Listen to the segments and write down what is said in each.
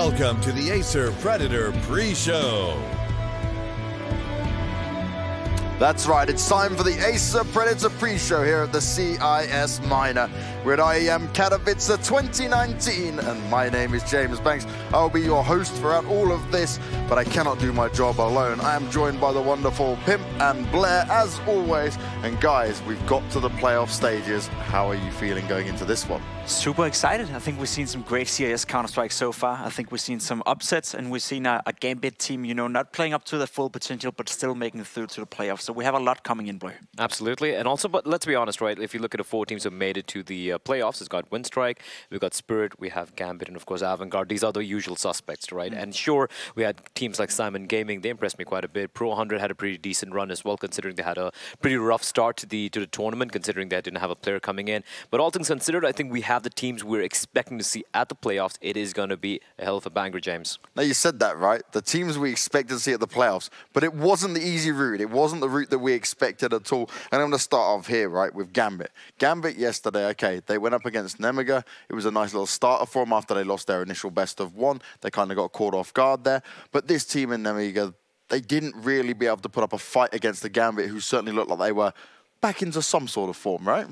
Welcome to the Acer Predator pre-show. That's right, it's time for the Acer Predator pre-show here at the CIS Minor. We're at IEM Katowice 2019, and my name is James Banks. I'll be your host throughout all of this, but I cannot do my job alone. I am joined by the wonderful Pimp and Blair, as always. And guys, we've got to the playoff stages. How are you feeling going into this one? Super excited. I think we've seen some great CIS Counter-Strike so far. I think we've seen some upsets, and we've seen a Gambit team, you know, not playing up to their full potential, but still making it through to the playoffs. So we have a lot coming in, Blair. Absolutely. And also, but let's be honest, right? If you look at the 4 teams who made it to the playoffs, it's got Winstrike, we've got Spirit, we have Gambit, and of course Avantgarde. These are the usual suspects, right? And sure, we had teams like Simon Gaming. They impressed me quite a bit. Pro 100 had a pretty decent run as well, considering they had a pretty rough start to the tournament, considering they didn't have a player coming in. But all things considered, I think we have the teams we're expecting to see at the playoffs. It is going to be a hell of a banger, James. Now, you said that, right? The teams we expected to see at the playoffs, but it wasn't the easy route. It wasn't the route that we expected at all. And I'm going to start off here, right, with Gambit. Gambit yesterday, okay, they went up against Nemiga. It was a nice little starter for them after they lost their initial best of 1. They kind of got caught off guard there. But this team in Nemiga, they didn't really be able to put up a fight against the Gambit, who certainly looked like they were back into some sort of form, right?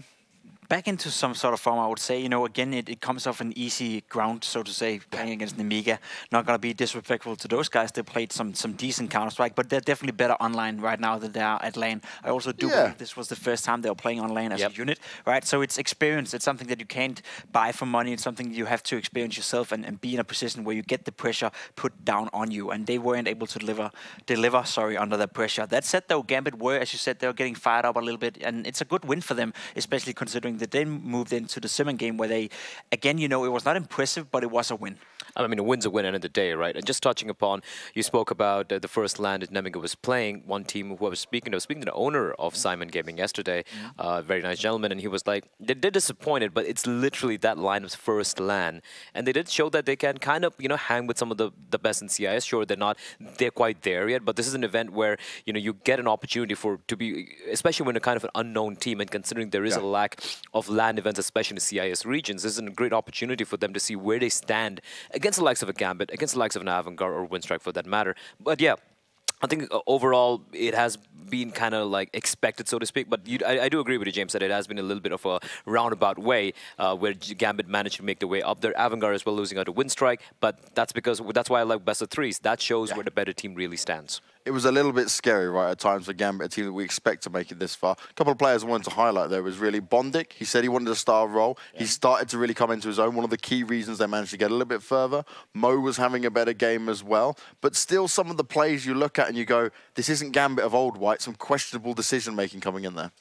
Back into some sort of form, I would say. You know, again, it comes off an easy ground, so to say, playing against Nemiga. Not going to be disrespectful to those guys. They played some decent Counter-Strike, but they're definitely better online right now than they are at lane. I also do believe this was the first time they were playing on lane as a unit, right? So it's experience. It's something that you can't buy for money. It's something you have to experience yourself and be in a position where you get the pressure put down on you. And they weren't able to deliver under that pressure. That said, though, Gambit were, as you said, they were getting fired up a little bit. And it's a good win for them, especially considering that they moved into the Simon game where they, again, you know, it was not impressive, but it was a win. I mean, a win's a win end of the day, right? And just touching upon, you spoke about the first LAN that Nemiga was playing. One team who I was speaking to the owner of Simon Gaming yesterday, very nice gentleman, and he was like, they're disappointed, but it's literally that lineup's first LAN. And they did show that they can kind of, you know, hang with some of the best in CIS. Sure, they're quite there yet, but this is an event where, you know, you get an opportunity to be, especially when a kind of an unknown team, and considering there is a lack of LAN events, especially in the CIS regions, this is a great opportunity for them to see where they stand against the likes of a Gambit, against the likes of an Avantgarde or Winstrike for that matter. But yeah, I think overall it has been kind of like expected, so to speak. But I do agree with you, James, that it has been a little bit of a roundabout way where Gambit managed to make their way up there. Avantgarde as well losing out to Winstrike, but that's why I like best of 3s. That shows where the better team really stands. It was a little bit scary, right, at times for Gambit, a team that we expect to make it this far. A couple of players I wanted to highlight there was really Bondic. He said he wanted a star role. He started to really come into his own. One of the key reasons they managed to get a little bit further. Mo was having a better game as well. But still, some of the plays you look at and you go, this isn't Gambit of old, White. Some questionable decision-making coming in there.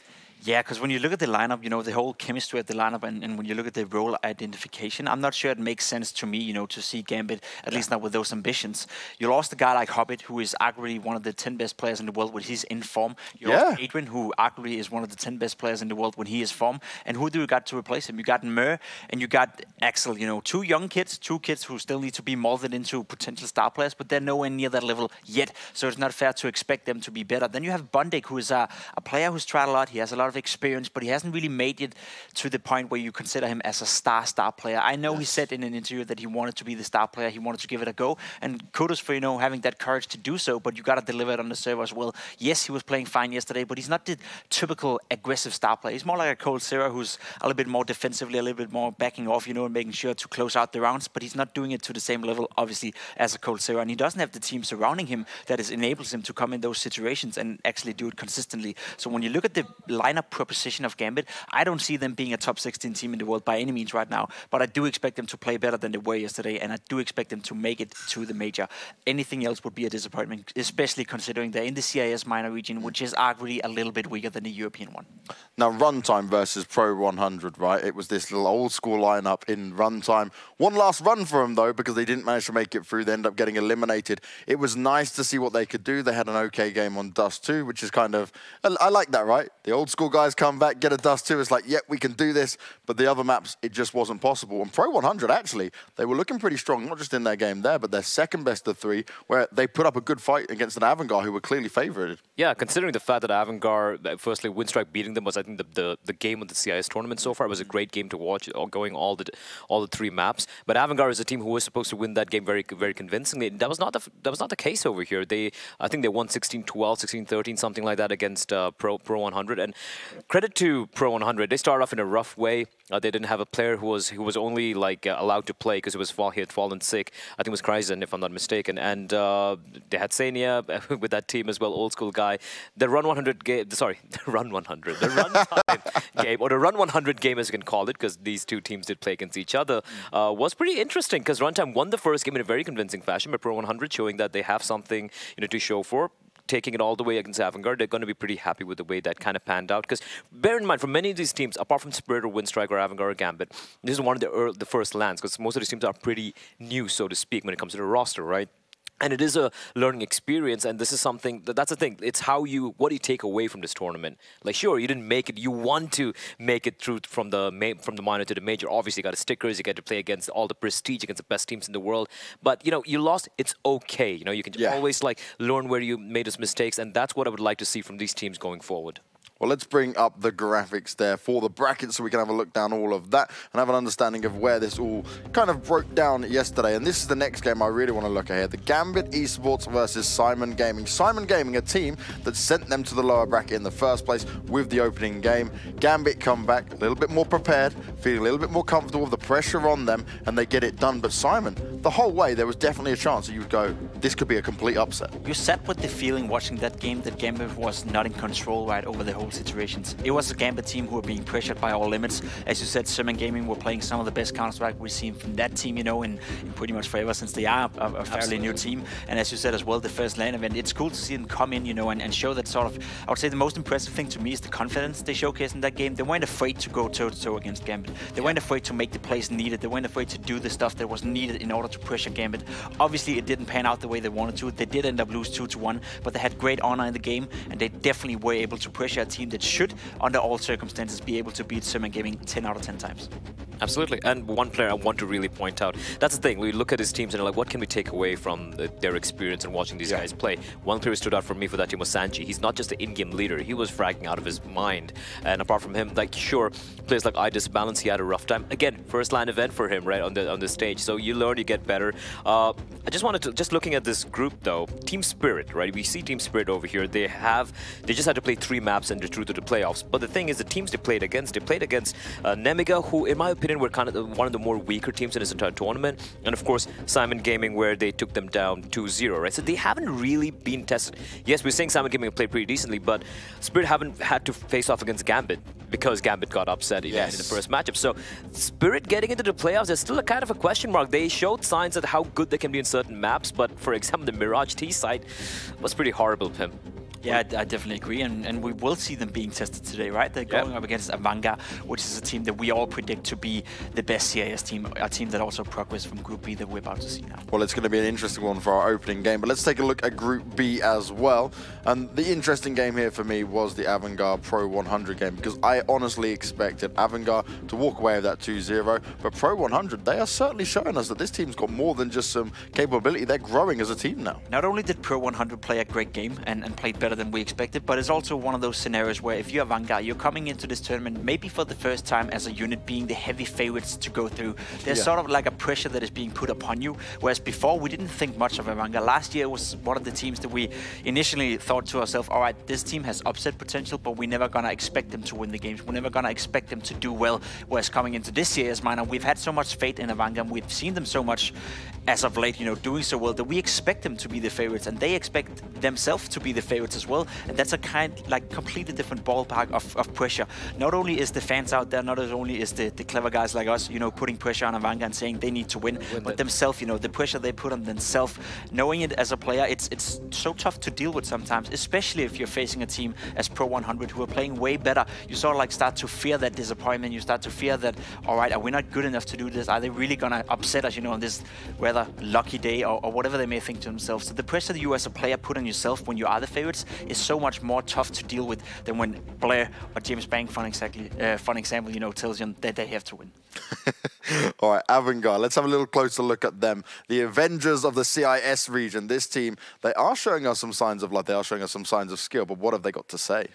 Yeah, because when you look at the lineup, you know, the whole chemistry at the lineup, and when you look at the role identification, I'm not sure it makes sense to me, you know, to see Gambit, at least not with those ambitions. You lost a guy like Hobbit, who is arguably one of the 10 best players in the world when he's in form. You lost Adrian, who arguably is one of the 10 best players in the world when he is form. And who do you got to replace him? You got Mer, and you got Axel, you know, 2 young kids, 2 kids who still need to be molded into potential star players, but they're nowhere near that level yet, so it's not fair to expect them to be better. Then you have Bondic, who is a player who's tried a lot. He has a lot of experience, but he hasn't really made it to the point where you consider him as a star player. I know he said in an interview that he wanted to be the star player, he wanted to give it a go, and kudos for, you know, having that courage to do so, but you got to deliver it on the server as well. Yes, he was playing fine yesterday, but he's not the typical aggressive star player. He's more like a Cold Zero who's a little bit more defensively, a little bit more backing off, you know, and making sure to close out the rounds, but he's not doing it to the same level, obviously, as a Cold Zero, and he doesn't have the team surrounding him that enables him to come in those situations and actually do it consistently. So when you look at the lineup proposition of Gambit, I don't see them being a top 16 team in the world by any means right now, but I do expect them to play better than they were yesterday, and I do expect them to make it to the major. Anything else would be a disappointment, especially considering they're in the CIS minor region, which is arguably a little bit weaker than the European one. Now, Runtime versus Pro 100, right? It was this little old school lineup in Runtime. One last run for them, though, because they didn't manage to make it through. They ended up getting eliminated. It was nice to see what they could do. They had an okay game on Dust too, which is kind of, I like that, right? The old school school guys come back, get a dust too. It's like, yep, we can do this. But the other maps, it just wasn't possible. And Pro 100, actually, they were looking pretty strong, not just in their game there, but their second best of 3, where they put up a good fight against an Avangard who were clearly favoured. Yeah, considering the fact that Avangard, firstly, Winstrike beating them was, I think, the game of the CIS tournament so far. It was a great game to watch, going all the 3 maps. But Avangard is a team who was supposed to win that game very, very convincingly. That was not the case over here. I think they won 16-12, 16-13, something like that against Pro 100. And credit to Pro 100, they started off in a rough way. They didn't have a player who was only allowed to play because he had fallen sick. I think it was Kryzen, if I'm not mistaken. And they had Sania with that team as well, old school guy. The Run 100 game, sorry, the Run 100, the Run Time game, or the Run 100 game as you can call it, because these two teams did play against each other, was pretty interesting because Runtime won the first game in a very convincing fashion by Pro 100, showing that they have something to show for. Taking it all the way against Avangard, they're going to be pretty happy with the way that kind of panned out. Because bear in mind, for many of these teams, apart from Spirit or Winstrike or Avangard or Gambit, this is one of the first lands, because most of these teams are pretty new, so to speak, when it comes to the roster, right? And it is a learning experience, and this is something, that's the thing, it's what do you take away from this tournament? Like, sure, you didn't make it, you want to make it through from the minor to the major. Obviously, you got the stickers, you get to play against all the prestige, against the best teams in the world. But, you lost, it's okay. You can always, learn where you made those mistakes, and that's what I would like to see from these teams going forward. Well, let's bring up the graphics there for the brackets so we can have a look down all of that and have an understanding of where this all kind of broke down yesterday. And this is the next game I really want to look at here. The Gambit Esports versus Simon Gaming. Simon Gaming, a team that sent them to the lower bracket in the first place with the opening game. Gambit come back a little bit more prepared, feeling a little bit more comfortable with the pressure on them, and they get it done. But Simon, the whole way, there was definitely a chance that you would go, this could be a complete upset. You sat with the feeling watching that game that Gambit was not in control right over the whole situations. It was a Gambit team who were being pressured by all limits. As you said, Simon Gaming were playing some of the best Counter-Strike we've seen from that team, in pretty much forever, since they are a fairly new team. And as you said as well, the first LAN event, it's cool to see them come in, and show that sort of, I would say the most impressive thing to me is the confidence they showcased in that game. They weren't afraid to go toe-to-toe against Gambit. They weren't afraid to make the plays needed. They weren't afraid to do the stuff that was needed in order to pressure Gambit. Obviously, it didn't pan out the way they wanted to. They did end up lose 2-1, but they had great honor in the game, and they definitely were able to pressure a team that should, under all circumstances, be able to beat Simon Gaming 10 out of 10 times. Absolutely. And one player I want to really point out, that's the thing, we look at his teams and like, what can we take away from their experience and watching these guys play? One player who stood out for me for that team was Sanji. He's not just the in-game leader, he was fragging out of his mind. And apart from him, sure, players like Balance, he had a rough time. Again, first line event for him, right, on the stage. So you learn, you get better. I just wanted to, just looking at this group though, Team Spirit, right? We see Team Spirit over here. They just had to play 3 maps and they're through to the playoffs. But the thing is, the teams they played against Nemiga, who in my opinion were kind of one of the more weaker teams in this entire tournament, and of course Simon Gaming, where they took them down 2-0, right? So they haven't really been tested. Yes, we're saying Simon Gaming played pretty decently, but Spirit haven't had to face off against Gambit because Gambit got upset in the first matchup. So Spirit getting into the playoffs, there's still a kind of a question mark. They showed signs of how good they can be in certain maps, but for example, the Mirage T site was pretty horrible for him. Yeah, I definitely agree, and we will see them being tested today, right? They're going up against Avangard, which is a team that we all predict to be the best CIS team, a team that also progressed from Group B that we're about to see now. Well, it's going to be an interesting one for our opening game, but let's take a look at Group B as well. And the interesting game here for me was the Avangard Pro 100 game, because I honestly expected Avangard to walk away with that 2-0, but Pro 100, they are certainly showing us that this team's got more than just some capability. They're growing as a team now. Not only did Pro 100 play a great game and played better than we expected, but it's also one of those scenarios where if you're Avangard, you're coming into this tournament maybe for the first time as a unit being the heavy favorites to go through. There's sort of like a pressure that is being put upon you, whereas before we didn't think much of Avangard. Last year was one of the teams that we initially thought to ourselves, all right, this team has upset potential, but we're never gonna expect them to win the games. We're never gonna expect them to do well. Whereas coming into this year's minor, we've had so much faith in Avangard, we've seen them so much as of late, doing so well that we expect them to be the favorites, and they expect themselves to be the favorites as well. And that's a completely different ballpark of pressure. Not only is the fans out there, not only is the clever guys like us, putting pressure on Avangard and saying they need to win, but themselves, the pressure they put on themselves, knowing it as a player, it's so tough to deal with sometimes, especially if you're facing a team as Pro 100 who are playing way better. You sort of start to fear that disappointment. You start to fear that, all right, are we not good enough to do this? Are they really gonna upset us, on this rather lucky day or whatever they may think to themselves? So the pressure that you as a player put on yourself when you are the favorites, is so much more tough to deal with than when Blair or James Bank, for example, you know, tells you that they have to win. All right, Avangard, let's have a little closer look at them. The Avengers of the CIS region, this team, they are showing us some signs of life, they are showing us some signs of skill, but what have they got to say?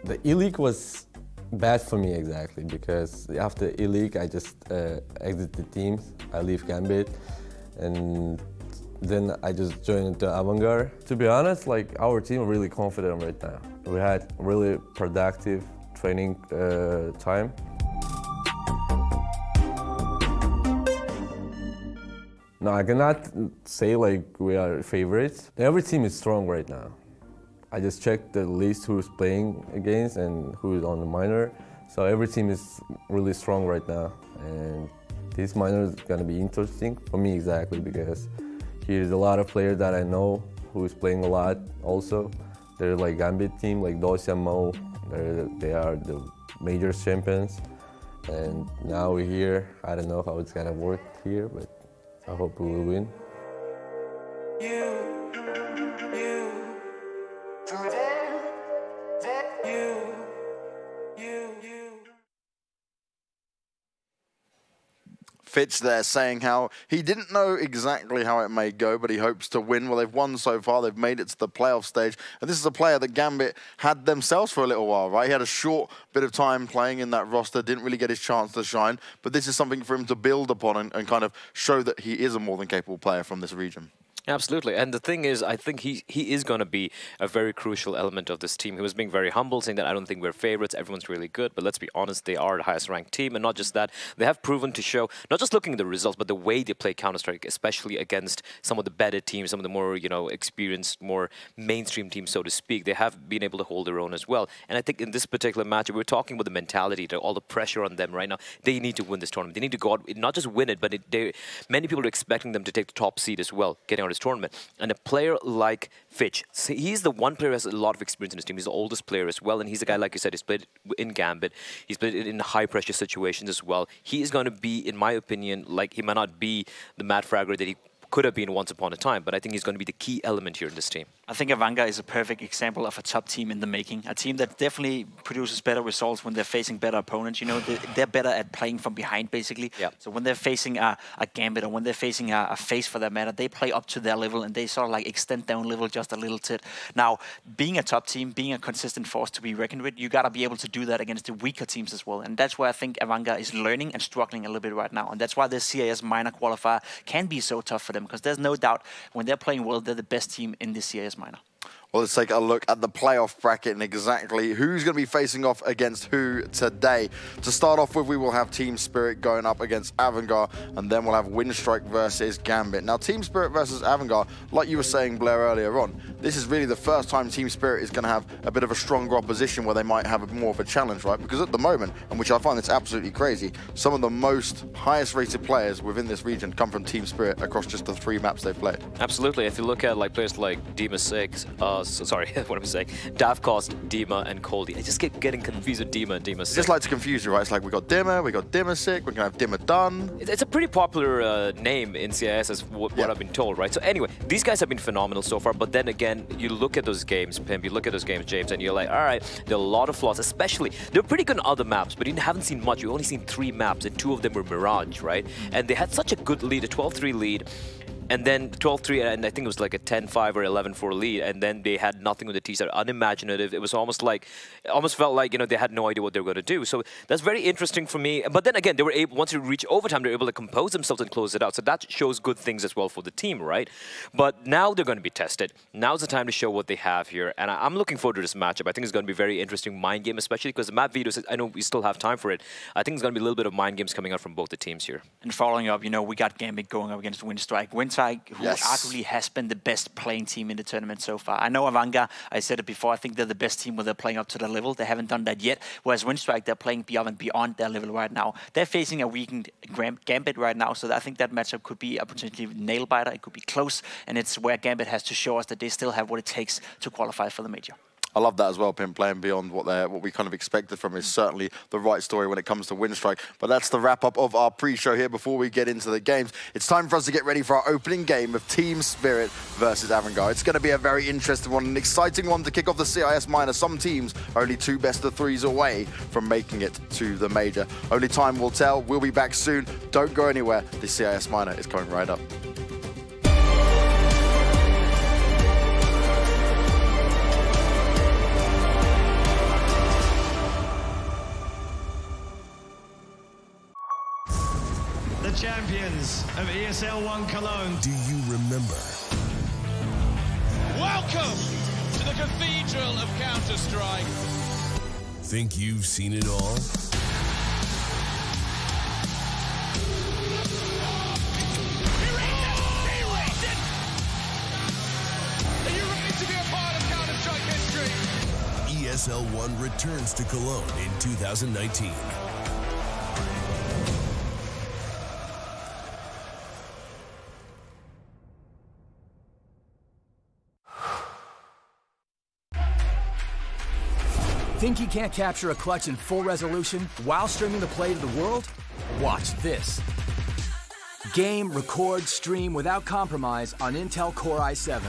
The E-League was bad for me exactly because after E-League I just exit the team. I leave Gambit and then I just joined the Avangard. To be honest, like our team really confident right now. We had really productive training time. No, I cannot say like we are favorites. Every team is strong right now. I just checked the list who's playing against and who's on the minor. So every team is really strong right now. And this minor is gonna be interesting for me exactly because here's a lot of players that I know who's playing a lot also. They're like Gambit team, like Dosya Mo. They are the major champions. And now we're here. I don't know how it's gonna work here, but I hope we will win. Fitch there saying how he didn't know exactly how it may go, but he hopes to win. Well, they've won so far. They've made it to the playoff stage. And this is a player that Gambit had themselves for a little while, right? He had a short bit of time playing in that roster, didn't really get his chance to shine. But this is something for him to build upon and kind of show that he is a more than capable player from this region. Absolutely, and the thing is, I think he is going to be a very crucial element of this team. He was being very humble, saying that I don't think we're favorites, everyone's really good, but let's be honest, they are the highest ranked team, and not just that, they have proven to show, not just looking at the results, but the way they play Counter-Strike, especially against some of the better teams, some of the more, you know, experienced, more mainstream teams, so to speak. They have been able to hold their own as well, and I think in this particular match, we're talking about the mentality, all the pressure on them right now. They need to win this tournament. They need to go out, not just win it, but many people are expecting them to take the top seed as well, getting out of this tournament. And a player like Fitch, he's the one player who has a lot of experience in his team. He's the oldest player as well, and he's a guy, like you said, he's played in Gambit. He's played in high-pressure situations as well. He is going to be, in my opinion, like he might not be the Mad Fragger that he could have been once upon a time, but I think he's going to be the key element here in this team. I think Avangard is a perfect example of a top team in the making. A team that definitely produces better results when they're facing better opponents. You know, they're better at playing from behind, basically. Yep. So when they're facing a Gambit or when they're facing a FaZe for that matter, they play up to their level and they sort of like extend down level just a little bit. Now, being a top team, being a consistent force to be reckoned with, you got to be able to do that against the weaker teams as well. And that's where I think Avangard is learning and struggling a little bit right now. And that's why the CIS minor qualifier can be so tough for them, because there's no doubt when they're playing well, they're the best team in the CIS minor. Well, let's take a look at the playoff bracket and exactly who's going to be facing off against who today. To start off with, we will have Team Spirit going up against Avangard, and then we'll have Winstrike versus Gambit. Now, Team Spirit versus Avangard, like you were saying, Blair, earlier on, this is really the first time Team Spirit is going to have a bit of a stronger opposition where they might have more of a challenge, right? Because at the moment, and which I find it's absolutely crazy, some of the most highest rated players within this region come from Team Spirit across just the 3 maps they've played. Absolutely. If you look at like players like Dima 6, sorry, what am I saying? Davcost, Dima, and Coldy. I just keep getting confused with Dima and Dima 6. Just like to confuse you, right? It's like we got Dima 6, we're going to have Dima Dunn. It's a pretty popular name in CIS as what I've been told, right? So anyway, these guys have been phenomenal so far, but then again, you look at those games, Pimp, you look at those games, James, and you're like, all right, there are a lot of flaws, especially, they're pretty good on other maps, but you haven't seen much. You've only seen 3 maps, and 2 of them were Mirage, right? And they had such a good lead, a 12-3 lead, and then 12-3, and I think it was like a 10-5 or 11-4 lead, and then they had nothing with the T side, unimaginative. It was almost like, almost felt like, you know, they had no idea what they were going to do. So that's very interesting for me. But then again, they were able, once you reach overtime, they were able to compose themselves and close it out. So that shows good things as well for the team, right? But now they're going to be tested. Now's the time to show what they have here, and I'm looking forward to this matchup. I think it's going to be a very interesting mind game, especially because the map videos, I know we still have time for it. I think it's going to be a little bit of mind games coming out from both the teams here. And following up, you know, we got Gambit going up against Winstrike. Winstrike, who arguably has been the best playing team in the tournament so far. I know Avanga, I said it before, I think they're the best team when they're playing up to that level. They haven't done that yet. Whereas Winstrike, they're playing beyond their level right now. They're facing a weakened Gambit right now, so I think that matchup could be a potentially nail-biter. It could be close, and it's where Gambit has to show us that they still have what it takes to qualify for the major. I love that as well, Pim. Playing beyond what we kind of expected from is certainly the right story when it comes to Winstrike. But that's the wrap-up of our pre-show here. Before we get into the games, it's time for us to get ready for our opening game of Team Spirit versus Avangard. It's going to be a very interesting one, an exciting one to kick off the CIS minor. Some teams are only 2 best-of-3s away from making it to the major. Only time will tell. We'll be back soon. Don't go anywhere. The CIS minor is coming right up. Champions of ESL 1 Cologne. Do you remember? Welcome to the Cathedral of Counter-Strike. Think you've seen it all? Are you ready to be a part of Counter-Strike history? ESL 1 returns to Cologne in 2019. Think you can't capture a clutch in full resolution while streaming the play to the world? Watch this. Game, record, stream without compromise on Intel Core i7.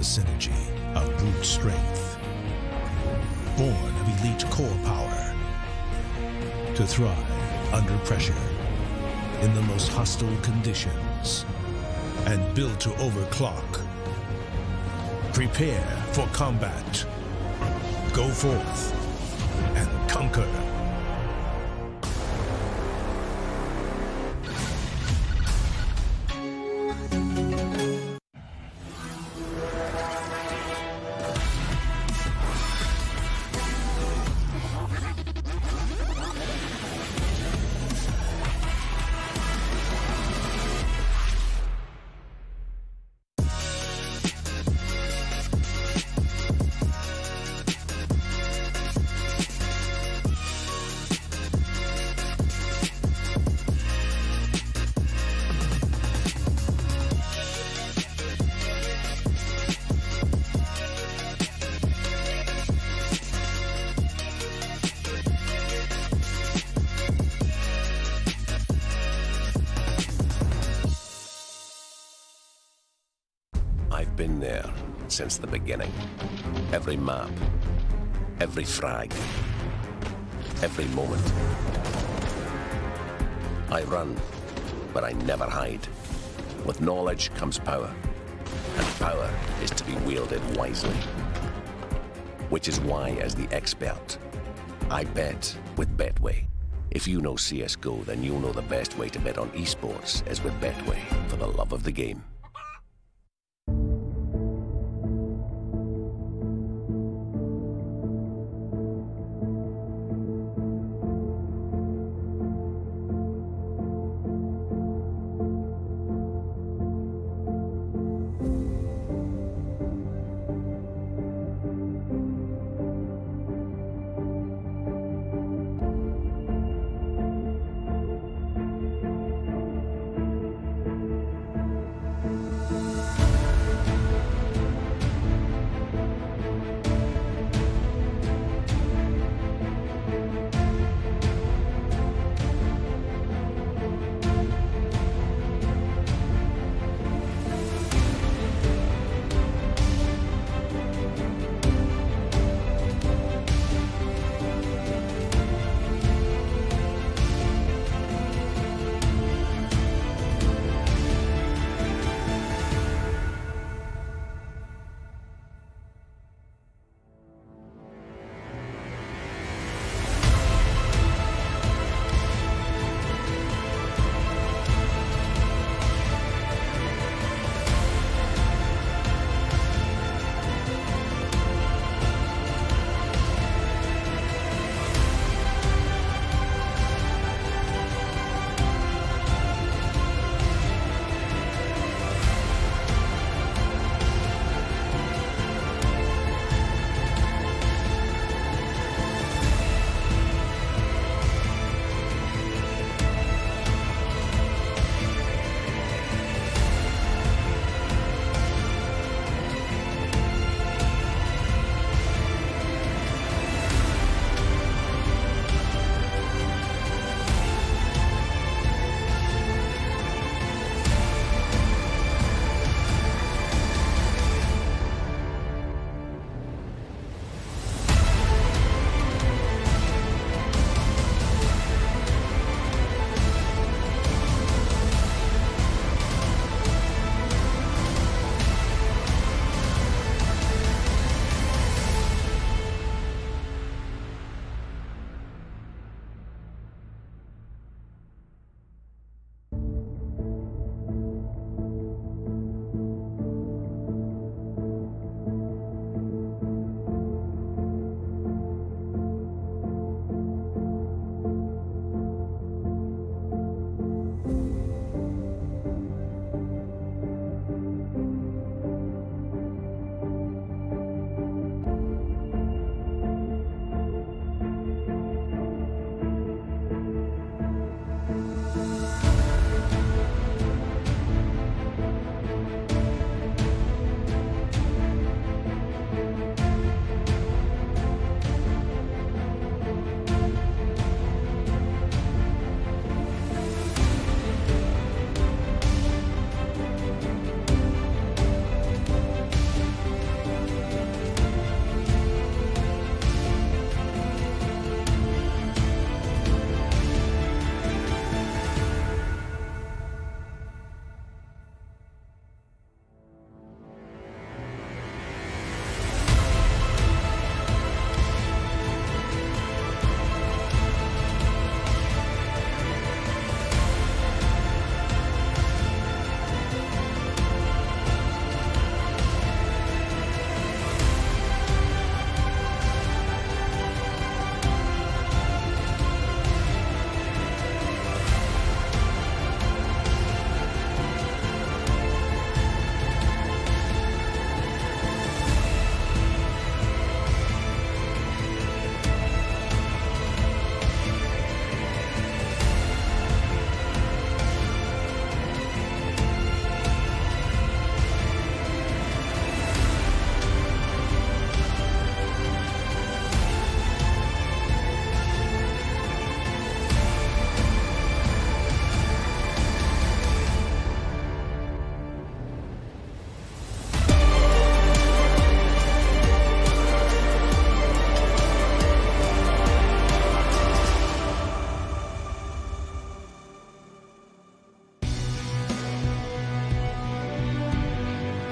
Synergy of brute strength, born of elite core power, to thrive under pressure in the most hostile conditions, and built to overclock. Prepare for combat. Go forth and conquer. I've been there since the beginning. Every map, every frag, every moment. I run, but I never hide. With knowledge comes power, and power is to be wielded wisely. Which is why, as the expert, I bet with Betway. If you know CSGO, then you'll know the best way to bet on esports is with Betway, for the love of the game.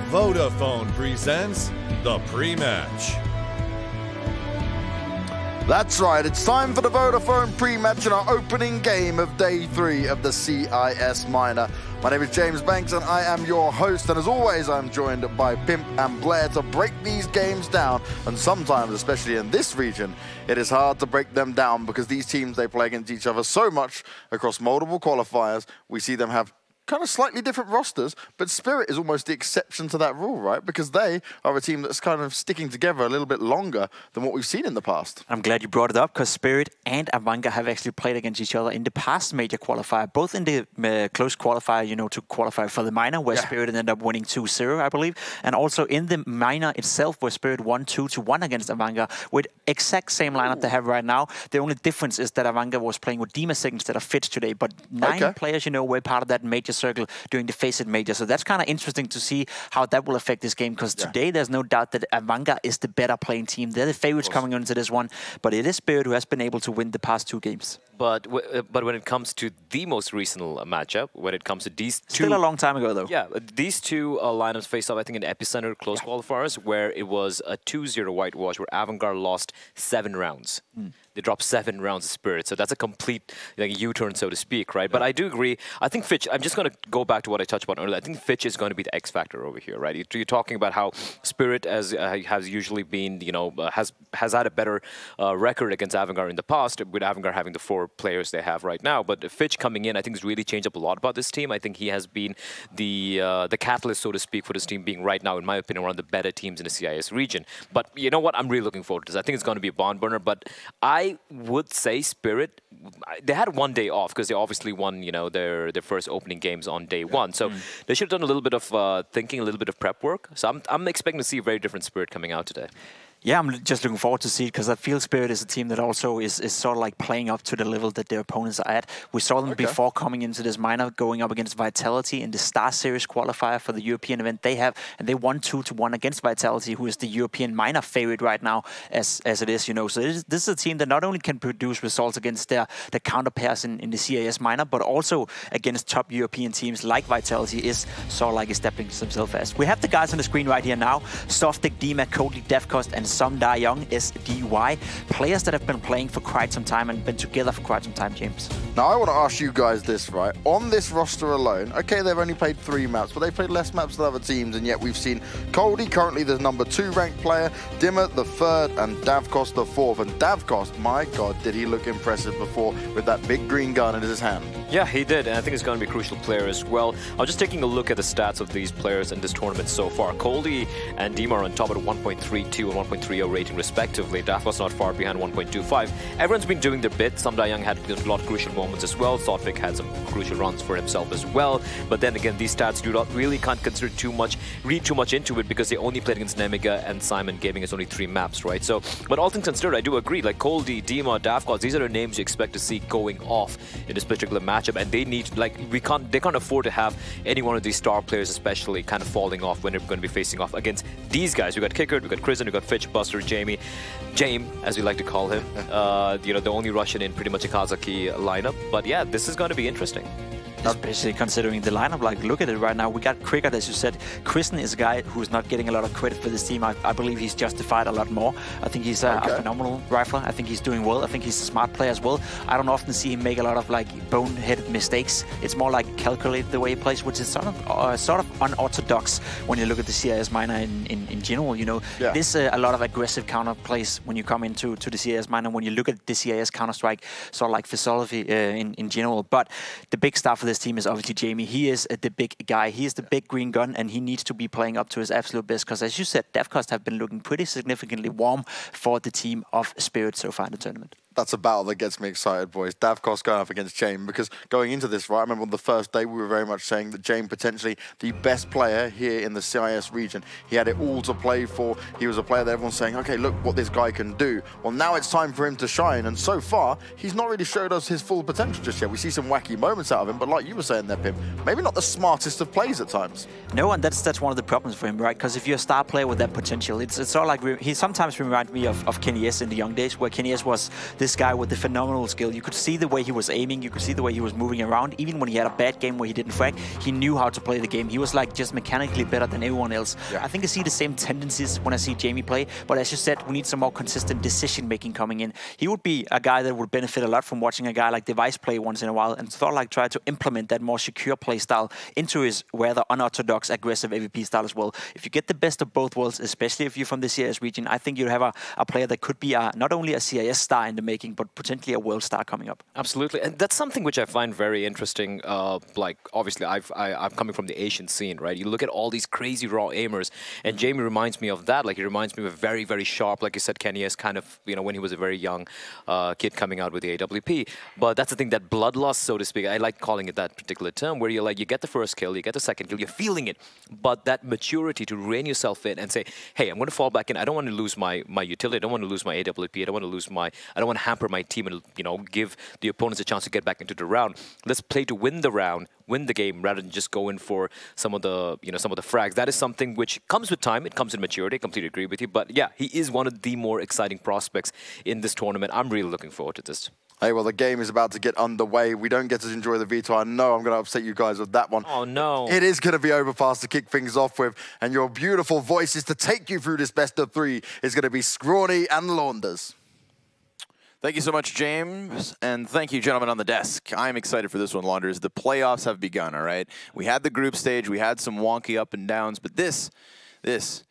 Vodafone presents the pre-match. That's right, it's time for the Vodafone pre-match in our opening game of day 3 of the CIS Minor. My name is James Banks and I am your host, and as always I'm joined by Pimp and Blair to break these games down, and sometimes, especially in this region, it is hard to break them down because these teams, they play against each other so much across multiple qualifiers. We see them have kind of slightly different rosters, but Spirit is almost the exception to that rule, right? Because they are a team that's kind of sticking together a little bit longer than what we've seen in the past. I'm glad you brought it up, because Spirit and Avanga have actually played against each other in the past major qualifier, both in the close qualifier, you know, to qualify for the minor, where Spirit ended up winning 2-0, I believe, and also in the minor itself, where Spirit won 2-1 against Avanga, with exact same lineup they have right now. The only difference is that Avanga was playing with Dimasek instead of Fitch today, but 9 players, you know, were part of that major circle during the Faceit major. So that's kind of interesting to see how that will affect this game, because today there's no doubt that Avanga is the better playing team. They're the favorites coming into this one, but it is Spirit who has been able to win the past 2 games. But when it comes to the most recent matchup, when it comes to these two... Still a long time ago, though. Yeah, these two lineups faced off, I think, in Epicenter close qualifiers, where it was a 2-0 whitewash, where Avangard lost 7 rounds. They dropped 7 rounds of Spirit, so that's a complete U-turn, so to speak, right? But I do agree. I think Fitch, I'm just going to go back to what I touched upon earlier. I think Fitch is going to be the X factor over here, right? You're talking about how Spirit has usually been, you know, has had a better record against Avangard in the past, with Avangard having the 4 players they have right now. But Fitch coming in, I think, has really changed up a lot about this team. I think he has been the catalyst, so to speak, for this team being right now, in my opinion, one of the better teams in the CIS region. But you know what? I'm really looking forward to this. I think it's going to be a barn burner, but I would say Spirit, they had 1 day off because they obviously won, you know, their first opening games on day 1. So they should have done a little bit of thinking, a little bit of prep work. So I'm expecting to see a very different Spirit coming out today. Yeah, I'm just looking forward to see it, because I feel Spirit is a team that also is sort of like playing up to the level that their opponents are at. We saw them before coming into this minor, going up against Vitality in the Star Series qualifier for the European event they have, and they won 2-1 against Vitality, who is the European minor favorite right now, as it is, you know. So this is a team that not only can produce results against their counterpairs in the CIS minor, but also against top European teams like Vitality is sort of like establishing themselves as. We have the guys on the screen right here now: Softic, Dima, Cody, Defcost, and Som Da Young, SDY. Players that have been playing for quite some time and been together for quite some time, James. Now, I want to ask you guys this, right? On this roster alone, okay, they've only played 3 maps, but they played less maps than other teams, and yet we've seen Cody, currently the number 2 ranked player, Dimmer the 3rd, and Davkost the 4th. And Davkost, my God, did he look impressive before with that big green gun in his hand. Yeah, he did, and I think he's going to be a crucial player as well. I was just taking a look at the stats of these players in this tournament so far. Cody and Dima are on top at 1.32 and 1.30 rating respectively. Davkost not far behind, 1.25. Everyone's been doing their bit. Som Da Young had a lot of crucial moments as well. Softic had some crucial runs for himself as well. But then again, these stats do not really can't consider read too much into it, because they only played against Nemiga and Simon Gaming. It's only 3 maps, right? So, but all things considered, I do agree. Like Cody, Dima, Davkost, these are the names you expect to see going off in this particular matchup, and they need, like, they can't afford to have any one of these star players, especially, kind of falling off when they're going to be facing off against these guys. We got Kickard, we got Kristen, we got Fitch, Buster, James, as we like to call him. You know, the only Russian in pretty much a Kazakh lineup. But yeah, this is going to be interesting. Especially considering the lineup, like, look at it right now. We got Cricket, as you said. Kristen is a guy who's not getting a lot of credit for this team. I believe he's justified a lot more. I think he's a phenomenal rifler. I think he's doing well. I think he's a smart player as well. I don't often see him make a lot of, like, boneheaded mistakes. It's more like calculated the way he plays, which is sort of unorthodox when you look at the CIS minor in general. You know, there's a lot of aggressive counter plays when you come into the CIS minor. When you look at the CIS Counter-Strike sort of like philosophy in general, but the big star for this team is obviously Jamie. He is the big guy. He is the big green gun, and he needs to be playing up to his absolute best, because, as you said, Defcost have been looking pretty significantly warm for the team of Spirit so far in the tournament. That's a battle that gets me excited, boys. Davkost going up against James, because going into this, right, I remember on the first day we were very much saying that James potentially the best player here in the CIS region. He had it all to play for. He was a player that everyone's saying, okay, look what this guy can do. Well, now it's time for him to shine, and so far, he's not really showed us his full potential just yet. We see some wacky moments out of him, but like you were saying there, Pim, maybe not the smartest of plays at times. No, and that's one of the problems for him, right? Because if you're a star player with that potential, it's sort of like, he sometimes reminds me of CIS in the young days, where CIS was this guy with the phenomenal skill. You could see the way he was aiming, you could see the way he was moving around. Even when he had a bad game where he didn't frag, he knew how to play the game. He was like just mechanically better than everyone else. I think I see the same tendencies when I see Jamie play, but as you said, we need some more consistent decision making coming in. He would be a guy that would benefit a lot from watching a guy like Katowice play once in a while, and sort of like try to implement that more secure play style into his rather unorthodox aggressive AVP style as well. If you get the best of both worlds, especially if you're from the CIS region, I think you have a player that could be not only a CIS star in the making, but potentially a world star coming up. Absolutely, and that's something which I find very interesting. Like, obviously, I'm coming from the Asian scene, right? You look at all these crazy raw aimers, and Jamie reminds me of that. Like, he reminds me of a very, very sharp, like you said, Kenny is kind of, you know, when he was a very young kid coming out with the AWP. But that's the thing, that bloodlust, so to speak. I like calling it that particular term, where you're like, you get the first kill, you get the second kill, you're feeling it, but that maturity to rein yourself in and say, hey, I'm going to fall back in. I don't want to lose my utility. I don't want to lose my AWP. I don't want to lose my. I don't want to hamper my team and, you know, give the opponents a chance to get back into the round. Let's play to win the round, win the game, rather than just go in for some of the, you know, some of the frags. That is something which comes with time. It comes in maturity. I completely agree with you. But yeah, he is one of the more exciting prospects in this tournament. I'm really looking forward to this. Hey, well, the game is about to get underway. We don't get to enjoy the veto. I know I'm going to upset you guys with that one. Oh, no. It is going to be Overpass to kick things off with, and your beautiful voices to take you through this best of three is going to be Scrawny and Launders. Thank you so much, James, and thank you, gentlemen on the desk. I'm excited for this one, Launders. The playoffs have begun, all right? We had the group stage, we had some wonky up and downs, but this is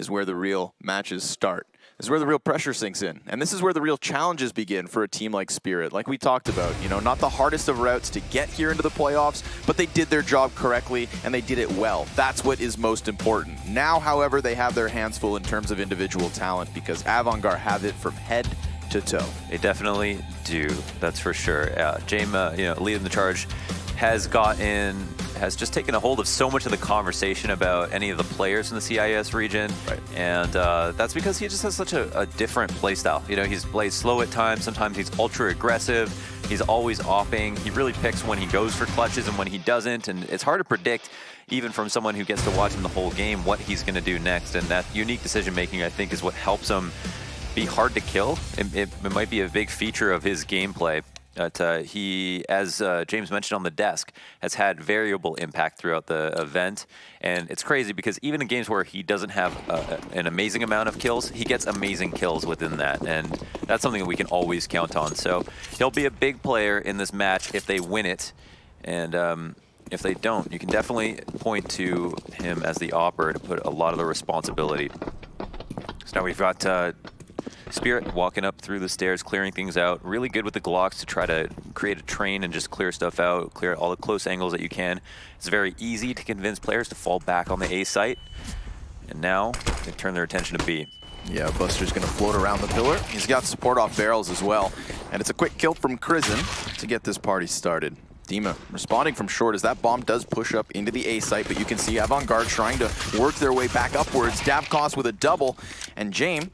where the real matches start. This is where the real pressure sinks in. And this is where the real challenges begin for a team like Spirit. Like we talked about, you know, not the hardest of routes to get here into the playoffs, but they did their job correctly and they did it well. That's what is most important. Now, however, they have their hands full in terms of individual talent because Avantgarde have it from head to toe. They definitely do, that's for sure. James, you know, leading the charge, has just taken a hold of so much of the conversation about any of the players in the CIS region. Right. And that's because he just has such a different play style. You know, he's plays slow at times. Sometimes he's ultra aggressive. He's always offing. He really picks when he goes for clutches and when he doesn't. And it's hard to predict, even from someone who gets to watch him the whole game, what he's going to do next. And that unique decision making, I think, is what helps him be hard to kill. It might be a big feature of his gameplay. But he, as James mentioned on the desk, has had variable impact throughout the event. And it's crazy because even in games where he doesn't have an amazing amount of kills, he gets amazing kills within that. And that's something that we can always count on. So he'll be a big player in this match if they win it. And if they don't, you can definitely point to him as the opper to put a lot of the responsibility. So now we've got Spirit walking up through the stairs, clearing things out. Really good with the Glocks to try to create a train and just clear stuff out, clear all the close angles that you can. It's very easy to convince players to fall back on the A site. And now they turn their attention to B. Yeah, Buster's going to float around the pillar. He's got support off barrels as well. And it's a quick kill from Crizzen to get this party started. Dima responding from short as that bomb does push up into the A site, but you can see Avantgarde trying to work their way back upwards. Davkos with a double, and James,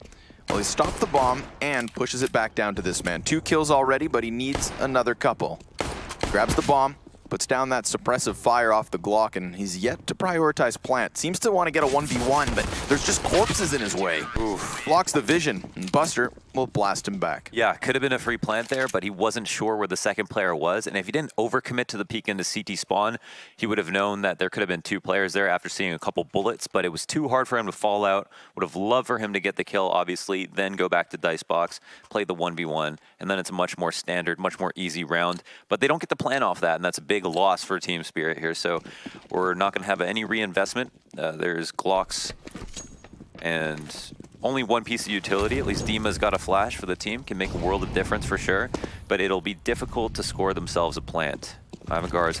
well, he stopped the bomb and pushes it back down to this man. 2 kills already, but he needs another couple. Grabs the bomb, puts down that suppressive fire off the Glock, and he's yet to prioritize plant. Seems to want to get a 1v1, but there's just corpses in his way. Oof. Blocks the vision, and Buster will blast him back. Yeah, could have been a free plant there, but he wasn't sure where the second player was. And if he didn't overcommit to the peek into CT spawn, he would have known that there could have been 2 players there after seeing a couple bullets, but it was too hard for him to fall out. Would have loved for him to get the kill, obviously, then go back to Dicebox, play the 1v1, and then it's a much more standard, much more easy round. But they don't get the plan off that, and that's a big loss for Team Spirit here. So we're not going to have any reinvestment. There's Glocks and only one piece of utility. At least Dima's got a flash for the team. Can make a world of difference for sure. But it'll be difficult to score themselves a plant. Avantgarde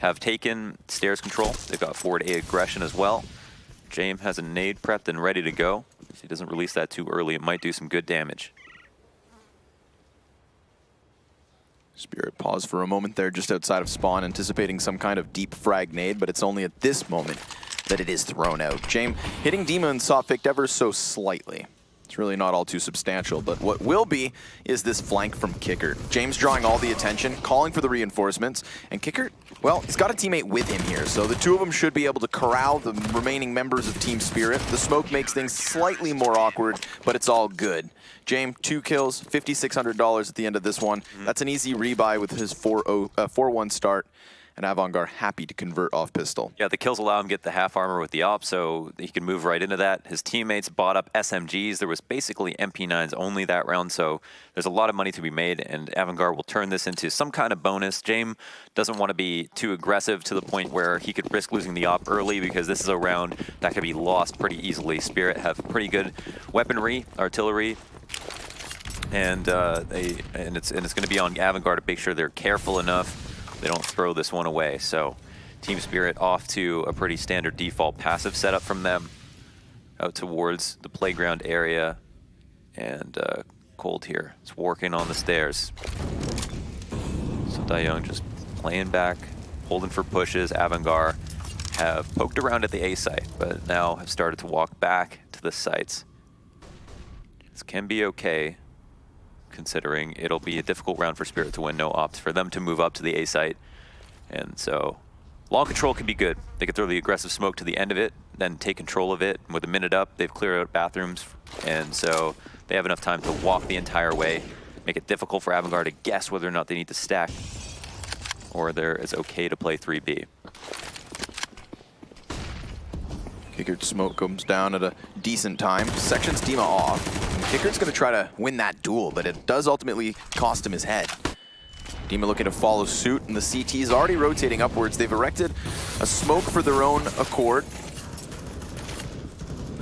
have taken stairs control. They've got forward A aggression as well. James has a nade prepped and ready to go. If he doesn't release that too early, it might do some good damage. Spirit paused for a moment there just outside of spawn, anticipating some kind of deep frag nade, but it's only at this moment that it is thrown out. James hitting Dima and soft picked ever so slightly. It's really not all too substantial, but what will be is this flank from Kicker. James drawing all the attention, calling for the reinforcements, and Kicker, well, he's got a teammate with him here, so the two of them should be able to corral the remaining members of Team Spirit. The smoke makes things slightly more awkward, but it's all good. James, 2 kills, $5,600 at the end of this one. That's an easy rebuy with his 4-1 start. And Avangard happy to convert off pistol. Yeah, the kills allow him to get the half armor with the op, so he can move right into that. His teammates bought up SMGs. There was basically MP9s only that round, so there's a lot of money to be made, and Avangard will turn this into some kind of bonus. James doesn't want to be too aggressive to the point where he could risk losing the op early, because this is a round that could be lost pretty easily. Spirit have pretty good weaponry, artillery, and it's going to be on Avangard to make sure they're careful enough they don't throw this one away. So Team Spirit off to a pretty standard default passive setup from them, out towards the playground area, and Cold here. It's working on the stairs. So Dayoung just playing back, holding for pushes. Avangard have poked around at the A site, but now have started to walk back to the sites. This can be okay, considering it'll be a difficult round for Spirit to win. No ops for them to move up to the A site. And so long control can be good. They can throw the aggressive smoke to the end of it, then take control of it. And with a minute up, they've cleared out bathrooms. And so they have enough time to walk the entire way, make it difficult for Avangard to guess whether or not they need to stack, or it's okay to play 3B. Kicker's smoke comes down at a decent time. Sections Dima off. Kicker's going to try to win that duel, but it does ultimately cost him his head. Dima looking to follow suit, and the CT is already rotating upwards. They've erected a smoke for their own accord.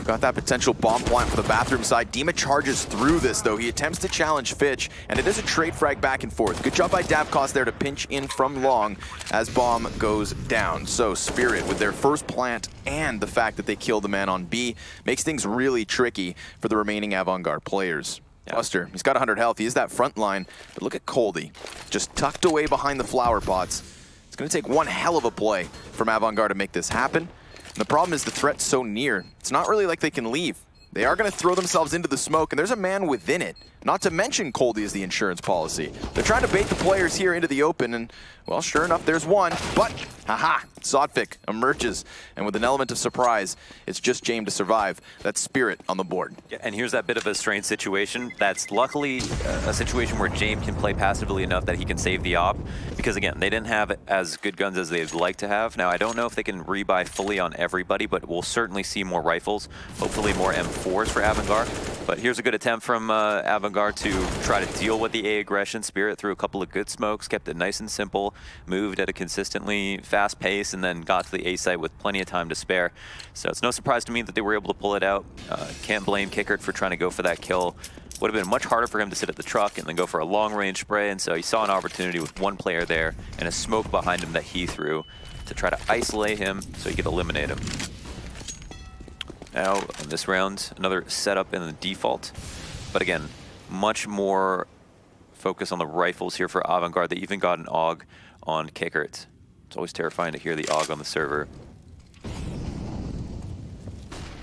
Got that potential bomb plant for the bathroom side. Dima charges through this, though. He attempts to challenge Fitch, and it is a trade frag back and forth. Good job by Davkos there to pinch in from long as bomb goes down. So Spirit, with their first plant and the fact that they killed the man on B, makes things really tricky for the remaining Avangard players. Yeah. Buster, he's got 100 health. He is that front line, but look at Coldy, just tucked away behind the flower pots. It's going to take one hell of a play from Avangard to make this happen. And the problem is the threat's so near. It's not really like they can leave. They are going to throw themselves into the smoke, and there's a man within it. Not to mention Coldy is the insurance policy. They're trying to bait the players here into the open, and, well, sure enough, there's one. But, haha, Sodvik emerges, and with an element of surprise, it's just James to survive. That's Spirit on the board. Yeah, and here's that bit of a strange situation. That's luckily a situation where James can play passively enough that he can save the op, because, again, they didn't have as good guns as they'd like to have. Now, I don't know if they can rebuy fully on everybody, but we'll certainly see more rifles, hopefully more M4s for Avangard. But here's a good attempt from Avangard to try to deal with the A aggression. Spirit threw a couple of good smokes, kept it nice and simple, moved at a consistently fast pace, and then got to the A site with plenty of time to spare. So it's no surprise to me that they were able to pull it out. Can't blame Kickert for trying to go for that kill. Would have been much harder for him to sit at the truck and then go for a long-range spray, and so he saw an opportunity with one player there and a smoke behind him that he threw to try to isolate him so he could eliminate him. Now, in this round, another setup in the default. But again, much more focus on the rifles here for Avangard. They even got an AUG on Kickert. It's always terrifying to hear the AUG on the server.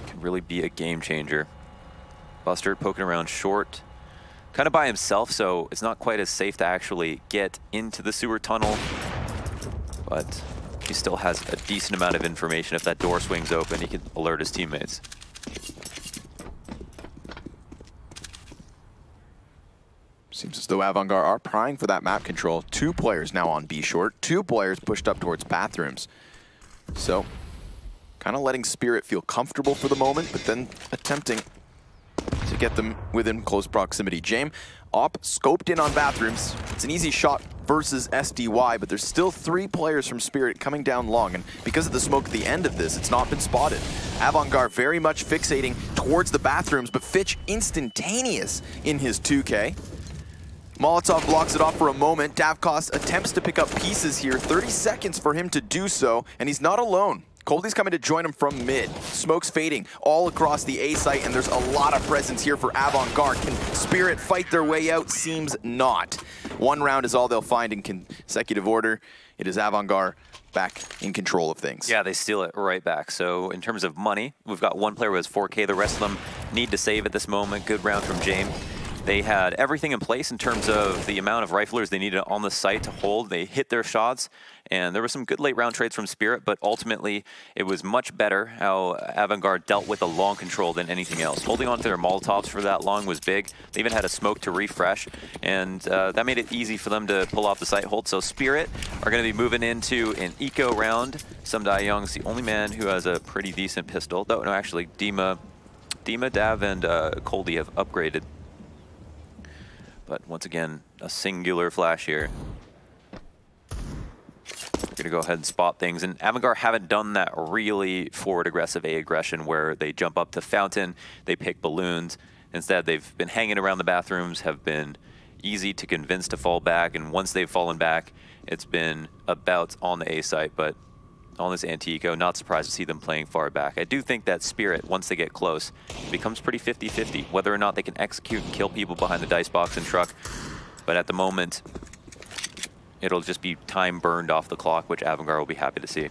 Can really be a game changer. Buster poking around short, kind of by himself, so it's not quite as safe to actually get into the sewer tunnel. But he still has a decent amount of information. If that door swings open, he can alert his teammates. Seems as though Avangard are prying for that map control. 2 players now on B short, 2 players pushed up towards bathrooms. So, kind of letting Spirit feel comfortable for the moment, but then attempting to get them within close proximity. James, op scoped in on bathrooms. It's an easy shot versus SDY, but there's still 3 players from Spirit coming down long, and because of the smoke at the end of this, it's not been spotted. Avangard very much fixating towards the bathrooms, but Fitch instantaneous in his 2K. Molotov blocks it off for a moment. Davkos attempts to pick up pieces here. 30 seconds for him to do so, and he's not alone. Coldie's coming to join him from mid. Smoke's fading all across the A site, and there's a lot of presence here for Avant-Garde. Can Spirit fight their way out? Seems not. One round is all they'll find in consecutive order. It is Avant-Garde back in control of things. Yeah, they steal it right back. So in terms of money, we've got one player who has 4K. The rest of them need to save at this moment. Good round from James. They had everything in place in terms of the amount of riflers they needed on the site to hold. They hit their shots, and there were some good late round trades from Spirit, but ultimately it was much better how Avant-Garde dealt with the long control than anything else. Holding on to their Molotovs for that long was big. They even had a smoke to refresh, and that made it easy for them to pull off the site hold. So Spirit are going to be moving into an eco round. Sumdai Young's the only man who has a pretty decent pistol. Though, no, actually, Dima, Dav, and Coldie have upgraded. But once again, a singular flash here. We're going to go ahead and spot things. And Avant-Garde haven't done that really forward aggressive A aggression where they jump up to Fountain, they pick balloons. Instead, they've been hanging around the bathrooms, have been easy to convince to fall back. And once they've fallen back, it's been a bout on the A site. But on this anti-eco, not surprised to see them playing far back. I do think that Spirit, once they get close, becomes pretty 50-50, whether or not they can execute and kill people behind the dice box and truck. But at the moment, it'll just be time burned off the clock, which Avant-Garde will be happy to see.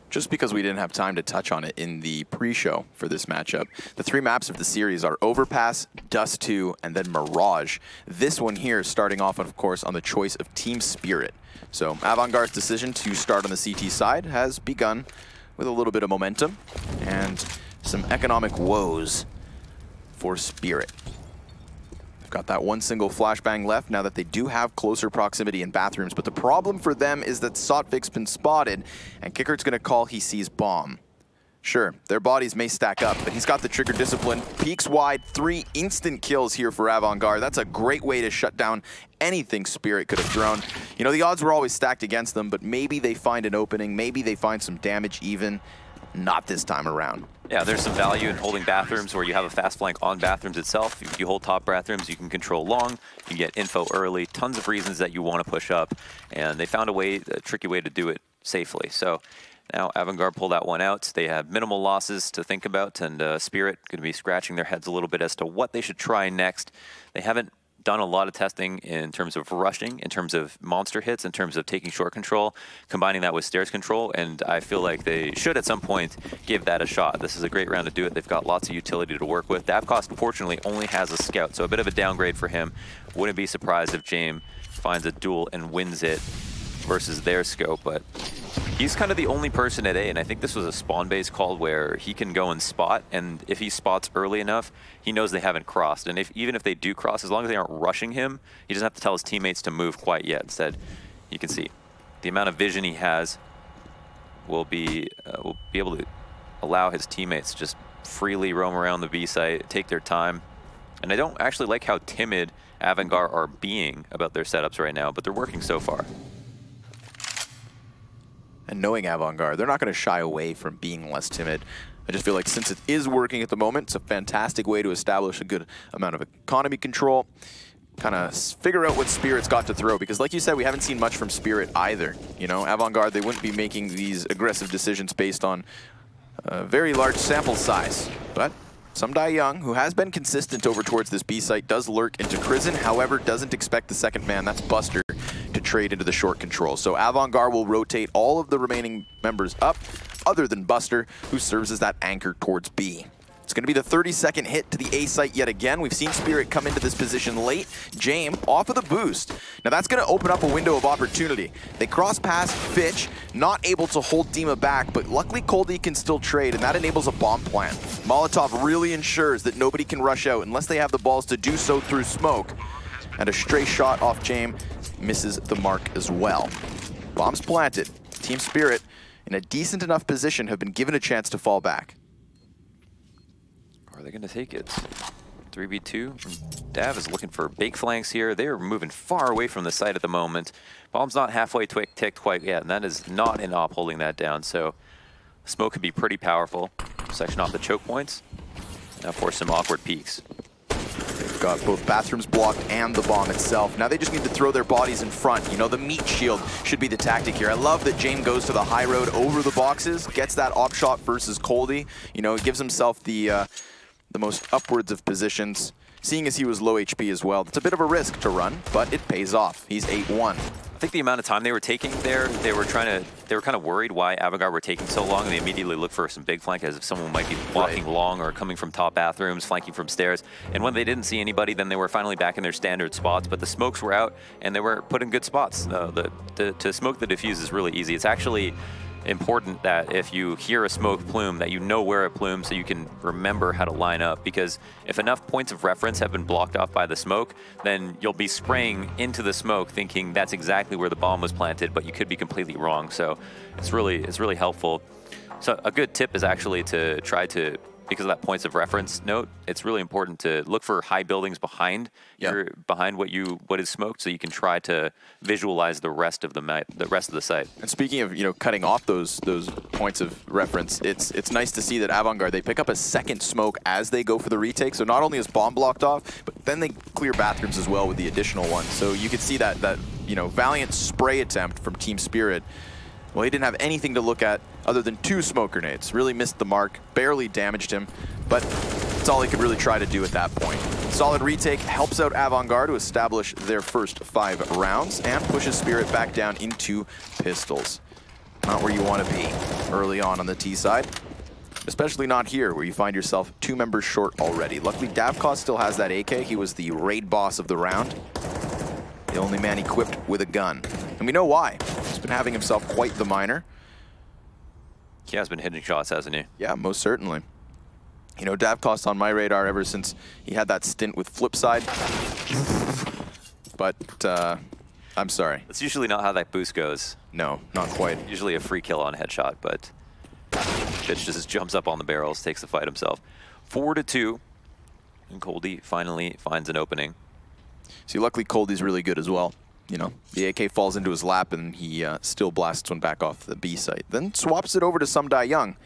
Just because we didn't have time to touch on it in the pre-show for this matchup, the 3 maps of the series are Overpass, Dust 2, and then Mirage. This one here starting off, of course, on the choice of Team Spirit. So Avant-Garde's decision to start on the CT side has begun with a little bit of momentum and some economic woes for Spirit. They've got that one single flashbang left now that they do have closer proximity in bathrooms, but the problem for them is that Sotvik's been spotted and Kickert's going to call he sees bomb. Sure, their bodies may stack up, but he's got the trigger discipline. Peeks wide, 3 instant kills here for Avant-Garde. That's a great way to shut down anything Spirit could have thrown. You know, the odds were always stacked against them, but maybe they find an opening, maybe they find some damage even. Not this time around. Yeah, there's some value in holding bathrooms where you have a fast flank on bathrooms itself. If you hold top bathrooms, you can control long, you get info early, tons of reasons that you want to push up, and they found a tricky way to do it safely. So now Avant-Garde pulled that one out. They have minimal losses to think about, and Spirit going to be scratching their heads a little bit as to what they should try next. They haven't done a lot of testing in terms of rushing, in terms of monster hits, in terms of taking short control, combining that with stairs control, and I feel like they should at some point give that a shot. This is a great round to do it. They've got lots of utility to work with. Davkost, fortunately, only has a scout, so a bit of a downgrade for him. Wouldn't be surprised if James finds a duel and wins it versus their scope, but he's kind of the only person at A, and I think this was a spawn-based call where he can go and spot, and if he spots early enough, he knows they haven't crossed. And even if they do cross, as long as they aren't rushing him, he doesn't have to tell his teammates to move quite yet. Instead, you can see the amount of vision he has will be able to allow his teammates to just freely roam around the B site, take their time. And I don't actually like how timid Avant-Garde are being about their setups right now, but they're working so far. And knowing Avant-Garde, they're not going to shy away from being less timid. I just feel like since it is working at the moment, it's a fantastic way to establish a good amount of economy control, kind of figure out what Spirit's got to throw. Because like you said, we haven't seen much from Spirit either. You know, Avant-Garde, they wouldn't be making these aggressive decisions based on a very large sample size. But Sumdai Young, who has been consistent over towards this B site, does lurk into Crizzen, however, doesn't expect the second man, that's Buster, to trade into the short control. So Avant-Garde will rotate all of the remaining members up, other than Buster, who serves as that anchor towards B. It's going to be the 32nd hit to the A site yet again. We've seen Spirit come into this position late. James off of the boost. Now that's going to open up a window of opportunity. They cross past Fitch, not able to hold Dima back, but luckily Coldie can still trade, and that enables a bomb plant. Molotov really ensures that nobody can rush out unless they have the balls to do so through smoke. And a stray shot off James misses the mark as well. Bombs planted. Team Spirit, in a decent enough position, have been given a chance to fall back. Are they going to take it? 3v2. Dav is looking for big flanks here. They are moving far away from the site at the moment. Bomb's not halfway ticked quite yet, and that is not an op holding that down. So smoke could be pretty powerful. Section off the choke points. Now force some awkward peaks. They've got both bathrooms blocked and the bomb itself. Now they just need to throw their bodies in front. You know, the meat shield should be the tactic here. I love that James goes to the high road over the boxes, gets that op shot versus Coldie. You know, it gives himself the most upwards of positions. Seeing as he was low HP as well, it's a bit of a risk to run, but it pays off. He's 8-1. I think the amount of time they were taking there, they were kind of worried why Avangard were taking so long, and they immediately looked for some big flank as if someone might be walking long or coming from top bathrooms, flanking from stairs. And when they didn't see anybody, then they were finally back in their standard spots, but the smokes were out and they were put in good spots. To smoke the diffuse is really easy. It's actually important that if you hear a smoke plume, that you know where it plumes so you can remember how to line up, because if enough points of reference have been blocked off by the smoke, then you'll be spraying into the smoke thinking that's exactly where the bomb was planted, but you could be completely wrong. So it's really helpful. So a good tip is actually to try to, because of that points of reference note, it's really important to look for high buildings behind what is smoked, so you can try to visualize the rest of the site. And speaking of, you know, cutting off those points of reference, it's nice to see that Avangard, they pick up a second smoke as they go for the retake. So not only is bomb blocked off, but then they clear bathrooms as well with the additional one. So you could see that you know, valiant spray attempt from Team Spirit. Well, he didn't have anything to look at other than 2 smoke grenades. Really missed the mark, barely damaged him, but that's all he could really try to do at that point. Solid retake helps out Avangard to establish their first 5 rounds and pushes Spirit back down into pistols. Not where you want to be early on the T side, especially not here where you find yourself 2 members short already. Luckily, Davkos still has that AK. He was the raid boss of the round, the only man equipped with a gun. And we know why. He's been having himself quite the minor. He has been hitting shots, hasn't he? Yeah, most certainly. You know, Davkos on my radar ever since he had that stint with Flipside. But, I'm sorry. That's usually not how that boost goes. No, not quite. Usually a free kill on headshot, but Bitch just jumps up on the barrels, takes the fight himself. 4-2, and Coldie finally finds an opening. See, luckily Coldie's really good as well. You know, the AK falls into his lap and he still blasts one back off the B site. Then swaps it over to Sumdai Young.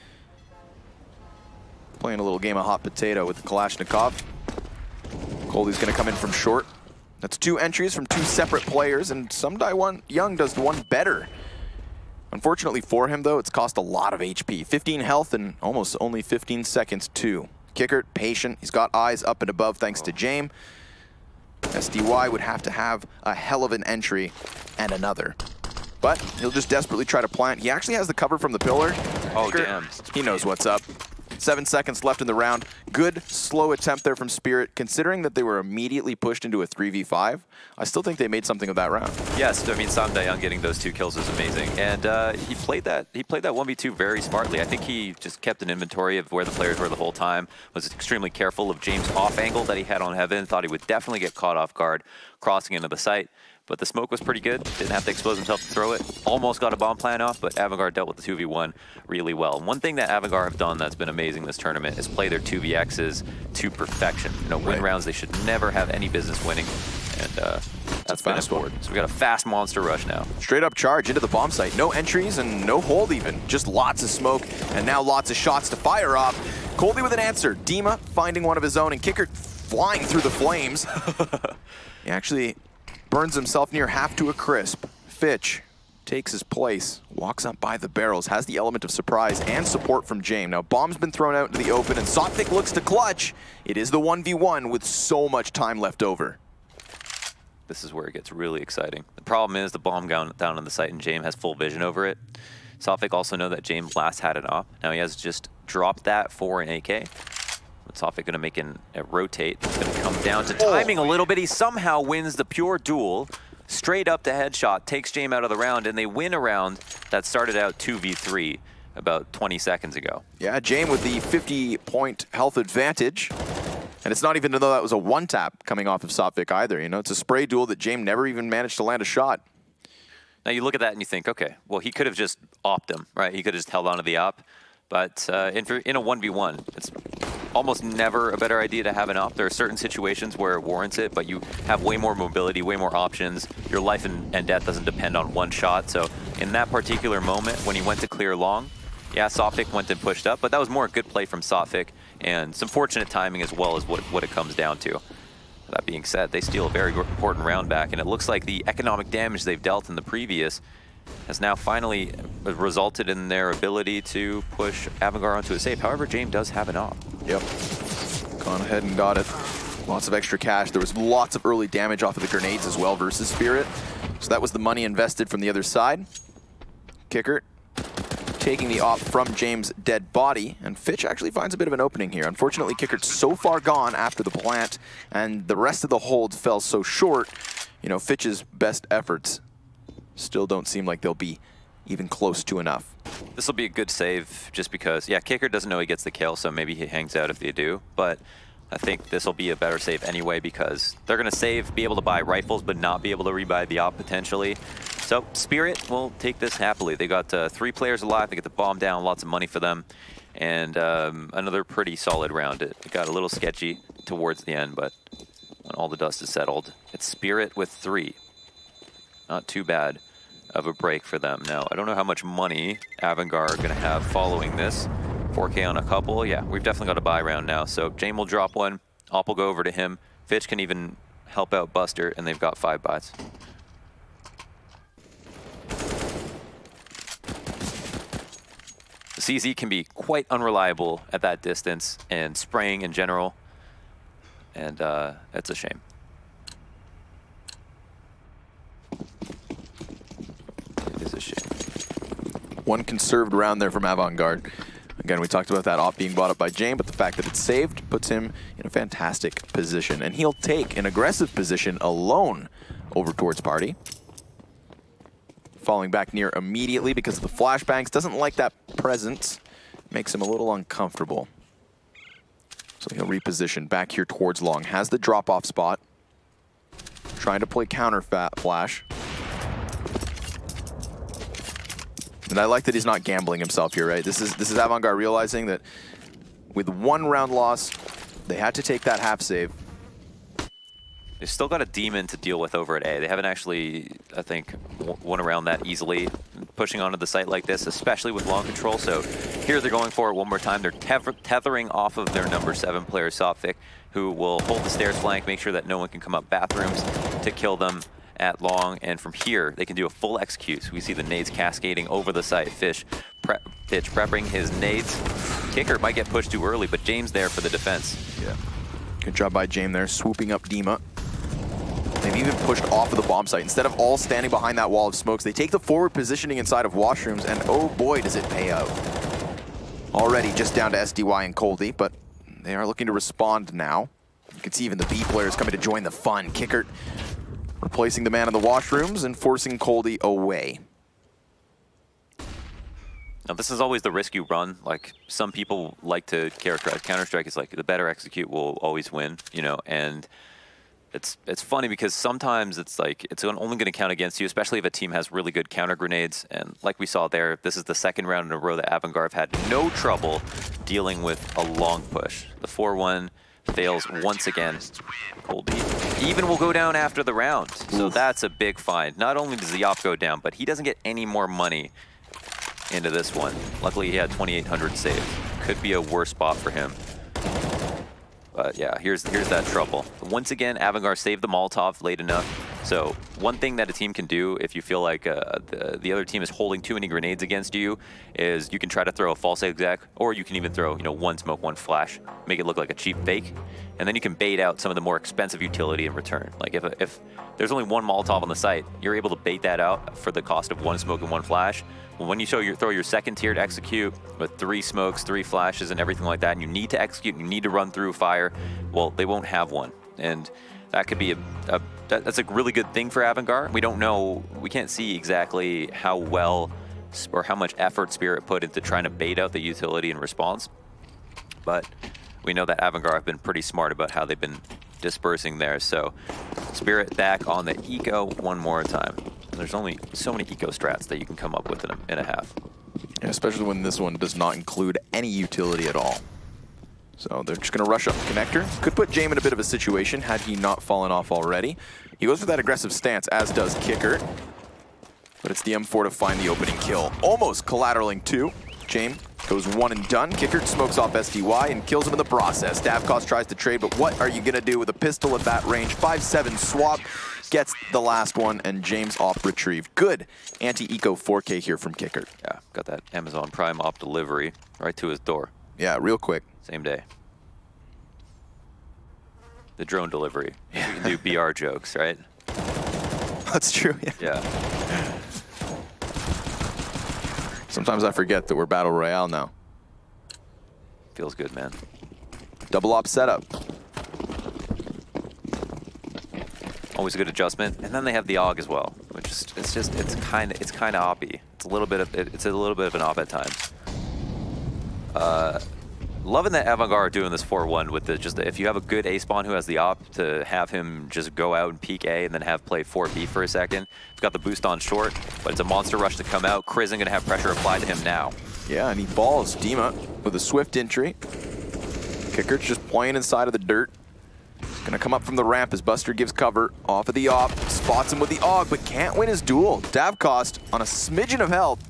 Playing a little game of hot potato with the Kalashnikov. Coldie's going to come in from short. That's 2 entries from 2 separate players, and Sumdai Young does one better. Unfortunately for him, though, it's cost a lot of HP. 15 health and almost only 15 seconds, too. Kickert, patient. He's got eyes up and above thanks to James. SDY would have to have a hell of an entry and another. But he'll just desperately try to plant. He actually has the cover from the pillar. Oh, damn. He knows what's up. 7 seconds left in the round. Good, slow attempt there from Spirit. Considering that they were immediately pushed into a 3v5, I still think they made something of that round. Yes, I mean, Sumdai Young getting those 2 kills is amazing. And he played that 1v2 very smartly. I think he just kept an inventory of where the players were the whole time, was extremely careful of James' off angle that he had on Heaven, thought he would definitely get caught off guard crossing into the site. But the smoke was pretty good. Didn't have to expose himself to throw it. Almost got a bomb plan off, but Avangard dealt with the 2v1 really well. And one thing that Avangard have done that's been amazing this tournament is play their 2vx's to perfection. You know, win rounds they should never have any business winning. And that's been important. So we got a fast monster rush now. Straight up charge into the bomb site. No entries and no hold even. Just lots of smoke and now lots of shots to fire off. Coldie with an answer. Dima finding one of his own and Kicker flying through the flames. He actually burns himself near half to a crisp. Fitch takes his place, walks up by the barrels, has the element of surprise and support from James. Now, bomb's been thrown out into the open, and Sotvik looks to clutch. It is the 1v1 with so much time left over. This is where it gets really exciting. The problem is the bomb down on the site, and James has full vision over it. Sotvik also know that James last had an op. Now he has just dropped that for an AK. Sotvik going to make a rotate. It's going to come down to timing a little bit. He somehow wins the pure duel, straight up to headshot, takes James out of the round, and they win a round that started out 2v3 about 20 seconds ago. Yeah, James with the 50-point health advantage. And it's not even though that was a one-tap coming off of Sotvik either. You know, it's a spray duel that James never even managed to land a shot. Now you look at that and you think, okay, well, he could have just opped him, right? He could have just held on to the op. But in a 1v1, it's almost never a better idea to have an op. There are certain situations where it warrants it, but you have way more mobility, way more options. Your life and death doesn't depend on one shot. So in that particular moment, when he went to clear long, yeah, Sotvik went and pushed up, but that was more a good play from Sotvik and some fortunate timing as well as what it comes down to. That being said, they steal a very important round back, and it looks like the economic damage they've dealt in the previous has now finally resulted in their ability to push Avangard onto a save. However, James does have an op. Yep. Gone ahead and got it. Lots of extra cash. There was lots of early damage off of the grenades as well versus Spirit. So that was the money invested from the other side. Kicker taking the op from James' dead body, and Fitch actually finds a bit of an opening here. Unfortunately, Kicker's so far gone after the plant, and the rest of the hold fell so short. You know, Fitch's best efforts still don't seem like they'll be even close to enough. This will be a good save just because, yeah, Kicker doesn't know he gets the kill, so maybe he hangs out if they do, but I think this will be a better save anyway because they're going to save, be able to buy rifles, but not be able to rebuy the op potentially. So Spirit will take this happily. They got 3 players alive, they get the bomb down, lots of money for them, and another pretty solid round. It got a little sketchy towards the end, but when all the dust is settled, it's Spirit with 3. Not too bad of a break for them. Now, I don't know how much money Avangard are going to have following this. 4K on a couple. Yeah, we've definitely got a buy round now. So James will drop one. Op will go over to him. Fitch can even help out Buster, and they've got 5 buys. The CZ can be quite unreliable at that distance and spraying in general, and it's a shame. It is a shame. One conserved round there from Avangard. Again, we talked about that op being bought up by James, but the fact that it's saved puts him in a fantastic position. And he'll take an aggressive position alone over towards Party. Falling back near immediately because of the flashbangs. Doesn't like that presence. Makes him a little uncomfortable. So he'll reposition back here towards long. Has the drop-off spot. Trying to play counter flash. And I like that he's not gambling himself here, right? This is Avangard realizing that with 1 round loss, they had to take that half save. They've still got a demon to deal with over at A. They haven't actually, I think, won around that easily, pushing onto the site like this, especially with long control. So here they're going for it one more time. They're tethering off of their number 7 player, Sophic, who will hold the stairs flank, make sure that no one can come up bathrooms to kill them at long. And from here, they can do a full execute. So we see the nades cascading over the site. Fitch prepping his nades. Kicker might get pushed too early, but James there for the defense. Yeah. Good job by James there, swooping up Dima. They've even pushed off of the bomb site. Instead of all standing behind that wall of smokes, they take the forward positioning inside of washrooms, and oh boy, does it pay out. Already just down to SDY and Coldy, but they are looking to respond now. You can see even the B players coming to join the fun. Kickert replacing the man in the washrooms and forcing Coldy away. Now this is always the risk you run. Like, some people like to characterize Counter-Strike as like the better execute will always win, you know, and it's funny because sometimes it's like it's only going to count against you, especially if a team has really good counter grenades. And like we saw there, this is the 2nd round in a row that Avangard have had no trouble dealing with a long push. The 4-1 fails once again. Colby even will go down after the round, so that's a big find. Not only does the op go down, but he doesn't get any more money into this one. Luckily, he had 2,800 saved. Could be a worse spot for him. But yeah, here's that trouble. Once again, Avangard saved the Molotov late enough. So one thing that a team can do if you feel like the other team is holding too many grenades against you is you can try to throw a false exec, or you can even throw, you know, 1 smoke, 1 flash, make it look like a cheap fake, and then you can bait out some of the more expensive utility in return. Like if there's only 1 Molotov on the site, you're able to bait that out for the cost of 1 smoke and 1 flash. Well, when you throw your 2nd tier to execute with 3 smokes, 3 flashes, and everything like that, and you need to execute, you need to run through fire, well, they won't have one. And that could be that's a really good thing for Avangard. We don't know, we can't see exactly how well or how much effort Spirit put into trying to bait out the utility in response. But we know that Avangard have been pretty smart about how they've been dispersing there. So Spirit back on the eco one more time. There's only so many eco strats that you can come up with in a half. Yeah, especially when this one does not include any utility at all. So they're just going to rush up the connector. Could put James in a bit of a situation had he not fallen off already. He goes for that aggressive stance, as does Kicker. But it's the M4 to find the opening kill. Almost collateraling too. James Goes one and done. Kickert smokes off SDY and kills him in the process. Davkos tries to trade, but what are you going to do with a pistol at that range? 5-7 swap. Gets the last one, and James op retrieved. Good anti-eco 4K here from Kickert. Yeah, got that Amazon Prime op delivery right to his door. Yeah, real quick. Same day. The drone delivery. Yeah. We can do BR jokes, right? That's true. Yeah. Sometimes I forget that we're Battle Royale now. Feels good, man. Double op setup. Always a good adjustment, and then they have the AUG as well, which is it's kind of oppy. It's a little bit of an op at times. Loving that Avantgarde are doing this 4-1 with if you have a good A spawn who has the op, to have him just go out and peek A and then have play 4B for a second. He's got the boost on short, but it's a monster rush to come out. Krizen gonna have pressure applied to him now. Yeah, and he balls Dima with a swift entry. Kickert's just playing inside of the dirt. Gonna come up from the ramp as Buster gives cover off of the op, spots him with the AUG, but can't win his duel. Davkos on a smidgen of health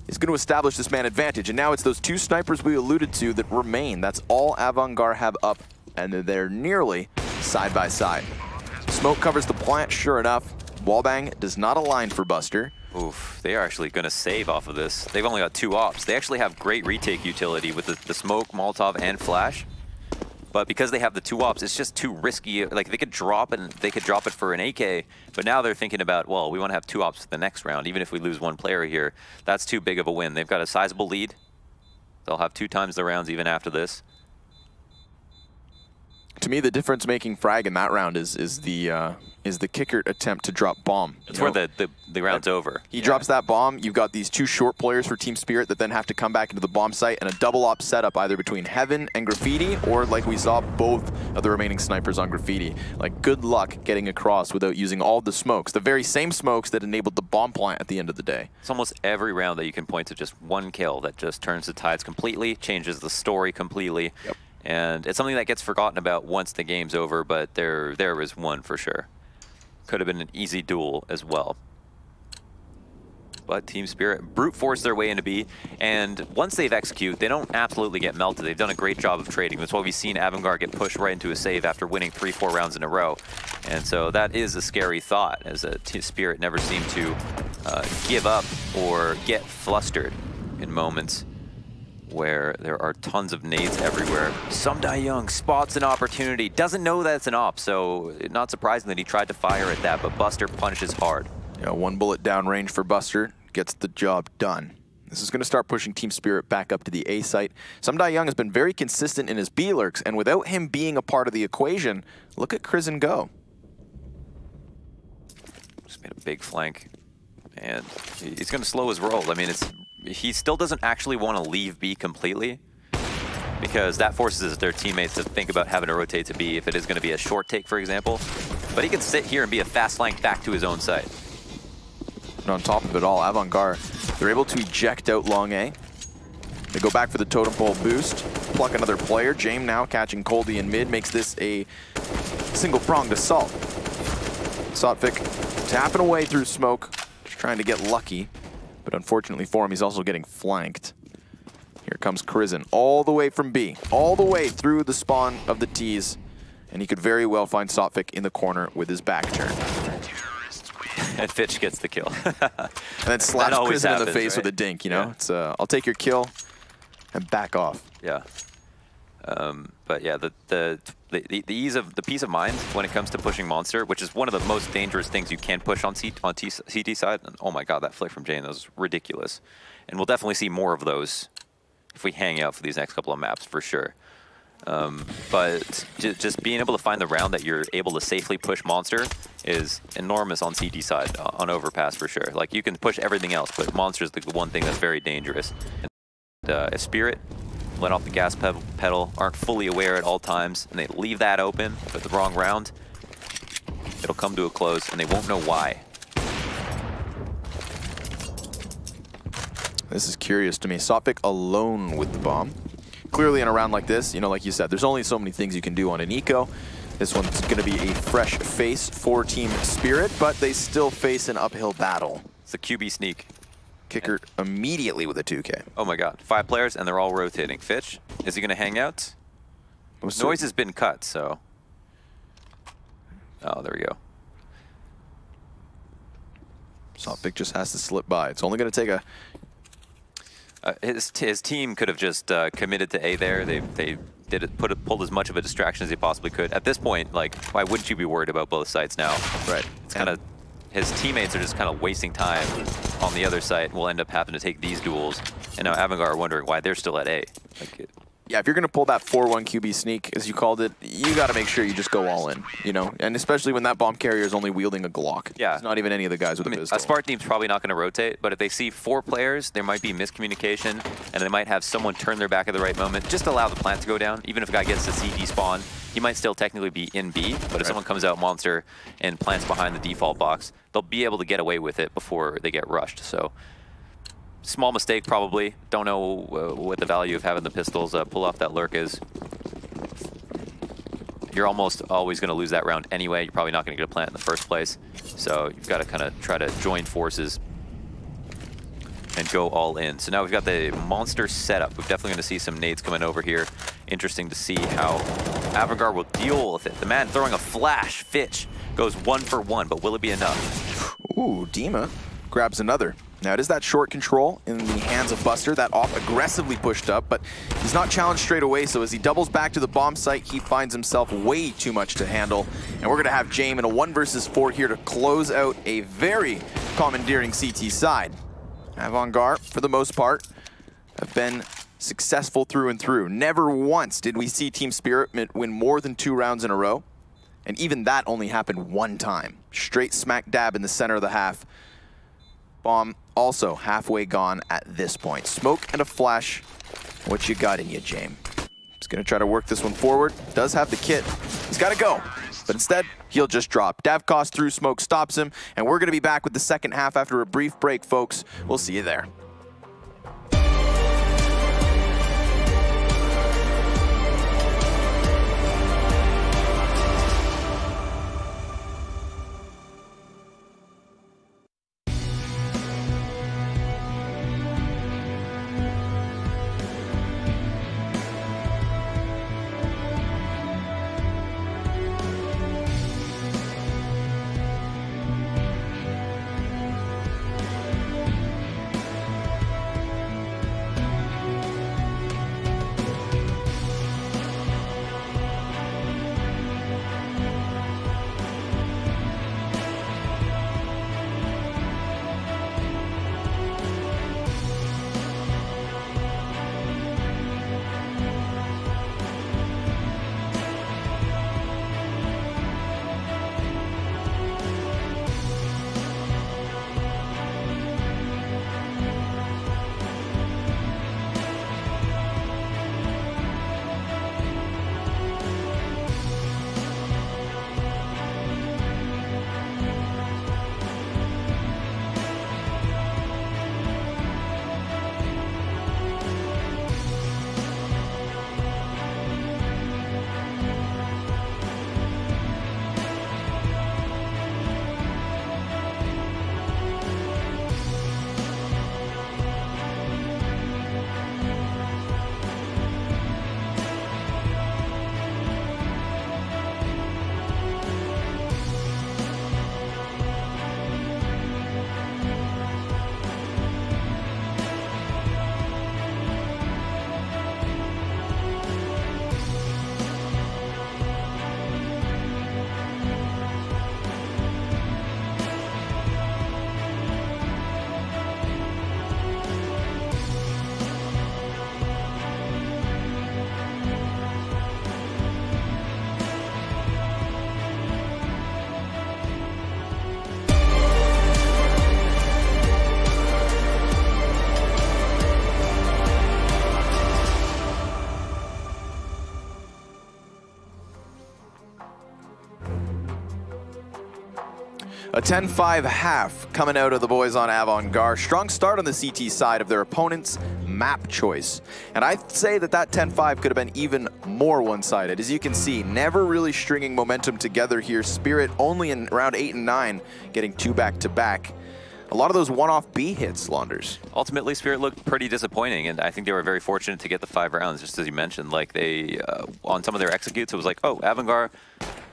is going to establish this man advantage, and now it's those two snipers we alluded to that remain. That's all Avantgarde have up, and they're nearly side by side. Smoke covers the plant, sure enough. Wallbang does not align for Buster. Oof, they are actually going to save off of this. They've only got 2 ops. They actually have great retake utility with the smoke, Molotov, and flash. But because they have the 2 ops, it's just too risky. Like, they could drop it for an AK, but now they're thinking about, well, we want to have 2 ops for the next round. Even if we lose 1 player here, that's too big of a win. They've got a sizable lead. They'll have 2 times the rounds even after this. To me, the difference-making frag in that round is the Kickert attempt to drop bomb. It's where the round's over. He drops that bomb. You've got these 2 short players for Team Spirit that then have to come back into the bomb site, and a double op setup either between Heaven and Graffiti, or like we saw, both of the remaining snipers on Graffiti. Like, good luck getting across without using all the smokes, the very same smokes that enabled the bomb plant at the end of the day. It's almost every round that you can point to just 1 kill that just turns the tides completely, changes the story completely. Yep. And it's something that gets forgotten about once the game's over, but there is one for sure. Could have been an easy duel as well. But Team Spirit brute force their way into B, and once they've executed, they don't absolutely get melted. They've done a great job of trading. That's why we've seen Avantgarde get pushed right into a save after winning 3-4 rounds in a row. And so that is a scary thought, as Team Spirit never seem to give up or get flustered in moments where there are tons of nades everywhere. Young spots an opportunity, doesn't know that it's an op, so not surprising that he tried to fire at that, but Buster punishes hard. Yeah, 1 bullet down range for Buster, gets the job done. This is going to start pushing Team Spirit back up to the A site. Young has been very consistent in his B lurks, and without him being a part of the equation, look at Krizen go. Just made a big flank, and he's going to slow his roll. I mean, he still doesn't actually want to leave B completely, because that forces their teammates to think about having to rotate to B if it is going to be a short take, for example. But he can sit here and be a fast flank back to his own site. And on top of it all, Avantgarde, they're able to eject out long A. They go back for the totem pole boost, pluck another player. James now catching Colby in mid, makes this a single-pronged assault. Sotfik tapping away through smoke, just trying to get lucky. But unfortunately for him, he's also getting flanked. Here comes Krizen, all the way from B, all the way through the spawn of the T's. And he could very well find Sotfik in the corner with his back turn. And Fitch gets the kill. And then slaps Krizen in the face, right? with a dink, you know? Yeah. It's I'll take your kill and back off. Yeah. But yeah, the ease of the peace of mind when it comes to pushing Monster, which is one of the most dangerous things you can push on CT side. And oh my god, that flick from Jane, that was ridiculous. And we'll definitely see more of those if we hang out for these next couple of maps for sure. But just being able to find the round that you're able to safely push Monster is enormous on CT side, on Overpass for sure. Like, you can push everything else, but Monster is the one thing that's very dangerous. And Spirit let off the gas pedal, aren't fully aware at all times, and they leave that open for the wrong round. It'll come to a close, and they won't know why. This is curious to me. Sotfik alone with the bomb. Clearly in a round like this, you know, like you said, there's only so many things you can do on an eco. This one's going to be a fresh face for Team Spirit, but they still face an uphill battle. It's a QB sneak. Kicker immediately with a 2K. Oh my god. 5 players, and they're all rotating. Fitch, is he going to hang out? Noise has been cut, so... Oh, there we go. Sophic just has to slip by. It's only going to take a... His team could have just committed to A there. They pulled as much of a distraction as they possibly could. At this point, like, why wouldn't you be worried about both sites now? Right. It's kind of... His teammates are just kind of wasting time on the other side. We'll end up having to take these duels. And now Avangard are wondering why they're still at A. Like, yeah, if you're going to pull that 4-1 QB sneak, as you called it, you got to make sure you just go all in, you know? And especially when that bomb carrier is only wielding a Glock. Yeah. It's not even any of the guys with a pistol. A Spartan team's probably not going to rotate, but if they see 4 players, there might be miscommunication, and they might have someone turn their back at the right moment. Just allow the plant to go down. Even if a guy gets to CD spawn, he might still technically be in B, but if someone comes out monster and plants behind the default box, they'll be able to get away with it before they get rushed. So, small mistake probably. Don't know what the value of having the pistols pull off that lurk is. You're almost always going to lose that round anyway. You're probably not going to get a plant in the first place. So you've got to kind of try to join forces and go all in. So now we've got the monster setup. We're definitely going to see some nades coming over here. Interesting to see how Avangard will deal with it. The man throwing a flash. Fitch goes 1 for 1, but will it be enough? Ooh, Dima grabs another. Now it is that short control in the hands of Buster. That off aggressively pushed up, but he's not challenged straight away. So as he doubles back to the bomb site, he finds himself way too much to handle. And we're going to have Jame in a 1 versus 4 here to close out a very commandeering CT side. Avangard, for the most part, have been successful through and through. Never once did we see Team Spirit win more than 2 rounds in a row. And even that only happened 1 time. Straight smack dab in the center of the half. Bomb also halfway gone at this point. Smoke and a flash. What you got in you, Jame? He's going to try to work this one forward. Does have the kit. He's got to go. But instead, he'll just drop. Davkos through smoke stops him. And we're going to be back with the second half after a brief break, folks. We'll see you there. A 10-5 half coming out of the boys on Avangard. Strong start on the CT side of their opponent's map choice. And I'd say that that 10-5 could have been even more one-sided. As you can see, never really stringing momentum together here. Spirit only in round 8 and 9, getting 2 back-to-back. a lot of those one-off B hits, Launders. Ultimately, Spirit looked pretty disappointing, and I think they were very fortunate to get the 5 rounds, just as you mentioned. Like, they, on some of their executes, it was like, oh, Avangar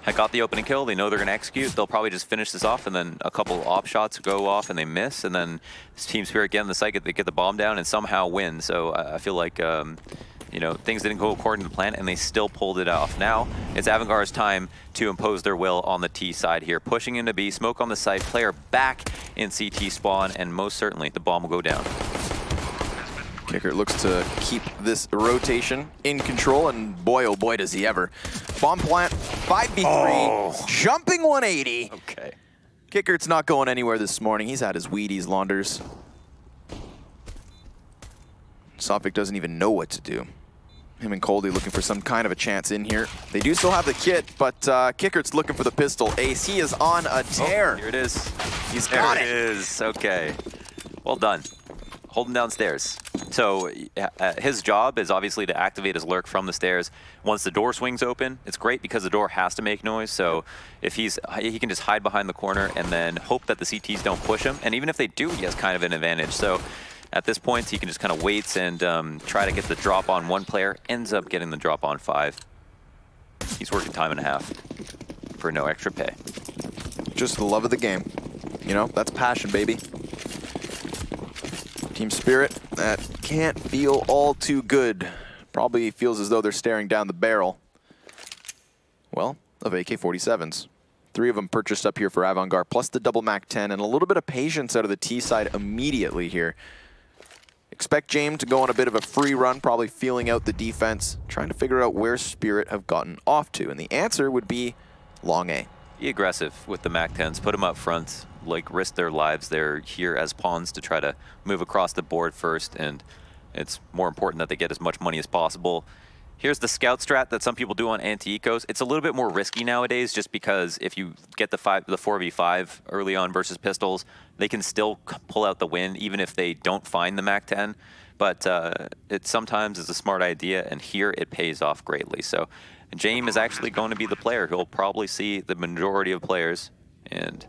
had got the opening kill, they know they're going to execute, they'll probably just finish this off, and then a couple op shots go off and they miss, and then Team Spirit get in the site, they get the bomb down and somehow win. So I feel like, you know, things didn't go according to the plan, and they still pulled it off. Now, it's Avangar's time to impose their will on the T side here. Pushing into B, smoke on the site, player back in CT spawn, and most certainly the bomb will go down. Kicker looks to keep this rotation in control, and boy, oh boy, does he ever. Bomb plant, 5v3, jumping 180. Okay. Kicker's not going anywhere this morning. He's had his Wheaties, Launders. Sophic doesn't even know what to do. Him and Coldy looking for some kind of a chance in here. They do still have the kit, but Kickert's looking for the pistol ace. He is on a tear. Oh, here it is. He's got it. There it is. Okay. Well done. Hold him downstairs. So his job is obviously to activate his lurk from the stairs. Once the door swings open, it's great because the door has to make noise. So if he can just hide behind the corner and then hope that the CTs don't push him. And even if they do, he has kind of an advantage. So at this point, he can just kind of wait and try to get the drop on one player. Ends up getting the drop on 5. He's working time and a half for no extra pay. Just the love of the game. You know, that's passion, baby. Team Spirit, that can't feel all too good. Probably feels as though they're staring down the barrel, well, of AK-47s. 3 of them purchased up here for Avangar, plus the double MAC-10, and a little bit of patience out of the T side immediately here. Expect James to go on a bit of a free run, probably feeling out the defense, trying to figure out where Spirit have gotten off to, and the answer would be long A. Be aggressive with the MAC-10s, put them up front, like risk their lives. They're here as pawns to try to move across the board first, and it's more important that they get as much money as possible. Here's the scout strat that some people do on anti-ecos. It's a little bit more risky nowadays just because if you get the 4v5 early on versus pistols, they can still pull out the win even if they don't find the MAC-10. But it sometimes is a smart idea, and here it pays off greatly. So James is actually going to be the player who'll probably see the majority of players, and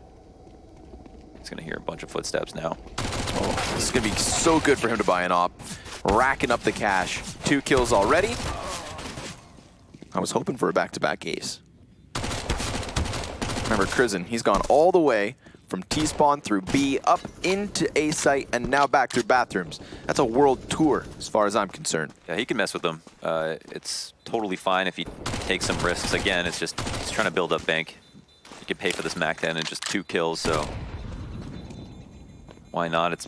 he's going to hear a bunch of footsteps now. Oh, this is going to be so good for him to buy an op. Racking up the cash. 2 kills already. I was hoping for a back-to-back ace. Remember, Krizen, he's gone all the way from T-spawn through B, up into A site, and now back through bathrooms. That's a world tour, as far as I'm concerned. Yeah, he can mess with them. It's totally fine if he takes some risks. Again, it's just he's trying to build up bank. He could pay for this MAC-10 and just 2 kills, so why not? It's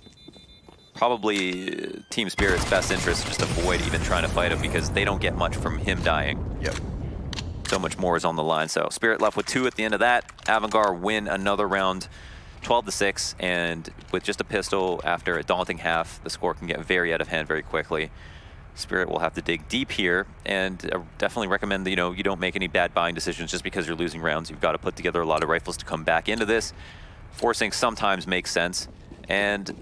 probably Team Spirit's best interest to just avoid even trying to fight him because they don't get much from him dying. Yep. So much more is on the line. So Spirit left with 2 at the end of that. Avangar win another round, 12-6, and with just a pistol after a daunting half, the score can get very out of hand very quickly. Spirit will have to dig deep here, and definitely recommend that, you know, you don't make any bad buying decisions just because you're losing rounds. You've got to put together a lot of rifles to come back into this. Forcing sometimes makes sense, and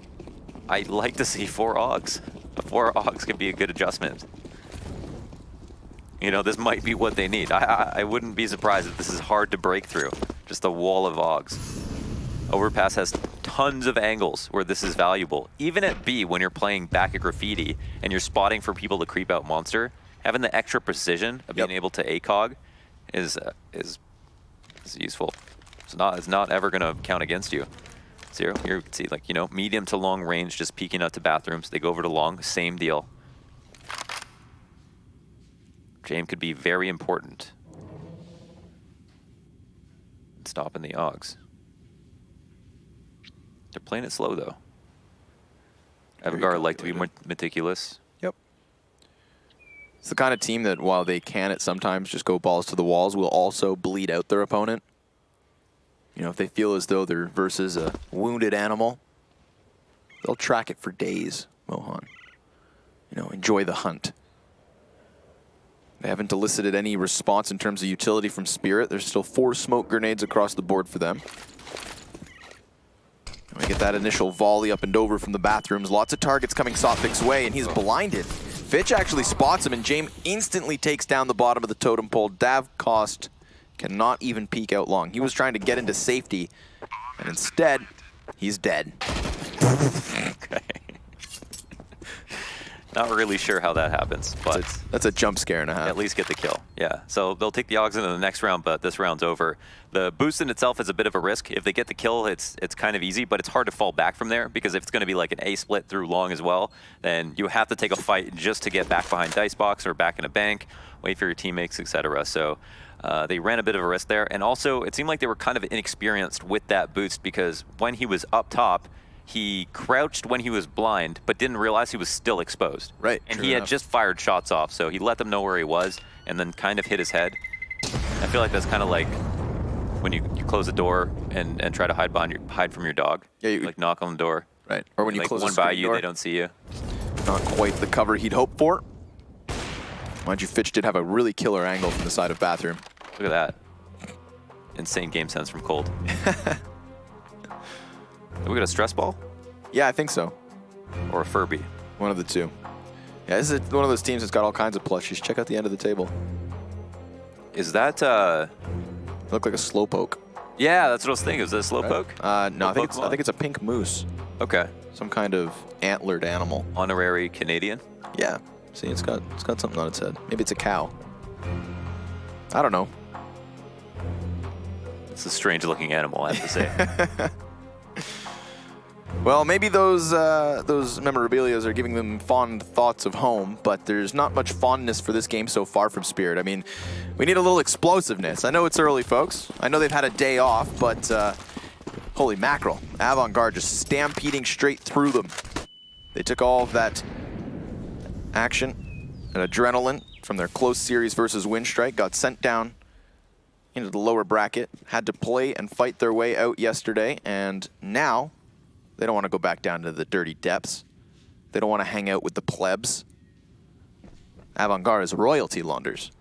I'd like to see 4 AUGs. 4 AUGs could be a good adjustment. You know, this might be what they need. I wouldn't be surprised if this is hard to break through. Just a wall of AUGs. Overpass has tons of angles where this is valuable. Even at B, when you're playing back at Graffiti and you're spotting for people to creep out monster, having the extra precision of being able to ACOG is useful. It's not ever going to count against you. Zero, here you can see, like, you know, medium to long range, just peeking out to bathrooms. They go over to long, same deal. James could be very important. Stopping the AUGs. They're playing it slow, though. Avangar like to be more meticulous. Yep. It's the kind of team that, while they can at sometimes just go balls to the walls, will also bleed out their opponent. You know, if they feel as though they're versus a wounded animal, they'll track it for days, Mohan. You know, enjoy the hunt. They haven't elicited any response in terms of utility from Spirit. There's still 4 smoke grenades across the board for them. And we get that initial volley up and over from the bathrooms. Lots of targets coming Sophic's way, and he's blinded. Fitch actually spots him, and James instantly takes down the bottom of the totem pole. Davcost cannot even peek out long. He was trying to get into safety, and instead, he's dead. Okay. Not really sure how that happens, but that's a jump scare and a half. At least get the kill. Yeah. So they'll take the Augs into the next round, but this round's over. The boost in itself is a bit of a risk. If they get the kill, it's kind of easy, but it's hard to fall back from there because if it's going to be like an A split through long as well, then you have to take a fight just to get back behind Dicebox or back in a bank, wait for your teammates, etc. So they ran a bit of a risk there, and also it seemed like they were kind of inexperienced with that boost because when he was up top, he crouched when he was blind, but didn't realize he was still exposed. Right. And he had just fired shots off, so he let them know where he was and then kind of hit his head. I feel like that's kind of like when you close the door and try to hide from your dog. Yeah, you like knock on the door. Right. Or when you like close one the by you, door. they don't see you. Not quite the cover he'd hoped for. Mind you, Fitch did have a really killer angle from the side of bathroom. Look at that. Insane game sense from Cold. Have we got a stress ball? Yeah, I think so. Or a Furby? One of the two. Yeah, this is one of those teams that's got all kinds of plushies. Check out the end of the table. Is that look like a slowpoke? Yeah, that's what I was thinking. Is that a slowpoke? Right? No, I think it's a pink moose. Okay. Some kind of antlered animal. Honorary Canadian? Yeah. See, it's got something on its head. Maybe it's a cow. I don't know. It's a strange looking animal, I have to say. Well, maybe those memorabilias are giving them fond thoughts of home, but there's not much fondness for this game so far from Spirit. I mean, we need a little explosiveness. I know it's early, folks. I know they've had a day off, but holy mackerel. Avant-Garde just stampeding straight through them. They took all of that action and adrenaline from their close series versus Winstrike, got sent down into the lower bracket, had to play and fight their way out yesterday, and now they don't want to go back down to the dirty depths. They don't want to hang out with the plebs. Avant-Garde is royalty, Londers.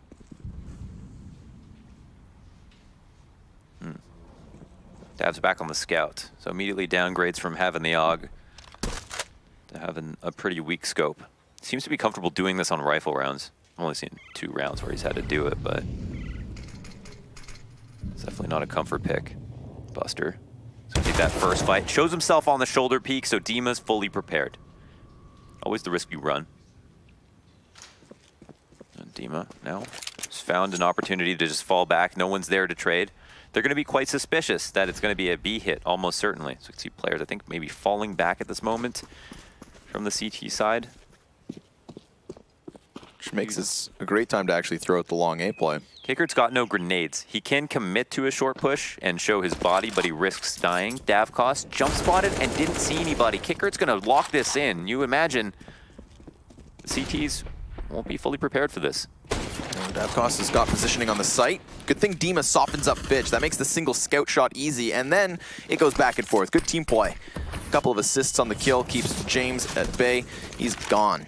Dav's back on the scout, so immediately downgrades from having the AUG to having a pretty weak scope. Seems to be comfortable doing this on rifle rounds. I've only seen 2 rounds where he's had to do it, but it's definitely not a comfort pick. Buster. So take that first fight. Shows himself on the shoulder peak, so Dima's fully prepared. Always the risk you run. And Dima now has found an opportunity to just fall back. No one's there to trade. They're going to be quite suspicious that it's going to be a B hit, almost certainly. So you can see players, I think, maybe falling back at this moment from the CT side. Which makes this a great time to actually throw out the long A play. Kickert's got no grenades. He can commit to a short push and show his body, but he risks dying. Davkos jump spotted and didn't see anybody. Kickert's going to lock this in. You imagine the CTs won't be fully prepared for this. Davkos has got positioning on the site. Good thing Dima softens up Fitch. That makes the single scout shot easy, and then it goes back and forth. Good team play. A couple of assists on the kill keeps James at bay. He's gone.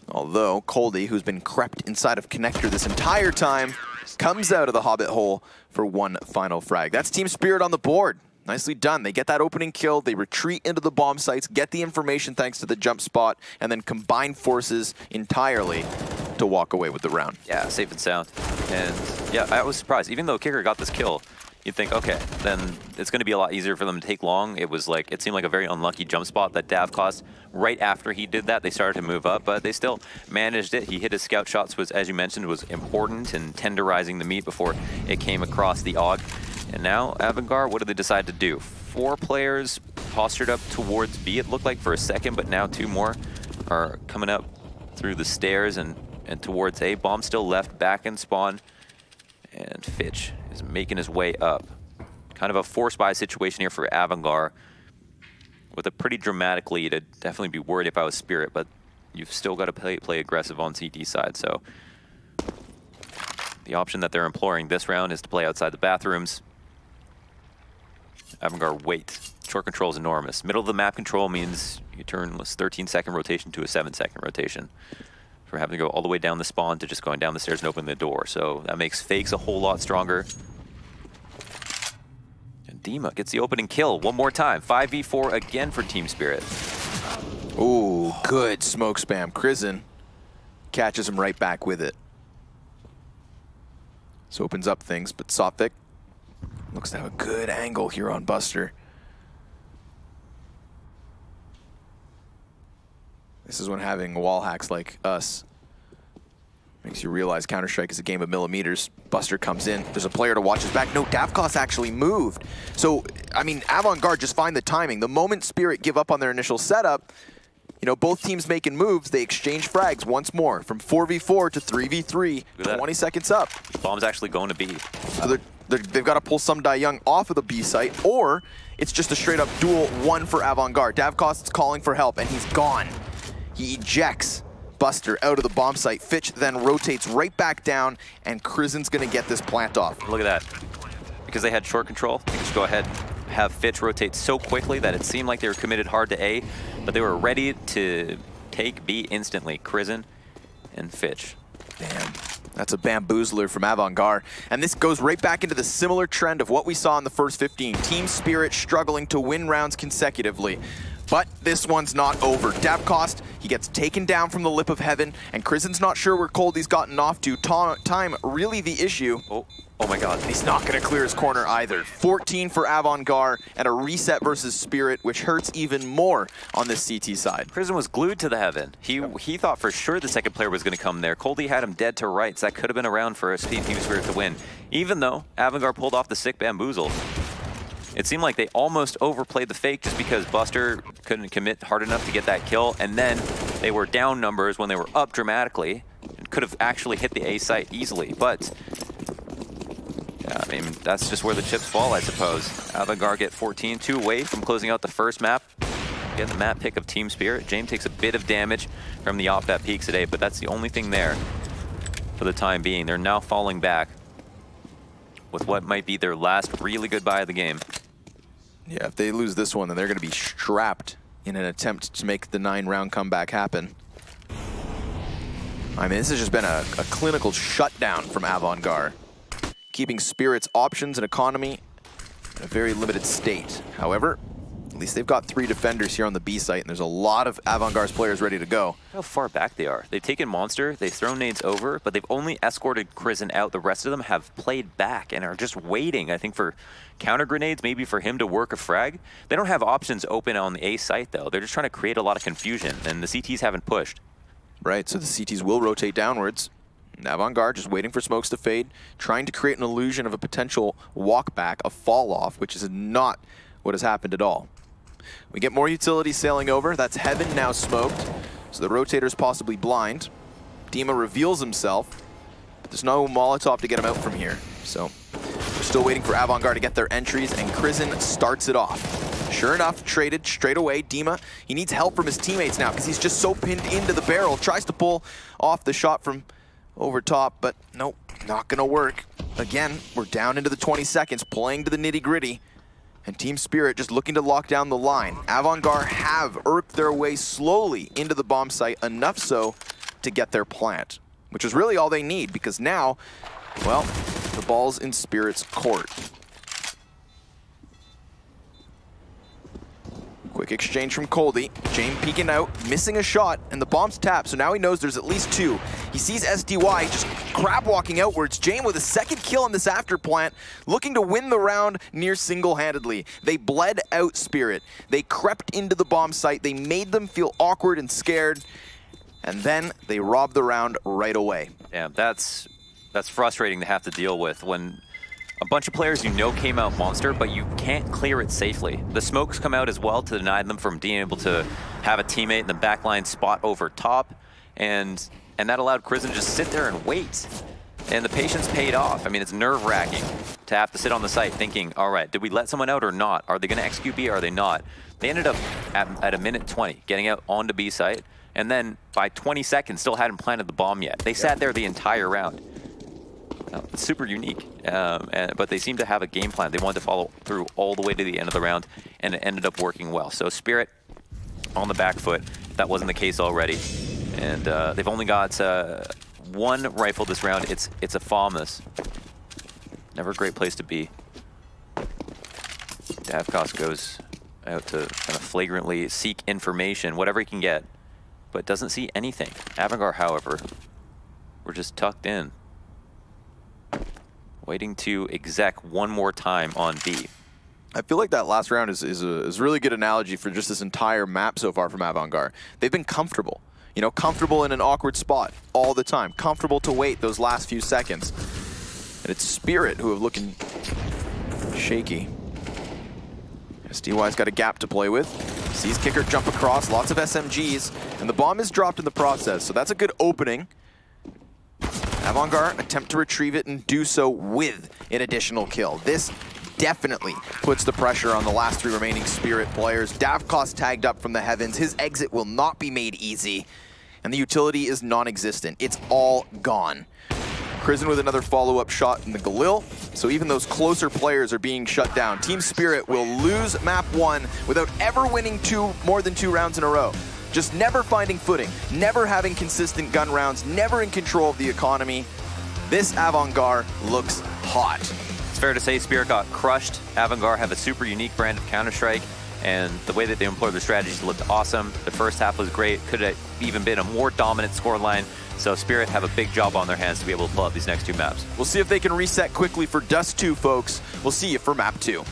Although Coldy, who's been crept inside of Connector this entire time, comes out of the Hobbit hole for one final frag. That's Team Spirit on the board. Nicely done. They get that opening kill, they retreat into the bomb sites, get the information thanks to the jump spot, and then combine forces entirely to walk away with the round. Yeah, safe and sound. And yeah, I was surprised. Even though Kicker got this kill, you'd think, okay, then it's going to be a lot easier for them to take long. It was like, it seemed like a very unlucky jump spot that Dav cost. Right after he did that, they started to move up, but they still managed it. He hit his scout shots, was, as you mentioned, was important in tenderizing the meat before it came across the AUG. And now, Avant-Garde, what did they decide to do? 4 players postured up towards B, it looked like for a second, but now 2 more are coming up through the stairs and towards A. Bomb still left back in spawn. And Fitch is making his way up. Kind of a force buy situation here for Avant-Garde with a pretty dramatic lead. I'd definitely be worried if I was Spirit, but you've still got to play aggressive on CT side. So the option that they're employing this round is to play outside the bathrooms. Avant-Garde wait. Short control is enormous. Middle of the map control means you turn this 13-second rotation to a 7-second rotation. From having to go all the way down the spawn to just going down the stairs and opening the door. So that makes fakes a whole lot stronger. And Dima gets the opening kill one more time. 5v4 again for Team Spirit. Ooh, good smoke spam. Krizen catches him right back with it. This opens up things, but Sophic looks to have a good angle here on Buster. This is when having wall hacks like us makes you realize Counter-Strike is a game of millimeters. Buster comes in. There's a player to watch his back. No, Davkos actually moved. So, I mean, Avant-Garde just find the timing. The moment Spirit give up on their initial setup, you know, both teams making moves, they exchange frags once more from 4v4 to 3v3, 20 seconds up. Bomb's actually going to B. So they've got to pull some Die Young off of the B site, or it's just a straight-up duel one for Avant-Garde. Davkos is calling for help, and he's gone. He ejects Buster out of the bomb site. Fitch then rotates right back down, and Krizen's going to get this plant off. Look at that. Because they had short control, they just go ahead, have Fitch rotate so quickly that it seemed like they were committed hard to A, but they were ready to take B instantly. Krizen and Fitch. Damn. That's a bamboozler from Avant-Garde. And this goes right back into the similar trend of what we saw in the first 15. Team Spirit struggling to win rounds consecutively. But this one's not over. Davkos, he gets taken down from the lip of heaven, and Krizen's not sure where Coldie's gotten off to. Time really the issue. Oh my god. He's not going to clear his corner either. 14 for Avant-Garde and a reset versus Spirit, which hurts even more on this CT side. Krizen was glued to the heaven. He thought for sure the second player was going to come there. Coldie had him dead to rights. That could have been around for a Team Spirit to win. Even though Avant-Garde pulled off the sick bamboozle. It seemed like they almost overplayed the fake just because Buster couldn't commit hard enough to get that kill, and then they were down numbers when they were up dramatically and could have actually hit the A site easily. But yeah, I mean, that's just where the chips fall, I suppose. Avant-Garde get 14, 2 away from closing out the first map. Again, the map pick of Team Spirit. James takes a bit of damage from the op that peaks today, but that's the only thing there for the time being. They're now falling back with what might be their last really good buy of the game. Yeah, if they lose this one, then they're going to be strapped in an attempt to make the 9-round comeback happen. I mean, this has just been a clinical shutdown from Avant-Garde, keeping Spirit's options and economy in a very limited state. However, at least they've got 3 defenders here on the B site, and there's a lot of Avant-Garde's players ready to go. How far back they are. They've taken Monster, they've thrown nades over, but they've only escorted Krizen out. The rest of them have played back and are just waiting, I think, for counter grenades, maybe for him to work a frag. They don't have options open on the A site, though. They're just trying to create a lot of confusion, and the CTs haven't pushed. Right, so the CTs will rotate downwards. Avant-Garde just waiting for smokes to fade, trying to create an illusion of a potential walk back, a fall off, which is not what has happened at all. We get more utility sailing over. That's Heaven now smoked, so the rotator's possibly blind. Dima reveals himself, but there's no Molotov to get him out from here. So we're still waiting for Avant-Garde to get their entries, and Krizen starts it off. Sure enough, traded straight away. Dima, he needs help from his teammates now because he's just so pinned into the barrel. Tries to pull off the shot from over top, but nope, not gonna work. Again, we're down into the 20 seconds, playing to the nitty-gritty. And Team Spirit just looking to lock down the line. Avant-Garde have irked their way slowly into the bomb site, enough so to get their plant, which is really all they need because now, well, the ball's in Spirit's court. Quick exchange from Coldie. James peeking out, missing a shot, and the bomb's tapped, so now he knows there's at least 2. He sees SDY just crab walking outwards. James with a second kill on this after plant, looking to win the round near single-handedly. They bled out Spirit. They crept into the bomb site. They made them feel awkward and scared, and then they robbed the round right away. Yeah, that's frustrating to have to deal with when a bunch of players you know came out Monster, but you can't clear it safely. The smokes come out as well to deny them from being able to have a teammate in the backline spot over top, and that allowed Krizen to just sit there and wait. And the patience paid off. I mean, it's nerve-wracking to have to sit on the site thinking, all right, did we let someone out or not? Are they going to execute B or are they not? They ended up at a minute 20 getting out onto B site, and then by 20 seconds still hadn't planted the bomb yet. They sat there the entire round. It's super unique, but they seem to have a game plan. They wanted to follow through all the way to the end of the round, and it ended up working well. So Spirit on the back foot, if that wasn't the case already. And they've only got 1 rifle this round. It's a FAMAS. Never a great place to be. Davkos goes out to kind of flagrantly seek information, whatever he can get, but doesn't see anything. Avant-Garde, however, we're just tucked in. Waiting to exec one more time on B. I feel like that last round is a really good analogy for just this entire map so far from Avangard. They've been comfortable. You know, comfortable in an awkward spot all the time. Comfortable to wait those last few seconds. And it's Spirit who are looking shaky. SDY's got a gap to play with. Sees Kicker jump across, lots of SMGs, and the bomb is dropped in the process, so that's a good opening. Avangard attempt to retrieve it and do so with an additional kill. This definitely puts the pressure on the last 3 remaining Spirit players. Davkos tagged up from the heavens. His exit will not be made easy, and the utility is non-existent. It's all gone. Crizin with another follow-up shot in the Galil, so even those closer players are being shut down. Team Spirit will lose map 1 without ever winning more than 2 rounds in a row. Just never finding footing, never having consistent gun rounds, never in control of the economy. This Avangard looks hot. It's fair to say Spirit got crushed. Avangard have a super unique brand of Counter-Strike, and the way that they employed their strategies looked awesome. The first half was great. Could have even been a more dominant scoreline. So Spirit have a big job on their hands to be able to pull out these next 2 maps. We'll see if they can reset quickly for Dust 2, folks. We'll see you for map 2.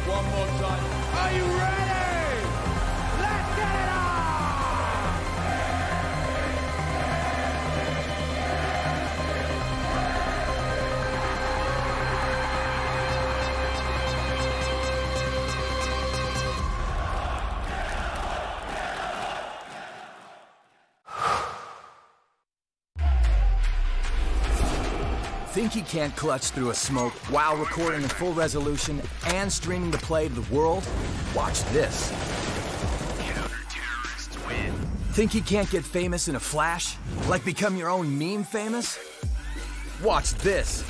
One more time. Are you ready? Let's get it on! Think he can't clutch through a smoke while recording in full resolution and streaming the play to the world? Watch this. Think he can't get famous in a flash? Like become your own meme famous? Watch this.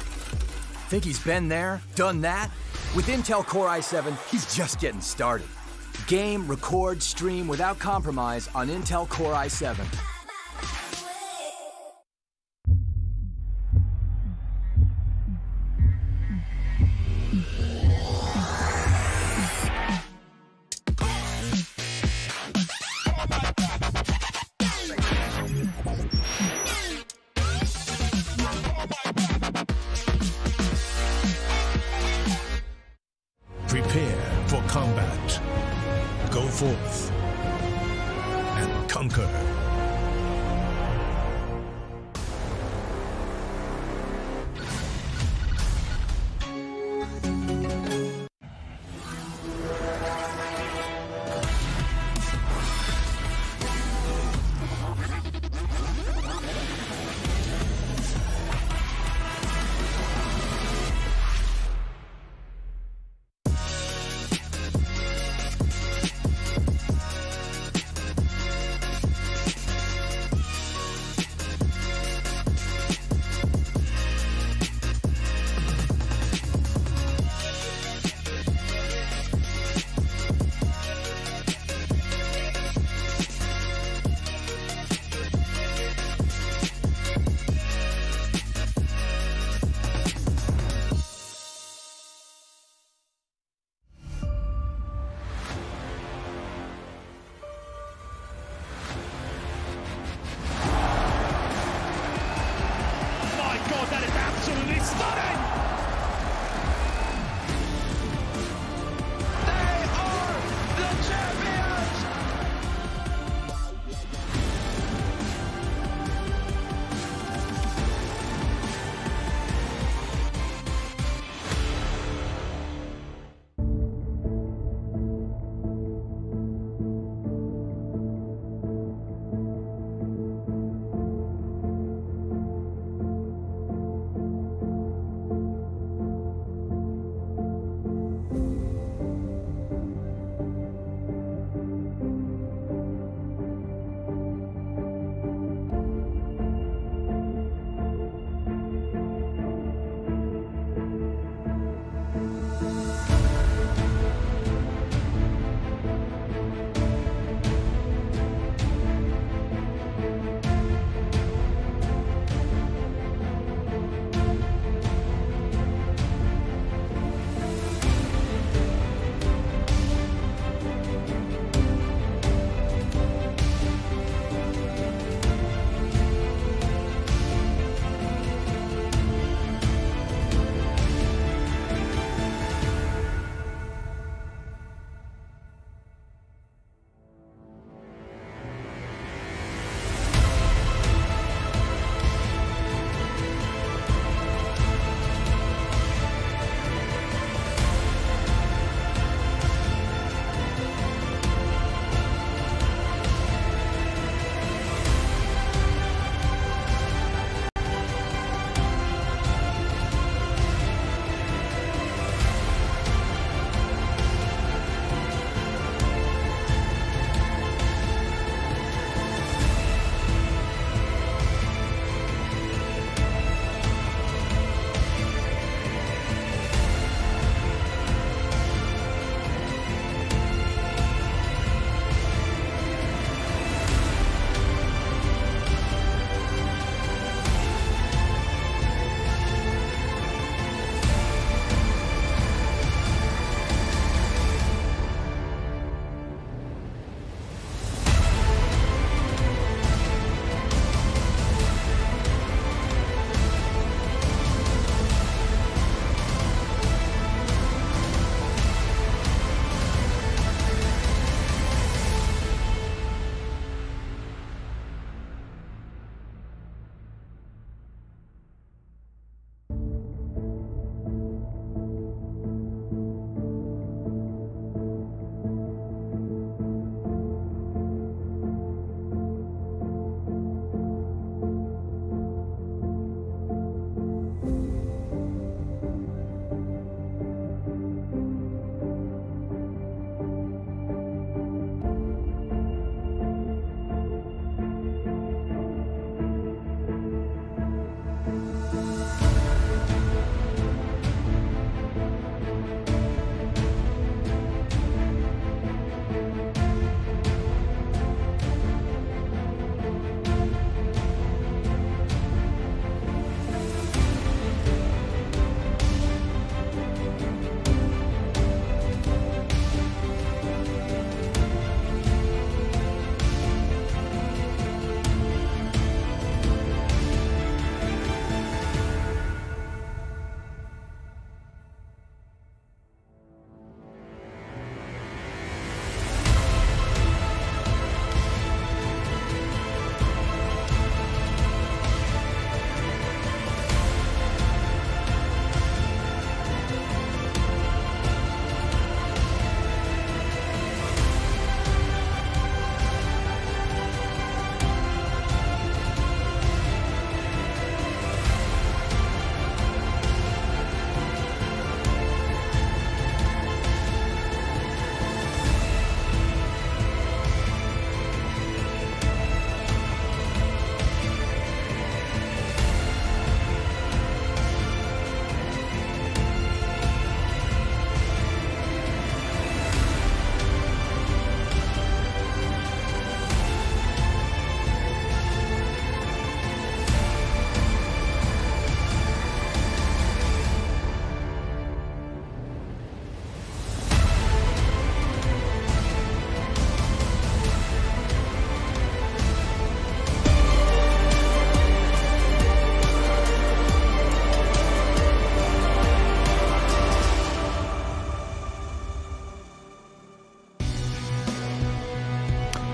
Think he's been there, done that? With Intel Core i7, he's just getting started. Game, record, stream without compromise on Intel Core i7. Prepare for combat. Go forth and conquer.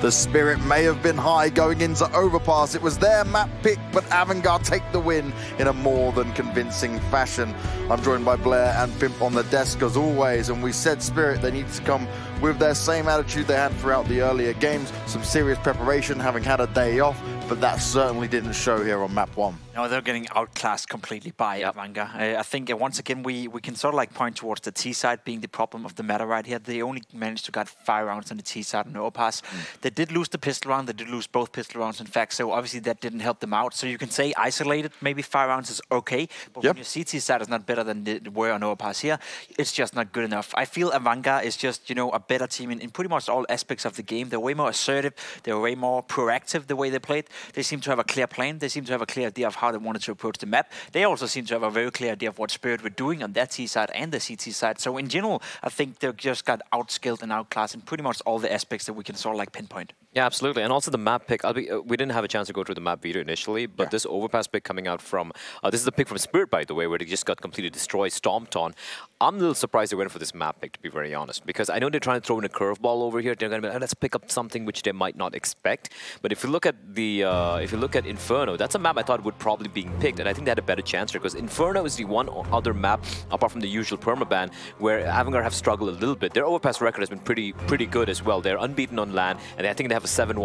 The spirit may have been high going into Overpass. It was their map pick, but Avangard take the win in a more than convincing fashion. I'm joined by Blair and Pimp on the desk as always, and we said Spirit, they need to come with their same attitude they had throughout the earlier games. Some serious preparation, having had a day off, but that certainly didn't show here on map 1. No, they're getting outclassed completely by Avanga. I think once again we can sort of like point towards the T side being the problem of the matter right here. They only managed to get 5 rounds on the T side in Overpass. They did lose the pistol round. They did lose both pistol rounds, in fact. So obviously that didn't help them out. So you can say isolated, maybe 5 rounds is okay. But when your CT side is not better than they were on Overpass here, it's just not good enough. I feel Avanga is just, you know, a better team in pretty much all aspects of the game. They're way more assertive. They're way more proactive the way they played. They seem to have a clear plan. They seem to have a clear idea of how they wanted to approach the map. They also seem to have a very clear idea of what Spirit were doing on their T side and the CT side. So in general, I think they just got outskilled and outclassed in pretty much all the aspects that we can sort of like pinpoint. Yeah, absolutely. And also the map pick. We didn't have a chance to go through the map video initially, but this Overpass pick coming out from... this is the pick from Spirit, by the way, where they just got completely destroyed, stomped on. I'm a little surprised they went for this map pick, to be very honest, because I know they're trying to throw in a curveball over here. They're going to be, let's pick up something which they might not expect. But if you look at the... if you look at Inferno, that's a map I thought would probably be picked, and I think they had a better chance here, because Inferno is the one other map, apart from the usual permaban, where Avangard have struggled a little bit. Their Overpass record has been pretty good as well. They're unbeaten on LAN, and I think they have a 7-1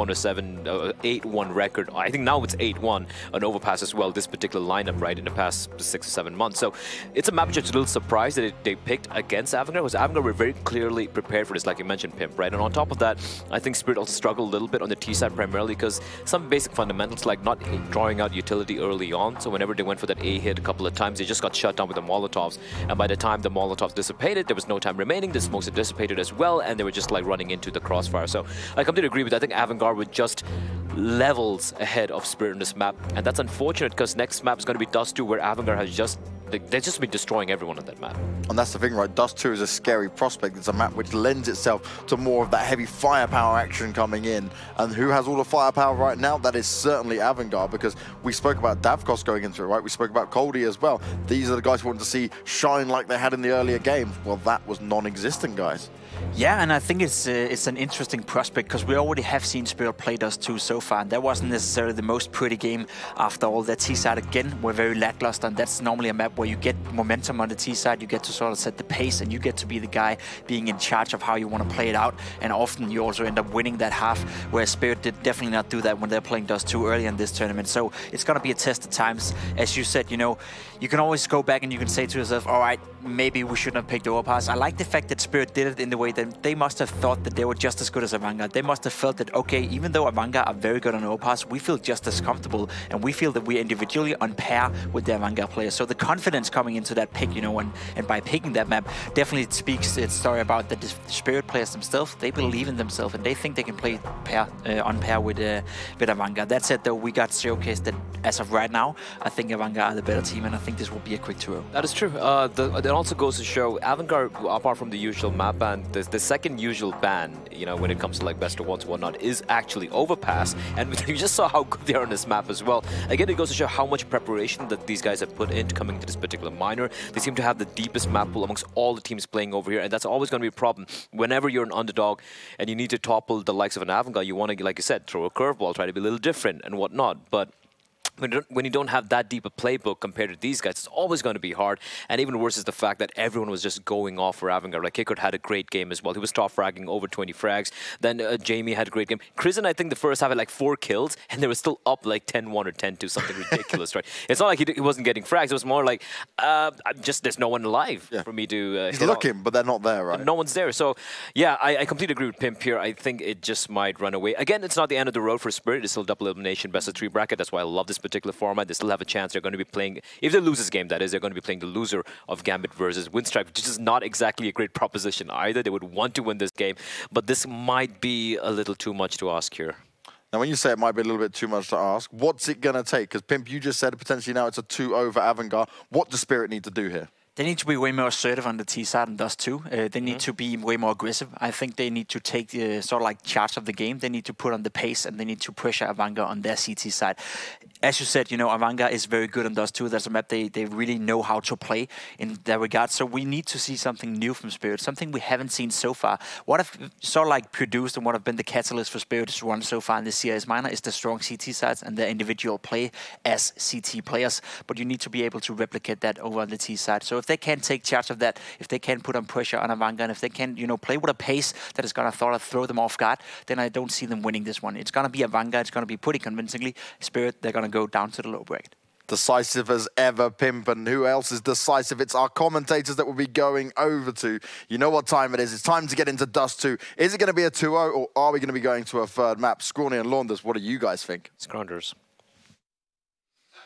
or 8-1 record. I think now it's 8-1 on Overpass as well, this particular lineup, right, in the past 6 or 7 months. So it's a map which is a little surprised that they picked against Avangard, because Avangard were very clearly prepared for this, like you mentioned, Pimp, right? And on top of that, I think Spirit also struggled a little bit on the T side primarily because some basic fundamentals like not drawing out utility early on. So whenever they went for that A hit a couple of times, they just got shut down with the Molotovs. And by the time the Molotovs dissipated, there was no time remaining. The smokes had dissipated as well, and they were just like running into the crossfire. So I completely agree with that. I think Avangard would just levels ahead of Spirit in this map, and that's unfortunate because next map is going to be Dust 2, where Avangard has just they've just been destroying everyone on that map. And that's the thing, right? Dust 2 is a scary prospect. It's a map which lends itself to more of that heavy firepower action coming in. And who has all the firepower right now? That is certainly Avangard, because we spoke about Davkos going into it, right? We spoke about Coldie as well. These are the guys we want to see shine like they had in the earlier games. Well, that was non-existent, guys. Yeah, and I think it's an interesting prospect because we already have seen Spirit play Dust 2 so far, and that wasn't necessarily the most pretty game after all. That T side again were very lackluster, and that's normally a map where you get momentum on the T side, you get to sort of set the pace, and you get to be the guy being in charge of how you want to play it out, and often you also end up winning that half, where Spirit did definitely not do that when they're playing Dust 2 early in this tournament. So it's going to be a test of times. As you said, you know, you can always go back and you can say to yourself, all right, maybe we shouldn't have picked Overpass. I like the fact that Spirit did it in the way that they must have thought that they were just as good as Avangard. They must have felt that, okay, even though Avangard are very good on Overpass, we feel just as comfortable, and we feel that we're individually on par with the Avangard players. So the confidence coming into that pick, you know, and by picking that map, definitely speaks its story about that the Spirit players themselves, they believe in themselves, and they think they can play on par with Avangard. That said, though, we got showcased that as of right now, I think Avangard are the better team, and I think this will be a quick 2-0. That is true. That also goes to show Avangard, apart from the usual map ban, the second usual ban, you know, when it comes to like best of ones and whatnot, is actually Overpass, and you just saw how good they are on this map as well. Again, it goes to show how much preparation that these guys have put into coming to this particular minor. They seem to have the deepest map pool amongst all the teams playing over here, and that's always going to be a problem. Whenever you're an underdog and you need to topple the likes of an Avangard, you want to, like you said, throw a curveball, try to be a little different and whatnot, but when you don't have that deep a playbook compared to these guys, it's always going to be hard. And even worse is the fact that everyone was just going off for Avangard. Like, Kickert had a great game as well. He was top fragging over 20 frags. Then Jamie had a great game. Krisen, I think the first half had like 4 kills, and they were still up like 10-1 or 10-2, something ridiculous, right? It's not like he wasn't getting frags. It was more like, there's no one alive for me to He's looking, but they're not there, right? No one's there. So, yeah, I completely agree with Pimp here. I think it just might run away. Again, it's not the end of the road for Spirit. It's still double elimination, best of 3 bracket. That's why I love this particular format. They still have a chance. They're going to be playing, if they lose this game, that is, they're going to be playing the loser of Gambit versus Winstrike, which is not exactly a great proposition either. They would want to win this game, but this might be a little too much to ask here. Now, when you say it might be a little bit too much to ask, what's it going to take? Because, Pimp, you just said potentially now it's a 2-0 for Avangard. What does Spirit need to do here? They need to be way more assertive on the T side and Dust 2. They need to be way more aggressive. I think they need to take sort of like charge of the game. They need to put on the pace, and they need to pressure Avangard on their CT side. as you said, Avanga is very good on Dust 2. That's a map they really know how to play in that regard. So we need to see something new from Spirit, something we haven't seen so far. What I've sort of like produced and what have been the catalyst for Spirit's run so far in the CIS minor is the strong CT sides and their individual play as CT players. But you need to be able to replicate that over on the T side. So if they can take charge of that, if they can put on pressure on Avanga, and if they can, play with a pace that is going to throw them off guard, then I don't see them winning this one. It's going to be Avanga. It's going to be pretty convincingly. Spirit, they're going to go down to the low bracket. Decisive as ever, Pimp, and who else is decisive? It's our commentators that we'll be going over to. You know what time it is. It's time to get into Dust 2. Is it going to be a 2-0, or are we going to be going to a third map? Scrawny and Launders, what do you guys think? Scrounders.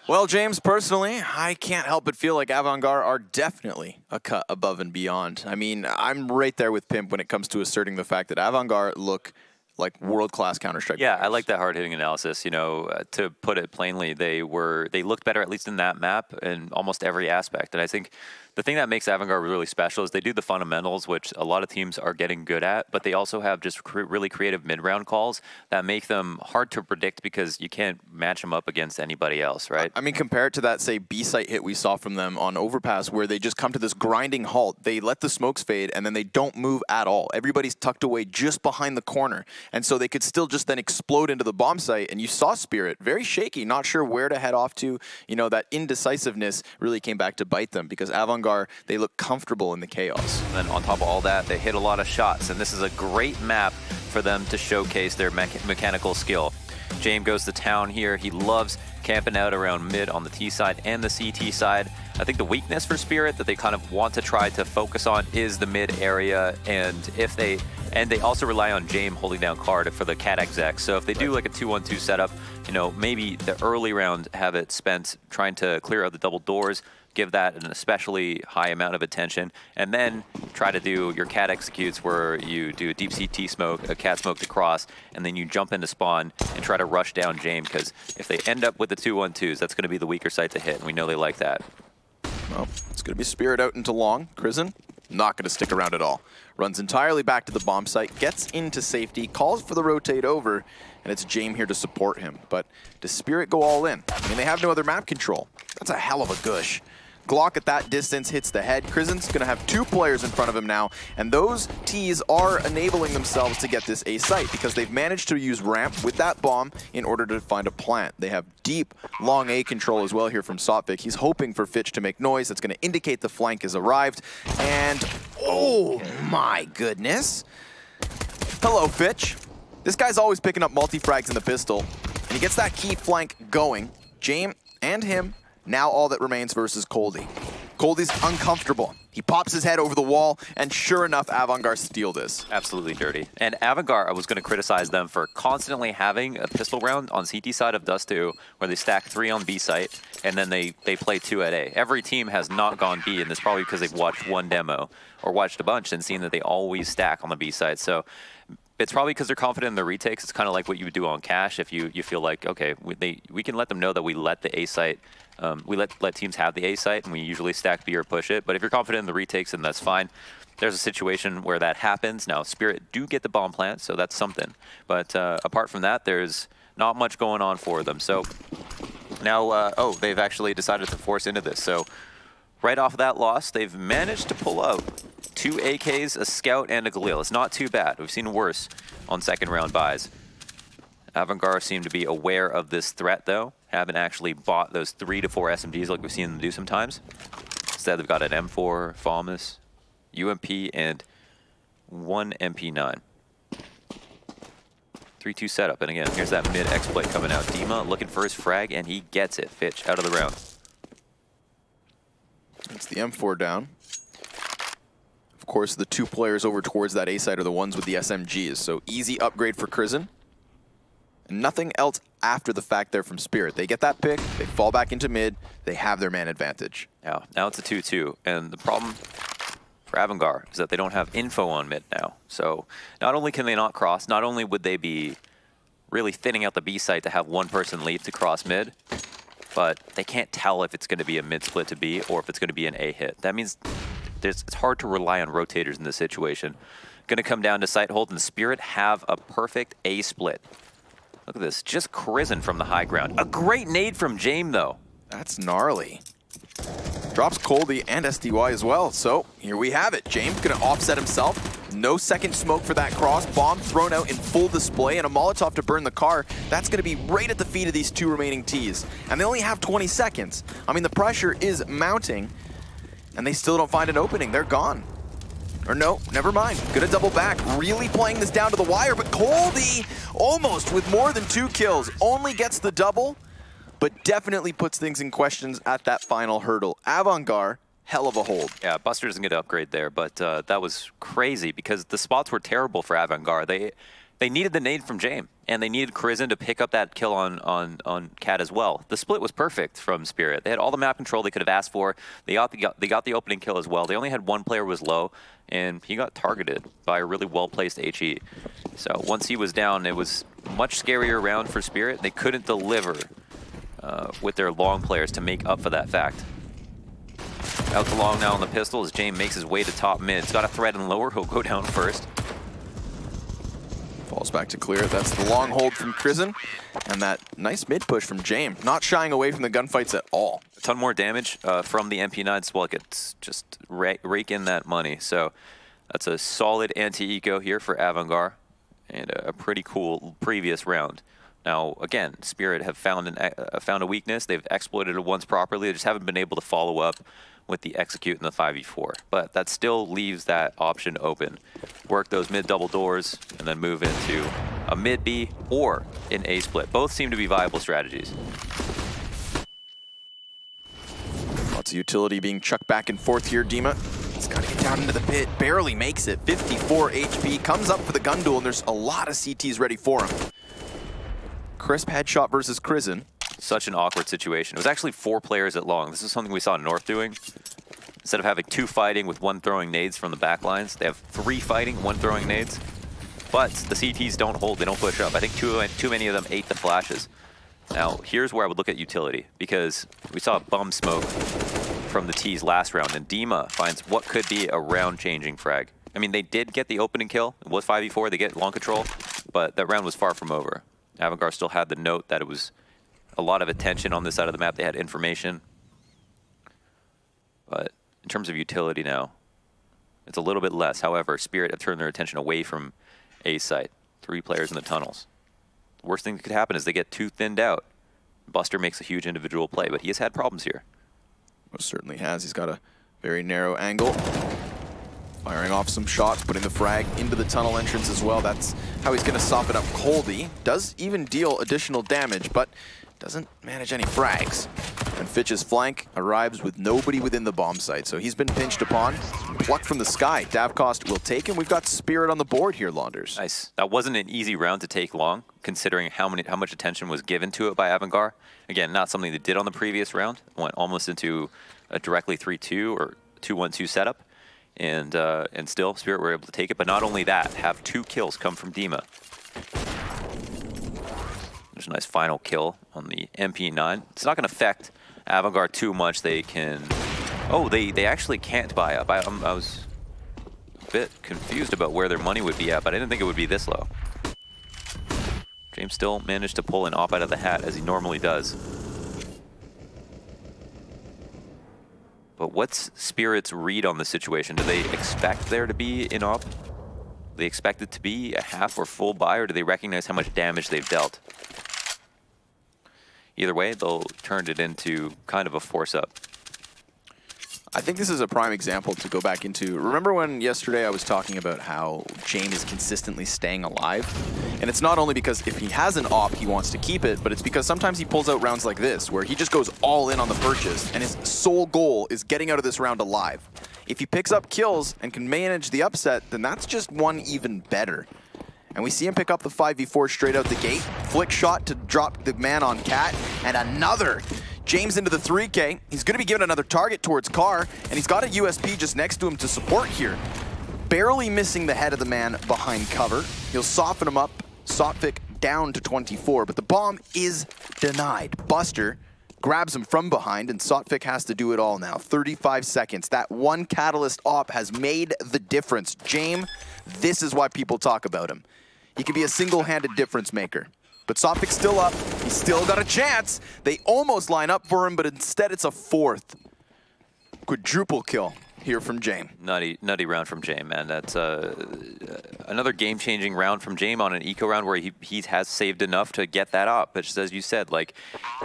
Well, James, personally, I can't help but feel like Avangard are definitely a cut above and beyond. I mean, I'm right there with Pimp when it comes to asserting the fact that Avangard look like world-class Counter-Strike players. I like that hard-hitting analysis. To put it plainly, they looked better, at least in that map, in almost every aspect. And I think the thing that makes Avangard really special is they do the fundamentals, which a lot of teams are getting good at, but they also have just really creative mid-round calls that make them hard to predict because you can't match them up against anybody else, right? I mean, compare it to that, say, B-site hit we saw from them on Overpass, where they just come to this grinding halt. They let the smokes fade, and then they don't move at all. Everybody's tucked away just behind the corner. And so they could still just then explode into the bomb site. And you saw Spirit, very shaky, not sure where to head off to. That indecisiveness really came back to bite them because Avangard, they look comfortable in the chaos. And then on top of all that, they hit a lot of shots. And this is a great map for them to showcase their mechanical skill. James goes to town here. He loves camping out around mid on the T side and the CT side. I think the weakness for Spirit that they kind of want to try to focus on is the mid area, and they also rely on James holding down card for the cat exec. So if they do like a 2-1-2 setup, maybe the early round have it spent trying to clear out the double doors, give that an especially high amount of attention, and then try to do your cat executes where you do a deep CT smoke, a cat smoke to cross, and then you jump into spawn and try to rush down James, because if they end up with the 2-1-2s, that's going to be the weaker site to hit, and we know they like that. Well, it's going to be Spirit out into long. Crizzen, not going to stick around at all. Runs entirely back to the bomb site, gets into safety, calls for the rotate over, and it's James here to support him. But does Spirit go all in? I mean, they have no other map control. That's a hell of a gush. Glock at that distance hits the head. Crizzen's going to have two players in front of him now, and those Ts are enabling themselves to get this A site because they've managed to use ramp with that bomb in order to find a plant. They have deep, long A control as well here from Sotvik. He's hoping for Fitch to make noise. That's going to indicate the flank has arrived, and oh my goodness. Hello, Fitch. This guy's always picking up multi-frags in the pistol, and he gets that key flank going. James and him. Now all that remains versus Coldy. Coldy's uncomfortable. He pops his head over the wall, and sure enough, Avangard steal this. Absolutely dirty. And Avangard, I was going to criticize them for constantly having a pistol round on CT side of Dust 2, where they stack 3 on B site, and then they play 2 at A. Every team has not gone B, and it's probably because they've watched one demo, or watched a bunch, and seen that they always stack on the B side. So it's probably because they're confident in the retakes. It's kind of like what you would do on Cash if you feel like, okay, we can let them know that we let the A site, we let teams have the A site, and we usually stack B or push it. But if you're confident in the retakes, then that's fine. There's a situation where that happens. Now, Spirit do get the bomb plant, so that's something. But apart from that, there's not much going on for them. So now, they've actually decided to force into this. So right off of that loss, they've managed to pull out 2 AKs, a Scout, and a Galil. It's not too bad. We've seen worse on second round buys. Avangard seem to be aware of this threat, though. Haven't actually bought those 3 to 4 SMGs like we've seen them do sometimes. Instead, they've got an M4, FAMAS, UMP, and 1 MP9. 3-2 setup, and again, here's that mid-exploit coming out. Dima looking for his frag, and he gets it. Fitch out of the round. It's the M4 down. Of course, the 2 players over towards that A side are the ones with the SMGs, so easy upgrade for Crizzen. And nothing else after the fact there from Spirit. They get that pick, they fall back into mid, they have their man advantage. Yeah, now it's a 2-2, and the problem for Avangard is that they don't have info on mid now. So not only can they not cross, not only would they be really thinning out the B site to have one person leave to cross mid, but they can't tell if it's going to be a mid split to B or if it's going to be an A hit. That means it's hard to rely on rotators in this situation. Going to come down to site hold, and Spirit have a perfect A split. Look at this, just Crizin from the high ground. A great nade from James, though. That's gnarly. Drops Coldy and SDY as well. So here we have it. James gonna offset himself. No second smoke for that cross. Bomb thrown out in full display and a Molotov to burn the car. That's gonna be right at the feet of these two remaining Ts. And they only have 20 seconds. I mean, the pressure is mounting and they still don't find an opening. They're gone. Or no, never mind. Gonna double back. Really playing this down to the wire, but Coldy almost with more than 2 kills. Only gets the double, but definitely puts things in questions at that final hurdle. Avantgarde, hell of a hold. Yeah, Buster doesn't get an upgrade there, but that was crazy because the spots were terrible for Avantgarde. They needed the nade from James, and they needed Crizin to pick up that kill on Cat as well. The split was perfect from Spirit. They had all the map control they could have asked for. They got the opening kill as well. They only had one player was low, and he got targeted by a really well-placed HE. So once he was down, it was a much scarier round for Spirit. They couldn't deliver with their long players to make up for that fact. Out the long now on the pistol as James makes his way to top mid. He's got a threat and lower. He'll go down first. Falls back to clear. That's the long hold from Crizin. And that nice mid push from James. Not shying away from the gunfights at all. A ton more damage from the MP9 so it's just rake in that money. So that's a solid anti-eco here for Avantgarde. And a pretty cool previous round. Now, again, Spirit have found a weakness. They've exploited it once properly. They just haven't been able to follow up with the execute in the 5v4. But that still leaves that option open. Work those mid double doors and then move into a mid B or an A split. Both seem to be viable strategies. Lots of utility being chucked back and forth here. Dima, he's got to get down into the pit. Barely makes it. 54 HP. Comes up for the gun duel, and there's a lot of CTs ready for him. Crisp headshot versus Crizin. Such an awkward situation. It was actually 4 players at long. This is something we saw North doing. Instead of having 2 fighting with 1 throwing nades from the back lines, they have 3 fighting, 1 throwing nades. But the CTs don't hold, they don't push up. I think too many of them ate the flashes. Now, here's where I would look at utility, because we saw a bum smoke from the Ts last round, and Dima finds what could be a round-changing frag. I mean, they did get the opening kill. It was 5v4, they get long control, but that round was far from over. Avantgarde still had the note that it was a lot of attention on this side of the map. They had information. But in terms of utility now, it's a little bit less. However, Spirit have turned their attention away from A site. 3 players in the tunnels. The worst thing that could happen is they get too thinned out. Buster makes a huge individual play, but he has had problems here. Most certainly has. He's got a very narrow angle. Firing off some shots, putting the frag into the tunnel entrance as well. That's how he's going to soften up Coldy. Does even deal additional damage, but doesn't manage any frags. And Fitch's flank arrives with nobody within the bomb site, so he's been pinched upon. Plucked from the sky. Davcost will take him. We've got Spirit on the board here, Launders. Nice. That wasn't an easy round to take long, considering how much attention was given to it by Avantgarde. Again, not something they did on the previous round. Went almost into a directly 3-2 or 2-1-2 setup. And still, Spirit were able to take it. But not only that, have 2 kills come from Dima. There's a nice final kill on the MP9. It's not going to affect Avantgarde too much. They can... Oh, they actually can't buy up. I was a bit confused about where their money would be at, but I didn't think it would be this low. James still managed to pull an op out of the hat, as he normally does. But what's Spirit's read on the situation? Do they expect there to be an op? Do they expect it to be a half or full buy, or do they recognize how much damage they've dealt? Either way, they'll turn it into kind of a force-up. I think this is a prime example to go back into. Remember when yesterday I was talking about how James is consistently staying alive? And it's not only because if he has an op, he wants to keep it, but it's because sometimes he pulls out rounds like this, where he just goes all in on the purchase, and his sole goal is getting out of this round alive. If he picks up kills and can manage the upset, then that's just one even better. And we see him pick up the 5v4 straight out the gate. Flick shot to drop the man on Cat, and another. James into the 3K. He's going to be given another target towards Car, and he's got a USP just next to him to support here. Barely missing the head of the man behind cover. He'll soften him up. Sotfik down to 24, but the bomb is denied. Buster grabs him from behind, and Sotfik has to do it all now. 35 seconds. That one catalyst op has made the difference. James, this is why people talk about him. He could be a single-handed difference maker. But Soptic's still up. He's still got a chance. They almost line up for him, but instead it's a fourth. Quadruple kill here from Jame. Nutty round from Jame, man. That's another game-changing round from Jame on an eco round where he has saved enough to get that up. But just as you said, like,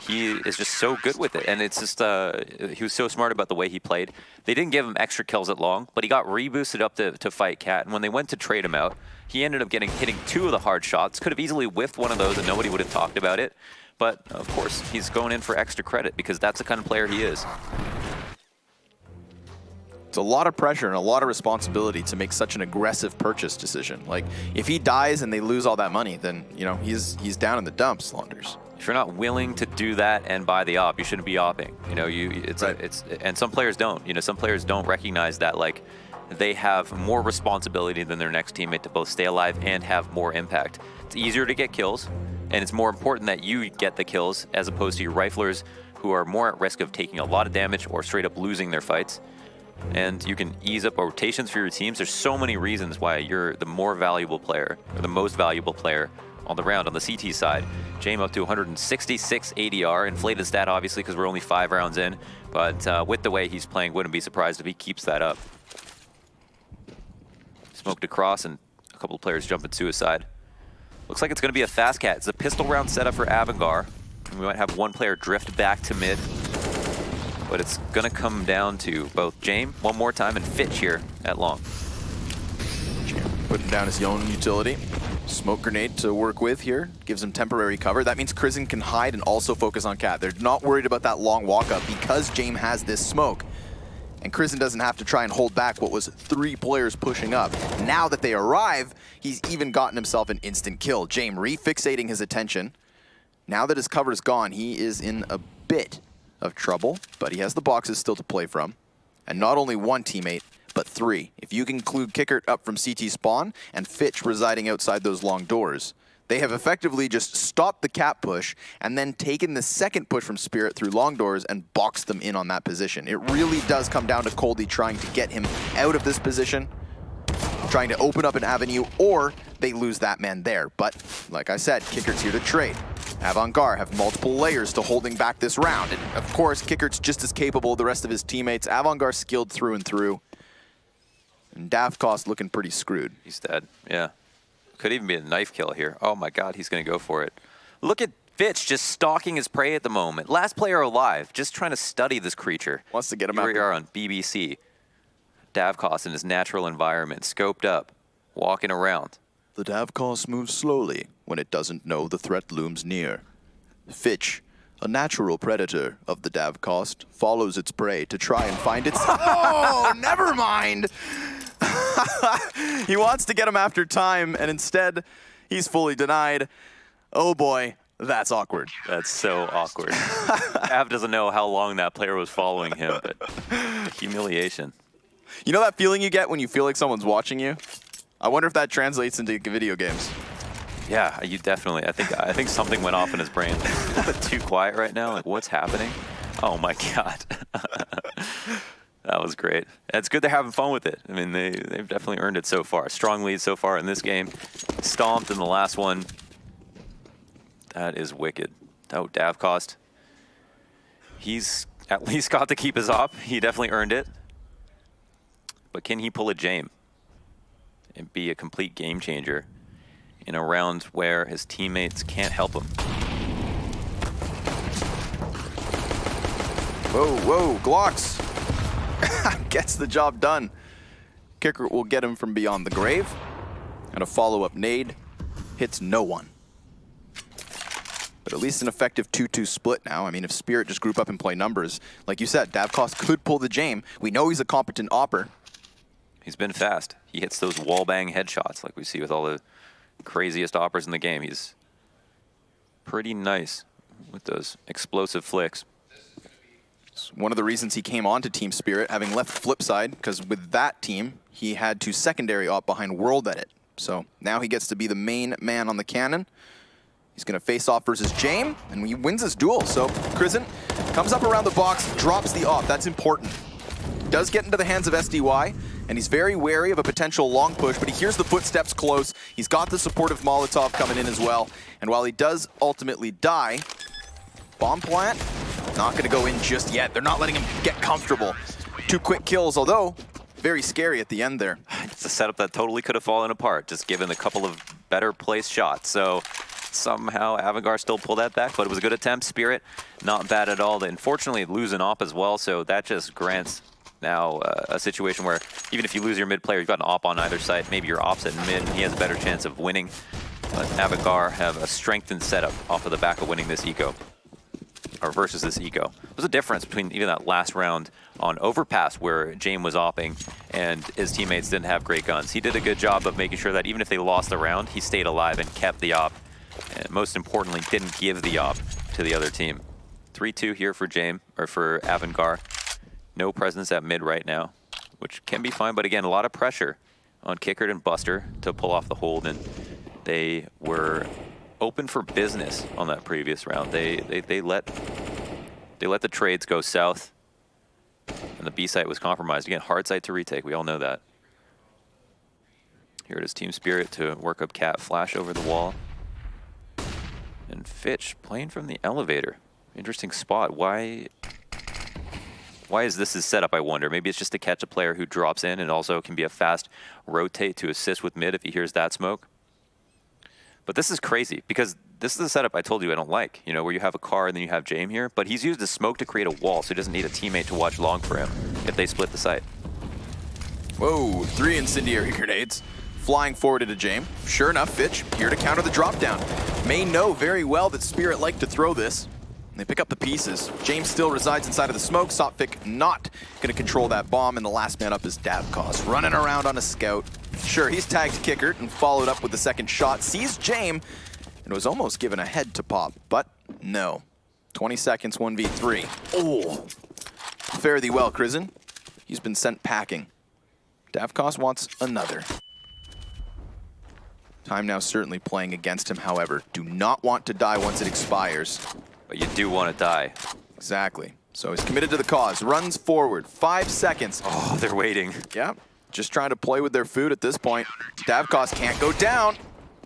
he is just so good with it. And it's just, he was so smart about the way he played. They didn't give him extra kills at long, but he got reboosted up to fight Cat. And when they went to trade him out, he ended up hitting 2 of the hard shots. Could have easily whiffed one of those and nobody would have talked about it. But, of course, he's going in for extra credit because that's the kind of player he is. It's a lot of pressure and a lot of responsibility to make such an aggressive purchase decision. Like, if he dies and they lose all that money, then, you know, he's down in the dumps, Launders. If you're not willing to do that and buy the op, you shouldn't be opping. You know, and some players don't. You know, some players don't recognize that, like, they have more responsibility than their next teammate to both stay alive and have more impact. It's easier to get kills, and it's more important that you get the kills as opposed to your riflers who are more at risk of taking a lot of damage or straight up losing their fights. And you can ease up rotations for your teams. There's so many reasons why you're the more valuable player, or the most valuable player on the round. On the CT side, Jame up to 166 ADR, inflated stat obviously because we're only 5 rounds in, but with the way he's playing, wouldn't be surprised if he keeps that up. Smoked across and a couple of players jumping suicide. Looks like it's going to be a fast cat. It's a pistol round setup for Avangar. We might have one player drift back to mid. But it's going to come down to both Jame one more time and Fitch here at long. Jame putting down his own utility. Smoke grenade to work with here. Gives him temporary cover. That means Krizen can hide and also focus on Cat. They're not worried about that long walk up because Jame has this smoke. And Krizen doesn't have to try and hold back what was 3 players pushing up. Now that they arrive, he's even gotten himself an instant kill. Jame refixating his attention. Now that his cover is gone, he is in a bit of trouble, but he has the boxes still to play from. And not only 1 teammate, but 3. If you can include Kickert up from CT spawn and Fitch residing outside those long doors, they have effectively just stopped the Cat push and then taken the second push from Spirit through long doors and boxed them in on that position. It really does come down to Coldie trying to get him out of this position, trying to open up an avenue, or they lose that man there. But like I said, Kickert's here to trade. Avangar have multiple layers to holding back this round. And of course, Kickert's just as capable as the rest of his teammates. Avangar skilled through and through. And Davkost looking pretty screwed. He's dead, yeah. Could even be a knife kill here. Oh my god, he's going to go for it. Look at Fitch just stalking his prey at the moment. Last player alive, just trying to study this creature. Wants to get him out. Here we are on BBC. Davkost in his natural environment, scoped up, walking around. The Davkost moves slowly when it doesn't know the threat looms near. Fitch, a natural predator of the Davkost, follows its prey to try and find its... Oh, never mind! He wants to get him after time, and instead, he's fully denied. Oh boy, that's awkward. That's so awkward. Av doesn't know how long that player was following him, but humiliation. You know that feeling you get when you feel like someone's watching you? I wonder if that translates into video games. Yeah, you definitely. I think something went off in his brain. Like, a little bit too quiet right now. Like, what's happening? Oh my god. That was great. It's good they're having fun with it. I mean, they've definitely earned it so far. Strong lead so far in this game. Stomped in the last one. That is wicked. Oh, Davkost. He's at least got to keep his op. He definitely earned it. But can he pull a Jame and be a complete game changer in a round where his teammates can't help him? Whoa, whoa, Glocks. Gets the job done. Kicker will get him from beyond the grave. And a follow-up nade hits no one. But at least an effective 2-2 split now. I mean, if Spirit just group up and play numbers, like you said, Davkost could pull the Jame. We know he's a competent opper. He's been fast. He hits those wall bang headshots like we see with all the craziest oppers in the game. He's pretty nice with those explosive flicks. It's one of the reasons he came on to Team Spirit, having left Flipside, because with that team, he had to secondary op behind World Edit. So now he gets to be the main man on the cannon. He's going to face off versus Jame, and he wins this duel. So Krizen comes up around the box, drops the op. That's important. Does get into the hands of SDY, and he's very wary of a potential long push, but he hears the footsteps close. He's got the supportive Molotov coming in as well, and while he does ultimately die, bomb plant, not going to go in just yet. They're not letting him get comfortable. 2 quick kills, although very scary at the end there. It's a setup that totally could have fallen apart, just given a couple of better placed shots. So somehow Avangard still pulled that back, but it was a good attempt. Spirit, not bad at all. Unfortunately, lose an op as well, so that just grants now a situation where even if you lose your mid player, you've got an op on either side. Maybe your op's at mid, and he has a better chance of winning. But Avangard have a strengthened setup off of the back of winning this eco, or versus this eco. There's a difference between even that last round on Overpass where James was opping and his teammates didn't have great guns. He did a good job of making sure that even if they lost the round, he stayed alive and kept the op. And most importantly, didn't give the op to the other team. 3-2 here for James, or for Avangard. No presence at mid right now, which can be fine, but again, a lot of pressure on Kickert and Buster to pull off the hold, and they were open for business on that previous round. They let the trades go south, and the B site was compromised. Again, hard site to retake. We all know that. Here it is, Team Spirit to work up Cat, flash over the wall, and Fitch playing from the elevator. Interesting spot. Why is this his setup, I wonder? Maybe it's just to catch a player who drops in, and also can be a fast rotate to assist with mid if he hears that smoke. But this is crazy, because this is a setup I told you I don't like, you know, where you have a car and then you have James here, but he's used the smoke to create a wall, so he doesn't need a teammate to watch long for him if they split the site. Whoa, 3 incendiary grenades flying forward into James. Sure enough, Fitch here to counter the drop down. May know very well that Spirit like to throw this. They pick up the pieces. James still resides inside of the smoke. Sophic not going to control that bomb, and the last man up is Davkos, running around on a scout. Sure, he's tagged Kickert and followed up with the second shot. Sees James and was almost given a head to pop, but no. 20 seconds, 1v3. Oh, fare thee well, Krizen. He's been sent packing. Davkos wants another. Time now certainly playing against him, however. Do not want to die once it expires. But you do want to die. Exactly. So he's committed to the cause. Runs forward. 5 seconds. Oh, they're waiting. Yeah. Just trying to play with their food at this point. Davkos can't go down,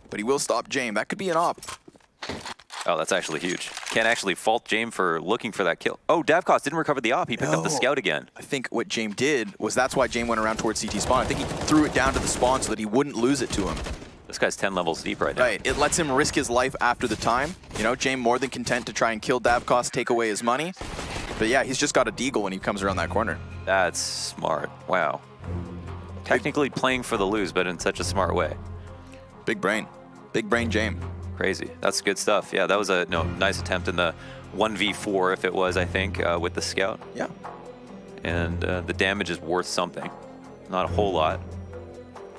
but he will stop James. That could be an op. Oh, that's actually huge. Can't actually fault James for looking for that kill. Oh, Davkos didn't recover the op. He picked up the scout again. I think what James did was that's why James went around towards CT spawn. I think he threw it down to the spawn so that he wouldn't lose it to him. This guy's 10 levels deep right now. Right, it lets him risk his life after the time. You know, James more than content to try and kill Davkos, take away his money. But yeah, he's just got a deagle when he comes around that corner. That's smart. Wow. Technically playing for the lose, but in such a smart way. Big brain. Big brain James. Crazy. That's good stuff. Yeah, that was a nice attempt in the 1v4, if it was, I think, with the scout. Yeah. And the damage is worth something. Not a whole lot.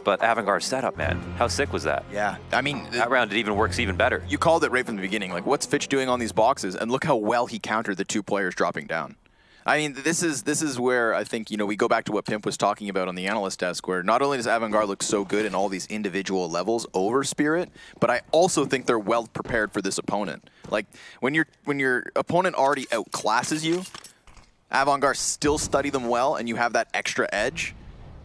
But Avangard's setup, man. How sick was that? Yeah. I mean, that round, it even works even better. You called it right from the beginning. Like, what's Fitch doing on these boxes? And look how well he countered the 2 players dropping down. I mean, this is where I think, you know, we go back to what Pimp was talking about on the analyst desk, where not only does Avangard look so good in all these individual levels over Spirit, but I also think they're well prepared for this opponent. Like, when your opponent already outclasses you, Avangard still study them well, and you have that extra edge.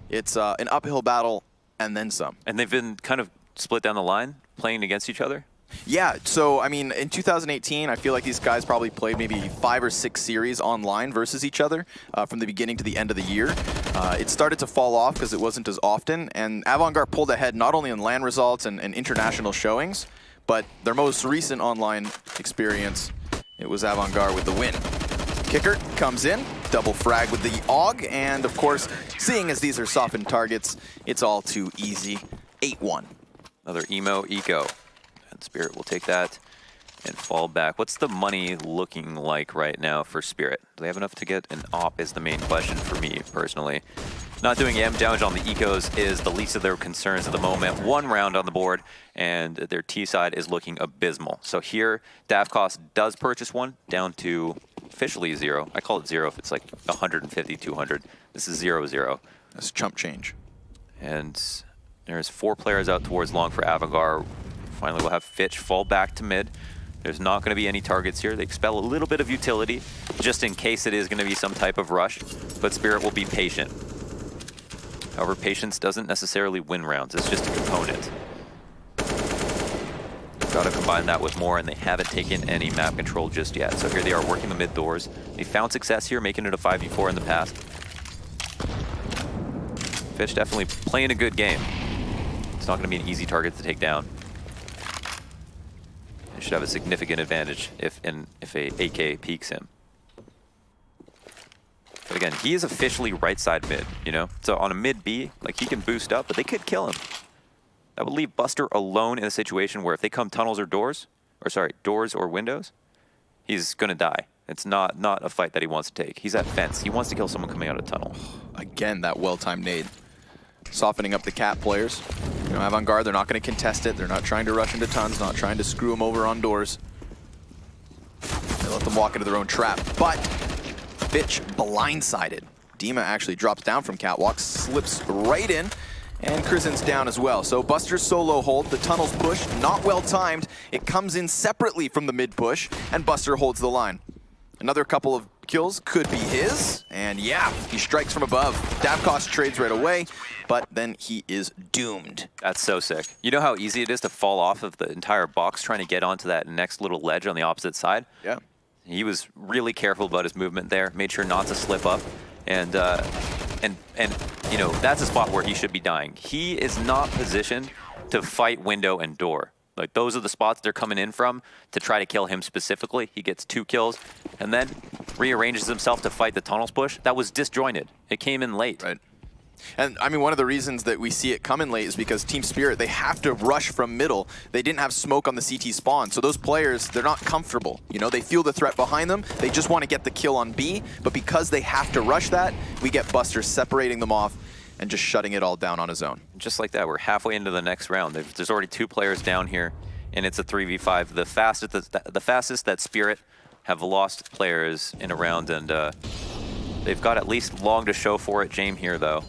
It's an uphill battle and then some. And they've been kind of split down the line, playing against each other? Yeah, so, I mean, in 2018, I feel like these guys probably played maybe 5 or 6 series online versus each other from the beginning to the end of the year. It started to fall off because it wasn't as often, and Avangard pulled ahead not only in LAN results and international showings, but their most recent online experience, it was Avangard with the win. Kickert comes in, double frag with the AUG, and of course, seeing as these are softened targets, it's all too easy. 8-1. Another emo eco. And Spirit will take that and fall back. What's the money looking like right now for Spirit? Do they have enough to get an op is the main question for me personally. Not doing EM damage on the ecos is the least of their concerns at the moment. 1 round on the board, and their T side is looking abysmal. So here, Davkos does purchase one, down to officially 0. I call it 0 if it's like 150, 200. This is 0-0. That's chump change. And there's 4 players out towards long for Avangard. Finally, we'll have Fitch fall back to mid. There's not going to be any targets here. They expel a little bit of utility, just in case it is going to be some type of rush, but Spirit will be patient. However, patience doesn't necessarily win rounds. It's just a component. Got to combine that with more, and they haven't taken any map control just yet. So here they are working the mid doors. They found success here, making it a 5v4 in the past. Fitch definitely playing a good game. It's not going to be an easy target to take down. They should have a significant advantage if a AK peeks him. But again, he is officially right side mid, you know? So on a mid B, like, he can boost up, but they could kill him. That would leave Buster alone in a situation where if they come tunnels or doors, or sorry, doors or windows, he's going to die. It's not a fight that he wants to take. He's at fence. He wants to kill someone coming out of tunnel. Again, that well-timed nade. Softening up the Cat players. You know, Avant-Garde, they're not going to contest it. They're not trying to rush into tons, not trying to screw them over on doors. They let them walk into their own trap. But Fitch blindsided. Dima actually drops down from Catwalk, slips right in, and Krizen's down as well. So Buster's solo hold, the tunnel's push, not well timed. It comes in separately from the mid push, and Buster holds the line. Another couple of kills could be his, and yeah, he strikes from above. Davkos trades right away, but then he is doomed. That's so sick. You know how easy it is to fall off of the entire box trying to get onto that next little ledge on the opposite side? Yeah. He was really careful about his movement there, made sure not to slip up, and you know, that's a spot where he should be dying. He is not positioned to fight window and door. Like, those are the spots they're coming in from to try to kill him specifically. He gets 2 kills and then rearranges himself to fight the tunnels push. That was disjointed. It came in late. Right. And I mean, one of the reasons that we see it come in late is because Team Spirit, they have to rush from middle. They didn't have smoke on the CT spawn. So those players, they're not comfortable. You know, they feel the threat behind them. They just want to get the kill on B. But because they have to rush that, we get Buster separating them off and just shutting it all down on his own. Just like that, we're halfway into the next round. There's already 2 players down here, and it's a 3v5. The fastest that Spirit have lost players in a round, and they've got at least long to show for it. James here, though,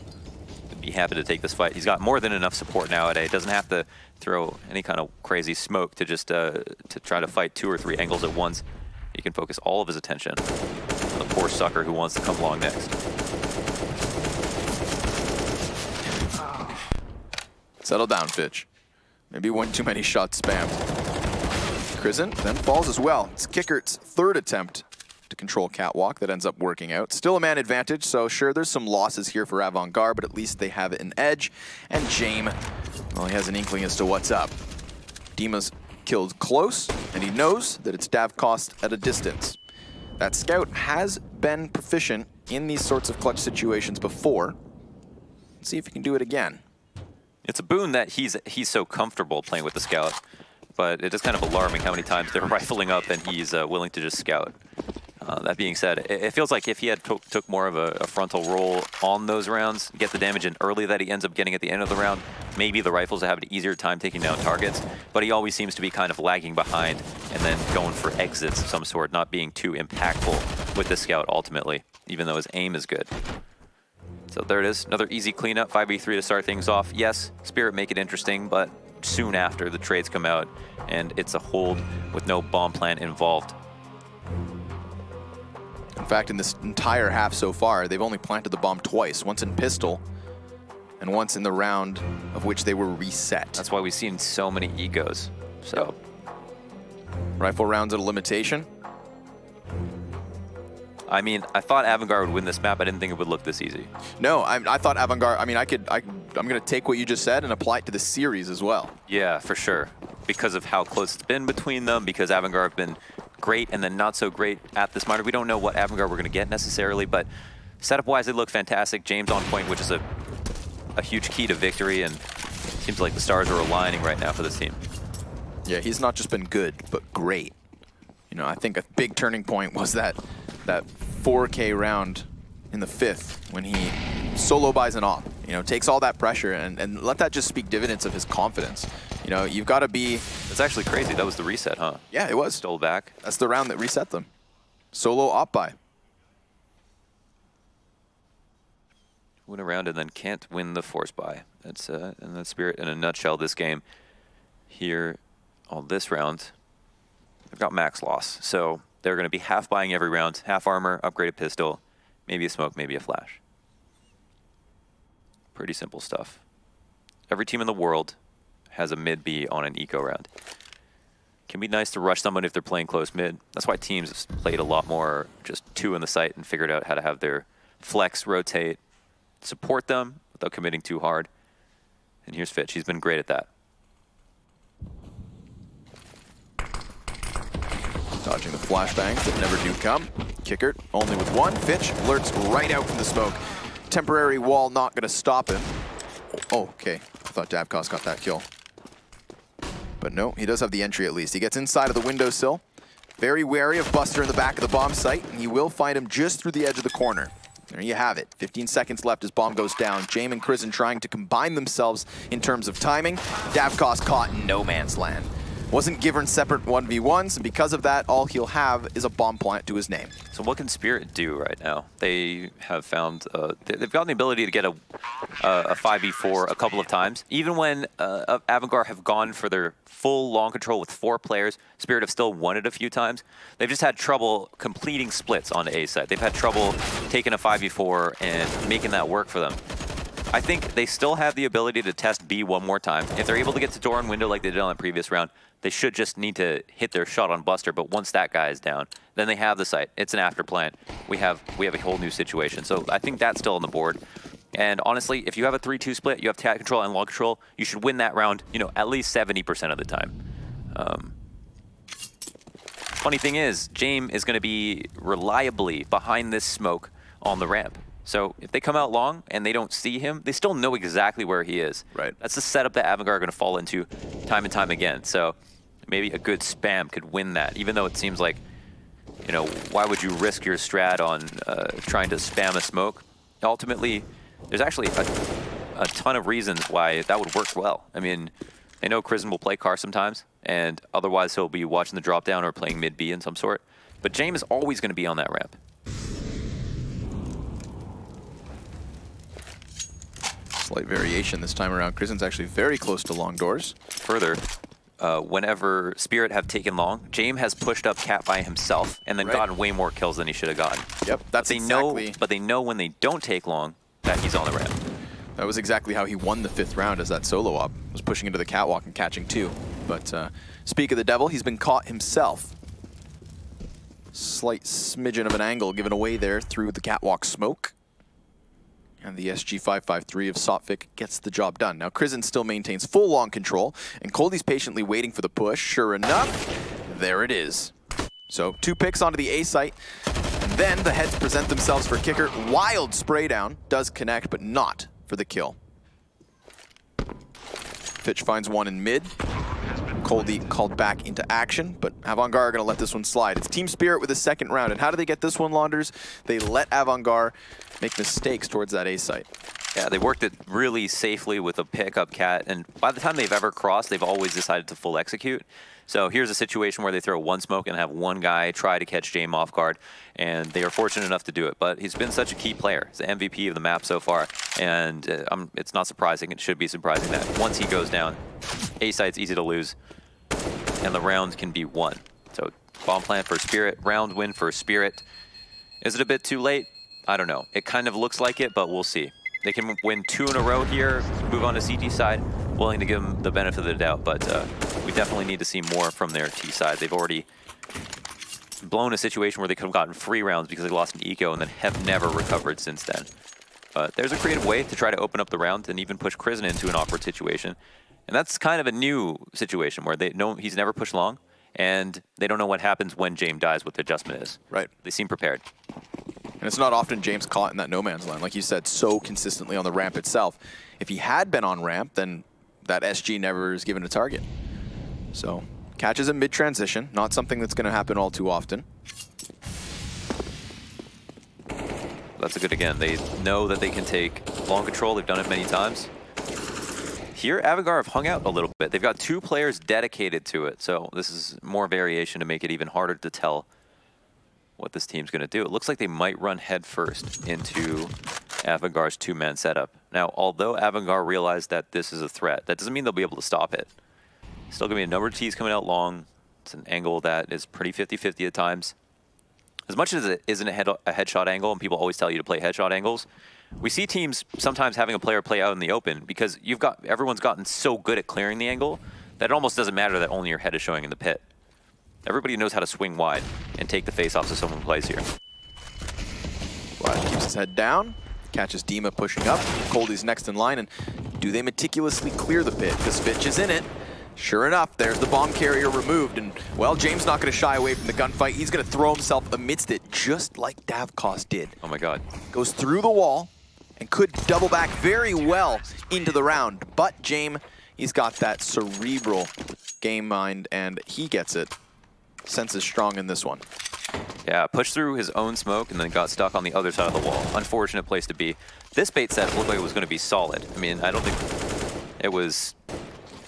would be happy to take this fight. He's got more than enough support nowadays. Doesn't have to throw any kind of crazy smoke to just to try to fight 2 or 3 angles at once. He can focus all of his attention on the poor sucker who wants to come along next. Settle down, Fitch. Maybe one too many shots spammed. Krizen then falls as well. It's Kickert's 3rd attempt to control Catwalk that ends up working out. Still a man advantage, so sure, there's some losses here for Avant-Garde, but at least they have an edge. And James, well, he has an inkling as to what's up. Dima's killed close, and he knows that it's Davkos at a distance. That scout has been proficient in these sorts of clutch situations before. Let's see if he can do it again. It's a boon that he's so comfortable playing with the scout, but it is kind of alarming how many times they're rifling up and he's willing to just scout. That being said, it feels like if he had took more of a frontal roll on those rounds, get the damage in early that he ends up getting at the end of the round, maybe the rifles have an easier time taking down targets, but he always seems to be kind of lagging behind and then going for exits of some sort, not being too impactful with the scout ultimately, even though his aim is good. So there it is, another easy cleanup, 5v3 to start things off. Yes, Spirit make it interesting, but soon after the trades come out and it's a hold with no bomb plant involved. In fact, in this entire half so far, they've only planted the bomb twice, once in pistol and once in the round of which they were reset. That's why we've seen so many egos. So, rifle rounds at a limitation. I mean, I thought Avant-Garde would win this map. I didn't think it would look this easy. No, I thought Avant-Garde, I mean, I'm going to take what you just said and apply it to the series as well. Yeah, for sure. Because of how close it's been between them, because Avant-Garde have been great and then not so great at this minor. We don't know what Avant-Garde we're going to get necessarily, but setup-wise, they look fantastic. James on point, which is a huge key to victory, and seems like the stars are aligning right now for this team. Yeah, he's not just been good, but great. You know, I think a big turning point was that 4K round in the 5th when he solo buys an op. You know, takes all that pressure and let that just speak dividends of his confidence. You know, you've got to be... It's actually crazy. That was the reset, huh? Yeah, it was. Stole back. That's the round that reset them. Solo op buy. Win a round and then can't win the force buy. That's and that's Spirit in a nutshell this game. Here on this round, they've got max loss. So they're going to be half buying every round. Half armor, upgraded pistol, maybe a smoke, maybe a flash. Pretty simple stuff. Every team in the world has a mid B on an eco round. Can be nice to rush someone if they're playing close mid. That's why teams have played a lot more just 2 in the site and figured out how to have their flex, rotate, support them without committing too hard. And here's Fitch. He's been great at that. Dodging the flashbangs that never do come. Kicker only with 1. Fitch lurks right out from the smoke. Temporary wall not going to stop him. Oh, okay. I thought Davkos got that kill. But no, he does have the entry at least. He gets inside of the windowsill. Very wary of Buster in the back of the bomb site, and you will find him just through the edge of the corner. There you have it. 15 seconds left as bomb goes down. Jaime and Krisen trying to combine themselves in terms of timing. Davkos caught in no man's land. Wasn't given separate 1v1s, and because of that, all he'll have is a bomb plant to his name. So what can Spirit do right now? They have found, they've gotten the ability to get a 5v4 a couple of times. Even when Avangard have gone for their full long control with 4 players, Spirit have still won it a few times. They've just had trouble completing splits on the A side. They've had trouble taking a 5v4 and making that work for them. I think they still have the ability to test B one more time. If they're able to get to door and window like they did on the previous round, they should just need to hit their shot on Buster, but once that guy is down, then they have the site. It's an after plant. We have a whole new situation. So I think that's still on the board. And honestly, if you have a 3-2 split, you have cat control and long control, you should win that round, you know, at least 70% of the time. Funny thing is, Jaime is going to be reliably behind this smoke on the ramp. So if they come out long and they don't see him, they still know exactly where he is. Right. That's the setup that Avangard are going to fall into time and time again. So maybe a good spam could win that, even though it seems like, you know, why would you risk your strat on trying to spam a smoke? Ultimately, there's actually a ton of reasons why that would work well. I mean, I know Krisen will play car sometimes, and otherwise he'll be watching the drop down or playing mid B in some sort. But Jaime is always going to be on that ramp. Slight variation this time around. Krisen's actually very close to long doors. Further, whenever Spirit have taken long, Jaime has pushed up Cat by himself and then gotten way more kills than he should have gotten. Yep, that's exactly. But they know when they don't take long that he's on the ramp. That was exactly how he won the 5th round, as that solo op was pushing into the catwalk and catching 2. But speak of the devil, he's been caught himself. Slight smidgen of an angle given away there through the catwalk smoke. And the SG553 of Sotfik gets the job done. Now Krisen still maintains full long control, and Coldie's patiently waiting for the push. Sure enough, there it is. So 2 picks onto the A site, and then the heads present themselves for kicker. Wild spray down, does connect, but not for the kill. Fitch finds 1 in mid. Coldie called back into action, but Avangard are going to let this one slide. It's Team Spirit with a 2nd round, and how do they get this one, Launders? They let Avangard make mistakes towards that A site. Yeah, they worked it really safely with a pickup cat, and by the time they've ever crossed, they've always decided to full execute. So here's a situation where they throw 1 smoke and have 1 guy try to catch Jaime off guard, and they are fortunate enough to do it. But he's been such a key player. He's the MVP of the map so far, and it's not surprising. It should be surprising that once he goes down, A site's easy to lose, and the round can be won. So bomb plant for Spirit, round win for Spirit. Is it a bit too late? I don't know. It kind of looks like it, but we'll see. They can win 2 in a row here, move on to CT side. Willing to give them the benefit of the doubt, but we definitely need to see more from their T side. They've already blown a situation where they could have gotten free rounds because they lost an eco and then have never recovered since then. But there's a creative way to try to open up the round and even push Krisen into an awkward situation. And that's kind of a new situation where they know he's never pushed long, and they don't know what happens when Jaime dies, what the adjustment is. Right. They seem prepared. And it's not often James caught in that no man's land, like you said, so consistently on the ramp itself. If he had been on ramp, then that SG never is given a target. So catches him mid-transition, not something that's going to happen all too often. That's a good again. They know that they can take long control. They've done it many times. Here, Avangard have hung out a little bit. They've got 2 players dedicated to it, so this is more variation to make it even harder to tell what this team's going to do. It looks like they might run head first into Avangard's 2-man setup. Now, although Avangard realized that this is a threat, that doesn't mean they'll be able to stop it. Still going to be a number of T's coming out long. It's an angle that is pretty 50-50 at times. As much as it isn't a headshot angle, and people always tell you to play headshot angles, We see teams sometimes having a player play out in the open because everyone's gotten so good at clearing the angle that it almost doesn't matter that only your head is showing in the pit. Everybody knows how to swing wide and take the face-offs of someone who plays here. Vlad keeps his head down, catches Dima pushing up. Coldie's next in line, and do they meticulously clear the pit? Because Fitch is in it. Sure enough, there's the bomb carrier removed, and, well, James not going to shy away from the gunfight. He's going to throw himself amidst it, just like Davkos did. Oh my god. Goes through the wall, and could double back very well into the round. But James, he's got that cerebral game mind, and he gets it. Sense is strong in this one. Yeah, pushed through his own smoke and then got stuck on the other side of the wall. Unfortunate place to be. This bait set looked like it was going to be solid. I mean, I don't think it was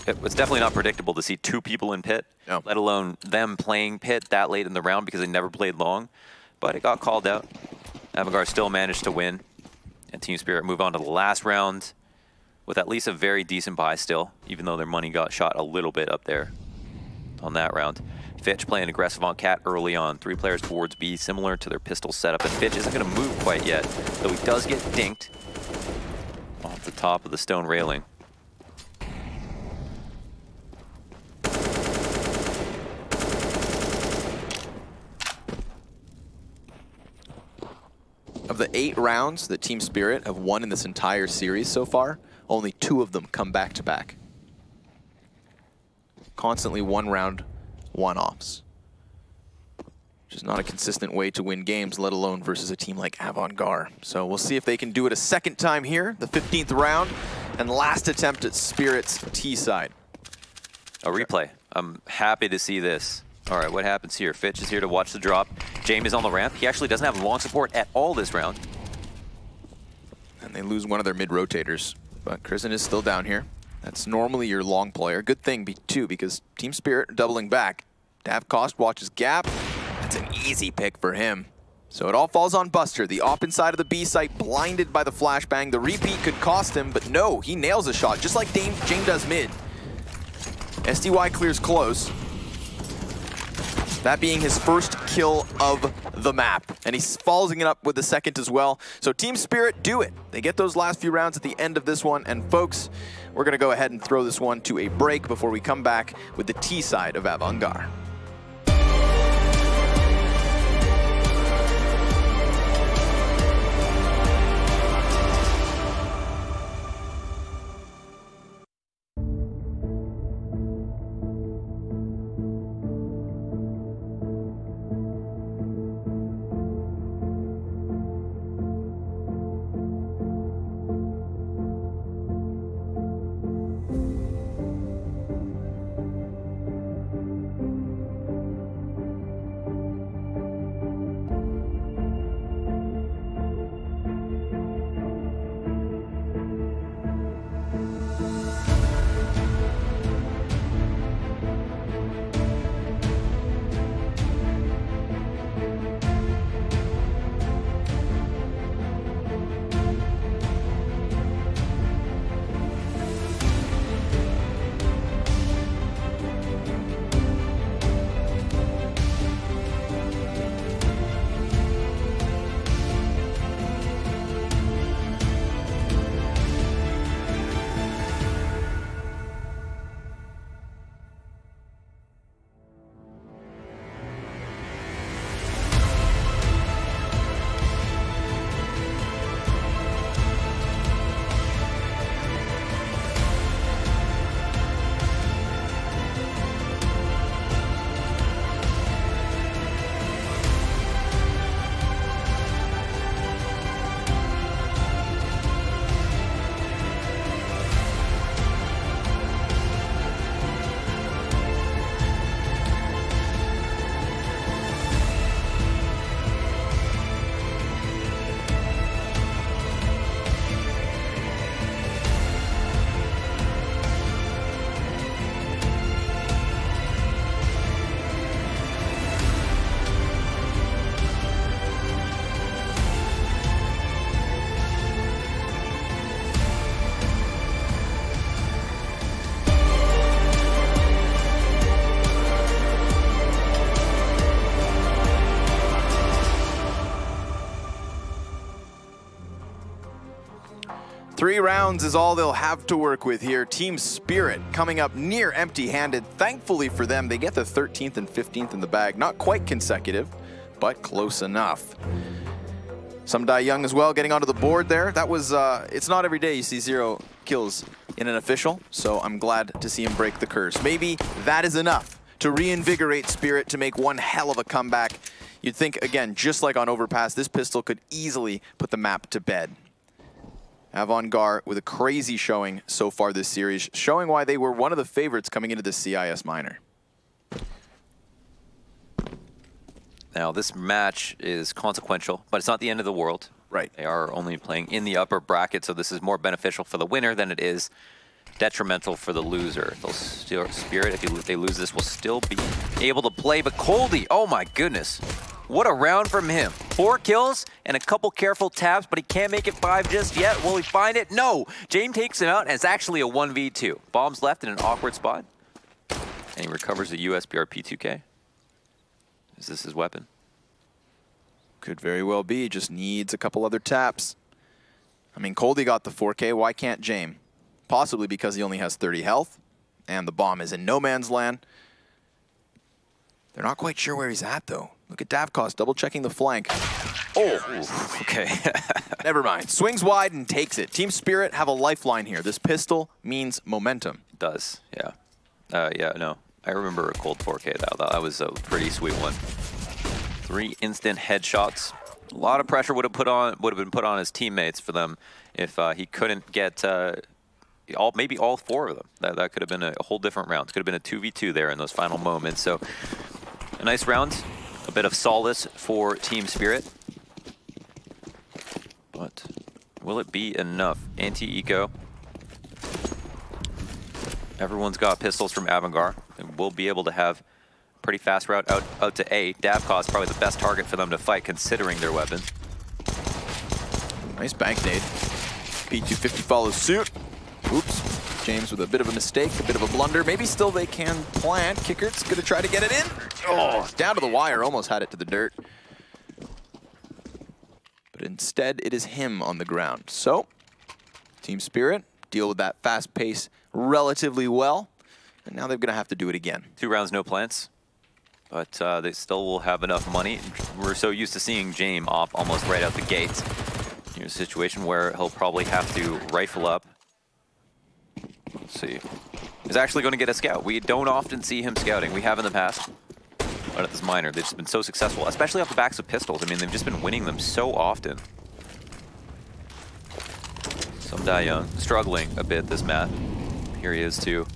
definitely not predictable to see 2 people in pit, no. Let alone them playing pit that late in the round because they never played long. But it got called out. Avangard still managed to win. And Team Spirit move on to the last round with at least a very decent buy still, even though their money got shot a little bit up there on that round. Fitch playing aggressive on Cat early on. 3 players towards B, similar to their pistol setup. And Fitch isn't going to move quite yet, though he does get dinked off the top of the stone railing. Of the 8 rounds that Team Spirit have won in this entire series so far, only 2 of them come back-to-back. Constantly 1 round, 1-offs. Which is not a consistent way to win games, let alone versus a team like Avangard. So we'll see if they can do it a second time here, the 15th round, and last attempt at Spirit's T side. A replay. I'm happy to see this. All right, what happens here? Fitch is here to watch the drop. James is on the ramp. He actually doesn't have long support at all this round. And they lose one of their mid-rotators, but Krisen is still down here. That's normally your long player. Good thing, too, because Team Spirit are doubling back. Davkos watches gap. That's an easy pick for him. So it all falls on Buster. The op inside of the B site, blinded by the flashbang. The repeat could cost him, but no, he nails a shot, just like James does mid. SDY clears close. That being his first kill of the map. And he's following it up with the second as well. So Team Spirit do it. They get those last few rounds at the end of this one. And folks, we're going to go ahead and throw this one to a break before we come back with the T side of Avangard. 3 rounds is all they'll have to work with here. Team Spirit coming up near empty-handed. Thankfully for them, they get the 13th and 15th in the bag. Not quite consecutive, but close enough. Some Die Young as well getting onto the board there. That was, it's not every day you see 0 kills in an official, so I'm glad to see him break the curse. Maybe that is enough to reinvigorate Spirit to make one hell of a comeback. You'd think, again, just like on Overpass, this pistol could easily put the map to bed. Avantgarde with a crazy showing so far this series, showing why they were one of the favorites coming into the CIS minor. Now, this match is consequential, but it's not the end of the world. Right. They are only playing in the upper bracket, so this is more beneficial for the winner than it is detrimental for the loser. They'll still, Spirit, if they lose this, will still be able to play. But Coldy, oh my goodness. What a round from him. 4 kills and a couple careful taps, but he can't make it 5 just yet. Will he find it? No. James takes him out, and it's actually a 1v2. Bombs left in an awkward spot. And he recovers the USBR P2K. Is this his weapon? Could very well be. Just needs a couple other taps. I mean, Coldy got the 4K. Why can't James? Possibly because he only has 30 health, and the bomb is in no man's land. They're not quite sure where he's at, though. Look at Davkos double-checking the flank. Oh, okay. Never mind. Swings wide and takes it. Team Spirit have a lifeline here. This pistol means momentum. It does, yeah. Yeah, no. I remember a cold 4K, though. That was a pretty sweet one. 3 instant headshots. A lot of pressure would have been put on his teammates for them if he couldn't get maybe all 4 of them. That could have been a whole different round. Could have been a 2v2 there in those final moments. So a nice round. A bit of solace for Team Spirit. But will it be enough? Anti-eco. Everyone's got pistols from Avantgarde. And we'll be able to have a pretty fast route out to A. Davkos is probably the best target for them to fight considering their weapon. Nice bank nade. P250 follows suit. Oops. James with a bit of a mistake, a bit of a blunder. Maybe still they can plant. Kickert's gonna try to get it in. Oh, down to the wire, almost had it to the dirt. But instead, it is him on the ground. So, Team Spirit deal with that fast pace relatively well. And now they're gonna have to do it again. 2 rounds, no plants. But they still will have enough money. We're so used to seeing James off almost right out the gate. Here's a situation where he'll probably have to rifle up. Let's see. He's actually going to get a scout. We don't often see him scouting. We have in the past. But at this minor, they've just been so successful, especially off the backs of pistols. I mean, they've just been winning them so often. Some Die Young struggling a bit this map. Here he is to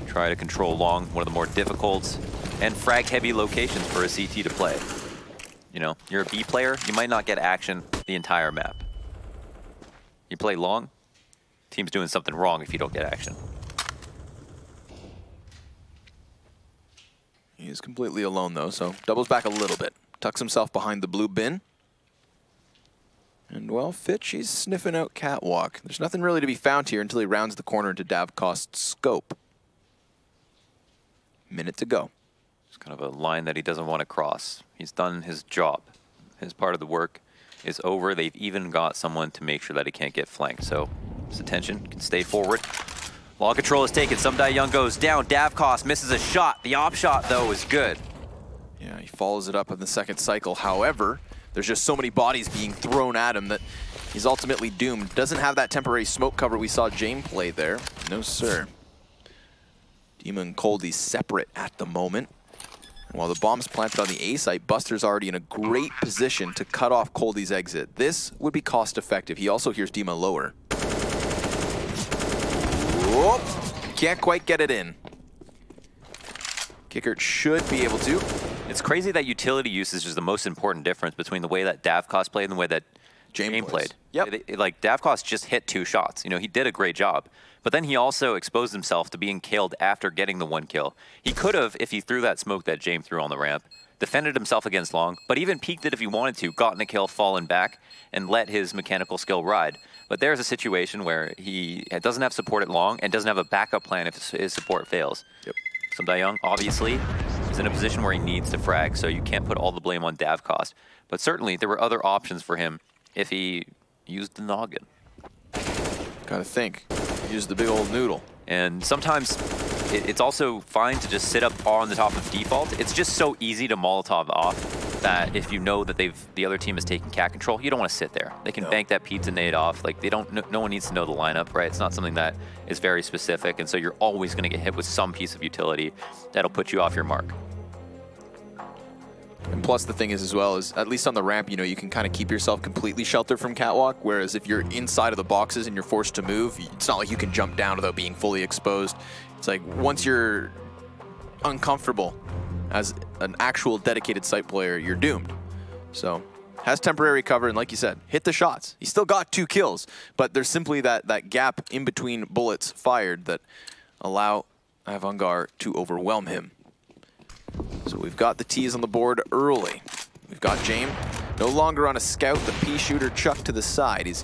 try to control long, one of the more difficult and frag-heavy locations for a CT to play. You know, you're a B player, you might not get action the entire map. You play long, team's doing something wrong if you don't get action. He is completely alone, though, so doubles back a little bit. Tucks himself behind the blue bin. And, well, Fitch, he's sniffing out Catwalk. There's nothing really to be found here until he rounds the corner into Davkos' scope. Minute to go. It's kind of a line that he doesn't want to cross. He's done his job. His part of the work is over. They've even got someone to make sure that he can't get flanked. So his attention can stay forward. Long control is taken. Some Die Young goes down. Davkos misses a shot. The op shot, though, is good. Yeah, he follows it up in the second cycle. However, there's just so many bodies being thrown at him that he's ultimately doomed. Doesn't have that temporary smoke cover we saw James play there. No, sir. Dima and Coldy separate at the moment. And while the bomb's planted on the A site, Buster's already in a great position to cut off Coldy's exit. This would be cost effective. He also hears Dima lower. Whoop! Can't quite get it in. Kickert should be able to. It's crazy that utility usage is the most important difference between the way that Davkos played and the way that James played. Yep. Like, Davkos just hit 2 shots. You know, he did a great job. But then he also exposed himself to being killed after getting the 1 kill. He could have, if he threw that smoke that James threw on the ramp, defended himself against long, but even peeked it if he wanted to, gotten a kill, fallen back, and let his mechanical skill ride. But there's a situation where he doesn't have support at long and doesn't have a backup plan if his support fails. Yep. Some Die Young, obviously, is in a position where he needs to frag, so you can't put all the blame on Davkos. But certainly, there were other options for him if he used the noggin. Gotta think. Use the big old noodle. And sometimes it's also fine to just sit up on the top of default. It's just so easy to Molotov off that if you know that the other team is taking cat control, you don't want to sit there. They can bank that pizza nade off. Like, they don't. No one needs to know the lineup, right? It's not something that is very specific, and so you're always going to get hit with some piece of utility that'll put you off your mark. And plus the thing is as well is, at least on the ramp, you know, you can kind of keep yourself completely sheltered from catwalk, whereas if you're inside of the boxes and you're forced to move, it's not like you can jump down without being fully exposed. It's like once you're uncomfortable as an actual dedicated site player, you're doomed. So has temporary cover, and like you said, hit the shots. He still got 2 kills, but there's simply that gap in between bullets fired that allow Avangard to overwhelm him. So we've got the T's on the board early. We've got James no longer on a scout, the P shooter chucked to the side. He's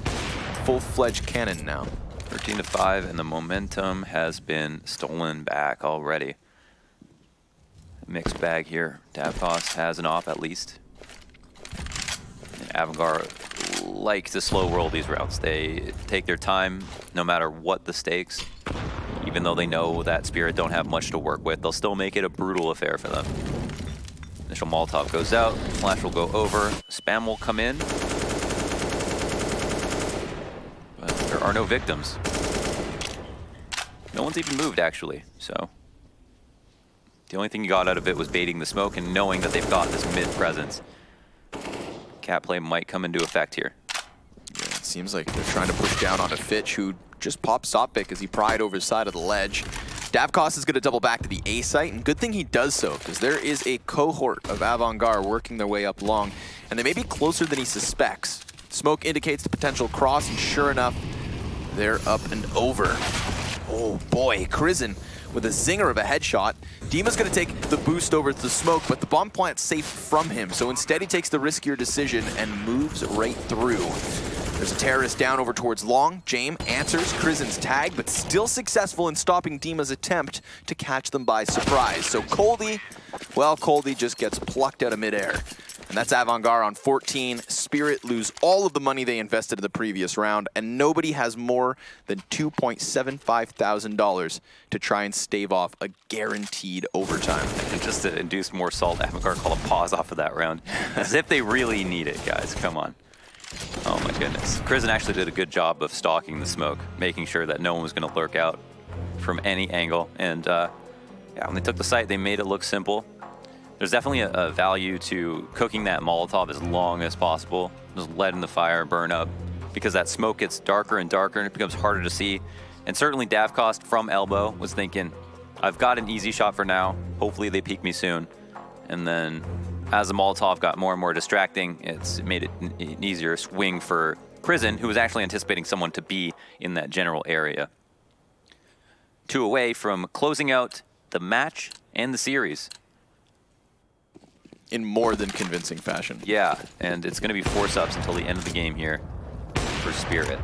full-fledged cannon now. 13-5, and the momentum has been stolen back already. Mixed bag here. Davkos has an op at least. And Avangard like to slow roll these rounds. They take their time no matter what the stakes. Even though they know that Spirit don't have much to work with, they'll still make it a brutal affair for them. Initial Molotov goes out, flash will go over, spam will come in. But there are no victims. No one's even moved, actually, so. The only thing you got out of it was baiting the smoke and knowing that they've got this mid-presence. Cat play might come into effect here. Yeah, it seems like they're trying to push down onto Fitch, who just popped Sopik as he pried over the side of the ledge. Davkos is going to double back to the A site, and good thing he does so, because there is a cohort of Avangard working their way up long, and they may be closer than he suspects. Smoke indicates the potential cross, and sure enough, they're up and over. Oh boy, Krizin with a zinger of a headshot. Dima's going to take the boost over to the smoke, but the bomb plant's safe from him, so instead he takes the riskier decision and moves right through. There's a terrorist down over towards long. James answers Krizen's tag, but still successful in stopping Dima's attempt to catch them by surprise. So Coldy, well, Coldy just gets plucked out of midair. And that's Avangard on 14. Spirit lose all of the money they invested in the previous round, and nobody has more than $2.75 thousand to try and stave off a guaranteed overtime. And just to induce more salt, Avangard call a pause off of that round. As if they really need it, guys. Come on. Oh my goodness. Krizin actually did a good job of stalking the smoke, making sure that no one was going to lurk out from any angle. And yeah, when they took the site, they made it look simple. There's definitely a value to cooking that Molotov as long as possible. Just letting the fire burn up, because that smoke gets darker and darker and it becomes harder to see. And certainly Davkos from elbow was thinking, I've got an easy shot for now. Hopefully they peek me soon. And then as the Molotov got more and more distracting, it made it an easier swing for Krizin, who was actually anticipating someone to be in that general area. 2 away from closing out the match and the series. In more than convincing fashion. Yeah, and it's going to be 4 subs until the end of the game here for Spirit.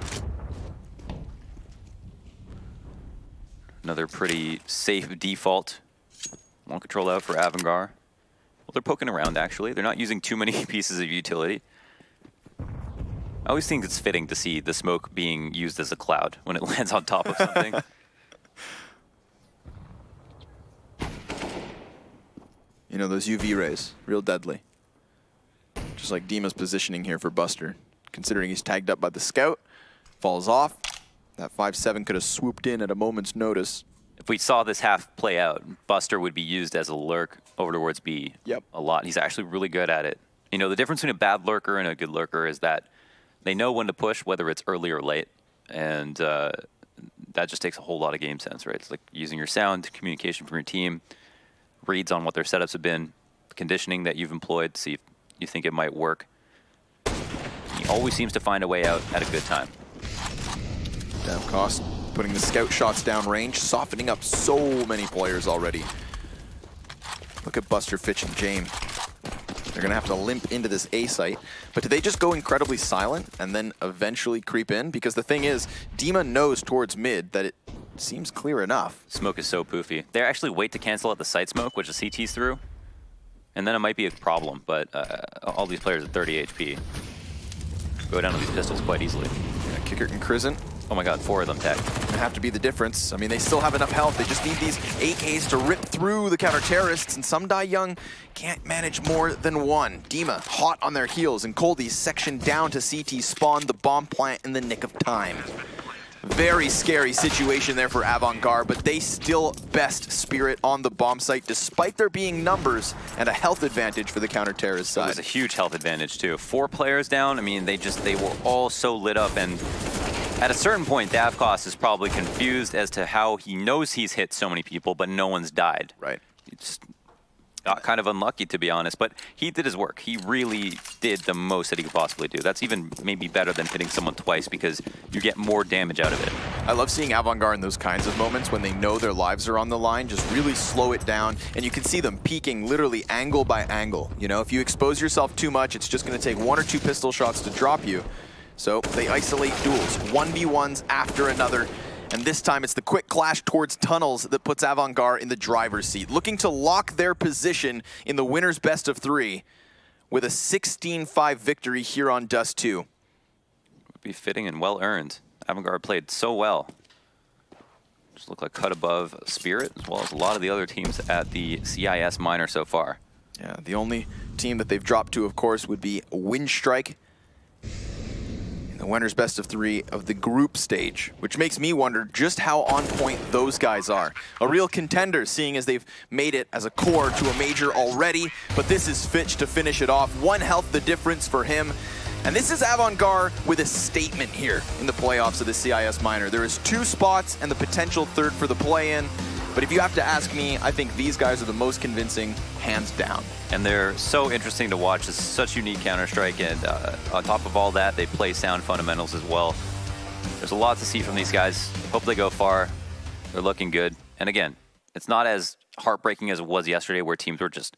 Another pretty safe default. One control out for Avangard. Well, they're poking around, actually. They're not using too many pieces of utility. I always think it's fitting to see the smoke being used as a cloud when it lands on top of something. You know, those UV rays, real deadly. Just like Dima's positioning here for Buster. Considering he's tagged up by the scout, falls off. That 5-7 could have swooped in at a moment's notice. If we saw this half play out, Buster would be used as a lurk over towards B a lot. He's actually really good at it. You know, the difference between a bad lurker and a good lurker is that they know when to push, whether it's early or late. And that just takes a whole lot of game sense, right? It's like using your sound, communication from your team, reads on what their setups have been, conditioning that you've employed to see if you think it might work. He always seems to find a way out at a good time. Davkos putting the scout shots down range, softening up so many players already. Look at Buster, Fitch, and James. They're going to have to limp into this A site. But do they just go incredibly silent and then eventually creep in? Because the thing is, Dima knows towards mid that it seems clear enough. Smoke is so poofy. They actually wait to cancel out the site smoke, which the CT's through. And then it might be a problem, but all these players at 30 HP go down to these pistols quite easily. Yeah, Kickert and Krizin Oh my god, 4 of them tech. Gonna have to be the difference. I mean, they still have enough health. They just need these AKs to rip through the counter-terrorists, and some Die Young can't manage more than one. Dima hot on their heels, and Coldy's sectioned down to CT spawn the bomb plant in the nick of time. Very scary situation there for Avant-Garde, but they still best Spirit on the bomb site, despite there being numbers and a health advantage for the counter-terrorist side. It was a huge health advantage, too. 4 players down, I mean, they were all so lit up, and at a certain point, Davkos is probably confused as to how he knows he's hit so many people, but no one's died. Right. It's kind of unlucky, to be honest, but he did his work. He really did the most that he could possibly do. That's even maybe better than hitting someone twice because you get more damage out of it. I love seeing Avant-Garde in those kinds of moments when they know their lives are on the line, just really slow it down, and you can see them peeking literally angle by angle. You know, if you expose yourself too much, it's just going to take 1 or 2 pistol shots to drop you. So they isolate duels, 1v1s after another. And this time it's the quick clash towards tunnels that puts Avant-Garde in the driver's seat, looking to lock their position in the winner's best of 3 with a 16-5 victory here on Dust 2. Would be fitting and well earned. Avant-Garde played so well. Just look like cut above Spirit, as well as a lot of the other teams at the CIS minor so far. Yeah, the only team that they've dropped to, of course, would be Winstrike. The winner's best of 3 of the group stage, which makes me wonder just how on point those guys are. A real contender, seeing as they've made it as a core to a major already, but this is Fitch to finish it off. 1 health the difference for him. And this is Avant-Garde with a statement here in the playoffs of the CIS minor. There is 2 spots and the potential 3rd for the play-in. But if you have to ask me, I think these guys are the most convincing, hands down. And they're so interesting to watch. It's such unique Counter-Strike, and on top of all that, they play sound fundamentals as well. There's a lot to see from these guys. Hope they go far. They're looking good. And again, it's not as heartbreaking as it was yesterday where teams were just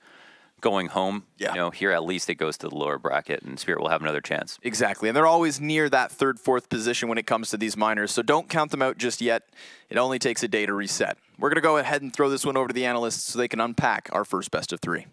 going home. Yeah. You know, here at least it goes to the lower bracket, and Spirit will have another chance. Exactly, and they're always near that 3rd, 4th position when it comes to these minors, so don't count them out just yet. It only takes a day to reset. We're going to go ahead and throw this one over to the analysts so they can unpack our first best of 3.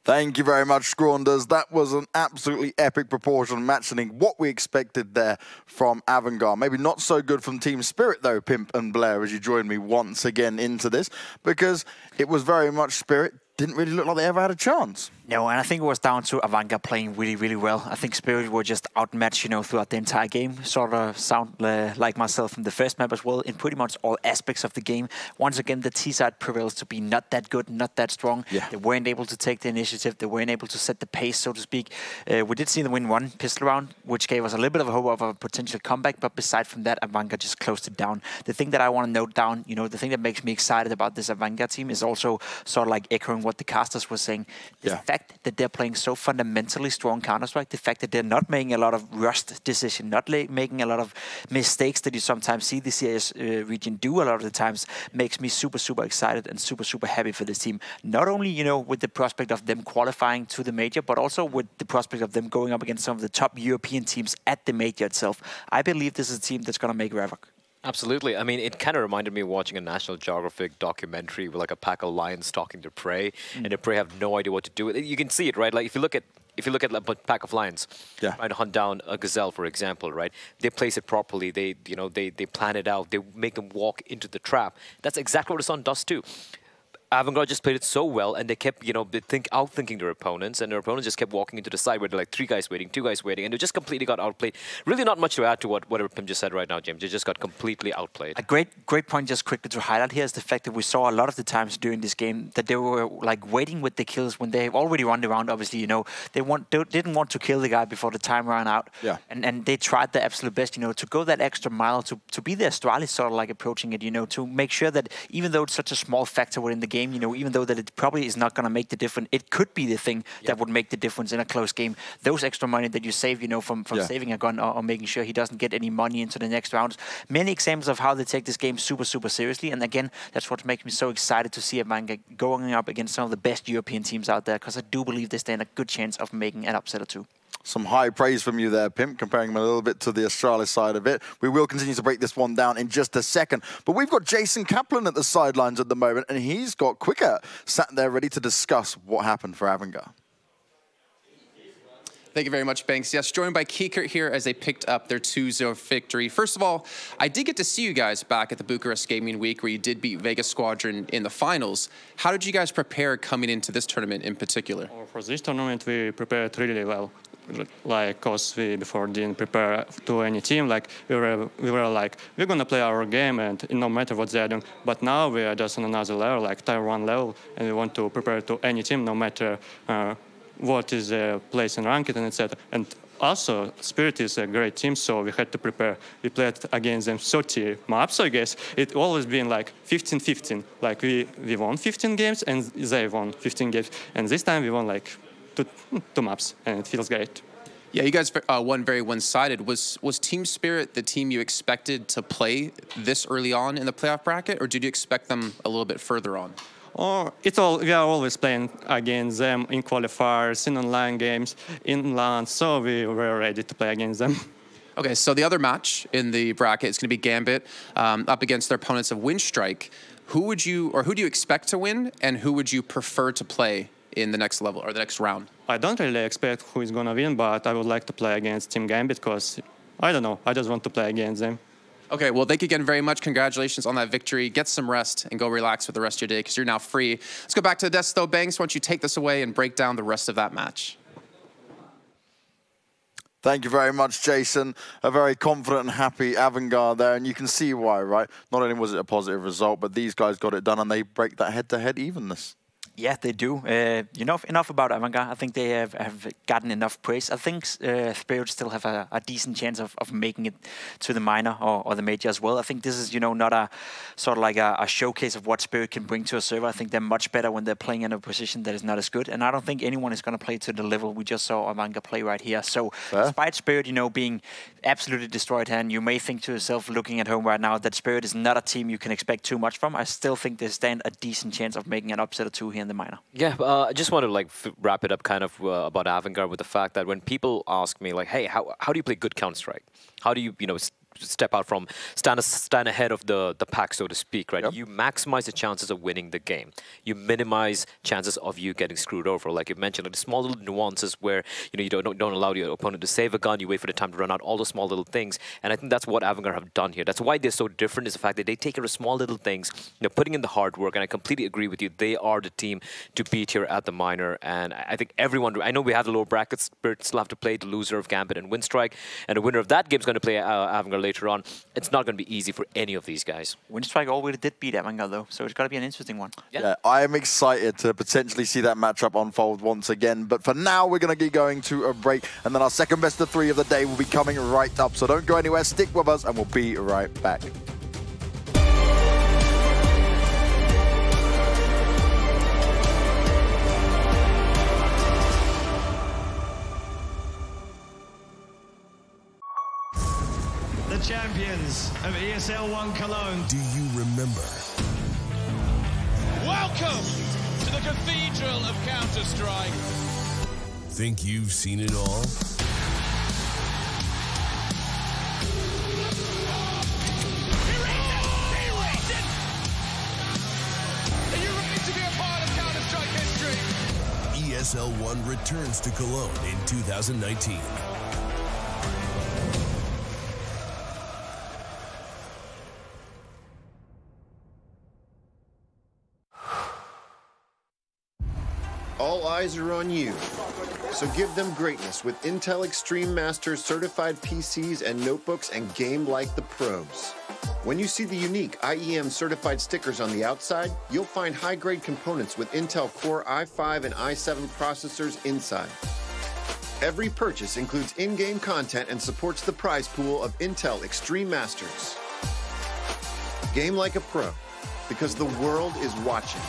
Thank you very much, Scraunders. That was an absolutely epic proportion, matching what we expected there from Avant-Garde. Maybe not so good from Team Spirit, though, Pimp and Blair, as you join me once again into this, because it was very much Spirit. Didn't really look like they ever had a chance. No, and I think it was down to Avant-Garde playing really, really well. I think Spirit were just outmatched, you know, throughout the entire game. Sort of sound like myself from the first map as well, in pretty much all aspects of the game. Once again, the T side prevails to be not that good, not that strong. Yeah. They weren't able to take the initiative. They weren't able to set the pace, so to speak. We did see them win 1 pistol round, which gave us a little bit of a hope of a potential comeback. But beside from that, Avant-Garde just closed it down. The thing that I want to note down, you know, the thing that makes me excited about this Avant-Garde team is also sort of like echoing what the casters were saying. The fact that they're playing so fundamentally strong Counter-Strike, the fact that they're not making a lot of rushed decisions, not making a lot of mistakes that you sometimes see the CIS region do a lot of the times, makes me super, super excited and super, super happy for this team. Not only, you know, with the prospect of them qualifying to the major, but also with the prospect of them going up against some of the top European teams at the major itself. I believe this is a team that's going to make Ravok. Absolutely. I mean, it kind of reminded me of watching a National Geographic documentary with like a pack of lions stalking their prey, and the prey have no idea what to do with it. You can see it, right? Like if you look at like a pack of lions trying to hunt down a gazelle, for example, right? They place it properly. They plan it out. They make them walk into the trap. That's exactly what it's on Dust 2. Avant-Garde just played it so well, and they kept, you know, outthinking their opponents, and their opponents just kept walking into the side where they're like 3 guys waiting, 2 guys waiting, and they just completely got outplayed. Really not much to add to whatever Pim just said right now, James. They just got completely outplayed. A great point just quickly to highlight here is the fact that we saw a lot of the times during this game that they were like waiting with the kills when they already run around, obviously, you know. They didn't want to kill the guy before the time ran out. Yeah. And they tried their absolute best, you know, to go that extra mile, to be the Astralis sort of like approaching it, you know, to make sure that even though it's such a small factor within the game, you know, even though that it probably is not going to make the difference, it could be the thing that would make the difference in a close game. Those extra money that you save, you know, from saving a gun or making sure he doesn't get any money into the next rounds. Many examples of how they take this game super, super seriously. And again, that's what makes me so excited to see Avant-Garde going up against some of the best European teams out there, because I do believe they stand a good chance of making an upset or 2. Some high praise from you there, Pimp, comparing him a little bit to the Astralis side of it. We will continue to break this one down in just a second. But we've got Jason Kaplan at the sidelines at the moment, and he's got Quicker sat there ready to discuss what happened for Avant-Garde. Thank you very much, Banks. Yes, joined by Kikert here as they picked up their 2-0 victory. First of all, I did get to see you guys back at the Bucharest Gaming Week where you did beat Vegas Squadron in the finals. How did you guys prepare coming into this tournament in particular? For this tournament, we prepared really well. Like, cause we before didn't prepare to any team. Like we were like, we're gonna play our game, and no matter what they're doing. But now we are just on another level, like tier 1 level, and we want to prepare to any team, no matter what is their place in ranked and etc. And also, Spirit is a great team, so we had to prepare. We played against them 30 maps, so I guess it always been like 15-15. Like we won 15 games and they won 15 games, and this time we won like two maps, and it feels great. Yeah, you guys won very one-sided. Was Team Spirit the team you expected to play this early on in the playoff bracket, or did you expect them a little bit further on? We are always playing against them in qualifiers, in online games, in LAN, so we were ready to play against them. Okay, so the other match in the bracket is going to be Gambit up against their opponents of Winstrike. Who do you expect to win, and who would you prefer to play in the next level or the next round? I don't really expect who is going to win, but I would like to play against Team Gambit because, I don't know, I just want to play against them. Okay, well, thank you again very much. Congratulations on that victory. Get some rest and go relax for the rest of your day because you're now free. Let's go back to the desk, though. Banks, why don't you take this away and break down the rest of that match? Thank you very much, Jason. A very confident and happy Avangard there, and you can see why, right? Not only was it a positive result, but these guys got it done, and they break that head-to-head evenness. Yeah, they do. Enough about Avangard. I think they have gotten enough praise. I think Spirit still have a decent chance of making it to the minor or the major as well. I think this is, not a sort of like a showcase of what Spirit can bring to a server. I think they're much better when they're playing in a position that is not as good. And I don't think anyone is going to play to the level we just saw Avangard play right here. So despite Spirit, being absolutely destroyed, and you may think to yourself, looking at home right now, that Spirit is not a team you can expect too much from, I still think they stand a decent chance of making an upset or two here in the minor. Yeah, I just want to wrap it up kind of about Avangard with the fact that when people ask me like, hey, how do you play good Counter-Strike? How do you, step out from, stand ahead of the pack, so to speak, right? Yep. You maximize the chances of winning the game. You minimize chances of you getting screwed over. Like you mentioned, like the small little nuances where, you don't allow your opponent to save a gun, you wait for the time to run out, all those small little things. And I think that's what Avangard have done here. That's why they're so different, is the fact that they take care of small little things, putting in the hard work, and I completely agree with you. They are the team to beat here at the minor, and I think everyone, I know we have the lower brackets, Spirit still have to play the loser of Gambit and Winstrike, and the winner of that game is going to play Avangard later on. It's not going to be easy for any of these guys. Winstrike already did beat Avangard, though, so it's got to be an interesting one. Yeah, I am excited to potentially see that matchup unfold once again. But for now, we're going to be going to a break, and then our second best of 3 of the day will be coming right up. So don't go anywhere, stick with us, and we'll be right back. Champions of ESL 1 Cologne. Do you remember? Welcome to the Cathedral of Counter-Strike. Think you've seen it all? Are you ready to be a part of Counter-Strike history? ESL 1 returns to Cologne in 2019. All eyes are on you, so give them greatness with Intel Extreme Masters certified PCs and notebooks and game like the pros. When you see the unique IEM certified stickers on the outside, you'll find high-grade components with Intel Core i5 and i7 processors inside. Every purchase includes in-game content and supports the prize pool of Intel Extreme Masters. Game like a pro, because the world is watching.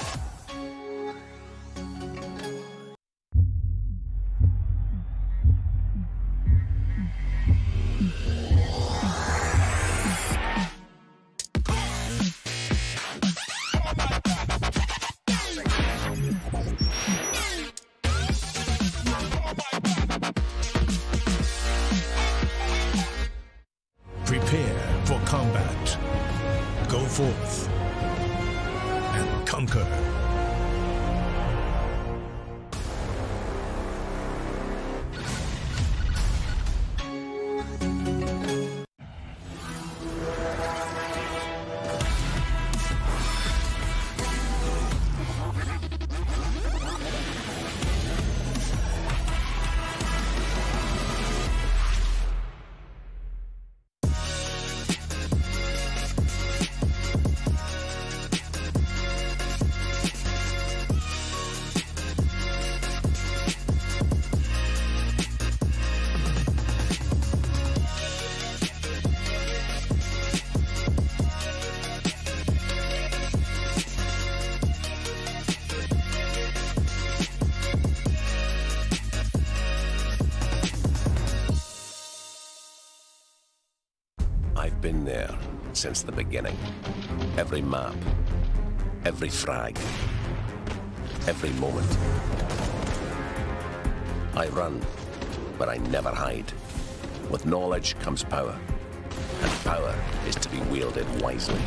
Prepare for combat. Go forth and conquer. been there since the beginning. Every map, every frag, every moment. I run, but I never hide. With knowledge comes power, and power is to be wielded wisely.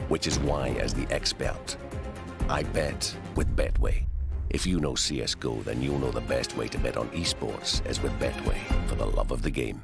Which is why, as the expert, I bet with Betway. If you know CSGO, then you'll know the best way to bet on esports is with Betway, for the love of the game.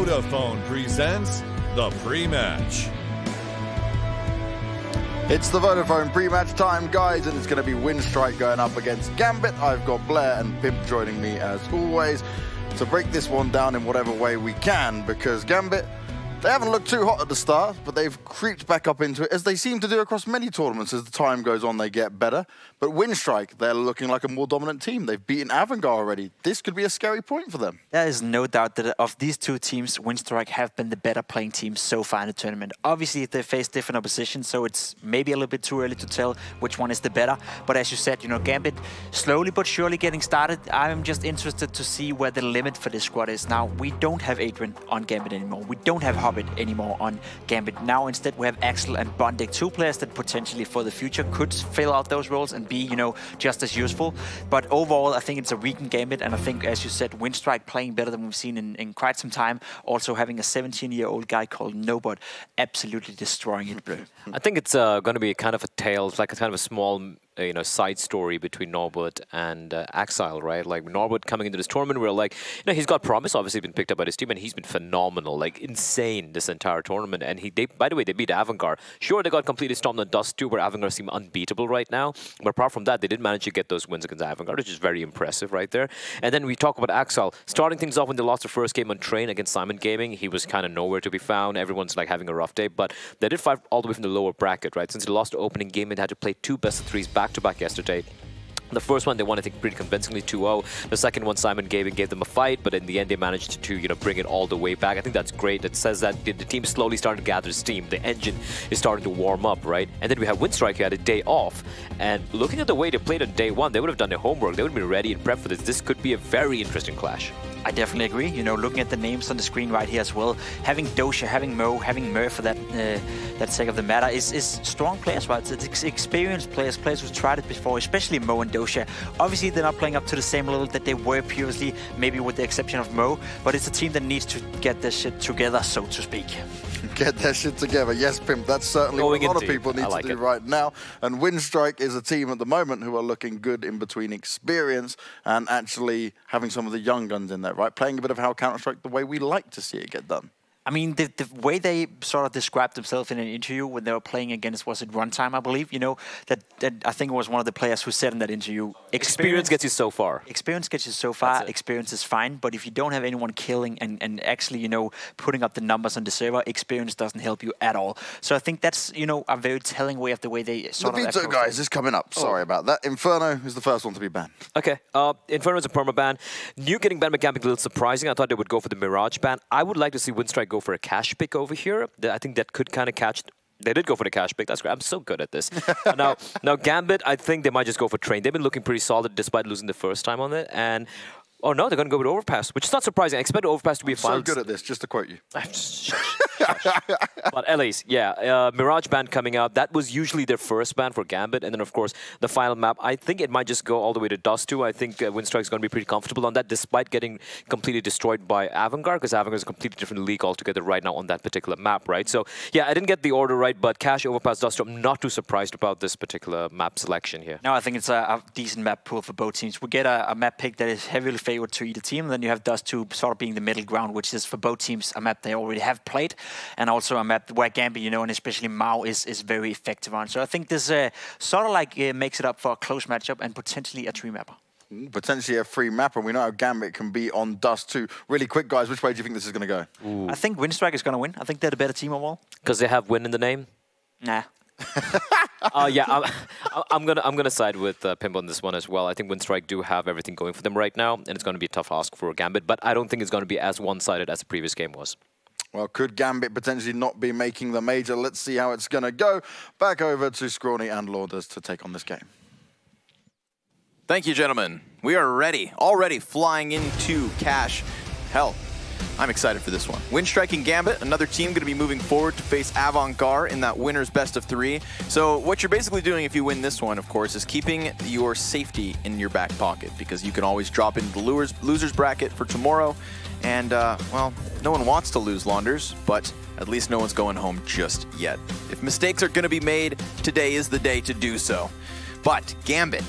Vodafone presents the pre-match. It's the Vodafone pre-match time, guys, and it's going to be Winstrike going up against Gambit. I've got Blair and Pimp joining me as always to break this one down in whatever way we can, because Gambit, they haven't looked too hot at the start, but they've creeped back up into it, as they seem to do across many tournaments. As the time goes on, they get better. But Winstrike, they're looking like a more dominant team. They've beaten Avangard already. This could be a scary point for them. There is no doubt that of these two teams, Winstrike have been the better playing team so far in the tournament. Obviously, they face different opposition, so it's maybe a little bit too early to tell which one is the better. But as you said, you know, Gambit slowly but surely getting started. I'm just interested to see where the limit for this squad is. Now, we don't have Adrian on Gambit anymore. We don't have Hobbit anymore on Gambit. Now, instead, we have Axel and Bondek, two players that potentially for the future could fill out those roles and be, you know, just as useful. But overall, I think it's a weakened Gambit, and I think, as you said, Winstrike playing better than we've seen in quite some time. Also having a 17-year-old guy called Nobot absolutely destroying it, Blue. I think it's going to be kind of a tale, it's like a kind of a small side story between Norbert and Axel, right? Like Norbert coming into this tournament, we're like, you know, he's got promise, obviously been picked up by his team, and he's been phenomenal, like insane this entire tournament. And by the way, they beat Avangard. Sure, they got completely stomped on Dust 2, where Avangard seem unbeatable right now. But apart from that, they did manage to get those wins against Avangard, which is very impressive right there. And then we talk about Axel starting things off when they lost the first game on Train against Simon Gaming. He was kind of nowhere to be found. Everyone's like having a rough day, but they did fight all the way from the lower bracket, right? Since they lost the opening game, they had to play 2 best-of-3s back-to-back yesterday. The first one they won, I think, pretty convincingly 2-0. The second one, Simon Gaming gave them a fight, but in the end they managed to, you know, bring it all the way back. I think that's great. It says that the team slowly started to gather steam. The engine is starting to warm up, right? And then we have Winstrike, who had a day off. And looking at the way they played on day one, they would have done their homework. They would have been ready and prepped for this. This could be a very interesting clash. I definitely agree. You know, looking at the names on the screen right here as well, having Dosha, having Mo, having Mur for that sake of the matter is strong players, right? It's experienced players who've tried it before, especially Mo and Dosha. Obviously, they're not playing up to the same level that they were previously, maybe with the exception of Mo, but it's a team that needs to get their shit together, so to speak. Get their shit together. Yes, Pimp, that's certainly what a lot of people need to do right now. And Winstrike is a team at the moment who are looking good in between experience and actually having some of the young guns in there, right? Playing a bit of how Counter-Strike the way we like to see it get done. I mean, the way they sort of described themselves in an interview when they were playing against, was it Runtime, I believe, you know, that I think it was one of the players who said in that interview, experience gets you so far. Experience gets you so far, experience is fine, but if you don't have anyone killing and actually, you know, putting up the numbers on the server, experience doesn't help you at all. So I think that's, you know, a very telling way of the way they sort of Veto, guys, is coming up. Sorry about that. Inferno is the first one to be banned. Okay, Inferno is a perma ban. New getting banned by Gambit, a little surprising. I thought they would go for the Mirage ban. I would like to see Winstrike go for a cash pick over here. I think that could kind of catch. They did go for the cash pick. That's great. I'm so good at this. now Gambit, I think they might just go for Train. They've been looking pretty solid despite losing the first time on it. And oh no, they're going to go with Overpass, which is not surprising. I expect Overpass to be a final. So good at this, just to quote you. But at least, yeah, Mirage ban coming out. That was usually their first ban for Gambit. And then, of course, the final map. I think it might just go all the way to Dust 2. I think Winstrike is going to be pretty comfortable on that, despite getting completely destroyed by Avangard, because Avangard is a completely different league altogether right now on that particular map, right? So, yeah, I didn't get the order right, but Cash, Overpass, Dust 2. I'm not too surprised about this particular map selection here. No, I think it's a decent map pool for both teams. We get a map pick that is heavily favored to either team. Then you have Dust 2 sort of being the middle ground, which is for both teams a map they already have played, and also a map where Gambit, you know, and especially Mao is very effective on. So I think this sort of like makes it up for a close matchup and potentially a 3-mapper. Potentially a free mapper. We know how Gambit can be on Dust 2. Really quick, guys, which way do you think this is going to go? Ooh. I think Winstrike is going to win. I think they're the better team overall. Because they have win in the name? Nah. Yeah, I'm gonna side with Pimp on this one as well. I think Winstrike do have everything going for them right now, and it's going to be a tough ask for Gambit, but I don't think it's going to be as one-sided as the previous game was. Well, could Gambit potentially not be making the major? Let's see how it's going to go. Back over to Scrawny and Lauders to take on this game. Thank you, gentlemen. We are ready, already flying into Cash. Hell, I'm excited for this one. Winstrike and Gambit, another team going to be moving forward to face Avangard in that winner's best of 3. So what you're basically doing if you win this one, of course, is keeping your safety in your back pocket, because you can always drop into the loser's bracket for tomorrow. And, well, no one wants to lose, Launders, but at least no one's going home just yet. If mistakes are going to be made, today is the day to do so. But Gambit,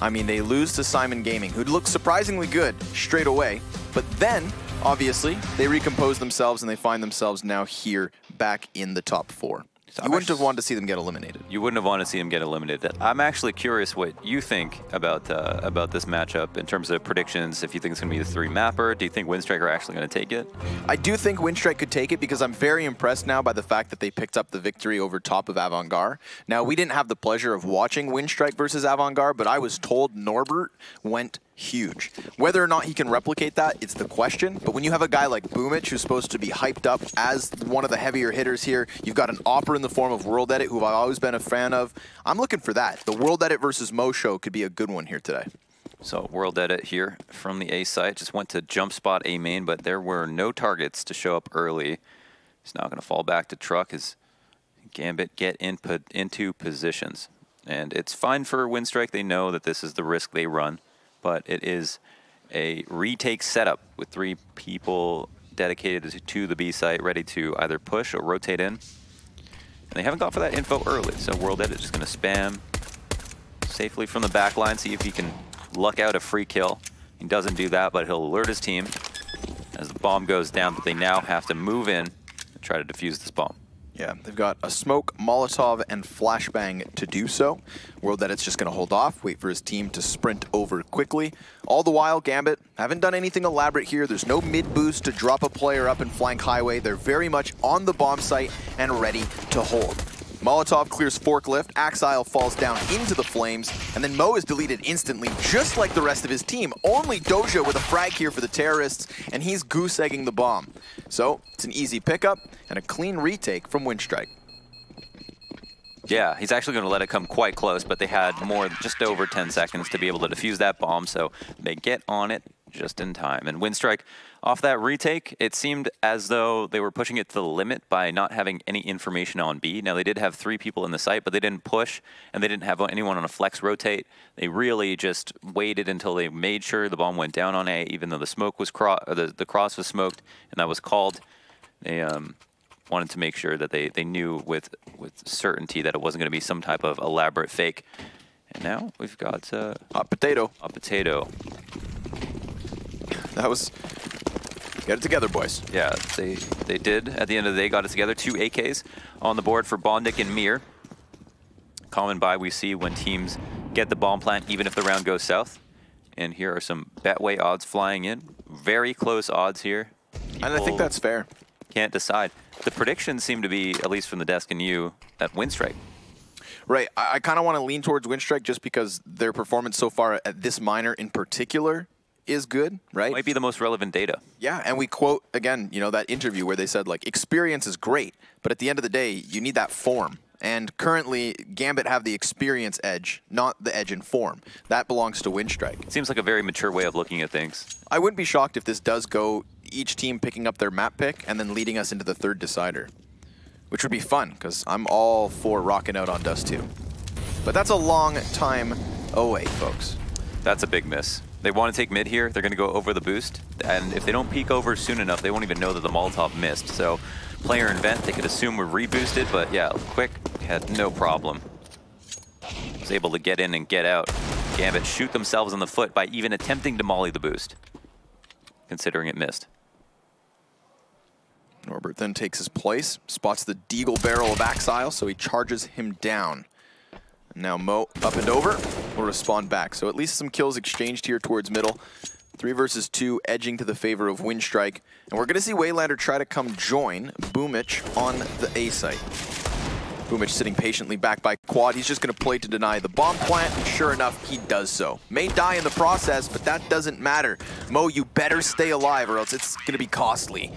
I mean, they lose to Simon Gaming, who looks surprisingly good straight away, but then obviously, they recompose themselves and they find themselves now here back in the top 4. You wouldn't have wanted to see them get eliminated. You wouldn't have wanted to see them get eliminated. I'm actually curious what you think about this matchup in terms of predictions. If you think it's going to be the 3-mapper, do you think Winstrike are actually going to take it? I do think Winstrike could take it because I'm very impressed now by the fact that they picked up the victory over top of Avant-Garde. Now, we didn't have the pleasure of watching Winstrike versus Avant-Garde, but I was told Norbert went huge. Whether or not he can replicate that, it's the question. But when you have a guy like Boomic, who's supposed to be hyped up as one of the heavier hitters here, you've got an Opera in the form of World Edit, who I've always been a fan of. I'm looking for that. The World Edit versus Mo show could be a good one here today. So World Edit here from the A site. Just went to jump spot A main, but there were no targets to show up early. He's now going to fall back to truck as Gambit get into positions. And it's fine for Winstrike. They know that this is the risk they run. But it is a retake setup with 3 people dedicated to the B site, ready to either push or rotate in. And they haven't gone for that info early, so World Edit is going to spam safely from the back line, see if he can luck out a free kill. He doesn't do that, but he'll alert his team as the bomb goes down, but they now have to move in and try to defuse this bomb. Yeah, they've got a smoke, Molotov, and flashbang to do so. World Edit's just going to hold off, wait for his team to sprint over quickly. All the while, Gambit haven't done anything elaborate here. There's no mid-boost to drop a player up in flank highway. They're very much on the bomb site and ready to hold. Molotov clears forklift, Axile falls down into the flames, and then Mo is deleted instantly, just like the rest of his team. Only Doja with a frag here for the terrorists, and he's goose-egging the bomb. So, it's an easy pickup and a clean retake from Winstrike. Yeah, he's actually going to let it come quite close, but they had just over 10 seconds to be able to defuse that bomb, so they get on it just in time. And Winstrike, off that retake, it seemed as though they were pushing it to the limit by not having any information on B. Now, they did have 3 people in the site, but they didn't push, and they didn't have anyone on a flex rotate. They really just waited until they made sure the bomb went down on A, even though the smoke was the cross was smoked, and that was called. They wanted to make sure that they knew with certainty that it wasn't going to be some type of elaborate fake. And now we've got hot potato. Hot potato. That was... Get it together, boys. Yeah, they did. At the end of the day, got it together. 2 AKs on the board for Bondik and Mir. Common buy we see when teams get the bomb plant, even if the round goes south. And here are some Betway odds flying in. Very close odds here. And I think that's fair. Can't decide. The predictions seem to be, at least from the desk and you, at Winstrike. Right. I kind of want to lean towards Winstrike just because their performance so far at this minor in particular is good, right? Might be the most relevant data. Yeah, and we quote, again, you know, that interview where they said, like, experience is great, but at the end of the day, you need that form. And currently, Gambit have the experience edge, not the edge in form. That belongs to Winstrike. Seems like a very mature way of looking at things. I wouldn't be shocked if this does go each team picking up their map pick and then leading us into the 3rd decider, which would be fun, because I'm all for rocking out on Dust 2. But that's a long time away, folks. That's a big miss. They want to take mid here. They're going to go over the boost. And if they don't peek over soon enough, they won't even know that the Molotov missed. So player and vent, they could assume we're reboosted. But yeah, quick, had no problem. Was able to get in and get out. Gambit shoot themselves in the foot by even attempting to molly the boost, considering it missed. Norbert then takes his place, spots the Deagle barrel of Axile, so he charges him down. Now Mo up and over will respond back. So at least some kills exchanged here towards middle. 3 versus 2 edging to the favor of Winstrike. And we're going to see Waylander try to come join Boomic on the A site. Boomic sitting patiently back by quad. He's just going to play to deny the bomb plant. And sure enough, he does so. May die in the process, but that doesn't matter. Mo, you better stay alive or else it's going to be costly.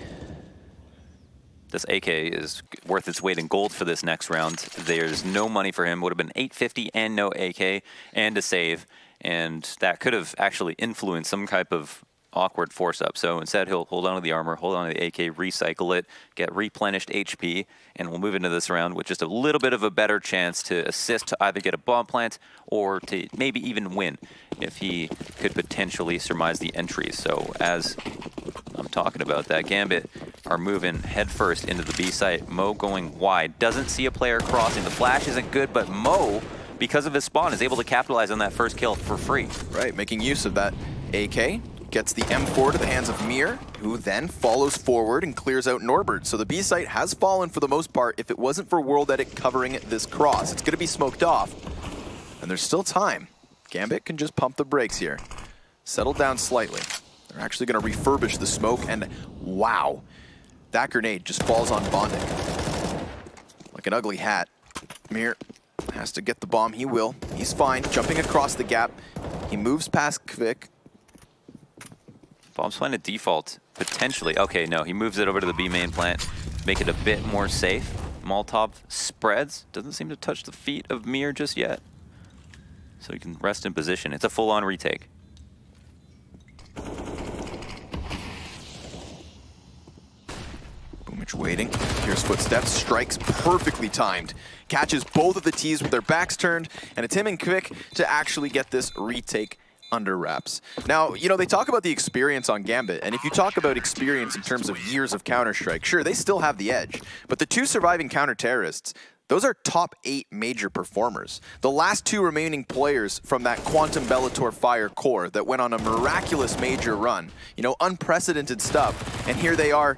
This AK is worth its weight in gold for this next round. There's no money for him. Would have been 850 and no AK and a save. And that could have actually influenced some type of awkward force up. So instead, he'll hold on to the armor, hold on to the AK, recycle it, get replenished HP, and we'll move into this round with just a little bit of a better chance to assist to either get a bomb plant or to maybe even win if he could potentially surmise the entries. So as I'm talking about that, Gambit are moving headfirst into the B site. Mo going wide, doesn't see a player crossing. The flash isn't good, but Mo, because of his spawn, is able to capitalize on that first kill for free. Right, making use of that AK. Gets the M4 to the hands of Mir, who then follows forward and clears out Norbert. So the B site has fallen for the most part if it wasn't for World Edit covering this cross. It's going to be smoked off, and there's still time. Gambit can just pump the brakes here. Settle down slightly. They're actually going to refurbish the smoke, and wow, that grenade just falls on Bondic like an ugly hat. Mir has to get the bomb. He will. He's fine. Jumping across the gap. He moves past Kvik. Bomb's playing a default, potentially. Okay, no, he moves it over to the B main plant, make it a bit more safe. Molotov spreads, doesn't seem to touch the feet of Mir just yet. So he can rest in position. It's a full-on retake. Boomich waiting. Here's footsteps. Strikes perfectly timed. Catches both of the T's with their backs turned, and it's him and Kvik to actually get this retake under wraps. Now, you know, they talk about the experience on Gambit, and if you talk about experience in terms of years of Counter-Strike, sure, they still have the edge. But the two surviving counter-terrorists, those are top 8 major performers. The last 2 remaining players from that Quantum Bellator Fire core that went on a miraculous major run, you know, unprecedented stuff, and here they are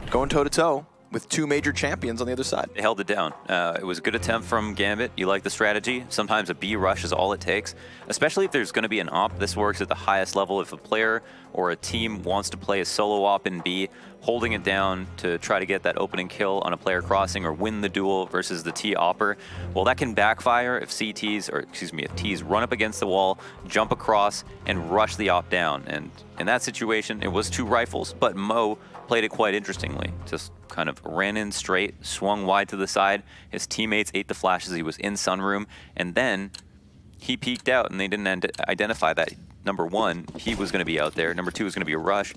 going toe-to-toe with 2 major champions on the other side. They held it down. It was a good attempt from Gambit. You like the strategy. Sometimes a B rush is all it takes, especially if there's going to be an op. This works at the highest level. If a player or a team wants to play a solo op in B, holding it down to try to get that opening kill on a player crossing or win the duel versus the T opper, well, that can backfire if CTs, or excuse me, if Ts run up against the wall, jump across, and rush the op down. And in that situation, it was 2 rifles, but Mo played it quite interestingly. Just kind of ran in straight, swung wide to the side. His teammates ate the flashes. He was in Sunroom, and then he peeked out, and they didn't identify that. Number 1, he was going to be out there. Number 2 was going to be a rush.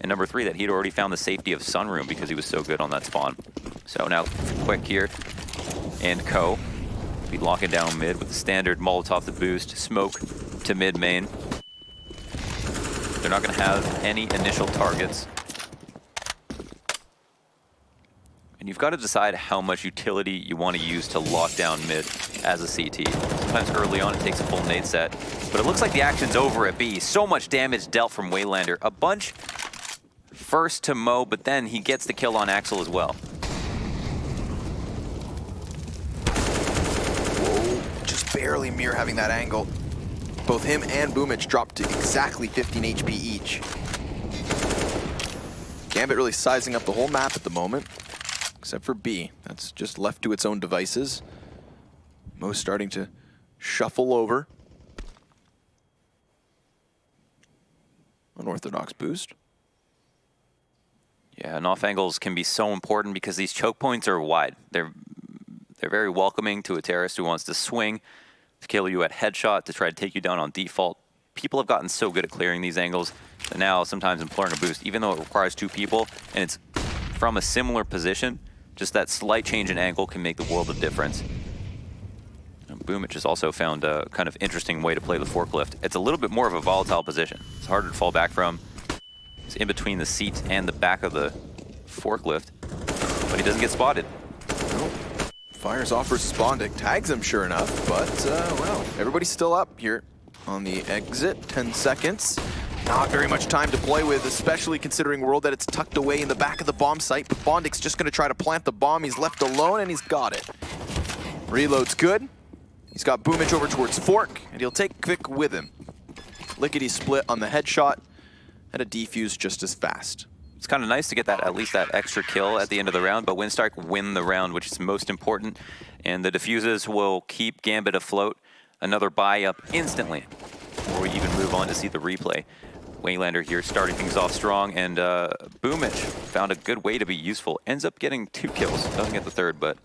And number 3, that he'd already found the safety of Sunroom because he was so good on that spawn. So now, quick here, and Co. be locking down mid with the standard Molotov to boost, smoke to mid main. They're not going to have any initial targets. And you've got to decide how much utility you want to use to lock down mid as a CT. Sometimes early on it takes a full nade set, but it looks like the action's over at B. So much damage dealt from Waylander. A bunch first to Mo, but then he gets the kill on Axel as well. Whoa, just barely Mir having that angle. Both him and Boomich dropped to exactly 15 HP each. Gambit really sizing up the whole map at the moment. Except for B, that's just left to its own devices. Mo's starting to shuffle over. Unorthodox boost. Yeah, and off angles can be so important because these choke points are wide. They're very welcoming to a terrorist who wants to swing, to kill you at headshot, to try to take you down on default. People have gotten so good at clearing these angles that now sometimes imploring a boost, even though it requires 2 people, and it's from a similar position, just that slight change in angle can make the world of difference. Boomich has also found a kind of interesting way to play the forklift. It's a little bit more of a volatile position. It's harder to fall back from. It's in between the seat and the back of the forklift, but he doesn't get spotted. Nope. Fires off for Bondic, tags him sure enough, but well, everybody's still up here on the exit. 10 seconds. Not very much time to play with, especially considering World that it's tucked away in the back of the bomb site, but Bondic's just going to try to plant the bomb. He's left alone, and he's got it. Reload's good. He's got Boomich over towards Fork, and he'll take Kvik with him. Lickety split on the headshot, and a defuse just as fast. It's kind of nice to get that, at least that extra kill at the end of the round, but Winstrike win the round, which is most important, and the defuses will keep Gambit afloat. Another buy up instantly, before we even move on to see the replay. Waylander here starting things off strong, and Boomich found a good way to be useful. Ends up getting 2 kills. Doesn't get the 3rd, but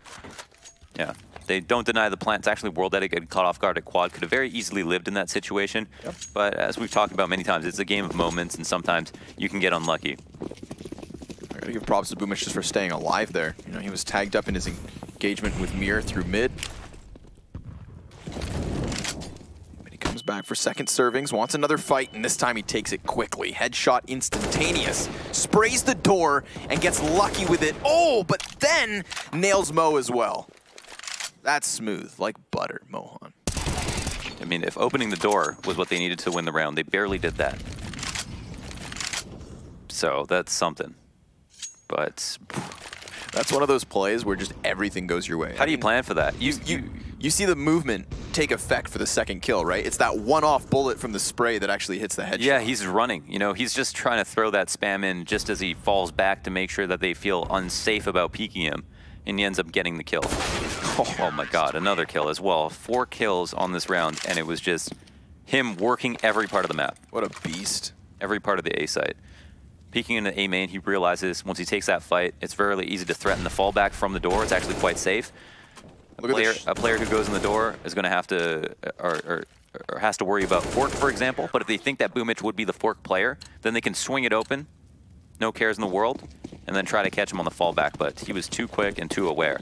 yeah. They don't deny the plant. It's actually World Edit getting caught off guard at quad. Could have very easily lived in that situation. Yep. But as we've talked about many times, it's a game of moments, and sometimes you can get unlucky. I gotta give props to Boomich just for staying alive there. You know, he was tagged up in his engagement with Mir through mid. Comes back for second servings, wants another fight, and this time he takes it quickly. Headshot instantaneous. Sprays the door and gets lucky with it. Oh, but then nails Mo as well. That's smooth, like butter, Mohan. I mean, if opening the door was what they needed to win the round, they barely did that. so that's something. But that's one of those plays where just everything goes your way. How do you plan for that? You see the movement take effect for the second kill, right? It's that one-off bullet from the spray that actually hits the headshot. Yeah, he's running. You know, he's just trying to throw that spam in just as he falls back to make sure that they feel unsafe about peeking him, and he ends up getting the kill. Oh my God, another kill as well. 4 kills on this round, and it was just him working every part of the map. What a beast. Every part of the A site. Peeking into A main, he realizes once he takes that fight, it's very easy to threaten the fallback from the door. It's actually quite safe. A player who goes in the door is going to have to, or has to worry about fork, for example. But if they think that Boomich would be the fork player, then they can swing it open, no cares in the world, and then try to catch him on the fallback. But he was too quick and too aware.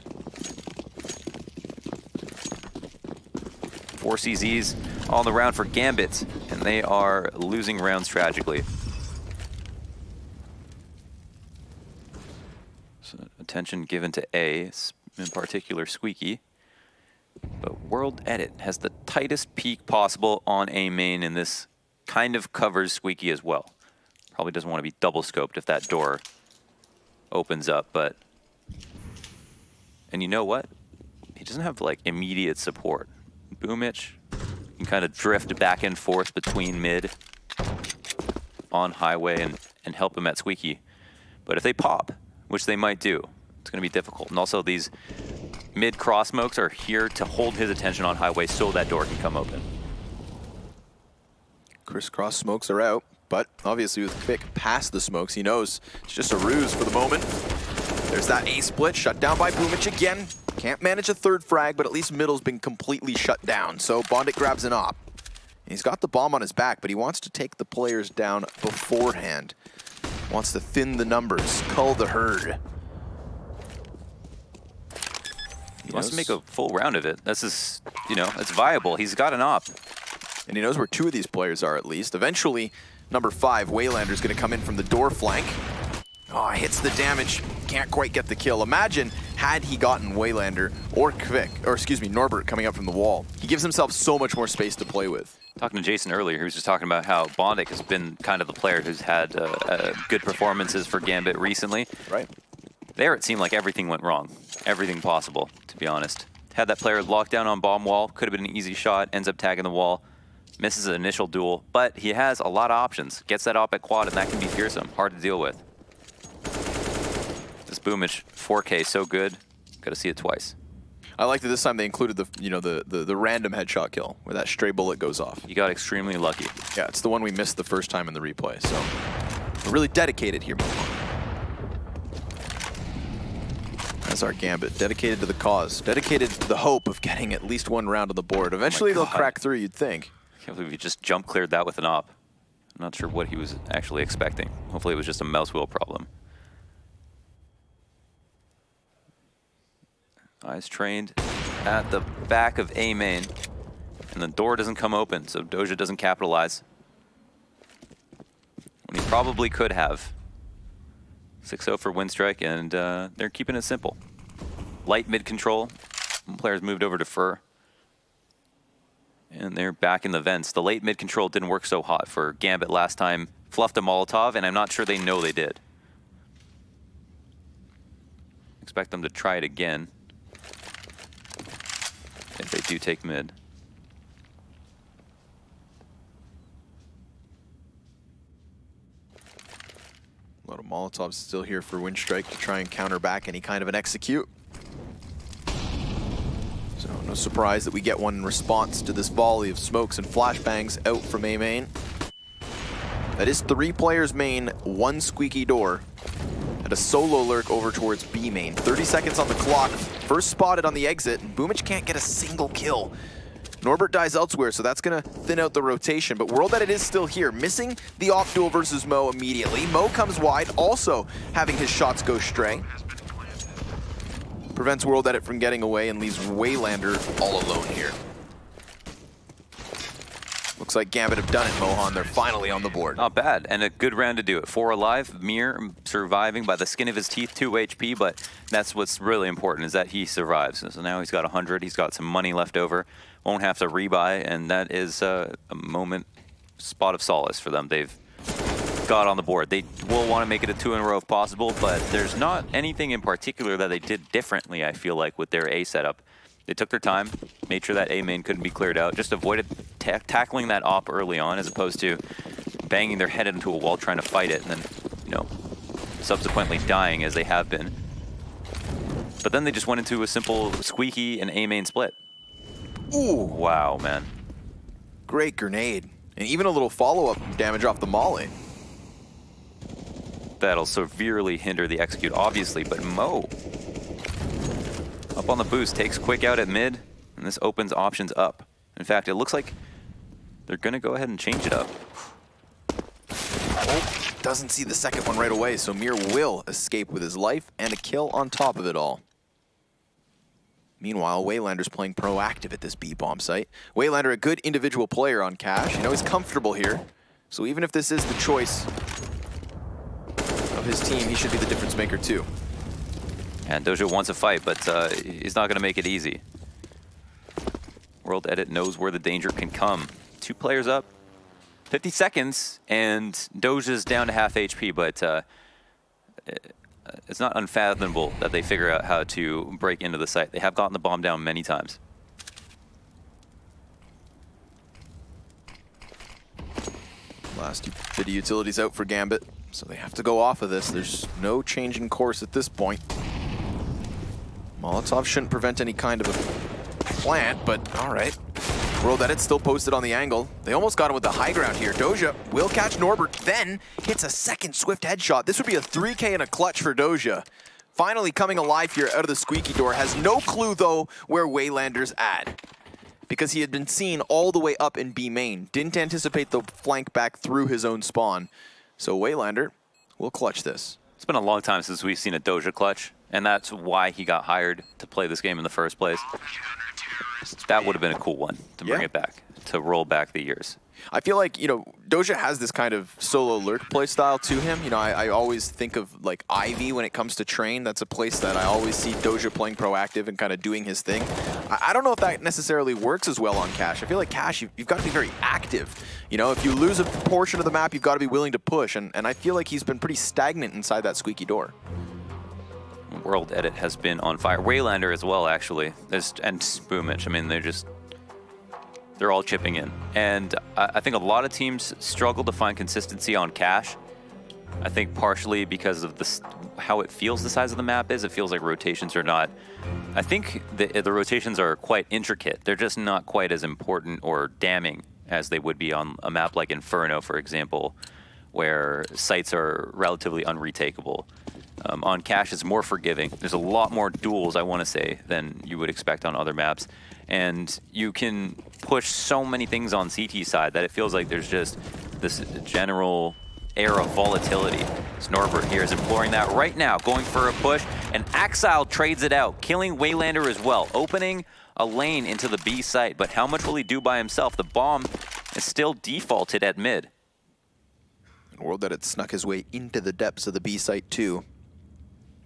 4 CZs on the round for Gambit, and they are losing rounds tragically. So attention given to A, in particular Squeaky. But World Edit has the tightest peek possible on A main, and this kind of covers Squeaky as well. Probably doesn't want to be double scoped if that door opens up, but... And you know what? He doesn't have like immediate support. Boomich can kind of drift back and forth between mid on highway and help him at Squeaky. But if they pop, which they might do, it's going to be difficult. And also these mid cross smokes are here to hold his attention on highway so that door can come open. Crisscross smokes are out, but obviously with Quick past the smokes, he knows it's just a ruse for the moment. There's that A split, shut down by Boomich again. Can't manage a third frag, but at least middle's been completely shut down. So Bondit grabs an op. He's got the bomb on his back, but he wants to take the players down beforehand. Wants to thin the numbers, cull the herd. He wants to make a full round of it. This is, you know, it's viable. He's got an op. And he knows where 2 of these players are at least. Eventually, number 5, Waylander's going to come in from the door flank. Oh, hits the damage. Can't quite get the kill. Imagine had he gotten Waylander or Quick, or excuse me, Norbert coming up from the wall. He gives himself so much more space to play with. Talking to Jason earlier, he was just talking about how Bondic has been kind of the player who's had good performances for Gambit recently. Right. There it seemed like everything went wrong. Everything possible, to be honest. Had that player locked down on bomb wall, could have been an easy shot, ends up tagging the wall, misses an initial duel, but he has a lot of options. Gets that op at quad, and that can be fearsome, hard to deal with. This Boomich 4K so good, gotta see it twice. I like that this time they included the random headshot kill where that stray bullet goes off. You got extremely lucky. Yeah, it's the one we missed the first time in the replay. So we're really dedicated here. That's our Gambit, dedicated to the cause, dedicated to the hope of getting at least 1 round on the board. Eventually they'll crack through, you'd think. I can't believe he just jump cleared that with an op. I'm not sure what he was actually expecting. Hopefully it was just a mouse wheel problem. Eyes trained at the back of A main, and the door doesn't come open, so Doja doesn't capitalize. When he probably could have. 6-0 for Winstrike, and they're keeping it simple. Light mid control. Players moved over to Fur. And they're back in the vents. The late mid control didn't work so hot for Gambit last time. Fluffed a Molotov, and I'm not sure they know they did. Expect them to try it again. If they do take mid. A lot of Molotovs still here for Winstrike to try and counter back any kind of an execute. So no surprise that we get one in response to this volley of smokes and flashbangs out from A main. That is 3 players main, 1 Squeaky door, and a solo lurk over towards B main. 30 seconds on the clock, first spotted on the exit, and Boomich can't get a single kill. Norbert dies elsewhere, so that's gonna thin out the rotation, but World Edit is still here, missing the off duel versus Mo immediately. Mo comes wide, also having his shots go stray. Prevents World Edit from getting away and leaves Waylander all alone here. Looks like Gambit have done it, Mohan. They're finally on the board. Not bad, and a good round to do it. 4 alive, Mir surviving by the skin of his teeth, 2 HP, but that's what's really important, is that he survives. So now he's got 100, he's got some money left over, won't have to rebuy, and that is a moment, spot of solace for them. They've got on the board. They will want to make it a 2 in a row if possible, but there's not anything in particular that they did differently, I feel like, with their A setup. They took their time, made sure that A main couldn't be cleared out, just avoided tackling that op early on as opposed to banging their head into a wall trying to fight it and then, you know, subsequently dying as they have been. But then they just went into a simple squeaky and A main split. Ooh. Wow, man. Great grenade. And even a little follow-up damage off the molly. That'll severely hinder the execute, obviously, but Mo up on the boost, takes quick out at mid, and this opens options up. In fact, it looks like they're gonna go ahead and change it up. Oh, doesn't see the second one right away, so Mir will escape with his life and a kill on top of it all. Meanwhile, Waylander's playing proactive at this B-bomb site. Waylander, a good individual player on Cash. You know, he's comfortable here. So even if this is the choice of his team, he should be the difference maker too. And Dojo wants a fight, but he's not going to make it easy. World Edit knows where the danger can come. 2 players up, 50 seconds, and Doja's down to half HP, but it's not unfathomable that they figure out how to break into the site. They have gotten the bomb down many times. Last bit of utilities out for Gambit, so they have to go off of this. There's no change in course at this point. Molotov shouldn't prevent any kind of a plant, but all right. World Edit still posted on the angle. They almost got him with the high ground here. Doja will catch Norbert, then hits a second swift headshot. This would be a 3K and a clutch for Doja. Finally coming alive here out of the squeaky door. Has no clue, though, where Waylander's at, because he had been seen all the way up in B main. Didn't anticipate the flank back through his own spawn. So Waylander will clutch this. It's been a long time since we've seen a Doja clutch, and that's why he got hired to play this game in the first place. That would have been a cool one to bring it back, to roll back the years. I feel like, you know, Doja has this kind of solo lurk play style to him. You know, I always think of like Ivy when it comes to train. That's a place that I always see Doja playing proactive and kind of doing his thing. I don't know if that necessarily works as well on Cash. I feel like Cash, you've got to be very active. You know, if you lose a portion of the map, you've got to be willing to push. And I feel like he's been pretty stagnant inside that squeaky door. World Edit has been on fire. Waylander as well, actually. And Spoomich. I mean, they're all chipping in. And I think a lot of teams struggle to find consistency on Cash. I think partially because of how it feels the size of the map is. It feels like rotations are not... I think the rotations are quite intricate. They're just not quite as important or damning as they would be on a map like Inferno, for example, where sites are relatively unretakeable. On Cash, it's more forgiving. There's a lot more duels, I want to say, than you would expect on other maps. And you can push so many things on CT side that it feels like there's just this general air of volatility. Norbert here is imploring that right now, going for a push, and Axile trades it out, killing Waylander as well, opening a lane into the B site. But how much will he do by himself? The bomb is still defaulted at mid. World Edit snuck his way into the depths of the B site too.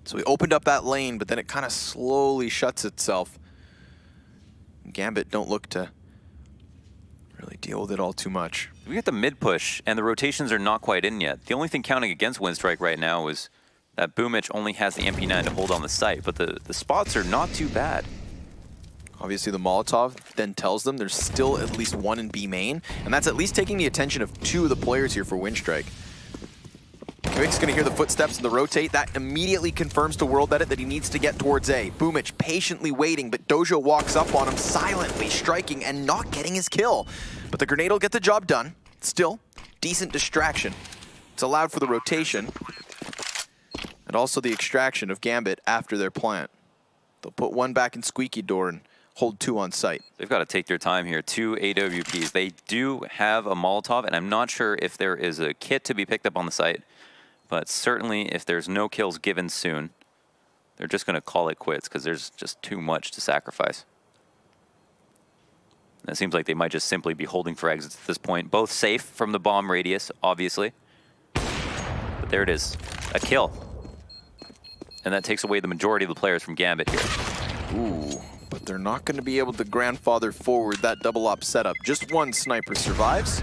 So he opened up that lane, but then it kind of slowly shuts itself. Gambit don't look to really deal with it all too much. We get the mid push, and the rotations are not quite in yet. The only thing counting against Winstrike right now is that Boomich only has the MP9 to hold on the site, but the spots are not too bad. Obviously, the Molotov then tells them there's still at least one in B main, and that's at least taking the attention of 2 of the players here for Winstrike. Katowice going to hear the footsteps and the rotate. That immediately confirms to World Edit that he needs to get towards A. Boomich patiently waiting, but Dojo walks up on him, silently striking and not getting his kill. But the grenade will get the job done. Still, decent distraction. It's allowed for the rotation and also the extraction of Gambit after their plant. They'll put 1 back in squeaky door and hold 2 on site. They've got to take their time here. 2 AWPs. They do have a Molotov, and I'm not sure if there is a kit to be picked up on the site. But certainly, if there's no kills given soon, they're just going to call it quits because there's just too much to sacrifice. And it seems like they might just simply be holding for exits at this point. Both safe from the bomb radius, obviously. But there it is. A kill. And that takes away the majority of the players from Gambit here. Ooh, but they're not going to be able to grandfather forward that double op setup. Just 1 sniper survives.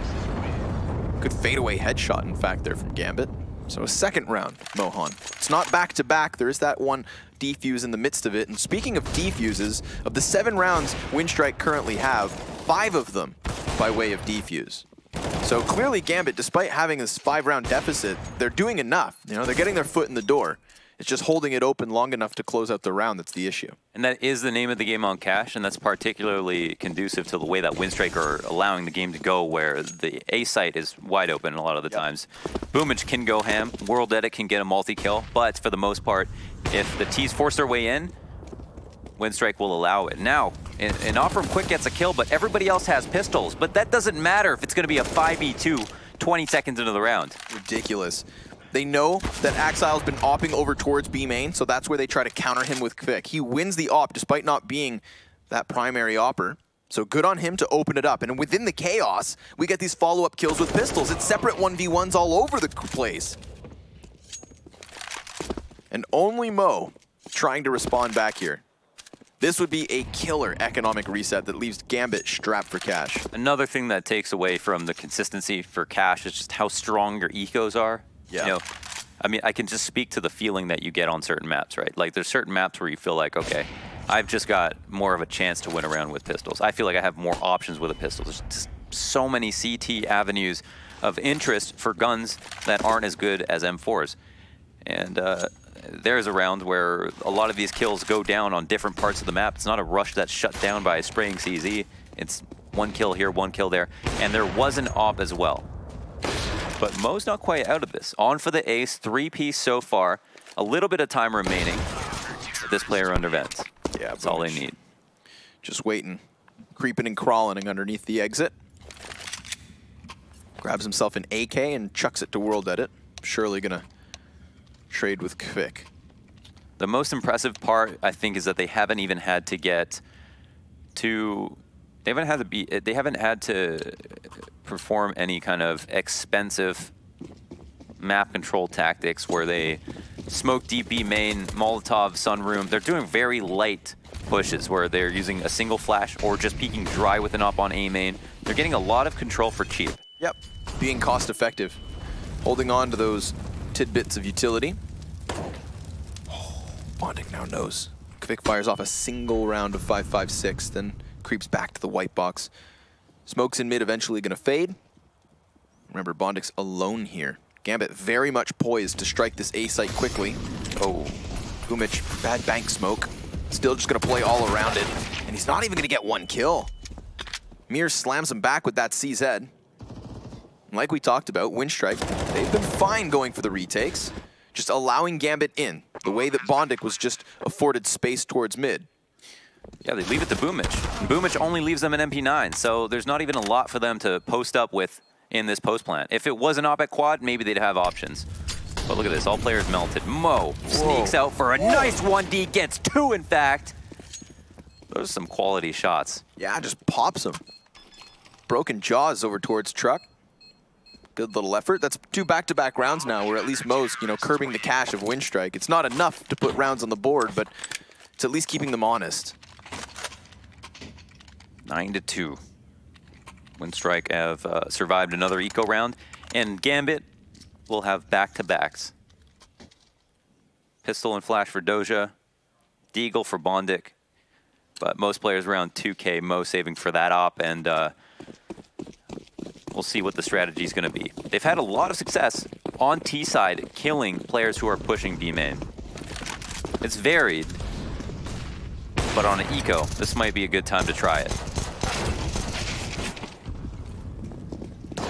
Good fadeaway headshot, in fact, there from Gambit. So a second round, Mohan. It's not back-to-back. There is that one defuse in the midst of it. And speaking of defuses, of the 7 rounds Winstrike currently have, 5 of them by way of defuse. So clearly Gambit, despite having this 5-round deficit, they're doing enough. You know, they're getting their foot in the door. It's just holding it open long enough to close out the round that's the issue. And that is the name of the game on Cash, and that's particularly conducive to the way that Winstrike are allowing the game to go, where the A site is wide open a lot of the times. Boomage can go ham, World Edit can get a multi-kill, but for the most part, if the T's force their way in, Winstrike will allow it. Now, an Operum Quick gets a kill, but everybody else has pistols, but that doesn't matter if it's going to be a 5v2 20 seconds into the round. Ridiculous. They know that Axile's been opping over towards B main, so that's where they try to counter him with Quick. He wins the op despite not being that primary opper. So good on him to open it up. And within the chaos, we get these follow-up kills with pistols. It's separate 1v1s all over the place. And only Mo trying to respond back here. This would be a killer economic reset that leaves Gambit strapped for cash. Another thing that takes away from the consistency for Cash is just how strong your ecos are. Yeah. You know, I mean, I can just speak to the feeling that you get on certain maps, right? Like, there's certain maps where you feel like, okay, I've just got more of a chance to win around with pistols. I feel like I have more options with a pistol. There's just so many CT avenues of interest for guns that aren't as good as M4s. And there's a round where a lot of these kills go down on different parts of the map. It's not a rush that's shut down by spraying CZ. It's 1 kill here, 1 kill there. And there was an op as well. But Mo's not quite out of this. On for the ace, 3-piece so far. A little bit of time remaining for this player under vents. Yeah, that's all they need. Just waiting, creeping and crawling underneath the exit. Grabs himself an AK and chucks it to World Edit. Surely gonna trade with Quick. The most impressive part, I think, is that they haven't even had to get to... They haven't had to perform any kind of expensive map control tactics where they smoke deep B main, Molotov, sunroom. They're doing very light pushes where they're using a single flash or just peeking dry with an op on A main. They're getting a lot of control for cheap. Yep, being cost effective. Holding on to those tidbits of utility. Oh, Bondic now knows. Quick fires off a single round of 5.56, then creeps back to the white box. Smokes in mid, eventually gonna fade. Remember, Bondic's alone here. Gambit very much poised to strike this A site quickly. Oh, Boomage, bad bank smoke. Still just gonna play all around it. And he's not even gonna get 1 kill. Mir slams him back with that CZ. And like we talked about, Winstrike, they've been fine going for the retakes. Just allowing Gambit in, the way that Bondic was just afforded space towards mid. Yeah, they leave it to Boomage. Boomage only leaves them an MP9, so there's not even a lot for them to post up with in this post plant. If it was an op at quad, maybe they'd have options. But look at this, all players melted. Mo sneaks out for a nice 1D, gets 2 in fact. Those are some quality shots. Yeah, just pops him. Broken jaws over towards Truck. Good little effort. That's 2 back-to-back rounds now where at least Mo's, you know, curbing the cash of Winstrike. It's not enough to put rounds on the board, but it's at least keeping them honest. 9-2. Winstrike have survived another eco round, and Gambit will have back-to-backs. Pistol and flash for Doja, Deagle for Bondic, but most players around 2K, Mo saving for that op, and we'll see what the strategy is going to be. They've had a lot of success on T side, killing players who are pushing B main. It's varied, but on an eco, this might be a good time to try it.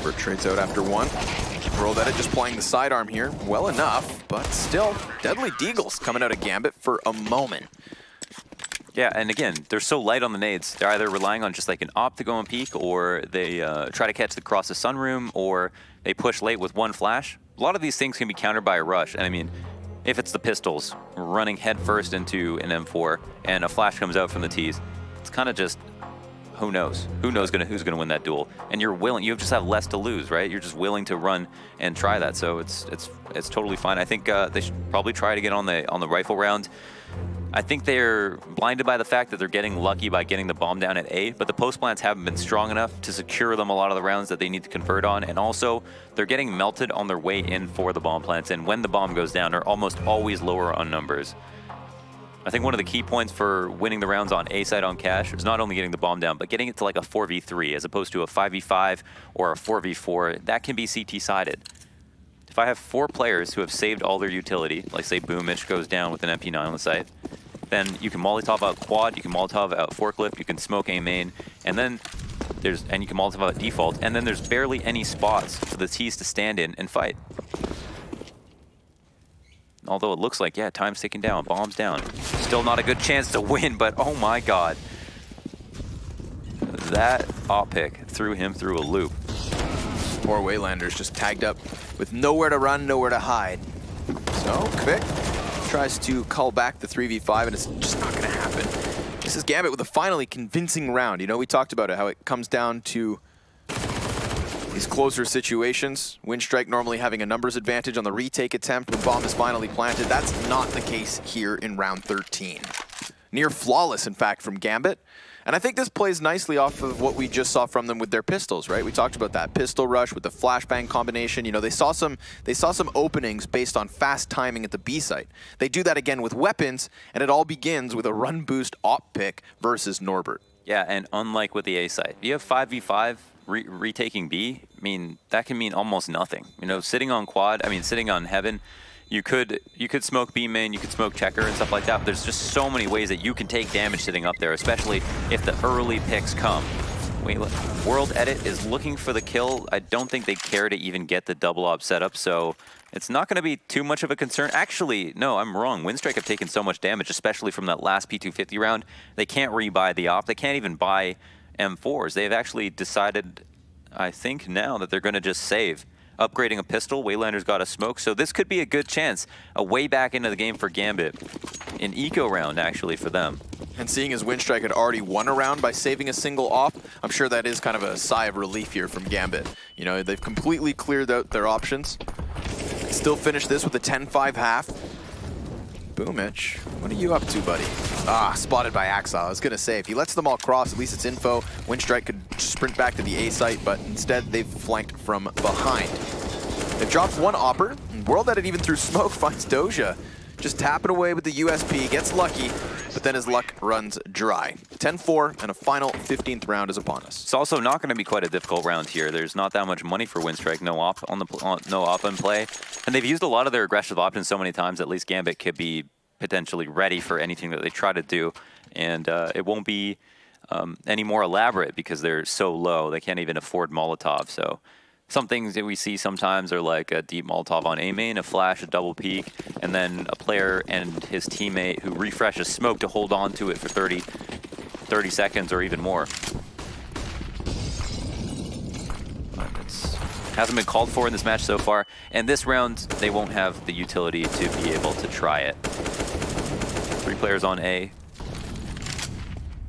Bert trades out after 1. World Edit just playing the sidearm here. Well enough, but still, deadly Deagles coming out of Gambit for a moment. Yeah, and again, they're so light on the nades. They're either relying on just like an op to go and peek, or they try to catch the cross the sunroom, or they push late with 1 flash. A lot of these things can be countered by a rush. And I mean, if it's the pistols running headfirst into an M4 and a flash comes out from the T's, it's kind of just, who knows? Who knows who's gonna win that duel? And you're willing, you just have less to lose, right? You're just willing to run and try that. So it's totally fine. I think they should probably try to get on the rifle round. I think they're blinded by the fact that they're getting lucky by getting the bomb down at A, but the post plants haven't been strong enough to secure them a lot of the rounds that they need to convert on, and also they're getting melted on their way in for the bomb plants, and when the bomb goes down, they're almost always lower on numbers. I think one of the key points for winning the rounds on A side on cash is not only getting the bomb down, but getting it to like a 4v3 as opposed to a 5v5 or a 4v4. That can be CT sided. If I have 4 players who have saved all their utility, like say Boomich goes down with an MP9 on the site, then you can Molotov out quad, you can Molotov out forklift, you can smoke A main, and then you can Molotov out default, and then there's barely any spots for the T's to stand in and fight. Although it looks like, yeah, time's ticking down, bombs down. Still not a good chance to win, but oh my god. That op pick threw him through a loop. Poor Waylanders just tagged up with nowhere to run, nowhere to hide. So, Quick tries to call back the 3v5, and it's just not gonna happen. This is Gambit with a finally convincing round. You know, we talked about it, how it comes down to these closer situations. Winstrike normally having a numbers advantage on the retake attempt when bomb is finally planted. That's not the case here in round 13. Near flawless, in fact, from Gambit. And I think this plays nicely off of what we just saw from them with their pistols, right? We talked about that pistol rush with the flashbang combination. You know, they saw some openings based on fast timing at the B site. They do that again with weapons, and it all begins with a run boost op pick versus Norbert. Yeah, and unlike with the A site, you have 5v5 retaking B. I mean, that can mean almost nothing. You know, sitting on quad, I mean, sitting on heaven, you could smoke B main, you could smoke checker and stuff like that, but there's just so many ways that you can take damage sitting up there, especially if the early picks come. World Edit is looking for the kill. I don't think they care to even get the double op setup, so it's not going to be too much of a concern. Actually, no, I'm wrong. Winstrike have taken so much damage, especially from that last P250 round. They can't rebuy the op. They can't even buy M4s. They've actually decided, I think now, that they're going to just save. Upgrading a pistol, Waylander's got a smoke, so this could be a good chance. A way back into the game for Gambit. An eco round, actually, for them. And seeing as Winstrike had already won a round by saving a single op, I'm sure that is kind of a sigh of relief here from Gambit. You know, they've completely cleared out their options. Still finish this with a 10-5 half. Boomich, what are you up to, buddy? Ah, spotted by Axile. I was going to say, if he lets them all cross, at least it's info. Winstrike could sprint back to the A site, but instead they've flanked from behind. They've dropped one opper, and World Edit even through smoke finds Doja. Just tapping away with the USP, gets lucky, but then his luck runs dry. 10-4, and a final 15th round is upon us. It's also not going to be quite a difficult round here. There's not that much money for Winstrike, no op in play. And they've used a lot of their aggressive options so many times, at least Gambit could be potentially ready for anything that they try to do. And it won't be any more elaborate because they're so low. They can't even afford Molotov, so... Some things that we see sometimes are like a deep Molotov on A main, a flash, a double peek, and then a player and his teammate who refreshes smoke to hold on to it for 30 seconds or even more. But it hasn't been called for in this match so far, and this round they won't have the utility to be able to try it. 3 players on A.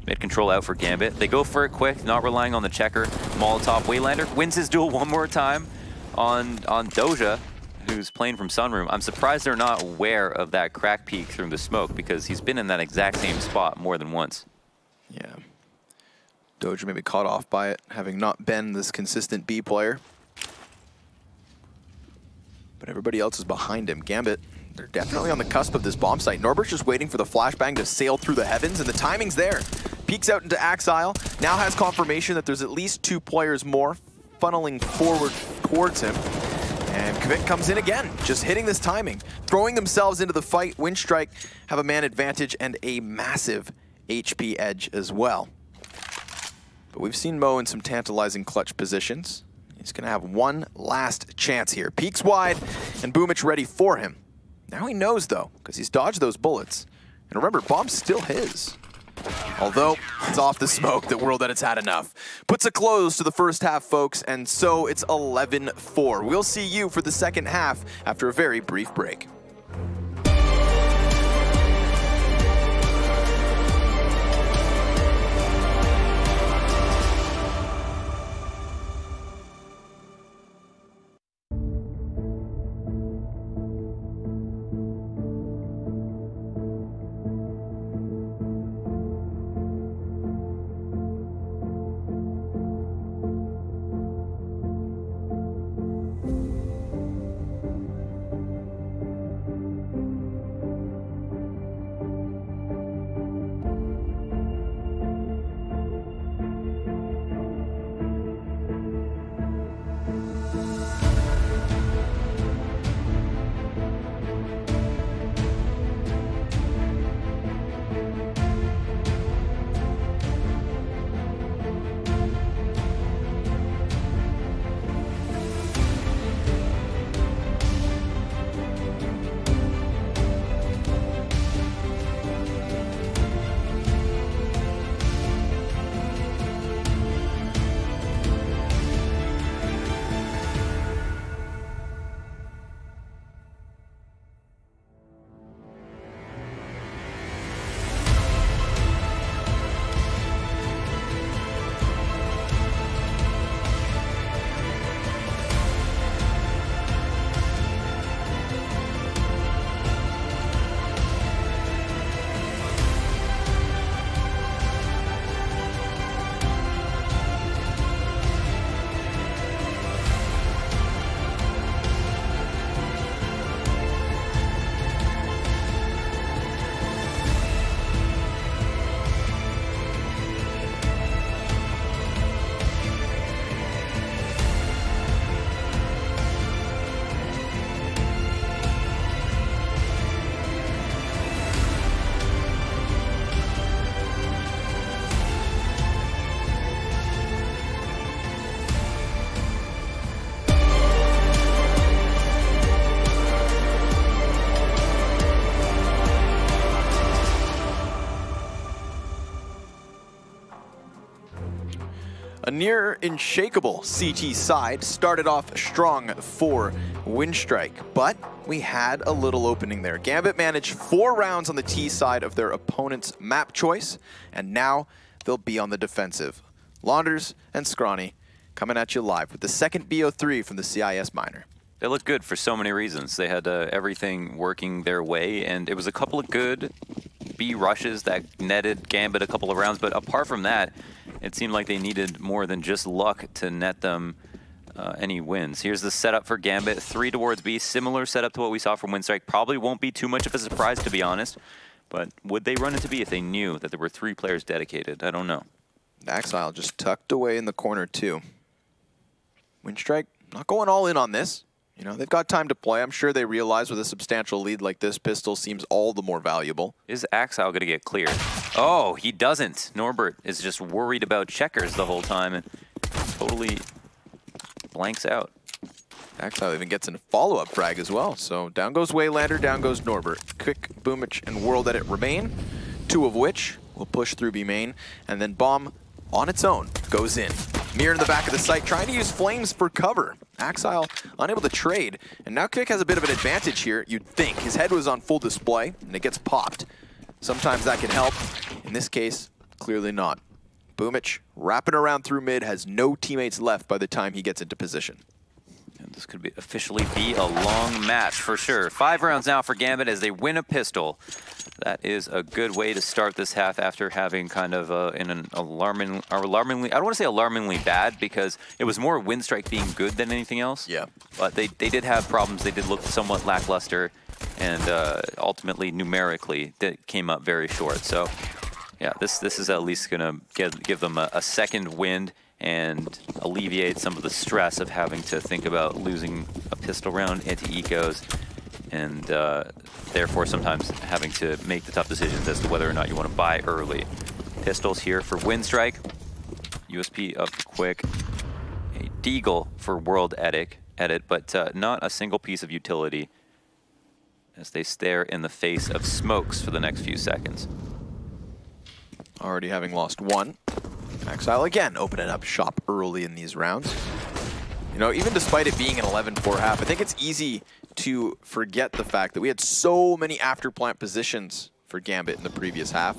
Mid control out for Gambit. They go for it quick, not relying on the checker. Molotov. Waylander wins his duel one more time on Doja, who's playing from Sunroom. I'm surprised they're not aware of that crack peek through the smoke because he's been in that exact same spot more than once. Yeah. Doja may be caught off by it, having not been this consistent B player. But everybody else is behind him. Gambit, they're definitely on the cusp of this bomb site. Norbert's just waiting for the flashbang to sail through the heavens, and the timing's there. Peeks out into Axile, now has confirmation that there's at least 2 players more funneling forward towards him. And Katowice comes in again, just hitting this timing. Throwing themselves into the fight, Winstrike have a man advantage and a massive HP edge as well. But we've seen Mo in some tantalizing clutch positions. He's gonna have one last chance here. Peeks wide, and Boomich ready for him. Now he knows though, because he's dodged those bullets. And remember, bomb's still his. Although, it's off the smoke that World Edit's had enough. Puts a close to the first half, folks, and so it's 11-4. We'll see you for the second half after a very brief break. A near unshakable CT side started off strong for Winstrike, but we had a little opening there. Gambit managed 4 rounds on the T side of their opponent's map choice, and now they'll be on the defensive. Launders and Scrawny coming at you live with the second BO3 from the CIS minor. They look good for so many reasons. They had everything working their way, and it was a couple of good B rushes that netted Gambit a couple of rounds, but apart from that, it seemed like they needed more than just luck to net them any wins. Here's the setup for Gambit, 3 towards B, similar setup to what we saw from Winstrike. Probably won't be too much of a surprise, to be honest, but would they run into B if they knew that there were 3 players dedicated? I don't know. Axile just tucked away in the corner too. Winstrike not going all in on this. You know, they've got time to play. I'm sure they realize with a substantial lead like this, pistol seems all the more valuable. Is Axile going to get cleared? Oh, he doesn't. Norbert is just worried about checkers the whole time and totally blanks out. Axile even gets in a follow-up frag as well. So down goes Waylander, down goes Norbert. Quick, Boomich, and World Edit remain, 2 of which will push through B main, and then Bomb on its own goes in. Mirror in the back of the site, trying to use flames for cover. Axile unable to trade, and now Kvik has a bit of an advantage here, you'd think. His head was on full display, and it gets popped. Sometimes that can help. In this case, clearly not. Boomich, wrapping around through mid, has no teammates left by the time he gets into position. And this could officially be a long match for sure. 5 rounds now for Gambit as they win a pistol. That is a good way to start this half after having kind of in an alarmingly, I don't want to say alarmingly bad, because it was more Winstrike being good than anything else. Yeah. But they did have problems. They did look somewhat lackluster, and ultimately, numerically, that came up very short. So, yeah, this is at least going to give them a second wind and alleviate some of the stress of having to think about losing a pistol round into ecos, and therefore sometimes having to make the tough decisions as to whether or not you want to buy early. Pistols here for Winstrike, USP of Quick, a Deagle for World Edit, but not a single piece of utility as they stare in the face of smokes for the next few seconds. Already having lost 1. Axile again opening up shop early in these rounds. You know, even despite it being an 11-4 half, I think it's easy to forget the fact that we had so many after-plant positions for Gambit in the previous half.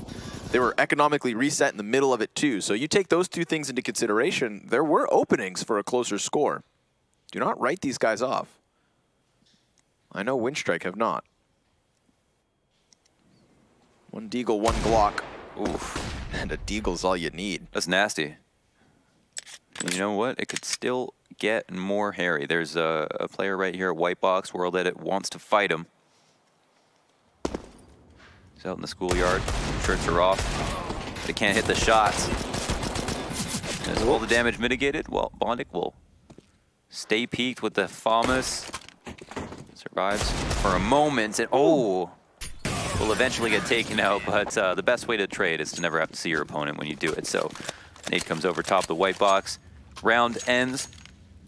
They were economically reset in the middle of it too. So you take those 2 things into consideration, there were openings for a closer score. Do not write these guys off. I know Winstrike have not. 1 Deagle, 1 Glock. Oof. And a Deagle's all you need. That's nasty. And you know what? It could still get more hairy. There's a player right here at White Box. World Edit wants to fight him. He's out in the schoolyard. Shirts are off. They can't hit the shots. Is all the damage mitigated? Well, Bondic will stay peaked with the FAMAS. Survives for a moment, and oh! Will eventually get taken out, but the best way to trade is to never have to see your opponent when you do it. So Nate comes over top of the White Box. Round ends,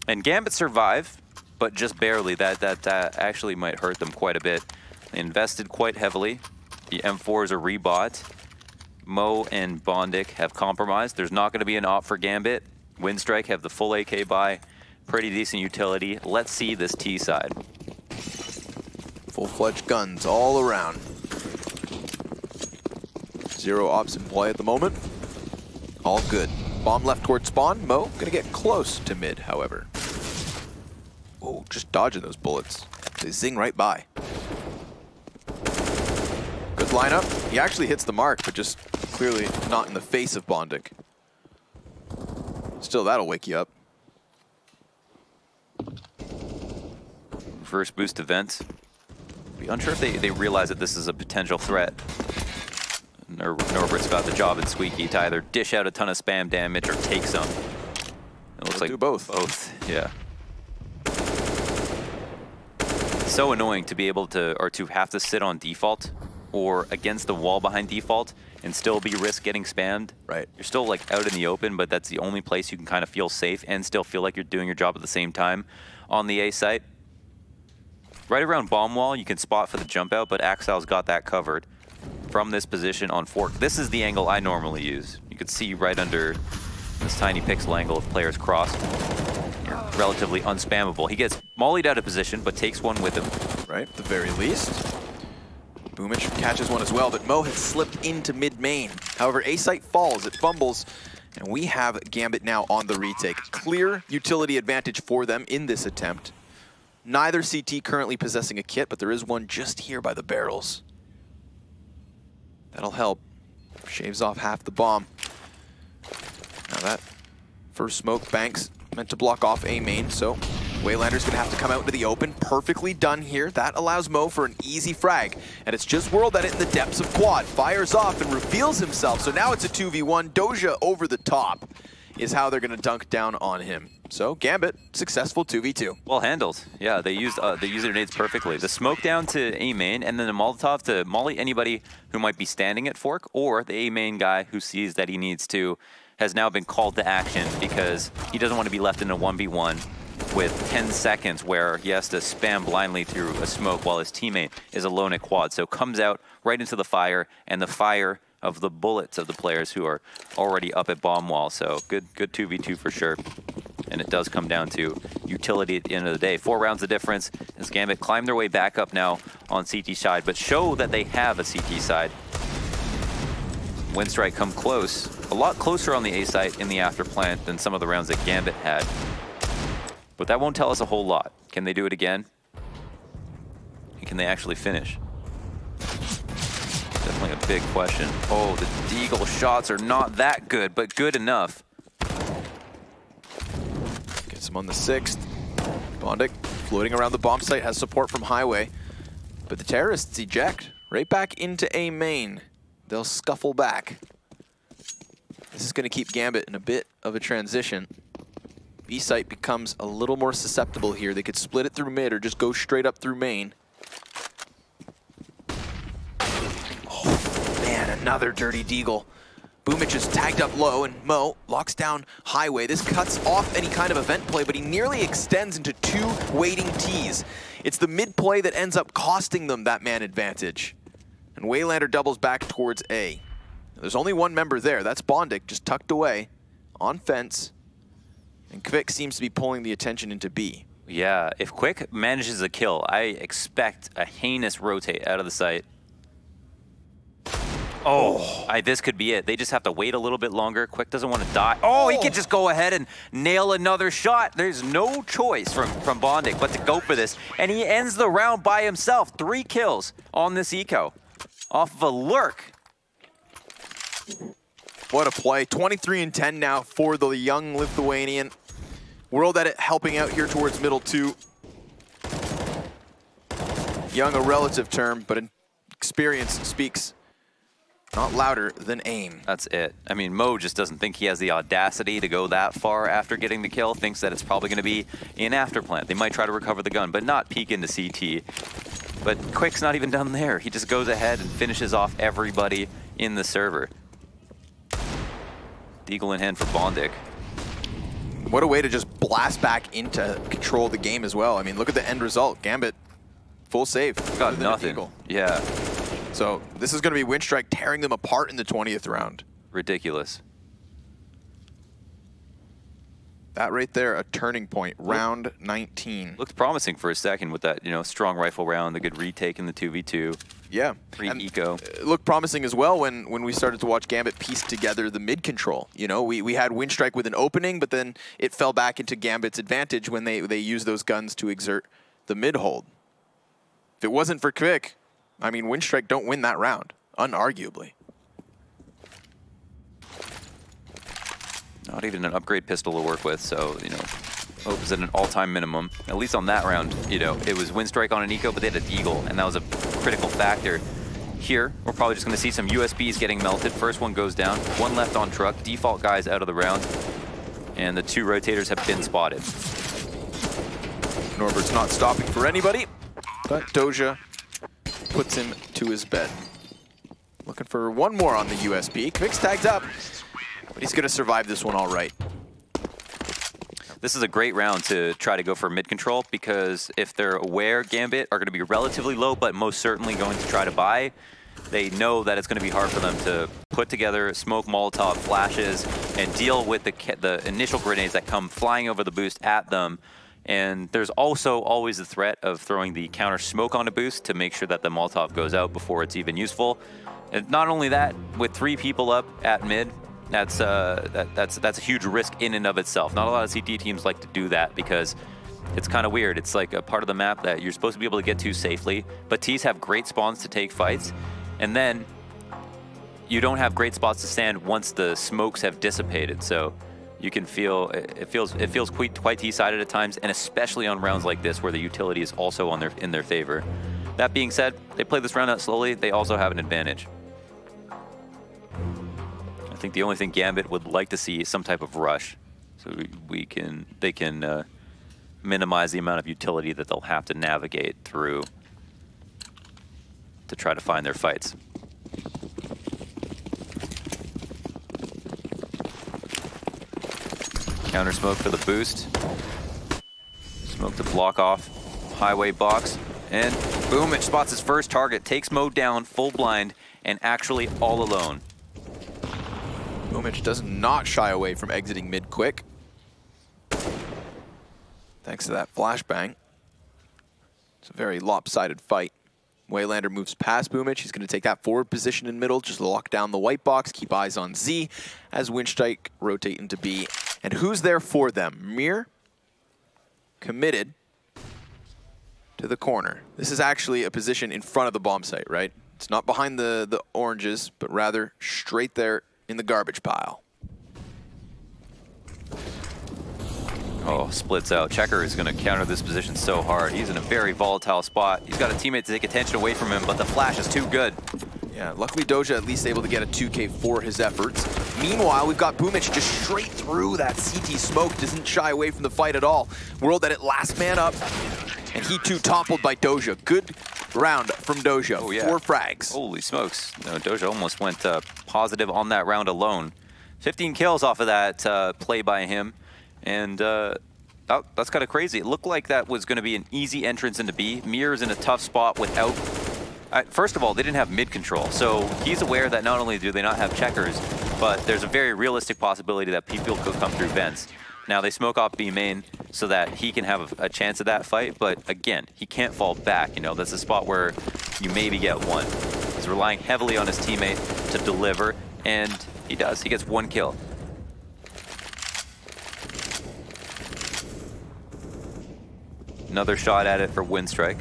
and Gambit survive, but just barely. That actually might hurt them quite a bit. They invested quite heavily. The M4s are rebought. Mo and Bondic have compromised. There's not going to be an op for Gambit. Winstrike have the full AK buy. Pretty decent utility. Let's see this T side. Full-fledged guns all around. 0 ops in play at the moment. All good. Bomb left towards spawn. Mo gonna get close to mid, however. Oh, just dodging those bullets. They zing right by. Good lineup. He actually hits the mark, but just clearly not in the face of Bondic. Still, that'll wake you up. First boost event. Be unsure if they realize that this is a potential threat. Norbert's got the job in Squeaky to either dish out a ton of spam damage or take some. It looks like do both. Both, yeah. It's so annoying to be able to, or to have to sit on default or against the wall behind default and still be risk getting spammed. Right. You're still like out in the open, but that's the only place you can kind of feel safe and still feel like you're doing your job at the same time on the A site. Right around bomb wall, you can spot for the jump out, but Axile's got that covered from this position on fork. This is the angle I normally use. You could see right under this tiny pixel angle of players cross. You're relatively unspammable. He gets mollied out of position, but takes one with him. Right, at the very least. Boomic catches one as well, but Mo had slipped into mid-main. However, A-Site falls, it fumbles, and we have Gambit now on the retake. Clear utility advantage for them in this attempt. Neither CT currently possessing a kit, but there is one just here by the barrels. That'll help. Shaves off half the bomb. Now that first smoke, Banks meant to block off A main, so Waylander's gonna have to come out into the open. Perfectly done here. That allows Mo for an easy frag. And it's just whirled at it in the depths of quad. Fires off and reveals himself. So now it's a 2v1. Doja over the top is how they're gonna dunk down on him. So Gambit, successful 2v2. Well handled. Yeah, they used their nades perfectly. The smoke down to A main, and then the Molotov to molly anybody who might be standing at Fork, or the A main guy who sees that he needs to has now been called to action because he doesn't want to be left in a 1v1 with 10 seconds where he has to spam blindly through a smoke while his teammate is alone at quad. So comes out right into the fire, and the fire of the bullets of the players who are already up at bomb wall. So good 2v2 for sure. And it does come down to utility at the end of the day. 4 rounds of difference as Gambit climb their way back up now on CT side, but show that they have a CT side. Winstrike come close, a lot closer on the A site in the after plant than some of the rounds that Gambit had. But that won't tell us a whole lot. Can they do it again? And can they actually finish? Definitely a big question. Oh, the Deagle shots are not that good, but good enough. Gets him on the 6th. Bondic floating around the bomb site, has support from Highway. But the terrorists eject right back into A main. They'll scuffle back. This is going to keep Gambit in a bit of a transition. B site becomes a little more susceptible here. They could split it through mid or just go straight up through main. Oh man, another dirty Deagle. Boomic is tagged up low, and Mo locks down Highway. This cuts off any kind of event play, but he nearly extends into 2 waiting Ts. It's the mid play that ends up costing them that man advantage. And Waylander doubles back towards A. There's only one member there. That's Bondic, just tucked away on fence. And Quick seems to be pulling the attention into B. Yeah, if Quick manages a kill, I expect a heinous rotate out of the site. Oh, this could be it. They just have to wait a little bit longer. Quick doesn't want to die. Oh, he could just go ahead and nail another shot. There's no choice from Bondic but to go for this. And he ends the round by himself. 3 kills on this eco off of a lurk. What a play. 23 and 10 now for the young Lithuanian. World Edit helping out here towards middle 2. Young, a relative term, but experience speaks not louder than aim. That's it. I mean, Mo just doesn't think he has the audacity to go that far after getting the kill. Thinks that it's probably going to be in afterplant. They might try to recover the gun, but not peek into CT. But Quick's not even done there. He just goes ahead and finishes off everybody in the server. Deagle in hand for Bondic. What a way to just blast back into control of the game as well. I mean, look at the end result. Gambit, full save. Got nothing. Yeah. So this is going to be Winstrike tearing them apart in the 20th round. Ridiculous. That right there, a turning point. Round 19. Looked promising for a second with that, strong rifle round, the good retake in the 2v2. Yeah. Free eco. It looked promising as well when we started to watch Gambit piece together the mid control. We had Winstrike with an opening, but then it fell back into Gambit's advantage when they used those guns to exert the mid hold. If it wasn't for Quick, I mean, Winstrike don't win that round, unarguably. Not even an upgrade pistol to work with, so, Hope is at an all-time minimum. At least on that round, it was Winstrike on an eco, but they had a Deagle, and that was a critical factor. Here, we're probably just going to see some USBs getting melted. First one goes down, 1 left on truck, default guys out of the round, and the 2 rotators have been spotted. Norbert's not stopping for anybody, but Doja puts him to his bed. Looking for one more on the USB. Quick's tagged up, but he's going to survive this one all right. This is a great round to try to go for mid control, because if they're aware Gambit are going to be relatively low, but most certainly going to try to buy, they know that it's going to be hard for them to put together smoke Molotov flashes and deal with the initial grenades that come flying over the boost at them. And there's also always the threat of throwing the counter smoke on a boost to make sure that the Molotov goes out before it's even useful. And not only that, with 3 people up at mid, that's a huge risk in and of itself. Not a lot of CT teams like to do that because it's kind of weird. It's like a part of the map that you're supposed to be able to get to safely, but T's have great spawns to take fights, and then you don't have great spots to stand once the smokes have dissipated. So you can feel it feels quite T-sided at times, and especially on rounds like this where the utility is also in their favor. That being said, they play this round out slowly. They also have an advantage. I think the only thing Gambit would like to see is some type of rush, so they can minimize the amount of utility that they'll have to navigate through to try to find their fights. Counter smoke for the boost. Smoke to block off highway box. And boom, it spots his first target. Takes Mo down, full blind, and actually all alone. Boomich does not shy away from exiting mid quick. Thanks to that flashbang. It's a very lopsided fight. Waylander moves past Boomich. He's going to take that forward position in middle, just lock down the white box, keep eyes on Z as Winstrike rotate into B. And who's there for them? Mir, committed to the corner. This is actually a position in front of the bomb site, right? It's not behind the oranges, but rather straight there in the garbage pile. Oh, splits out. Checker is going to counter this position so hard. He's in a very volatile spot. He's got a teammate to take attention away from him, but the flash is too good. Yeah, luckily Doja at least able to get a 2K for his efforts. Meanwhile, we've got Boomich just straight through that CT smoke. Doesn't shy away from the fight at all. World Edit last man up. And he too toppled by Doja. Good round from Doja. Oh, yeah. 4 frags. Holy smokes. No, Doja almost went positive on that round alone. 15 kills off of that play by him. And that's kind of crazy. It looked like that was going to be an easy entrance into B. Mir's in a tough spot without... first of all, they didn't have mid control. So he's aware that not only do they not have checkers, but there's a very realistic possibility that people could come through vents. Now they smoke off B main so that he can have a chance at that fight, but again, he can't fall back. You know, that's a spot where you maybe get one. He's relying heavily on his teammate to deliver, and he does. He gets 1 kill. Another shot at it for Winstrike.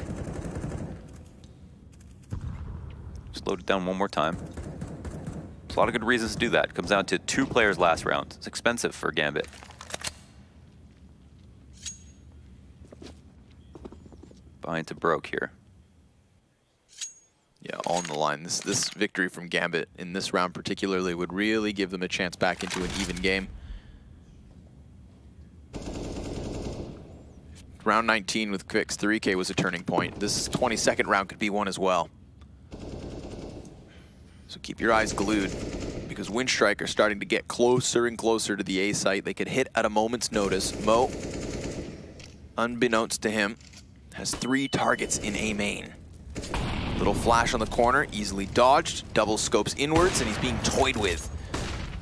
Slowed it down one more time. There's a lot of good reasons to do that. It comes down to 2 players last round. It's expensive for Gambit. Behind to Broke here. Yeah, all on the line. This victory from Gambit in this round particularly would really give them a chance back into an even game. Round 19 with Quick's 3K was a turning point. This 22nd round could be one as well. So keep your eyes glued, because Winstrike are starting to get closer and closer to the A site. They could hit at a moment's notice. Mo, unbeknownst to him, has 3 targets in A main. Little flash on the corner, easily dodged, double scopes inwards, and he's being toyed with.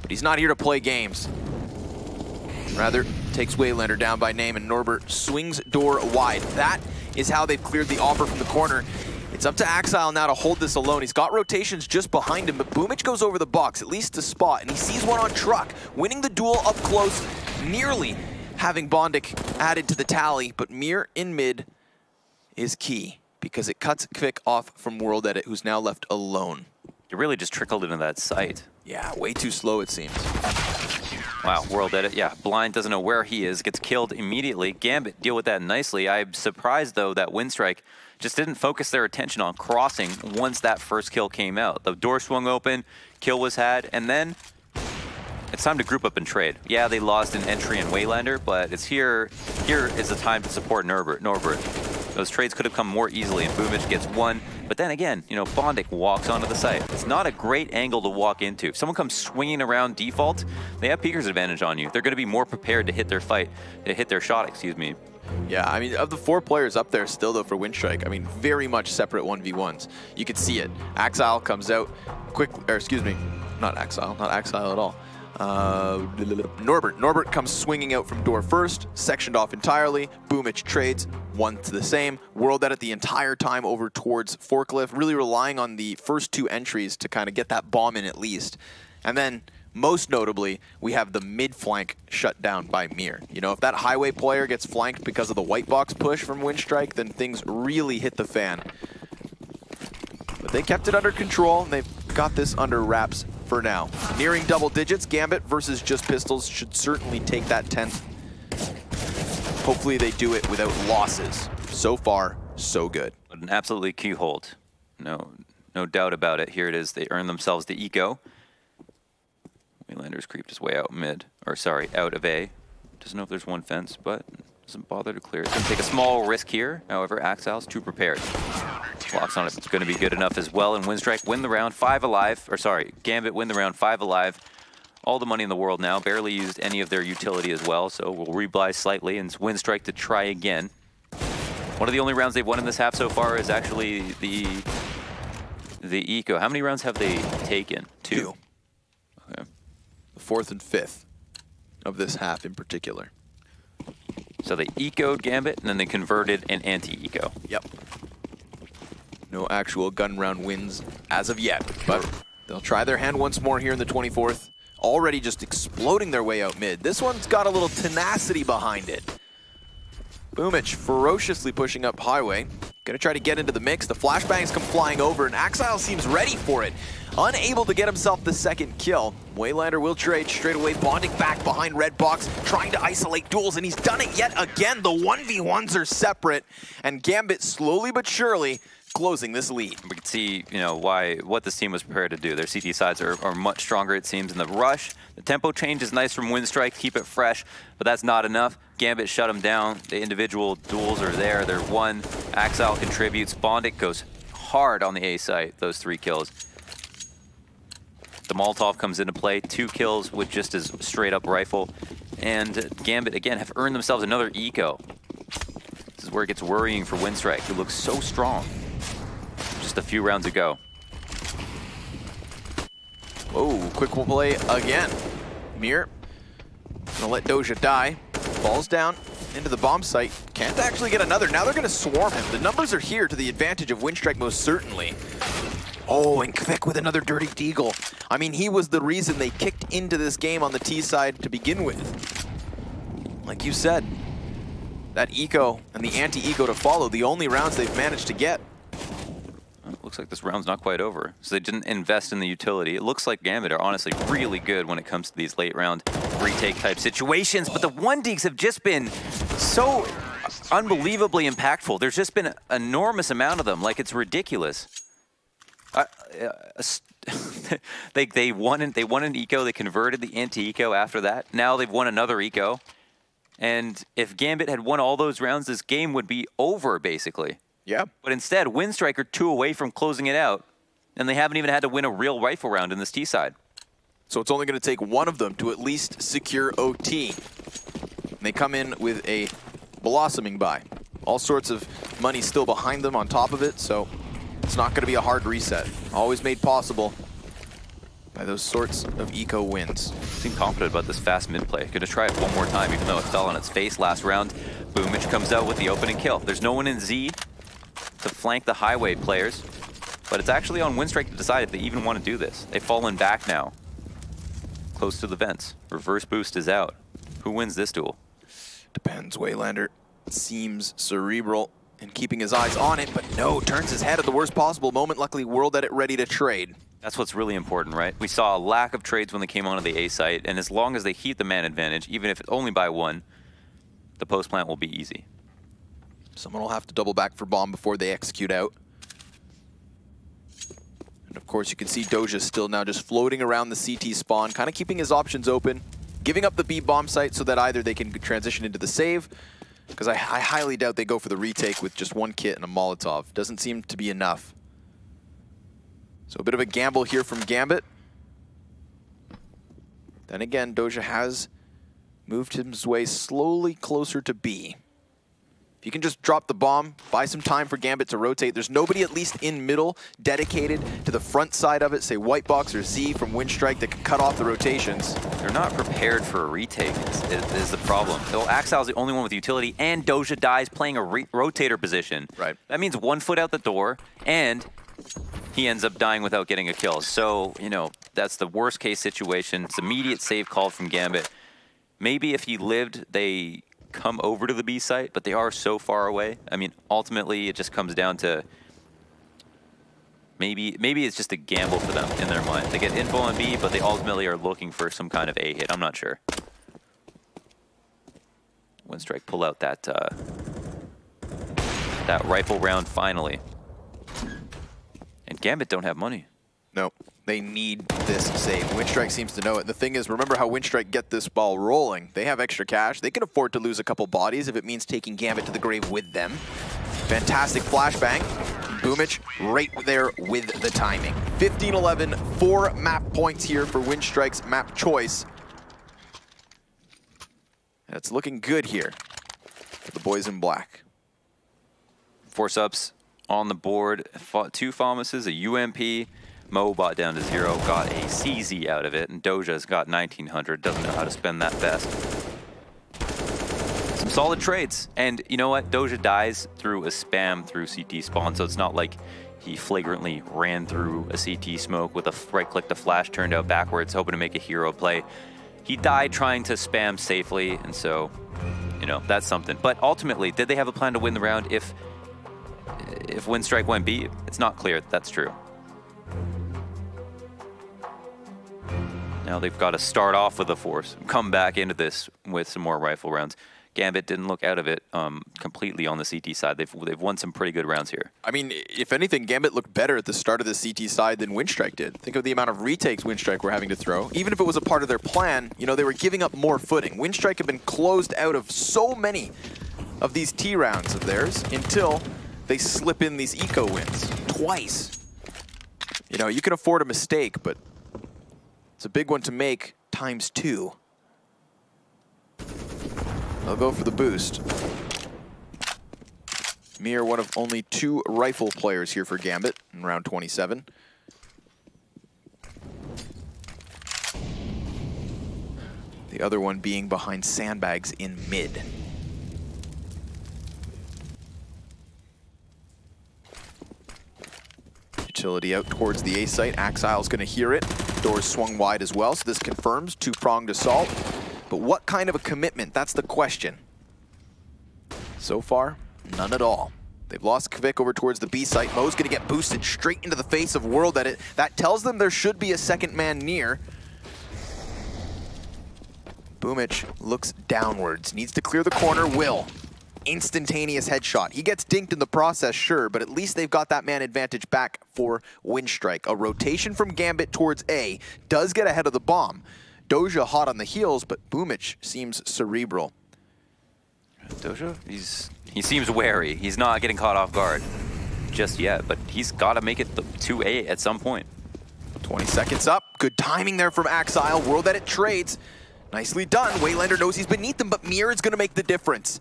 But he's not here to play games. Rather, takes Waylander down by name, and Norbert swings door wide. That is how they've cleared the offer from the corner. It's up to Axile now to hold this alone. He's got rotations just behind him, but Boomich goes over the box, at least to spot, and he sees one on truck, winning the duel up close, nearly having Bondic added to the tally, but Mir in mid is key, because it cuts Quick off from World Edit, who's now left alone. You really just trickled into that site. Yeah, way too slow it seems. Wow, World Edit, yeah, Blind doesn't know where he is, gets killed immediately. Gambit deal with that nicely. I'm surprised, though, that Winstrike just didn't focus their attention on crossing once that first kill came out. The door swung open, kill was had, and then it's time to group up and trade. Yeah, they lost an entry in Waylander, but it's here is the time to support Norbert. Those trades could have come more easily, and Boomich gets 1. But then again, you know, Bondic walks onto the site. It's not a great angle to walk into. If someone comes swinging around default, they have Peeker's advantage on you. They're going to be more prepared to hit their shot, excuse me. Yeah, I mean, of the 4 players up there still, though, for Winstrike, I mean, very much separate 1v1s. You could see it. Axile comes out quick, or excuse me, not Axile at all. Norbert comes swinging out from door first, sectioned off entirely. Boomich trades, one to the same. World Edit the entire time over towards Forklift, really relying on the first two entries to kind of get that bomb in at least. And then, most notably, we have the mid flank shut down by Mir. You know, if that highway player gets flanked because of the white box push from Winstrike, then things really hit the fan. But they kept it under control, and they've got this under wraps for now. Nearing double digits, Gambit versus Just Pistols should certainly take that 10th. Hopefully they do it without losses. So far, so good. An absolutely key hold. No doubt about it. Here it is. They earn themselves the eco. Waylander's creeped his way out mid, or sorry, out of A. Doesn't know if there's one fence, but doesn't bother to clear it. Gonna take a small risk here. However, Axile's too prepared. Locks on it. It's going to be good enough as well. And Winstrike win the round 5 alive. Or sorry, Gambit win the round 5 alive. All the money in the world now. Barely used any of their utility as well. So we'll rebuy slightly and it's Winstrike to try again. One of the only rounds they've won in this half so far is actually the eco. How many rounds have they taken? 2. Okay. The 4th and 5th of this half in particular. So they ecoed Gambit and then they converted an anti-eco. Yep. No actual gun round wins as of yet, but they'll try their hand once more here in the 24th. Already just exploding their way out mid. This one's got a little tenacity behind it. Boomich ferociously pushing up highway. Gonna try to get into the mix. The flashbangs come flying over and Axile seems ready for it. Unable to get himself the second kill. Waylander will trade straight away, bonding back behind red box, trying to isolate duels, and he's done it yet again. The 1v1s are separate, and Gambit slowly but surely closing this lead. We can see, you know, what this team was prepared to do. Their CT sides are much stronger, it seems, in the rush. The tempo change is nice from Winstrike, keep it fresh, but that's not enough. Gambit shut him down. The individual duels are there. They're one. Axile contributes. Bondic goes hard on the A site, those 3 kills. The Molotov comes into play, 2 kills with just his straight up rifle. And Gambit, again, have earned themselves another eco. This is where it gets worrying for Winstrike, who looks so strong. Just a few rounds ago. Whoa, quick play again. Mir gonna let Doja die. Falls down into the bomb site. Can't actually get another. Now they're gonna swarm him. The numbers are here to the advantage of Winstrike most certainly. Oh, and Kvik with another dirty deagle. I mean, he was the reason they kicked into this game on the T side to begin with. Like you said, that eco and the anti-eco to follow, the only rounds they've managed to get. Looks like this round's not quite over. So they didn't invest in the utility. It looks like Gambit are honestly really good when it comes to these late round retake type situations, but the 1-deeks have just been so unbelievably impactful. There's just been an enormous amount of them, like it's ridiculous. They won an eco, they converted the anti-eco after that. Now they've won another eco. And if Gambit had won all those rounds, this game would be over, basically. Yeah. But instead, Winstrike are 2 away from closing it out, and they haven't even had to win a real rifle round in this T side. So it's only going to take one of them to at least secure OT. And they come in with a blossoming buy. All sorts of money still behind them on top of it, so it's not going to be a hard reset. Always made possible by those sorts of eco wins. Seem confident about this fast mid play. Gonna try it one more time, even though it fell on its face last round. Boomich comes out with the opening kill. There's no one in Z to flank the highway players, but it's actually on Winstrike to decide if they even want to do this. They've fallen back now, close to the vents. Reverse boost is out. Who wins this duel? Depends. Waylander seems cerebral in keeping his eyes on it, but no, turns his head at the worst possible moment. Luckily, World Edit ready to trade. That's what's really important, right? We saw a lack of trades when they came onto the A site, and as long as they keep the man advantage, even if it's only by 1, the post plant will be easy. Someone will have to double back for bomb before they execute out. And of course, you can see Doja still now just floating around the CT spawn, kind of keeping his options open, giving up the B bomb site so that either they can transition into the save, because I highly doubt they go for the retake with just 1 kit and a Molotov. Doesn't seem to be enough. So a bit of a gamble here from Gambit. Then again, Doja has moved his way slowly closer to B. If you can just drop the bomb, buy some time for Gambit to rotate. There's nobody at least in middle dedicated to the front side of it, say Whitebox or Z from Winstrike, that can cut off the rotations. They're not prepared for a retake is the problem. So Axile's the only one with utility, and Doja dies playing a rotator position. Right. That means 1 foot out the door, and he ends up dying without getting a kill. So, you know, that's the worst case situation. It's immediate save call from Gambit. Maybe if he lived, they come over to the B site, but they are so far away. I mean, ultimately, it just comes down to maybe it's just a gamble for them in their mind. They get info on B, but they ultimately are looking for some kind of A hit. I'm not sure. Winstrike pull out that that rifle round finally. And Gambit don't have money. No, they need this save. Winstrike seems to know it. The thing is, remember how Winstrike get this ball rolling. They have extra cash. They can afford to lose a couple bodies if it means taking Gambit to the grave with them. Fantastic flashbang. Boomich right there with the timing. 15-11, 4 map points here for Winstrike's map choice. And it's looking good here for the boys in black. Force ups on the board. 2 Famuses, a UMP. Mo bought down to 0, got a CZ out of it, and Doja's got 1900, doesn't know how to spend that best. Some solid trades, and you know what? Doja dies through a spam through CT spawn, so it's not like he flagrantly ran through a CT smoke with a right-click to flash, turned out backwards, hoping to make a hero play. He died trying to spam safely, and so, you know, that's something. But ultimately, did they have a plan to win the round if Winstrike went B? It's not clear that's true. Now they've got to start off with a force, come back into this with some more rifle rounds. Gambit didn't look out of it completely on the CT side. They've won some pretty good rounds here. I mean, if anything, Gambit looked better at the start of the CT side than Winstrike did. Think of the amount of retakes Winstrike were having to throw. Even if it was a part of their plan, you know, they were giving up more footing. Winstrike had been closed out of so many of these T rounds of theirs until they slip in these eco wins twice. You know, you can afford a mistake, but it's a big one to make ×2. They'll go for the boost. Mir, one of only 2 rifle players here for Gambit in round 27. The other one being behind sandbags in mid. Utility out towards the A site. Axile's going to hear it. Doors swung wide as well, so this confirms 2-pronged assault. But what kind of a commitment? That's the question. So far, none at all. They've lost Kvik over towards the B site. Mo's going to get boosted straight into the face of World Edit. That tells them there should be a second man near. Boomich looks downwards. Needs to clear the corner. Will. Instantaneous headshot. He gets dinked in the process, sure, but at least they've got that man advantage back for Winstrike. A rotation from Gambit towards A does get ahead of the bomb. Doja hot on the heels, but Boomich seems cerebral. Doja, he seems wary. He's not getting caught off guard just yet, but he's got to make it to A at some point. 20 seconds up. Good timing there from Axile. World Edit trades. Nicely done. Waylander knows he's beneath him, but Mir is going to make the difference.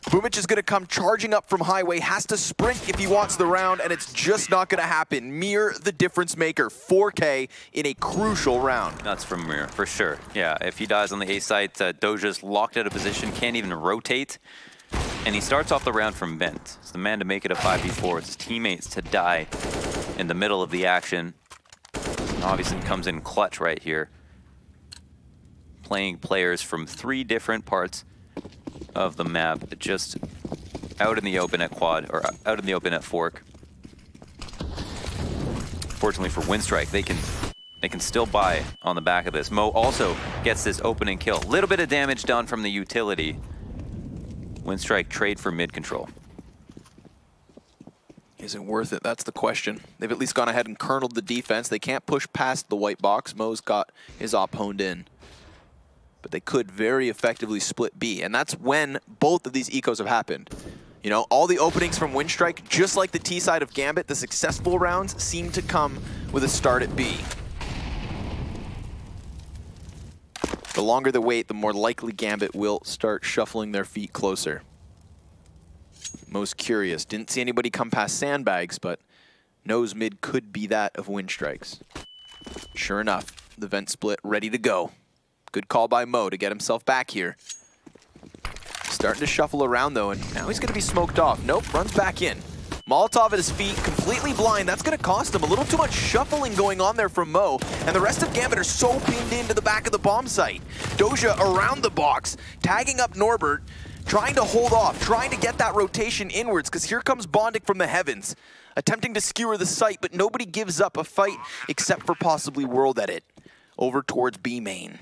Boomich is going to come charging up from Highway, has to sprint if he wants the round, and it's just not going to happen. Mir, the difference maker, 4K in a crucial round. That's from Mir, for sure. Yeah, if he dies on the A site, Doja's locked out of position, can't even rotate, and he starts off the round from bent. It's the man to make it a 5v4. It's his teammates to die in the middle of the action. Obviously comes in clutch right here. Playing players from 3 different parts of the map, just out in the open at quad, or out in the open at fork. Fortunately for Winstrike, they can still buy on the back of this. Mo also gets this opening kill. Little bit of damage done from the utility. Winstrike trade for mid control. Is it worth it? That's the question. They've at least gone ahead and kerneled the defense. They can't push past the white box. Mo's got his op honed in. But they could very effectively split B, and that's when both of these ecos have happened. You know, all the openings from Winstrike, just like the T side of Gambit, the successful rounds seem to come with a start at B. The longer they wait, the more likely Gambit will start shuffling their feet closer. most curious. Didn't see anybody come past sandbags, but knows mid could be that of Winstrike's. Sure enough, the vent split ready to go. Good call by Mo to get himself back here. Starting to shuffle around though, and now he's going to be smoked off. Nope, runs back in. Molotov at his feet, completely blind. That's going to cost him. A little too much shuffling going on there from Mo. And the rest of Gambit are so pinned into the back of the bomb site. Doja around the box, tagging up Norbert, trying to hold off, trying to get that rotation inwards, because here comes Bondic from the heavens, attempting to skewer the site, but nobody gives up a fight except for possibly World Edit over towards B main.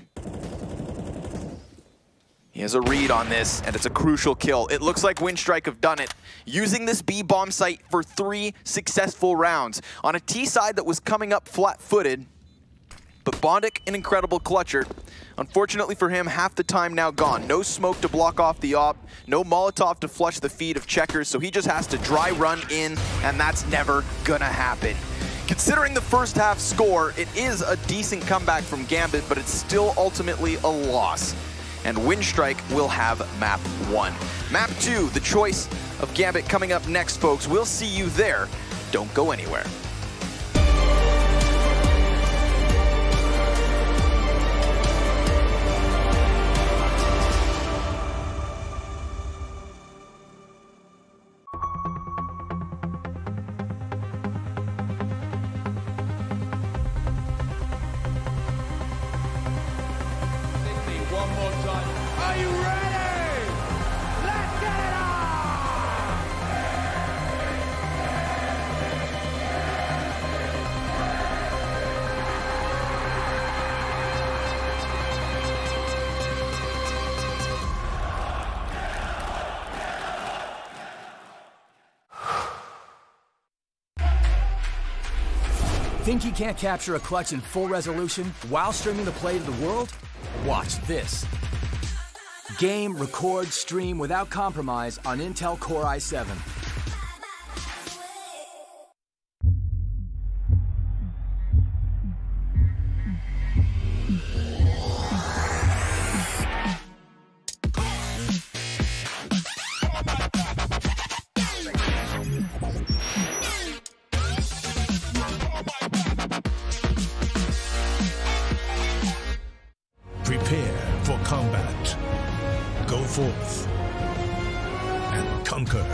He has a read on this, and it's a crucial kill. It looks like Winstrike have done it, using this B bomb site for 3 successful rounds on a T side that was coming up flat-footed. But Bondic, an incredible clutcher. Unfortunately for him, half the time now gone. No smoke to block off the op, no Molotov to flush the feed of Checkers, so he just has to dry run in, and that's never gonna happen. Considering the first half score, it is a decent comeback from Gambit, but it's still ultimately a loss. And Winstrike will have map 1. Map 2, the choice of Gambit coming up next, folks. We'll see you there. Don't go anywhere. Think you can't capture a clutch in full resolution while streaming the play to the world? Watch this. Game, record, stream without compromise on Intel Core i7. Prepare for combat. Go forth and conquer.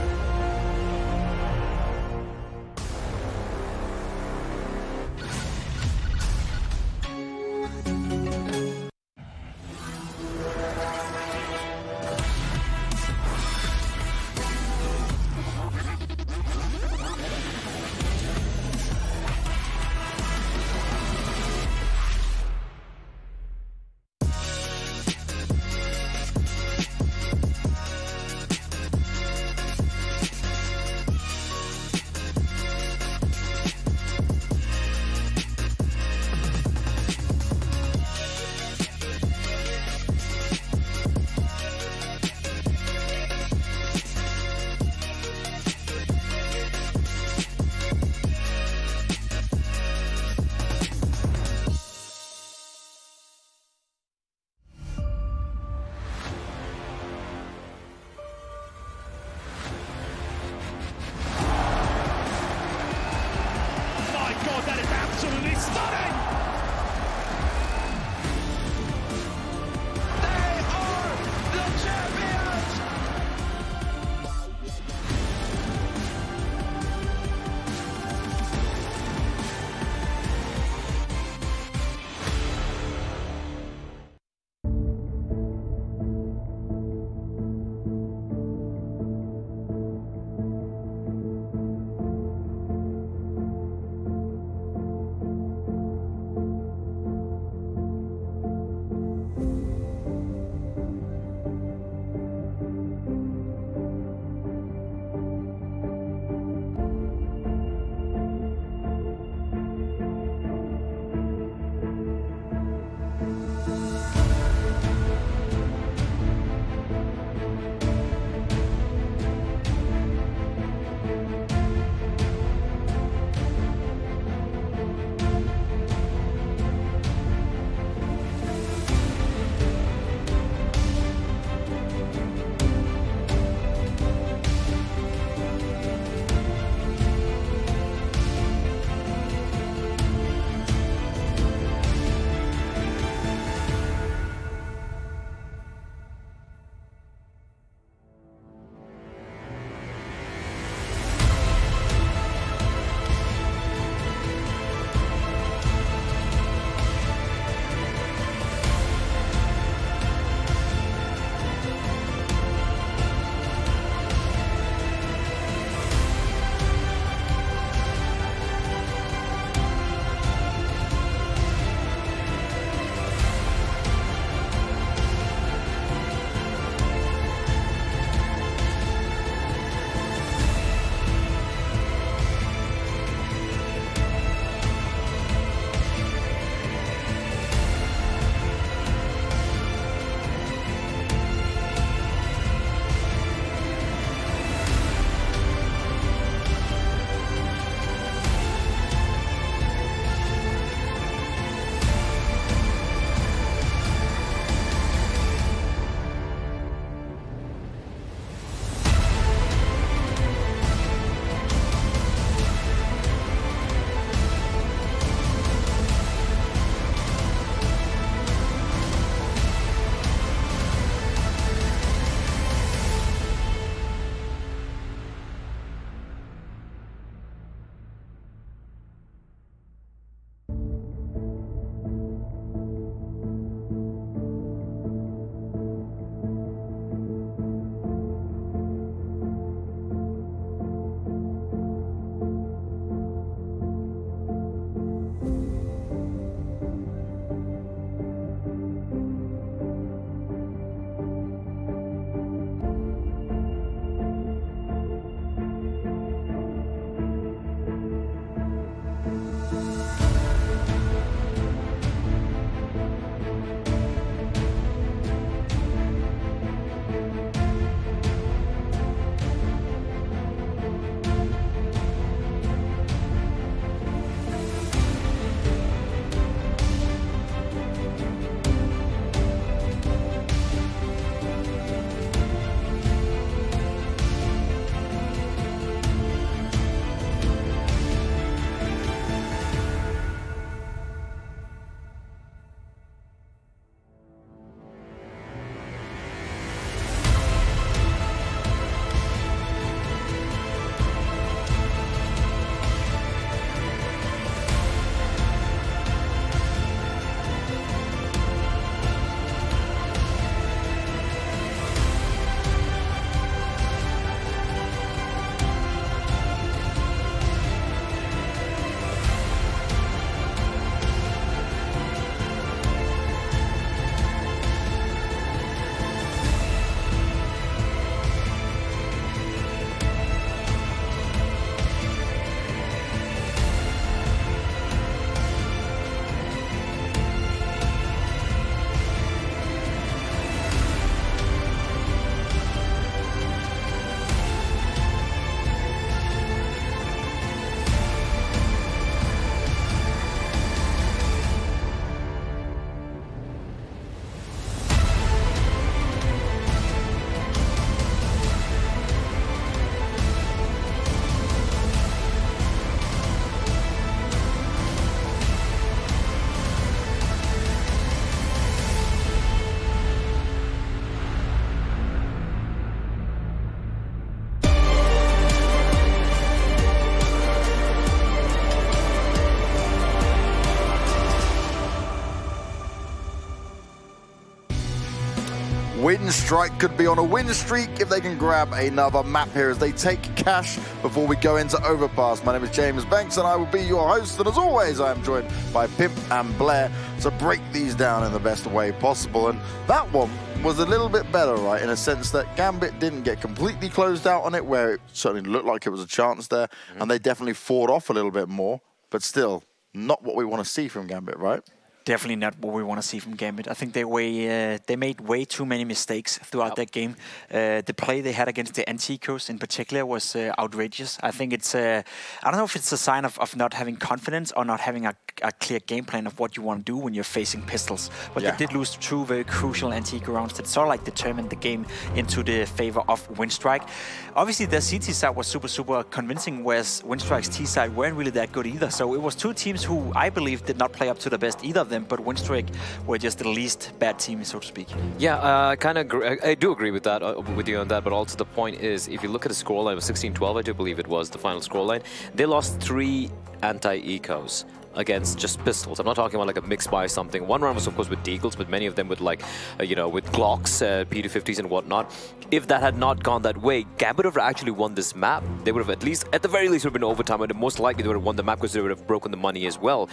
Winstrike could be on a win streak if they can grab another map here as they take cash before we go into Overpass. My name is James Banks and I will be your host, and as always I am joined by Pimp and Blair to break these down in the best way possible. And that one was a little bit better, right, in a sense that Gambit didn't get completely closed out on it, where it certainly looked like it was a chance there, and they definitely fought off a little bit more, but still not what we want to see from Gambit, right? Definitely not what we want to see from Gambit. I think they made way too many mistakes throughout that game. The play they had against the Anticos in particular was outrageous. I think it's I don't know if it's a sign of not having confidence or not having a clear game plan of what you want to do when you're facing pistols. But they did lose two very crucial Antico rounds that sort of like determined the game into the favor of Winstrike. Obviously, their CT side was super convincing, whereas Winstrike's T side weren't really that good either. So it was two teams who I believe did not play up to the best, either of them, but Winstrike were just the least bad team, so to speak. Yeah, I do agree with that, with you on that, but also the point is, if you look at the scoreline, it was 16-12, I do believe it was the final scoreline. They lost 3 anti-ecos against just pistols. I'm not talking about like a mix by something. One round was of course with Deagles, but many of them with like, you know, with Glocks, P250s and whatnot. If that had not gone that way, Gambit would have actually won this map. They would have at the very least would have been overtime, and most likely they would have won the map because they would have broken the money as well.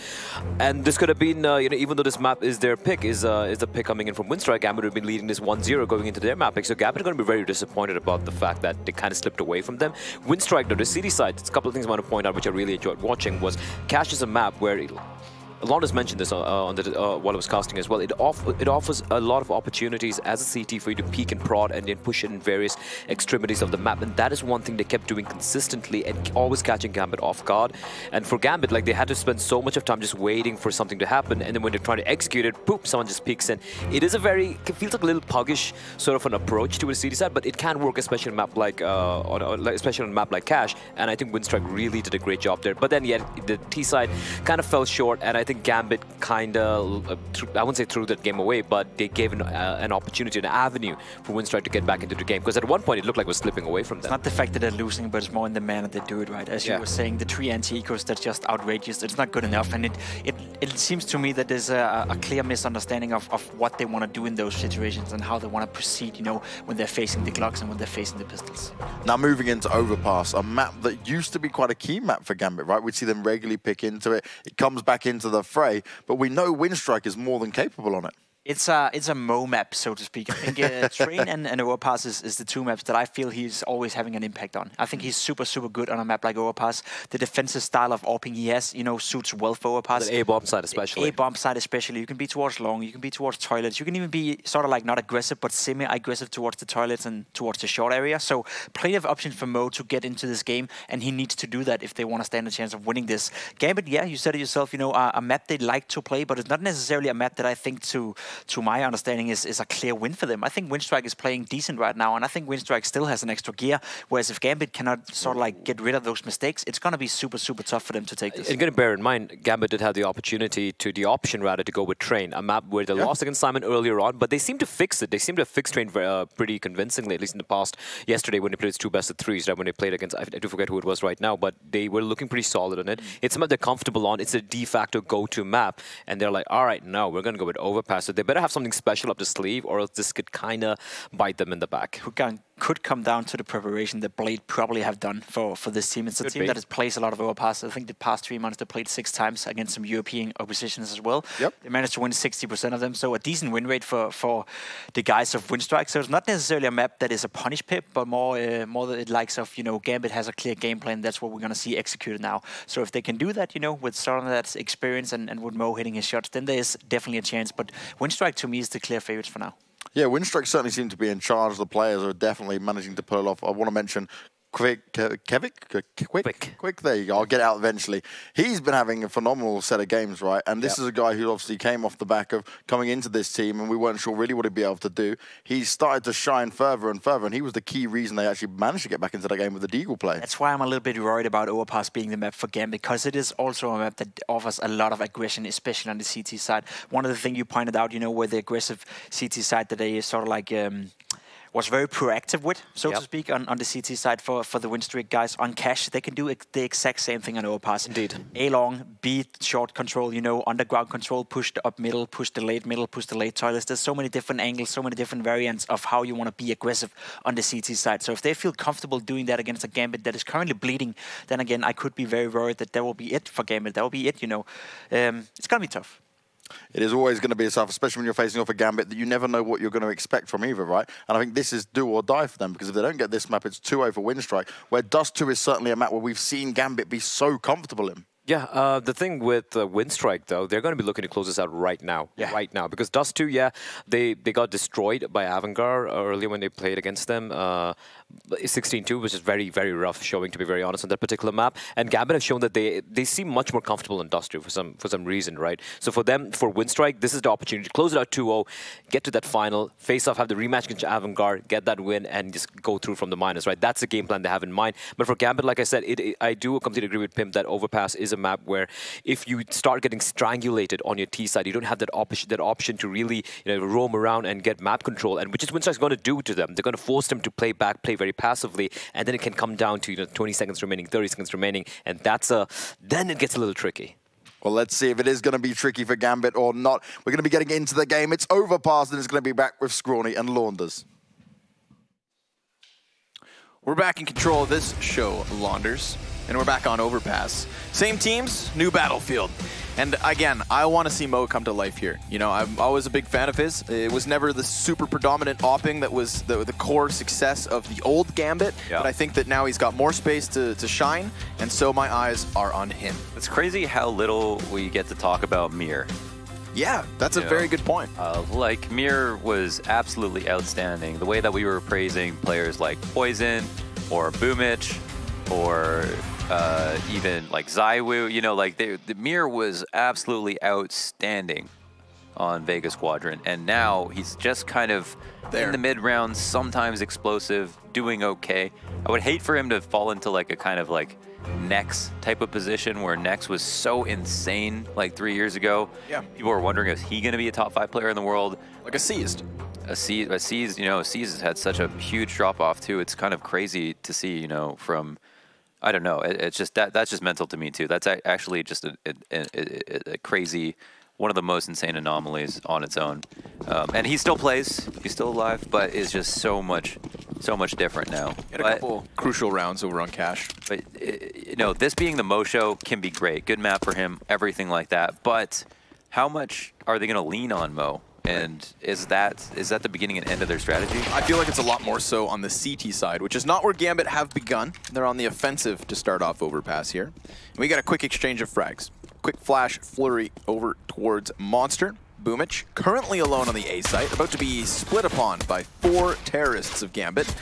And this could have been, you know, even though this map is their pick, is the pick coming in from Winstrike, Gambit would have been leading this 1-0 going into their map pick. So Gambit are going to be very disappointed about the fact that they kind of slipped away from them. Winstrike, though, the city side, it's a couple of things I want to point out which I really enjoyed watching was Cash is a map where Alon mentioned this while I was casting as well. It offers a lot of opportunities as a CT for you to peek and prod and then push it in various extremities of the map, and that is one thing they kept doing consistently and always catching Gambit off guard. And for Gambit, like, they had to spend so much of time just waiting for something to happen, and then when they're trying to execute it, boop, someone just peeks in. It is it feels like a little puggish sort of an approach to a CT side, but it can work, especially on a map like especially on a map like Cash. And I think Winstrike really did a great job there. But then, yeah, the T side kind of fell short, and I think Gambit kind of, I wouldn't say threw that game away, but they gave an opportunity, an avenue for Winstrike to get back into the game. Because at one point it looked like it was slipping away from them. It's not the fact that they're losing, but it's more in the manner they do it, right? As you were saying, the 3 anti-ecos, that's just outrageous. It's not good enough, and it seems to me that there's a clear misunderstanding of what they want to do in those situations and how they want to proceed, you know, when they're facing the Glocks and when they're facing the pistols. Now moving into Overpass, a map that used to be quite a key map for Gambit, right? We'd see them regularly pick into it. It comes back into the fray, but we know Winstrike is more than capable on it. It's a Mo map, so to speak. I think Train and Overpass is the 2 maps that I feel he's always having an impact on. I think he's super good on a map like Overpass. The defensive style of AWPing he has, you know, suits well for Overpass. The A-bomb side especially. A-bomb side especially. You can be towards long, you can be towards toilets. You can even be sort of like not aggressive, but semi-aggressive towards the toilets and towards the short area. So plenty of options for Mo to get into this game, and he needs to do that if they want to stand a chance of winning this. Gambit, yeah, you said it yourself, you know, a map they like to play, but it's not necessarily a map that I think to my understanding is a clear win for them. I think Winstrike is playing decent right now, and I think Winstrike still has an extra gear, whereas if Gambit cannot sort of like get rid of those mistakes, it's going to be super tough for them to take this. And going to bear in mind, Gambit did have the option rather to go with Train, a map where they lost against Simon earlier on, but they seem to fix it. They seem to have fixed Train pretty convincingly, at least in the past. Yesterday when they played its 2 best-of-3s, right, when they played against, I do forget who it was right now, but they were looking pretty solid on it. It's a map they're comfortable on. It's a de facto go-to map, and they're like, all right, no, we're going to go with Overpass. So they better have something special up the sleeve, or else this could kind of bite them in the back. Could come down to the preparation that Blade probably have done for this team. It's a team that has played a lot of Overpass. I think the past 3 months they played 6 times against some European oppositions as well. They managed to win 60% of them, so a decent win rate for the guys of Winstrike. So it's not necessarily a map that is a punish pip, but more the likes of, you know, Gambit has a clear game plan. That's what we're going to see executed now. So if they can do that, you know, with sort of that experience and with Mo hitting his shots, then there's definitely a chance. But Winstrike to me is the clear favorites for now. Yeah, Winstrike certainly seem to be in charge. The players are definitely managing to pull it off. I want to mention Quick. There you go. I'll get out eventually. He's been having a phenomenal set of games, right? And this is a guy who obviously came off the back of coming into this team, and we weren't sure really what he'd be able to do. He's started to shine further and further, and he was the key reason they actually managed to get back into the game with the Deagle play. That's why I'm a little bit worried about Overpass being the map for Gambit, because it is also a map that offers a lot of aggression, especially on the CT side. One of the things you pointed out, you know, where the aggressive CT side that they sort of like was very proactive with, so to speak, on the CT side for the Winstrike guys. On cash, they can do the exact same thing on overpass. Indeed. A long, B short control, you know, underground control, push the up middle, push the late middle, push the late toilets. There's so many different angles, so many different variants of how you want to be aggressive on the CT side. So if they feel comfortable doing that against a Gambit that is currently bleeding, then again, I could be very worried that will be it for Gambit. That will be it, you know. It's going to be tough. It is always going to be tough, especially when you're facing off a Gambit that you never know what you're going to expect from either, right? And I think this is do or die for them, because if they don't get this map, it's 2-0 for Winstrike, where Dust 2 is certainly a map where we've seen Gambit be so comfortable in. Yeah, the thing with Winstrike, though, they're going to be looking to close this out right now. Yeah. Right now. Because Dust 2, yeah, they got destroyed by Avangard earlier when they played against them. 16-2, which is very, very rough showing, to be very honest, on that particular map. And Gambit have shown that they seem much more comfortable in Dust 2 for some reason, right? So for them, for Winstrike, this is the opportunity to close it out 2-0, get to that final, face off, have the rematch against Avangard, get that win, and just go through from the minus, right? That's the game plan they have in mind. But for Gambit, like I said, I do completely agree with Pimp that Overpass is a map where if you start getting strangulated on your T side, you don't have that option to really, you know, roam around and get map control, and which is Winstrike's going to do to them. They're going to force them to play very passively, and then it can come down to, you know, 20 seconds remaining, 30 seconds remaining, and then it gets a little tricky. Well, let's see if it is going to be tricky for Gambit or not. We're going to be getting into the game. It's Overpass, and it's going to be back with Scrawny and Launders. We're back in control of this show, Launders, and we're back on Overpass. Same teams, new battlefield. And again, I want to see Mo come to life here. You know, I'm always a big fan of his. It was never the super predominant opping that was the core success of the old Gambit, but I think that now he's got more space to shine, and so my eyes are on him. It's crazy how little we get to talk about Mir. Yeah, that's a very good point. Like, Mir was absolutely outstanding. The way that we were praising players like Poison or Boomich or even like Zywoo, you know, like the Mir was absolutely outstanding on Vega Squadron, and now he's just kind of in the mid rounds, sometimes explosive, doing okay. I would hate for him to fall into like a kind of like Nex type of position where Nex was so insane like 3 years ago. Yeah. People were wondering, is he going to be a top 5 player in the world? Like a Seized. A Seized, you know, Seized has had such a huge drop off too. It's kind of crazy to see, you know, from, I don't know. It's just that's just mental to me too. That's actually just a crazy, one of the most insane anomalies on its own. And he still plays, he's still alive, but is just so much different now. Had a couple crucial rounds over on Cash. But you know, this being the Mo show can be great. Good map for him, everything like that. But how much are they going to lean on Mo? And is that the beginning and end of their strategy? I feel like it's a lot more so on the CT side, which is not where Gambit have begun. They're on the offensive to start off Overpass here. And we got a quick exchange of frags. Quick flash flurry over towards Monster. Boomich, currently alone on the A site, about to be split upon by 4 terrorists of Gambit.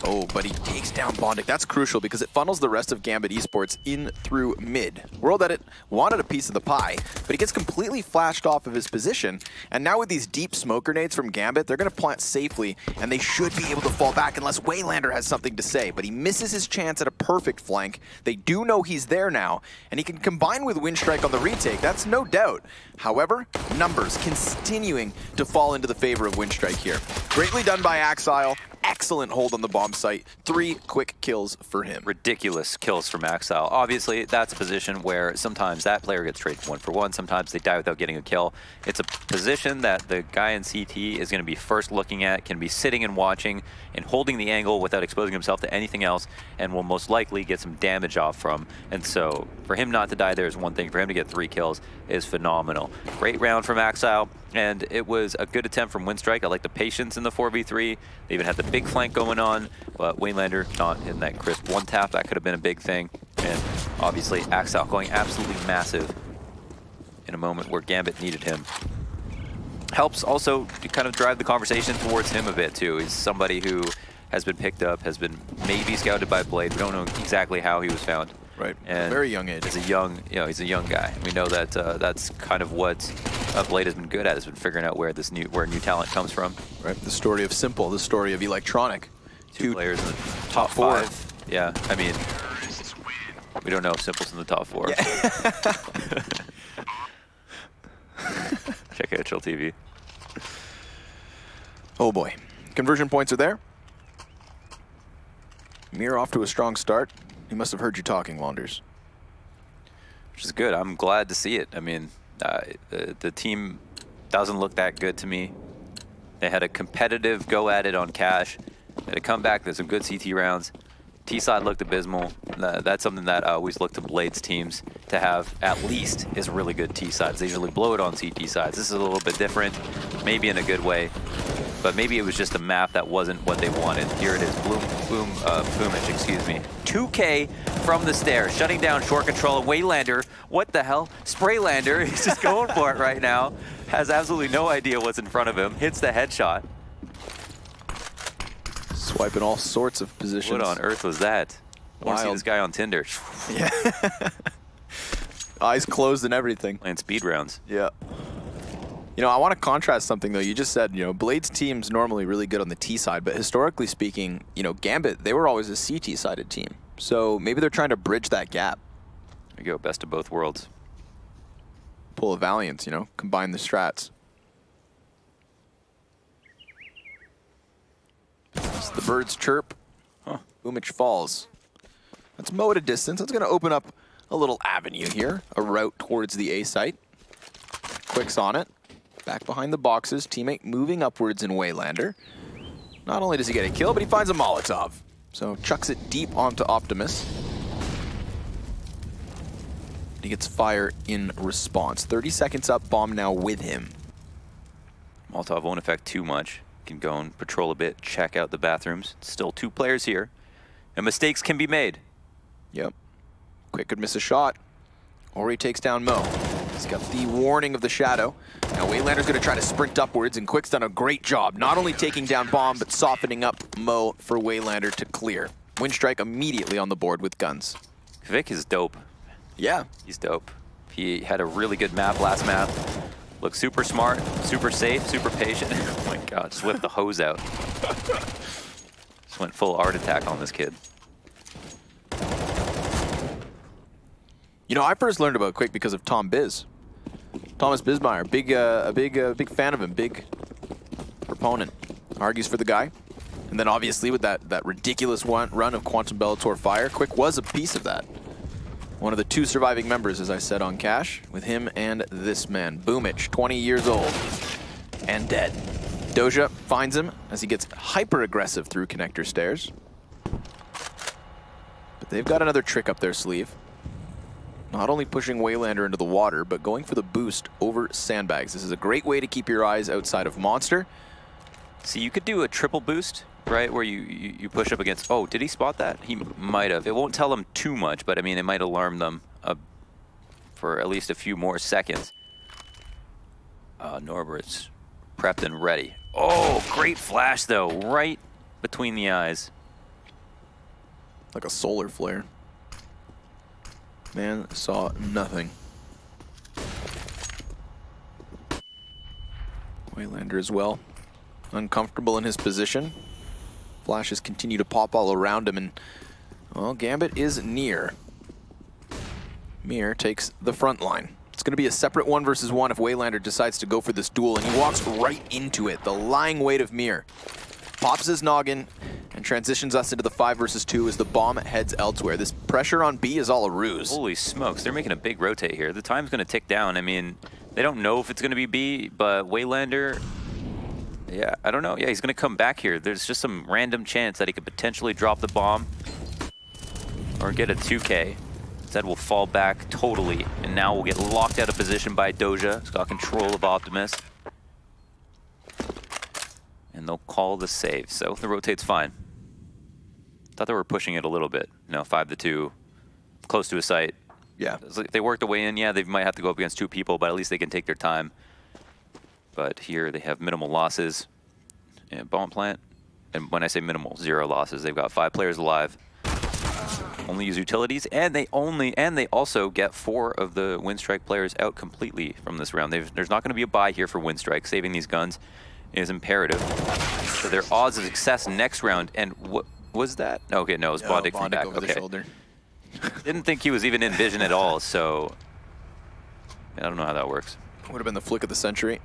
Oh, but he takes down Bondic. That's crucial because it funnels the rest of Gambit Esports in through mid. World Edit wanted a piece of the pie, but he gets completely flashed off of his position. And now with these deep smoke grenades from Gambit, they're going to plant safely, and they should be able to fall back unless Waylander has something to say. But he misses his chance at a perfect flank. They do know he's there now, and he can combine with Winstrike on the retake. That's no doubt. However, numbers continuing to fall into the favor of Winstrike here. Greatly done by Axile. Excellent hold on the bomb site. 3 quick kills for him. Ridiculous kills from Axile. Obviously, that's a position where sometimes that player gets traded 1-for-1. Sometimes they die without getting a kill. It's a position that the guy in CT is going to be first looking at, can be sitting and watching and holding the angle without exposing himself to anything else, and will most likely get some damage off from. And so for him not to die there is one thing. For him to get 3 kills is phenomenal. Great round from Axile, and it was a good attempt from Winstrike. I like the patience in the 4v3. They even had the big flank going on, but Waylander not hitting that crisp 1-tap. That could have been a big thing. And obviously Axile going absolutely massive in a moment where Gambit needed him. Helps also to kind of drive the conversation towards him a bit too. He's somebody who has been picked up, has been maybe scouted by Blade. We don't know exactly how he was found. Right, and very young age. He's a young, you know, he's a young guy. We know that that's kind of what Blade has been good at, has been figuring out where new talent comes from. Right, the story of Simple, the story of Electronic. 2 players in the top 5. Yeah, I mean, we don't know if Simple's in the top 4. Yeah. Check out Chill TV. Oh boy. Conversion points are there. Mir off to a strong start. He must have heard you talking, Launders. Which is good. I'm glad to see it. I mean, the team doesn't look that good to me. They had a competitive go at it on Cash. They had a comeback. There's some good CT rounds. T-side looked abysmal. That's something that I always look to Blades teams to have at least is really good T-sides. They usually blow it on CT sides. This is a little bit different, maybe in a good way, but maybe it was just a map that wasn't what they wanted. Here it is, Boomich, excuse me. 2K from the stairs, shutting down short control. And Waylander, what the hell? Spraylander, he's just going for it right now. Has absolutely no idea what's in front of him. Hits the headshot. Swiping all sorts of positions. What on earth was that? I want to see this guy on Tinder. Yeah. Eyes closed and everything. Playing speed rounds. Yeah. You know, I want to contrast something, though. You just said, you know, Blades team's normally really good on the T side, but historically speaking, you know, Gambit, they were always a CT-sided team. So maybe they're trying to bridge that gap. There you go, best of both worlds. Pull a Valiant, you know, combine the strats. As the birds chirp, Boomich falls. That's Mo at a distance. That's going to open up a little avenue here, a route towards the A site. Quick's on it. Back behind the boxes, teammate moving upwards in Waylander. Not only does he get a kill, but he finds a Molotov. So chucks it deep onto Optimus. He gets fire in response. 30 seconds up, bomb now with him. Molotov won't affect too much. Can go and patrol a bit, check out the bathrooms. Still 2 players here, and mistakes can be made. Yep. Quick could miss a shot, or he takes down Mo. He's got the warning of the shadow. Now Waylander's going to try to sprint upwards, and Quick's done a great job, not only taking down Bomb, but softening up Mo for Waylander to clear. Winstrike immediately on the board with guns. Vic is dope. Yeah. He's dope. He had a really good map last map. Looks super smart, super safe, super patient. Oh my god, just whipped the hose out. Just went full art attack on this kid. You know, I first learned about Quick because of Tom Biz. Thomas Bismeyer, big fan of him, big proponent. Argues for the guy. And then obviously with that ridiculous run of Quantum Bellator Fire, Quick was a piece of that. One of the 2 surviving members, as I said on Cash, with him and this man, Boomich, 20 years old and dead. Doja finds him as he gets hyper-aggressive through connector stairs. But they've got another trick up their sleeve. Not only pushing Waylander into the water, but going for the boost over sandbags. This is a great way to keep your eyes outside of Monster. See, you could do a triple boost, right, where you push up against... Oh, did he spot that? He might have. It won't tell them too much, but I mean, it might alarm them for at least a few more seconds. Norbert's prepped and ready. Oh, great flash, though, right between the eyes. Like a solar flare. Man saw nothing. Waylander as well. Uncomfortable in his position. Flashes continue to pop all around him, and, well, Gambit is near. Mir takes the front line. It's going to be a separate 1 versus 1 if Waylander decides to go for this duel, and he walks right into it. The lying weight of Mir. Pops his noggin and transitions us into the 5 versus 2 as the bomb heads elsewhere. This pressure on B is all a ruse. Holy smokes, they're making a big rotate here. The time's going to tick down. I mean, they don't know if it's going to be B, but Waylander... Yeah, I don't know. Yeah, he's going to come back here. There's just some random chance that he could potentially drop the bomb or get a 2K. Instead, we'll fall back totally, and now we'll get locked out of position by Doja. He's got control of Optimus. And they'll call the save, so the rotate's fine. Thought they were pushing it a little bit. You know, 5-2, close to a site. Yeah. If they work the way in, yeah, they might have to go up against 2 people, but at least they can take their time. But here they have minimal losses. And bomb plant, and when I say minimal, 0 losses. They've got 5 players alive. Only use utilities, and they also get 4 of the Winstrike players out completely from this round. There's not going to be a buy here for Winstrike. Saving these guns is imperative. So their odds of success next round, and what was that? Okay, no, it was Bondic from back. Over the shoulder. Didn't think he was even in vision at all, so I don't know how that works. Would have been the flick of the century.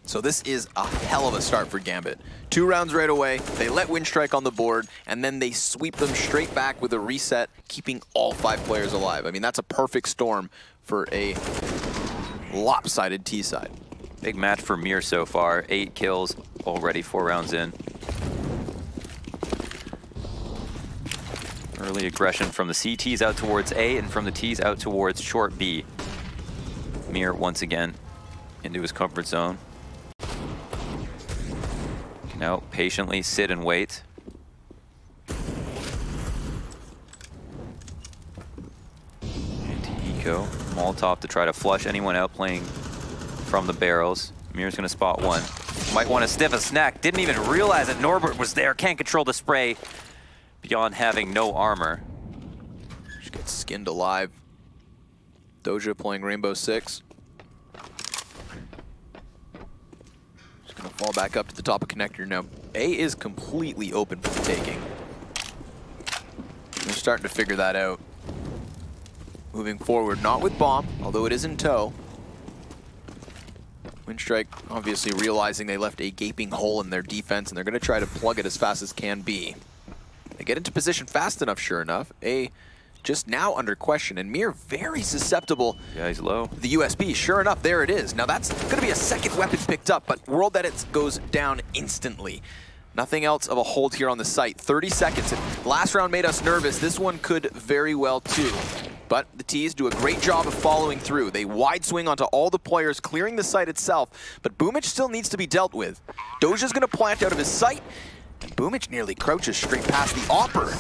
So this is a hell of a start for Gambit. 2 rounds right away, they let Winstrike on the board, and then they sweep them straight back with a reset, keeping all 5 players alive. I mean, that's a perfect storm for a lopsided T side. Big match for Mir so far. 8 kills already, 4 rounds in. Early aggression from the CTs out towards A and from the Ts out towards short B. Mir once again into his comfort zone. Now patiently sit and wait. Anti-eco. Molotov to try to flush anyone out playing from the barrels. Mir's gonna spot one. Might want to stiff a snack. Didn't even realize that Norbert was there. Can't control the spray beyond having no armor. Just gets skinned alive. Doja playing Rainbow Six. Just gonna fall back up to the top of connector now. A is completely open for the taking. They're starting to figure that out. Moving forward, not with bomb, although it is in tow. Winstrike obviously realizing they left a gaping hole in their defense, and they're gonna try to plug it as fast as can be. They get into position fast enough, sure enough. A just now under question, and Mir very susceptible. Yeah, he's low. The USB, sure enough, there it is. Now that's gonna be a second weapon picked up, but World Edits goes down instantly. Nothing else of a hold here on the site. 30 seconds. If last round made us nervous, this one could very well too. But the Ts do a great job of following through. They wide swing onto all the players, clearing the site itself, but Boomich still needs to be dealt with. Doja's gonna plant out of his sight, and Boomich nearly crouches straight past the Opper.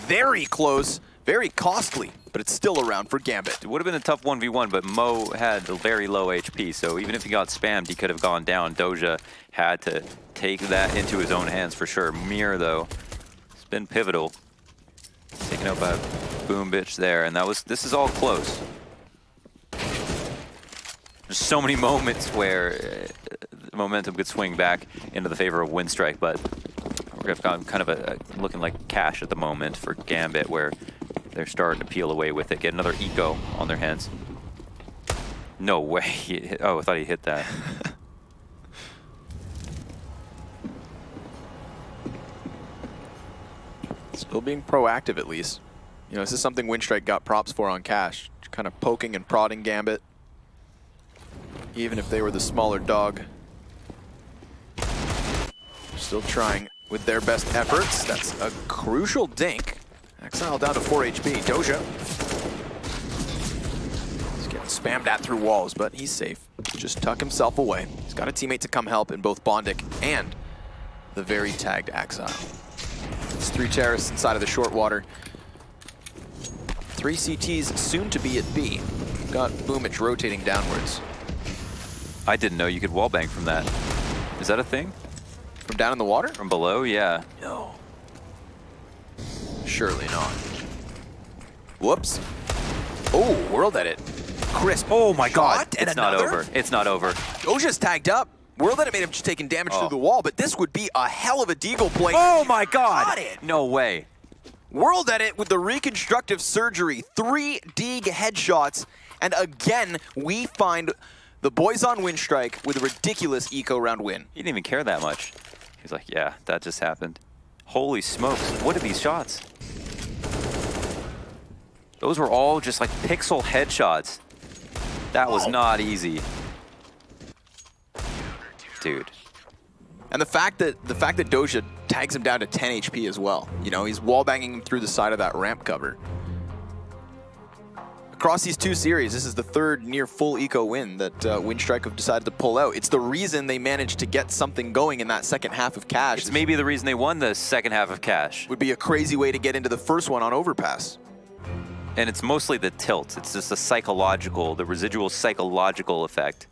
Very close, very costly, but it's still around for Gambit. It would have been a tough 1v1, but Mo had a very low HP, so even if he got spammed, he could have gone down. Doja had to take that into his own hands for sure. Mir, though, it's been pivotal. Taken out by Boom Bitch there, and this is all close. There's so many moments where the momentum could swing back into the favor of Winstrike, but we've got kind of looking like cash at the moment for Gambit, where they're starting to peel away with it. Get another eco on their hands. No way. Oh, I thought he hit that. Still being proactive at least. You know, this is something Winstrike got props for on Cash. Kind of poking and prodding Gambit. Even if they were the smaller dog. Still trying with their best efforts. That's a crucial dink. Exile down to 4 HP. Doja. He's getting spammed at through walls, but he's safe. Just tuck himself away. He's got a teammate to come help in both Bondic and the very tagged Exile. It's 3 terrorists inside of the short water. 3 CTs soon to be at B. Got Boomich rotating downwards. I didn't know you could wallbang from that. Is that a thing? From down in the water? From below, yeah. No. Surely not. Whoops. Oh, World Edit. Crisp. Oh my god. And it's not over. It's not over. Doja's tagged up. World Edit made him just taking damage through the wall, but this would be a hell of a deagle play. Oh my god. Got it. No way. World Edit with the reconstructive surgery. 3 dig headshots. And again, we find the boys on Winstrike with a ridiculous eco round win. He didn't even care that much. He's like, yeah, that just happened. Holy smokes, what are these shots? Those were all just like pixel headshots. That was not easy. Dude. And the fact that Doja tags him down to 10 HP as well. You know, he's wallbanging him through the side of that ramp cover. Across these 2 series, this is the 3rd near full eco win that Winstrike have decided to pull out. It's the reason they managed to get something going in that second half of Cash. It's maybe the reason they won the second half of Cash. Would be a crazy way to get into the first one on Overpass. And it's mostly the tilt. It's just the residual psychological effect.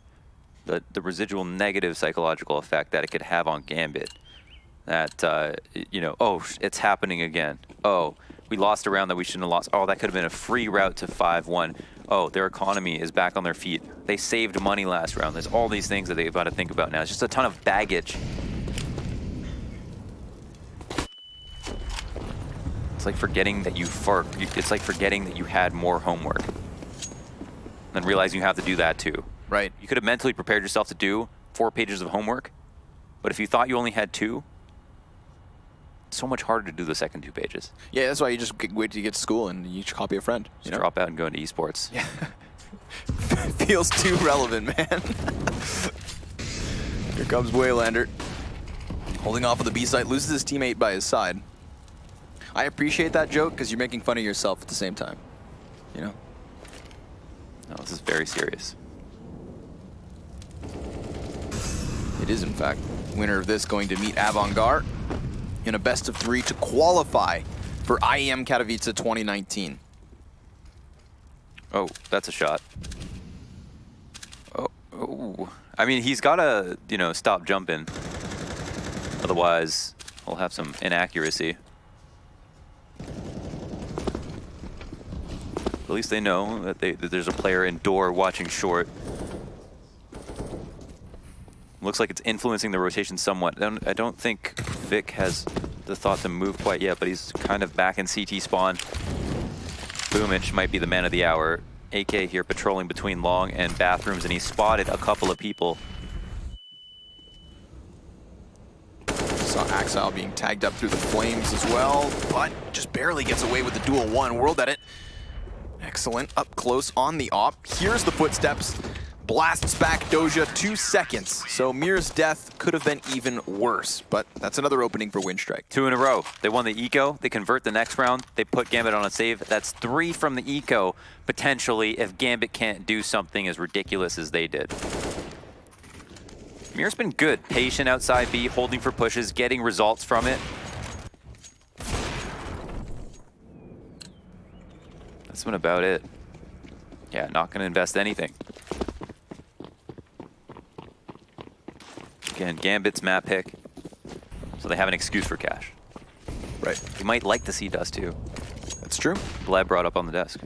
The residual negative psychological effect that it could have on Gambit. That, you know, oh, it's happening again. Oh, we lost a round that we shouldn't have lost. Oh, that could have been a free route to 5-1. Oh, their economy is back on their feet. They saved money last round. There's all these things that they've got to think about now. It's just a ton of baggage. It's like forgetting that it's like forgetting that you had more homework. And then realizing you have to do that too. Right. You could have mentally prepared yourself to do 4 pages of homework. But if you thought you only had 2, it's so much harder to do the second 2 pages. Yeah, that's why you just wait till you get to school and you just copy a friend. You Just drop out and go into esports. Yeah. Feels too relevant, man. Here comes Waylander. Holding off of the B site, loses his teammate by his side. I appreciate that joke because you're making fun of yourself at the same time. You know? No, this is very serious. It is, in fact. Winner of this going to meet Avangard in a best of 3 to qualify for IEM Katowice 2019. Oh, that's a shot. Oh. I mean, he's got to, you know, stop jumping. Otherwise, we'll have some inaccuracy. At least they know that, that there's a player indoor watching short. Looks like it's influencing the rotation somewhat. I don't think Vic has the thought to move quite yet, but he's kind of back in CT spawn. Boomich might be the man of the hour. AK here patrolling between long and bathrooms, and he spotted a couple of people. Saw Axile being tagged up through the flames as well, but just barely gets away with the dual 1. World Edit. Excellent. Up close on the op. Here's the footsteps. Blasts back Doja 2 seconds. So Mir's death could have been even worse, but that's another opening for Winstrike. 2 in a row. They won the eco. They convert the next round. They put Gambit on a save. That's 3 from the eco, potentially, if Gambit can't do something as ridiculous as they did. Mir's been good. Patient outside B, holding for pushes, getting results from it. That's been about it. Yeah, not going to invest anything. Again, Gambit's map pick, so they have an excuse for cash. Right. You might like to see dust too. That's true. Blab brought up on the desk.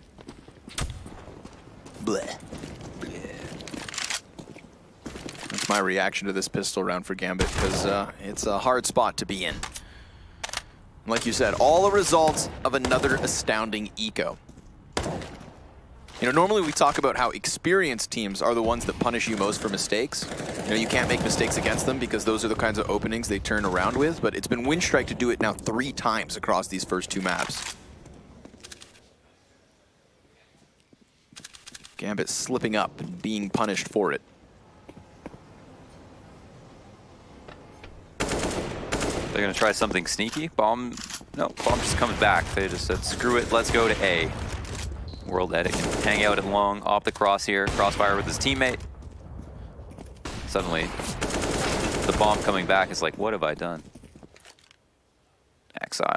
Bleh. That's my reaction to this pistol round for Gambit, because it's a hard spot to be in. Like you said, all a result of another astounding eco. You know, normally we talk about how experienced teams are the ones that punish you most for mistakes. You know, you can't make mistakes against them because those are the kinds of openings they turn around with, but it's been Winstrike to do it now 3 times across these first 2 maps. Gambit slipping up and being punished for it. They're going to try something sneaky. Bomb, no, Bomb just comes back. They just said, screw it, let's go to A. World Edit can hang out at long, off the cross here, crossfire with his teammate. Suddenly, the bomb coming back is like, what have I done? Exile.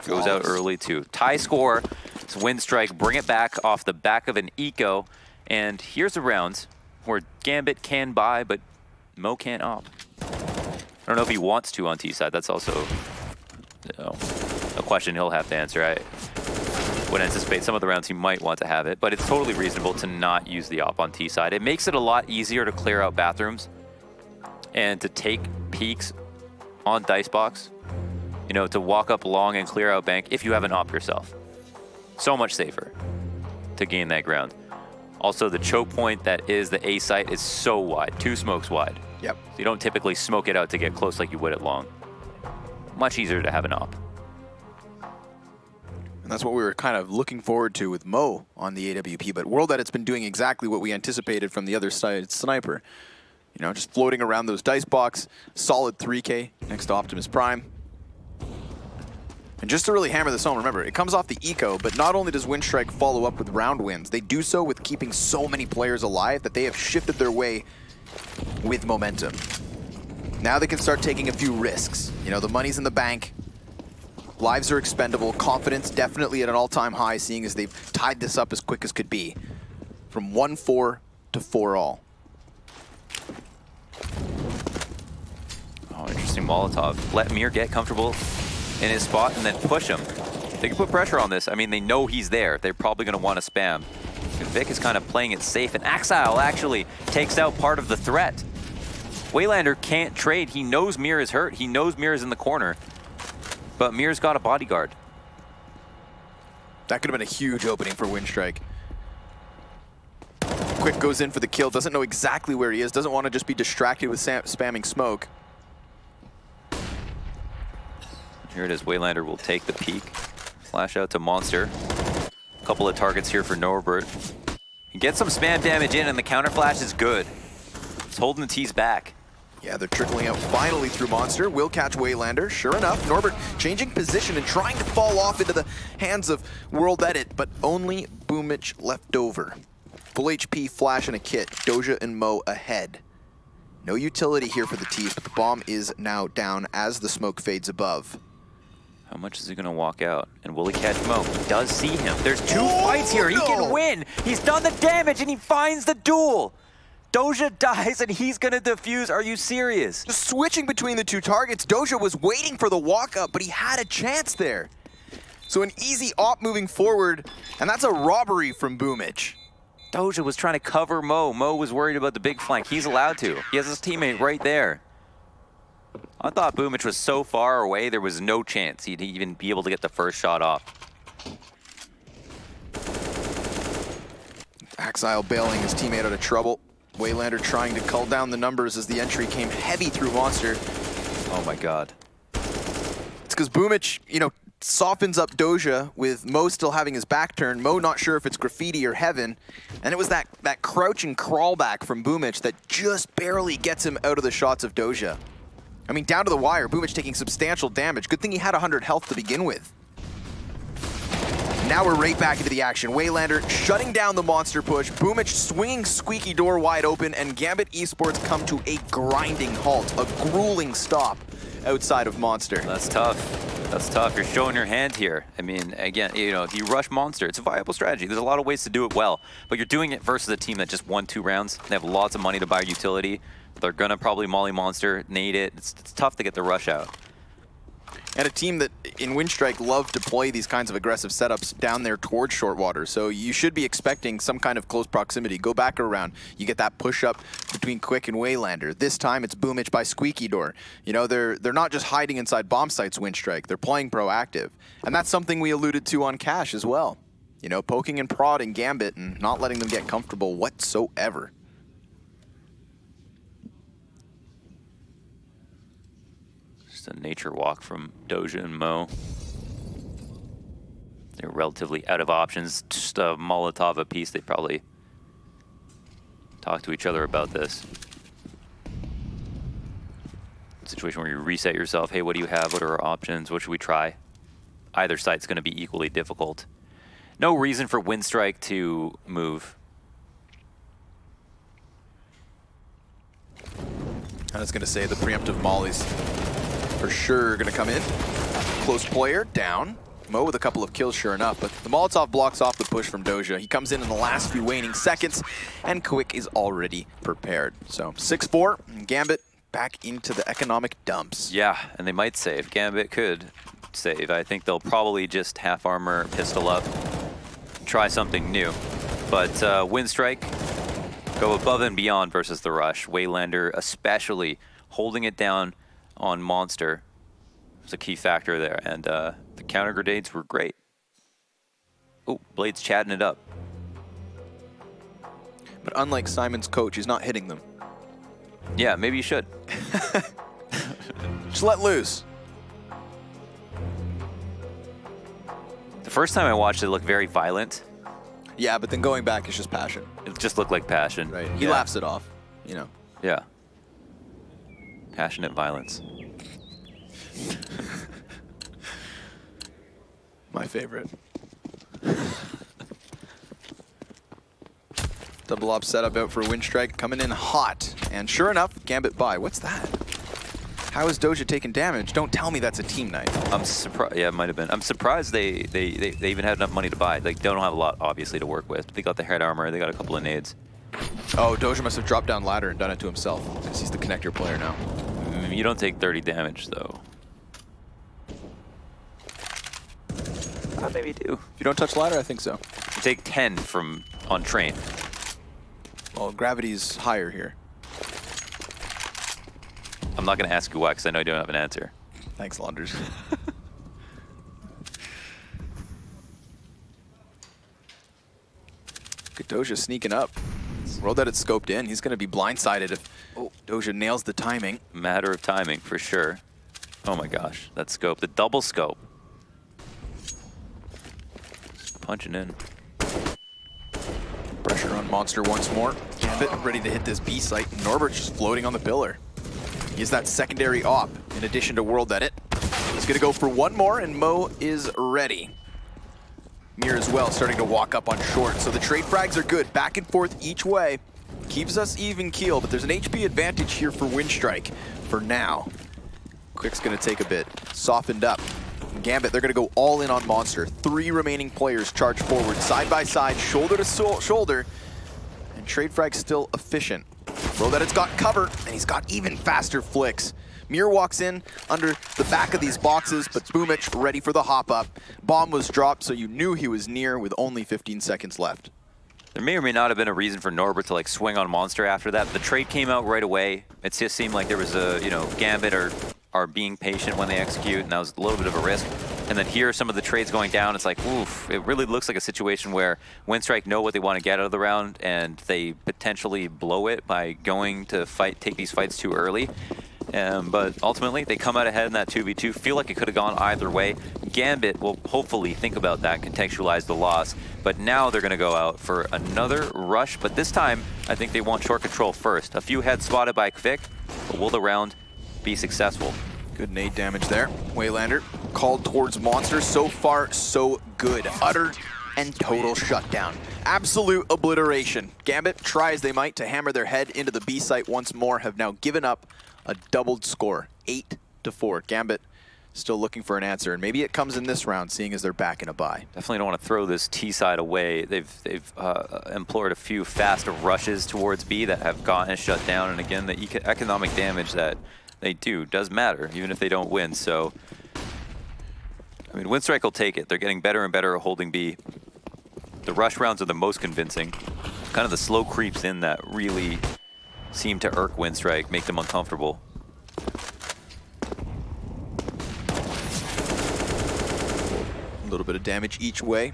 Goes out early too. Tie score, it's Winstrike, bring it back off the back of an eco. And here's a round where Gambit can buy, but Mo can't op. I don't know if he wants to on T side. That's also, you know, a question he'll have to answer. I would anticipate some of the rounds he might want to have it, but it's totally reasonable to not use the op on T side. It makes it a lot easier to clear out bathrooms and to take peeks on Dicebox, you know, to walk up long and clear out bank if you have an op yourself. So much safer to gain that ground. Also, the choke point that is the A site is so wide, 2 smokes wide. Yep. So you don't typically smoke it out to get close like you would at long. Much easier to have an op. And that's what we were kind of looking forward to with Mo on the AWP, but World Edit's been doing exactly what we anticipated from the other side sniper. You know, just floating around those dice box, solid 3K next to Optimus Prime. And just to really hammer this home, remember, it comes off the eco, but not only does Winstrike follow up with round wins, they do so with keeping so many players alive that they have shifted their way with momentum. Now they can start taking a few risks. You know, the money's in the bank. Lives are expendable. Confidence definitely at an all-time high, seeing as they've tied this up as quick as could be. From 1-4 to 4-all. Oh, interesting Molotov. Let Mir get comfortable in his spot and then push him. They can put pressure on this. I mean, they know he's there. They're probably going to want to spam. And Vic is kind of playing it safe, and Axile actually takes out part of the threat. Waylander can't trade. He knows Mir is hurt. He knows Mir is in the corner. But Mir's got a bodyguard. That could have been a huge opening for Winstrike. Quick goes in for the kill, doesn't know exactly where he is, doesn't want to just be distracted with spamming smoke. Here it is, Waylander will take the peek. Flash out to Monster. A couple of targets here for Norbert. He gets some spam damage in and the counter flash is good. It's holding the T's back. Yeah, they're trickling out finally through Monster. Will catch Waylander. Sure enough, Norbert changing position and trying to fall off into the hands of World Edit, but only Boomich left over. Full HP, flash, and a kit. Doja and Mo ahead. No utility here for the T's, but the bomb is now down as the smoke fades above. How much is he gonna walk out? And will he catch Mo? He does see him. There's two fights here. He can win. He's done the damage and he finds the duel. Doja dies and he's gonna defuse. Are you serious? Just switching between the two targets, Doja was waiting for the walk up, but he had a chance there. So an easy op moving forward, and that's a robbery from Boomich. Doja was trying to cover Mo. Mo was worried about the big flank. He's allowed to. He has his teammate right there. I thought Boomich was so far away, there was no chance he'd even be able to get the first shot off. Axile bailing his teammate out of trouble. Waylander trying to cull down the numbers as the entry came heavy through Monster. Oh my god. It's because Boomich, you know, softens up Doja with Mo still having his back turned. Mo not sure if it's graffiti or heaven. And it was that crouch and crawl back from Boomich that just barely gets him out of the shots of Doja. I mean, down to the wire, Boomich taking substantial damage. Good thing he had 100 health to begin with. Now we're right back into the action. Waylander shutting down the Monster push. Boomich swinging squeaky door wide open, and Gambit Esports come to a grinding halt, a grueling stop outside of Monster. That's tough. That's tough. You're showing your hand here. I mean, again, you know, if you rush Monster, it's a viable strategy. There's a lot of ways to do it well, but you're doing it versus a team that just won 2 rounds. They have lots of money to buy utility. They're gonna probably molly Monster, nade it. It's tough to get the rush out. And a team that in Winstrike love to play these kinds of aggressive setups down there towards short water. So you should be expecting some kind of close proximity. Go back around. You get that push up between Quick and Waylander. This time it's Boomich by Squeaky Door. You know, they're not just hiding inside bomb sites, Winstrike. They're playing proactive. And that's something we alluded to on Cash as well. You know, poking and prodding Gambit and not letting them get comfortable whatsoever. Just a nature walk from Doja and Mo. They're relatively out of options. Just a Molotov apiece. They probably talk to each other about this. Situation where you reset yourself. Hey, what do you have? What are our options? What should we try? Either site's going to be equally difficult. No reason for Winstrike to move. I was going to say the preemptive mollies for sure going to come in. Close player, down. Mo with a couple of kills, sure enough, but the Molotov blocks off the push from Doja. He comes in the last few waning seconds, and Quick is already prepared. So 6-4, Gambit back into the economic dumps. Yeah, and they might save. Gambit could save. I think they'll probably just half armor, pistol up, try something new. But Winstrike go above and beyond versus the rush. Waylander especially holding it down on Monster was a key factor there, and the counter grenades were great. Oh, Blade's chatting it up. But unlike Simon's coach, he's not hitting them. Yeah, maybe you should. Just let loose. The first time I watched it, it looked very violent. Yeah, but then going back, it's just passion. It just looked like passion. Right. He laughs it off, you know. Yeah. Passionate violence. My favorite. Double op setup out for Winstrike, coming in hot. And sure enough, Gambit by. What's that? How is Doja taking damage? Don't tell me that's a team knife. I'm surprised. Yeah, it might have been. I'm surprised they even had enough money to buy. Like, they don't have a lot, obviously, to work with. They got the head armor. They got a couple of nades. Oh, Doja must have dropped down ladder and done it to himself, because he's the connector player now. You don't take 30 damage, though. Maybe you do. If you don't touch ladder, I think so. You take 10 from on train. Well, gravity's higher here. I'm not going to ask you why, because I know you don't have an answer. Thanks, Launders. Doja sneaking up. World Edit scoped in. He's going to be blindsided if Doja nails the timing. Matter of timing, for sure. Oh my gosh, that scope. The double scope. Punching in. Pressure on Monster once more. Gambit ready to hit this B site. Norbert just floating on the pillar. He has that secondary op in addition to World Edit. He's going to go for one more, and Mo is ready. Mir as well, starting to walk up on short. So the trade frags are good, back and forth each way. Keeps us even keel, but there's an HP advantage here for Winstrike for now. Quick's gonna take a bit, softened up. Gambit, they're gonna go all in on Monster. 3 remaining players charge forward, side by side, shoulder to shoulder. And trade frag's still efficient. World Edit's got cover, and he's got even faster flicks. Mir walks in under the back of these boxes, but Boomich ready for the hop up. Bomb was dropped, so you knew he was near with only 15 seconds left. There may or may not have been a reason for Norbert to like swing on Monster after that. The trade came out right away. It just seemed like there was a, Gambit are being patient when they execute, and that was a little bit of a risk. And then here, some of the trades going down, it's like, oof, it really looks like a situation where Winstrike know what they want to get out of the round, and they potentially blow it by going to take these fights too early. But ultimately, they come out ahead in that 2v2. Feel like it could have gone either way. Gambit will hopefully think about that, contextualize the loss. But now they're going to go out for another rush. But this time, I think they want short control first. A few heads spotted by Kvik, but will the round be successful? Good nade damage there. Waylander called towards Monster. So far, so good. Utter and total shutdown. Absolute obliteration. Gambit, try as they might to hammer their head into the B site once more, have now given up a doubled score, 8-4. Gambit still looking for an answer, and maybe it comes in this round, seeing as they're back in a bye. Definitely don't want to throw this T side away. They've employed a few fast rushes towards B that have gotten shut down, and again, the economic damage that they do does matter, even if they don't win. So, I mean, Winstrike will take it. They're getting better and better at holding B. The rush rounds are the most convincing. Kind of the slow creeps in that really seem to irk Winstrike, make them uncomfortable. A little bit of damage each way.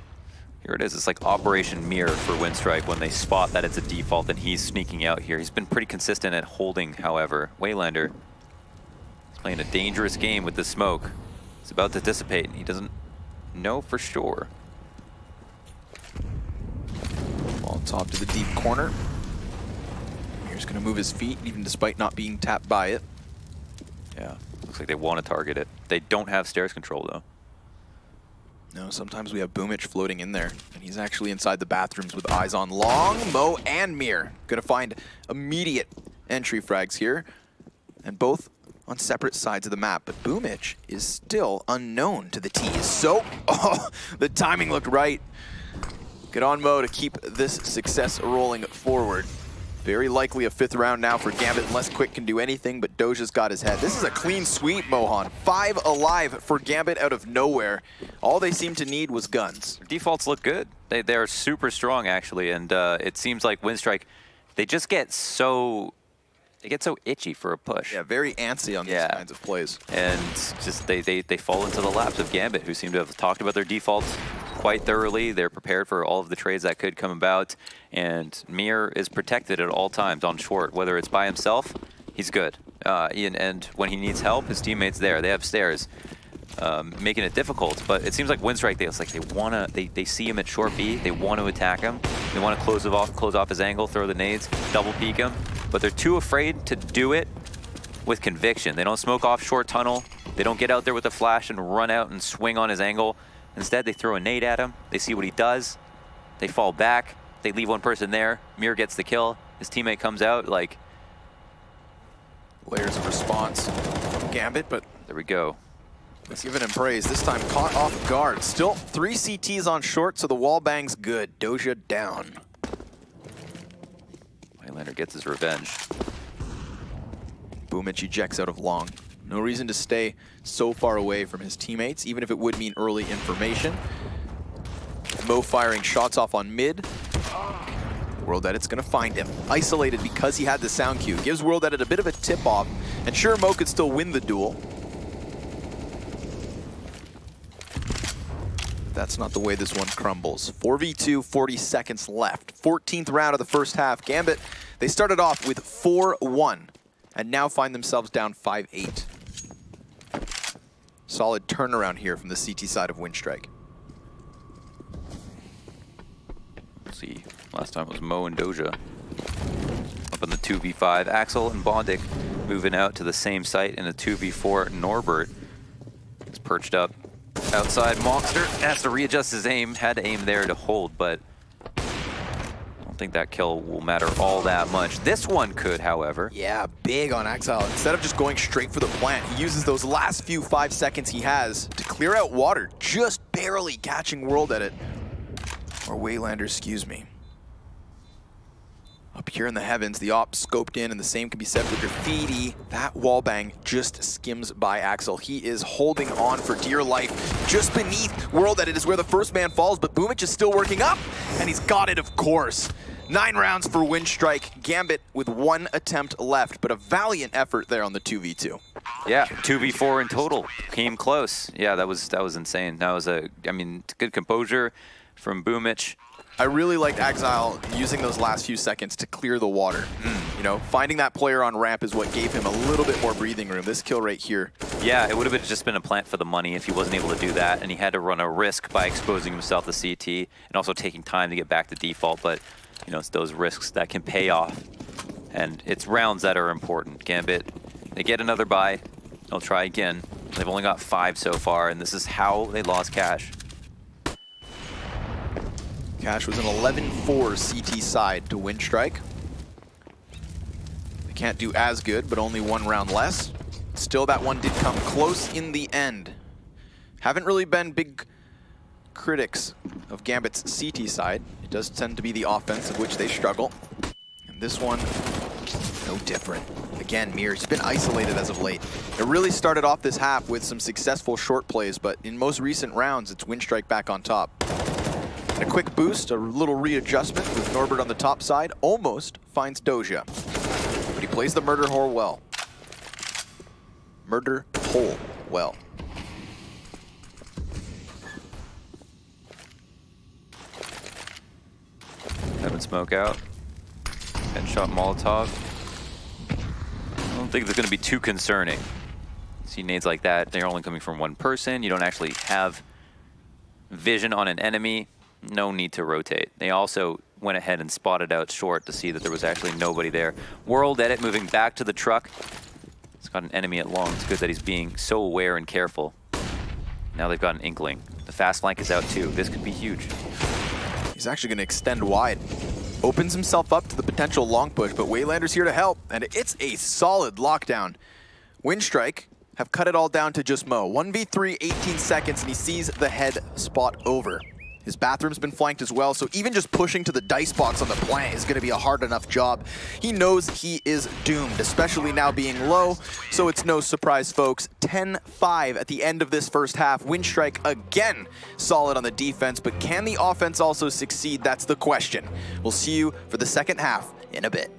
Here it is. It's like Operation Mirror for Winstrike when they spot that it's a default and he's sneaking out here. He's been pretty consistent at holding, however. Waylander is playing a dangerous game with the smoke. It's about to dissipate. He doesn't know for sure. Ball top to the deep corner. He's going to move his feet, even despite not being tapped by it. Yeah, looks like they want to target it. They don't have stairs control, though. No, sometimes we have Boomich floating in there, and he's actually inside the bathrooms with eyes on Long, Mo, and Mir. Going to find immediate entry frags here, and both on separate sides of the map. But Boomich is still unknown to the T's. So, the timing looked right. Good on Mo to keep this success rolling forward. Very likely a 5th round now for Gambit, unless Quick can do anything, but Doja's got his head. This is a clean sweep, Mohan. 5 alive for Gambit out of nowhere. All they seemed to need was guns. Their defaults look good. They're super strong, actually, and it seems like Winstrike, they just get so... They get so itchy for a push. Yeah, very antsy on these kinds of plays. And just they fall into the laps of Gambit, who seem to have talked about their defaults quite thoroughly. They're prepared for all of the trades that could come about. And Mir is protected at all times on short. Whether it's by himself, he's good. And when he needs help, his teammates there. They have stairs, making it difficult. But it seems like Winstrike, they see him at short B. They want to attack him. They want to close off his angle, throw the nades, double peek him. But they're too afraid to do it with conviction. They don't smoke off short tunnel. They don't get out there with a flash and run out and swing on his angle. Instead, they throw a nade at him. They see what he does. They fall back. They leave one person there. Mir gets the kill. His teammate comes out like... Layers of response from Gambit, but there we go. Let's give him praise. This time caught off guard. Still 3 CTs on short, so the wall bang's good. Doja down. Waylander gets his revenge. Boomich ejects out of Long. No reason to stay so far away from his teammates, even if it would mean early information. Mo firing shots off on mid. World Edit's going to find him. Isolated because he had the sound cue. Gives World Edit a bit of a tip-off. And sure, Mo could still win the duel. that's not the way this one crumbles. 4v2, 40 seconds left. 14th round of the first half. Gambit, they started off with 4-1 and now find themselves down 5-8. Solid turnaround here from the CT side of Winstrike. Let's see, last time it was Mo and Doja. Up in the 2v5, Axel and Bondic moving out to the same site in a 2v4. Norbert is perched up outside. Monster has to readjust his aim, had to aim there to hold, but I don't think that kill will matter all that much. This one could, however. Yeah, big on Exile. Instead of just going straight for the plant, he uses those last few 5 seconds he has to clear out water, just barely catching World at it. Or Waylander, excuse me. Up here in the heavens, the op scoped in, and the same can be said for Graffiti. That wallbang just skims by Axel. He is holding on for dear life. Just beneath World Edit is where the first man falls, but Boomich is still working up, and he's got it, of course. 9 rounds for Winstrike. Gambit with 1 attempt left, but a valiant effort there on the 2v2. Yeah, 2v4 in total. Came close. Yeah, that was insane. That was good composure from Boomich. I really liked Exile using those last few seconds to clear the water. You know, finding that player on ramp is what gave him a little bit more breathing room. This kill right here. Yeah, it would have just been a plant for the money if he wasn't able to do that, and he had to run a risk by exposing himself to CT and also taking time to get back to default. But, you know, it's those risks that can pay off, and it's rounds that are important. Gambit, they get another buy. They'll try again. They've only got 5 so far, and this is how they lost Cash. Cash was an 11-4 CT side to Winstrike. They can't do as good, but only 1 round less. Still, that one did come close in the end. Haven't really been big critics of Gambit's CT side. It does tend to be the offense of which they struggle. And this one, no different. Again, Mir, he's been isolated as of late. It really started off this half with some successful short plays, but in most recent rounds, it's Winstrike back on top. And a quick boost, a little readjustment with Norbert on the top side, almost finds Doja. But he plays the murder hole well. Murder hole well. Heaven smoke out. Headshot Molotov. I don't think it's going to be too concerning. See nades like that, they're only coming from one person. You don't actually have vision on an enemy. No need to rotate. They also went ahead and spotted out short to see that there was actually nobody there. World Edit moving back to the truck. It's got an enemy at long. It's good that he's being so aware and careful. Now they've got an inkling. The fast flank is out too. This could be huge. He's actually going to extend wide. Opens himself up to the potential long push, but Waylander's here to help, and it's a solid lockdown. Winstrike have cut it all down to just Mo. 1v3, 18 seconds, and he sees the head spot over. His bathroom's been flanked as well, so even just pushing to the dice box on the plant is going to be a hard enough job. He knows he is doomed, especially now being low, so it's no surprise, folks. 10-5 at the end of this first half. Winstrike again solid on the defense, but can the offense also succeed? That's the question. We'll see you for the second half in a bit.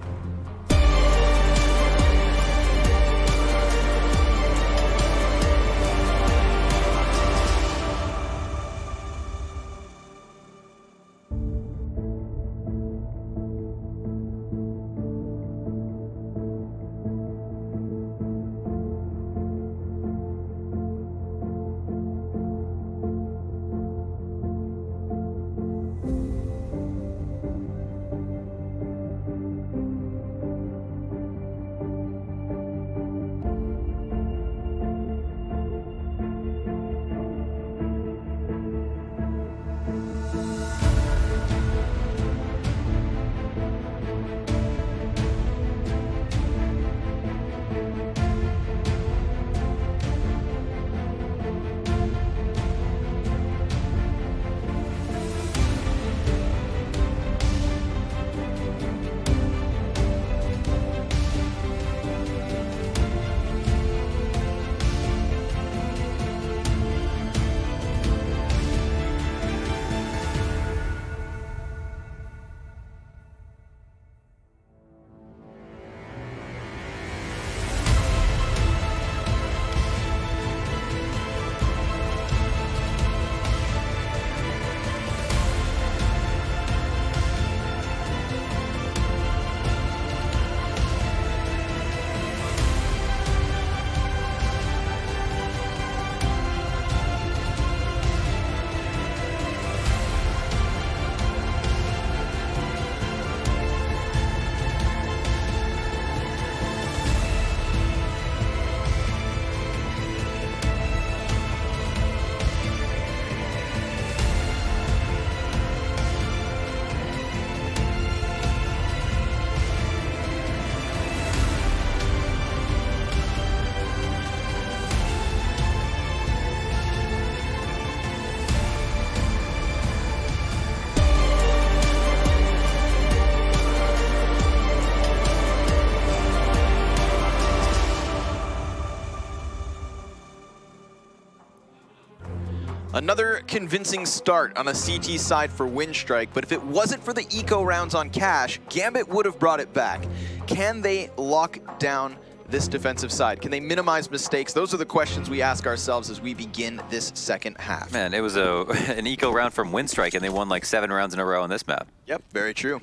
Another convincing start on a CT side for Winstrike, but if it wasn't for the eco rounds on Cash, Gambit would have brought it back. Can they lock down this defensive side? Can they minimize mistakes? Those are the questions we ask ourselves as we begin this second half. Man, it was an eco round from Winstrike, and they won like 7 rounds in a row on this map. Yep, very true.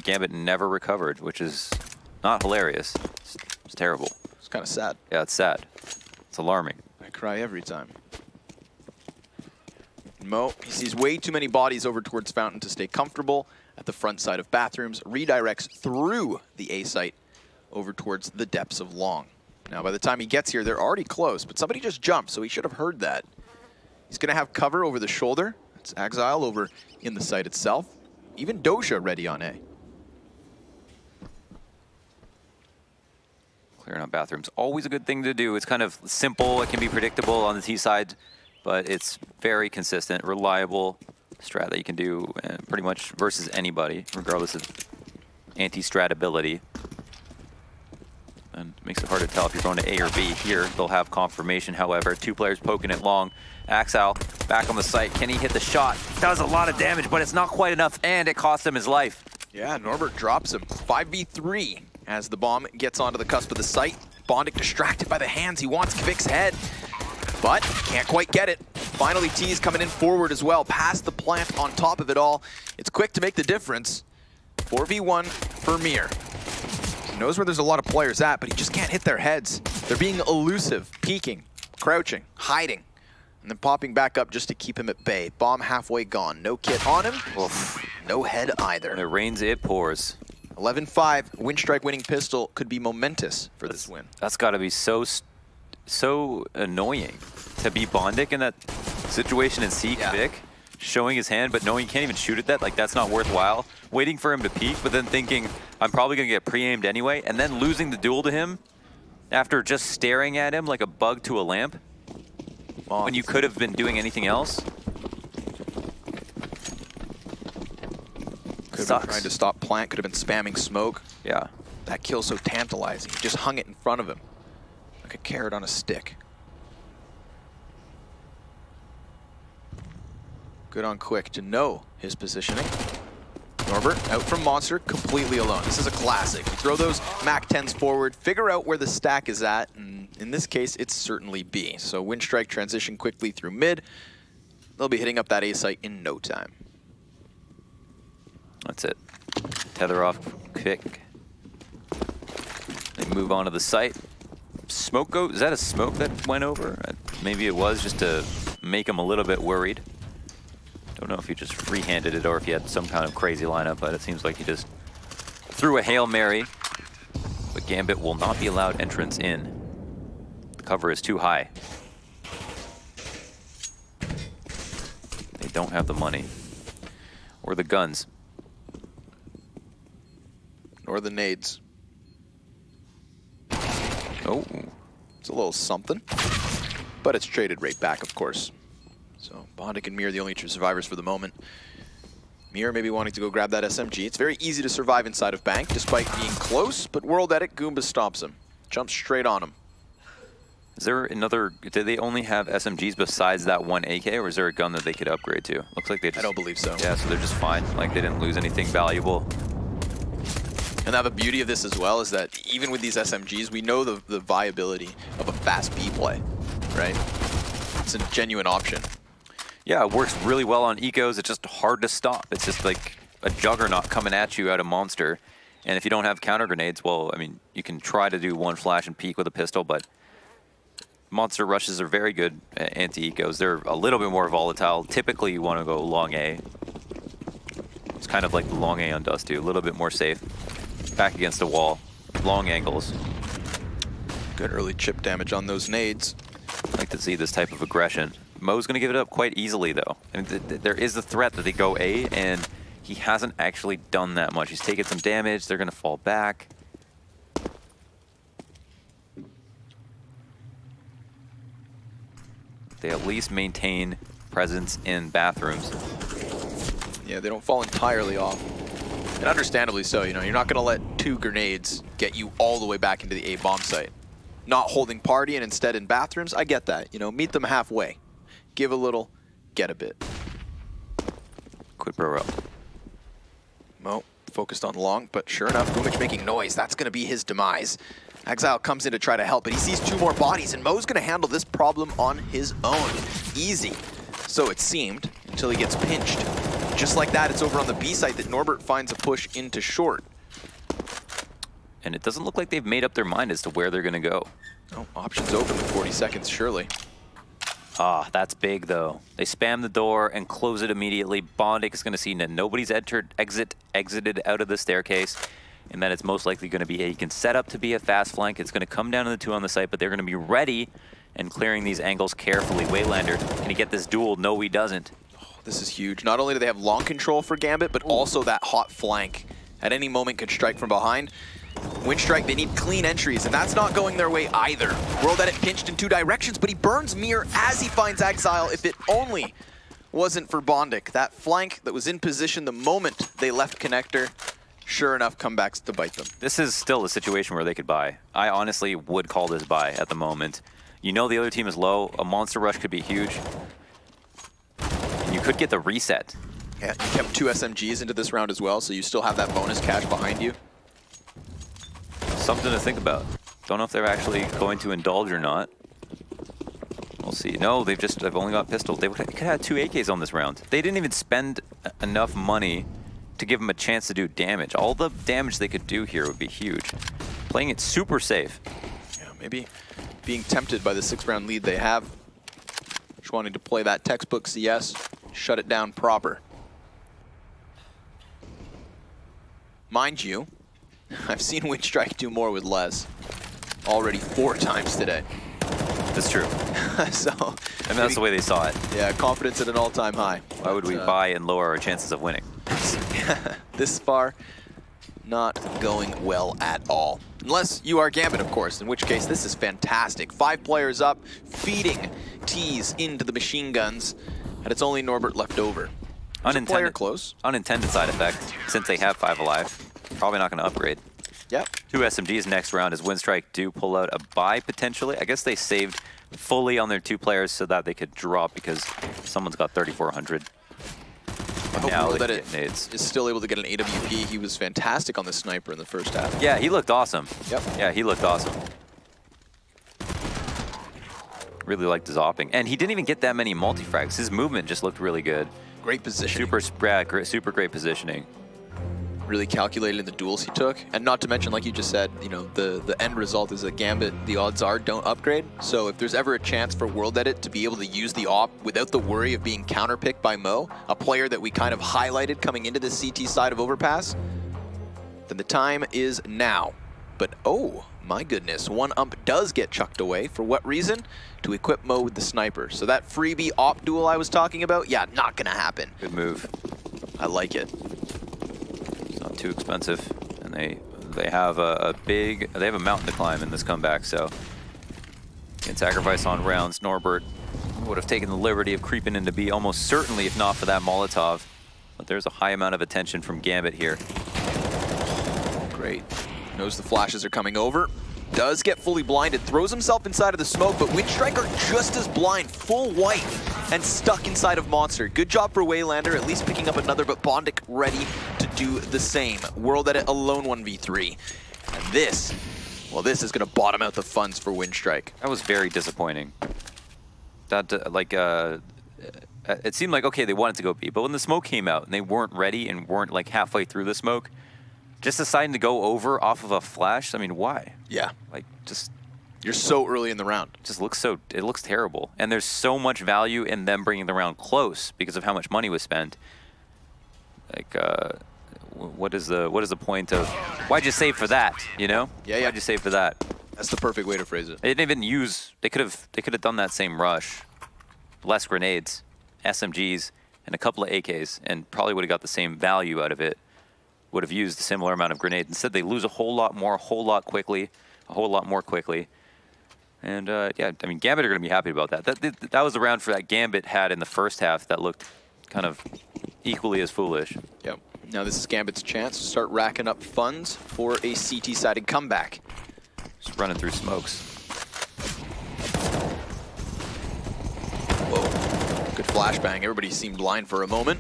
Gambit never recovered, which is not hilarious. It's terrible. It's kind of sad. Yeah, it's sad. It's alarming. I cry every time. Mo, he sees way too many bodies over towards Fountain to stay comfortable at the front side of bathrooms, redirects through the A site over towards the depths of Long. Now, by the time he gets here, they're already close, but somebody just jumped, so he should have heard that. He's going to have cover over the shoulder. It's Exile over in the site itself. Even Doja ready on A. Clearing out bathrooms, always a good thing to do. It's kind of simple, it can be predictable on the T side, but it's very consistent, reliable strat that you can do pretty much versus anybody, regardless of anti-strat ability. And it makes it hard to tell if you're going to A or B. Here, they'll have confirmation, however. 2 players poking it long. Axel back on the site. Can he hit the shot? Does a lot of damage, but it's not quite enough, and it cost him his life. Yeah, Norbert drops him. 5v3 as the bomb gets onto the cusp of the site. Bondic distracted by the hands. He wants Kvic's head, but can't quite get it. Finally, T's coming in forward as well, past the plant on top of it all. It's quick to make the difference. 4v1 for Mir. He knows where there's a lot of players at, but he just can't hit their heads. They're being elusive, peeking, crouching, hiding, and then popping back up just to keep him at bay. Bomb halfway gone. No kit on him. Oof. No head either. It rains, it pours. 11-5. Winstrike winning pistol could be momentous for this win. That's got to be so annoying to be Bondic in that situation and see Kvic showing his hand, but knowing he can't even shoot at that. Like, that's not worthwhile. Waiting for him to peek, but then thinking, I'm probably going to get pre-aimed anyway, and then losing the duel to him after just staring at him like a bug to a lamp when you could have been doing anything else. Could have been trying to stop plant, could have been spamming smoke. Yeah. That kill's so tantalizing. He just hung it in front of him like a carrot on a stick. Good on Quick to know his positioning. Norbert out from Monster, completely alone. This is a classic. You throw those Mac 10s forward, figure out where the stack is at, and in this case, it's certainly B. So Winstrike transition quickly through mid. They'll be hitting up that A site in no time. That's it. Tether off Quick. They move on to the site. Smoke go, is that a smoke that went over? Maybe it was just to make him a little bit worried. Don't know if he just free-handed it or if he had some kind of crazy lineup, but it seems like he just threw a Hail Mary. But Gambit will not be allowed entrance in. The cover is too high. They don't have the money. Or the guns. Nor the nades. Oh. It's a little something. But it's traded right back, of course. So Bondic and Mir are the only true survivors for the moment. Mir maybe wanting to go grab that SMG. It's very easy to survive inside of Bank, despite being close, but World Edit, Goomba stops him. Jumps straight on him. Is there another, did they only have SMGs besides that one AK, or is there a gun that they could upgrade to? Looks like they just... I don't believe so. Yeah, so they're just fine. Like, they didn't lose anything valuable. And now the beauty of this as well is that even with these SMGs, we know the viability of a fast B play, right? It's a genuine option. Yeah, it works really well on ecos. It's just hard to stop. It's just like a juggernaut coming at you out of Monster. And if you don't have counter grenades, well, I mean, you can try to do one flash and peek with a pistol, but Monster rushes are very good anti-ecos. They're a little bit more volatile. Typically, you want to go long A. It's kind of like the long A on Dusty, a little bit more safe. Back against the wall, long angles. Good early chip damage on those nades. I like to see this type of aggression. Mo's going to give it up quite easily, though. I mean, there is the threat that they go A, and he hasn't actually done that much. He's taken some damage. They're going to fall back. They at least maintain presence in bathrooms. Yeah, they don't fall entirely off. And understandably so, you know, you're not going to let 2 grenades get you all the way back into the A bomb site. Not holding party and instead in bathrooms, I get that. You know, meet them halfway. Give a little, get a bit. Quid pro roll. Mo focused on long, but sure enough, Boomich making noise. That's going to be his demise. Exile comes in to try to help, but he sees 2 more bodies, and Mo's going to handle this problem on his own. Easy. So it seemed, until he gets pinched. Just like that, it's over on the B site that Norbert finds a push into short. And it doesn't look like they've made up their mind as to where they're going to go. Oh, options open with 40 seconds, surely. Ah, that's big, though. They spam the door and close it immediately. Bondic is going to see that nobody's exited out of the staircase, and that it's most likely going to be he can set up to be a fast flank. It's going to come down to the 2 on the site, but they're going to be ready and clearing these angles carefully. Waylander, can he get this duel? No, he doesn't. Oh, this is huge. Not only do they have long control for Gambit, but also that hot flank. At any moment could strike from behind. Winstrike, they need clean entries, and that's not going their way either. World Edit pinched in 2 directions, but he burns Mir as he finds Exile. If it only wasn't for Bondic. That flank that was in position the moment they left Connector, sure enough, comebacks to bite them. This is still a situation where they could buy. I honestly would call this buy at the moment. You know the other team is low. A monster rush could be huge. And you could get the reset. Yeah, you kept 2 SMGs into this round as well, so you still have that bonus cash behind you. Something to think about. Don't know if they're actually going to indulge or not. We'll see. No, they've only got pistols. They could have 2 AKs on this round. They didn't even spend enough money to give them a chance to do damage. All the damage they could do here would be huge. Playing it super safe. Yeah, maybe being tempted by the 6-round lead they have. Just wanting to play that textbook CS, shut it down proper. Mind you, I've seen Winstrike do more with less. Already 4 times today. That's true. So, and that's the way they saw it. Yeah, confidence at an all-time high. Why would we buy and lower our chances of winning? This far, not going well at all. Unless you are Gambit, of course, in which case this is fantastic. 5 players up, feeding T's into the machine guns, and it's only Norbert left over. Unintended, close. Unintended side effect, since they have 5 alive. Probably not going to upgrade. Yep. 2 SMGs next round as Winstrike do pull out a buy potentially. I guess they saved fully on their 2 players so that they could drop because someone's got 3,400. I hope that it is still able to get an AWP. He was fantastic on the sniper in the first half. Yeah, he looked awesome. Yep. Yeah, he looked awesome. Really liked his opping. And he didn't even get that many multi-frags. His movement just looked really good. Great positioning. Super great positioning. Really calculated in the duels he took, and not to mention, like you just said, you know, the end result is that Gambit, the odds are, don't upgrade. So if there's ever a chance for World Edit to be able to use the op without the worry of being counterpicked by Mo, a player that we kind of highlighted coming into the CT side of Overpass, then the time is now. But oh my goodness, 1 ump does get chucked away. For what reason? To equip Mo with the sniper. So that freebie op duel I was talking about, yeah, not gonna happen. Good move. I like it. Not too expensive, and they have a mountain to climb in this comeback, so can sacrifice on rounds. Norbert would have taken the liberty of creeping into B almost certainly if not for that Molotov, but there's a high amount of attention from Gambit here. Great. Knows the flashes are coming over. Does get fully blinded, throws himself inside of the smoke, but Winstrike are just as blind, full white, and stuck inside of Monster. Good job for Waylander, at least picking up another, but Bondic ready to do the same. World Edit alone 1v3. And this, well, this is going to bottom out the funds for Winstrike. That was very disappointing. That, it seemed like, okay, they wanted to go B, but when the smoke came out and they weren't ready and weren't like halfway through the smoke, just deciding to go over off of a flash, I mean, why? Yeah. Like, just... You're so early in the round. Just looks so... It looks terrible. And there's so much value in them bringing the round close because of how much money was spent. Like, what is the point of... Why'd you save for that, you know? Yeah, yeah. Why'd you save for that? That's the perfect way to phrase it. They didn't even use... They could have done that same rush. Less grenades, SMGs, and a couple of AKs, and probably would have got the same value out of it. Would have used a similar amount of grenades. Instead, they lose a whole lot more quickly. And yeah, I mean, Gambit are going to be happy about that. That was the round for that Gambit had in the first half that looked kind of equally as foolish. Yep. Now this is Gambit's chance to start racking up funds for a CT-sided comeback. Just running through smokes. Whoa. Good flashbang. Everybody seemed blind for a moment.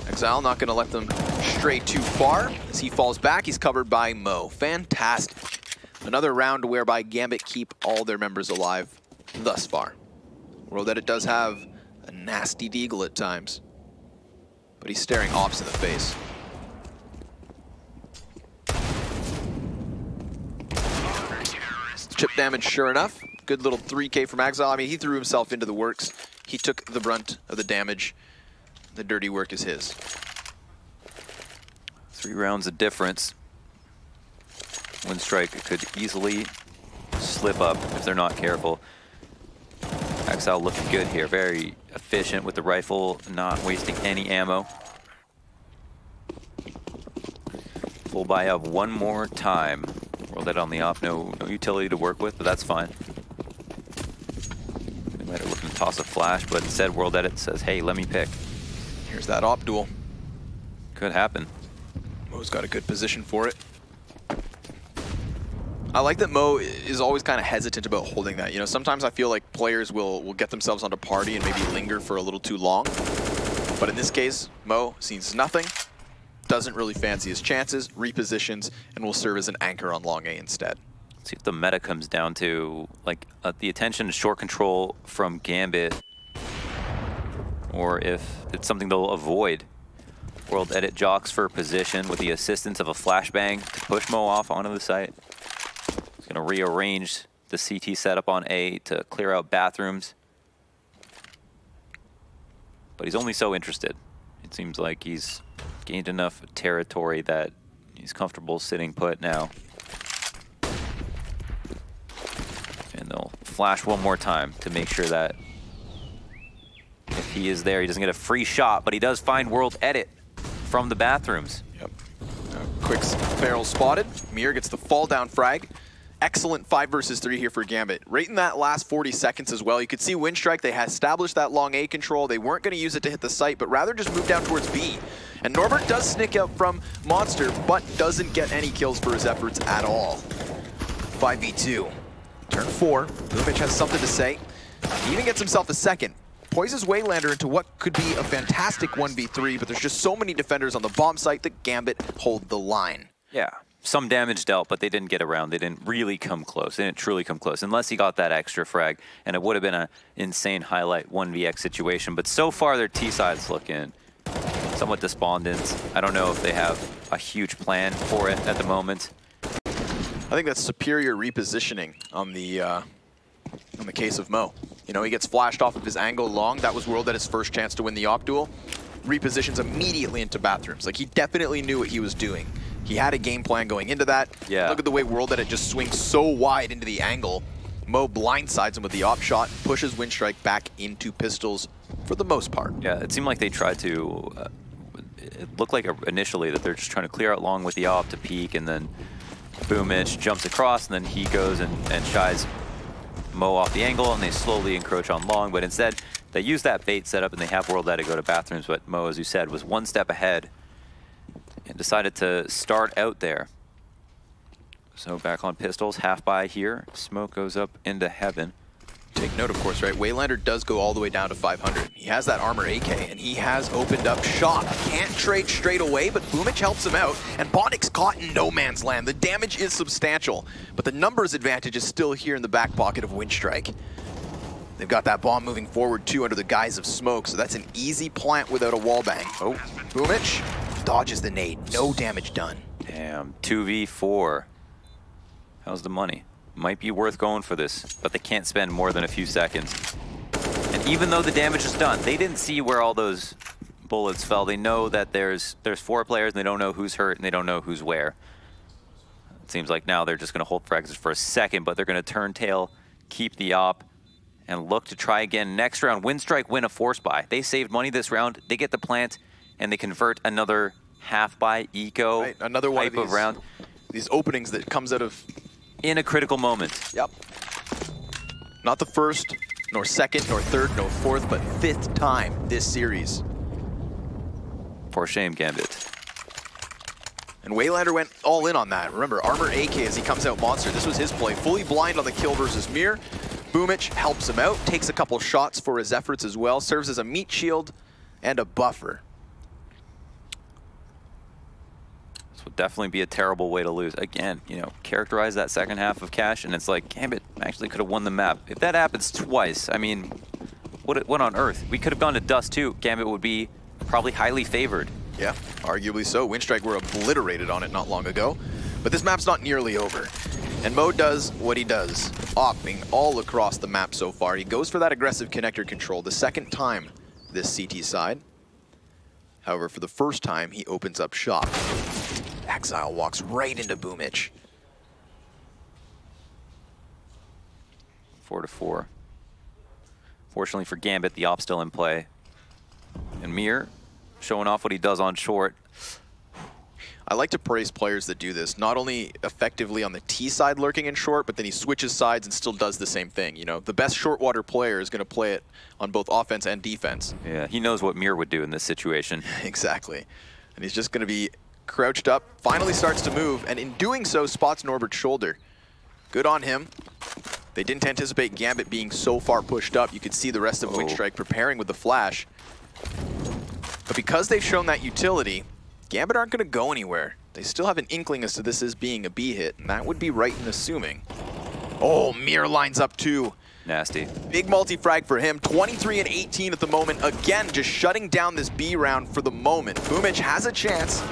Exile not going to let them stray too far. As he falls back, he's covered by Mo. Fantastic. Another round whereby Gambit keep all their members alive thus far. World Edit does have a nasty deagle at times, but he's staring Ops in the face. Chip damage, sure enough. Good little 3K from Exile. I mean, he threw himself into the works. He took the brunt of the damage. The dirty work is his. 3 rounds of difference. Winstrike could easily slip up if they're not careful. Exile looking good here, very efficient with the rifle, not wasting any ammo. Full buy of one more time. Roll that on the off, no utility to work with, but that's fine. They might have looking to toss a flash, but instead World Edit says, hey, let me pick. Here's that op duel. Could happen. Mo's got a good position for it. I like that Mo is always kind of hesitant about holding that. You know, sometimes I feel like players will get themselves onto party and maybe linger for a little too long. But in this case, Mo sees nothing, doesn't really fancy his chances, repositions, and will serve as an anchor on long A instead. Let's see if the meta comes down to like the attention to short control from Gambit, or if it's something they'll avoid. World Edit jocks for position with the assistance of a flashbang to push Mo off onto the site. He's going to rearrange the CT setup on A to clear out bathrooms. But he's only so interested. It seems like he's gained enough territory that he's comfortable sitting put now. And they'll flash one more time to make sure that if he is there, he doesn't get a free shot, but he does find World Edit from the bathrooms. Yep. Quick barrel spotted. Mir gets the fall down frag. Excellent 5 versus 3 here for Gambit. Right in that last 40 seconds as well. You could see Winstrike, they had established that long A control. They weren't going to use it to hit the site, but rather just move down towards B. And Norbert does snick out from Monster, but doesn't get any kills for his efforts at all. 5v2. Turn 4. Boomic has something to say. He even gets himself a second. Poises Waylander into what could be a fantastic 1v3, but there's just so many defenders on the bomb site that Gambit hold the line. Yeah, some damage dealt, but they didn't get around. They didn't really come close. They didn't truly come close, unless he got that extra frag, and it would have been an insane highlight 1vx situation. But so far, their T-side's looking somewhat despondent. I don't know if they have a huge plan for it at the moment. I think that's superior repositioning on the case of Mo. You know, he gets flashed off of his angle long. That was World Edit's first chance to win the op duel. Repositions immediately into bathrooms. Like, he definitely knew what he was doing. He had a game plan going into that. Yeah. Look at the way World Edit just swings so wide into the angle. Mo blindsides him with the op shot, pushes Winstrike back into pistols for the most part. Yeah, it seemed like they tried to, it looked like initially that they're just trying to clear out long with the op to peek, and then Boomic jumps across, and then he goes and shies Mo off the angle, and they slowly encroach on long, but instead they use that bait setup and they have World Edit go to bathrooms, but Mo, as you said, was one step ahead and decided to start out there. So back on pistols, half by here, smoke goes up into heaven. Take note, of course, right? Waylander does go all the way down to 500. He has that armor AK, and he has opened up shop. Can't trade straight away, but Boomic helps him out, and Bondic's caught in no man's land. The damage is substantial, but the numbers advantage is still here in the back pocket of Winstrike. They've got that bomb moving forward, too, under the guise of smoke, so that's an easy plant without a wallbang. Oh, Boomic dodges the nade. No damage done. Damn, 2v4. How's the money? Might be worth going for this, but they can't spend more than a few seconds. And even though the damage is done, they didn't see where all those bullets fell. They know that there's 4 players, and they don't know who's hurt, and they don't know who's where. It seems like now they're just going to hold frags for a second, but they're going to turn tail, keep the op, and look to try again next round. Winstrike win a force buy. They saved money this round. They get the plant, and they convert another half buy eco right, another one type of round. These openings that comes out of in a critical moment. Yep. Not the first, nor second, nor third, nor fourth, but 5th time this series. For shame, Gambit. And Waylander went all in on that. Remember, armor AK as he comes out monster. This was his play. Fully blind on the kill versus Mir. Boomich helps him out, takes a couple shots for his efforts as well, serves as a meat shield and a buffer. This would definitely be a terrible way to lose. Again, you know, characterize that second half of Cash, and it's like, Gambit actually could have won the map. If that happens twice, I mean, what on earth? We could have gone to Dust too. Gambit would be probably highly favored. Yeah, arguably so. Winstrike were obliterated on it not long ago. But this map's not nearly over. And Mo does what he does, opting all across the map so far. He goes for that aggressive connector control the second time this CT side. However, for the first time, he opens up shop. Exile walks right into Boomich. 4-4. Fortunately for Gambit, the op's still in play. And Mir showing off what he does on short. I like to praise players that do this, not only effectively on the T side lurking in short, but then he switches sides and still does the same thing. You know, the best short water player is going to play it on both offense and defense. Yeah, he knows what Mir would do in this situation. Exactly. And he's just going to be crouched up, finally starts to move, and in doing so, spots Norbert's shoulder. Good on him. They didn't anticipate Gambit being so far pushed up. You could see the rest of Winstrike preparing with the flash. But because they've shown that utility, Gambit aren't going to go anywhere. They still have an inkling as to this as being a B hit, and that would be right in assuming. Oh, Mir lines up too. Nasty. Big multi-frag for him. 23 and 18 at the moment. Again, just shutting down this B round for the moment. Boomich has a chance,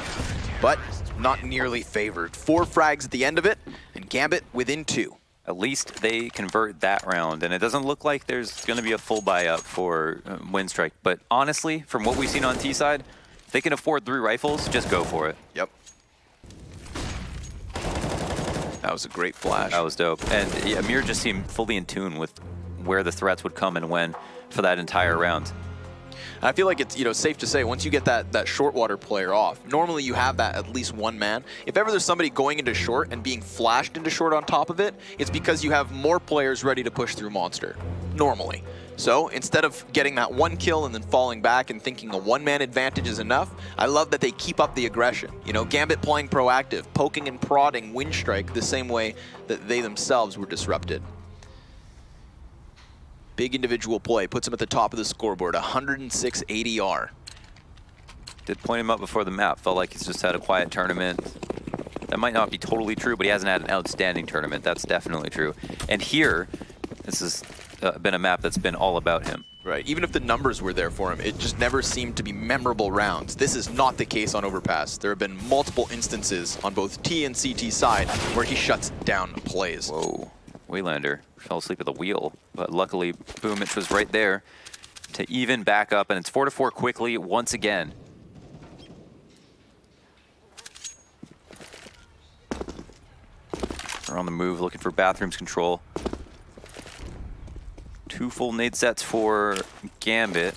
but not nearly favored. 4 frags at the end of it, and Gambit within 2. At least they convert that round, and it doesn't look like there's going to be a full buy-up for Winstrike. But honestly, from what we've seen on T-side, if they can afford 3 rifles, just go for it. Yep. That was a great flash. That was dope. And yeah, Mir just seemed fully in tune with where the threats would come and when for that entire round. I feel like it's, you know, safe to say once you get that short water player off, normally you have that at least one man. If ever there's somebody going into short and being flashed into short on top of it, it's because you have more players ready to push through monster, normally. So instead of getting that 1 kill and then falling back and thinking a one-man advantage is enough, I love that they keep up the aggression. You know, Gambit playing proactive, poking and prodding Winstrike the same way that they themselves were disrupted. Big individual play, puts him at the top of the scoreboard, 106 ADR. Did point him up before the map, felt like he's just had a quiet tournament. That might not be totally true, but he hasn't had an outstanding tournament, that's definitely true. And here, this has been a map that's been all about him. Right, even if the numbers were there for him, it just never seemed to be memorable rounds. This is not the case on Overpass. There have been multiple instances on both T and CT side where he shuts down plays. Whoa. Waylander fell asleep at the wheel, but luckily Boomich was right there to even back up, and it's 4-4 quickly once again. They're on the move, looking for bathrooms control. 2 full nade sets for Gambit.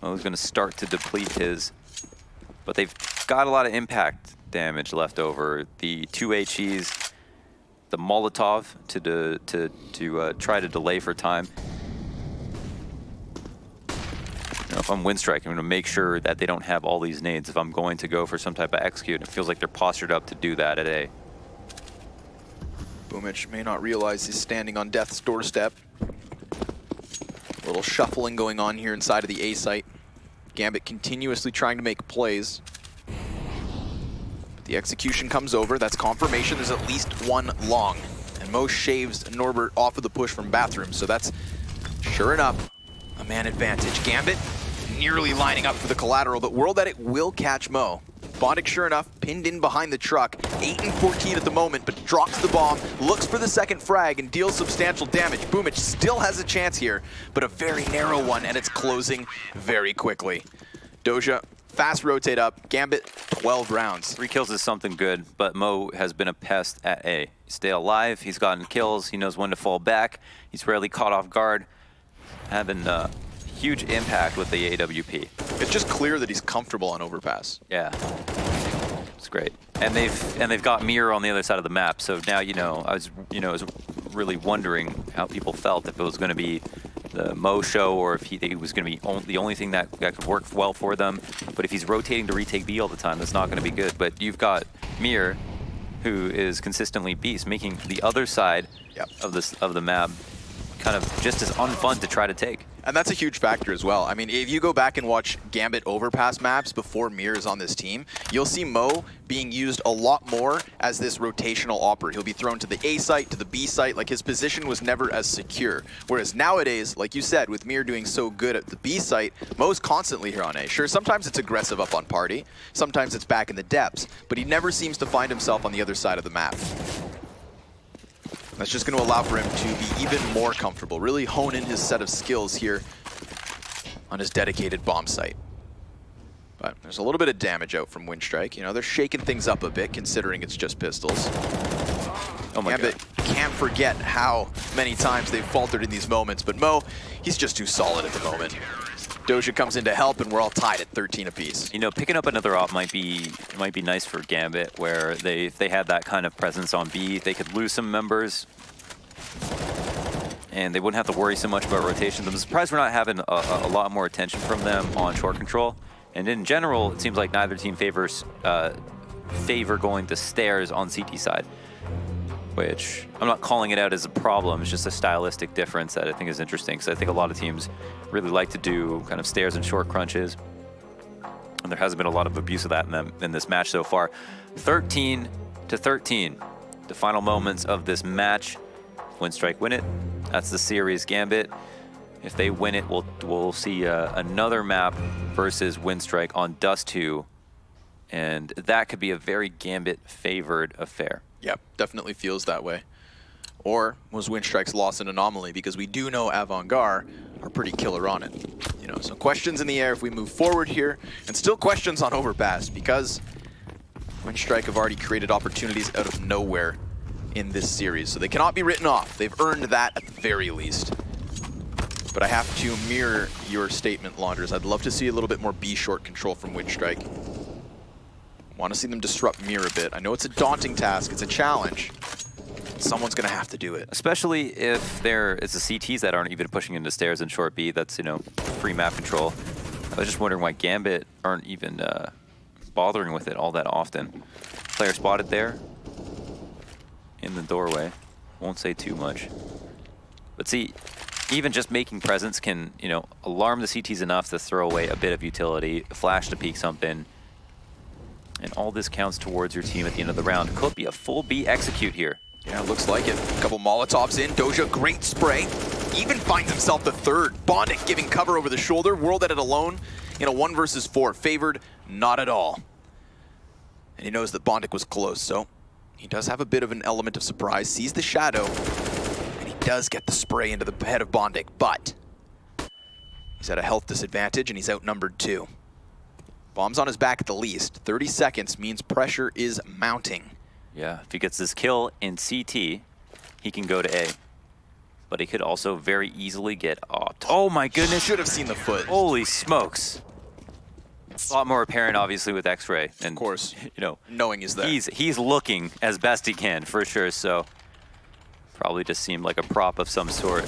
Oh, he's going to start to deplete his, but they've got a lot of impact damage left over. The 2 HEs. The Molotov to try to delay for time. You know, if I'm Winstrike, I'm going to make sure that they don't have all these nades if I'm going to go for some type of execute. It feels like they're postured up to do that at A. Boomich may not realize he's standing on death's doorstep. A little shuffling going on here inside of the A site. Gambit continuously trying to make plays. The execution comes over. That's confirmation. There's at least 1 long. And Mo shaves Norbert off of the push from bathroom. So that's, sure enough, a man advantage. Gambit nearly lining up for the collateral, but World Edit will catch Mo. Bondic, sure enough, pinned in behind the truck. 8 and 14 at the moment, but drops the bomb, looks for the second frag, and deals substantial damage. Boomich still has a chance here, but a very narrow one, and it's closing very quickly. Doja, fast rotate up. Gambit, 12 rounds. 3 kills is something good, but Mo has been a pest at A. He stayed alive, he's gotten kills, he knows when to fall back, he's rarely caught off guard, having huge impact with the AWP. It's just clear that he's comfortable on Overpass. Yeah, it's great. And they've got Mir on the other side of the map, so now I was really wondering how people felt, if it was going to be the Mo show or if he was going to be the only thing that could work well for them. But if he's rotating to retake B all the time, that's not going to be good. But you've got Mir, who is consistently beast, making the other side of the map kind of just as unfun to try to take. And that's a huge factor as well. I mean, if you go back and watch Gambit overpass maps before Mir is on this team, you'll see Mo being used a lot more as this rotational operator. He'll be thrown to the A site, to the B site, like his position was never as secure. Whereas nowadays, like you said, with Mir doing so good at the B site, Mo's constantly here on A. Sure, sometimes it's aggressive up on party, sometimes it's back in the depths, but he never seems to find himself on the other side of the map. That's just going to allow for him to be even more comfortable, really hone in his set of skills here on his dedicated bomb site. But there's a little bit of damage out from Winstrike. You know, they're shaking things up a bit considering it's just pistols. Oh my Gambit can't forget how many times they've faltered in these moments, but Mo, he's just too solid at the moment. Doja comes in to help, and we're all tied at 13 apiece. You know, picking up another op might be nice for Gambit, where if they had that kind of presence on B, they could lose some members, and they wouldn't have to worry so much about rotations. I'm surprised we're not having a lot more attention from them on short control. And in general, it seems like neither team favor going to stairs on CT side, which I'm not calling it out as a problem. It's just a stylistic difference that I think is interesting, because I think a lot of teams really like to do kind of stairs and short crunches, and there hasn't been a lot of abuse of that in this match so far. 13-13, the final moments of this match. Winstrike win it. That's the series. Gambit, if they win it, we'll see another map versus Winstrike on Dust 2, and that could be a very Gambit-favored affair. Yep, definitely feels that way. Or was Winstrike's loss an anomaly? Because we do know Avant-Garde are pretty killer on it. You know, so questions in the air if we move forward here, and still questions on Overpass, because Winstrike have already created opportunities out of nowhere in this series, so they cannot be written off. They've earned that at the very least. But I have to mirror your statement, Launders. I'd love to see a little bit more B short control from Winstrike. Want to see them disrupt Mir a bit. I know it's a daunting task, it's a challenge. Someone's going to have to do it. Especially if it's the CTs that aren't even pushing into stairs in short B. That's, you know, free map control. I was just wondering why Gambit aren't even bothering with it all that often. Player spotted there in the doorway. Won't say too much. But see, even just making presence can, you know, alarm the CTs enough to throw away a bit of utility, flash to peek something. And all this counts towards your team at the end of the round. Could be a full B execute here. Yeah, looks like it. A couple Molotovs in. Doja, great spray. Even finds himself the third. Bondic giving cover over the shoulder. World at it alone in a 1 versus 4. Favored, not at all. And he knows that Bondic was close, so he does have a bit of an element of surprise. Sees the shadow, and he does get the spray into the head of Bondic, but he's at a health disadvantage, and he's outnumbered 2. Bomb's on his back at the least. 30 seconds means pressure is mounting. Yeah, if he gets this kill in CT, he can go to A. But he could also very easily get opt. Oh my goodness. Should have seen the foot. Holy smokes. A lot more apparent, obviously, with X-Ray. And, of course, you know, knowing is there. He's looking as best he can, for sure, so probably just seemed like a prop of some sort.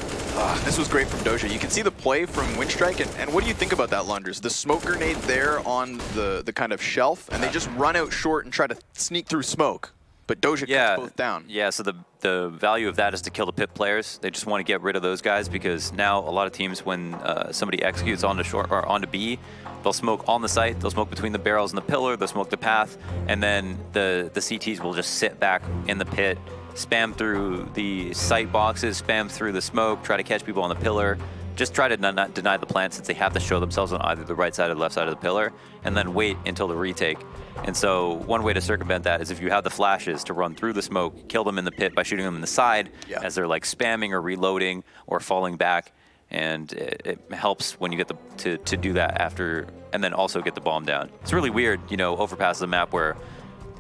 This was great from Doja. You can see the play from Winstrike, and what do you think about that, Lunders? The smoke grenade there on the kind of shelf, and they just run out short and try to sneak through smoke. But Doja cuts both down. Yeah, so the value of that is to kill the pit players. They just want to get rid of those guys, because now a lot of teams, when somebody executes onto short or onto B, they'll smoke on the site, they'll smoke between the barrels and the pillar, they'll smoke the path, and then the CTs will just sit back in the pit, spam through the site boxes, spam through the smoke, try to catch people on the pillar, just try to not deny the plant, since they have to show themselves on either the right side or the left side of the pillar, and then wait until the retake. And so one way to circumvent that is if you have the flashes to run through the smoke, kill them in the pit by shooting them in the side as they're like spamming or reloading or falling back. And it helps when you get to do that after, and then also get the bomb down. It's really weird, you know, Overpass the map where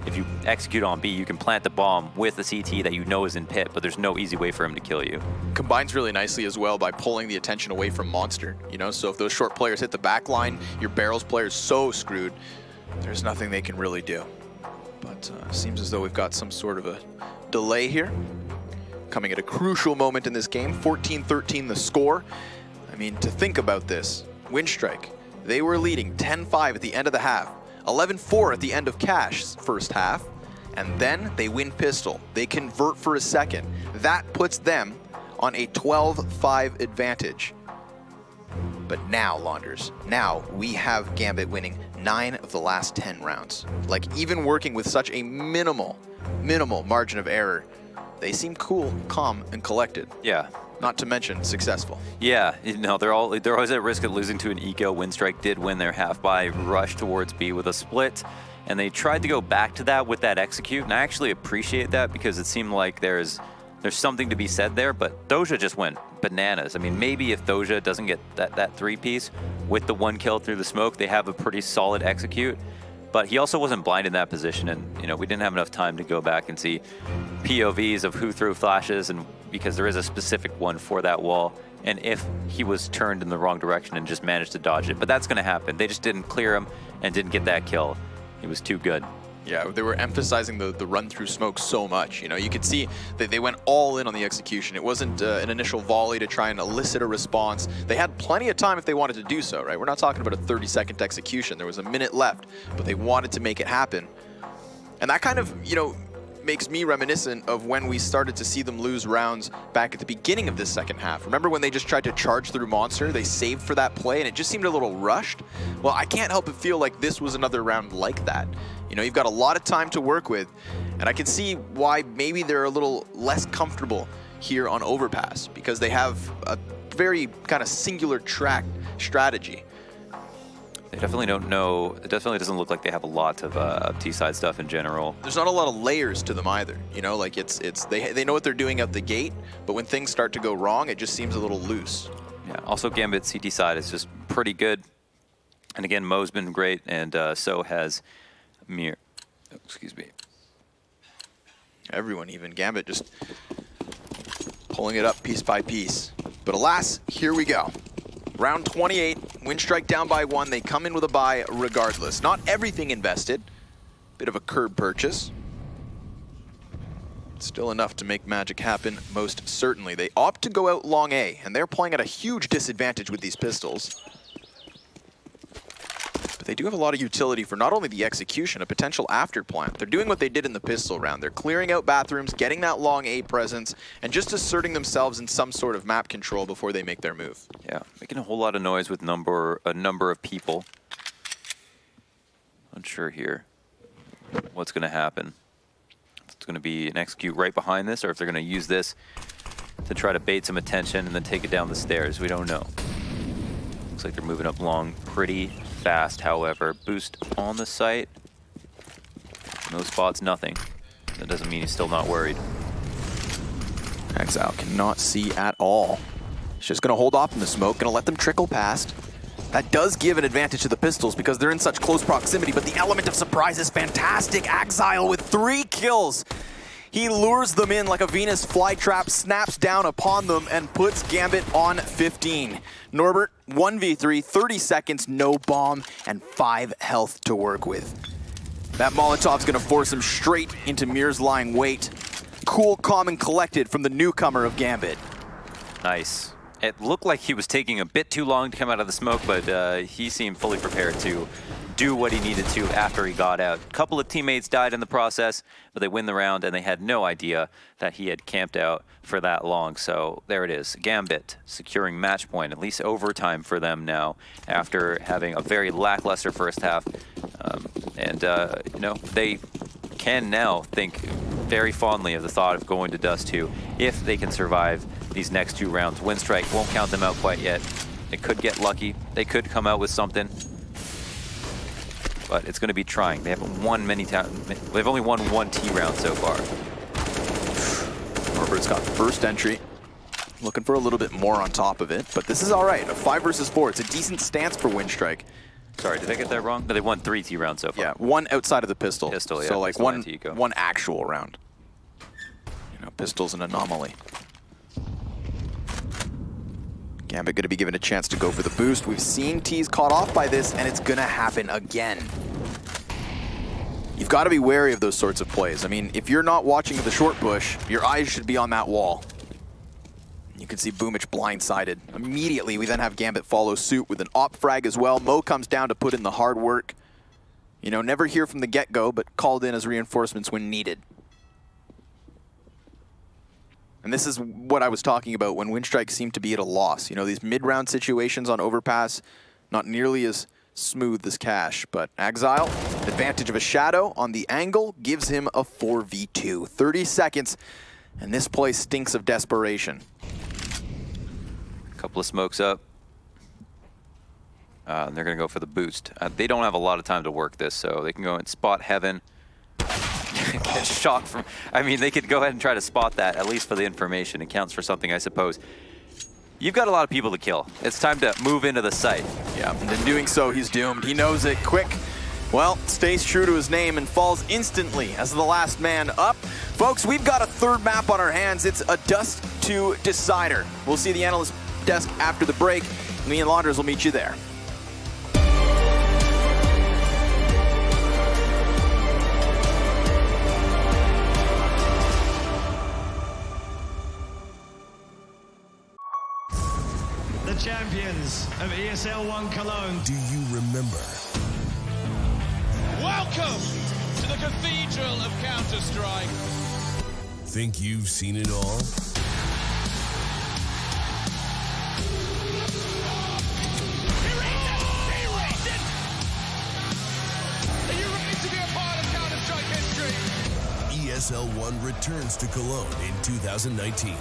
if you execute on B, you can plant the bomb with the CT that you know is in pit, but there's no easy way for him to kill you. Combines really nicely as well by pulling the attention away from Monster. You know, so if those short players hit the back line, your barrels player's so screwed. There's nothing they can really do. But seems as though we've got some sort of a delay here. Coming at a crucial moment in this game. 14-13 the score. I mean, to think about this, Winstrike, they were leading 10-5 at the end of the half. 11-4 at the end of Cash's first half. and then they win pistol. They convert for a second. That puts them on a 12-5 advantage. But now, Launders, now we have Gambit winning 9 of the last 10 rounds. Like, even working with such a minimal margin of error, they seem cool, calm, and collected. Yeah. Not to mention successful. Yeah, you know, they're always at risk of losing to an eco. Winstrike did win their half by rush towards B with a split, and they tried to go back to that with that execute, and I actually appreciate that because it seemed like there's something to be said there, but Doja just went bananas. I mean, maybe if Doja doesn't get that 3-piece with the 1 kill through the smoke, they have a pretty solid execute. But he also wasn't blind in that position, and you know, we didn't have enough time to go back and see POVs of who threw flashes, and because there is a specific one for that wall, and if he was turned in the wrong direction and just managed to dodge it. But that's going to happen. They just didn't clear him and didn't get that kill. He was too good. Yeah, they were emphasizing the run-through smoke so much. You know, you could see that they went all in on the execution. It wasn't an initial volley to try and elicit a response. They had plenty of time if they wanted to do so, right? We're not talking about a 30-second execution. There was a minute left, but they wanted to make it happen. And that kind of, you know, makes me reminiscent of when we started to see them lose rounds back at the beginning of this second half. Remember when they just tried to charge through Monster? They saved for that play, and it just seemed a little rushed. Well, I can't help but feel like this was another round like that. You know, you've got a lot of time to work with, and I can see why maybe they're a little less comfortable here on Overpass, because they have a very kind of singular track strategy. They definitely don't know. It definitely doesn't look like they have a lot of T-side stuff in general. There's not a lot of layers to them either. You know, like they know what they're doing out the gate, but when things start to go wrong, it just seems a little loose. Yeah. Also, Gambit CT side is just pretty good, and again, Mo's been great, and so has Mir. Oh, excuse me. Everyone, even Gambit, just pulling it up piece by piece. But alas, here we go. Round 28, Winstrike down by 1. They come in with a bye regardless. Not everything invested. Bit of a curb purchase. Still enough to make magic happen, most certainly. They opt to go out long A, and they're playing at a huge disadvantage with these pistols. But they do have a lot of utility for not only the execution, a potential after plant. They're doing what they did in the pistol round. They're clearing out bathrooms, getting that long A presence, and just asserting themselves in some sort of map control before they make their move. Yeah, making a whole lot of noise with a number of people. Unsure here what's going to happen. If it's going to be an execute right behind this, or if they're going to use this to try to bait some attention and then take it down the stairs. We don't know. Looks like they're moving up long pretty fast, however. Boost on the site. No spots, nothing. That doesn't mean he's still not worried. Exile cannot see at all. He's just going to hold off in the smoke, going to let them trickle past. That does give an advantage to the pistols because they're in such close proximity, but the element of surprise is fantastic. Exile with 3 kills. He lures them in like a Venus flytrap, snaps down upon them, and puts Gambit on 15. Norbert, 1v3, 30 seconds, no bomb, and 5 health to work with. That Molotov's gonna force him straight into Mir's lying wait. Cool, calm, and collected from the newcomer of Gambit. Nice. It looked like he was taking a bit too long to come out of the smoke, but he seemed fully prepared to do what he needed to after he got out. A couple of teammates died in the process, but they win the round, and they had no idea that he had camped out for that long. So there it is. Gambit securing match point, at least overtime for them now, after having a very lackluster first half. You know, they can now think very fondly of the thought of going to Dust 2 if they can survive these next 2 rounds. Winstrike won't count them out quite yet. They could get lucky. They could come out with something. But it's going to be trying. They haven't won many times. They've only won 1 T round so far. Norbert's got the first entry. Looking for a little bit more on top of it, but this is all right. A 5 versus 4. It's a decent stance for Winstrike. Sorry, did I get that wrong? No, they won 3 T rounds so far. Yeah, 1 outside of the pistol. Pistol, yeah. So like pistol one actual round. You know, pistol's an anomaly. Gambit going to be given a chance to go for the boost. We've seen T's caught off by this, and it's going to happen again. You've got to be wary of those sorts of plays. I mean, if you're not watching the short push, your eyes should be on that wall. You can see Boomich blindsided. Immediately, we then have Gambit follow suit with an op frag as well. Mo comes down to put in the hard work. You know, never here from the get-go, but called in as reinforcements when needed. And this is what I was talking about when Winstrike seemed to be at a loss. You know, these mid-round situations on overpass, not nearly as smooth as Cash, but Exile, advantage of a shadow on the angle, gives him a 4v2. 30 seconds, and this play stinks of desperation. Couple of smokes up. And they're going to go for the boost. They don't have a lot of time to work this, so they can go and spot Heaven. Get shot from... I mean, they could go ahead and try to spot that, at least for the information. It counts for something, I suppose. You've got a lot of people to kill. It's time to move into the site. Yeah, and in doing so, he's doomed. He knows it. Quick, well, stays true to his name and falls instantly as the last man up. Folks, we've got a third map on our hands. It's a Dust 2 Decider. We'll see the analyst desk after the break. Me and Launders will meet you there. The champions of ESL 1 Cologne. Do you remember? Welcome to the Cathedral of Counter-Strike. Think you've seen it all? Are you ready to be a part of Counter-Strike history? ESL 1 returns to Cologne in 2019.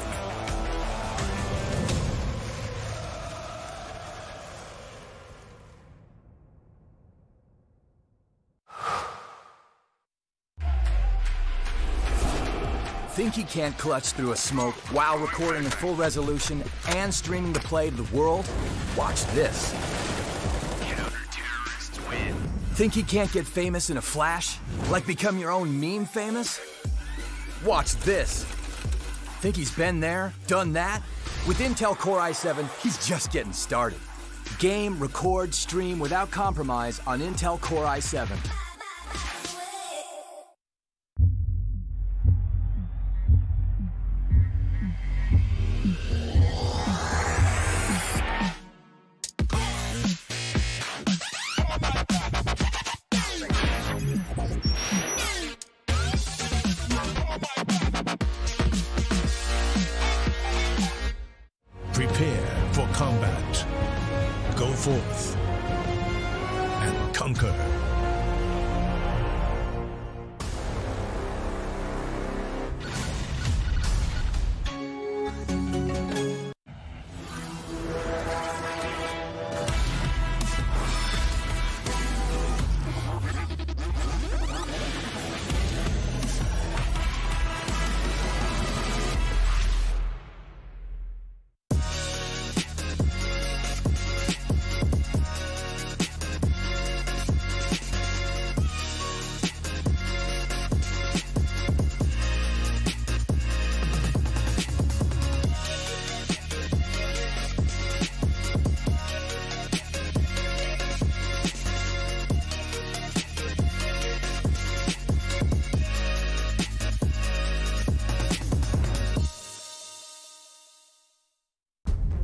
Think he can't clutch through a smoke while recording in full resolution and streaming the play to the world? Watch this. Counter-terrorists win. Think he can't get famous in a flash? Like become your own meme famous? Watch this. Think he's been there, done that? With Intel Core i7, he's just getting started. Game, record, stream without compromise on Intel Core i7. Prepare for combat. Go forth and conquer.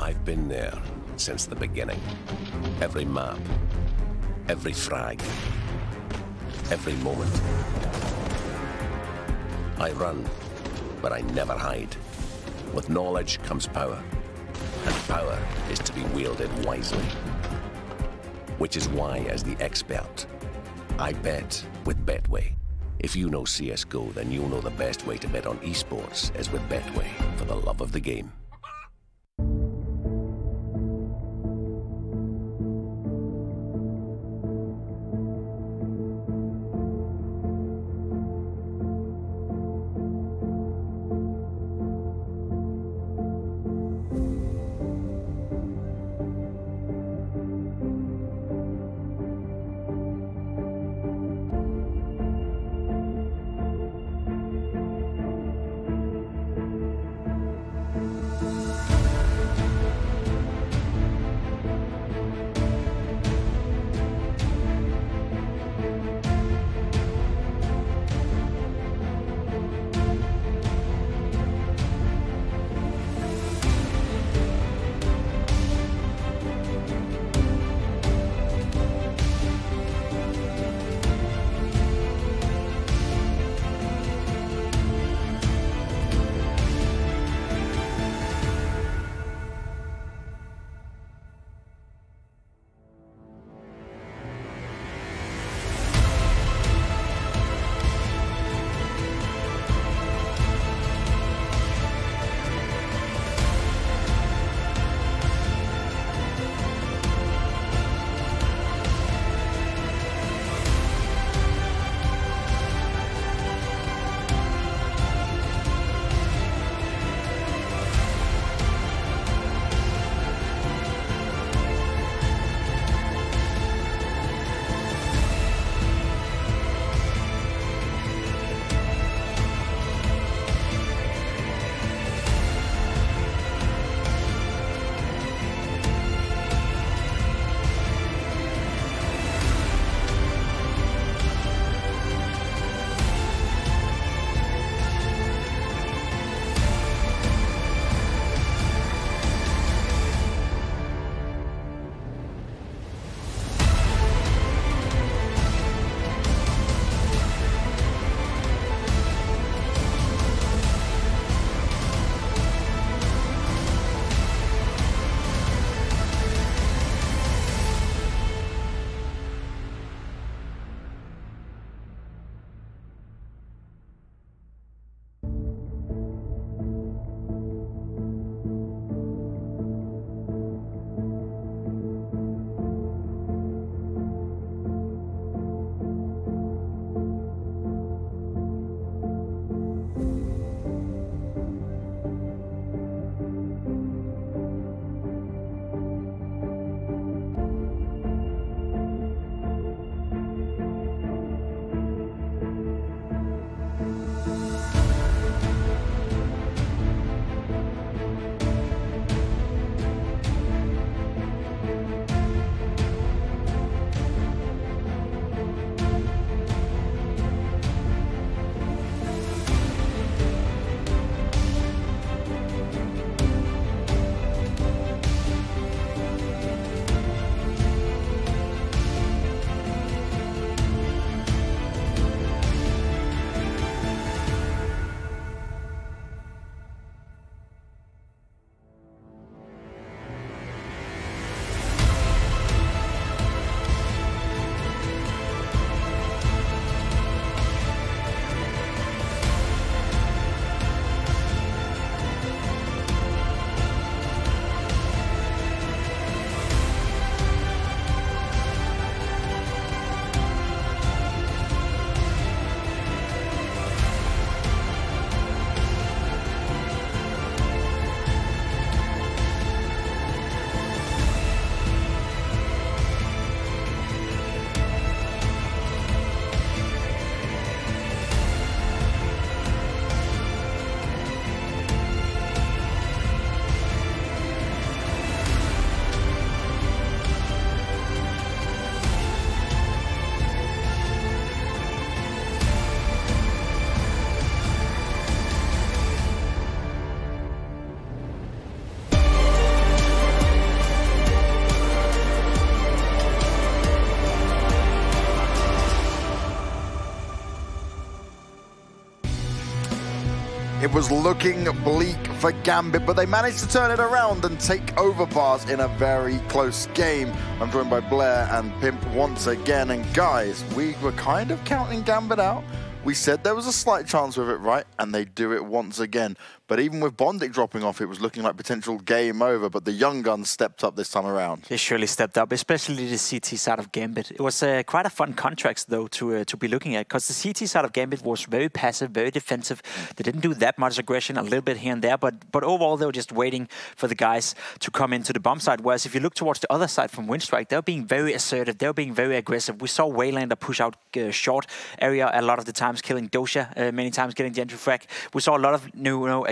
I've been there since the beginning. Every map, every frag, every moment. I run, but I never hide. With knowledge comes power, and power is to be wielded wisely. Which is why, as the expert, I bet with Betway. If you know CSGO, then you'll know the best way to bet on esports is with Betway, for the love of the game. It was looking bleak for Gambit, but they managed to turn it around and take over bars in a very close game. I'm joined by Blair and Pimp once again. And guys, we were kind of counting Gambit out. We said there was a slight chance with it, right? And they do it once again. But even with Bondic dropping off, it was looking like potential game over. But the young guns stepped up this time around. They surely stepped up, especially the CT side of Gambit. It was quite a fun contract, though, to be looking at. Because the CT side of Gambit was very passive, very defensive. They didn't do that much aggression, a little bit here and there. But overall, they were just waiting for the guys to come into the bomb side. Whereas if you look towards the other side from Winstrike, they were being very assertive. They were being very aggressive. We saw Waylander push out short area a lot of the times, killing Dosha, many times getting the entry frag. We saw a lot of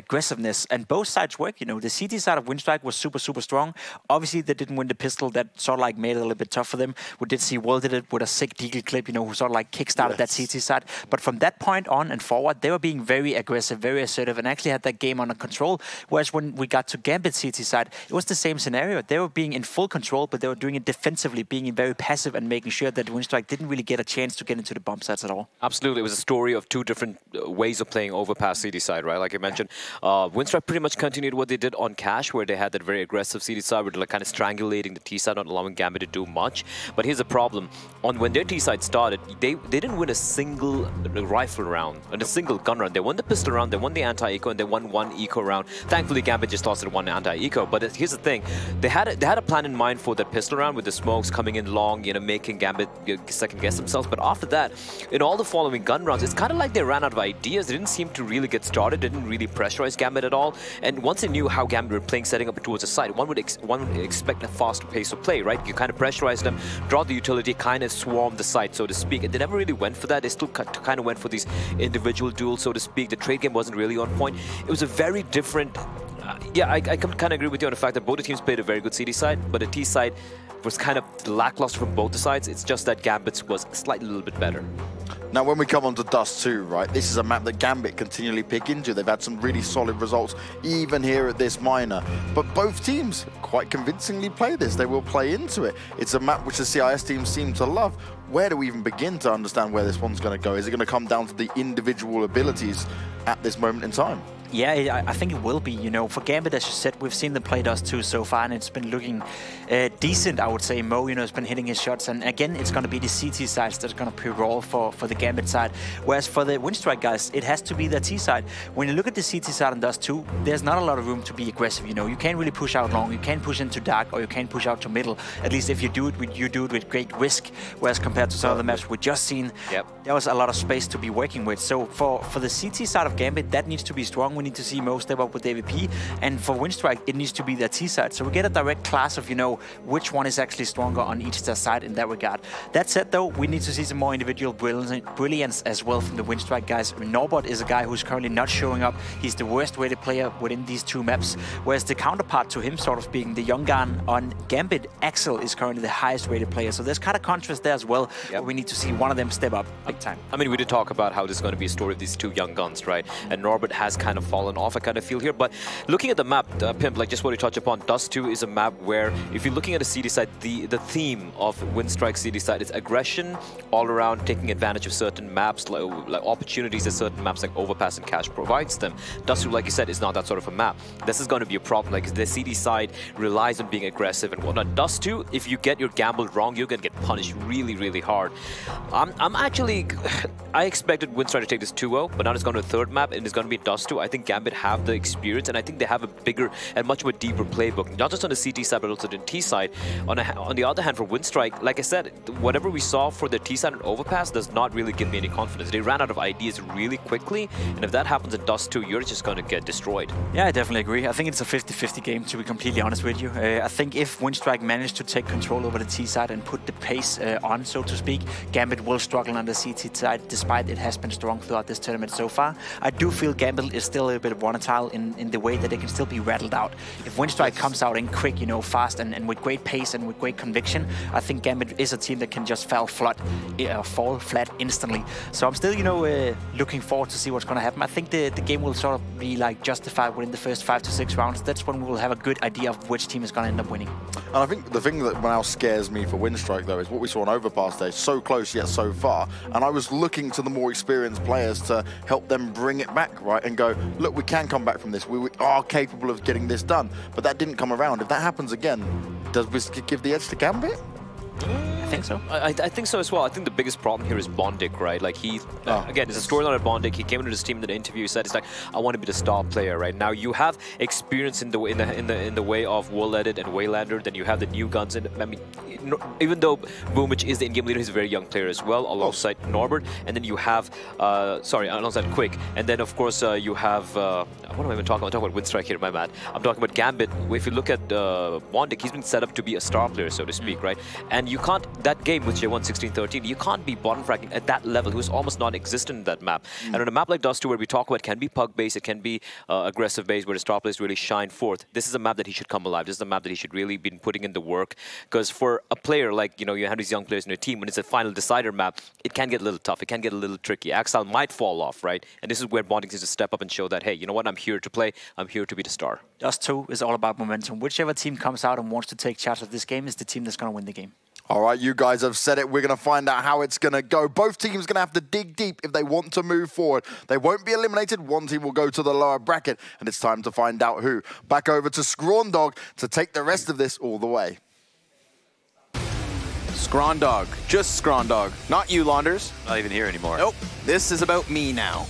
aggressiveness, and both sides work. The CT side of Winstrike was super, super strong. Obviously, they didn't win the pistol. That sort of like made it a little bit tough for them. We did see Will did it with a sick deagle clip, who sort of like kickstarted that CT side. But from that point on and forward, they were being very aggressive, very assertive, and actually had that game under control. Whereas when we got to Gambit CT side, it was the same scenario. They were being in full control, but they were doing it defensively, being very passive and making sure that Winstrike didn't really get a chance to get into the bomb sites at all. Absolutely. It was a story of two different ways of playing overpass CD side, right? Like you mentioned, Winstrike pretty much continued what they did on Cash, where they had that very aggressive CD side, where they're like kind of strangulating the T side, not allowing Gambit to do much. But here's the problem: when their T side started, they didn't win a single rifle round and a single gun round. They won the pistol round, they won the anti-eco, and they won one eco round. Thankfully, Gambit just lost one anti-eco. But here's the thing: they had a plan in mind for that pistol round, with the smokes coming in long, making Gambit second guess themselves. But after that, in all the following gun rounds, it's kind of like they ran out of ideas. They didn't seem to really get started. They didn't really pressurize Gambit at all. And once they knew how Gambit were playing, setting up towards the side, one would expect a faster pace of play, right? You kind of pressurize them, draw the utility, kind of swarm the side, so to speak. And they never really went for that. They still kind of went for these individual duels, so to speak. The trade game wasn't really on point. It was a very different... I kind of agree with you on the fact that both the teams played a very good CD side, but the T side was kind of lackluster from both the sides. It's just that Gambit's was slightly a little bit better. Now, when we come on to Dust 2, right, this is a map that Gambit continually pick into. They've had some really solid results, even here at this minor. But both teams quite convincingly play this. They will play into it. It's a map which the CIS teams seem to love. Where do we even begin to understand where this one's going to go? Is it going to come down to the individual abilities at this moment in time? Yeah, I think it will be. For Gambit, as you said, we've seen them play Dust 2 so far, and it's been looking decent, I would say. Mo, has been hitting his shots, and again, it's going to be the CT sides that's going to pre-roll for the Gambit side. Whereas for the Winstrike guys, it has to be the T side. When you look at the CT side on Dust 2, there's not a lot of room to be aggressive. You can't really push out long, you can't push into dark, or you can't push out to middle. At least if you do it, you do it with great risk. Whereas compared to some of the maps we just seen, there was a lot of space to be working with. So for the CT side of Gambit, that needs to be strong. We need to see Mo step up with AVP, and for Winstrike, it needs to be their T side. So we get a direct class of which one is actually stronger on each side in that regard. That said, though, we need to see some more individual brilliance as well from the Winstrike guys. Norbert is a guy who's currently not showing up. He's the worst rated player within these two maps, whereas the counterpart to him, sort of being the young gun on Gambit, Axel, is currently the highest rated player. So there's kind of contrast there as well. But we need to see one of them step up big time. I mean, we did talk about how this is going to be a story of these two young guns, right? And Norbert has kind of fallen off, I kind of feel here. But looking at the map, Pimp, like just what you touched upon, Dust 2 is a map where, if you're looking at a CD side, the theme of Winstrike CD side is aggression all around, taking advantage of certain maps, like opportunities that certain maps like Overpass and Cash provides them. Dust 2, like you said, is not that sort of a map. This is going to be a problem. Like, the CD side relies on being aggressive and whatnot. Dust 2, if you get your gamble wrong, you're going to get punished really, really hard. I expected Winstrike to take this 2-0, but now it's going to a third map, and it's going to be Dust 2. I think Gambit have the experience, and I think they have a bigger and much more deeper playbook, not just on the CT side, but also the T side. On the other hand, for Winstrike, like I said, whatever we saw for the T side and Overpass does not really give me any confidence. They ran out of ideas really quickly, and if that happens in Dust 2, you're just going to get destroyed. Yeah, I definitely agree. I think it's a 50-50 game, to be completely honest with you. I think if Winstrike managed to take control over the T side and put the pace on, so to speak, Gambit will struggle on the CT side, despite it has been strong throughout this tournament so far. I do feel Gambit is still a little bit volatile in the way that they can still be rattled out. If Winstrike comes out in quick, fast and with great pace and with great conviction, I think Gambit is a team that can just fall flat instantly. So I'm still, looking forward to see what's going to happen. I think the game will sort of be like justified within the first 5 to 6 rounds. That's when we will have a good idea of which team is going to end up winning. And I think the thing that now scares me for Winstrike, though, is what we saw on Overpass Day. So close yet so far. And I was looking to the more experienced players to help them bring it back, right? And go, look, we can come back from this. We are capable of getting this done. But that didn't come around. If that happens again, does Whisk give the edge to Gambit? I think so. I think so as well. I think the biggest problem here is Bondik, right? Like he, again, there's a storyline of Bondik. He came into this team in the interview. He said, "It's like I want to be the star player." Right now, you have experience in the way of World Edit and Waylander. Then you have the new guns. And I mean, even though Boomich is the in-game leader, he's a very young player as well, alongside Norbert. And then you have, alongside Quick. And then of course you have. What am I even talking about? I'm talking about Winstrike here. My bad. I'm talking about Gambit. If you look at Bondik, he's been set up to be a star player, so to speak, right? And you can't. That game which they won 16-13, you can't be bottom fragging at that level. He was almost non-existent in that map. And on a map like Dust 2, where we talk about it can be puck-based, it can be aggressive based, where the star players really shine forth. This is a map that he should come alive. This is a map that he should really be putting in the work. Because for a player like, you have these young players in your team, when it's a final decider map, it can get a little tough. It can get a little tricky. Axel might fall off, right? And this is where Bondik needs to step up and show that, hey, you know what? I'm here to play. I'm here to be the star. Dust 2 is all about momentum. Whichever team comes out and wants to take charge of this game is the team that's going to win the game. All right, you guys have said it. We're going to find out how it's going to go. Both teams going to have to dig deep if they want to move forward. They won't be eliminated. One team will go to the lower bracket, and it's time to find out who. Back over to Scrawndog to take the rest of this all the way. Scrawndog, just Scrawndog, not you, Launders. Not even here anymore. Nope, this is about me now.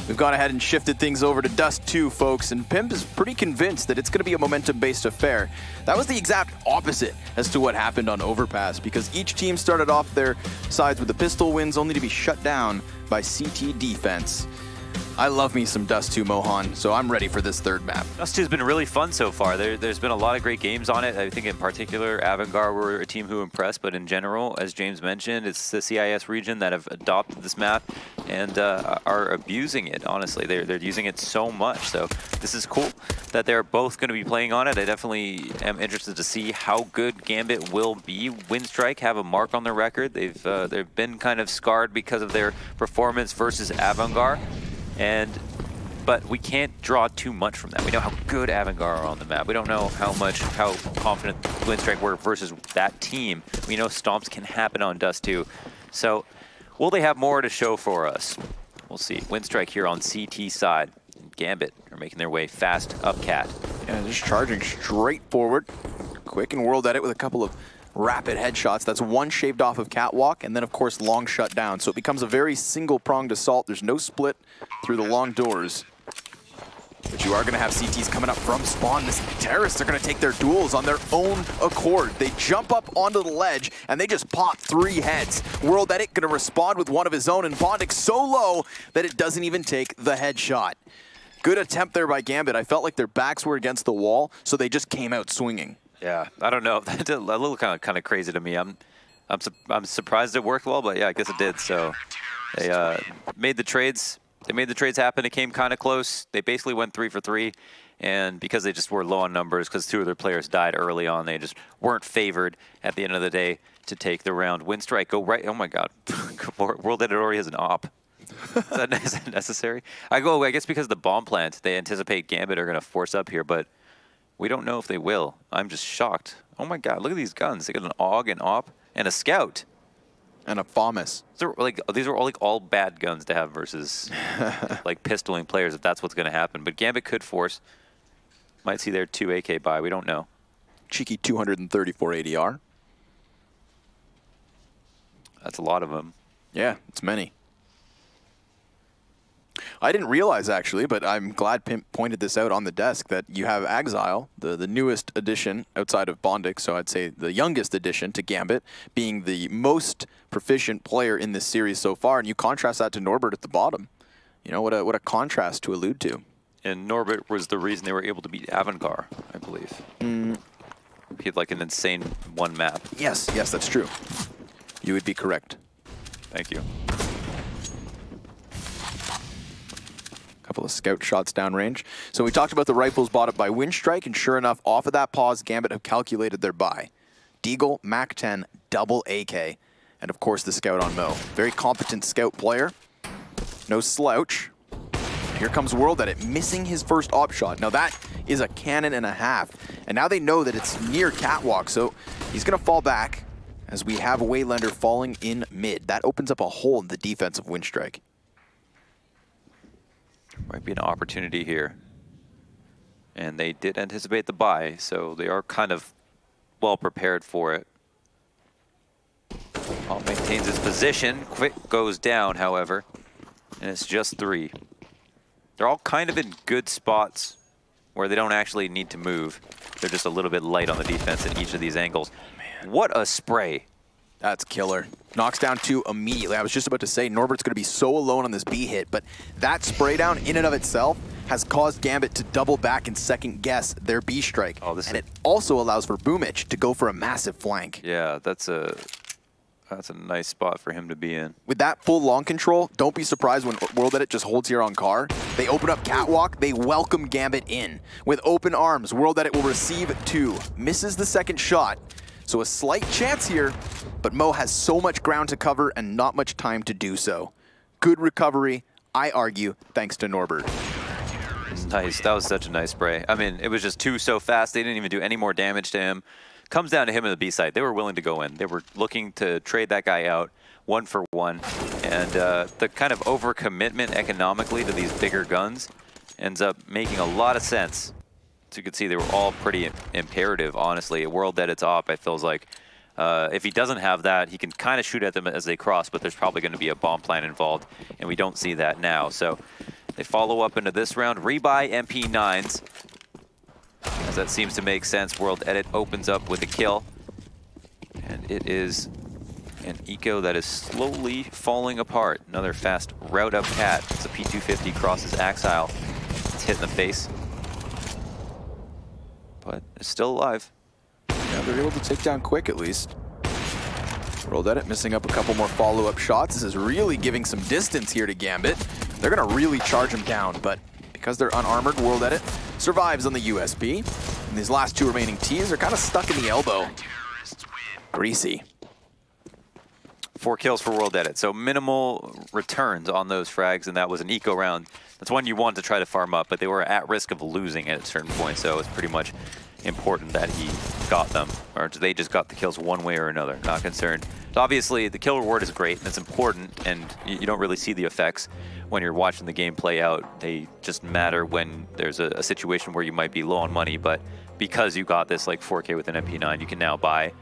We've gone ahead and shifted things over to Dust 2, folks, and Pimp is pretty convinced that it's going to be a momentum-based affair. That was the exact opposite as to what happened on Overpass, because each team started off their sides with the pistol wins, only to be shut down by CT defense. I love me some Dust 2, Mohan, so I'm ready for this third map. Dust 2 has been really fun so far. There's been a lot of great games on it. I think in particular, Avangard were a team who impressed, but in general, as James mentioned, it's the CIS region that have adopted this map and are abusing it, honestly. They're using it so much, so this is cool that they're both going to be playing on it. I definitely am interested to see how good Gambit will be. Winstrike have a mark on their record. They've been kind of scarred because of their performance versus Avangard. But we can't draw too much from that. We know how good Avangard are on the map. We don't know how confident Winstrike were versus that team. We know stomps can happen on Dust 2. So will they have more to show for us? We'll see. Winstrike here on CT side. Gambit are making their way fast up Cat. Yeah, just charging straight forward. Quick and World Edit with a couple of rapid headshots. That's one shaved off of Catwalk, and then of course long shut down. So it becomes a very single-pronged assault. There's no split through the long doors. But you are going to have CTs coming up from spawn. This terrorists are going to take their duels on their own accord. They jump up onto the ledge, and they just pop 3 heads. World Edit going to respond with one of his own, and Bondik so low that it doesn't even take the headshot. Good attempt there by Gambit. I felt like their backs were against the wall, so they just came out swinging. Yeah, I don't know. That's a little kind of crazy to me. I'm surprised it worked well, but yeah, I guess it did. So they made the trades. They made the trades happen. It came kind of close. They basically went 3 for 3, and because they just were low on numbers, because 2 of their players died early on, they just weren't favored at the end of the day to take the round. Winstrike go right. Oh my God, World Edit already has an op. Is that necessary? I guess because of the bomb plant, they anticipate Gambit are going to force up here, but we don't know if they will. I'm just shocked. Oh my God, look at these guns. They got an AUG, an op, and a scout. And a FAMAS. So, these are all bad guns to have versus like pistoling players if that's what's going to happen. But Gambit could force. Might see their 2 AK buy. We don't know. Cheeky 234 ADR. That's a lot of them. Yeah, it's many. I didn't realize, actually, but I'm glad Pimp pointed this out on the desk, that you have Exile, the newest addition outside of Bondik, so I'd say the youngest addition to Gambit, being the most proficient player in this series so far, and you contrast that to Norbert at the bottom. You know, what a contrast to allude to. And Norbert was the reason they were able to beat Avangard, I believe. He had like an insane one map. Yes, that's true. You would be correct. Thank you. Couple of scout shots downrange. So we talked about the rifles bought up by Winstrike, and sure enough, off of that pause, Gambit have calculated their buy. Deagle, Mac-10, double AK, and of course the scout on Mo. Very competent scout player. No slouch. Here comes World Edit, missing his first op shot. Now that is a cannon and a half, and now they know that it's near Catwalk, so he's going to fall back as we have Waylander falling in mid. That opens up a hole in the defense of Winstrike. Might be an opportunity here. And they did anticipate the buy, so they are kind of well prepared for it. Paul maintains his position. Quick goes down, however, and it's just 3. They're all kind of in good spots where they don't actually need to move. They're just a little bit light on the defense in each of these angles. Man. What a spray. That's killer. Knocks down 2 immediately. I was just about to say, Norbert's going to be so alone on this B hit, but that spray down in and of itself has caused Gambit to double back and second guess their B strike. Oh, and it also allows for Boomich to go for a massive flank. Yeah, that's a nice spot for him to be in. With that full long control, don't be surprised when World Edit just holds here on car. They open up Catwalk, they welcome Gambit in. With open arms, World Edit will receive 2. Misses the second shot, so a slight chance here, but Mo has so much ground to cover and not much time to do so. Good recovery, I argue, thanks to Norbert. Nice, that was such a nice spray. I mean, it was just 2 so fast, they didn't even do any more damage to him. Comes down to him in the B side. They were willing to go in. They were looking to trade that guy out 1 for 1. And the kind of overcommitment economically to these bigger guns ends up making a lot of sense. So you can see they were all pretty imperative, honestly. A World Edit's op, it feels like. If he doesn't have that, he can kind of shoot at them as they cross, but there's probably going to be a bomb plan involved, and we don't see that now. So they follow up into this round. Rebuy MP9s. As that seems to make sense, World Edit opens up with a kill. And it is an eco that is slowly falling apart. Another fast route up cat. As a P250 crosses Axile. It's hit in the face. But it's still alive. Yeah, they're able to take down quick at least. World Edit missing up a couple more follow-up shots. This is really giving some distance here to Gambit. They're going to really charge him down, but because they're unarmored, World Edit survives on the USP. And these last 2 remaining Ts are kind of stuck in the elbow. Greasy. 4 kills for World Edit, so minimal returns on those frags, and that was an eco round. That's one you want to try to farm up, but they were at risk of losing at a certain point, so it's pretty much important that he got them, or they just got the kills one way or another. Not concerned. So obviously, the kill reward is great, and it's important, and you don't really see the effects when you're watching the game play out. They just matter when there's a situation where you might be low on money, but because you got this like 4K with an MP9, you can now buy.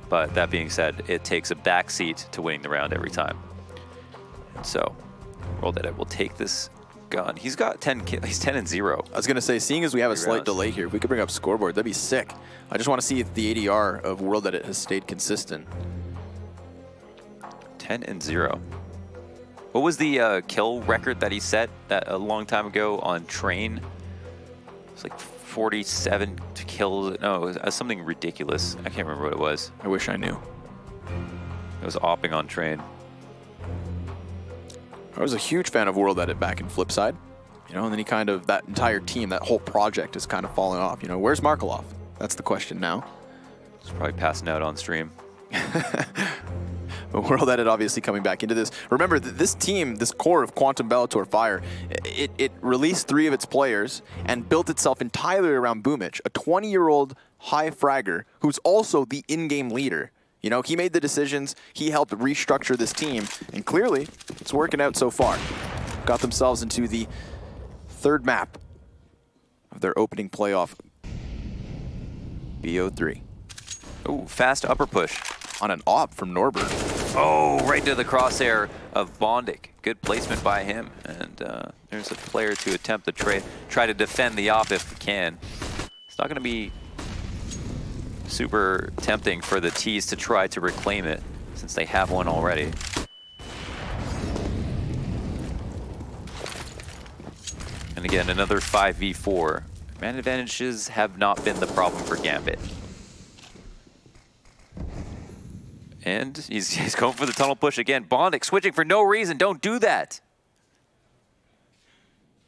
But that being said, it takes a backseat to winning the round every time. So, World Edit will take this gun. He's got 10 kills. He's 10-0. I was going to say, seeing as we have a slight delay here, if we could bring up scoreboard, that'd be sick. I just want to see if the ADR of World Edit has stayed consistent. 10-0. What was the kill record that he set a long time ago on Train? It's like 47 kills. No, it was something ridiculous. I can't remember what it was. I wish I knew. It was opping on Train. I was a huge fan of World Edit back in Flipside. You know, and then he kind of, that entire team, that whole project is kind of falling off. You know, where's Markelov? That's the question now. He's probably passing out on stream. But World Edit obviously coming back into this. Remember, this team, this core of Quantum Bellator Fire, it released 3 of its players and built itself entirely around Boomich, a 20-year-old high fragger who's also the in-game leader. You know, he made the decisions, he helped restructure this team, and clearly, it's working out so far. Got themselves into the 3rd map of their opening playoff. BO3. Ooh, fast upper push. On an op from Norbert. Oh, right to the crosshair of Bondic. Good placement by him. And there's a player to attempt to try to defend the op if he can. It's not going to be super tempting for the Ts to try to reclaim it, since they have one already. And again, another 5v4. Man advantages have not been the problem for Gambit. And he's going for the tunnel push again. Bondic switching for no reason. Don't do that.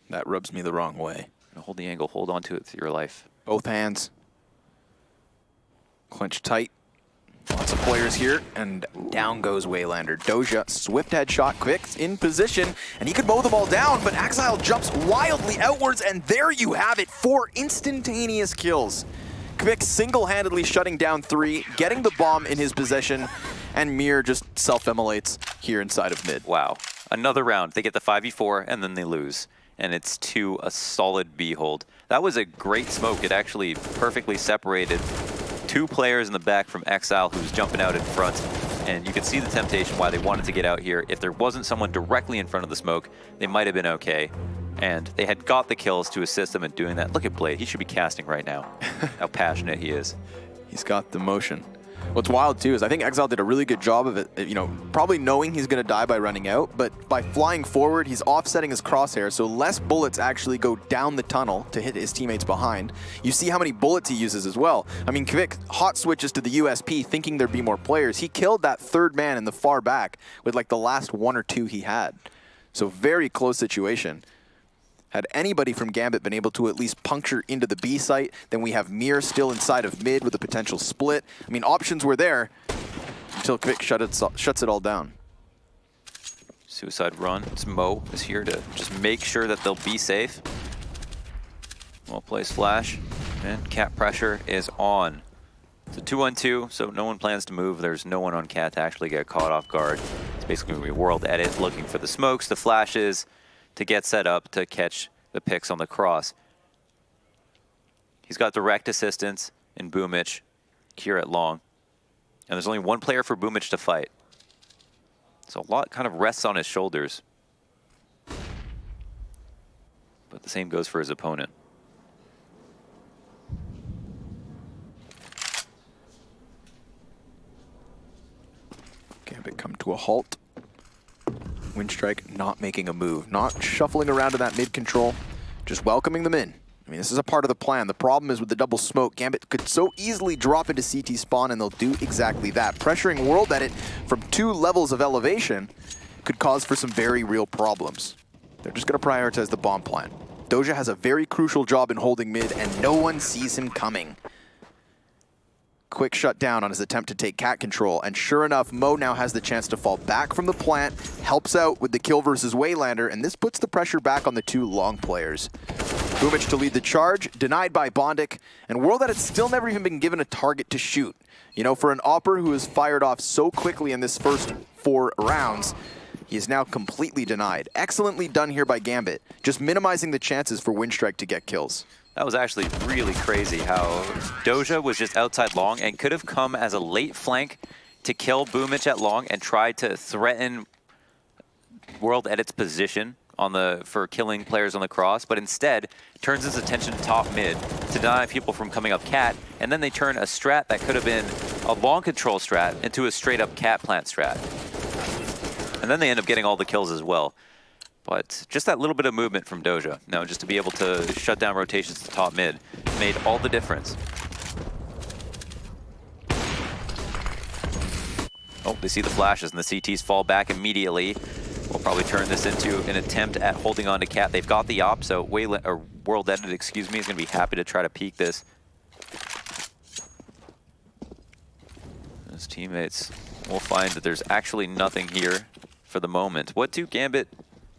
That rubs me the wrong way. Hold the angle. Hold on to it with your life. Both hands. Clench tight. Lots of players here, and down goes Waylander. Doja, swift headshot, Quick's in position, and he could mow them all down, but Axile jumps wildly outwards, and there you have it, 4 instantaneous kills. Quick single-handedly shutting down 3, getting the bomb in his possession, and Mir just self-immolates here inside of mid. Wow. Another round, they get the 5v4, and then they lose. And it's to a solid B-hold. That was a great smoke. It actually perfectly separated 2 players in the back from Exile, who's jumping out in front. And you could see the temptation why they wanted to get out here. If there wasn't someone directly in front of the smoke, they might have been okay. And they had got the kills to assist them in doing that. Look at Blade. He should be casting right now. How passionate he is. He's got the motion. What's wild, too, is I think Exile did a really good job of it, you know, probably knowing he's going to die by running out, but by flying forward, he's offsetting his crosshair, so less bullets actually go down the tunnel to hit his teammates behind. You see how many bullets he uses as well. I mean, Kvik hot switches to the USP thinking there'd be more players. He killed that 3rd man in the far back with like the last 1 or 2 he had. So very close situation. Had anybody from Gambit been able to at least puncture into the B site, then we have Mir still inside of mid with a potential split. I mean, options were there until Kvik shuts it all down. Suicide run. Mo is here to just make sure that they'll be safe. Well plays flash, and Cat pressure is on. It's a 2-on-2, so no one plans to move. There's no one on Cat to actually get caught off guard. It's basically going to be world edit, looking for the smokes, the flashes, to get set up to catch the picks on the cross. He's got direct assistance in Boomich here at long. And there's only 1 player for Boomich to fight. So a lot kind of rests on his shoulders. But the same goes for his opponent. Gambit come to a halt. Winstrike not making a move, not shuffling around in that mid control, just welcoming them in. I mean, this is a part of the plan. The problem is with the double smoke, Gambit could so easily drop into CT spawn, and they'll do exactly that. Pressuring World Edit from 2 levels of elevation could cause for some very real problems. They're just going to prioritize the bomb plan. Doja has a very crucial job in holding mid, and no one sees him coming. Quick shutdown on his attempt to take cat control, and sure enough, Mo now has the chance to fall back from the plant, helps out with the kill versus Waylander, and this puts the pressure back on the 2 long players. Boomich to lead the charge, denied by Bondic, and World Edit's still never even been given a target to shoot. You know, for an Opper who has fired off so quickly in this first 4 rounds, he is now completely denied. Excellently done here by Gambit, just minimizing the chances for Winstrike to get kills. That was actually really crazy how Doja was just outside long and could have come as a late flank to kill Boomich at long and tried to threaten World Edit's position on for killing players on the cross, but instead turns his attention to top mid to deny people from coming up cat, and then they turn a strat that could have been a long control strat into a straight up cat plant strat. And then they end up getting all the kills as well. But just that little bit of movement from Doja, now just to be able to shut down rotations to top mid, made all the difference. Oh, they see the flashes and the CTs fall back immediately. We'll probably turn this into an attempt at holding on to cat. They've got the op, so World Edit, excuse me, is going to be happy to try to peek this. His teammates will find that there's actually nothing here for the moment. What do Gambit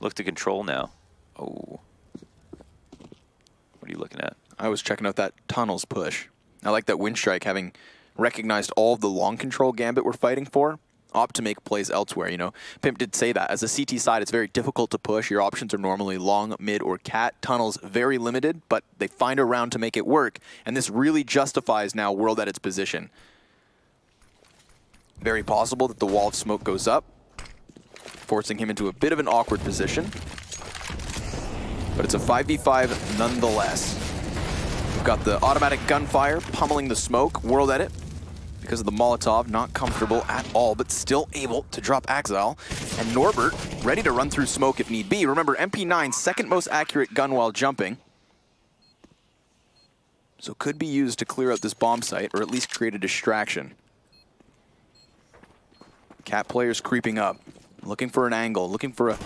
look to control now? Oh. What are you looking at? I was checking out that tunnels push. I like that Winstrike, having recognized all of the long control Gambit we're fighting for, opt to make plays elsewhere, you know. Pimp did say that. As a CT side, it's very difficult to push. Your options are normally long, mid, or cat. Tunnels, very limited, but they find a round to make it work, and this really justifies now World Edit's position. Very possible that the wall of smoke goes up, forcing him into a bit of an awkward position. But it's a 5v5 nonetheless. We've got the automatic gunfire pummeling the smoke. World Edit, because of the Molotov, not comfortable at all, but still able to drop Exile. And Norbert, ready to run through smoke if need be. Remember, MP9's second most accurate gun while jumping. So could be used to clear out this bomb site, or at least create a distraction. Cat players creeping up, looking for an angle, looking for a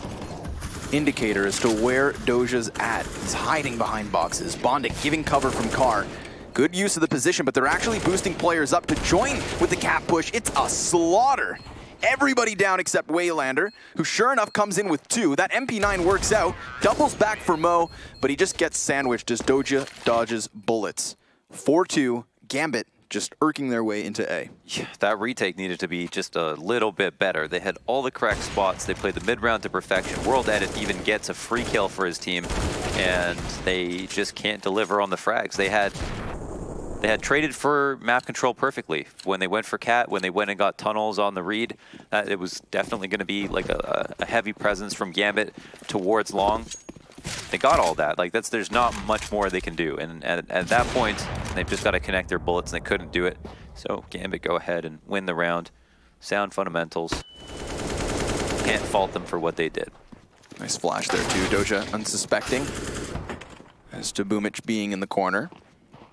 indicator as to where Doja's at. He's hiding behind boxes. Bondic giving cover from Carr. Good use of the position, but they're actually boosting players up to join with the cat push. It's a slaughter. Everybody down except Waylander, who sure enough comes in with 2. That MP9 works out, doubles back for Mo, but he just gets sandwiched as Doja dodges bullets. 4-2, Gambit just irking their way into A. Yeah, that retake needed to be just a little bit better. They had all the correct spots. They played the mid-round to perfection. World Edit even gets a free kill for his team, and they just can't deliver on the frags. They had traded for map control perfectly. When they went for Cat, when they went and got tunnels on the read, it was definitely going to be like a heavy presence from Gambit towards long. They got all that. Like there's not much more they can do. And at that point, they've just got to connect their bullets, and they couldn't do it. So Gambit go ahead and win the round. Sound fundamentals. Can't fault them for what they did. Nice flash there too. Doja unsuspecting. As to Boomich being in the corner.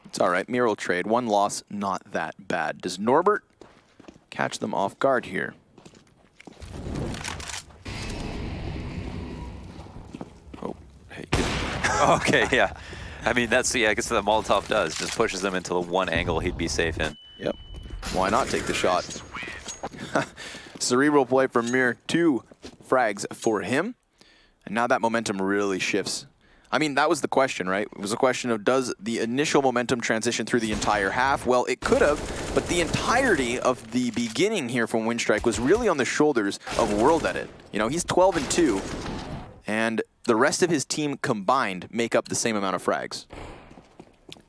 It's all right. Mural trade. One loss, not that bad. Does Norbert catch them off guard here? Oh, hey. Okay, yeah. I mean, that's, yeah, I guess what the Molotov does. Just pushes them into the one angle he'd be safe in. Yep. Why not take the shot? Cerebral play from Mir. 2 frags for him. And now that momentum really shifts. I mean, that was the question, right? It was a question of, does the initial momentum transition through the entire half? Well, it could have, but the entirety of the beginning here from Winstrike was really on the shoulders of World Edit. You know, he's 12-2, and the rest of his team combined make up the same amount of frags.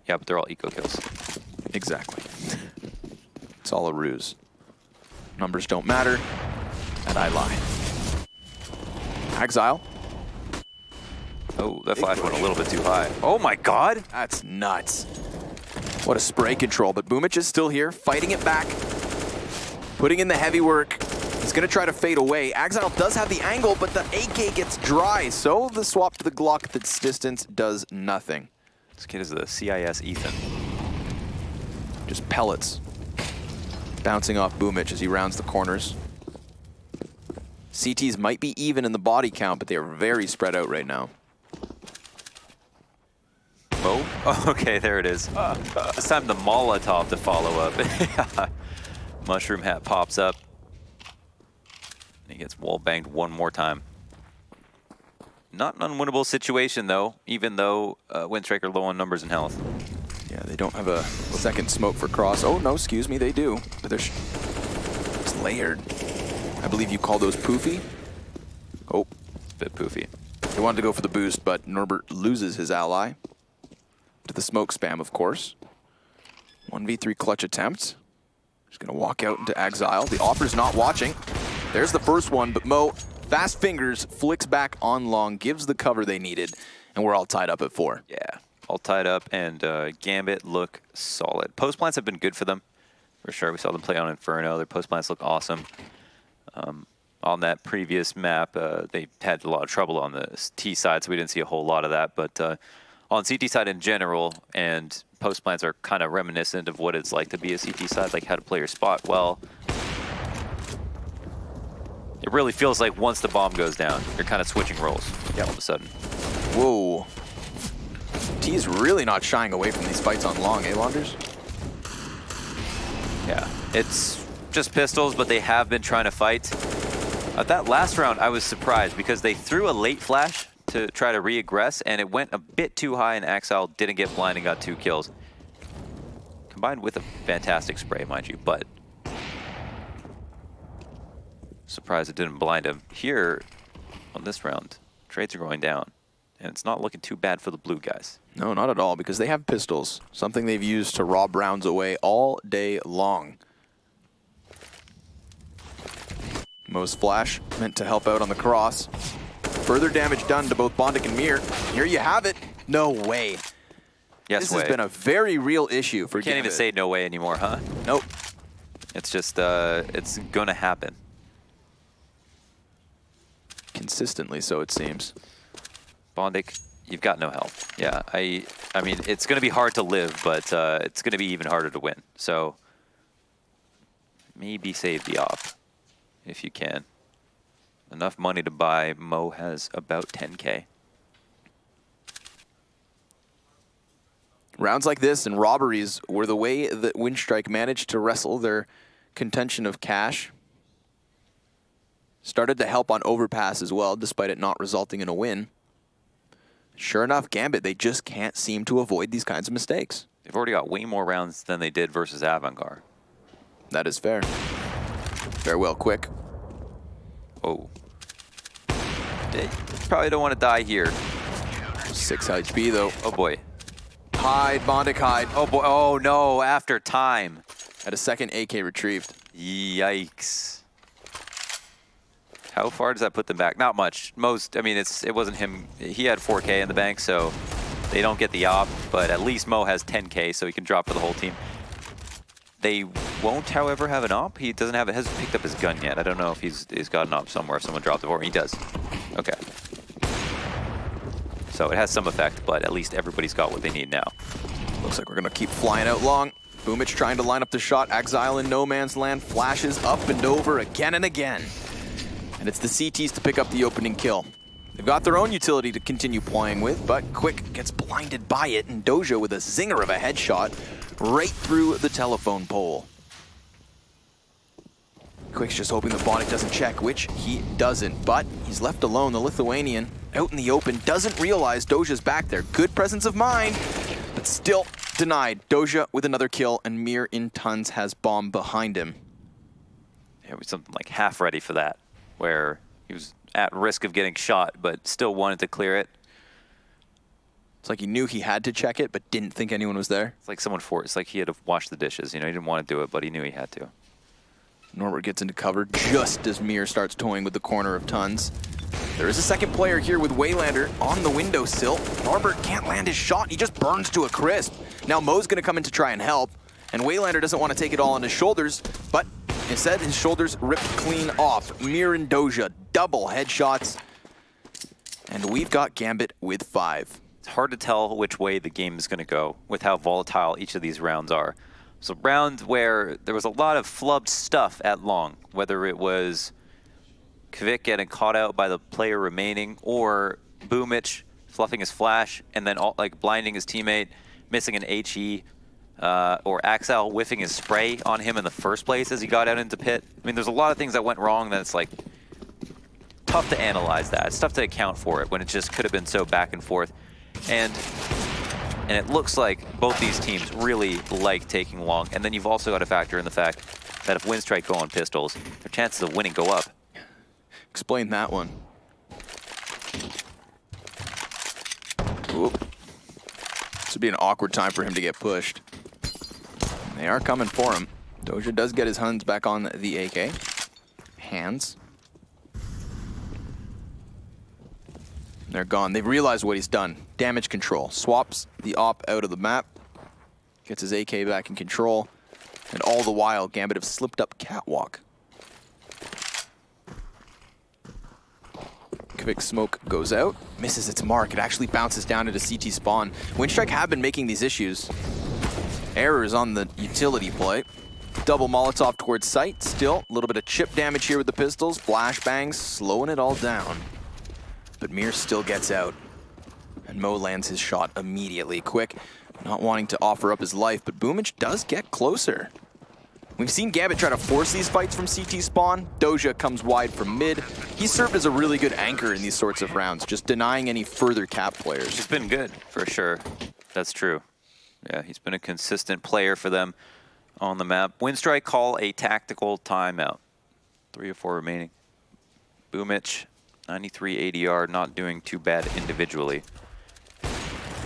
Yeah, but they're all eco kills. Exactly. It's all a ruse. Numbers don't matter, and I lie. Exile. Oh, that flash went a little bit too high. Oh my god! That's nuts. What a spray control, but Boomich is still here, fighting it back, putting in the heavy work. He's gonna try to fade away. Exile does have the angle, but the AK gets dry, so the swap to the Glock that's distance does nothing. This kid is the CIS Ethan. Just pellets. Bouncing off Boomich as he rounds the corners. CTs might be even in the body count, but they are very spread out right now. Oh, okay, there it is. This time the Molotov to follow up. Mushroom hat pops up. He gets wall banged one more time. Not an unwinnable situation though, even though Winstrike are low on numbers and health. Yeah, they don't have a second smoke for cross. Oh no, excuse me, they do. But they're it's layered. I believe you call those poofy. Oh, bit poofy. They wanted to go for the boost, but Norbert loses his ally. To the smoke spam, of course. 1v3 clutch attempt. Just gonna walk out into Exile. The offer's not watching. There's the first one, but Mo, fast fingers, flicks back on long, gives the cover they needed, and we're all tied up at 4. Yeah, all tied up, and Gambit look solid. Post plants have been good for them, for sure. We saw them play on Inferno. Their post plants look awesome. On that previous map, they had a lot of trouble on the T side, so we didn't see a whole lot of that, but on CT side in general, and post plants are kind of reminiscent of what it's like to be a CT side, like how to play your spot well. It really feels like once the bomb goes down, you're kind of switching roles all of a sudden. Whoa. T's really not shying away from these fights on long, eh, Wanders? Yeah, it's just pistols, but they have been trying to fight. That last round, I was surprised because they threw a late flash to try to re-aggress, and it went a bit too high, and Exile didn't get blind and got 2 kills. Combined with a fantastic spray, mind you, but surprised it didn't blind him. Here, on this round, trades are going down, and it's not looking too bad for the blue guys. No, not at all, because they have pistols, something they've used to rob rounds away all day long. Mo's flash meant to help out on the cross. Further damage done to both Bondik and Mir. Here you have it. No way. Yes, this has been a very real issue for Can't Gambit. even say no way anymore, huh? Nope. It's just, it's going to happen. Consistently so, it seems. Bondik, you've got no health. Yeah, I mean, it's going to be hard to live, but it's going to be even harder to win. So maybe save the op if you can. Enough money to buy. Mo has about 10K. Rounds like this and robberies were the way that Winstrike managed to wrestle their contention of cash. Started to help on overpass as well, despite it not resulting in a win. Sure enough, Gambit, they just can't seem to avoid these kinds of mistakes. They've already got way more rounds than they did versus Avangard. That is fair. Farewell, quick. Oh. They probably don't want to die here. 6 HP though. Oh boy. Hide, Bondic, hide. Oh boy. Oh no, after time. At a second AK retrieved. Yikes. How far does that put them back? Not much. Most, I mean, it wasn't him. He had 4K in the bank, so they don't get the op, but at least Mo has 10K, so he can drop for the whole team. They won't, however, have an op. He doesn't have it, hasn't picked up his gun yet. I don't know if he's got an op somewhere, if someone dropped it for him. He does. Okay. So it has some effect, but at least everybody's got what they need now. Looks like we're gonna keep flying out long. Boomich trying to line up the shot. Exile in no man's land, flashes up and over again and again. And it's the CTs to pick up the opening kill. They've got their own utility to continue playing with, but Quick gets blinded by it, and Doja with a zinger of a headshot right through the telephone pole. Quick's just hoping the Bondic doesn't check, which he doesn't, but he's left alone. The Lithuanian out in the open doesn't realize Doja's back there. Good presence of mind, but still denied. Doja with another kill, and Mir in tons has bomb behind him. It was something like half ready for that, where he was at risk of getting shot, but still wanted to clear it. It's like he knew he had to check it, but didn't think anyone was there. It's like someone forced. It's like he had to wash the dishes. You know, he didn't want to do it, but he knew he had to. Norbert gets into cover just as Mir starts toying with the corner of tons. There is a second player here with Waylander on the windowsill. Norbert can't land his shot. He just burns to a crisp. Now Mo's going to come in to try and help, and Waylander doesn't want to take it all on his shoulders, but instead his shoulders ripped clean off. Mir and Doja, double headshots, and we've got Gambit with 5. It's hard to tell which way the game is going to go with how volatile each of these rounds are. So rounds where there was a lot of flubbed stuff at long, whether it was Kvik getting caught out by the player remaining, or Boomich fluffing his flash and then like blinding his teammate, missing an HE, or Axel whiffing his spray on him in the first place as he got out into pit. I mean, there's a lot of things that went wrong that it's like tough to analyze that. It's tough to account for it when it just could have been so back and forth. And it looks like both these teams really like taking long. And then you've also got to factor in the fact that if Winstrike go on pistols, their chances of winning go up. Explain that one. Ooh. This would be an awkward time for him to get pushed. And they are coming for him. Doja does get his hands back on the AK. Hands. They're gone. They've realized what he's done. Damage control. Swaps the op out of the map. Gets his AK back in control. And all the while, Gambit have slipped up catwalk. Kvik smoke goes out. Misses its mark. It actually bounces down into CT spawn. Winstrike have been making these issues. Errors on the utility play. Double Molotov towards site. Still, a little bit of chip damage here with the pistols. Flashbangs slowing it all down. But Mir still gets out. And Mo lands his shot immediately. Quick, not wanting to offer up his life, but Boomich does get closer. We've seen Gambit try to force these fights from CT spawn. Doja comes wide from mid. He served as a really good anchor in these sorts of rounds, just denying any further cap players. He's been good, for sure. That's true. Yeah, he's been a consistent player for them on the map. Winstrike call a tactical timeout. 3 or 4 remaining. Boomich, 93 ADR, not doing too bad individually.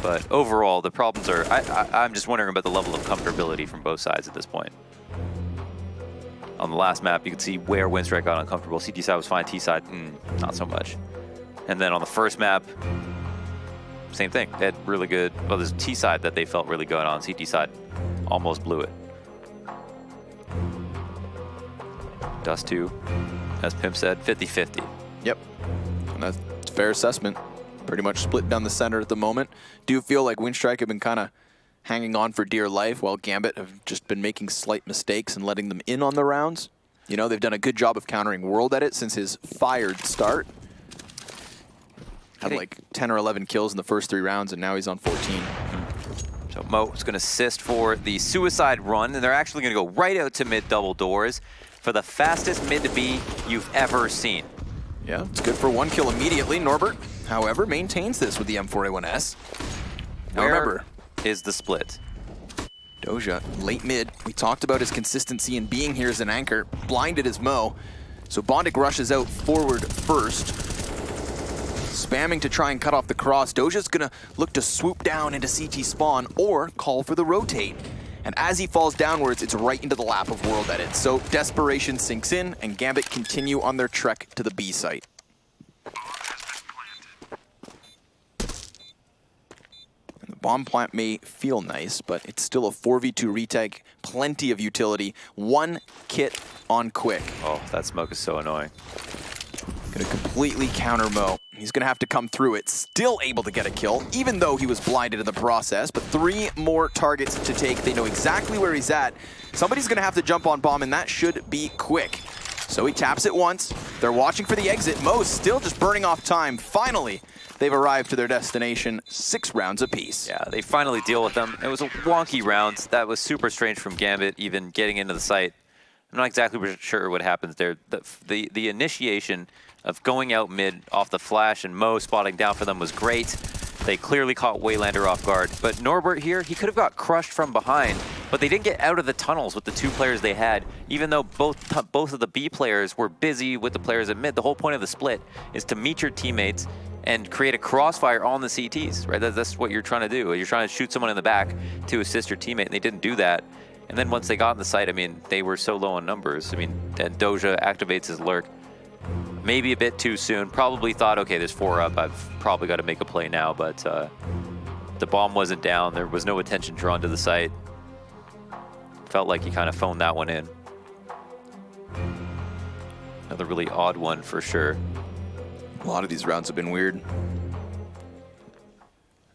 But overall, the problems are, I'm just wondering about the level of comfortability from both sides at this point. On the last map, you could see where Winstrike got uncomfortable. CT side was fine, T side, not so much. And then on the first map, same thing. They had really good, well, there's T side that they felt really good on. CT side almost blew it. Dust 2, as Pimp said, 50-50. Yep, and that's a fair assessment. Pretty much split down the center at the moment. Do you feel like Winstrike have been kind of hanging on for dear life while Gambit have just been making slight mistakes and letting them in on the rounds? You know, they've done a good job of countering World at it since his fired start. Had like 10 or 11 kills in the first 3 rounds, and now he's on 14. So Mo is going to assist for the suicide run, and they're actually going to go right out to mid double doors for the fastest mid to B you've ever seen. Yeah, it's good for 1 kill immediately. Norbert, however, maintains this with the M4A1S. Now remember, is the split? Doja, late mid. We talked about his consistency in being here as an anchor. Blinded as Mo. So Bondic rushes out forward first. Spamming to try and cut off the cross. Doja's gonna look to swoop down into CT spawn or call for the rotate. And as he falls downwards, it's right into the lap of World Edit. So desperation sinks in, and Gambit continue on their trek to the B site. And the bomb plant may feel nice, but it's still a 4v2 retake, plenty of utility, one kit on quick. Oh, that smoke is so annoying. Gonna completely counter Mo. He's gonna have to come through it, still able to get a kill, even though he was blinded in the process, but 3 more targets to take. They know exactly where he's at. Somebody's gonna have to jump on bomb, and that should be quick. So he taps it once. They're watching for the exit. Mo's still just burning off time. Finally, they've arrived to their destination, 6 rounds apiece. Yeah, they finally deal with them. It was a wonky round. That was super strange from Gambit, even getting into the site. I'm not exactly sure what happens there. The initiation of going out mid off the flash and Mo spotting down for them was great. They clearly caught Waylander off guard. But Norbert here, he could have got crushed from behind, but they didn't get out of the tunnels with the 2 players they had, even though both of the B players were busy with the players at mid. The whole point of the split is to meet your teammates and create a crossfire on the CTs, right? That's what you're trying to do. You're trying to shoot someone in the back to assist your teammate, and they didn't do that. And then once they got in the site, I mean, they were so low on numbers. I mean, then Doja activates his lurk. Maybe a bit too soon. Probably thought, okay, there's 4 up. I've probably got to make a play now, but the bomb wasn't down. There was no attention drawn to the site. Felt like he kind of phoned that one in. Another really odd one for sure. A lot of these rounds have been weird.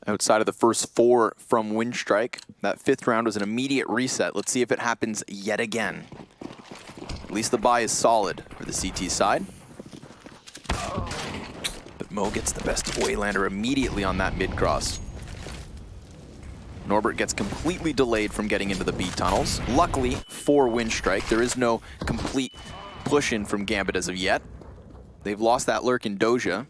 Outside of the first 4 from Winstrike, that 5th round was an immediate reset. Let's see if it happens yet again. At least the buy is solid for the CT side. But Mo gets the best of Waylander immediately on that mid-cross. Norbert gets completely delayed from getting into the B tunnels. Luckily for Winstrike, there is no complete push-in from Gambit as of yet. They've lost that lurk in Doja.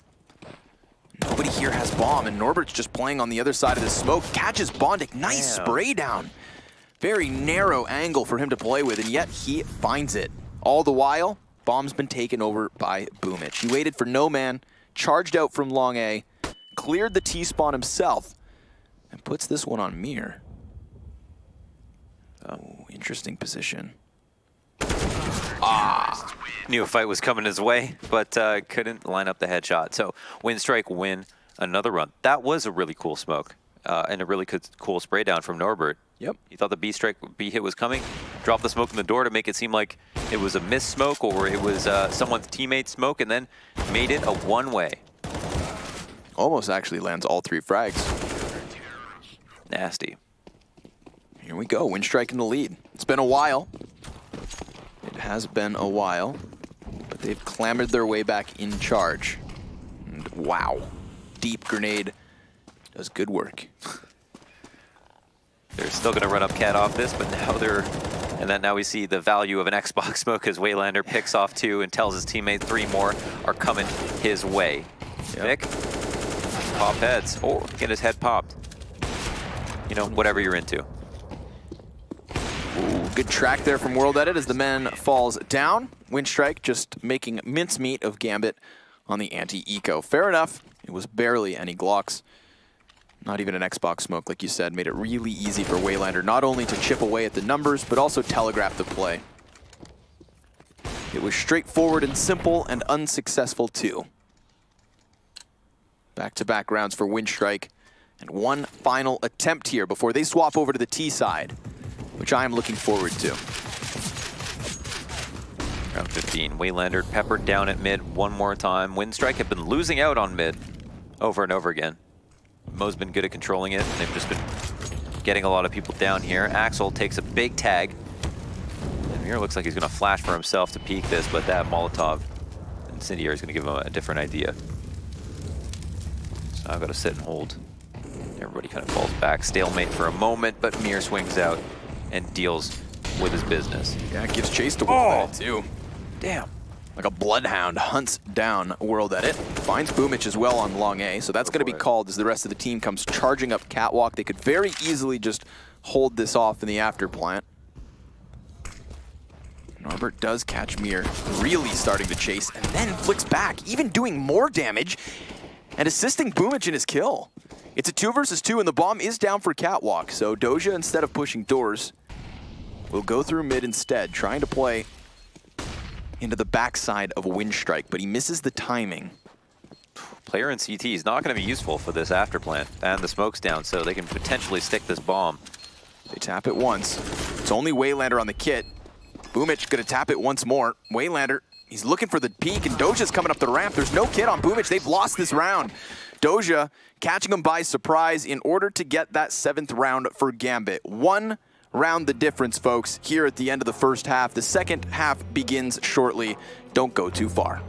Nobody here has bomb, and Norbert's just playing on the other side of the smoke. Catches Bondic, nice spray down. Very narrow angle for him to play with, and yet he finds it. All the while, bomb's been taken over by Boomich. He waited for no man, charged out from long A, cleared the T-spawn himself, and puts this one on Mir. Oh, interesting position. Ah! Knew a fight was coming his way, but couldn't line up the headshot. So Winstrike win another run. That was a really cool smoke and a really cool spray down from Norbert. Yep. He thought the B hit was coming, dropped the smoke in the door to make it seem like it was a missed smoke or it was someone's teammate smoke, and then made it a one-way. Almost actually lands all 3 frags. Nasty. Here we go, Winstrike in the lead. It's been a while. It has been a while, but they've clambered their way back in charge. And wow, deep grenade does good work. They're still going to run up Cat off this, but now we see the value of an Xbox smoke as Waylander picks off 2 and tells his teammate 3 more are coming his way. Vic, pop heads, or get his head popped. You know, whatever you're into. Ooh, good track there from World Edit as the man falls down. Winstrike just making mincemeat of Gambit on the anti-eco. Fair enough, it was barely any Glocks. Not even an Xbox smoke, like you said, made it really easy for Waylander not only to chip away at the numbers, but also telegraph the play. It was straightforward and simple and unsuccessful too. Back-to-back rounds for Winstrike, and one final attempt here before they swap over to the T side, which I am looking forward to. Round 15, Waylander peppered down at mid one more time. Winstrike have been losing out on mid over and over again. Mo's been good at controlling it. They've just been getting a lot of people down here. Axel takes a big tag. And Mir looks like he's going to flash for himself to peek this, but that Molotov incendiary is going to give him a different idea. So I've got to sit and hold. Everybody kind of falls back. Stalemate for a moment, but Mir swings out and deals with his business. Yeah, gives chase to Wolf too. Damn. like a bloodhound, hunts down World Edit. Finds Boomich as well on long A, so that's going to be called as the rest of the team comes charging up Catwalk. They could very easily just hold this off in the after plant. Norbert does catch Mir, really starting to chase, and then flicks back, even doing more damage, and assisting Boomich in his kill. It's a 2 versus 2, and the bomb is down for Catwalk, so Doja, instead of pushing doors, will go through mid instead, trying to play into the backside of a Winstrike, but he misses the timing. Player in CT is not going to be useful for this after plant, and the smoke's down, so they can potentially stick this bomb. They tap it once. It's only Waylander on the kit. Boomich gonna tap it once more. Waylander, he's looking for the peak, and Doja's coming up the ramp. There's no kit on Boomich. They've lost this round. Doja catching him by surprise in order to get that 7th round for Gambit. 1 round the difference, folks, here at the end of the first half. The second half begins shortly. Don't go too far.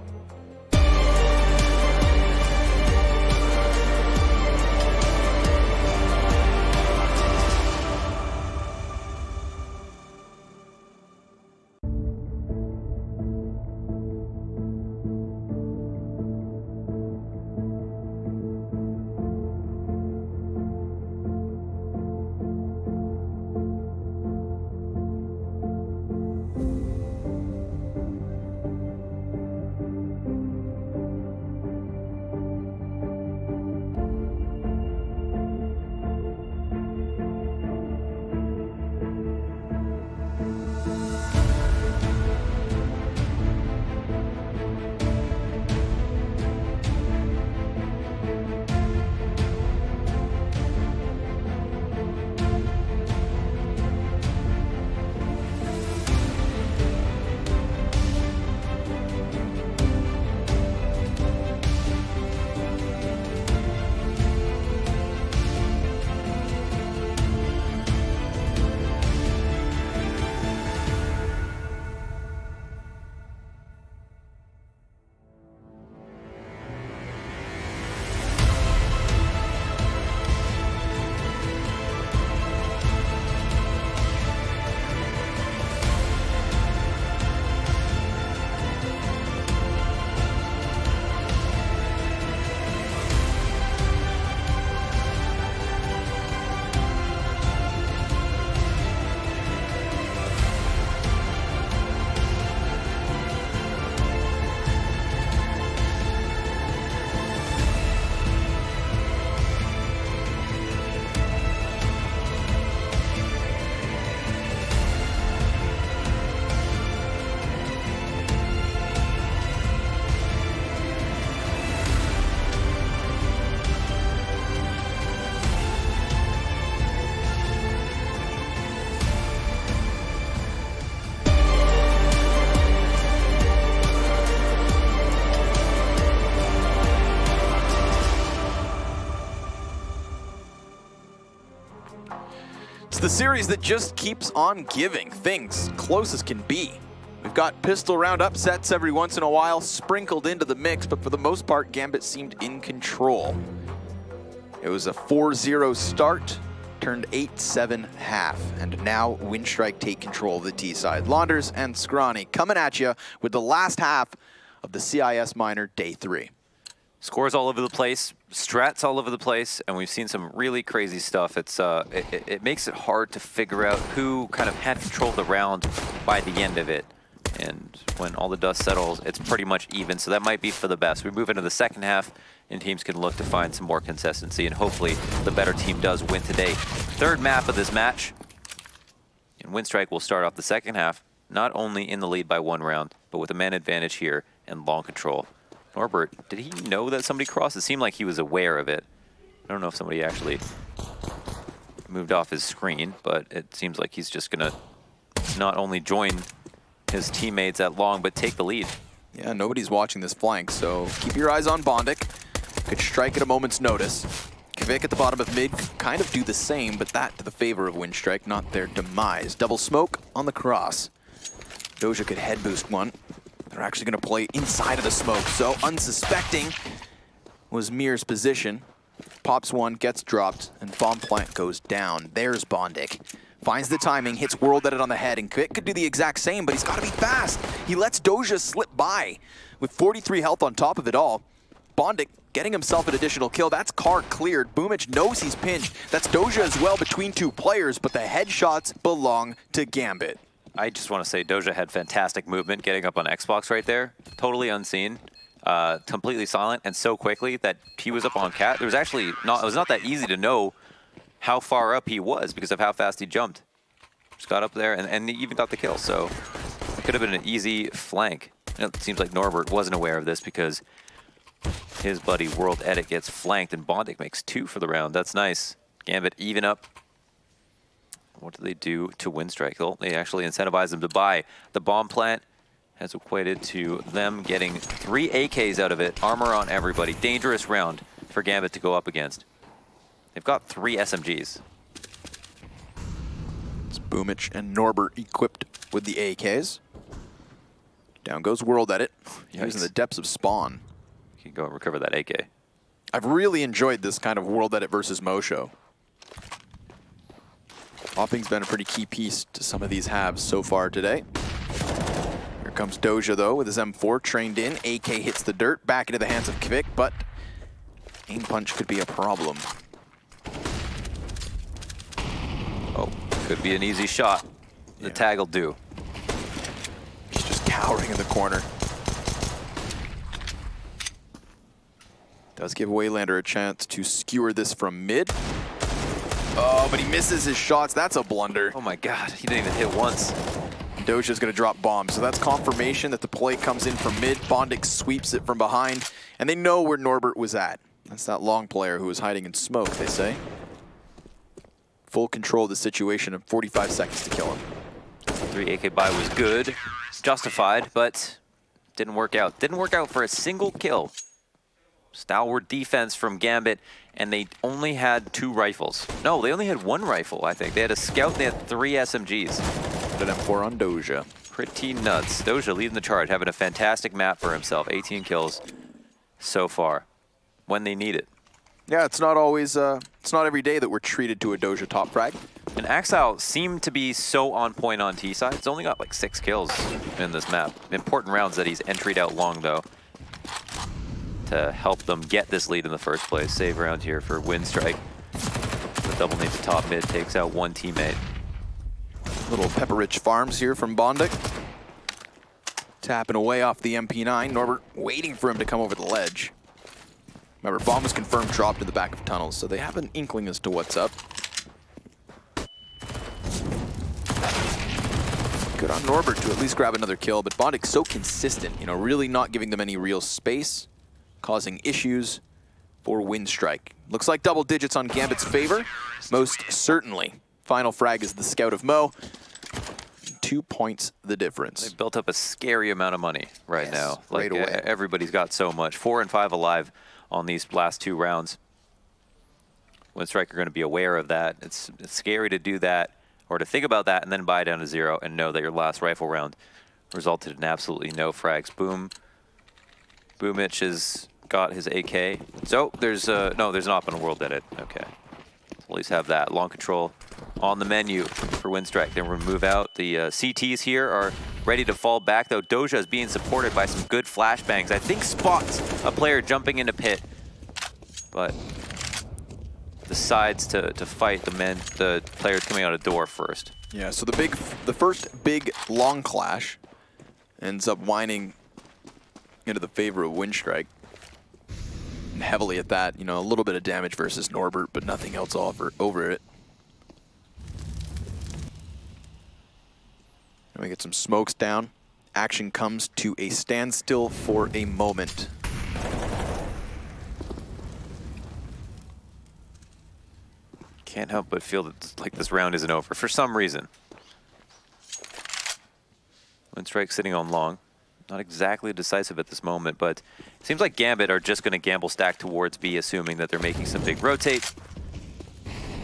It's the series that just keeps on giving things close as can be. We've got pistol round upsets every once in a while sprinkled into the mix, but for the most part, Gambit seemed in control. It was a 4-0 start, turned 8-7 half, and now Winstrike take control of the T side. Launders and Scrawny coming at you with the last half of the CIS Minor Day 3. Scores all over the place, strats all over the place, and we've seen some really crazy stuff. It's it makes it hard to figure out who kind of had control of the round by the end of it. And when all the dust settles, it's pretty much even, so that might be for the best. We move into the second half, and teams can look to find some more consistency, and hopefully the better team does win today. Third map of this match, and Winstrike will start off the second half, not only in the lead by 1 round, but with a man advantage here and long control. Norbert, did he know that somebody crossed? It seemed like he was aware of it. I don't know if somebody actually moved off his screen, but it seems like he's just going to not only join his teammates at long, but take the lead. Yeah, nobody's watching this flank, so keep your eyes on Bondic. Could strike at a moment's notice. Kvik at the bottom of mid kind of do the same, but that to the favor of Winstrike, not their demise. Double smoke on the cross. Doja could head boost one. They're actually going to play inside of the smoke, so unsuspecting was Mir's position. Pops one, gets dropped, and bomb plant goes down. There's Bondic. Finds the timing, hits World Edit on the head, and Kvik could do the exact same, but he's got to be fast. He lets Doja slip by with 43 health on top of it all. Bondik getting himself an additional kill. That's card cleared. Boomich knows he's pinched. That's Doja as well between two players, but the headshots belong to Gambit. I just want to say Doja had fantastic movement getting up on Xbox right there. Totally unseen, completely silent, and so quickly that he was up on Cat. It was actually not, it was not that easy to know how far up he was because of how fast he jumped. Just got up there and he even got the kill, so it could have been an easy flank. And it seems like Norbert wasn't aware of this because his buddy World Edit gets flanked and Bondik makes 2 for the round. That's nice. Gambit even up. What do they do to Winstrike? Well, they actually incentivize him to buy. The bomb plant has equated to them getting 3 AKs out of it. Armor on everybody. Dangerous round for Gambit to go up against. They've got 3 SMGs. It's Boomich and Norbert equipped with the AKs. Down goes World Edit. He was in the depths of spawn. You can go and recover that AK. I've really enjoyed this kind of World Edit versus Mosho. Hopping's been a pretty key piece to some of these halves so far today. Here comes Doja though with his M4 trained in. AK hits the dirt, back into the hands of Kvik, but aim punch could be a problem. Oh, could be an easy shot. The tag will do. He's just cowering in the corner. Does give Waylander a chance to skewer this from mid. Oh, but he misses his shots. That's a blunder. Oh my god, he didn't even hit once. Doja's going to drop bombs, so that's confirmation that the play comes in from mid. Bondik sweeps it from behind, and they know where Norbert was at. That's that long player who was hiding in smoke, they say. Full control of the situation and 45 seconds to kill him. 3 AK buy was good, justified, but didn't work out. Didn't work out for a single kill. Stalwart defense from Gambit, and they only had 2 rifles. No, they only had 1 rifle, I think. They had a scout, they had 3 SMGs. Put an M4 on Doja. Pretty nuts. Doja leading the charge, having a fantastic map for himself. 18 kills so far, when they need it. Yeah, it's not always, it's not every day that we're treated to a Doja top frag. And Axile seemed to be so on point on T side. He's only got like 6 kills in this map. Important rounds that he's entried out long though, to help them get this lead in the first place. Save round here for Winstrike. The double nade to top mid takes out 1 teammate. Little pepper-rich farms here from Bondik. Tapping away off the MP9. Norbert waiting for him to come over the ledge. Remember, bomb was confirmed dropped in the back of tunnels, so they have an inkling as to what's up. Good on Norbert to at least grab another kill, but Bondik's so consistent, you know, really not giving them any real space, causing issues for Winstrike. Looks like double digits on Gambit's favor, most certainly. Final frag is the Scout of Mo. 2 points the difference. They built up a scary amount of money right now. Like, right away. Everybody's got so much. 4 and 5 alive on these last 2 rounds. Winstrike are going to be aware of that. It's scary to do that or to think about that and then buy down to 0 and know that your last rifle round resulted in absolutely no frags. Boomich has got his AK. So there's no, there's not been a World Edit. Okay. At least have that. Long control on the menu for Winstrike. Then we're going to move out. The CTs here are ready to fall back, though Doja is being supported by some good flashbangs. I think spots a player jumping into pit, but decides to fight the players coming out of door first. Yeah, so the first big long clash ends up winding into the favor of Winstrike. And heavily at that, you know, a little bit of damage versus Norbert, but nothing else over it. And we get some smokes down. Action comes to a standstill for a moment. Can't help but feel that like this round isn't over for some reason. Winstrike sitting on long. Not exactly decisive at this moment, but it seems like Gambit are just going to gamble stack towards B, assuming that they're making some big rotate.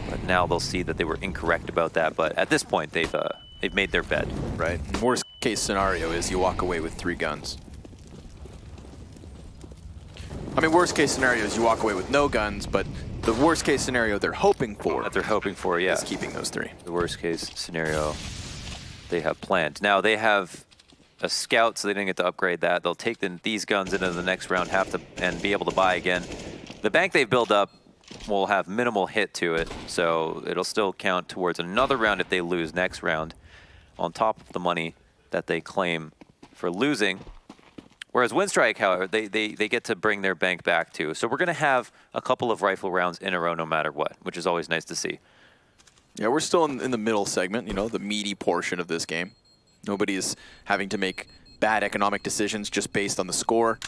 But now they'll see that they were incorrect about that. But at this point, they've made their bed. Right. And worst case scenario is you walk away with 3 guns. I mean, worst case scenario is you walk away with no guns, but the worst case scenario they're hoping for. That they're hoping for, yeah. Is keeping those 3. The worst case scenario they have planned. Now they have a scout, so they didn't get to upgrade that. They'll take these guns into the next round, and be able to buy again. The bank they've built up will have minimal hit to it, so it'll still count towards another round if they lose next round, on top of the money that they claim for losing. Whereas Winstrike, however, they get to bring their bank back too. So we're going to have a couple of rifle rounds in a row no matter what, which is always nice to see. Yeah, we're still in the middle segment, you know, the meaty portion of this game. Nobody is having to make bad economic decisions just based on the score.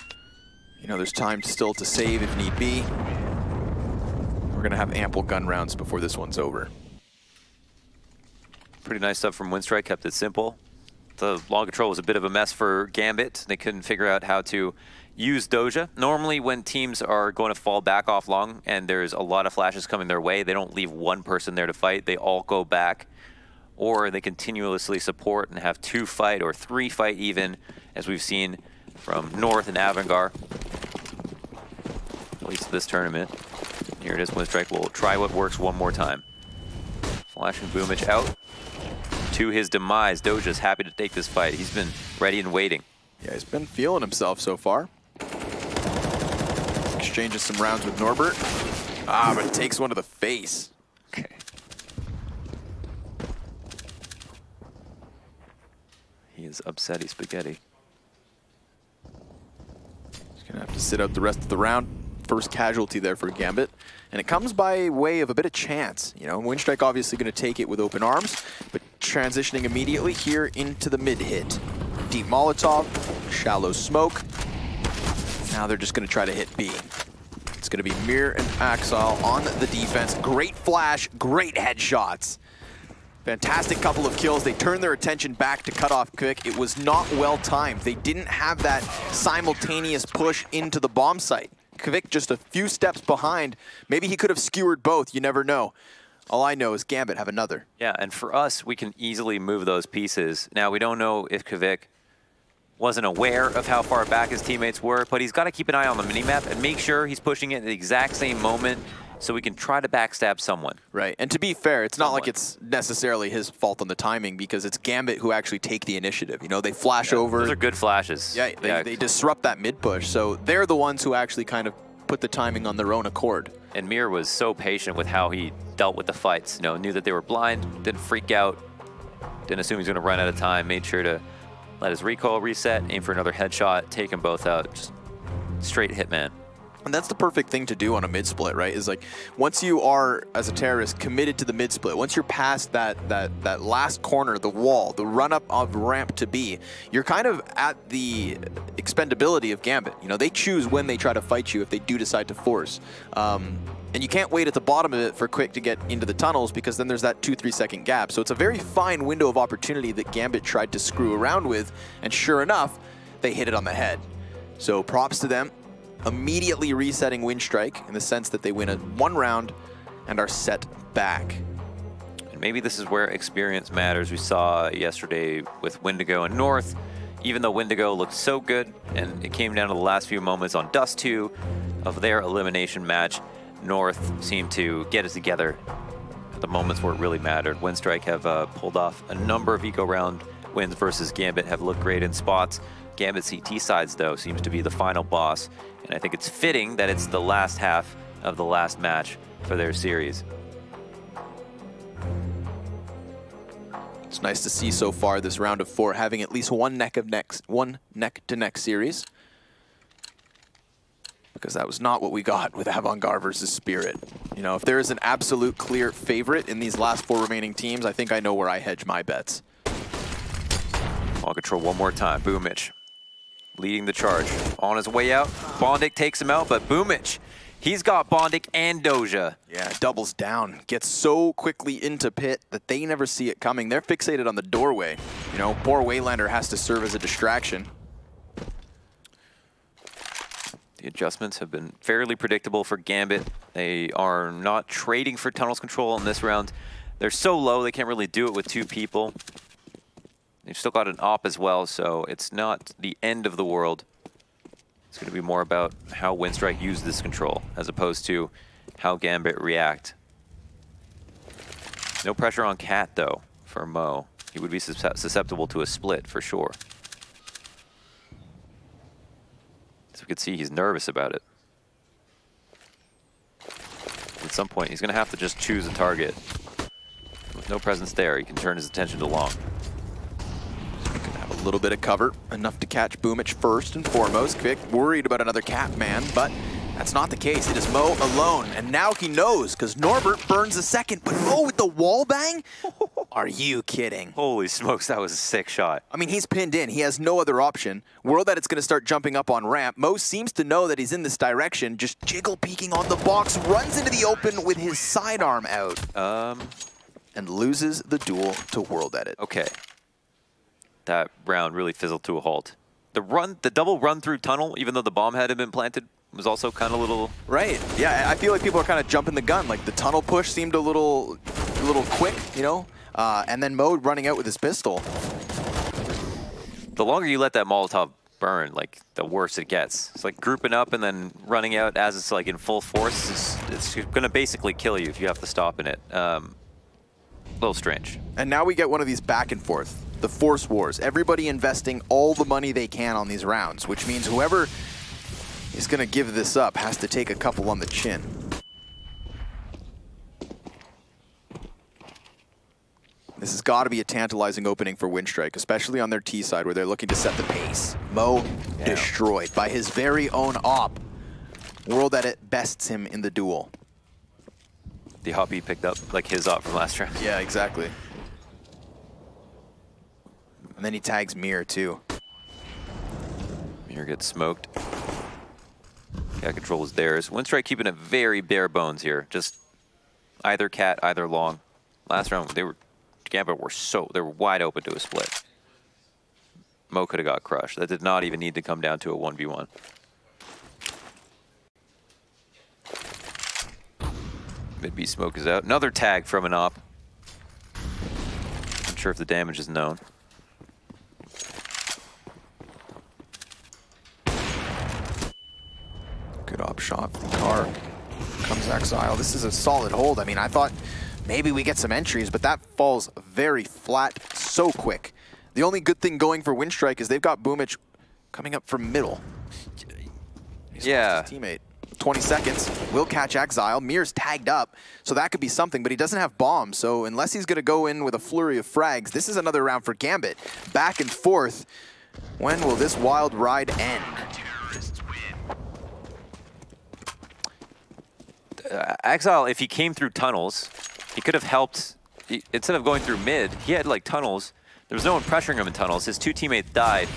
You know, there's time still to save if need be. We're going to have ample gun rounds before this one's over. Pretty nice stuff from Winstrike, kept it simple. The long control was a bit of a mess for Gambit. They couldn't figure out how to use Doja. Normally when teams are going to fall back off long and there's a lot of flashes coming their way, they don't leave one person there to fight. They all go back, or they continuously support and have 2 fight or 3 fight even, as we've seen from North and Avangar, at least this tournament. Here it is, Winstrike will try what works one more time. Flashing Boomich out. To his demise, Doja's happy to take this fight. He's been ready and waiting. Yeah, he's been feeling himself so far. Exchanges some rounds with Norbert. Ah, but it takes one to the face. Okay. He is upsetty spaghetti. He's gonna have to sit out the rest of the round. First casualty there for Gambit. And it comes by way of a bit of chance. You know, Winstrike obviously going to take it with open arms, but transitioning immediately here into the mid hit. Deep Molotov, shallow smoke. Now they're just going to try to hit B. It's going to be Mir and Axile on the defense. Great flash, great headshots. Fantastic couple of kills. They turned their attention back to cut off quick. It was not well timed. They didn't have that simultaneous push into the bomb site. Kvik just a few steps behind. Maybe he could have skewered both. You never know. All I know is Gambit have another. Yeah, and for us, we can easily move those pieces. Now, we don't know if Kvik wasn't aware of how far back his teammates were, but he's got to keep an eye on the minimap and make sure he's pushing it at the exact same moment so we can try to backstab someone. Right, and to be fair, it's not like it's necessarily his fault on the timing, because it's Gambit who actually take the initiative. You know, they flash over. Those are good flashes. Yeah, they disrupt that mid push, so they're the ones who actually kind of put the timing on their own accord. And Mir was so patient with how he dealt with the fights. You know, knew that they were blind, didn't freak out, didn't assume he was going to run out of time, made sure to let his recoil reset, aim for another headshot, take them both out. Just straight hitman. And that's the perfect thing to do on a mid-split, right? Is like, once you are, as a terrorist, committed to the mid-split, once you're past that last corner, the wall, the run-up of ramp to B, you're kind of at the expendability of Gambit. You know, they choose when they try to fight you if they do decide to force. And you can't wait at the bottom of it for Quick to get into the tunnels, because then there's that 2-3 second gap. So it's a very fine window of opportunity that Gambit tried to screw around with, and sure enough, they hit it on the head. So props to them. Immediately resetting Winstrike in the sense that they win one round and are set back. And maybe this is where experience matters. We saw yesterday with Wendigo and North, even though Wendigo looked so good and it came down to the last few moments on Dust 2 of their elimination match, North seemed to get it together at the moments where it really mattered. Winstrike have pulled off a number of eco round wins versus Gambit, have looked great in spots. Gambit CT sides, though, seems to be the final boss. And I think it's fitting that it's the last half of the last match for their series. It's nice to see so far this round of 4 having at least one neck to neck series, because that was not what we got with Avant-Garde versus Spirit. You know, if there is an absolute clear favorite in these last 4 remaining teams, I think I know where I hedge my bets. Ball control one more time. Boomich leading the charge. On his way out, Bondik takes him out, but Boomich, he's got Bondik and Doja. Yeah, doubles down. Gets so quickly into pit that they never see it coming. They're fixated on the doorway. You know, poor Waylander has to serve as a distraction. The adjustments have been fairly predictable for Gambit. They are not trading for tunnels control in this round. They're so low, they can't really do it with 2 people. They've still got an op as well, so it's not the end of the world. It's going to be more about how Winstrike used this control as opposed to how Gambit react. No pressure on Cat though for Mo. He would be susceptible to a split for sure. As we can see, he's nervous about it. At some point, he's going to have to just choose a target. With no presence there, he can turn his attention to long. A little bit of cover, enough to catch Boomich first and foremost. Quick, worried about another Cat man, but that's not the case. It is Mo alone, and now he knows, because Norbert burns a second, but Mo with the wall bang? Are you kidding? Holy smokes, that was a sick shot. I mean, he's pinned in. He has no other option. World that it's going to start jumping up on ramp. Mo seems to know that he's in this direction, just jiggle peeking on the box, runs into the open with his sidearm out. And loses the duel to World Edit. Okay. That round really fizzled to a halt. The double run through tunnel, even though the bomb hadn't been planted, was also kind of little... Right. Yeah, I feel like people are kind of jumping the gun. Like the tunnel push seemed a little quick, you know? And then Mo running out with his pistol. The longer you let that Molotov burn, like the worse it gets. It's like grouping up and then running out as it's like in full force. It's going to basically kill you if you have to stop in it. A little strange. And now we get one of these back and forth. The Force Wars. Everybody investing all the money they can on these rounds, which means whoever is going to give this up has to take a couple on the chin. This has got to be a tantalizing opening for Winstrike, especially on their T side where they're looking to set the pace. Mo destroyed by his very own op. World Edit bests him in the duel. The hop he picked up, like his op from last round. Yeah, exactly. And then he tags Mir too. Mir gets smoked. Cat control is theirs. Winstrike keeping it very bare bones here. Just either Cat, either long. Last round, Gambit they were wide open to a split. Mo could have got crushed. That did not even need to come down to a 1v1. Mid-B smoke is out. Another tag from an op. Not sure if the damage is known. Good op shot from Car. Comes Exile. This is a solid hold. I mean, I thought maybe we get some entries, but that falls very flat so quick. The only good thing going for Winstrike is they've got Boomich coming up from middle. He's lost his teammate. 20 seconds. Will catch Exile. Mir's tagged up, so that could be something, but he doesn't have bombs, so unless he's going to go in with a flurry of frags, this is another round for Gambit. Back and forth. When will this wild ride end? Exile, if he came through tunnels, he could have helped. Instead of going through mid, he had like tunnels. There was no one pressuring him in tunnels. His two teammates died,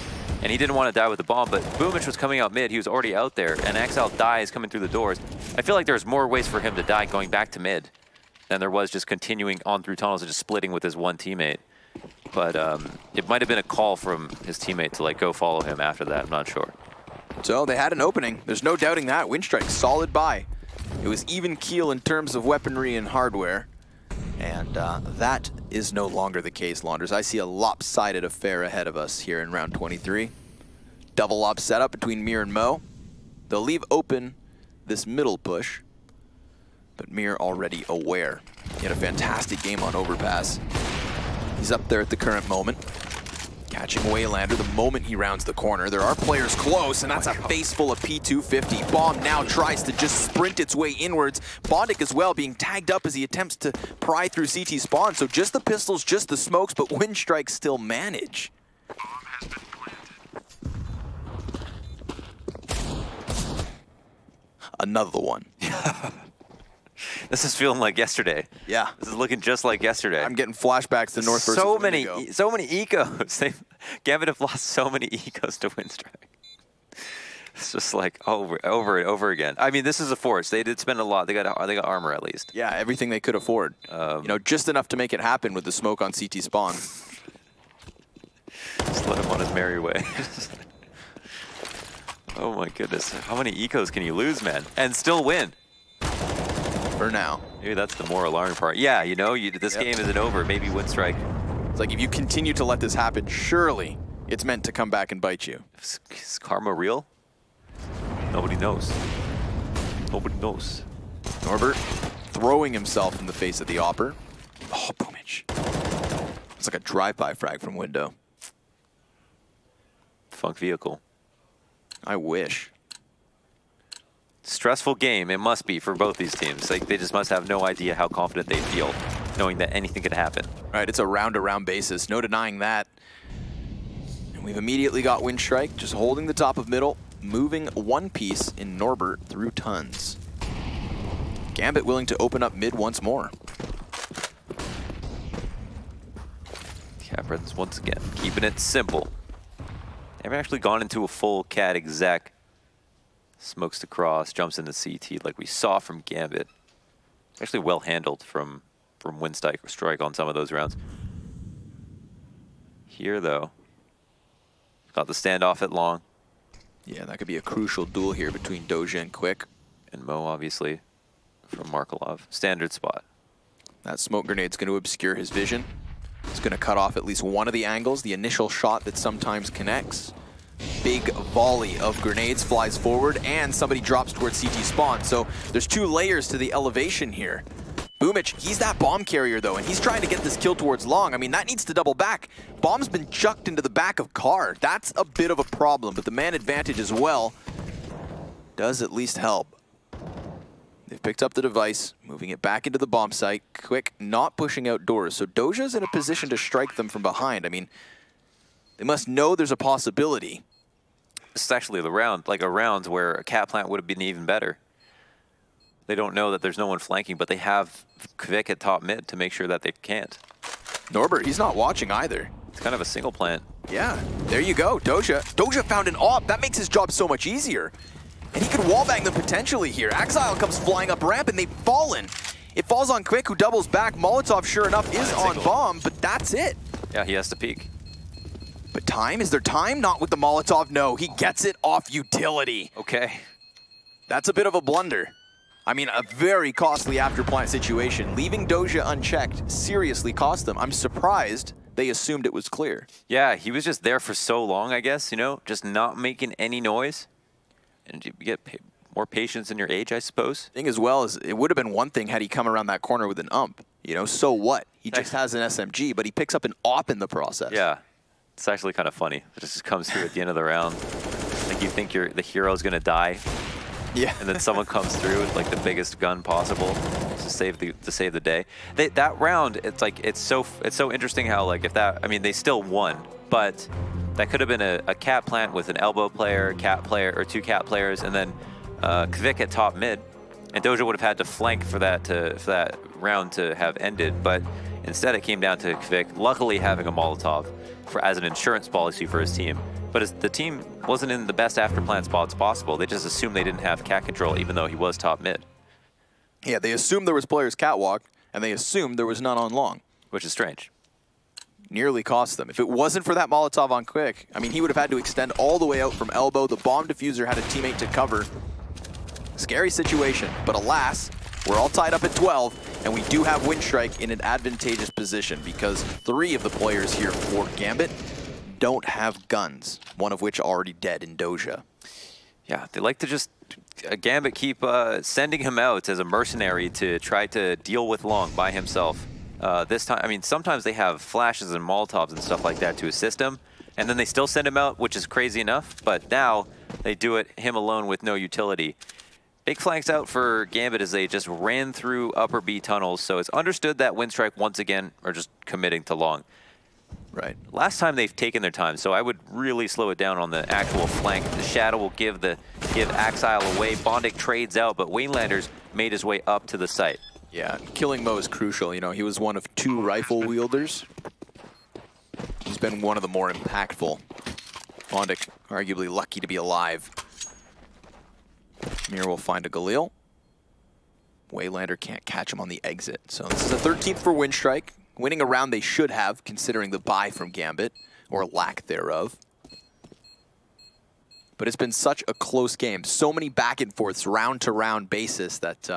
and he didn't want to die with the bomb, but Boomich was coming out mid. He was already out there, and Exile dies coming through the doors. I feel like there's more ways for him to die going back to mid than there was just continuing on through tunnels and just splitting with his one teammate. But it might have been a call from his teammate to like go follow him after that. I'm not sure. So they had an opening. There's no doubting that. Winstrike, solid buy. It was even keel in terms of weaponry and hardware. And that is no longer the case, Launders. I see a lopsided affair ahead of us here in round 23. Double lob setup between Mir and Mo. They'll leave open this middle push, but Mir already aware. He had a fantastic game on overpass. He's up there at the current moment. Catching Waylander the moment he rounds the corner. There are players close, and that's a face full of P250. Bomb now tries to just sprint its way inwards. Bondic as well being tagged up as he attempts to pry through CT spawn. So just the pistols, just the smokes, but Winstrike still manage. Another one. This is feeling like yesterday. Yeah. This is looking just like yesterday. I'm getting flashbacks to North versus Windigo. So many ecos. Gambit have lost so many ecos to Winstrike. It's just like over and over again. I mean, this is a force. They did spend a lot. They got armor at least. Yeah, everything they could afford. You know, just enough to make it happen with the smoke on CT spawn. Just let him on his merry way. Oh my goodness. How many ecos can you lose, man? And still win? For now. Maybe that's the more alarming part. Yeah, you know, this game isn't over. Maybe Winstrike. It's like if you continue to let this happen, surely it's meant to come back and bite you. Is karma real? Nobody knows. Nobody knows. Norbert throwing himself in the face of the Opper. Oh, Boomich. It's like a drive-by frag from window. Funk vehicle. I wish. Stressful game, it must be for both these teams. Like, they just must have no idea how confident they feel, knowing that anything could happen. Right, it's a round-to-round basis. No denying that. And we've immediately got Winstrike just holding the top of middle, moving one piece in Norbert through tons. Gambit willing to open up mid once more. Caprins once again, keeping it simple. They haven't actually gone into a full cat exec. Smokes the cross, jumps into CT like we saw from Gambit. Actually well handled from Winstrike on some of those rounds. Here though, got the standoff at long. Yeah, that could be a crucial duel here between Doja and Quick. And Mo, obviously, from Markelov. Standard spot. That smoke grenade's going to obscure his vision. It's going to cut off at least one of the angles, the initial shot that sometimes connects. Big volley of grenades flies forward, and somebody drops towards CT spawn. So there's two layers to the elevation here. Boomich, he's that bomb carrier though, and he's trying to get this kill towards long. I mean, that needs to double back. Bomb's been chucked into the back of car. That's a bit of a problem, but the man advantage as well does at least help. They've picked up the device, moving it back into the bomb site. Quick, not pushing outdoors. So Doja's in a position to strike them from behind. I mean, they must know there's a possibility. This is actually the round, like a round where a cat plant would have been even better. They don't know that there's no one flanking, but they have Kvik at top mid to make sure that they can't. Norbert, he's not watching either. It's kind of a single plant. Yeah, there you go, Doja. Doja found an op. That makes his job so much easier. And he could wallbang them potentially here. Axile comes flying up ramp, and they've fallen. It falls on Quick, who doubles back. Molotov, sure enough, is on bomb, but that's it. Yeah, he has to peek. But time? Is there time? Not with the Molotov. No, he gets it off utility. Okay. That's a bit of a blunder. I mean, a very costly after-plant situation. Leaving Doja unchecked seriously cost them. I'm surprised they assumed it was clear. Yeah, he was just there for so long, I guess, you know, just not making any noise. And you get more patience in your age, I suppose. Thing as well is, it would have been one thing had he come around that corner with an ump. You know, so what? He just has an SMG, but he picks up an op in the process. Yeah, it's actually kind of funny. It just comes through at the end of the round. Like you think the hero's gonna die. Yeah. And then someone comes through with like the biggest gun possible to save the day. That round, it's so interesting how like if that, I mean they still won, but that could have been a cat plant with an elbow player, cat player, or two cat players, and then Kvik at top mid, and Doja would have had to flank for that round to have ended. But instead, it came down to Kvik, luckily having a Molotov as an insurance policy for his team. But the team wasn't in the best after plant spots possible. They just assumed they didn't have cat control, even though he was top mid. Yeah, they assumed there was players catwalk, and they assumed there was none on long. Which is strange. Nearly cost them. If it wasn't for that Molotov on Quick, I mean, he would have had to extend all the way out from elbow. The bomb diffuser had a teammate to cover. Scary situation, but alas, we're all tied up at 12, and we do have Winstrike in an advantageous position because 3 of the players here for Gambit don't have guns, one of which already dead in Doja. Yeah, they like to just, Gambit keep sending him out as a mercenary to try to deal with long by himself. This time, I mean, sometimes they have flashes and Molotovs and stuff like that to assist him, and then they still send him out, which is crazy enough, but now they do it him alone with no utility. Big flanks out for Gambit as they just ran through upper B tunnels, so it's understood that Winstrike once again are just committing to long. Right. Last time they've taken their time, so I would really slow it down on the actual flank. The Shadow will give Axile away. Bondic trades out, but Waylanders made his way up to the site. Yeah, killing Mo is crucial. You know, he was one of 2 rifle wielders. He's been one of the more impactful. Bondic, arguably lucky to be alive. Mir will find a Galil. Waylander can't catch him on the exit. So this is the 13th for Winstrike. Winning a round they should have, considering the buy from Gambit, or lack thereof. But it's been such a close game. So many back and forths, round-to-round basis that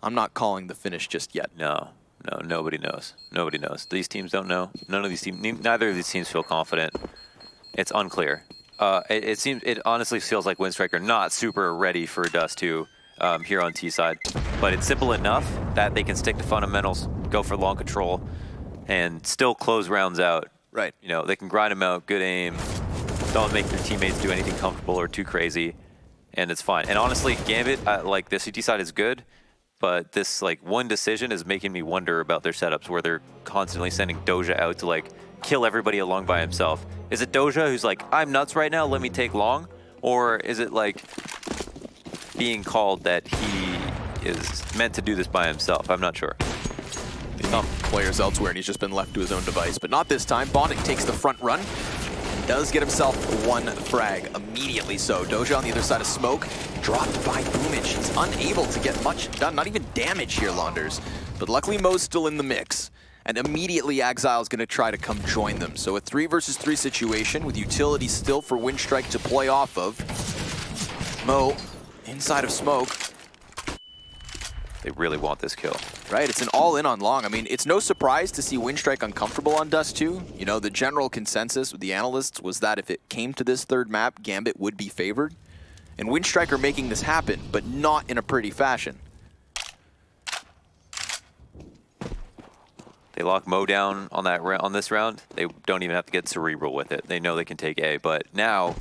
I'm not calling the finish just yet. No, nobody knows. Nobody knows. These teams don't know. Neither of these teams feel confident. It's unclear. It honestly feels like Winstrike are not super ready for Dust 2 here on T side, but it's simple enough that they can stick to fundamentals, go for long control, and still close rounds out. Right. You know, they can grind them out, good aim, don't make their teammates do anything comfortable or too crazy, and it's fine. And honestly, Gambit, like the CT side is good, but this like one decision is making me wonder about their setups where they're constantly sending Doja out to like kill everybody along by himself. Is it Doja who's like, I'm nuts right now, let me take long? Or is it like being called that he is meant to do this by himself? I'm not sure. Some players elsewhere, and he's just been left to his own device. But not this time. Bondic takes the front run. Does get himself one frag immediately so. Doja on the other side of smoke, dropped by Boomich. He's unable to get much done, not even damage here, Launders. But luckily Mo's still in the mix. And immediately Exile's going to try to come join them. So a 3 versus 3 situation with utility still for Winstrike to play off of. Mo inside of smoke. They really want this kill. Right, it's an all-in on long. I mean, it's no surprise to see Winstrike uncomfortable on Dust 2. You know, the general consensus with the analysts was that if it came to this third map, Gambit would be favored. And Winstrike are making this happen, but not in a pretty fashion. They lock Mo down on that on this round. They don't even have to get cerebral with it. They know they can take A, but now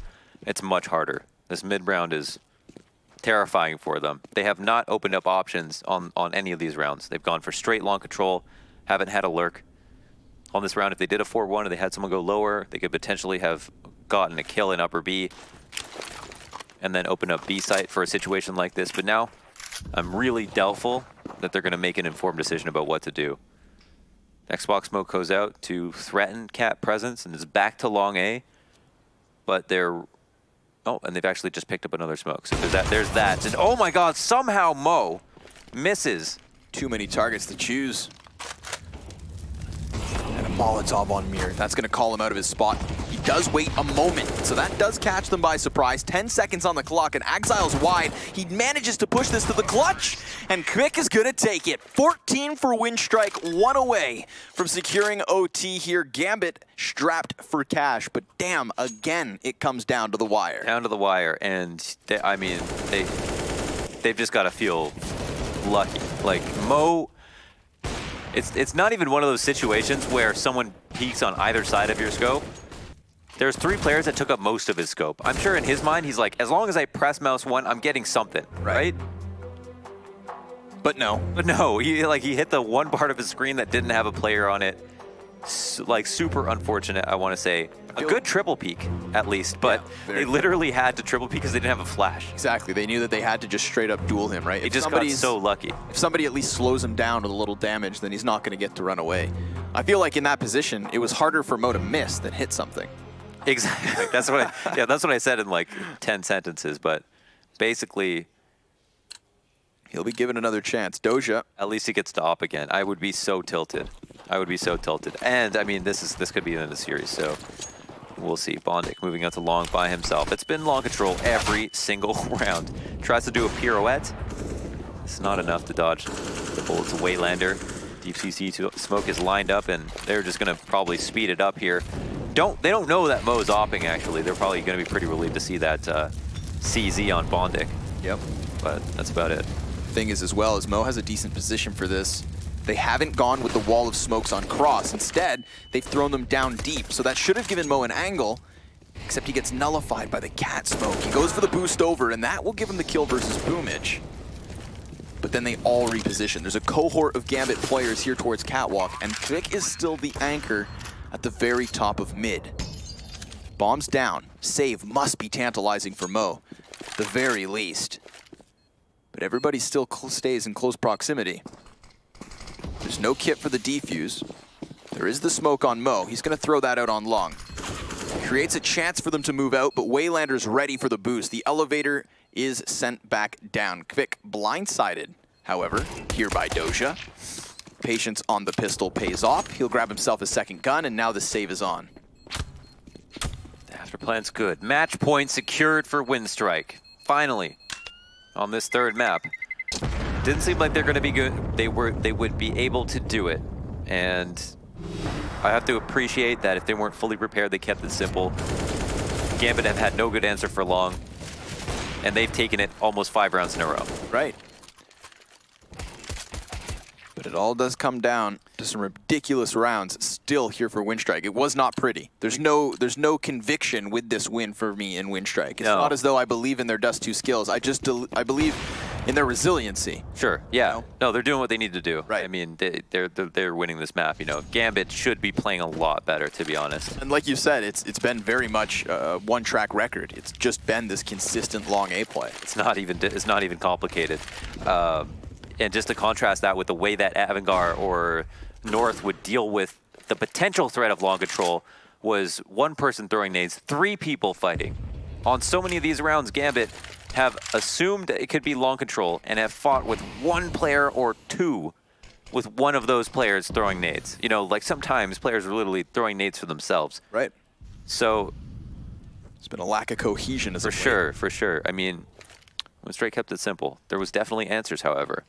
it's much harder. This mid round is terrifying for them. They have not opened up options on any of these rounds. They've gone for straight long control, haven't had a lurk. On this round, if they did a 4-1 or they had someone go lower, they could potentially have gotten a kill in upper B and then open up B site for a situation like this. But now I'm really doubtful that they're going to make an informed decision about what to do. Xbox Smoke goes out to threaten Cat presence and is back to long A, but they're oh, and they've actually just picked up another smoke. So there's that. And oh my God, somehow Mo misses. Too many targets to choose. And a Molotov on Mir. That's going to call him out of his spot. He does wait a moment, so that does catch them by surprise. 10 seconds on the clock, and Exile's wide. He manages to push this to the clutch, and Quick is going to take it. 14 for Winstrike, 1 away from securing OT here. Gambit strapped for cash, but damn, again, it comes down to the wire. Down to the wire, and I mean, they've just got to feel lucky. Like, Mo, it's not even one of those situations where someone peeks on either side of your scope. There's 3 players that took up most of his scope. I'm sure in his mind, he's like, as long as I press mouse 1, I'm getting something, right? But no. But no, he hit the one part of his screen that didn't have a player on it. Like, super unfortunate, I want to say. A good triple peek, at least, but yeah, they literally had to triple peek because they didn't have a flash. Exactly, they knew that they had to just straight up duel him, right? They just got so lucky. If somebody at least slows him down with a little damage, then he's not going to get to run away. I feel like in that position, it was harder for Mo to miss than hit something. Exactly, that's what I said in like 10 sentences, but basically, he'll be given another chance. Doja. At least he gets to op again. I would be so tilted. I would be so tilted. And I mean, this could be the end of the series, so we'll see. Bondic moving out to long by himself. It's been long control every single round. Tries to do a pirouette. It's not enough to dodge the bullets of Waylander. Deep CC smoke is lined up, and they're just going to probably speed it up here. They don't know that Mo's opping, actually. They're probably going to be pretty relieved to see that CZ on Bondic. Yep. But that's about it. Thing is, as well, as Mo has a decent position for this. They haven't gone with the wall of smokes on cross. Instead, they've thrown them down deep. So that should have given Mo an angle, except he gets nullified by the cat smoke. He goes for the boost over, and that will give him the kill versus Boomich. But then they all reposition. There's a cohort of Gambit players here towards Catwalk, and Quick is still the anchor at the very top of mid. Bombs down. Save must be tantalizing for Mo, at the very least. But everybody still stays in close proximity. There's no kit for the defuse. There is the smoke on Mo. He's going to throw that out on long. Creates a chance for them to move out, but Waylander's ready for the boost. The elevator is sent back down. Quick blindsided, however, here by Doja. Patience on the pistol pays off. He'll grab himself a second gun, and now the save is on. The after plan's good. Match point secured for Winstrike. Finally, on this third map. Didn't seem like they're going to be good. They would be able to do it, and I have to appreciate that if they weren't fully prepared, they kept it simple. Gambit have had no good answer for long, and they've taken it almost 5 rounds in a row. Right. But it all does come down to some ridiculous rounds still here for Winstrike. It was not pretty. There's no conviction with this win for me in Winstrike. It's not as though I believe in their Dust 2 skills. I believe in their resiliency. Sure, yeah. You know? No, they're doing what they need to do. Right. I mean, they're winning this map, you know. Gambit should be playing a lot better, to be honest. And like you said, it's been very much one-track record. It's just been this consistent long A play. It's not even complicated. And just to contrast that with the way that Avangar or North would deal with the potential threat of long control was one person throwing nades, 3 people fighting. On so many of these rounds, Gambit have assumed it could be long control and have fought with 1 player or 2 with one of those players throwing nades. You know, like sometimes players are literally throwing nades for themselves. Right. So there's been a lack of cohesion as for sure, for sure. I mean, Winstrike kept it simple. There was definitely answers, however.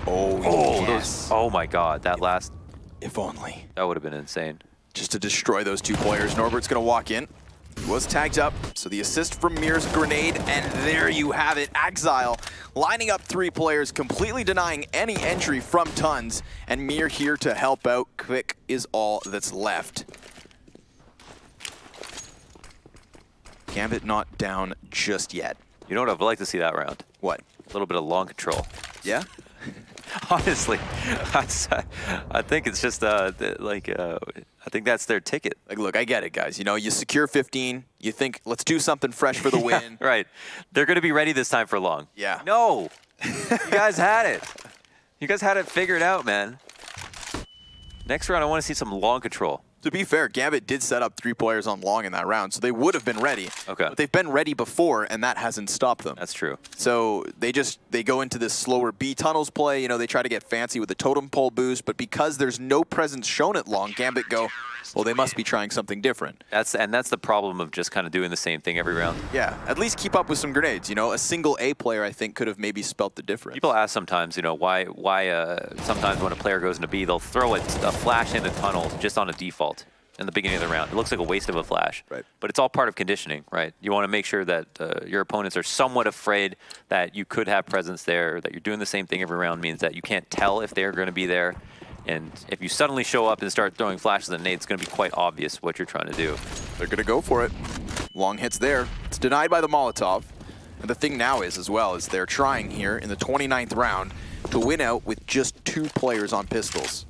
Oh yes. Oh my God, that last. If only. That would have been insane. Just to destroy those 2 players. Norbert's going to walk in. He was tagged up, so the assist from Mir's grenade, and there you have it. Axile lining up 3 players, completely denying any entry from Tons, and Mir here to help out. Quick is all that's left. Gambit not down just yet. You know what I'd like to see that round? What? A little bit of long control. Yeah? Honestly, I think it's just I think that's their ticket. Like, look, I get it, guys. You know, you secure 15. You think, let's do something fresh for the win. Right. They're going to be ready this time for long. Yeah. No. You guys had it. You guys had it figured out, man. Next round, I want to see some long control. To be fair, Gambit did set up 3 players on long in that round, so they would have been ready. Okay. But they've been ready before, and that hasn't stopped them. That's true. So they go into this slower B tunnels play. You know, they try to get fancy with the totem pole boost, but because there's no presence shown at long, Gambit go, well, they must be trying something different. That's the problem of just kind of doing the same thing every round. Yeah, at least keep up with some grenades. You know, a single A player, I think, could have maybe spelt the difference. People ask sometimes, you know, why sometimes when a player goes into B, they'll throw a flash into tunnels just on a default in the beginning of the round. It looks like a waste of a flash. Right. But it's all part of conditioning, right? You want to make sure that your opponents are somewhat afraid that you could have presence there, that you're doing the same thing every round means that you can't tell if they're going to be there. And if you suddenly show up and start throwing flashes and nades, it's going to be quite obvious what you're trying to do. They're going to go for it. Long hits there. It's denied by the Molotov. And the thing now is, as well, is they're trying here in the 29th round to win out with just 2 players on pistols.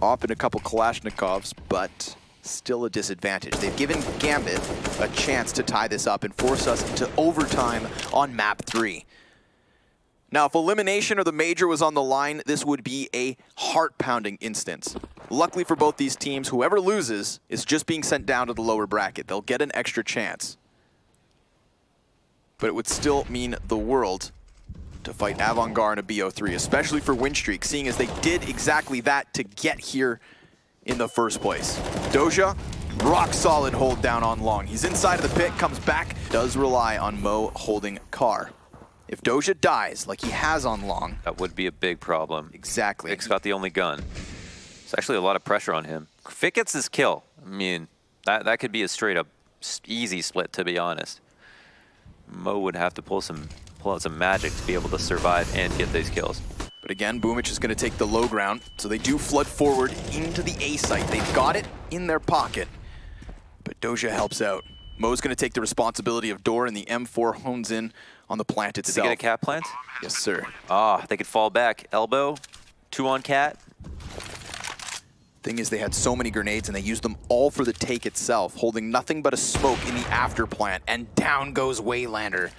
Off in a couple Kalashnikovs, but still a disadvantage. They've given Gambit a chance to tie this up and force us into overtime on map 3. Now, if elimination or the major was on the line, this would be a heart-pounding instance. Luckily for both these teams, whoever loses is just being sent down to the lower bracket. They'll get an extra chance. But it would still mean the world to fight Avangar in a BO3, especially for Winstrike, seeing as they did exactly that to get here in the first place. Doja, rock solid hold down on long. He's inside of the pit, comes back, does rely on Mo holding car. If Doja dies, like he has on long, that would be a big problem. Exactly. Vic's got the only gun. It's actually a lot of pressure on him. Vic gets his kill. I mean, that could be a straight up easy split, to be honest. Mo would have to pull out some magic to be able to survive and get these kills. But again, Boomich is going to take the low ground, so they do flood forward into the A site. They've got it in their pocket, but Doja helps out. Mo's going to take the responsibility of door, and the M4 hones in on the plant itself. Did they get a cat plant? Yes, sir. Ah, they could fall back. Elbow, 2 on cat. Thing is, they had so many grenades, and they used them all for the take itself, holding nothing but a smoke in the after plant, and down goes Waylander.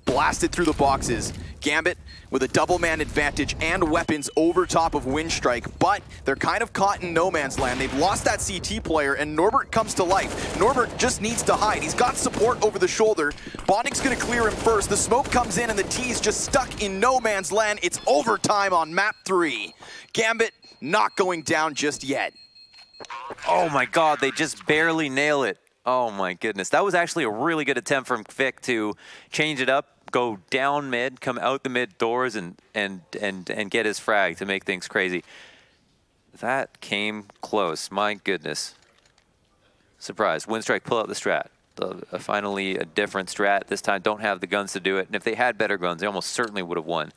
Blasted through the boxes. Gambit with a double man advantage and weapons over top of Winstrike, but they're kind of caught in no man's land. They've lost that CT player, and Norbert comes to life. Norbert just needs to hide. He's got support over the shoulder. Bonding's gonna clear him first. The smoke comes in, and the T's just stuck in no man's land. It's overtime on map 3. Gambit not going down just yet. Oh my God, they just barely nail it. Oh my goodness. That was actually a really good attempt from Vic to change it up, go down mid, come out the mid doors and get his frag to make things crazy. That came close, my goodness. Surprise. Winstrike pull out the strat. Finally a different strat. This time don't have the guns to do it. And if they had better guns, they almost certainly would have won.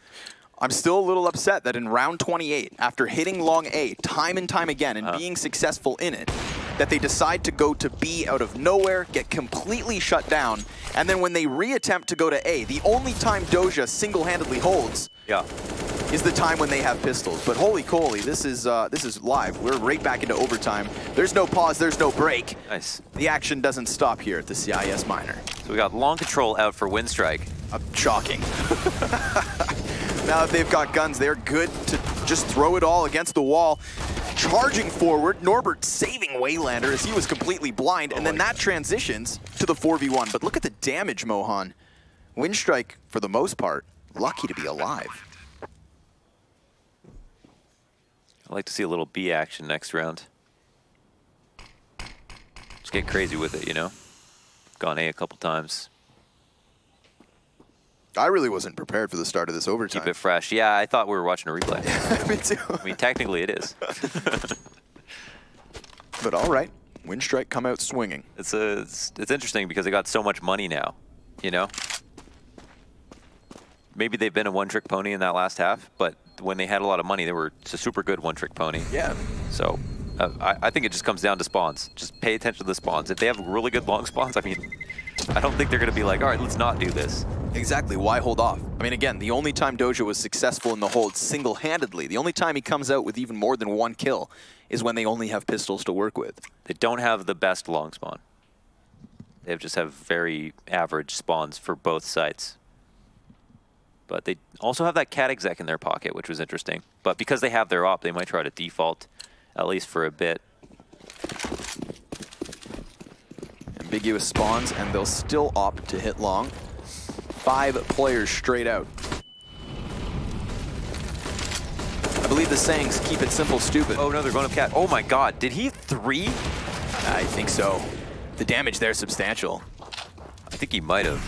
I'm still a little upset that in round 28, after hitting long A time and time again and being successful in it, that they decide to go to B out of nowhere, get completely shut down, and then when they reattempt to go to A, the only time Doja single-handedly holds is the time when they have pistols. But holy coly, this is live. We're right back into overtime. There's no pause, there's no break. Nice. The action doesn't stop here at the CIS Minor. So we got long control out for Winstrike. Shocking. Now that they've got guns, they're good to just throw it all against the wall. Charging forward, Norbert saving Waylander as he was completely blind, and then that transitions to the 4v1. But look at the damage, Mohan. Winstrike, for the most part, lucky to be alive. I'd like to see a little B action next round. Just get crazy with it, you know? Gone A a couple times. I really wasn't prepared for the start of this overtime. Keep it fresh. Yeah, I thought we were watching a replay. Me too. I mean, technically it is. But all right, Winstrike come out swinging. It's interesting because they got so much money now, you know? Maybe they've been a one-trick pony in that last half, but when they had a lot of money, they were a super good one-trick pony. Yeah. So I think it just comes down to spawns. Just pay attention to the spawns. If they have really good long spawns, I mean, I don't think they're going to be like, all right, let's not do this. Exactly. Why hold off? I mean, again, the only time Doja was successful in the hold single-handedly, the only time he comes out with even more than one kill is when they only have pistols to work with. They don't have the best long spawn. They just have very average spawns for both sites. But they also have that cat exec in their pocket, which was interesting. But because they have their op, they might try to default, at least for a bit. Ambiguous spawns, and they'll still opt to hit long. 5 players straight out. I believe the saying's keep it simple, stupid. Oh no, they're going up cat. Oh my god, did he 3? I think so. The damage there is substantial. I think he might have.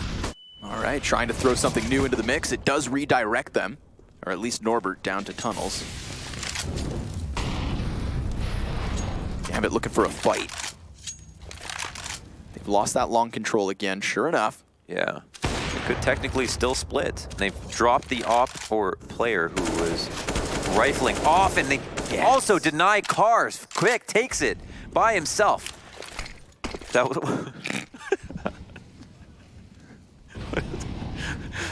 All right, trying to throw something new into the mix. It does redirect them, or at least Norbert down to tunnels. Gambit looking for a fight. They've lost that long control again, sure enough. Yeah, they could technically still split. They've dropped the op or player who was rifling off, and they also deny cars. Quick takes it by himself. That was...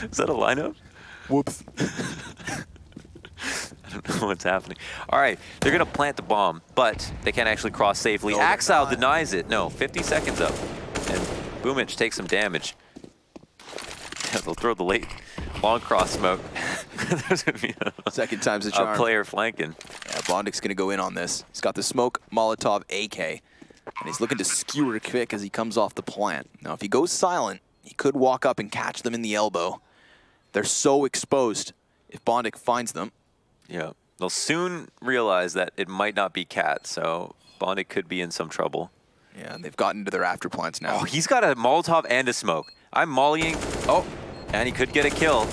Is that a lineup? Whoops. I don't know what's happening. All right, they're going to plant the bomb, but they can't actually cross safely. No, Axile denies it. No, 50 seconds up. And Boomich takes some damage. Yeah, they'll throw the late long cross smoke. There's going to be second time's the charm. A player flanking. Yeah, Bondik's going to go in on this. He's got the smoke, Molotov, AK. And he's looking to skewer quick as he comes off the plant. Now, if he goes silent, he could walk up and catch them in the elbow. They're so exposed if Bondik finds them. Yeah, they'll soon realize that it might not be Cat, so Bondik could be in some trouble. Yeah, and they've gotten to their after plants now. Oh, he's got a Molotov and a smoke. I'm mollying. Oh, and he could get a kill.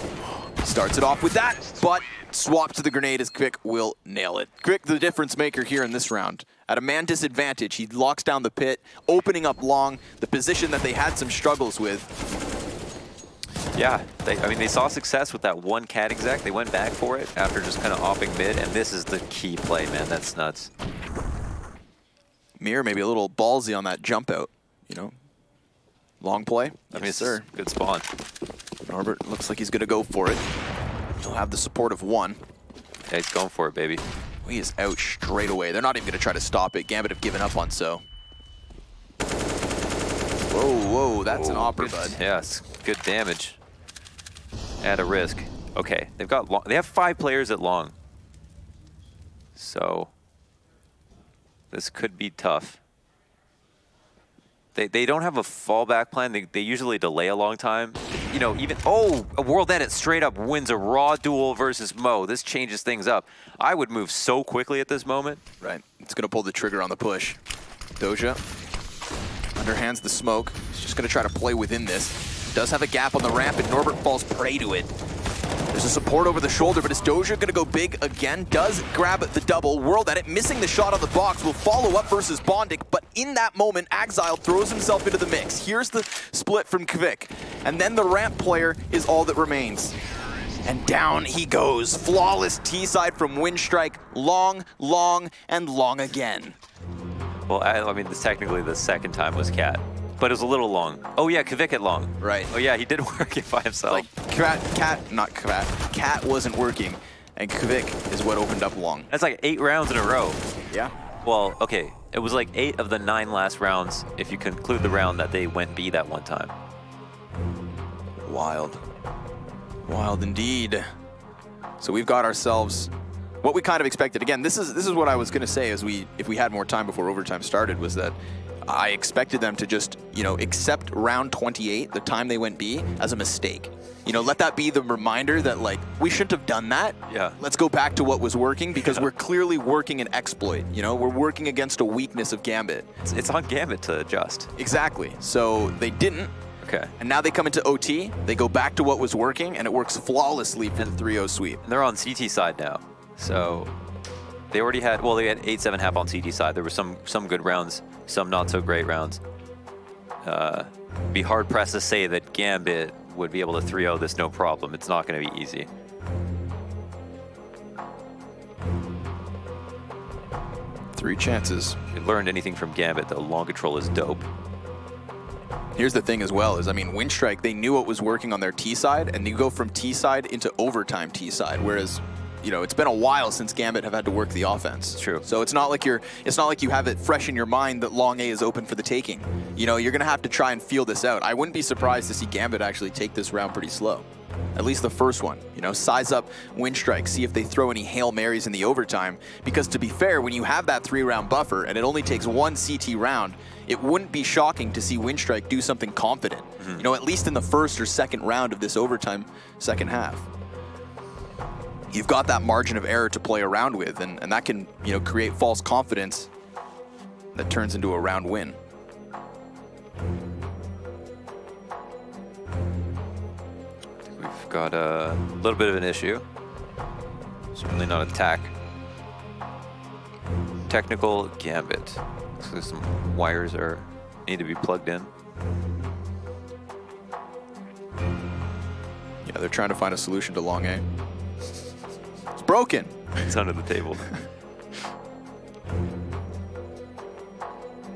Starts it off with that, but swap to the grenade as Quick will nail it. Quick, the difference maker here in this round. At a man disadvantage, he locks down the pit, opening up long, the position that they had some struggles with. Yeah, I mean, they saw success with that one cat exec. They went back for it after just kind of opping mid, and this is the key play, man. That's nuts. Mir maybe a little ballsy on that jump out, you know. Long play. I mean, sir. Good spawn. Norbert looks like he's going to go for it. He'll have the support of 1. Yeah, he's going for it, baby. He is out straight away. They're not even going to try to stop it. Gambit have given up on so. Whoa, that's an opera, bud. Yes, good damage. At a risk. Okay, they've got long. They have 5 players at long. So this could be tough. They don't have a fallback plan. They usually delay a long time. You know, even a World Edit straight up wins a raw duel versus Mo. This changes things up. I would move so quickly at this moment. Right, it's gonna pull the trigger on the push. Doja underhands the smoke. He's just gonna try to play within this. Does have a gap on the ramp, and Norbert falls prey to it. There's a support over the shoulder, but is Doja going to go big again? Does grab the double, World at it, missing the shot on the box, will follow up versus Bondik, but in that moment, Axile throws himself into the mix. Here's the split from Kvik, and then the ramp player is all that remains. And down he goes. Flawless T-side from Winstrike, long, long, and long again. Well, I mean, technically the second time was Cat. But it was a little long. Oh yeah, Kvik at long. Right. Oh yeah, he did work it by himself. Like Cat wasn't working, and Kvik is what opened up long. That's like 8 rounds in a row. Yeah. Well, okay, it was like 8 of the 9 last rounds if you conclude the round that they went B that one time. Wild. Wild indeed. So we've got ourselves what we kind of expected. Again, this is what I was going to say if we had more time before overtime started, was that I expected them to just, you know, accept round 28, the time they went B, as a mistake. You know, let that be the reminder that, like, we shouldn't have done that. Yeah. Let's go back to what was working, because we're clearly working an exploit. You know, we're working against a weakness of Gambit. It's on Gambit to adjust. Exactly. So they didn't. Okay. And now they come into OT, they go back to what was working, and it works flawlessly for the 3-0 sweep. And they're on CT side now. So they already had, well, they had 8-7 half on CT side. There were some good rounds, some not so great rounds. Be hard pressed to say that Gambit would be able to 3-0 this no problem. It's not going to be easy. Three chances. If you learned anything from Gambit, the long control is dope. Here's the thing as well, is, I mean, Winstrike, they knew what was working on their T side, and you go from T side into overtime T side, whereas, you know, it's been a while since Gambit have had to work the offense. It's true. So it's not like you have it fresh in your mind that long A is open for the taking. You know, you're gonna have to try and feel this out. I wouldn't be surprised to see Gambit actually take this round pretty slow. At least the first one. You know, size up Winstrike, see if they throw any Hail Marys in the overtime. Because to be fair, when you have that 3-round buffer and it only takes 1 CT round, it wouldn't be shocking to see Winstrike do something confident. You know, at least in the first or second round of this overtime second half. You've got that margin of error to play around with, and that can, you know, create false confidence that turns into a round win. We've got a little bit of an issue. Certainly not attack. Technical Gambit. So some wires need to be plugged in. Yeah, they're trying to find a solution to long A. It's broken. It's under the table.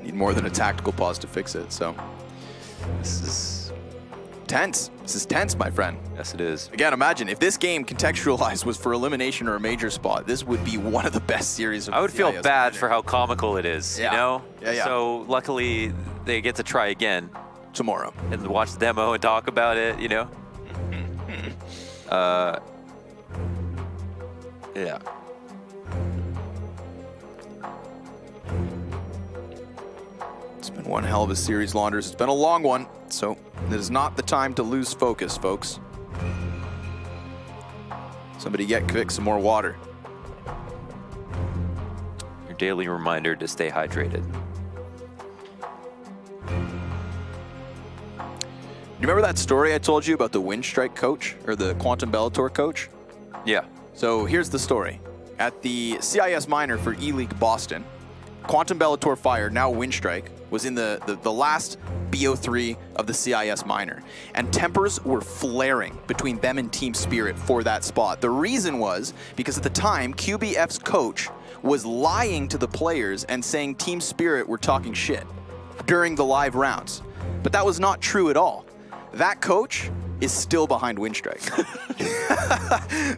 Need more than a tactical pause to fix it, so. This is tense. This is tense, my friend. Yes, it is. Again, imagine if this game contextualized was for elimination or a major spot, this would be one of the best series of I would feel CIS bad for how comical it is, Yeah. you know? Yeah. So luckily they get to try again. Tomorrow. And watch the demo and talk about it, you know? Yeah. It's been one hell of a series, Launders. It's been a long one, so it is not the time to lose focus, folks. Somebody get Kvik some more water. Your daily reminder to stay hydrated. You remember that story I told you about the Winstrike coach, or the Quantum Bellator coach? Yeah. So here's the story. At the CIS minor for E-League Boston, Quantum Bellator Fire, now Winstrike, was in the last BO3 of the CIS minor. And tempers were flaring between them and Team Spirit for that spot. The reason was because at the time, QBF's coach was lying to the players and saying Team Spirit were talking shit during the live rounds. But that was not true at all. That coach is still behind Winstrike.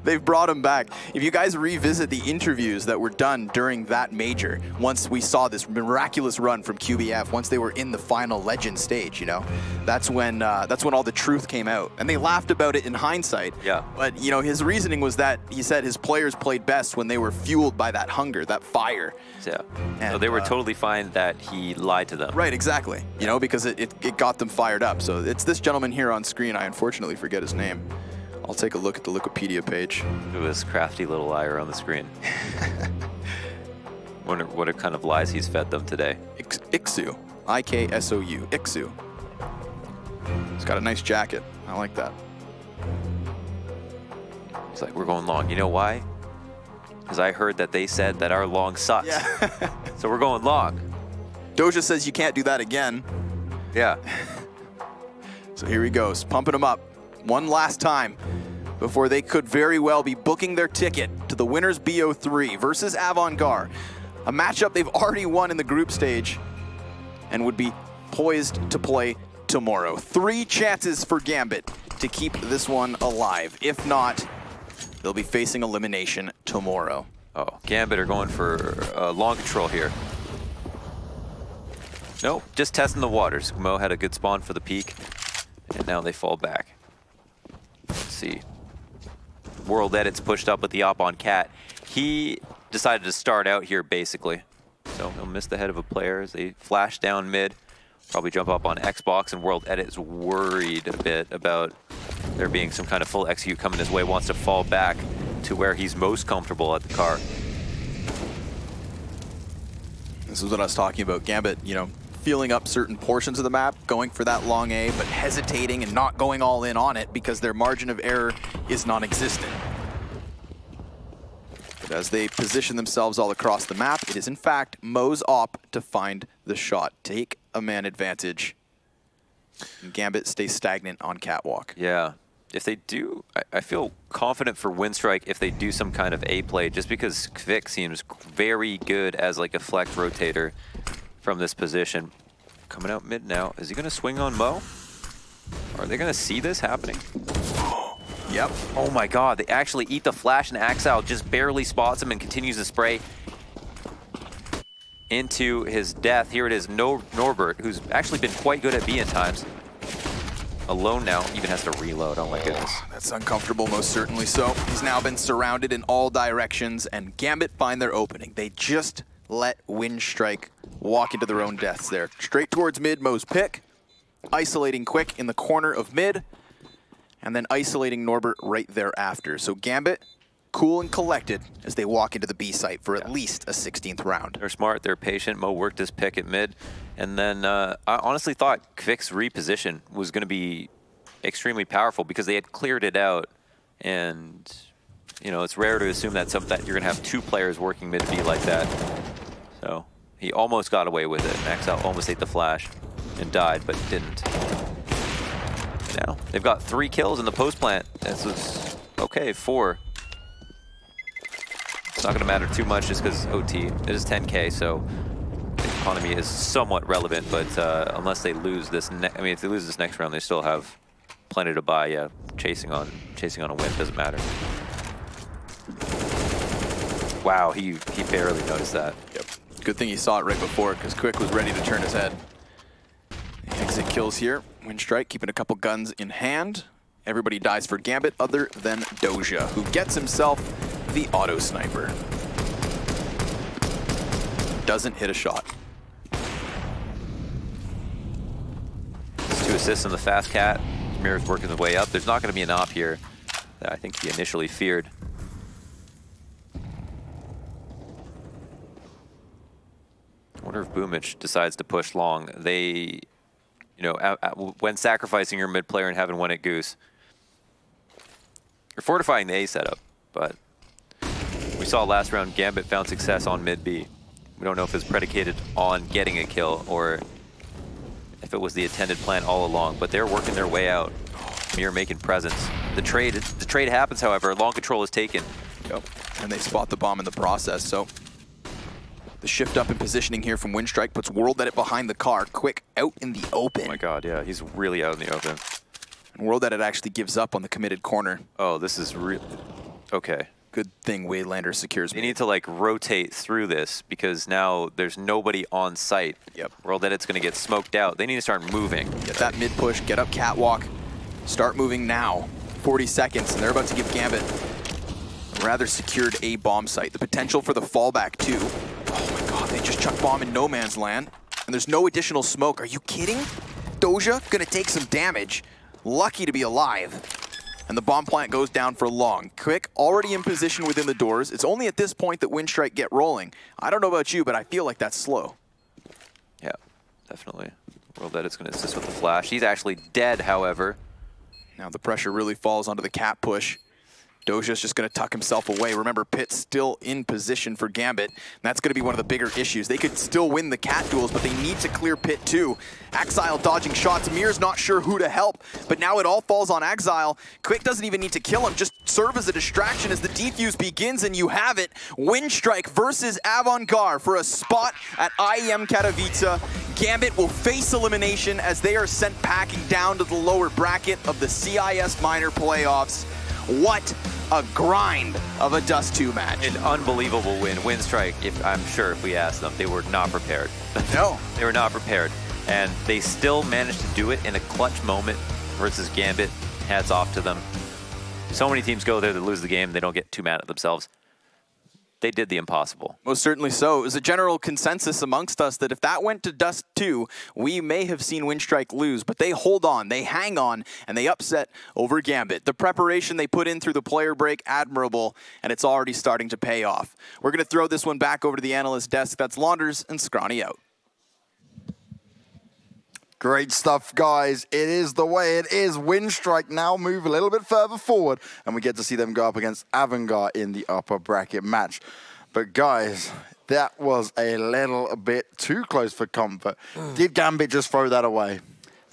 They've brought him back. If you guys revisit the interviews that were done during that major, once we saw this miraculous run from QBF, once they were in the final legend stage, you know, that's when all the truth came out. And they laughed about it in hindsight. Yeah. But, you know, his reasoning was that he said his players played best when they were fueled by that hunger, that fire. Yeah. And, so they were totally fine that he lied to them. Right, exactly. You know, because it got them fired up. So it's this gentleman here on screen. I unfortunately forget his name. I'll take a look at the Wikipedia page. Look at this crafty little liar on the screen. Wonder what kind of lies he's fed them today. Iksu. I-K-S-O-U. Iksu. He's got a nice jacket. I like that. He's like, we're going long. You know why? Because I heard that they said that our long sucks. Yeah. So we're going long. Doja says you can't do that again. Yeah. So here he goes, pumping him up one last time before they could very well be booking their ticket to the winners BO3 versus Avant-Garde, a matchup they've already won in the group stage and would be poised to play tomorrow. 3 chances for Gambit to keep this one alive. If not, they'll be facing elimination tomorrow. Oh, Gambit are going for long control here. Nope, just testing the waters. Mo had a good spawn for the peak, and now they fall back. Let's see. World Edit's pushed up with the op on Cat. He decided to start out here, basically. So he'll miss the head of a player as they flash down mid. Probably jump up on Xbox, and World Edit is worried a bit about there being some kind of full execute coming his way. Wants to fall back to where he's most comfortable at the car. This is what I was talking about. Gambit, you know, feeling up certain portions of the map, going for that long A, but hesitating and not going all in on it because their margin of error is non-existent. But as they position themselves all across the map, it is in fact Mo's op to find the shot. Take a man advantage. And Gambit stays stagnant on Catwalk. Yeah. If they do, I feel confident for Winstrike if they do some kind of A play, just because Kvik seems very good as like a flex rotator from this position. Coming out mid now. Is he going to swing on Mo? Are they going to see this happening? Yep. Oh my god, they actually eat the flash, and Axel just barely spots him and continues to spray into his death. Here it is, Norbert, who's actually been quite good at B at times. Alone now, even has to reload. Oh my goodness. That's uncomfortable, most certainly so. He's now been surrounded in all directions, and Gambit find their opening. They just let Winstrike walk into their own deaths there. Straight towards mid, Mo's pick. Isolating Quick in the corner of mid, and then isolating Norbert right thereafter. So Gambit, cool and collected as they walk into the B site for at least a 16th round. They're smart, they're patient. Mo worked his pick at mid. And then I honestly thought Kvik's reposition was going to be extremely powerful because they had cleared it out. And, you know, it's rare to assume that you're going to have 2 players working mid B like that. So he almost got away with it. Axel almost ate the flash and died, but didn't. Now they've got 3 kills in the post plant. This was okay, 4. It's not going to matter too much just because OT. It is 10K, so the economy is somewhat relevant. But unless they lose this, if they lose this next round, they still have plenty to buy. Yeah, chasing on a win doesn't matter. Wow, he barely noticed that. Yep. Good thing he saw it right before, because Quick was ready to turn his head. Exit kills here. Winstrike keeping a couple guns in hand. Everybody dies for Gambit other than Doja, who gets himself the auto sniper. Doesn't hit a shot. 2 assists on the fast cat. Mirror's working his way up. There's not going to be an op here that I think he initially feared. I wonder if Boomich decides to push long. They, you know, when sacrificing your mid player and having one at Goose, you're fortifying the A setup, but we saw last round Gambit found success on mid B. We don't know if it's predicated on getting a kill or if it was the intended plan all along, but they're working their way out. Mirror making presence. The trade happens, however. Long control is taken. Yep. And they spot the bomb in the process, so the shift up in positioning here from Winstrike puts World Edit behind the car. Quick out in the open. Oh my god, yeah, he's really out in the open. And World Edit actually gives up on the committed corner. Oh, this is real. Okay. Good thing Waylander secures me. They need to like rotate through this because now there's nobody on site. Yep. World Edit's going to get smoked out. They need to start moving. Get that mid push, get up Catwalk. Start moving now. 40 seconds, and they're about to give Gambit a rather secured A bomb site. The potential for the fallback too. Oh my god, they just chuck bomb in no man's land. And there's no additional smoke. Are you kidding? Doja gonna take some damage. Lucky to be alive. And the bomb plant goes down for long. Quick, already in position within the doors. It's only at this point that Winstrike get rolling. I don't know about you, but I feel like that's slow. Yeah, definitely. World Edit's gonna assist with the flash. He's actually dead, however. Now the pressure really falls onto the Cat push. Doja's just going to tuck himself away. Remember, Pitt's still in position for Gambit. And that's going to be one of the bigger issues. They could still win the cat duels, but they need to clear Pitt too. Exile dodging shots. Mir's not sure who to help, but now it all falls on Exile. Quick doesn't even need to kill him, just serve as a distraction as the defuse begins, and you have it. Winstrike versus Avant-Garde for a spot at IEM Katowice. Gambit will face elimination as they are sent packing down to the lower bracket of the CIS minor playoffs. What a grind of a Dust 2 match. An unbelievable win. Winstrike, I'm sure if we asked them, they were not prepared. No. They were not prepared. And they still managed to do it in a clutch moment versus Gambit. Hats off to them. So many teams go there to lose the game, they don't get too mad at themselves. They did the impossible. Most certainly so. It was a general consensus amongst us that if that went to Dust 2, we may have seen Winstrike lose, but they hold on, they hang on, and they upset over Gambit. The preparation they put in through the player break, admirable, and it's already starting to pay off. We're going to throw this one back over to the analyst desk. That's Launders and Scrawny out. Great stuff, guys. It is the way it is. Winstrike now move a little bit further forward, and we get to see them go up against Avant-Garde in the upper bracket match. But guys, that was a little bit too close for comfort. Did Gambit just throw that away?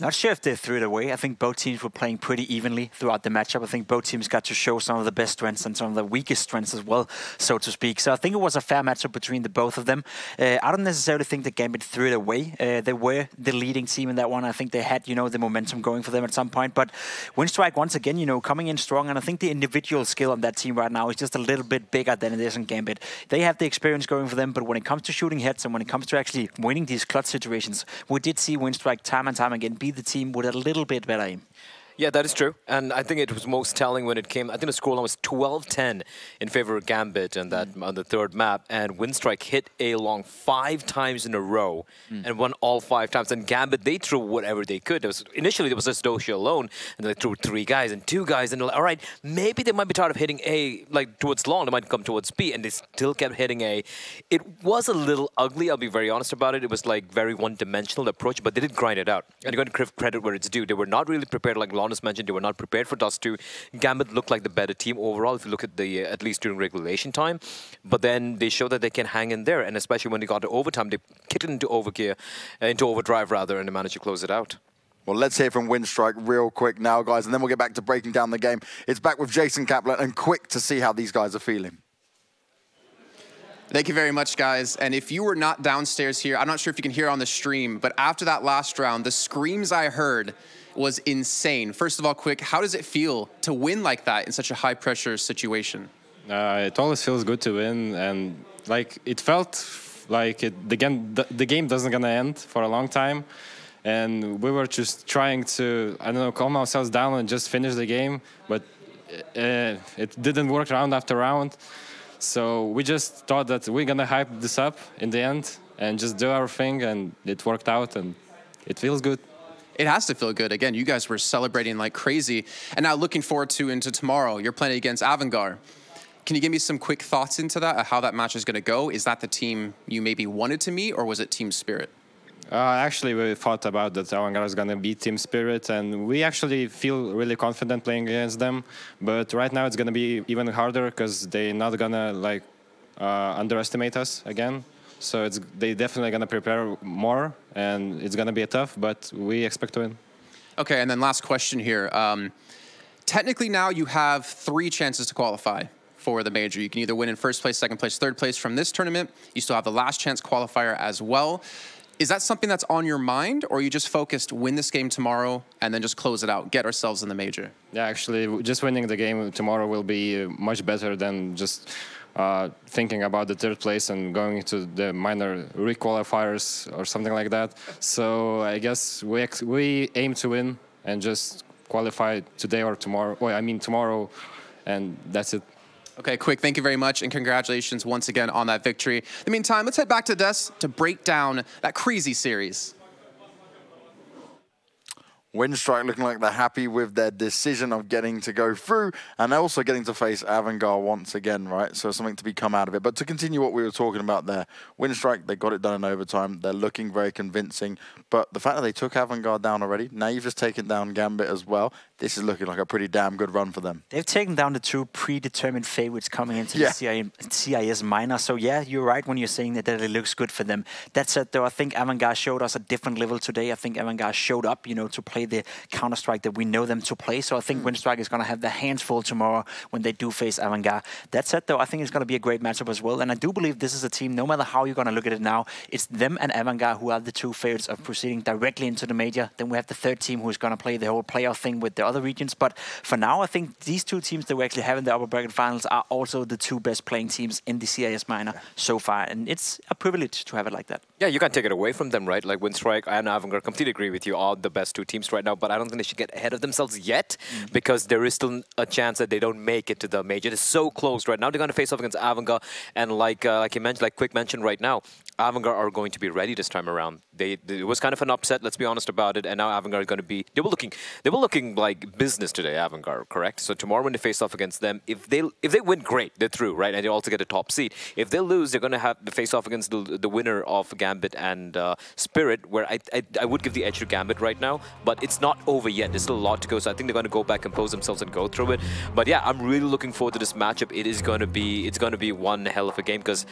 Not sure if they threw it away. I think both teams were playing pretty evenly throughout the matchup. I think both teams got to show some of the best strengths and some of the weakest strengths as well, so to speak. So I think it was a fair matchup between the both of them. I don't necessarily think that Gambit threw it away. They were the leading team in that one. I think they had, the momentum going for them at some point. But Winstrike, once again, coming in strong. And I think the individual skill on that team right now is just a little bit bigger than it is in Gambit. They have the experience going for them, but when it comes to shooting heads and when it comes to actually winning these clutch situations, we did see Winstrike time and time again be the team with a little bit better aim. Yeah, that is true. And I think it was most telling when it came, I think the scoreline was 12-10 in favor of Gambit and that on the third map. And Winstrike hit A long 5 times in a row and won all 5 times. And Gambit, they threw whatever they could. Initially, there was just Doja alone. And they threw 3 guys and 2 guys. And they're like, all right, maybe they might be tired of hitting A like towards long. They might come towards B. And they still kept hitting A. It was a little ugly, I'll be very honest about it. It was like very one-dimensional approach, but they did grind it out. And you're going to give credit where it's due. They were not really prepared, like Lon mentioned, they were not prepared for Dust 2. Gambit looked like the better team overall if you look at the at least during regulation time. But then they showed that they can hang in there, and especially when they got to overtime, they kicked it into overdrive rather, and they managed to close it out. Well, let's hear from Winstrike real quick now, guys, and then we'll get back to breaking down the game. It's back with Jason Kaplan, and quick to see how these guys are feeling. Thank you very much, guys. And if you were not downstairs here, I'm not sure if you can hear on the stream, but after that last round, the screams I heard was insane. First of all, quick, how does it feel to win like that in such a high-pressure situation? It always feels good to win, and it felt like the game doesn't gonna end for a long time, and we were just trying to, I don't know, calm ourselves down and just finish the game, but it didn't work round after round. So we just thought that we're gonna hype this up in the end and just do our thing, and it worked out, and it feels good. It has to feel good. Again, you guys were celebrating like crazy. And now looking forward into tomorrow. You're playing against Avant-Garde. Can you give me some quick thoughts into that, how that match is going to go? Is that the team you maybe wanted to meet, or was it Team Spirit? Actually, we thought about that Avant-Garde is going to beat Team Spirit, and we actually feel really confident playing against them. But right now it's going to be even harder because they're not going to underestimate us again. So they definitely going to prepare more, and it's going to be tough, but we expect to win. Okay, and then last question here. Technically now you have 3 chances to qualify for the major. You can either win in first place, second place, third place from this tournament. You still have the last chance qualifier as well. Is that something that's on your mind, or are you just focused, win this game tomorrow and then just close it out, get ourselves in the major? Yeah, actually, just winning the game tomorrow will be much better than just thinking about the third place and going to the minor requalifiers or something like that. So I guess we aim to win and just qualify today or tomorrow. Well, I mean tomorrow, and that's it. Okay, quick, thank you very much, and congratulations once again on that victory. In the meantime, let's head back to Des to break down that crazy series. Winstrike looking like they're happy with their decision of getting to go through, and they're also getting to face Avangard once again, right? So something to be come out of it. But to continue what we were talking about there, Winstrike, they got it done in overtime. They're looking very convincing. But the fact that they took Avangard down already, now you've just taken down Gambit as well. This is looking like a pretty damn good run for them. They've taken down the two predetermined favorites coming into the CIS minor. So yeah, you're right when you're saying that it looks good for them. That said, though, I think Avangard showed us a different level today. I think Avangard showed up, you know, to play the Counter-Strike that we know them to play. So I think Winstrike is going to have their hands full tomorrow when they do face Avangard. That said, though, I think it's going to be a great matchup as well. And I do believe this is a team, no matter how you're going to look at it now, it's them and Avangard who are the two favorites of proceeding directly into the major. Then we have the third team who's going to play the whole playoff thing with the other regions. But for now, I think these two teams that we actually have in the upper bracket finals are also the two best playing teams in the CIS minor so far. And it's a privilege to have it like that. Yeah, you can't take it away from them, right? Like Winstrike and Avangard, completely agree with you, are the best two teams right now. But I don't think they should get ahead of themselves yet, because there is still a chance that they don't make it to the major. It's so close right now. They're going to face off against Avangard. And like you mentioned, like Quick mentioned right now, Avangard are going to be ready this time around. It was kind of an upset, let's be honest about it, and now Avangard is going to be... They were looking like business today, Avangard, correct? So tomorrow when they face off against them, if they win, great, they're through, right? And they also get a top seed. If they lose, they're going to have to face off against the winner of Gambit and Spirit, where I would give the edge to Gambit right now, but it's not over yet. There's still a lot to go, so I think they're going to go back, compose themselves, and go through it. But yeah, I'm really looking forward to this matchup. It's going to be one hell of a game, because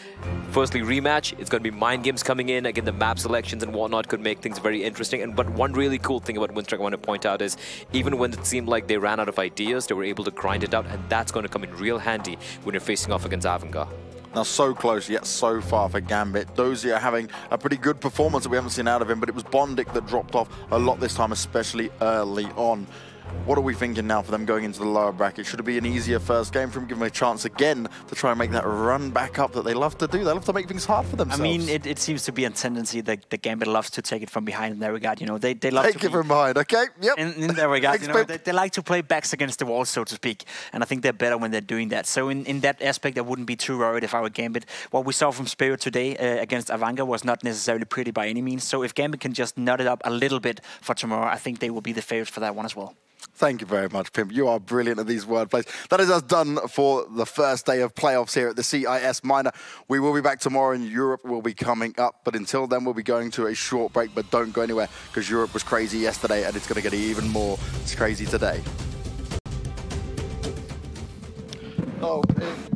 firstly, rematch, it's going to be mind games coming in. Again, the map selections and whatnot could make things very interesting. But one really cool thing about Winstrike I want to point out is, even when it seemed like they ran out of ideas, they were able to grind it out, and that's going to come in real handy when you're facing off against Avangard. Now, so close, yet so far for Gambit. Dozy are having a pretty good performance that we haven't seen out of him, but it was Bondic that dropped off a lot this time, especially early on. What are we thinking now for them going into the lower bracket? Should it be an easier first game for them, give them a chance again to try and make that run back up that they love to do? They love to make things hard for themselves. I mean, it seems to be a tendency that the Gambit loves to take it from behind in that regard. You know, they love to take it from behind, okay? Yep. In that regard, you know, they like to play backs against the wall, so to speak. And I think they're better when they're doing that. So in that aspect, I wouldn't be too worried if I were Gambit. What we saw from Spirit today against Avangard was not necessarily pretty by any means. So if Gambit can just nut it up a little bit for tomorrow, I think they will be the favorites for that one as well. Thank you very much, Pimp. You are brilliant at these wordplays. That is us done for the first day of playoffs here at the CIS Minor. We will be back tomorrow, and Europe will be coming up. But until then, we'll be going to a short break. But don't go anywhere, because Europe was crazy yesterday, and it's going to get even more crazy today. Oh, Pimp.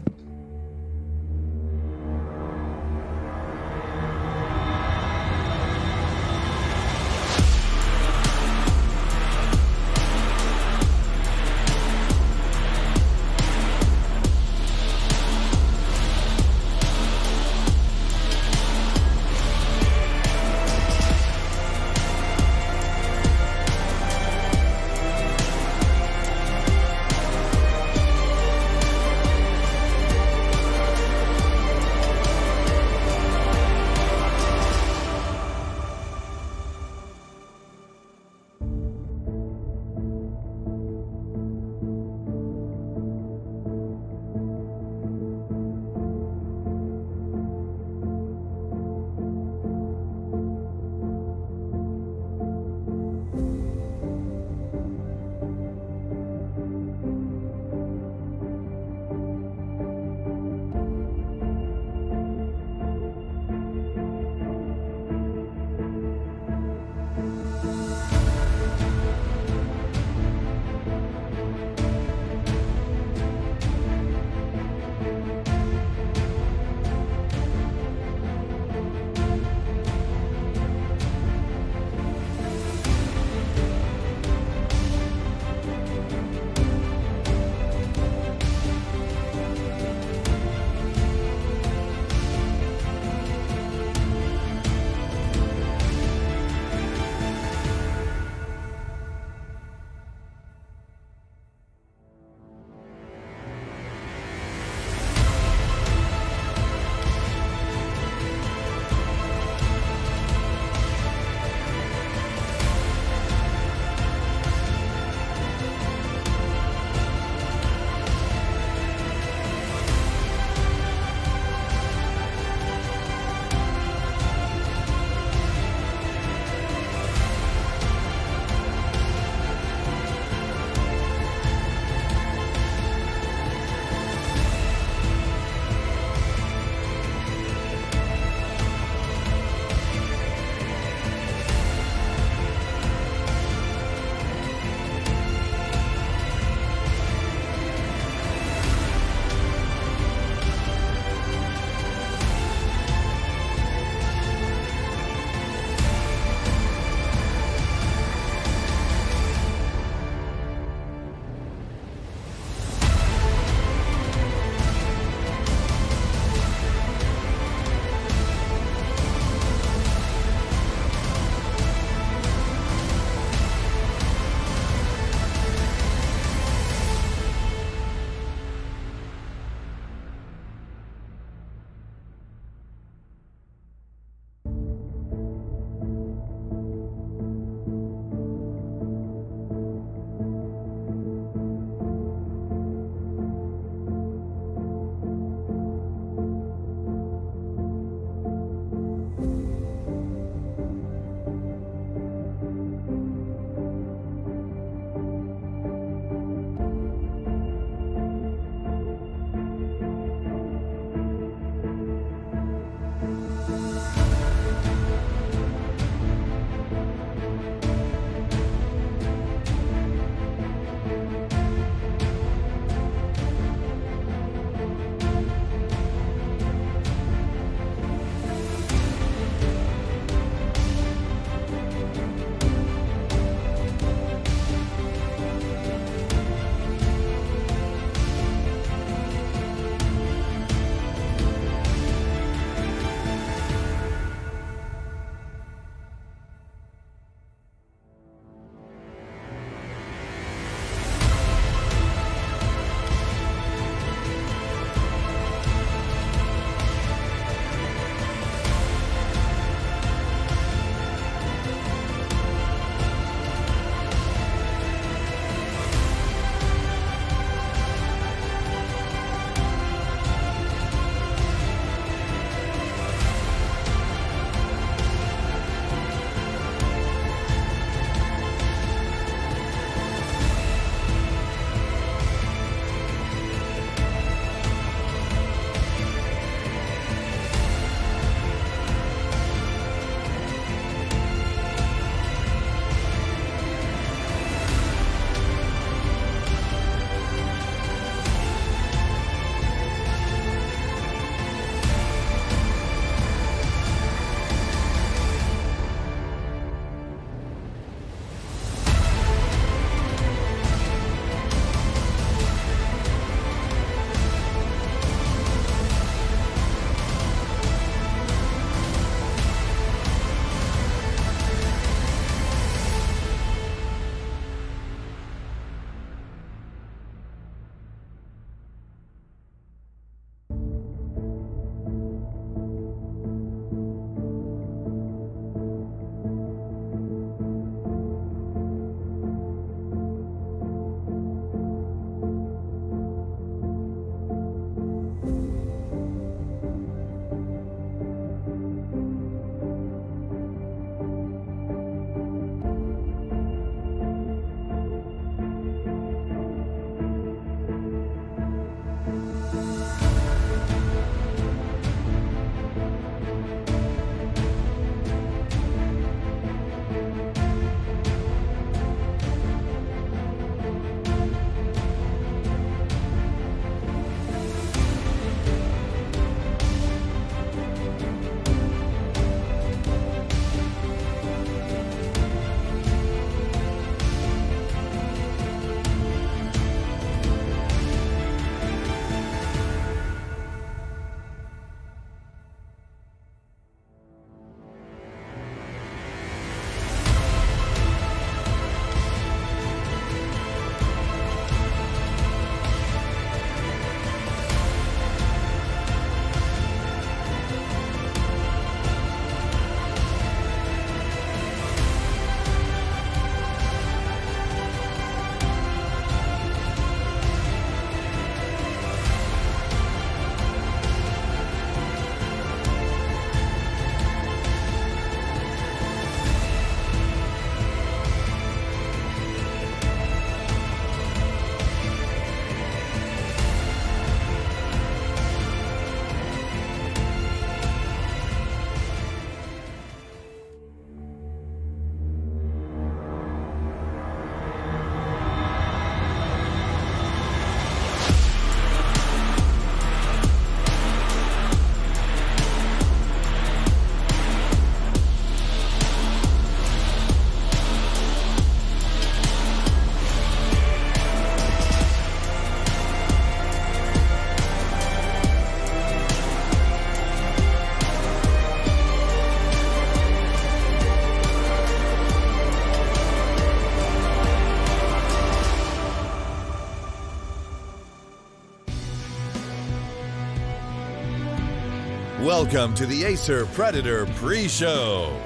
Welcome to the Acer Predator pre-show.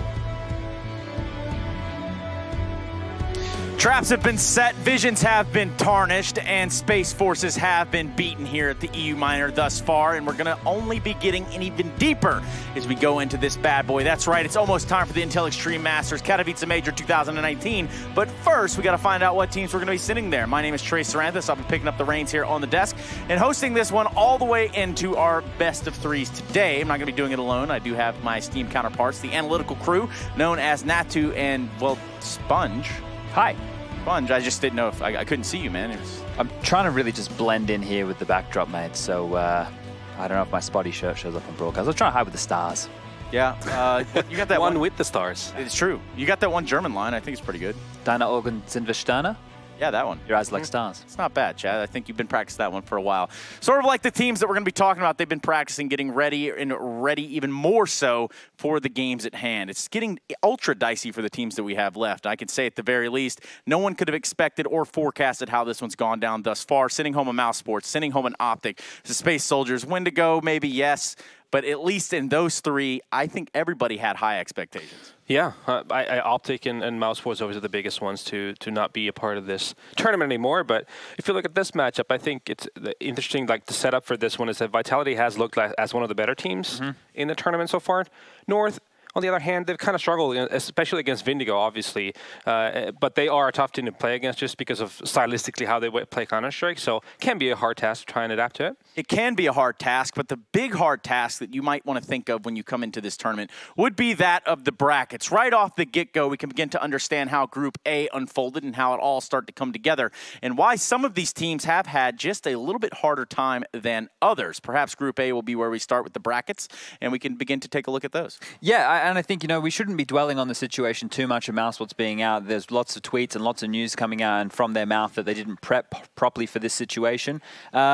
Traps have been set, visions have been tarnished, and Space Forces have been beaten here at the EU Minor thus far, and we're going to only be getting even deeper as we go into this bad boy. That's right, it's almost time for the Intel Extreme Masters Katowice Major 2019, but first we got to find out what teams we're going to be sitting there. My name is Trey Saranthus. I'll be picking up the reins here on the desk and hosting this one all the way into our best of threes today. I'm not going to be doing it alone. I do have my esteemed counterparts, the analytical crew, known as Natu and, well, Sponge. Hi. Sponge, I just didn't know if I couldn't see you, man. I'm trying to really just blend in here with the backdrop, mate. So I don't know if my spotty shirt shows up on broadcast. I was trying to hide with the stars. Yeah, you got that one with the stars. It's true. You got that one German line. I think it's pretty good. Deine Augen sind wie Sterne? Yeah, that one. Your eyes like stars. It's not bad, Chad. I think you've been practicing that one for a while. Sort of like the teams that we're going to be talking about, they've been practicing, getting ready, and ready even more so for the games at hand. It's getting ultra dicey for the teams that we have left. I can say at the very least, no one could have expected or forecasted how this one's gone down thus far. Sending home a Mouse Sports, sending home an Optic, the Space Soldiers. When to go, maybe yes. But at least in those three, I think everybody had high expectations. Yeah, Optic and Mouse was always the biggest ones to not be a part of this tournament anymore. But if you look at this matchup, I think it's interesting. Like the setup for this one is that Vitality has looked like as one of the better teams in the tournament so far. North, on the other hand, they've kind of struggled, especially against Vindigo, obviously. But they are a tough team to play against just because of stylistically how they play Counter-Strike. So it can be a hard task to try and adapt to it. It can be a hard task, but the big hard task that you might want to think of when you come into this tournament would be that of the brackets. Right off the get-go, we can begin to understand how Group A unfolded and how it all started to come together and why some of these teams have had just a little bit harder time than others. Perhaps Group A will be where we start with the brackets, and we can begin to take a look at those. Yeah, and I think, you know, we shouldn't be dwelling on the situation too much of Mousebots being out. There's lots of tweets and lots of news coming out and from their mouth that they didn't prep properly for this situation,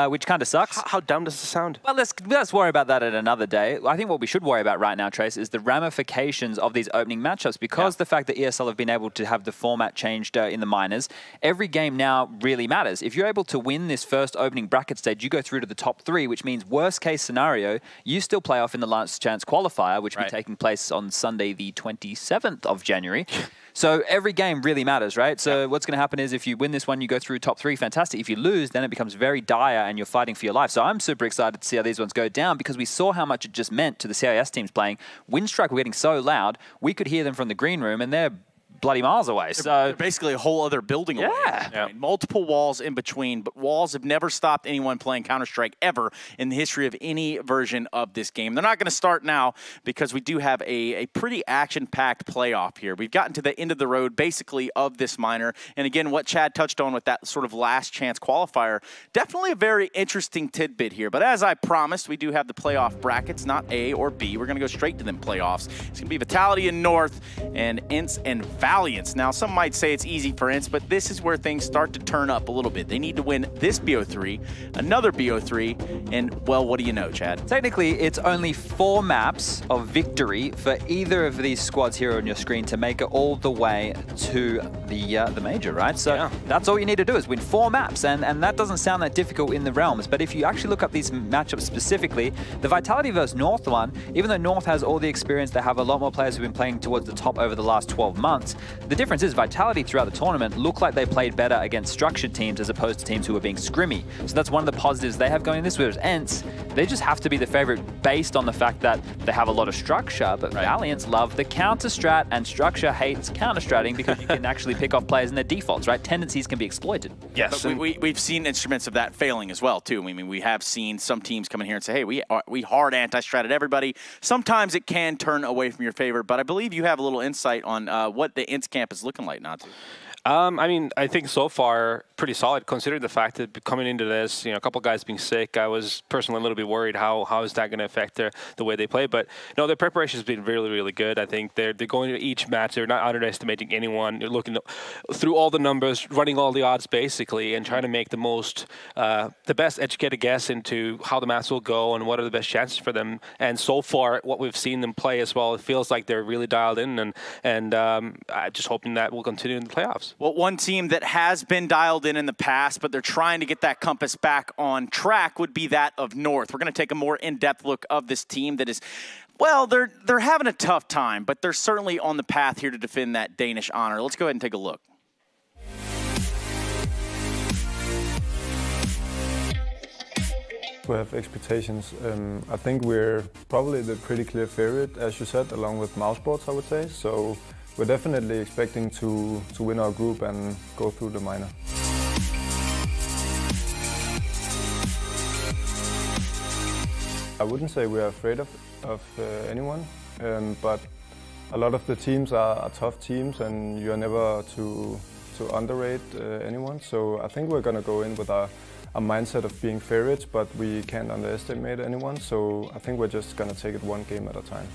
which kind of sucks. How dumb does it sound? Well, let's worry about that at another day. I think what we should worry about right now, Trace, is the ramifications of these opening matchups because the fact that ESL have been able to have the format changed in the minors, every game now really matters. If you're able to win this first opening bracket stage, you go through to the top 3, which means worst case scenario, you still play off in the last chance qualifier, which will be taking place on Sunday the 27th of January. So every game really matters, right? So what's going to happen is if you win this one, you go through top 3, fantastic. If you lose, then it becomes very dire and you're fighting for your life. So I'm super excited to see how these ones go down because we saw how much it just meant to the CIS teams playing. Winstrike were getting so loud, we could hear them from the green room and they're bloody miles away. So they're basically a whole other building away. Yeah. Multiple walls in between, but walls have never stopped anyone playing Counter-Strike ever in the history of any version of this game. They're not going to start now because we do have a pretty action-packed playoff here. We've gotten to the end of the road, basically, of this minor. And again, what Chad touched on with that sort of last chance qualifier, definitely a very interesting tidbit here. But as I promised, we do have the playoff brackets, not A or B. We're going to go straight to them playoffs. It's going to be Vitality in North and Ints and Valiance. Now, some might say it's easy for Ints, but this is where things start to turn up a little bit. They need to win this BO3, another BO3, and, well, what do you know, Chad? Technically, it's only 4 maps of victory for either of these squads here on your screen to make it all the way to the major, right? So that's all you need to do is win 4 maps, and that doesn't sound that difficult in the realms, but if you actually look up these matchups specifically, the Vitality versus North one, even though North has all the experience, they have a lot more players who've been playing towards the top over the last 12 months, the difference is Vitality throughout the tournament look like they played better against structured teams as opposed to teams who were being scrimmy. So that's one of the positives they have going in this, whereas Ents, they just have to be the favorite based on the fact that they have a lot of structure, but Valiants love the counter-strat, and structure hates counter-stratting because you can actually pick off players in their defaults, right? Tendencies can be exploited. Yes. But we've seen instruments of that failing as well, too. I mean, we have seen some teams come in here and say, hey, we hard anti-stratted everybody. Sometimes it can turn away from your favor, but I believe you have a little insight on what the Ints camp is looking like, Natu. I mean, I think so far pretty solid, considering the fact that coming into this, you know, a couple guys being sick, I was personally a little bit worried how is that going to affect the way they play. But no, their preparation has been really, really good. I think they're going to each match. They're not underestimating anyone. They're looking through all the numbers, running all the odds basically, and trying to make the best educated guess into how the match will go and what are the best chances for them. And so far, what we've seen them play as well, it feels like they're really dialed in, and I'm just hoping that will continue in the playoffs. games. Well, one team that has been dialed in the past, but they're trying to get that compass back on track would be that of North. We're going to take a more in-depth look of this team that is, well, they're having a tough time, but they're certainly on the path here to defend that Danish honor. Let's go ahead and take a look. We have expectations. I think we're probably the pretty clear favorite, as you said, along with Mousesports, I would say. So we're definitely expecting to win our group and go through the minor. I wouldn't say we are afraid of anyone, but a lot of the teams are tough teams, and you are never to underrate anyone. So I think we're going to go in with a mindset of being favorites, but we can't underestimate anyone. So I think we're just going to take it one game at a time.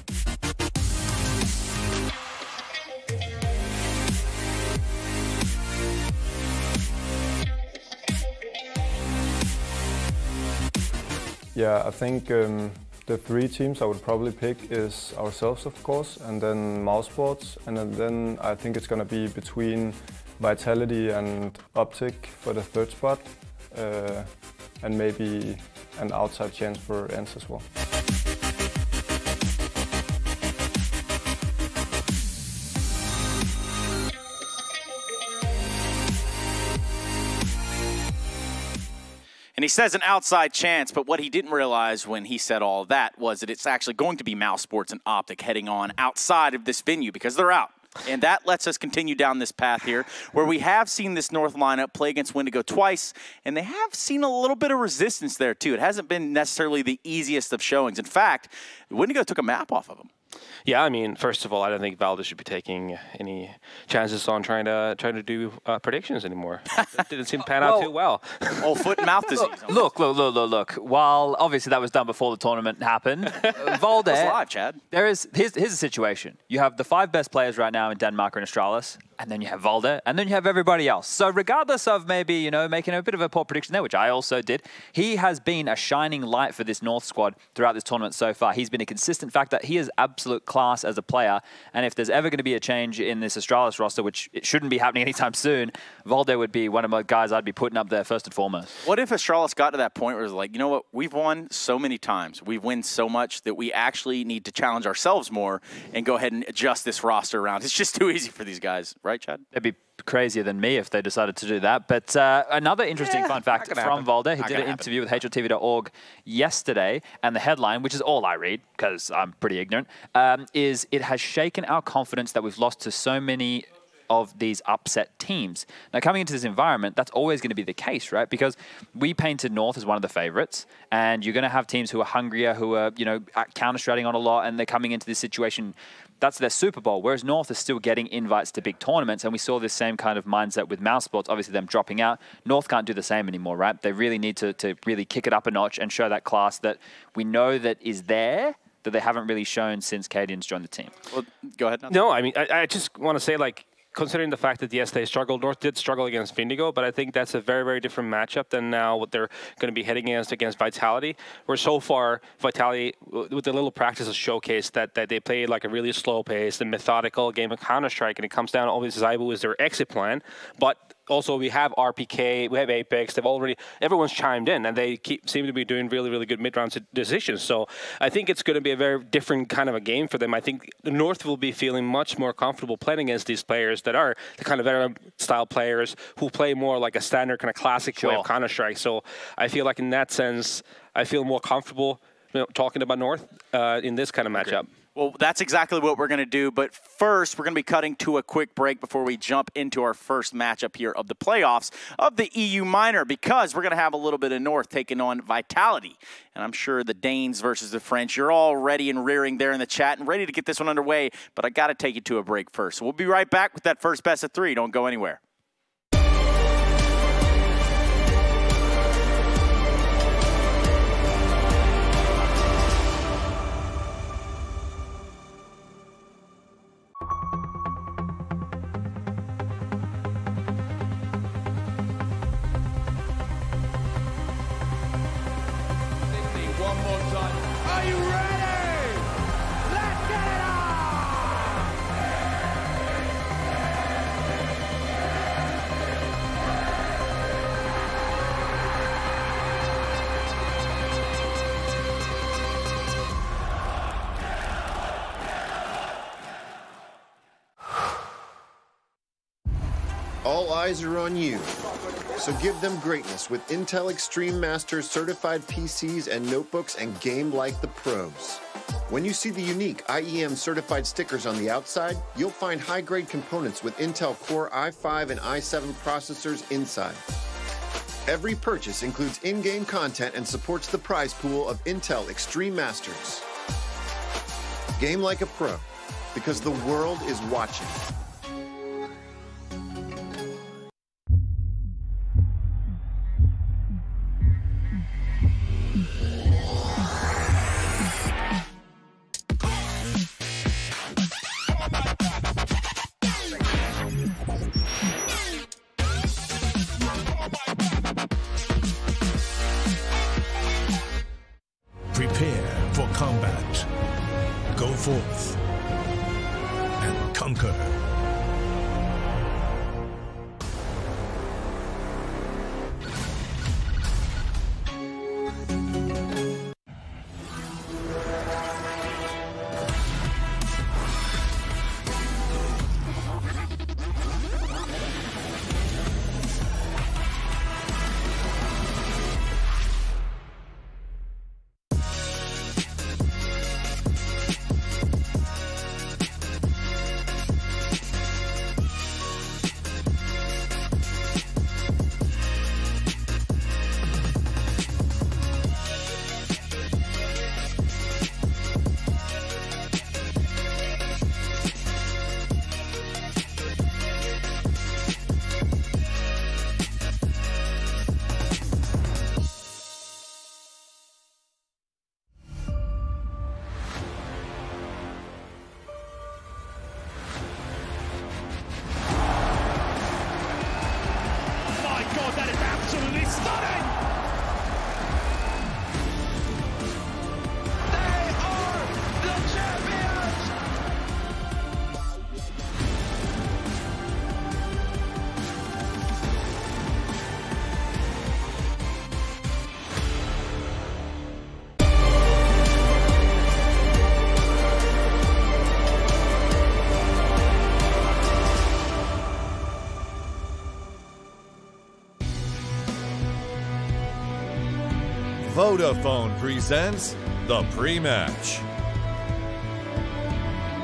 Yeah, I think the three teams I would probably pick is ourselves, of course, and then Mousesports, and then I think it's going to be between Vitality and Optic for the third spot, and maybe an outside chance for ENCE as well. And he says an outside chance, but what he didn't realize when he said all of that was that it's actually going to be Mousesports and Optic heading on outside of this venue because they're out. And that lets us continue down this path here, where we have seen this North lineup play against Windigo twice, and they have seen a little bit of resistance there, too. It hasn't been necessarily the easiest of showings. In fact, Windigo took a map off of them. Yeah, I mean, first of all, I don't think Valde should be taking any chances on trying to do predictions anymore. That didn't seem to pan out too well. Oh, foot and mouth disease. Look. While obviously that was done before the tournament happened, Valde. That's live, Chad. Here's the situation. You have the 5 best players right now in Denmark and Australis, and then you have Valde, and then you have everybody else. So regardless of maybe, you know, making a bit of a poor prediction there, which I also did, he has been a shining light for this North squad throughout this tournament so far. He's been a consistent factor. He is absolute class as a player, and if there's ever going to be a change in this Australis roster, which it shouldn't be happening anytime soon, Valde would be one of my guys I'd be putting up there first and foremost. What if Australis got to that point where it's like, you know what, we've won so many times, we've won so much that we actually need to challenge ourselves more and go ahead and adjust this roster around. It's just too easy for these guys, right, Chad? That'd be crazier than me if they decided to do that. But another interesting fun fact from Valde, he did an interview with HLTV.org yesterday, and the headline, which is all I read because I'm pretty ignorant, is it has shaken our confidence that we've lost to so many of these upset teams. Now, coming into this environment, that's always going to be the case, right? Because we painted North as one of the favorites, and you're going to have teams who are hungrier, who are, you know, counter-strating on a lot, and they're coming into this situation. That's their Super Bowl, whereas North is still getting invites to big tournaments, and we saw this same kind of mindset with Mousesports, obviously them dropping out. North can't do the same anymore, right? They really need to really kick it up a notch and show that class that we know that is there, that they haven't really shown since Cadian's joined the team. Well, go ahead. No, I mean, I just want to say, like, considering the fact that, yes, they struggled, North did struggle against Windigo, but I think that's a very, very different matchup than now what they're going to be heading against Vitality, where so far Vitality, with the little practice, has showcased that they play like a really slow pace and methodical game of Counter-Strike, and it comes down, obviously, Zaibu is their exit plan, but also we have RPK, we have Apex, everyone's chimed in, and they seem to be doing really, really good mid-round decisions. So I think it's going to be a very different kind of a game for them. I think the North will be feeling much more comfortable playing against these players that are the kind of veteran-style players who play more like a standard kind of classic way of Counter-Strike. So I feel like in that sense, I feel more comfortable talking about North in this kind of matchup. Well, that's exactly what we're going to do. But first, we're going to be cutting to a quick break before we jump into our first matchup here of the playoffs of the EU Minor, because we're going to have a little bit of North taking on Vitality. And I'm sure the Danes versus the French, you're all ready and rearing there in the chat and ready to get this one underway. But I got to take you to a break first. So we'll be right back with that first best of 3. Don't go anywhere. One more time. Are you ready? Let's get it on! All eyes are on you. So give them greatness with Intel Extreme Masters certified PCs and notebooks and game like the pros. When you see the unique IEM certified stickers on the outside, you'll find high-grade components with Intel Core i5 and i7 processors inside. Every purchase includes in-game content and supports the prize pool of Intel Extreme Masters. Game like a pro, because the world is watching. Prepare for combat. Go forth and conquer. Vodafone presents the pre-match.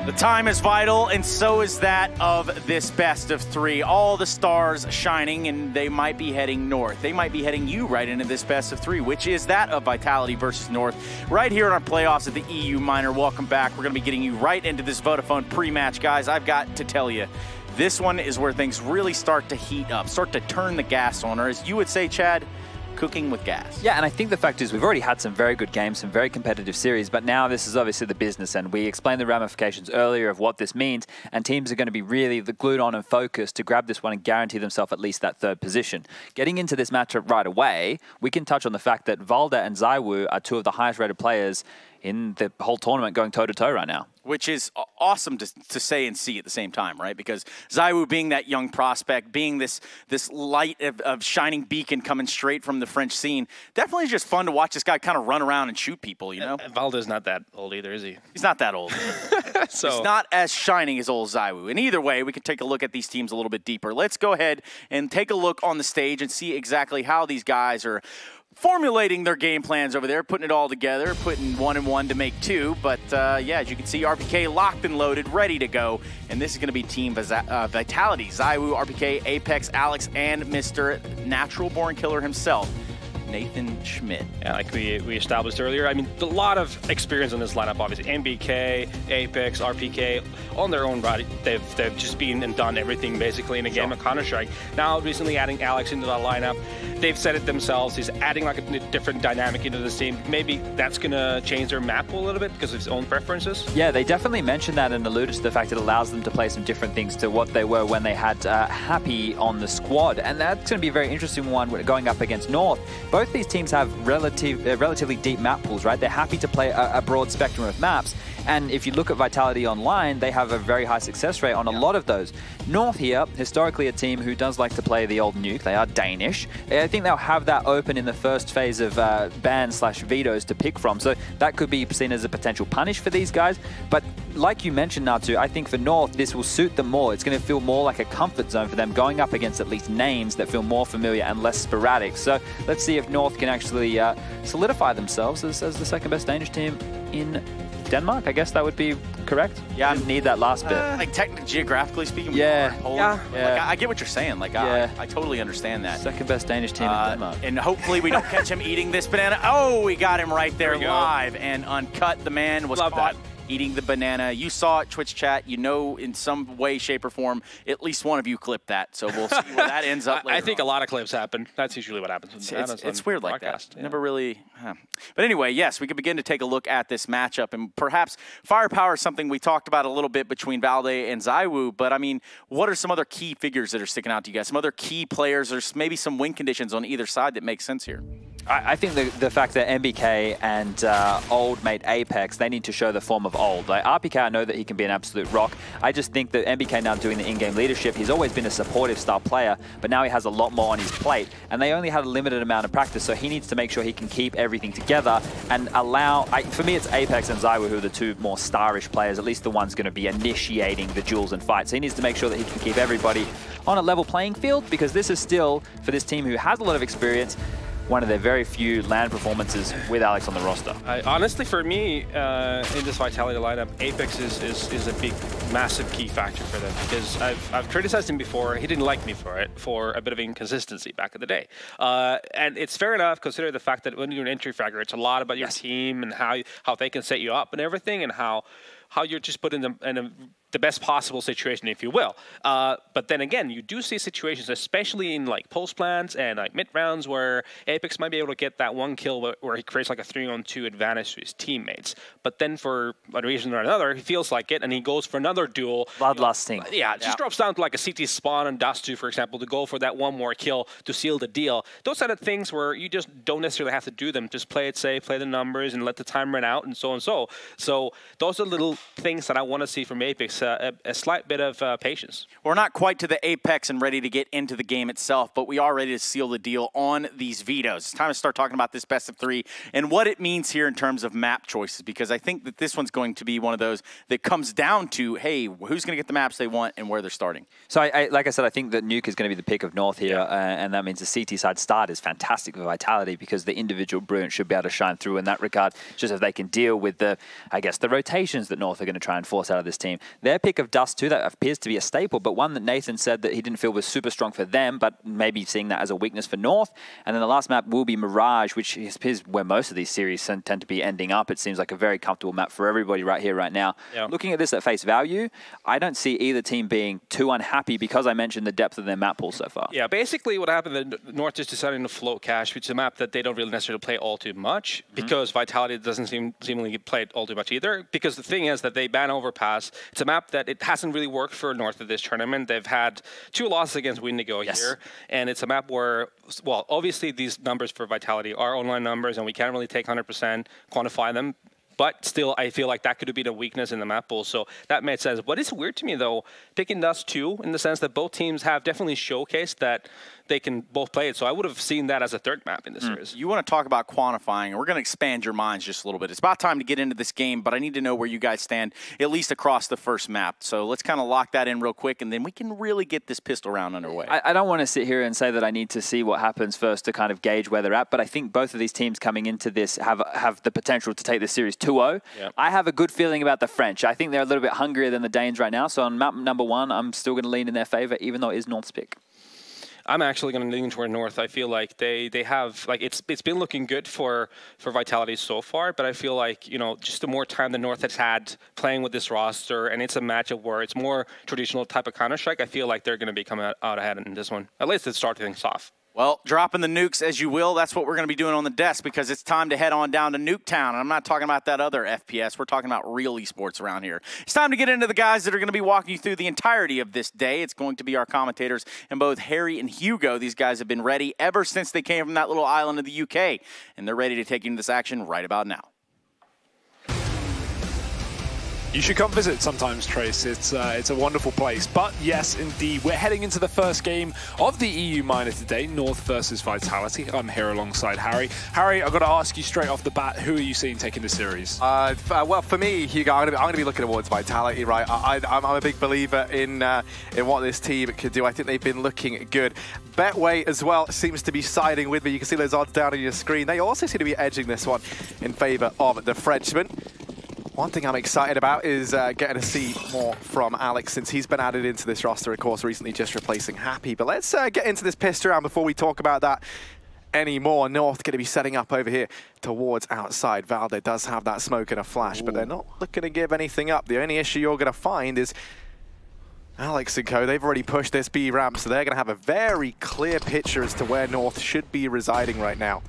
The time is vital, and so is that of this best of three. All the stars shining, and they might be heading north. They might be heading you right into this best of three, which is that of Vitality versus North. Right here in our playoffs at the EU Minor. Welcome back. We're going to be getting you right into this Vodafone pre-match. Guys, I've got to tell you, this one is where things really start to heat up, start to turn the gas on, or as you would say, Chad, cooking with gas. Yeah, and I think the fact is we've already had some very good games, some very competitive series, but now this is obviously the business, and we explained the ramifications earlier of what this means, and teams are going to be really glued on and focused to grab this one and guarantee themselves at least that third position. Getting into this matchup right away, we can touch on the fact that Valda and Zaiwu are two of the highest rated players in the whole tournament going toe-to-toe right now. Which is awesome to say and see at the same time, right? Because Zaiwu being that young prospect, being this light of shining beacon coming straight from the French scene, definitely just fun to watch this guy kind of run around and shoot people, you know? Valda's not that old either, is he? He's not that old. So he's not as shining as old Zaiwu. And either way, we can take a look at these teams a little bit deeper. Let's go ahead and take a look on the stage and see exactly how these guys are formulating their game plans over there, putting it all together, putting 1 and 1 to make 2. But yeah, as you can see, RPK locked and loaded, ready to go. And this is going to be Team Vitality. Zaiwu, RPK, Apex, Alex, and Mr. Natural Born Killer himself, Nathan Schmidt. Yeah, like we established earlier, I mean, a lot of experience in this lineup, obviously. MBK, Apex, RPK, on their own body, they've just been and done everything basically in a game of Counter-Strike. Now, recently adding Alex into that lineup, they've said it themselves. He's adding like a different dynamic into this team. Maybe that's going to change their map a little bit because of his own preferences. Yeah, they definitely mentioned that and alluded to the fact it allows them to play some different things to what they were when they had Happy on the squad. And that's going to be a very interesting one going up against North. Both these teams have relatively deep map pools, right? They're happy to play a broad spectrum of maps. And if you look at Vitality Online, they have a very high success rate on a lot of those. North here, historically a team who does like to play the old nuke. They are Danish. I think they'll have that open in the first phase of bans/vetoes to pick from. So that could be seen as a potential punish for these guys. But like you mentioned, Natsu, I think for North, this will suit them more. It's going to feel more like a comfort zone for them, going up against at least names that feel more familiar and less sporadic. So let's see if North can actually solidify themselves as the second best Danish team in Denmark. I guess that would be correct. Yeah, I need that last bit. Like technically, geographically speaking, yeah. Like, I get what you're saying. Like, I totally understand that. Second best Danish team in Denmark. And hopefully we don't catch him eating this banana. Oh, we got him right there live and uncut. The man was caught eating the banana. You saw it, Twitch chat. You know, in some way, shape, or form, at least one of you clipped that. So we'll see where that ends up later. I think a lot of clips happen. That's usually what happens. It's weird like that. Yeah. Never really. But anyway, yes, we could begin to take a look at this matchup, and perhaps firepower is something we talked about a little bit between Valde and ZywOo. But I mean, what are some other key figures that are sticking out to you guys? Some other key players, or maybe some win conditions on either side that make sense here? I think the fact that MBK and Old made Apex, they need to show the form of Old. Like RPK, I know that he can be an absolute rock. I just think that MBK now doing the in-game leadership, he's always been a supportive style player, but now he has a lot more on his plate, and they only had a limited amount of practice, so he needs to make sure he can keep everything together and allow... for me, it's Apex and ZywOo who are the two more starish players, at least the one's going to be initiating the duels and fights. So he needs to make sure that he can keep everybody on a level playing field, because this is still, for this team who has a lot of experience, one of their very few LAN performances with Alex on the roster. Honestly, for me, in this Vitality lineup, Apex is a big, massive key factor for them, because I've criticized him before. He didn't like me for it, for a bit of inconsistency back in the day. And it's fair enough, considering the fact that when you're an entry fragger, it's a lot about your team and how they can set you up and everything, and how you're just put in the best possible situation, if you will. But then again, you do see situations, especially in like post plans and like mid rounds, where Apex might be able to get that one kill where he creates like a 3-on-2 advantage to his teammates. But then for one reason or another, he feels like it and he goes for another duel. Bloodlusting. Yeah, it just drops down to like a CT spawn and Dust 2, for example, to go for that one more kill to seal the deal. Those are the things where you just don't necessarily have to do them. Just play it safe, play the numbers, and let the time run out, and so and so. So those are little things that I want to see from Apex. A slight bit of patience. We're not quite to the apex and ready to get into the game itself, but we are ready to seal the deal on these vetoes. It's time to start talking about this best of 3 and what it means here in terms of map choices, because I think that this one's going to be one of those that comes down to, hey, who's going to get the maps they want and where they're starting. So, like I said, I think that Nuke is going to be the pick of North here, and that means the CT side start is fantastic for Vitality, because the individual Brilliant should be able to shine through in that regard, just if they can deal with the, I guess, the rotations that North are going to try and force out of this team. Their pick of Dust 2, that appears to be a staple, but one that Nathan said that he didn't feel was super strong for them, but maybe seeing that as a weakness for North. And then the last map will be Mirage, which is where most of these series tend to be ending up. It seems like a very comfortable map for everybody right here, right now. Yeah. Looking at this at face value, I don't see either team being too unhappy, because I mentioned the depth of their map pool so far. Yeah, basically what happened, the North is deciding to float Cache, which is a map that they don't really necessarily play all too much, because Vitality doesn't seemingly play it all too much either. Because the thing is that they ban Overpass. It's a map that it hasn't really worked for North of this tournament. They've had 2 losses against Windigo here, and it's a map where, well, obviously these numbers for Vitality are online numbers, and we can't really take 100% quantify them. But still, I feel like that could have been a weakness in the map pool, so that made sense. What is weird to me, though, picking Dust 2, in the sense that both teams have definitely showcased that they can both play it, so I would have seen that as a third map in the series. You want to talk about quantifying, and we're going to expand your minds just a little bit. It's about time to get into this game, but I need to know where you guys stand, at least across the first map. So let's kind of lock that in real quick, and then we can really get this pistol round underway. I don't want to sit here and say that I need to see what happens first to kind of gauge where they're at, but I think both of these teams coming into this have the potential to take this series 2-0. Yeah. I have a good feeling about the French. I think they're a little bit hungrier than the Danes right now, so on map number 1, I'm still going to lean in their favor, even though it is North's pick. I'm actually going to lean toward North. I feel like they have, like, it's been looking good for Vitality so far, but I feel like, you know, just the more time the North has had playing with this roster, and it's a matchup where it's more traditional type of Counter-Strike, I feel like they're going to be coming out ahead in this one. At least to start things off. Well, dropping the nukes as you will, that's what we're going to be doing on the desk, because it's time to head on down to Nuketown. And I'm not talking about that other FPS. We're talking about real esports around here. It's time to get into the guys that are going to be walking you through the entirety of this day. It's going to be our commentators, and both Harry and Hugo. These guys have been ready ever since they came from that little island of the UK, and they're ready to take you into this action right about now. You should come visit sometimes, Trace. It's a wonderful place. But yes, indeed, we're heading into the first game of the EU Minor today, North versus Vitality. I'm here alongside Harry. Harry, I've got to ask you straight off the bat, who are you seeing taking this series? Well, for me, Hugo, I'm going to be looking towards Vitality, right? I'm a big believer in what this team could do. I think they've been looking good. Betway as well seems to be siding with me. You can see those odds down on your screen. They also seem to be edging this one in favour of the Frenchman. One thing I'm excited about is getting to see more from Alex since he's been added into this roster, of course, recently just replacing Happy. But let's get into this pistol round before we talk about that anymore. North going to be setting up over here towards outside. Valde does have that smoke and a flash, but they're not looking to give anything up. The only issue you're going to find is Alex and co, they've already pushed this B ramp, so they're going to have a very clear picture as to where North should be residing right now.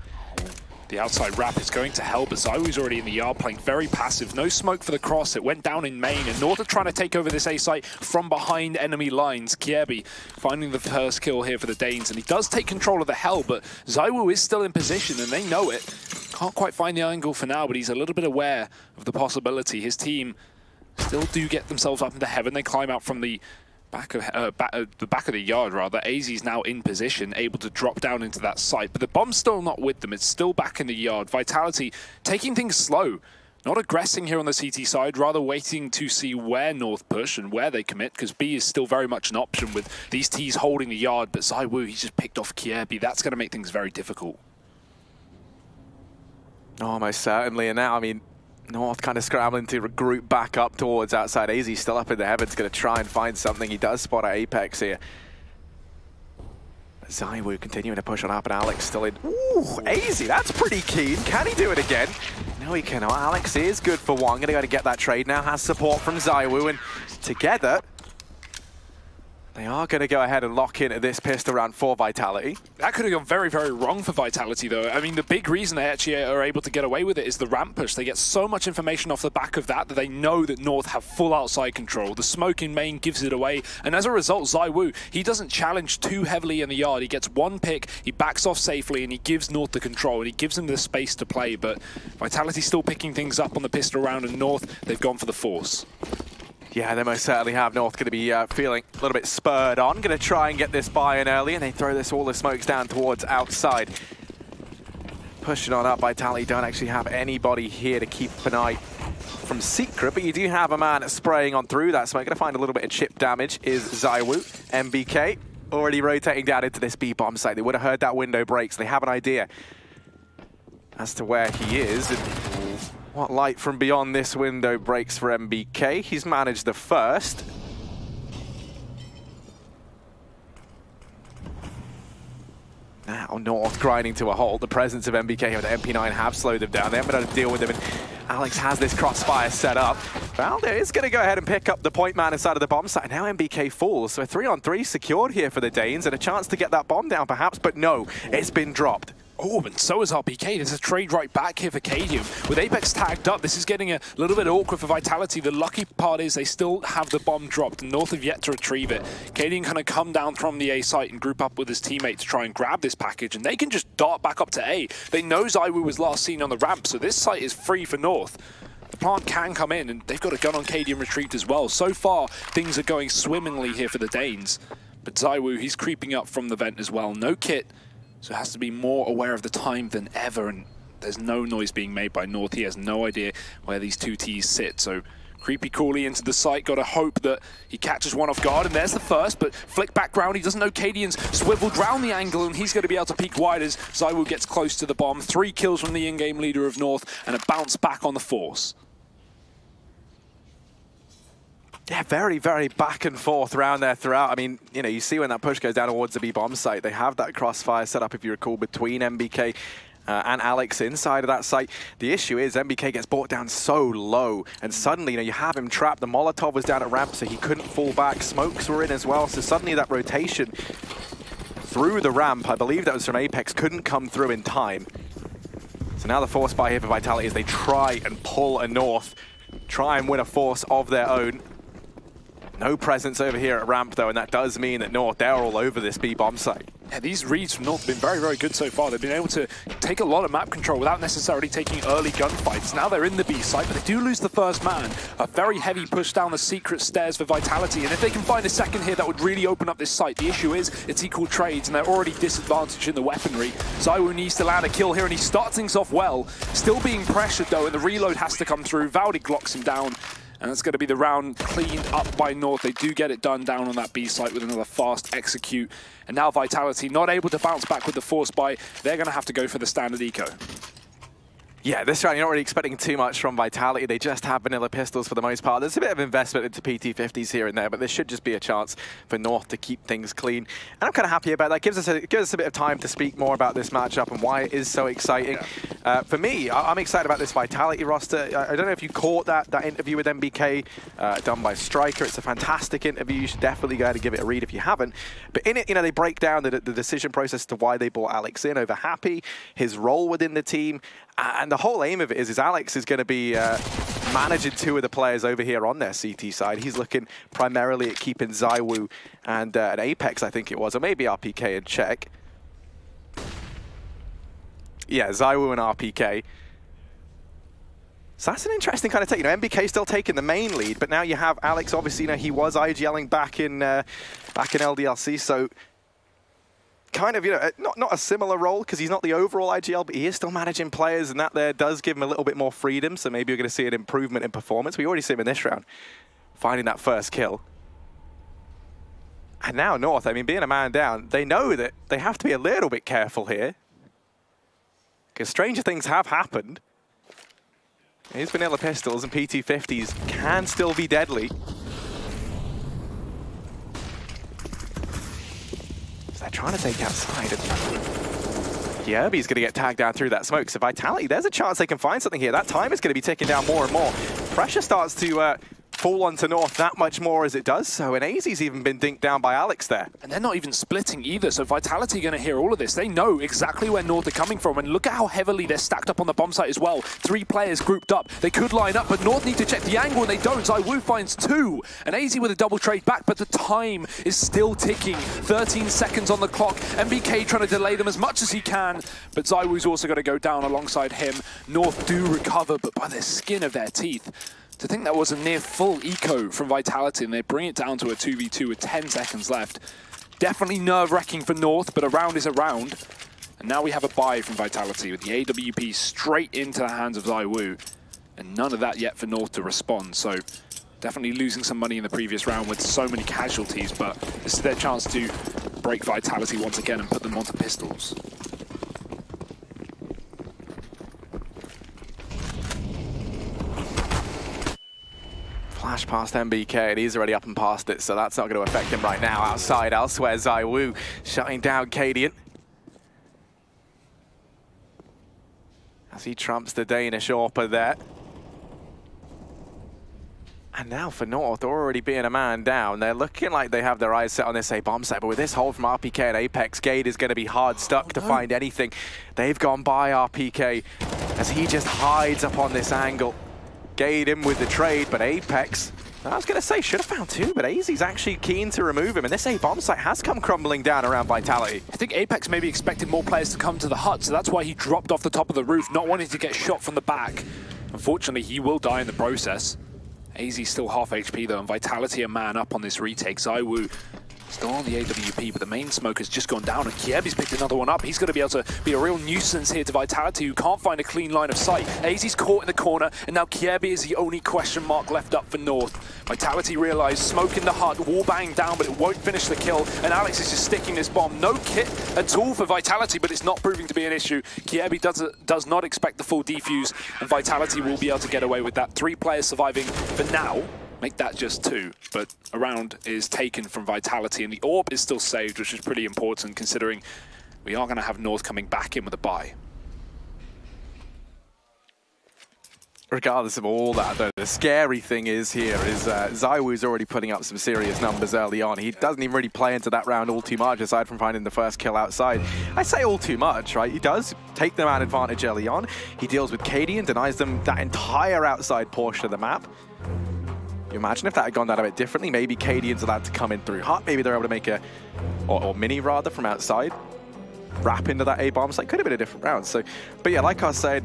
The outside wrap is going to help, as Zaiwu's already in the yard playing very passive. No smoke for the cross. It went down in main, and North are trying to take over this A site from behind enemy lines. Kierby finding the first kill here for the Danes, and he does take control of the hell, but Zaiwu is still in position, and they know it. Can't quite find the angle for now, but he's a little bit aware of the possibility. His team still do get themselves up into heaven. They climb out from the back of the yard, rather. AZ's now in position, able to drop down into that site, but the bomb's still not with them. It's still back in the yard. Vitality taking things slow, not aggressing here on the CT side, rather waiting to see where North push and where they commit, because B is still very much an option with these T's holding the yard, but Zaiwu, he's just picked off Kierby. That's going to make things very difficult. Oh, most certainly. And now, I mean, North kind of scrambling to regroup back up towards outside. AZ still up in the heavens, going to try and find something. He does spot at Apex here. Zaiwu continuing to push on up, and Alex still in. Ooh, AZ, that's pretty keen. Can he do it again? No, he cannot. Alex is good for one. Going to go to get that trade now. Has support from Zaiwu, and together they are going to go ahead and lock in this pistol round for Vitality. That could have gone very, very wrong for Vitality, though. I mean, the big reason they actually are able to get away with it is the ramp push. They get so much information off the back of that they know that North have full outside control. The smoke in main gives it away, and as a result, Zaiwu, he doesn't challenge too heavily in the yard. He gets one pick, he backs off safely, and he gives North the control, and he gives them the space to play. But Vitality still picking things up on the pistol round, and North, they've gone for the force. Yeah, they most certainly have. North going to be feeling a little bit spurred on. Going to try and get this buy-in early, and they throw all the smokes down towards outside. Pushing on up, Vitality don't actually have anybody here to keep an eye from Secret, but you do have a man spraying on through that smoke. Going to find a little bit of chip damage is Zaiwu. MBK already rotating down into this B-bomb site. They would have heard that window break, so they have an idea as to where he is. And what light from beyond this window breaks for MBK? He's managed the first. Now North grinding to a halt. The presence of MBK with the MP9 have slowed them down. They haven't been able to deal with them, and Alex has this crossfire set up. Valde is going to go ahead and pick up the point man inside of the bomb site. Now MBK falls, so a 3-on-3 secured here for the Danes, and a chance to get that bomb down perhaps, but no, it's been dropped. Oh, and so is RPK. There's a trade right back here for Cadium. With Apex tagged up, this is getting a little bit awkward for Vitality. The lucky part is they still have the bomb dropped, and North have yet to retrieve it. Cadium kind of come down from the A site and group up with his teammate to try and grab this package, and they can just dart back up to A. They know Zaiwu was last seen on the ramp, so this site is free for North. The plant can come in, and they've got a gun on Cadium retrieved as well. So far, things are going swimmingly here for the Danes. But Zaiwu, he's creeping up from the vent as well. No kit. So has to be more aware of the time than ever, and there's no noise being made by North. He has no idea where these two Ts sit, so creepy coolly into the site. Got to hope that he catches one off guard, and there's the first, but flick background. He doesn't know Cadian's swiveled round the angle, and he's going to be able to peek wide as Zaiwu gets close to the bomb. 3 kills from the in-game leader of North, and a bounce back on the force. Yeah, very, very back and forth around there throughout. I mean, you know, you see when that push goes down towards the B-bomb site, they have that crossfire set up, if you recall, between MBK and Alex inside of that site. The issue is MBK gets brought down so low, and suddenly, you know, you have him trapped. The Molotov was down at ramp, so he couldn't fall back. Smokes were in as well, so suddenly that rotation through the ramp, I believe that was from Apex, couldn't come through in time. So now the force buy here for Vitality is they try and pull a North, try and win a force of their own. No presence over here at ramp, though, and that does mean that North, they're all over this B-bomb site. Yeah, these reads from North have been very, very good so far. They've been able to take a lot of map control without necessarily taking early gunfights. Now they're in the B site, but they do lose the first man. A very heavy push down the secret stairs for Vitality, and if they can find a second here, that would really open up this site. The issue is, it's equal trades, and they're already disadvantaged in the weaponry. ZywOo needs to land a kill here, and he starts things off well. Still being pressured, though, and the reload has to come through. Valdi glocks him down. And that's going to be the round cleaned up by North. They do get it done down on that B site with another fast execute. And now Vitality not able to bounce back with the force buy. They're going to have to go for the standard eco. Yeah, this round you're not really expecting too much from Vitality. They just have vanilla pistols for the most part. There's a bit of investment into PT-50s here and there, but there should just be a chance for North to keep things clean. And I'm kind of happy about that. Gives us a bit of time to speak more about this matchup and why it is so exciting. Yeah. For me, I'm excited about this Vitality roster. I don't know if you caught that interview with MBK done by Striker. It's a fantastic interview. You should definitely go ahead and give it a read if you haven't. But in it, you know, they break down the decision process to why they brought Alex in over Happy, his role within the team. And the whole aim of it is Alex is going to be managing two of the players over here on their CT side. He's looking primarily at keeping ZywOo and an Apex, I think it was, or maybe RPK in check. Yeah, ZywOo and RPK. So that's an interesting kind of take. You know, MBK still taking the main lead, but now you have Alex. Obviously, you know, he was IGLing back in LDLC, so kind of, you know, not a similar role because he's not the overall IGL, but he is still managing players, and that there does give him a little bit more freedom. So maybe you're going to see an improvement in performance. We already see him in this round, finding that first kill. And now North, I mean, being a man down, they know that they have to be a little bit careful here because stranger things have happened. These vanilla pistols and PT-50s can still be deadly. They're trying to take outside. Kierby's going to get tagged down through that smoke. So Vitality, there's a chance they can find something here. That time is going to be ticking down more and more. Pressure starts to fall onto North that much more as it does so, and AZ's even been dinked down by Alex there. And they're not even splitting either, so Vitality are going to hear all of this. They know exactly where North are coming from, and look at how heavily they're stacked up on the bomb site as well. 3 players grouped up. They could line up, but North need to check the angle, and they don't. ZywOo finds 2, and AZ with a double trade back, but the time is still ticking. 13 seconds on the clock. MBK trying to delay them as much as he can, but ZywOo's also going to go down alongside him. North do recover, but by the skin of their teeth. To think that was a near full eco from Vitality, and they bring it down to a 2v2 with 10 seconds left. Definitely nerve-wracking for North, but a round is a round. And now we have a buy from Vitality with the AWP straight into the hands of ZywOo. And none of that yet for North to respond, so definitely losing some money in the previous round with so many casualties, but this is their chance to break Vitality once again and put them onto pistols. Flash past MBK, and he's already up and past it, so that's not going to affect him right now. Outside, elsewhere, ZywOo shutting down Cadian as he trumps the Danish AWPer there. And now for North, already being a man down, they're looking like they have their eyes set on this A bomb site, but with this hold from RPK and Apex, Gade is going to be hard stuck to find anything. They've gone by RPK as he just hides up on this angle. Gade in with the trade, but Apex, I was going to say, should have found 2, but AZ's actually keen to remove him, and this A-bomb site has come crumbling down around Vitality. I think Apex maybe expected more players to come to the hut, so that's why he dropped off the top of the roof, not wanting to get shot from the back. Unfortunately, he will die in the process. AZ's still half HP though, and Vitality a man up on this retake. ZywOo still on the AWP, but the main smoke has just gone down, and Kierby's picked another one up. He's going to be able to be a real nuisance here to Vitality, who can't find a clean line of sight. AZ's caught in the corner, and now Kierby is the only question mark left up for North. Vitality realised, smoke in the hut, wall bang down, but it won't finish the kill, and Alex is just sticking this bomb. No kit at all for Vitality, but it's not proving to be an issue. Kierby does not expect the full defuse, and Vitality will be able to get away with that. 3 players surviving for now. Make that just 2, but a round is taken from Vitality, and the orb is still saved, which is pretty important considering we are going to have North coming back in with a buy. Regardless of all that, though, the scary thing is here is ZywOo's already putting up some serious numbers early on. He doesn't even really play into that round all too much, aside from finding the first kill outside. I say all too much, right? He does take the man advantage early on. He deals with Cadian, denies them that entire outside portion of the map. You imagine if that had gone down a bit differently, maybe Cadian's allowed to come in through hut, maybe they're able to make a, or mini rather, from outside, wrap into that A-bomb site. Could have been a different round. So, but yeah, like I said,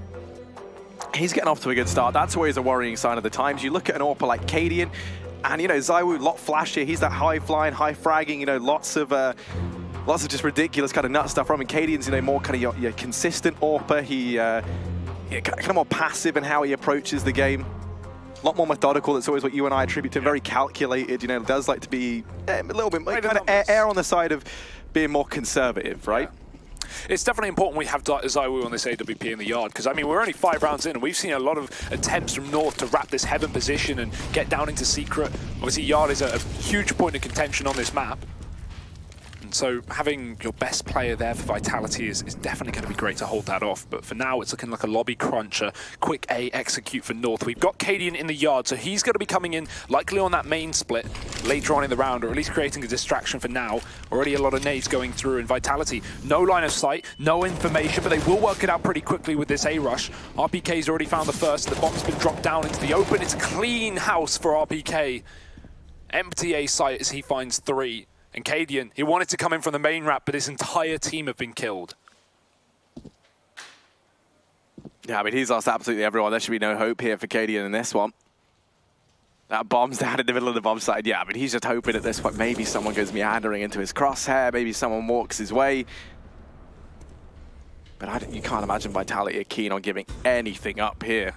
he's getting off to a good start. That's always a worrying sign of the times. You look at an AWPer like Cadian, and you know, ZywOo, lot flashier. He's that high flying, high fragging, you know, lots of just ridiculous kind of nut stuff from him. Cadian's, you know, more kind of your consistent AWPer. He kind of more passive in how he approaches the game. A lot more methodical. That's always what you and I attribute to him. Very calculated, you know, does like to be a little bit kind of air on the side of being more conservative, right? Yeah. It's definitely important we have ZywOo on this AWP in the yard, because, I mean, we're only 5 rounds in, and we've seen a lot of attempts from North to wrap this heaven position and get down into secret. Obviously, yard is a huge point of contention on this map. And so having your best player there for Vitality is definitely going to be great to hold that off. But for now, it's looking like a lobby cruncher. Quick A execute for North. We've got Cadian in the yard, so he's going to be coming in likely on that main split later on in the round, or at least creating a distraction for now. Already a lot of nades going through, and Vitality, no line of sight, no information, but they will work it out pretty quickly with this A rush. RPK's already found the first. The bomb's been dropped down into the open. It's a clean house for RPK. Empty A site as he finds 3. And Cadian, he wanted to come in from the main ramp, but his entire team have been killed. Yeah, I mean, he's lost absolutely everyone. There should be no hope here for Cadian in this one. That bomb's down in the middle of the bomb site. Yeah, I mean, he's just hoping at this point maybe someone goes meandering into his crosshair, maybe someone walks his way. But you can't imagine Vitality are keen on giving anything up here.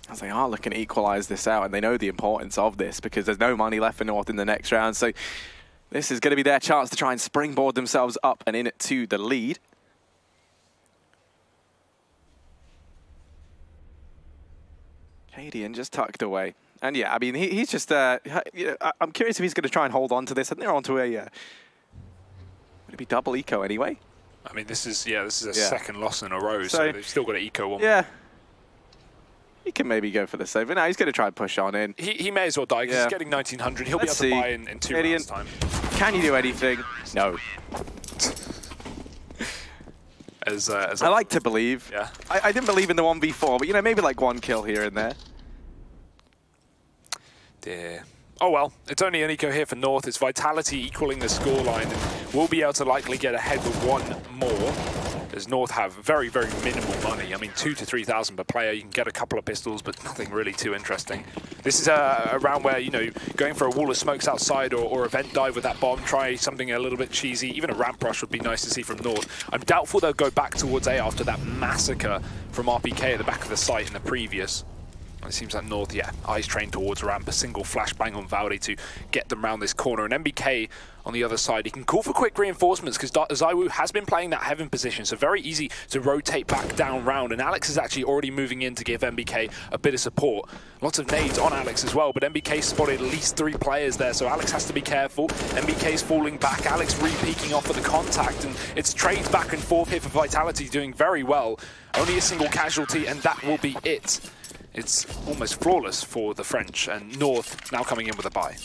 As they are looking to equalize this out, and they know the importance of this because there's no money left for North in the next round. So this is going to be their chance to try and springboard themselves up and in it to the lead. Cadian just tucked away. And yeah, I mean, he's just, you know, I'm curious if he's going to try and hold on to this. I think they're onto a, would it be double eco anyway? I mean, this is a second loss in a row, so they've still got to eco one. Yeah. He can maybe go for the save, but now he's going to try and push on in. He may as well die because he's getting 1900. He'll be able to buy in 2 rounds' time. Can you do anything? No. I like to believe. Yeah. I didn't believe in the 1v4, but you know, maybe like 1 kill here and there. Dear. Oh well, it's only an eco here for North. It's Vitality equaling the scoreline, and we'll be able to likely get ahead with 1 more. As North have very, very minimal money. I mean, 2,000 to 3,000 per player. You can get a couple of pistols, but nothing really too interesting. This is a round where, you know, going for a wall of smokes outside or a vent dive with that bomb, try something a little bit cheesy. Even a ramp rush would be nice to see from North. I'm doubtful they'll go back towards A after that massacre from RPK at the back of the site in the previous. It seems like North, eyes trained towards ramp, a single flashbang on Valdi to get them round this corner. And MBK on the other side, he can call for quick reinforcements because ZywOo has been playing that heaven position, so very easy to rotate back down round. And Alex is actually already moving in to give MBK a bit of support. Lots of nades on Alex as well, but MBK spotted at least 3 players there, so Alex has to be careful. MBK's falling back, Alex re-peeking off of the contact, and it's trades back and forth here for Vitality, doing very well. Only a single casualty, and that will be it. It's almost flawless for the French, and North now coming in with a buy.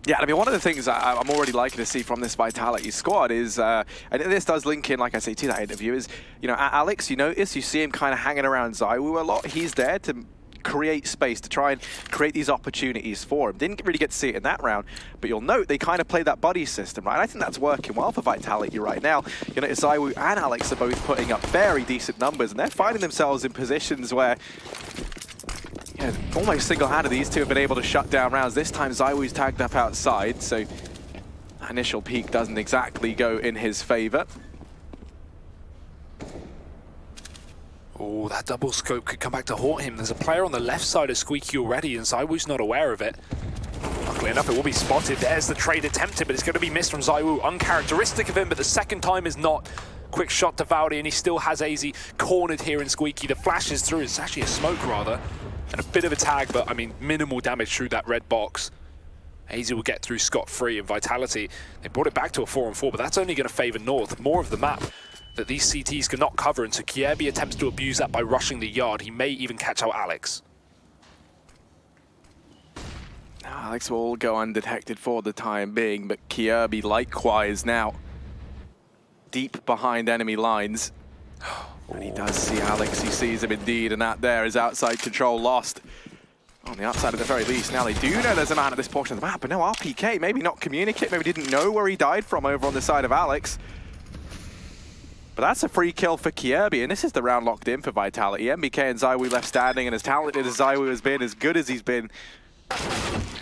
Yeah, I mean, one of the things I'm already liking to see from this Vitality squad is, and this does link in, like I say, to that interview, is, you know, Alex, you notice, you see him kind of hanging around ZywOo a lot. He's there to create space, to try and create these opportunities for him. Didn't really get to see it in that round, but you'll note they kind of play that buddy system, right? I think that's working well for Vitality right now. You know, ZywOo and Alex are both putting up very decent numbers, and they're finding themselves in positions where, yeah, almost single-handed, these two have been able to shut down rounds. This time ZywOo's tagged up outside, so that initial peak doesn't exactly go in his favor. Oh, that double scope could come back to haunt him. There's a player on the left side of Squeaky already, and ZywOo's not aware of it. Luckily enough, it will be spotted. There's the trade attempted, but it's going to be missed from ZywOo. Uncharacteristic of him, but the second time is not. Quick shot to Valdi, and he still has AZ cornered here in Squeaky. The flash is through. It's actually a smoke, rather. And a bit of a tag, but, I mean, minimal damage through that red box. AZ will get through scot-free, and Vitality, they brought it back to a 4-on-4, but that's only going to favor North. More of the map that these CTs cannot cover, and so Kierby attempts to abuse that by rushing the yard. He may even catch out Alex. Alex will go undetected for the time being, but Kierby likewise now deep behind enemy lines. And he does see Alex, he sees him indeed, and that there is outside control lost. On the outside at the very least. Now they do know there's a man at this portion of the map, but no RPK, maybe not communicate, maybe didn't know where he died from over on the side of Alex. But that's a free kill for Kierby, and this is the round locked in for Vitality. MBK and ZywOo left standing, and as talented as ZywOo has been, as good as he's been,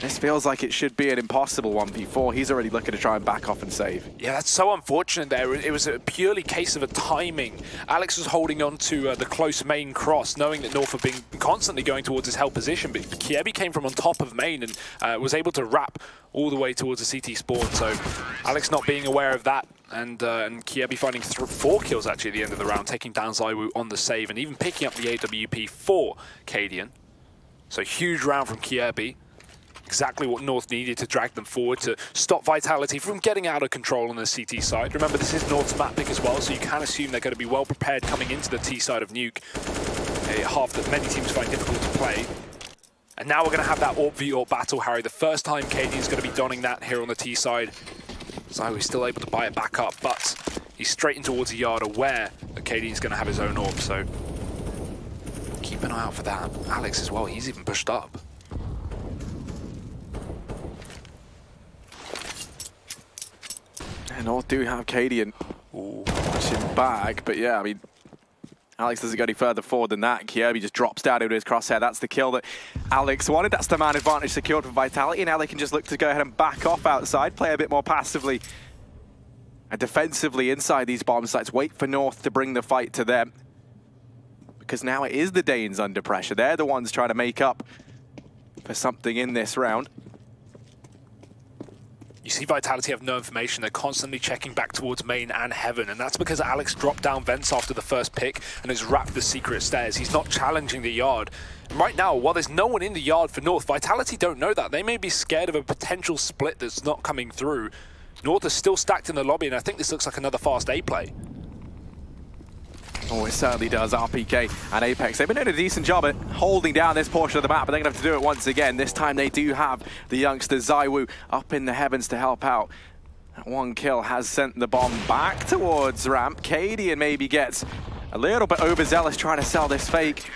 this feels like it should be an impossible 1v4. He's already looking to try and back off and save. Yeah, that's so unfortunate there. It was a purely case of a timing. Alex was holding on to the close main cross, knowing that North had been constantly going towards his help position, but Kierby came from on top of main and was able to wrap all the way towards the CT spawn. So Alex not being aware of that, and Kierby finding 4 kills actually at the end of the round, taking down ZywOo on the save, and even picking up the AWP for Cadian. So huge round from Kierby. Exactly what North needed to drag them forward to stop Vitality from getting out of control on the CT side. Remember, this is North's map pick as well, so you can assume they're going to be well prepared coming into the T side of Nuke. A half that many teams find difficult to play. And now we're going to have that AWP v AWP battle, Harry. The first time Cadian's going to be donning that here on the T side. ZywOo's still able to buy it back up, but he's straight in towards the yard, aware that Cadian's going to have his own AWP, so keep an eye out for that. Alex as well, he's even pushed up. And North do have Cadian pushing back, but yeah, I mean, Alex doesn't go any further forward than that. Kierby just drops down into his crosshair. That's the kill that Alex wanted. That's the man advantage secured for Vitality. Now they can just look to go ahead and back off outside, play a bit more passively and defensively inside these bomb sites. Wait for North to bring the fight to them, because now it is the Danes under pressure. They're the ones trying to make up for something in this round. You see Vitality have no information. They're constantly checking back towards main and heaven, and that's because Alex dropped down vents after the first pick and has wrapped the secret stairs. He's not challenging the yard. And right now, while there's no one in the yard for North, Vitality don't know that. They may be scared of a potential split that's not coming through. North is still stacked in the lobby, and I think this looks like another fast A play. Oh, it certainly does. RPK and Apex, they've been doing a decent job at holding down this portion of the map, but they're going to have to do it once again. This time they do have the youngster ZywOo up in the heavens to help out. That one kill has sent the bomb back towards ramp. Cadian maybe gets a little bit overzealous trying to sell this fake.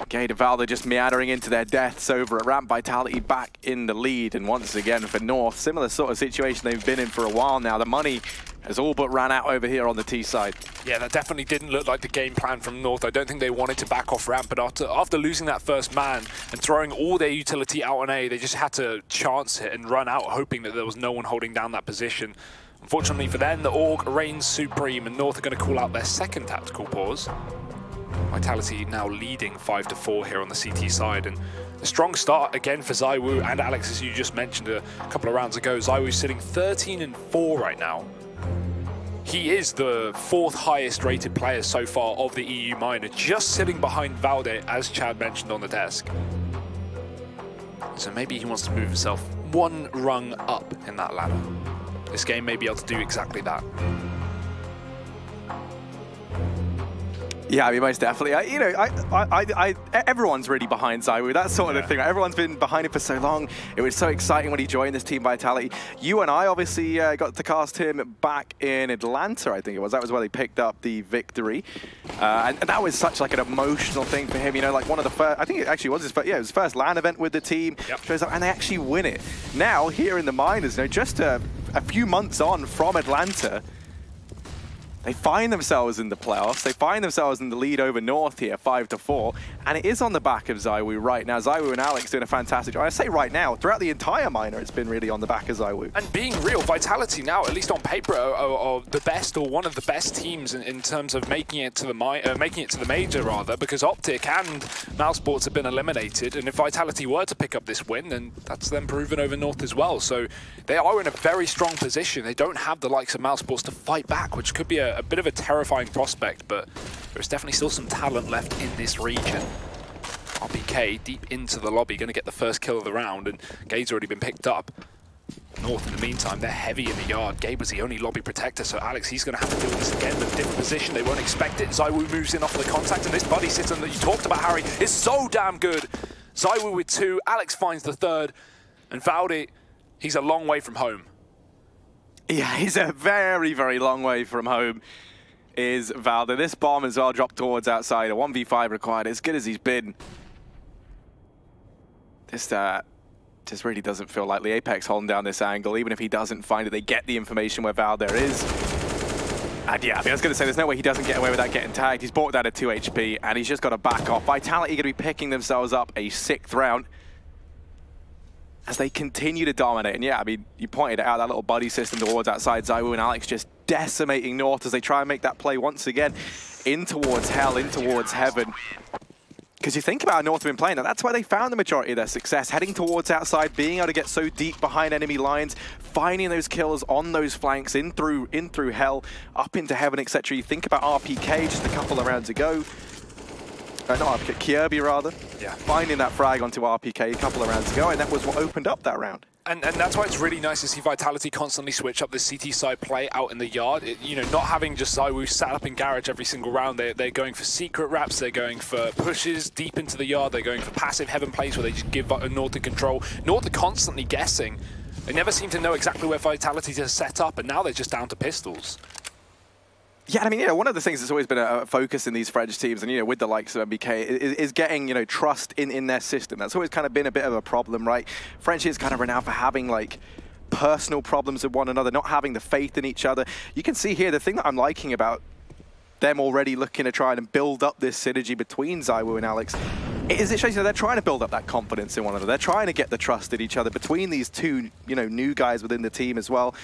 Gade and Valda just meandering into their deaths over at ramp. Vitality back in the lead, and once again for North, similar sort of situation they've been in for a while now. The money has all but ran out over here on the T side. Yeah, that definitely didn't look like the game plan from North. I don't think they wanted to back off ramp, but after losing that first man and throwing all their utility out on A, they just had to chance it and run out, hoping that there was no one holding down that position. Unfortunately for them, the AUG reigns supreme, and North are going to call out their second tactical pause. Vitality now leading 5-4 here on the CT side, and a strong start again for ZywOo and Alex, as you just mentioned a couple of rounds ago. ZywOo's sitting 13-4 right now. He is the 4th highest rated player so far of the EU minor, just sitting behind Valde, as Chad mentioned on the desk. So maybe he wants to move himself one rung up in that ladder. This game may be able to do exactly that. Yeah, I mean, most definitely. Everyone's really behind ZywOo. That's sort of the thing. Right? Everyone's been behind him for so long. It was so exciting when he joined this team, Vitality. You and I obviously got to cast him back in Atlanta, I think it was. That was where they picked up the victory. And that was such like an emotional thing for him. You know, like one of the first, I think it actually was his first, his first LAN event with the team. Shows up, and they actually win it. Now, here in the minors, just a few months on from Atlanta, they find themselves in the playoffs. They find themselves in the lead over North here, 5-4. And it is on the back of ZywOo right now. ZywOo and Alex doing a fantastic job. I say right now, throughout the entire minor, it's been really on the back of ZywOo. And being real, Vitality now, at least on paper, are the best, or one of the best teams in terms of making it to the major, rather, because Optic and Mousesports have been eliminated. And if Vitality were to pick up this win, then that's them proven over North as well. So they are in a very strong position. They don't have the likes of Mousesports to fight back, which could be a bit of a terrifying prospect, but there's definitely still some talent left in this region. RPK deep into the lobby, going to get the first kill of the round, and Gabe's already been picked up. North, in the meantime, they're heavy in the yard. Gabe was the only lobby protector, so Alex, he's going to have to deal with this again, but a different position. They won't expect it. ZywOo moves in off of the contact, and this buddy system that you talked about, Harry, is so damn good. ZywOo with 2, Alex finds the 3rd, and Valdi, he's a long way from home. Yeah, he's a very, very long way from home. is Valder. This bomb as well dropped towards outside. A 1v5 required, as good as he's been. This just really doesn't feel likely. Apex holding down this angle. Even if he doesn't find it, they get the information where Valder is. And yeah, I was going to say, there's no way he doesn't get away without getting tagged. He's brought down at 2 HP, and he's just got to back off. Vitality going to be picking themselves up a 6th round as they continue to dominate. And yeah, I mean, you pointed it out, that little buddy system towards outside. ZywOo and Alex just decimating North as they try and make that play once again in towards hell, in towards heaven. Because you think about how North have been playing, that's where they found the majority of their success, heading towards outside, being able to get so deep behind enemy lines, finding those kills on those flanks, in through hell, up into heaven, etc. You think about RPK just a couple of rounds ago. Not RPK, Kirby rather. Yeah. Finding that frag onto RPK a couple of rounds ago, and that was what opened up that round. And that's why it's really nice to see Vitality constantly switch up the CT side play out in the yard. You know, not having just ZywOo sat up in garage every single round. They're going for secret wraps, they're going for pushes deep into the yard, they're going for passive heaven plays where they just give North the control. North are constantly guessing. They never seem to know exactly where Vitality to set up, and now they're just down to pistols. Yeah, I mean, one of the things that's always been a focus in these French teams, and, with the likes of MBK, is getting, trust in their system. That's always kind of been a bit of a problem, right? French is kind of renowned for having, like, personal problems with one another, not having the faith in each other. You can see here, the thing that I'm liking about them already looking to try and build up this synergy between ZywOo and Alex is it shows they're trying to build up that confidence in one another. They're trying to get the trust in each other between these two, new guys within the team as well.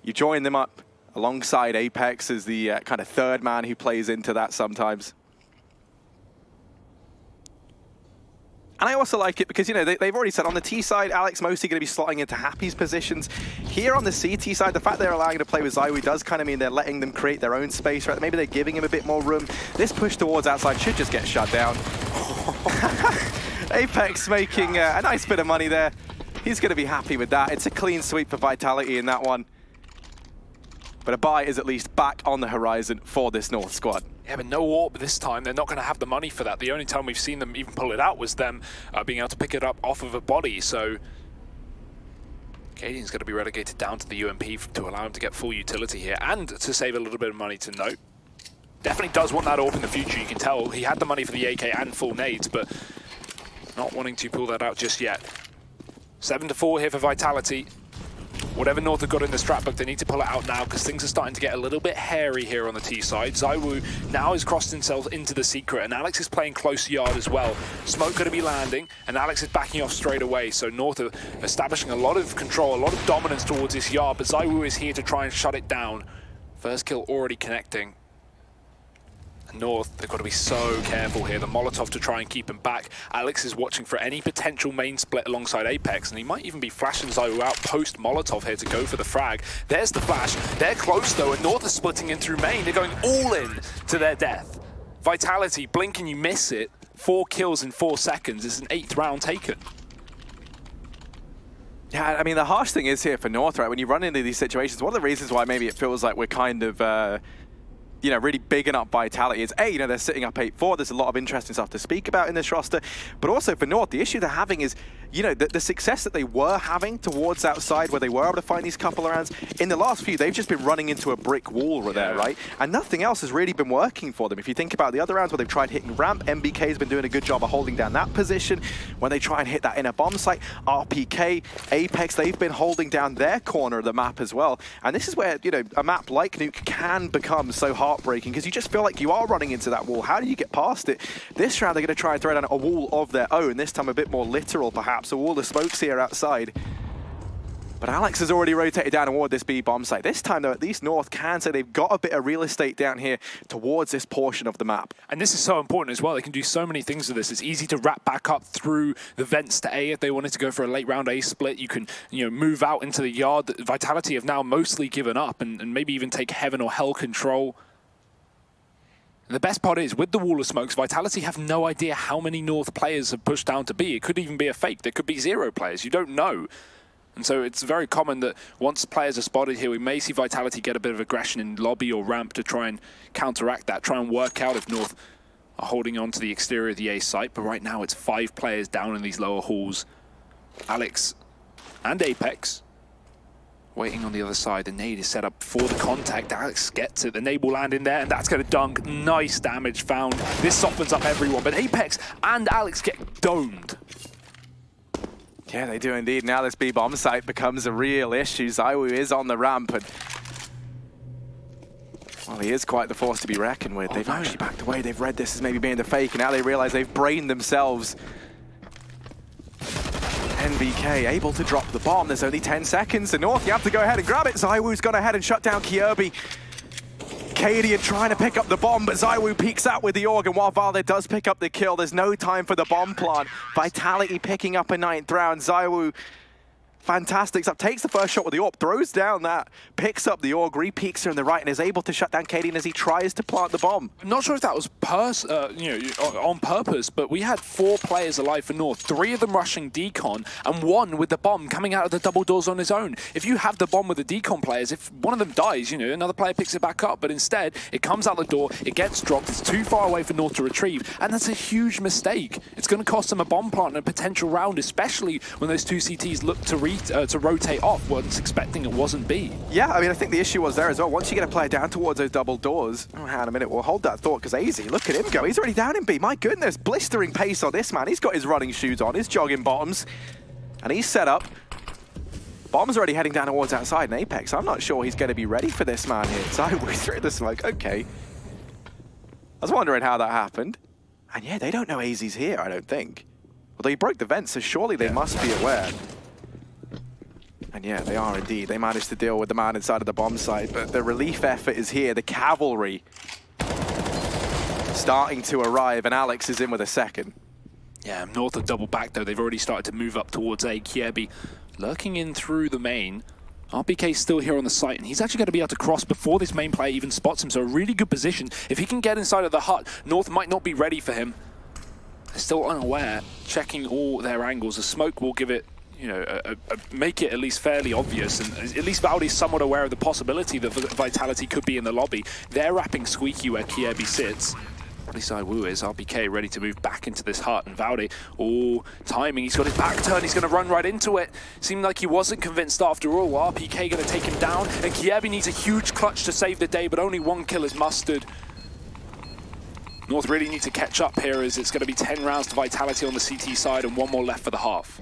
You join them up alongside Apex as the kind of third man who plays into that sometimes. And I also like it because, they've already said on the T side, Alex mostly going to be slotting into Happy's positions. Here on the CT side, the fact they're allowing him to play with ZywOo does kind of mean they're letting them create their own space, right? Maybe they're giving him a bit more room. This push towards outside should just get shut down. Apex making a nice bit of money there. He's going to be happy with that. It's a clean sweep for Vitality in that one. But a buy is at least back on the horizon for this North squad. Yeah, but no AWP this time. They're not going to have the money for that. The only time we've seen them even pull it out was them being able to pick it up off of a body. So Cadian's going to be relegated down to the UMP to allow him to get full utility here and to save a little bit of money to note. Definitely does want that AWP in the future. You can tell he had the money for the AK and full nades, but not wanting to pull that out just yet. 7-4 here for Vitality. Whatever North have got in the strat book, they need to pull it out now because things are starting to get a little bit hairy here on the T side. ZywOo now has crossed himself into the secret, and Alex is playing close yard as well. Smoke going to be landing, and Alex is backing off straight away. So North are establishing a lot of control, a lot of dominance towards this yard, but ZywOo is here to try and shut it down. First kill already connecting. North, they've got to be so careful here. The Molotov to try and keep him back. Alex is watching for any potential main split alongside Apex, and he might even be flashing ZywOo out post Molotov here to go for the frag. There's the flash. They're close though, and North is splitting in through main. They're going all in to their death. Vitality, blink and you miss it. 4 kills in 4 seconds. It's an 8th round taken. Yeah, I mean, the harsh thing is here for North, right? When you run into these situations, one of the reasons why maybe it feels like we're kind of really bigging up Vitality is A, they're sitting up 8-4. There's a lot of interesting stuff to speak about in this roster. But also for North, the issue they're having is, the success that they were having towards outside where they were able to find these couple of rounds, in the last few, they've just been running into a brick wall there, right? And nothing else has really been working for them. If you think about the other rounds where they've tried hitting ramp, MBK's been doing a good job of holding down that position. When they try and hit that inner bomb site, RPK, Apex, they've been holding down their corner of the map as well. And this is where, a map like Nuke can become so heartbreaking because you just feel like you are running into that wall. How do you get past it? This round, they're going to try and throw down a wall of their own, this time a bit more literal, perhaps. So all the smokes here outside. But Alex has already rotated down toward this B bomb site. This time, though, at least North can say they've got a bit of real estate down here towards this portion of the map. And this is so important as well. They can do so many things with this. It's easy to wrap back up through the vents to A if they wanted to go for a late round A split. You can, move out into the yard. Vitality have now mostly given up and maybe even take heaven or hell control. And the best part is, with the wall of smokes, Vitality have no idea how many North players have pushed down to B. It could even be a fake. There could be 0 players. You don't know. And so it's very common that once players are spotted here, we may see Vitality get a bit of aggression in lobby or ramp to try and counteract that, try and work out if North are holding on to the exterior of the A site. But right now, it's 5 players down in these lower halls. Alex and Apex waiting on the other side. The nade is set up for the contact. Alex gets it. The nade will land in there, and that's going to dunk. Nice damage found. This softens up everyone, but Apex and Alex get domed. Yeah, they do indeed. Now this B-bomb site becomes a real issue. ZywOo is on the ramp, and well, he is quite the force to be reckoned with. They've actually backed away. They've read this as maybe being the fake, and now they realize they've brained themselves. NBK able to drop the bomb. There's only 10 seconds. The North, you have to go ahead and grab it. ZywOo's gone ahead and shut down Kyobi. Cadian trying to pick up the bomb, but ZywOo peeks out with the org, and while Valde does pick up the kill, there's no time for the bomb plant. Vitality picking up a 9th round. ZywOo, fantastic stuff. Takes the first shot with the AWP, throws down that, picks up the org, re-peeks her in the right, and is able to shut down Cadian as he tries to plant the bomb. I'm not sure if that was on purpose, but we had 4 players alive for North, 3 of them rushing decon, and 1 with the bomb coming out of the double doors on his own. If you have the bomb with the decon players, if one of them dies, another player picks it back up, but instead, it comes out the door, it gets dropped, it's too far away for North to retrieve, and that's a huge mistake. It's going to cost them a bomb plant and a potential round, especially when those 2 CTs look to rotate off, once expecting it wasn't B. Yeah, I mean, I think the issue was there as well. Once you get a player down towards those double doors, hang on a minute, we'll hold that thought, because AZ, look at him go. He's already down in B. My goodness, blistering pace on this man. He's got his running shoes on, his jogging bottoms, and he's set up. Bomb's already heading down towards outside, and Apex, I'm not sure he's going to be ready for this man here. ZywOo through the smoke, okay. I was wondering how that happened. And yeah, they don't know AZ's here, I don't think. Although he broke the vent, so surely they must be aware. And yeah, they are indeed. They managed to deal with the man inside of the bomb site, but the relief effort is here. The cavalry starting to arrive, and Alex is in with a second. Yeah, North are double back though. They've already started to move up towards A. Kiebi lurking in through the main. RBK's still here on the site, and he's actually going to be able to cross before this main player even spots him, so a really good position. If he can get inside of the hut, North might not be ready for him. They're still unaware, checking all their angles. The smoke will give it, make it at least fairly obvious, and at least Valde's somewhat aware of the possibility that Vitality could be in the lobby. They're wrapping Squeaky where Kiebi sits. At least ZywOo is. RBK ready to move back into this hut, and Valde, timing, he's got his back turn, he's going to run right into it. Seemed like he wasn't convinced after all. RBK going to take him down, and Kiebi needs a huge clutch to save the day, but only 1 kill is mustered. North really need to catch up here, as it's going to be 10 rounds to Vitality on the CT side and 1 more left for the half.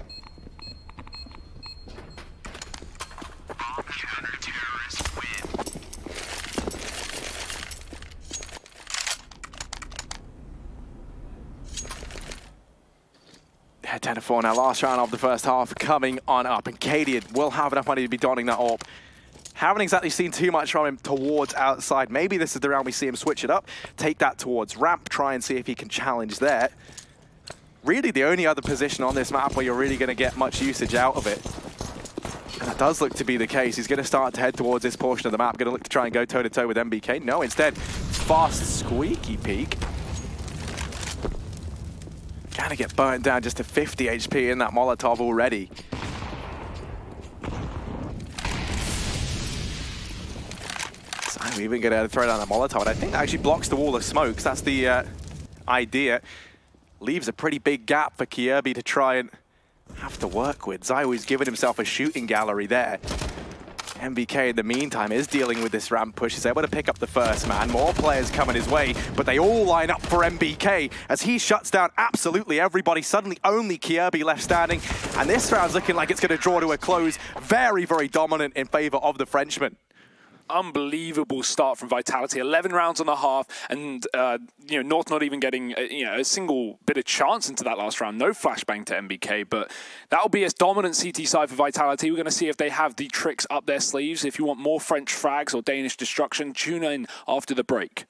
Yeah, 10-4 now, last round of the first half coming on up, and Cadian will have enough money to be donning that AWP. Haven't exactly seen too much from him towards outside. Maybe this is the round we see him switch it up, take that towards ramp, try and see if he can challenge there. Really the only other position on this map where you're really going to get much usage out of it. And that does look to be the case. He's going to start to head towards this portion of the map, going to look to try and go toe-to-toe with NBK. No, instead, fast squeaky peek. Kind of get burnt down just to 50 HP in that Molotov already. So I'm even going to throw down the Molotov, and I think that actually blocks the wall of smokes. That's the idea. Leaves a pretty big gap for Kiebi to try and have to work with. ZywOo's given himself a shooting gallery there. NBK in the meantime is dealing with this ramp push. He's able to pick up the first man. More players coming his way, but they all line up for NBK as he shuts down absolutely everybody. Suddenly only Kiebi left standing, and this round's looking like it's going to draw to a close. Very, very dominant in favor of the Frenchman. Unbelievable start from Vitality. 11 rounds on the half, and North not even getting a single bit of chance into that last round. No flashbang to NBK, but that'll be a dominant CT side for Vitality. We're going to see if they have the tricks up their sleeves. If you want more French frags or Danish destruction, tune in after the break.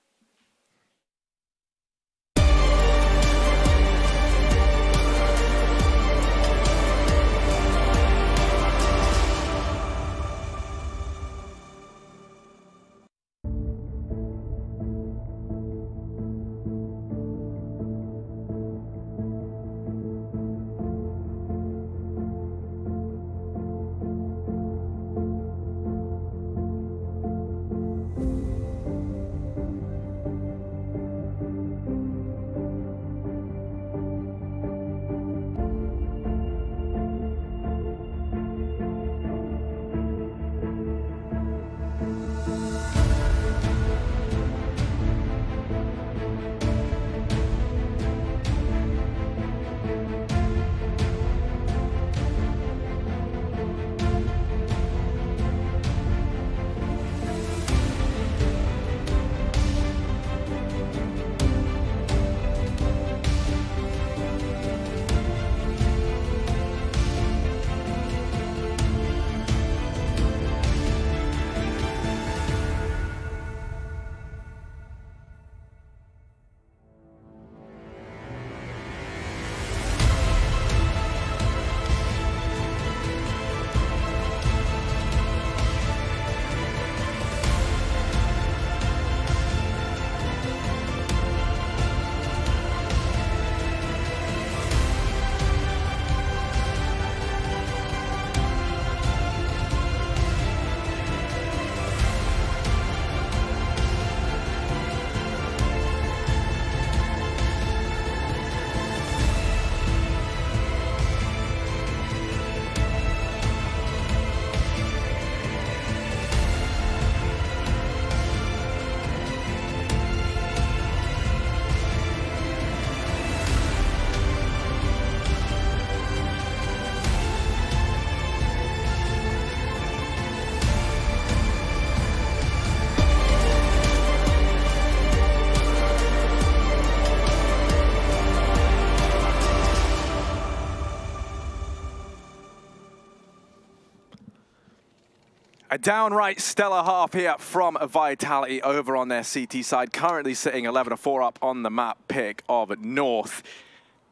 A downright stellar half here from Vitality over on their CT side, currently sitting 11-4 up on the map pick of North.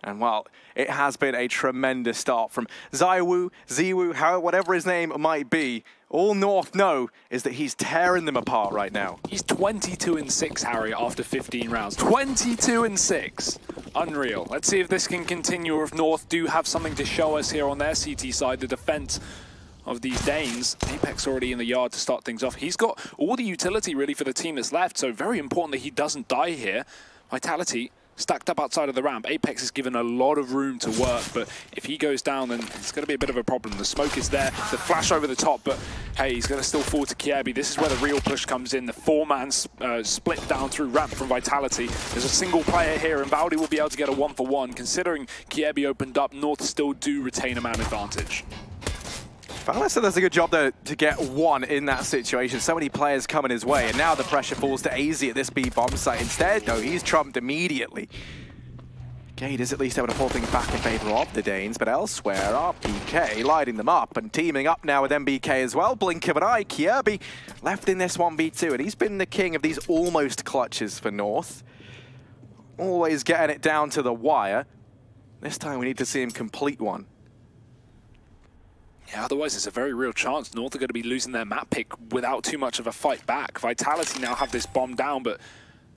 And well, it has been a tremendous start from Ziwu, whatever his name might be. All North know is that he's tearing them apart right now. He's 22-6, Harry, after 15 rounds. 22-6. Unreal. Let's see if this can continue, or if North do have something to show us here on their CT side. The defense of these Danes. Apex already in the yard to start things off. He's got all the utility really for the team that's left, so very important that he doesn't die here. Vitality stacked up outside of the ramp. Apex is given a lot of room to work, but if he goes down, then it's going to be a bit of a problem. The smoke is there, the flash over the top, but hey, he's going to still fall to Kiebi. This is where the real push comes in. The four-man split down through ramp from Vitality. There's a single player here, and Valdi will be able to get a 1-for-1. Considering Kiebi opened up, North still do retain a man advantage. Valessa does a good job, though, to get one in that situation. So many players coming his way, and now the pressure falls to AZ at this B bomb site. Instead, though, he's trumped immediately. Gade is at least able to pull things back in favor of the Danes, but elsewhere, RPK lighting them up and teaming up now with MBK as well. Blink of an eye, Kiebi left in this 1v2, and he's been the king of these almost clutches for North. Always getting it down to the wire. This time we need to see him complete one. Yeah, otherwise it's a very real chance North are going to be losing their map pick without too much of a fight back. Vitality now have this bomb down, but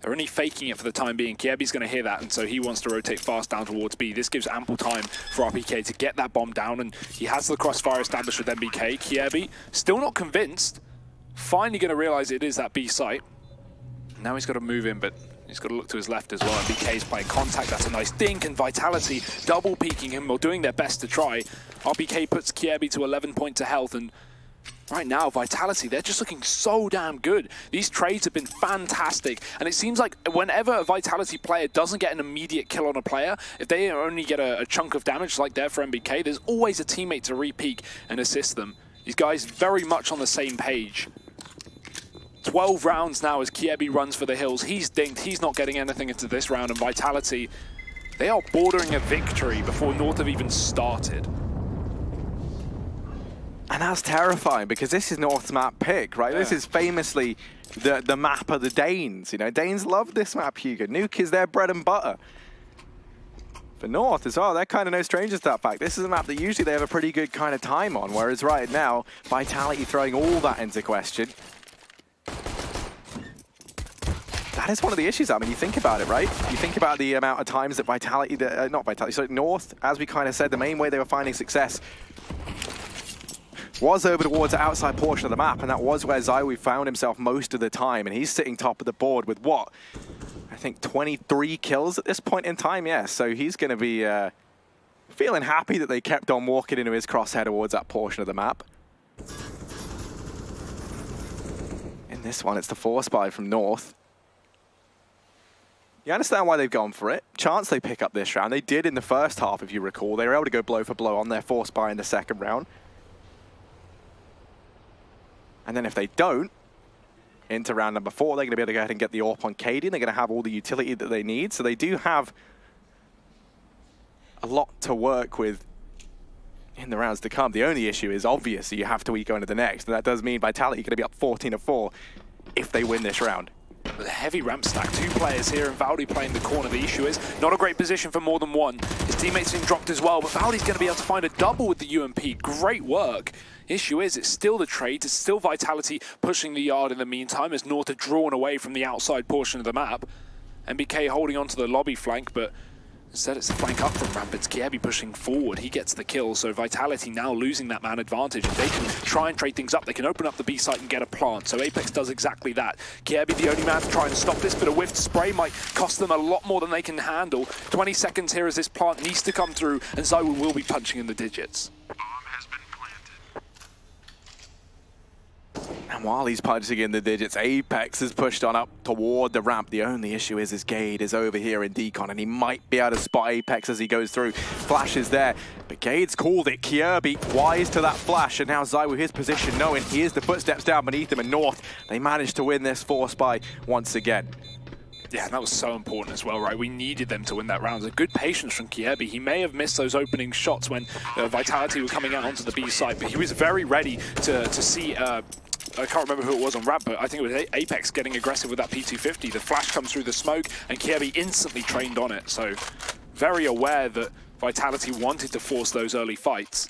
they're only faking it for the time being. Kiebi's going to hear that, and so he wants to rotate fast down towards B. This gives ample time for RPK to get that bomb down, and he has the crossfire established with MBK. Kiebi, still not convinced, finally going to realize it is that B site. Now he's got to move in, but he's got to look to his left as well. MBK's playing contact, that's a nice dink, and Vitality double peeking him or doing their best to try. RPK puts Kiebi to 11 points of health, and right now, Vitality, they're just looking so damn good. These trades have been fantastic, and it seems like whenever a Vitality player doesn't get an immediate kill on a player, if they only get a chunk of damage like there for MBK, there's always a teammate to re-peek and assist them. These guys very much on the same page. 12 rounds now as Kiebi runs for the hills. He's dinked, he's not getting anything into this round, and Vitality, they are bordering a victory before North have even started. And that's terrifying, because this is North's map pick, right? Yeah. This is famously the map of the Danes. You know, Danes love this map, Hugo. Nuke is their bread and butter. For North as well, they're kind of no strangers to that fact. This is a map that usually they have a pretty good kind of time on, whereas right now, Vitality throwing all that into question. That is one of the issues. I mean, you think about it, right? You think about the amount of times that Vitality, North, as we kind of said, the main way they were finding success was over towards the outside portion of the map, and that was where Ziwu found himself most of the time, and he's sitting top of the board with what? I think 23 kills at this point in time, yeah. So he's going to be feeling happy that they kept on walking into his crosshair towards that portion of the map. In this one, it's the force buy from North. You understand why they've gone for it. Chance they pick up this round. They did in the first half, if you recall. They were able to go blow for blow on their force buy in the second round. And then if they don't, into round number 4, they're going to be able to go ahead and get the AWP on KD. They're going to have all the utility that they need. So they do have a lot to work with in the rounds to come. The only issue is obvious, so you have to go into the next. And that does mean Vitality are going to be up 14-4 if they win this round. With a heavy ramp stack, 2 players here, and Valdi playing the corner. The issue is not a great position for more than one. His teammates been dropped as well, but Valdi's going to be able to find a double with the UMP. Great work. Issue is, it's still the trades, it's still Vitality pushing the yard in the meantime as North are drawn away from the outside portion of the map. MBK holding onto the lobby flank, but instead it's a flank up from ramp. It's Kiebi pushing forward. He gets the kill, so Vitality now losing that man advantage. If they can try and trade things up, they can open up the B site and get a plant. So Apex does exactly that. Kiebi, the only man to try and stop this, but a whiffed spray might cost them a lot more than they can handle. 20 seconds here as this plant needs to come through, and Ziwu will be punching in the digits. And while he's punching in the digits, Apex is pushed on up toward the ramp. The only issue is Gade is over here in decon, and he might be able to spot Apex as he goes through. Flash is there, but Gade's called it. Kiebi wise to that flash, and now Ziwu his position, knowing here's the footsteps down beneath him, and North, they managed to win this force buy once again. Yeah, that was so important as well, right? We needed them to win that round. A good patience from Kiebi. He may have missed those opening shots when Vitality were coming out onto the B site, but he was very ready to see I can't remember who it was on ramp, but I think it was Apex getting aggressive with that P250. The flash comes through the smoke, and Kiebi instantly trained on it. So very aware that Vitality wanted to force those early fights.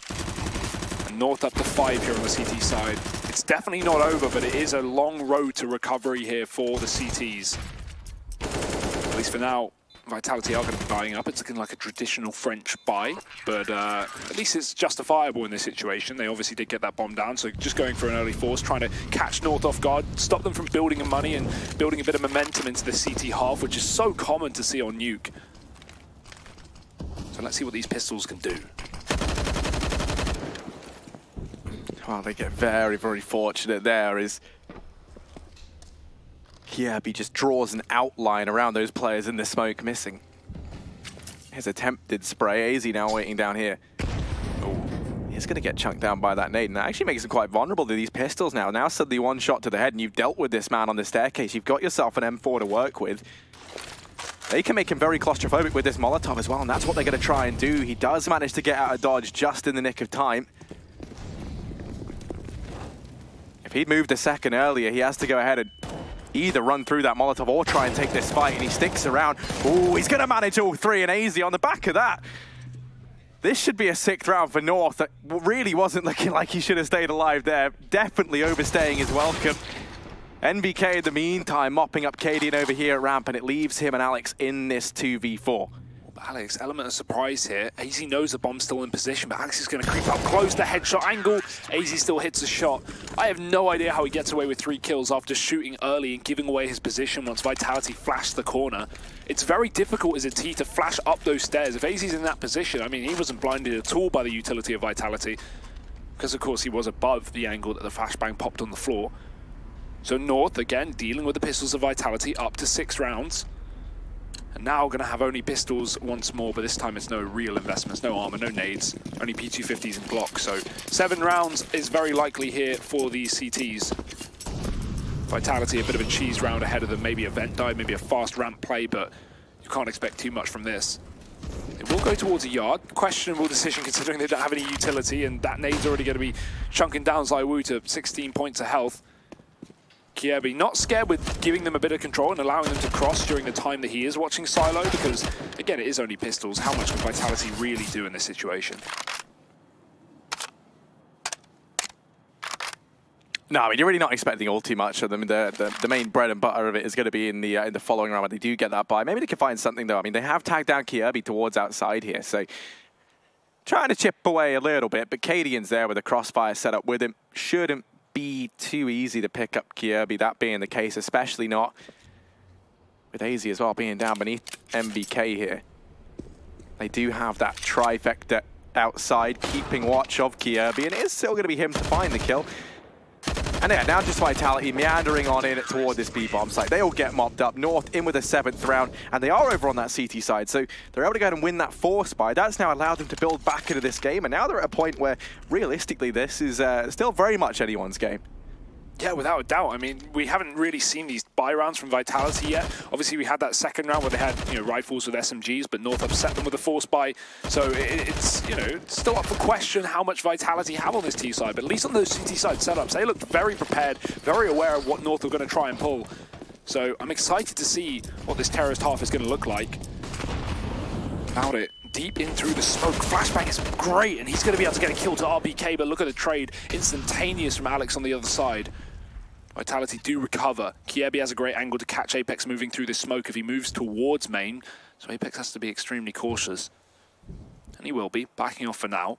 And North up to 5 here on the CT side. It's definitely not over, but it is a long road to recovery here for the CTs. At least for now, Vitality are going to be buying up. It's looking like a traditional French buy, but at least it's justifiable in this situation. They obviously did get that bomb down, so just going for an early force, trying to catch North off guard, stop them from building money and building a bit of momentum into the CT half, which is so common to see on Nuke. So let's see what these pistols can do. Well, they get very, very fortunate there is Kiebi just draws an outline around those players in the smoke missing. His attempted spray. AZ now waiting down here. Oh, he's going to get chunked down by that nade, and that actually makes him quite vulnerable to these pistols now. Now suddenly one shot to the head, and you've dealt with this man on the staircase. You've got yourself an M4 to work with. They can make him very claustrophobic with this Molotov as well, and that's what they're going to try and do. He does manage to get out of dodge just in the nick of time. If he'd moved a second earlier, he has to go ahead and either run through that Molotov or try and take this fight, and he sticks around. Ooh, he's going to manage all three, and AZ on the back of that. This should be a 6th round for North. That really wasn't looking like he should have stayed alive there. Definitely overstaying his welcome. NBK in the meantime mopping up Cadian over here at ramp, and it leaves him and Alex in this 2v4. Alex, element of surprise here. AZ knows the bomb's still in position, but Alex is going to creep up close the headshot angle. AZ still hits a shot. I have no idea how he gets away with 3 kills after shooting early and giving away his position once Vitality flashed the corner. It's very difficult as a T to flash up those stairs. If AZ's in that position, I mean, he wasn't blinded at all by the utility of Vitality, because of course he was above the angle that the flashbang popped on the floor. So North, again, dealing with the pistols of Vitality up to 6 rounds. And now going to have only pistols once more, but this time it's no real investments, no armor, no nades, only P250s and Glocks. So 7 rounds is very likely here for the CTs. Vitality, a bit of a cheese round ahead of them, maybe a vent dive, maybe a fast ramp play, but you can't expect too much from this. It will go towards a yard. Questionable decision considering they don't have any utility, and that nade's already going to be chunking down Zywoo to 16 points of health. Kiebi not scared with giving them a bit of control and allowing them to cross during the time that he is watching Silo, because, again, it is only pistols. How much can Vitality really do in this situation? No, I mean, you're really not expecting all too much of them. The main bread and butter of it is going to be in the following round, but they do get that by. Maybe they can find something, though. I mean, they have tagged down Kiebi towards outside here, so trying to chip away a little bit, but Cadian's there with a crossfire set up with him. Shouldn't be too easy to pick up Kiebi, that being the case, especially not with AZ as well being down beneath MBK here. They do have that trifecta outside, keeping watch of Kiebi, and it is still going to be him to find the kill. And yeah, now just Vitality meandering on in toward this B-bomb site. They all get mopped up. North in with a 7th round, and they are over on that CT side, so they're able to go ahead and win that force buy. That's now allowed them to build back into this game, and now they're at a point where, realistically, this is still very much anyone's game. Yeah, without a doubt. I mean, we haven't really seen these buy rounds from Vitality yet. Obviously, we had that 2nd round where they had, rifles with SMGs, but North upset them with a force buy. So it's, it's still up for question how much Vitality have on this T side. But at least on those CT side setups, they looked very prepared, very aware of what North were going to try and pull. So I'm excited to see what this terrorist half is going to look like. Without it. Deep in through the smoke. Flashbang is great, and he's going to be able to get a kill to RBK, but look at the trade. Instantaneous from Alex on the other side. Vitality do recover. Kiebi has a great angle to catch Apex moving through this smoke if he moves towards main, so Apex has to be extremely cautious. And he will be, backing off for now.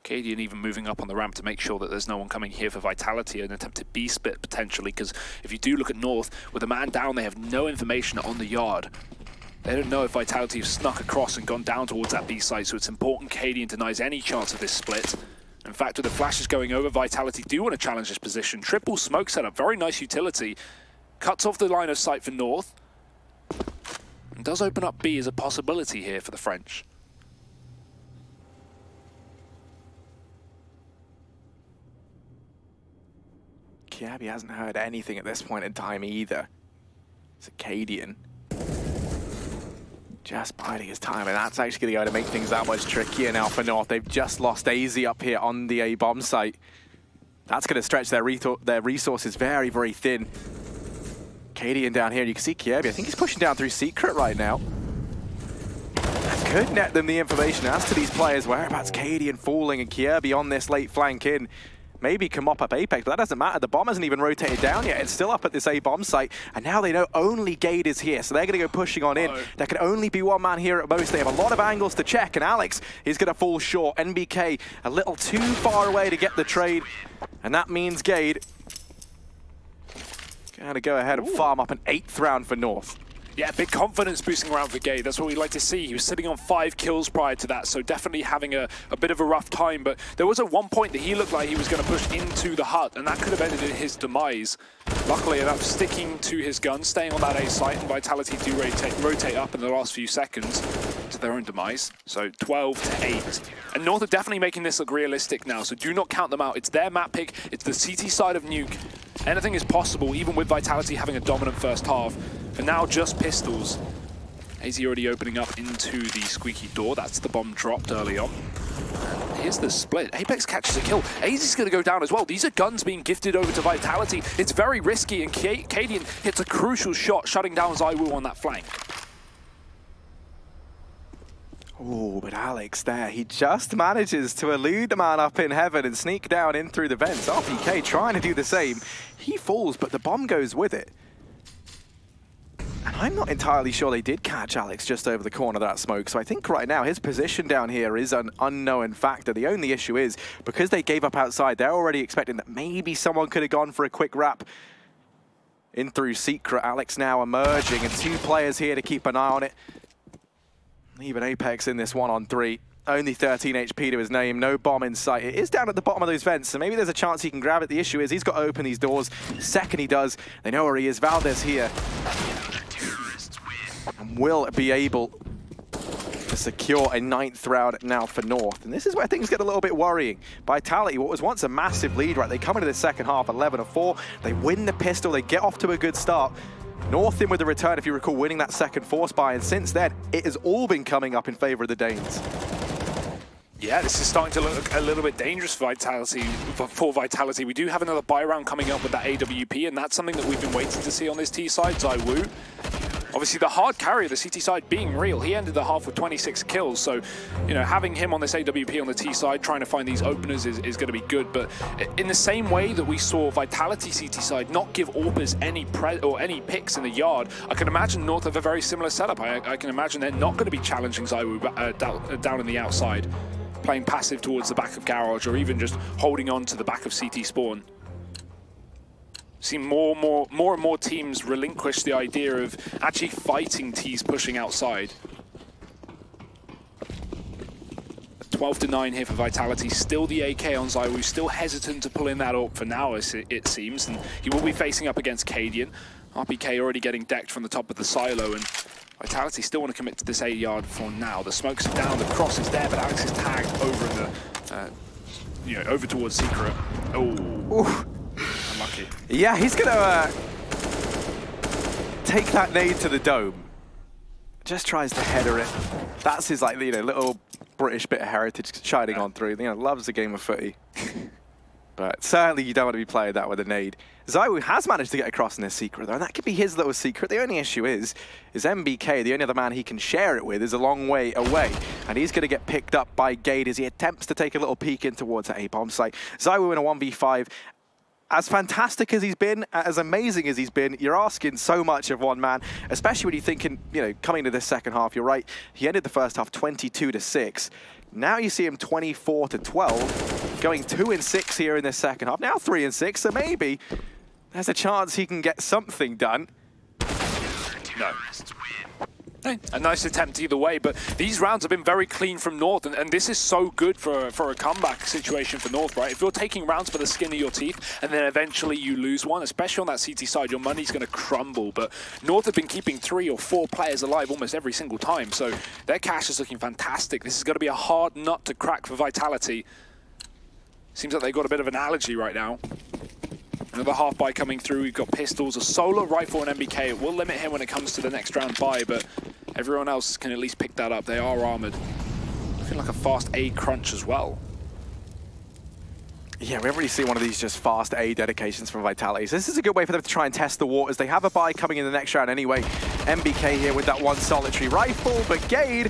Cadian even moving up on the ramp to make sure that there's no one coming here for Vitality, an attempted B-split potentially, because if you do look at North, with a man down, they have no information on the yard. They don't know if Vitality have snuck across and gone down towards that B site, so it's important Cadian denies any chance of this split. In fact, with the flashes going over, Vitality do want to challenge this position. Triple smoke setup, very nice utility. Cuts off the line of sight for North. And does open up B as a possibility here for the French. Kiebi hasn't heard anything at this point in time either. It's a Cadian. Just biding his time, and that's actually going to make things that much trickier now for North. They've just lost AZ up here on the A-bomb site. That's going to stretch their resources very, very thin. Cadian down here, you can see Kierby. I think he's pushing down through Secret right now. That could net them the information as to these players' whereabouts. Cadian falling and Kierby on this late flank in. Maybe can mop up Apex, but that doesn't matter. The bomb hasn't even rotated down yet. It's still up at this A-bomb site, and now they know only Gade is here, so they're going to go pushing on in. There can only be one man here at most. They have a lot of angles to check, and Alex is going to fall short. NBK a little too far away to get the trade, and that means Gade going to go ahead and farm up an 8th round for North. Yeah, big confidence boosting around for Gade. That's what we like to see. He was sitting on 5 kills prior to that, so definitely having a bit of a rough time. But there was at one point that he looked like he was going to push into the hut, and that could have ended in his demise. Luckily enough, sticking to his gun, staying on that A site, and Vitality do rotate up in the last few seconds to their own demise. So 12-8. And North are definitely making this look realistic now, so do not count them out. It's their map pick. It's the CT side of Nuke. Anything is possible, even with Vitality having a dominant first half. For now, just pistols. AZ already opening up into the squeaky door. That's the bomb dropped early on. And here's the split. Apex catches a kill. AZ is going to go down as well. These are guns being gifted over to Vitality. It's very risky, and Cadian hits a crucial shot, shutting down ZywOo on that flank. Oh, but Alex there, he just manages to elude the man up in heaven and sneak down in through the vents. RPK trying to do the same. He falls, but the bomb goes with it. And I'm not entirely sure they did catch Alex just over the corner of that smoke, so I think right now his position down here is an unknown factor. The only issue is, because they gave up outside, they're already expecting that maybe someone could have gone for a quick wrap in through Secret. Alex now emerging, and 2 players here to keep an eye on it. Even Apex in this 1-on-3. Only 13 HP to his name, no bomb in sight. It is down at the bottom of those vents, so maybe there's a chance he can grab it. The issue is he's got to open these doors. Second he does, they know where he is. Valdez here. And will be able to secure a 9th round now for North. And this is where things get a little bit worrying. Vitality, what was once a massive lead, right? They come into the second half 11-4. They win the pistol, they get off to a good start. North in with the return, if you recall, winning that second force buy, and since then, it has all been coming up in favor of the Danes. Yeah, this is starting to look a little bit dangerous for Vitality. We do have another buy round coming up with that AWP, and that's something that we've been waiting to see on this T side. ZywOo, obviously the hard carry of the CT side being real. He ended the half with 26 kills, so you know, having him on this AWP on the T side, trying to find these openers is going to be good. But in the same way that we saw Vitality CT side not give AWPers any picks in the yard, I can imagine North have a very similar setup. I can imagine they're not going to be challenging ZywOo down in the outside, playing passive towards the back of garage, or even just holding on to the back of CT spawn. See more and more teams relinquish the idea of actually fighting T's pushing outside. 12-9 here for Vitality. Still the AK on ZywOo, still hesitant to pull in that AWP for now, it seems, and he will be facing up against Cadian. RPK already getting decked from the top of the silo, and Vitality still want to commit to this A yard for now. The smokes are down, the cross is there, but Alex is tagged over in the, over towards Secret. Oh. Unlucky. Yeah, he's going to take that nade to the dome. Just tries to header it. That's his, like, little British bit of heritage shining on through. Loves the game of footy. But certainly you don't want to be playing that with a nade. ZywOo has managed to get across in this secret, though, and that could be his little secret. The only issue is MBK, the only other man he can share it with, is a long way away. And he's going to get picked up by Gade as he attempts to take a little peek in towards that A-bomb site. ZywOo in a 1v5. As fantastic as he's been, as amazing as he's been, you're asking so much of one man, especially when you're thinking, coming to this second half, you're right, he ended the first half 22-6. Now you see him 24-12, going 2-6 here in this second half. Now 3-6, so maybe there's a chance he can get something done. No. A nice attempt either way, but these rounds have been very clean from North, and this is so good for a comeback situation for North, right? If you're taking rounds for the skin of your teeth, and then eventually you lose one, especially on that CT side, your money's going to crumble. But North have been keeping 3 or 4 players alive almost every single time, so their cash is looking fantastic. This is going to be a hard nut to crack for Vitality. Seems like they've got a bit of an allergy right now. Another half buy coming through. We've got pistols, a solo rifle, and MBK. It will limit him when it comes to the next round buy, but everyone else can at least pick that up. They are armored. I feel like a fast A crunch as well. Yeah, we haven't really seen one of these just fast A dedications from Vitality. So this is a good way for them to try and test the waters. They have a buy coming in the next round anyway. MBK here with that one solitary rifle, but Gade,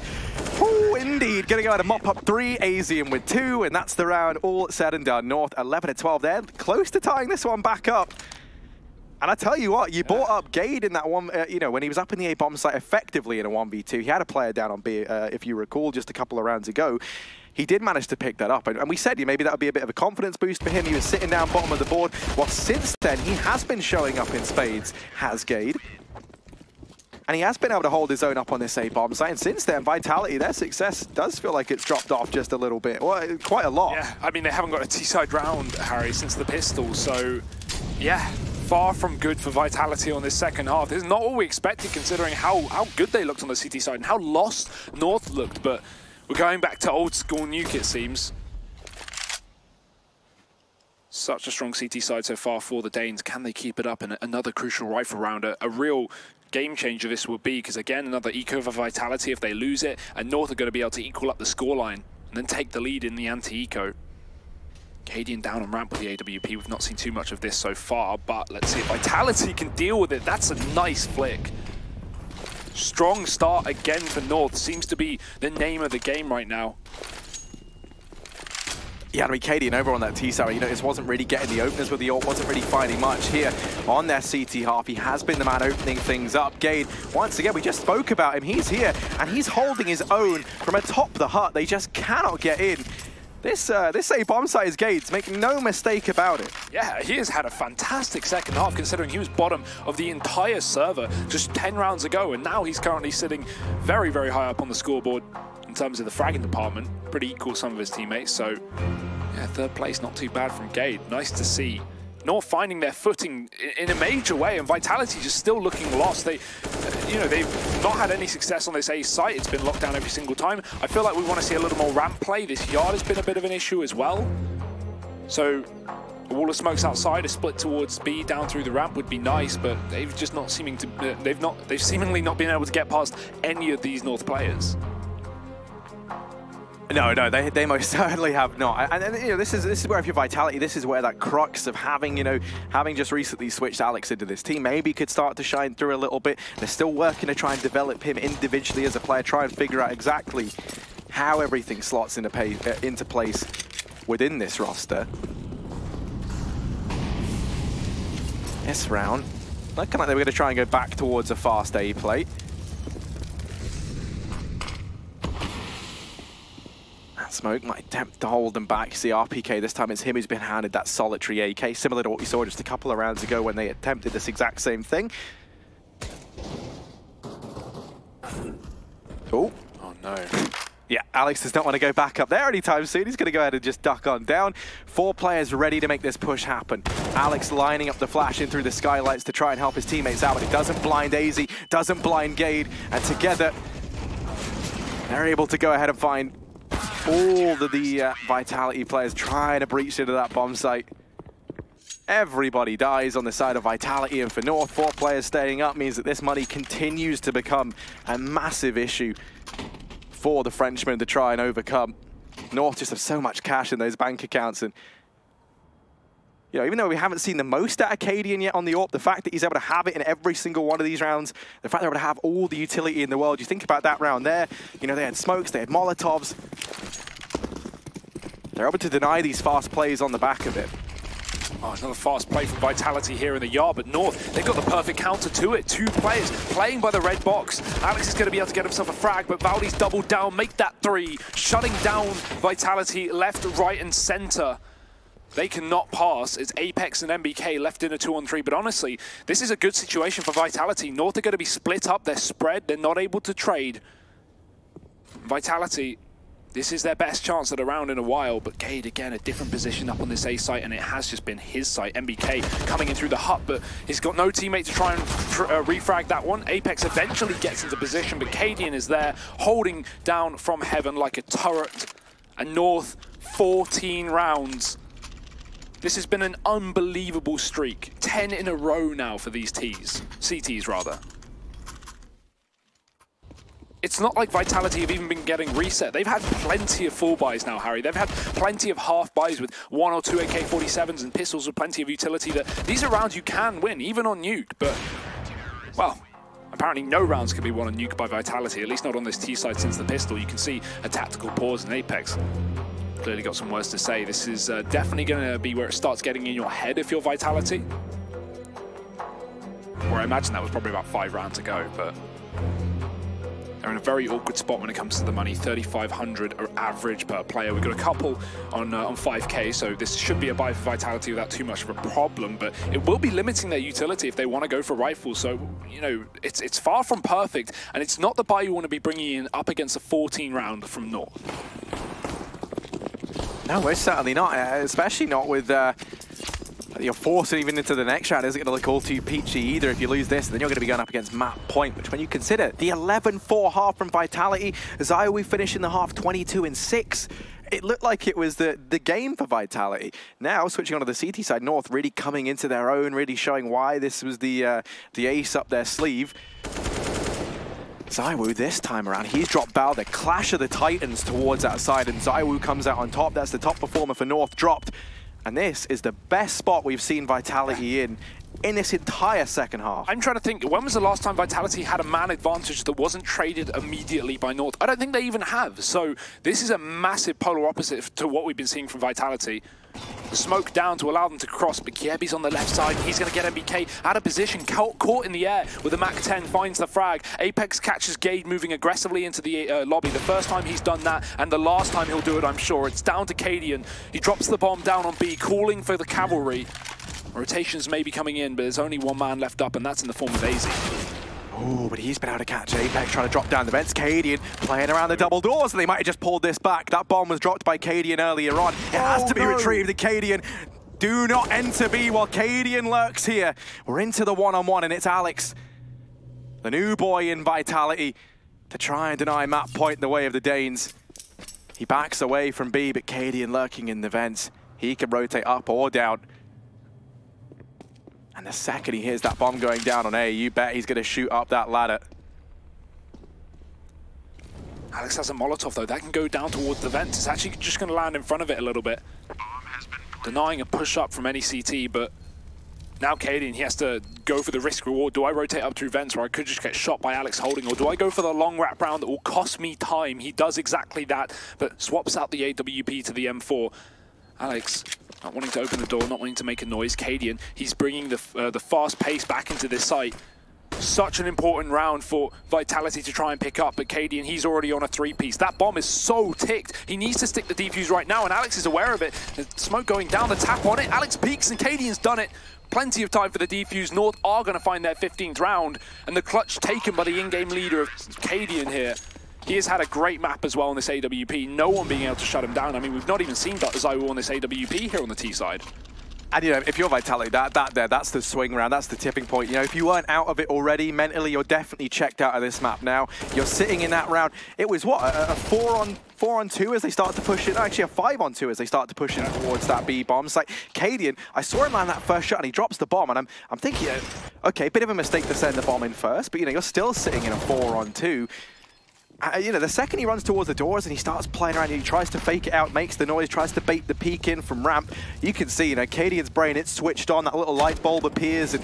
oh, indeed, going to go out and mop up 3, AZM with 2, and that's the round all said and done. North 11-12 there, close to tying this one back up. And I tell you what, you brought up Gade in that one, you know, when he was up in the A bomb site effectively in a 1v2. He had a player down on B, if you recall, just a couple of rounds ago. He did manage to pick that up, and we said maybe that would be a bit of a confidence boost for him. He was sitting down bottom of the board. Well, since then, he has been showing up in spades, has Gade. And he has been able to hold his own up on this A bomb site. And since then, Vitality, their success does feel like it's dropped off just a little bit, well, quite a lot. Yeah, I mean, they haven't got a T-side round, Harry, since the pistol, so yeah. Far from good for Vitality on this second half. This is not what we expected, considering how good they looked on the CT side and how lost North looked, but we're going back to old school nuke, it seems. Such a strong CT side so far for the Danes. Can they keep it up? And another crucial rifle round, a real game changer this will be, because again, another eco for Vitality if they lose it, and North are going to be able to equal up the scoreline and then take the lead in the anti-eco. Cadian down on ramp with the AWP. We've not seen too much of this so far, but let's see if Vitality can deal with it. That's a nice flick. Strong start again for North. Seems to be the name of the game right now. Yeah, I mean, Cadian over on that T-side, you know, just wasn't really getting the openers with the ult, wasn't really finding much here on their CT half. He has been the man opening things up. Gade, once again, we just spoke about him. He's here, and he's holding his own from atop the hut. They just cannot get in. This A bomb site is Gade's, make no mistake about it. Yeah, he has had a fantastic second half, considering he was bottom of the entire server just 10 rounds ago, and now he's currently sitting very, very high up on the scoreboard in terms of the fragging department. Pretty equal some of his teammates, so yeah, third place, not too bad from Gade. Nice to see. North finding their footing in a major way, and Vitality just still looking lost. They, you know, they've not had any success on this A site. It's been locked down every single time. I feel like we want to see a little more ramp play. This yard has been a bit of an issue as well. So a wall of smokes outside, a split towards B down through the ramp would be nice, but they've just not seeming to. They've seemingly not been able to get past any of these North players. No, they most certainly have not. And you know, this is where if you're Vitality, this is where that crux of having, you know, having just recently switched Alex into this team maybe could start to shine through a little bit. They're still working to try and develop him individually as a player, try and figure out exactly how everything slots into place within this roster. This round, looking like they were going to try and go back towards a fast A play. Smoke might attempt to hold them back. See RPK, this time it's him who's been handed that solitary AK, similar to what we saw just a couple of rounds ago when they attempted this exact same thing. Oh no. Yeah, Alex does not want to go back up there anytime soon. He's going to go ahead and just duck on down. 4 players ready to make this push happen. Alex lining up the flash in through the skylights to try and help his teammates out, but it doesn't blind AZ, doesn't blind Gade, and together they're able to go ahead and find all of the Vitality players trying to breach into that bomb site. Everybody dies on the side of Vitality, and for North, 4 players staying up means that this money continues to become a massive issue for the Frenchmen to try and overcome. North just have so much cash in those bank accounts, and you know, even though we haven't seen the most out of Cadian yet on the AWP, the fact that he's able to have it in every single one of these rounds, the fact they're able to have all the utility in the world, you think about that round there, you know, they had smokes, they had Molotovs. They're able to deny these fast plays on the back of it. Oh, another fast play from Vitality here in the yard, but North, they've got the perfect counter to it. 2 players playing by the red box. Alex is going to be able to get himself a frag, but Valdi's doubled down, make that 3, shutting down Vitality left, right, and center. They cannot pass. It's Apex and MBK left in a 2-on-3, but honestly, this is a good situation for Vitality. North are going to be split up, they're spread, they're not able to trade. Vitality, this is their best chance at a round in a while, but Gade, again, a different position up on this A site, and it has just been his site. MBK coming in through the hut, but he's got no teammate to try and refrag that one. Apex eventually gets into position, but Cadian is there, holding down from heaven like a turret. And North, 14 rounds. This has been an unbelievable streak. 10 in a row now for these CTs rather. it's not like Vitality have even been getting reset. They've had plenty of full buys now, Harry. They've had plenty of half buys with 1 or 2 AK-47s and pistols with plenty of utility. That these are rounds you can win, even on Nuke. But, well, apparently no rounds can be won on Nuke by Vitality, at least not on this T side since the pistol. You can see a tactical pause in Apex. Clearly got some words to say. This is definitely going to be where it starts getting in your head if you're Vitality. Or I imagine that was probably about 5 rounds ago, but they're in a very awkward spot when it comes to the money. 3,500 average per player. We've got a couple on 5k, so this should be a buy for Vitality without too much of a problem, but it will be limiting their utility if they want to go for rifles. So, you know, it's far from perfect, and it's not the buy you want to be bringing in up against a 14 round from North. No, we're certainly not, especially not with you're forcing even into the next round. Isn't going to look all too peachy either. If you lose this, then you're going to be going up against Map Point, which when you consider the 11-4 half from Vitality, Ziowu finishing the half 22-6, it looked like it was the game for Vitality. Now, switching onto the CT side, North really coming into their own, really showing why this was the ace up their sleeve. Ziowu this time around, he's dropped Bal, the clash of the Titans towards that side, and Ziowu comes out on top. That's the top performer for North dropped. And this is the best spot we've seen Vitality in this entire second half. I'm trying to think, when was the last time Vitality had a man advantage that wasn't traded immediately by North? I don't think they even have. So this is a massive polar opposite to what we've been seeing from Vitality. The smoke down to allow them to cross, but Kiebi's on the left side. He's going to get MBK out of position, caught in the air with a MAC-10, finds the frag. Apex catches Gade moving aggressively into the lobby. The first time he's done that, and the last time he'll do it, I'm sure. It's down to Cadian. He drops the bomb down on B, calling for the cavalry. Rotations may be coming in, but there's only one man left up, and that's in the form of AZ. Oh, but he's been able to catch Apex, trying to drop down the vents. Cadian playing around the double doors, and they might have just pulled this back. That bomb was dropped by Cadian earlier on. It has to be retrieved. The Cadian, do not enter B while Cadian lurks here. We're into the one-on-one, and it's Alex, the new boy in Vitality, to try and deny Map Point in the way of the Danes. He backs away from B, but Cadian lurking in the vents. He can rotate up or down. And the second he hears that bomb going down on A, you bet he's going to shoot up that ladder. Alex has a Molotov though, that can go down towards the vents. It's actually just going to land in front of it a little bit. Denying a push up from any CT, but now Cadian, he has to go for the risk reward. Do I rotate up through vents where I could just get shot by Alex holding, or do I go for the long wrap round that will cost me time? He does exactly that, but swaps out the AWP to the M4. Alex not wanting to open the door, not wanting to make a noise. Cadian, he's bringing the fast pace back into this site. Such an important round for Vitality to try and pick up, but Cadian, he's already on a 3-piece. That bomb is so ticked. He needs to stick the defuse right now, and Alex is aware of it. The smoke going down, the tap on it. Alex peeks, and Cadian's done it. Plenty of time for the defuse. North are going to find their 15th round, and the clutch taken by the in-game leader of Cadian here. He has had a great map as well on this AWP, no one being able to shut him down. I mean, we've not even seen Ziowu on this AWP here on the T side. And, you know, if you're Vitality, that's the swing round, that's the tipping point. You know, if you weren't out of it already, mentally, you're definitely checked out of this map now. You're sitting in that round. It was, what, a 4-on-2 as they start to push it? Actually, a 5-on-2 as they start to push in towards that B bomb. It's like, Cadian, I saw him land that first shot, and he drops the bomb, and I'm thinking, okay, bit of a mistake to send the bomb in first, but, you know, you're still sitting in a 4-on-2. You know, the second he runs towards the doors and he starts playing around, he tries to fake it out, makes the noise, tries to bait the peek in from ramp. You can see, you know, Cadian's brain, it's switched on, that little light bulb appears, and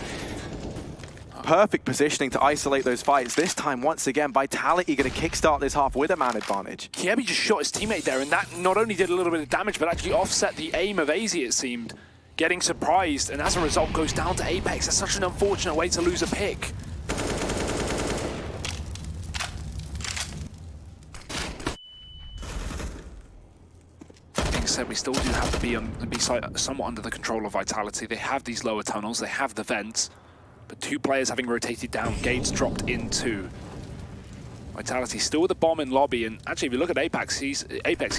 perfect positioning to isolate those fights. This time, once again, Vitality going to kickstart this half with a man advantage. Kiebi just shot his teammate there, and that not only did a little bit of damage, but actually offset the aim of AZ, it seemed. Getting surprised, and as a result, goes down to Apex. That's such an unfortunate way to lose a pick. Said, we still do have to be somewhat under the control of Vitality. They have these lower tunnels, they have the vents, but 2 players having rotated down, Gates dropped in 2. Vitality still with the bomb in lobby, and actually if you look at Apex, he's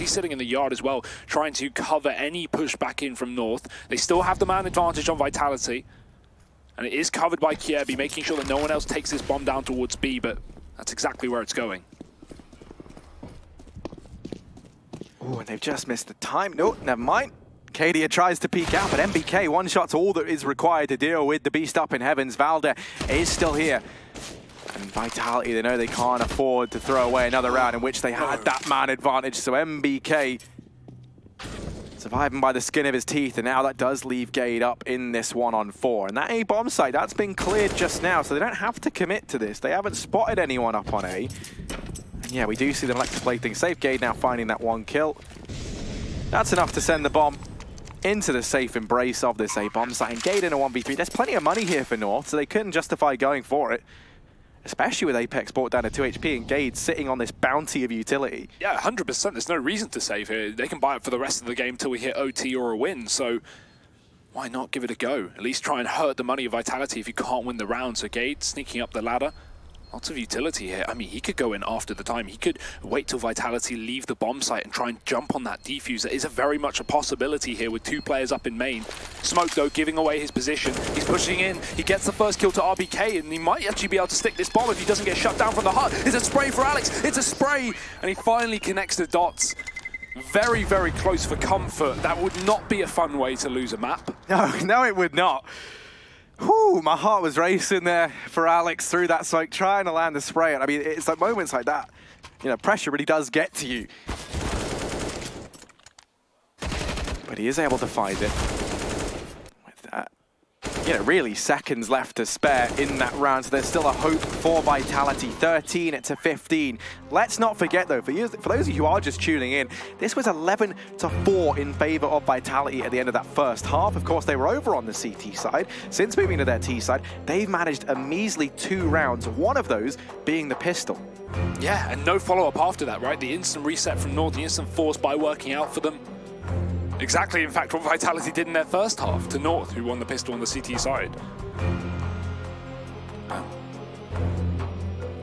sitting in the yard as well, trying to cover any push back in from North. They still have the man advantage on Vitality, and it is covered by Kiebi, making sure that no one else takes this bomb down towards B, but that's exactly where it's going. Oh, and they've just missed the time. No, never mind. Cadian tries to peek out, but MBK, one shot's all that is required to deal with the beast up in heavens. Valde is still here. And Vitality, they know they can't afford to throw away another round in which they had that man advantage. So MBK surviving by the skin of his teeth, and now that does leave Gade up in this 1-on-4. And that A bomb site, that's been cleared just now, so they don't have to commit to this. They haven't spotted anyone up on A. And yeah, we do see them like to play things safe. Gade now finding that 1 kill. That's enough to send the bomb into the safe embrace of this A bomb site. And Gade in a 1v3. There's plenty of money here for North, so they couldn't justify going for it. Especially with Apex brought down to 2 HP and Gade sitting on this bounty of utility. Yeah, 100%. There's no reason to save here. They can buy it for the rest of the game till we hit OT or a win. So why not give it a go? At least try and hurt the money of Vitality if you can't win the round. So Gade sneaking up the ladder. Lots of utility here. I mean, he could go in after the time. He could wait till Vitality leave the bomb site and try and jump on that defuse. That is very much a possibility here with 2 players up in main. Smoke, though, giving away his position. He's pushing in. He gets the first kill to RBK, and he might actually be able to stick this bomb if he doesn't get shut down from the hut. It's a spray for Alex. It's a spray. And he finally connects the dots. Very, very close for comfort. That would not be a fun way to lose a map. No, it would not. Whew, my heart was racing there for Alex through that smoke, trying to land the spray. And I mean, it's like moments like that, you know, pressure really does get to you. But he is able to find it with that. You know, really seconds left to spare in that round, so there's still a hope for Vitality. 13-15. Let's not forget, though, for those of you who are just tuning in, this was 11-4 in favor of Vitality at the end of that first half. Of course, they were over on the CT side. Since moving to their T side, they've managed a measly 2 rounds, one of those being the pistol. Yeah, and no follow-up after that, right? The instant reset from North, the instant force by working out for them. Exactly, in fact, what Vitality did in their first half to North, who won the pistol on the CT side.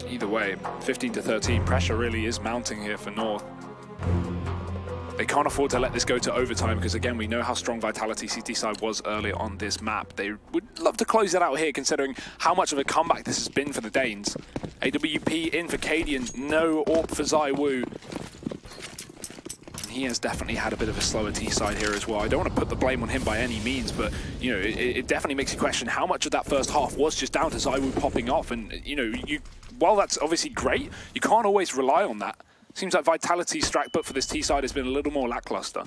Either way, 15-13, pressure really is mounting here for North. They can't afford to let this go to overtime because, again, we know how strong Vitality CT side was earlier on this map. They would love to close it out here, considering how much of a comeback this has been for the Danes. AWP in for Cadian, no AWP for ZywOo. He has definitely had a bit of a slower T-side here as well. I don't want to put the blame on him by any means, but, you know, it definitely makes you question how much of that first half was just down to ZywOo popping off. And, you know, while that's obviously great, you can't always rely on that. Seems like Vitality's strike put for this T-side has been a little more lackluster.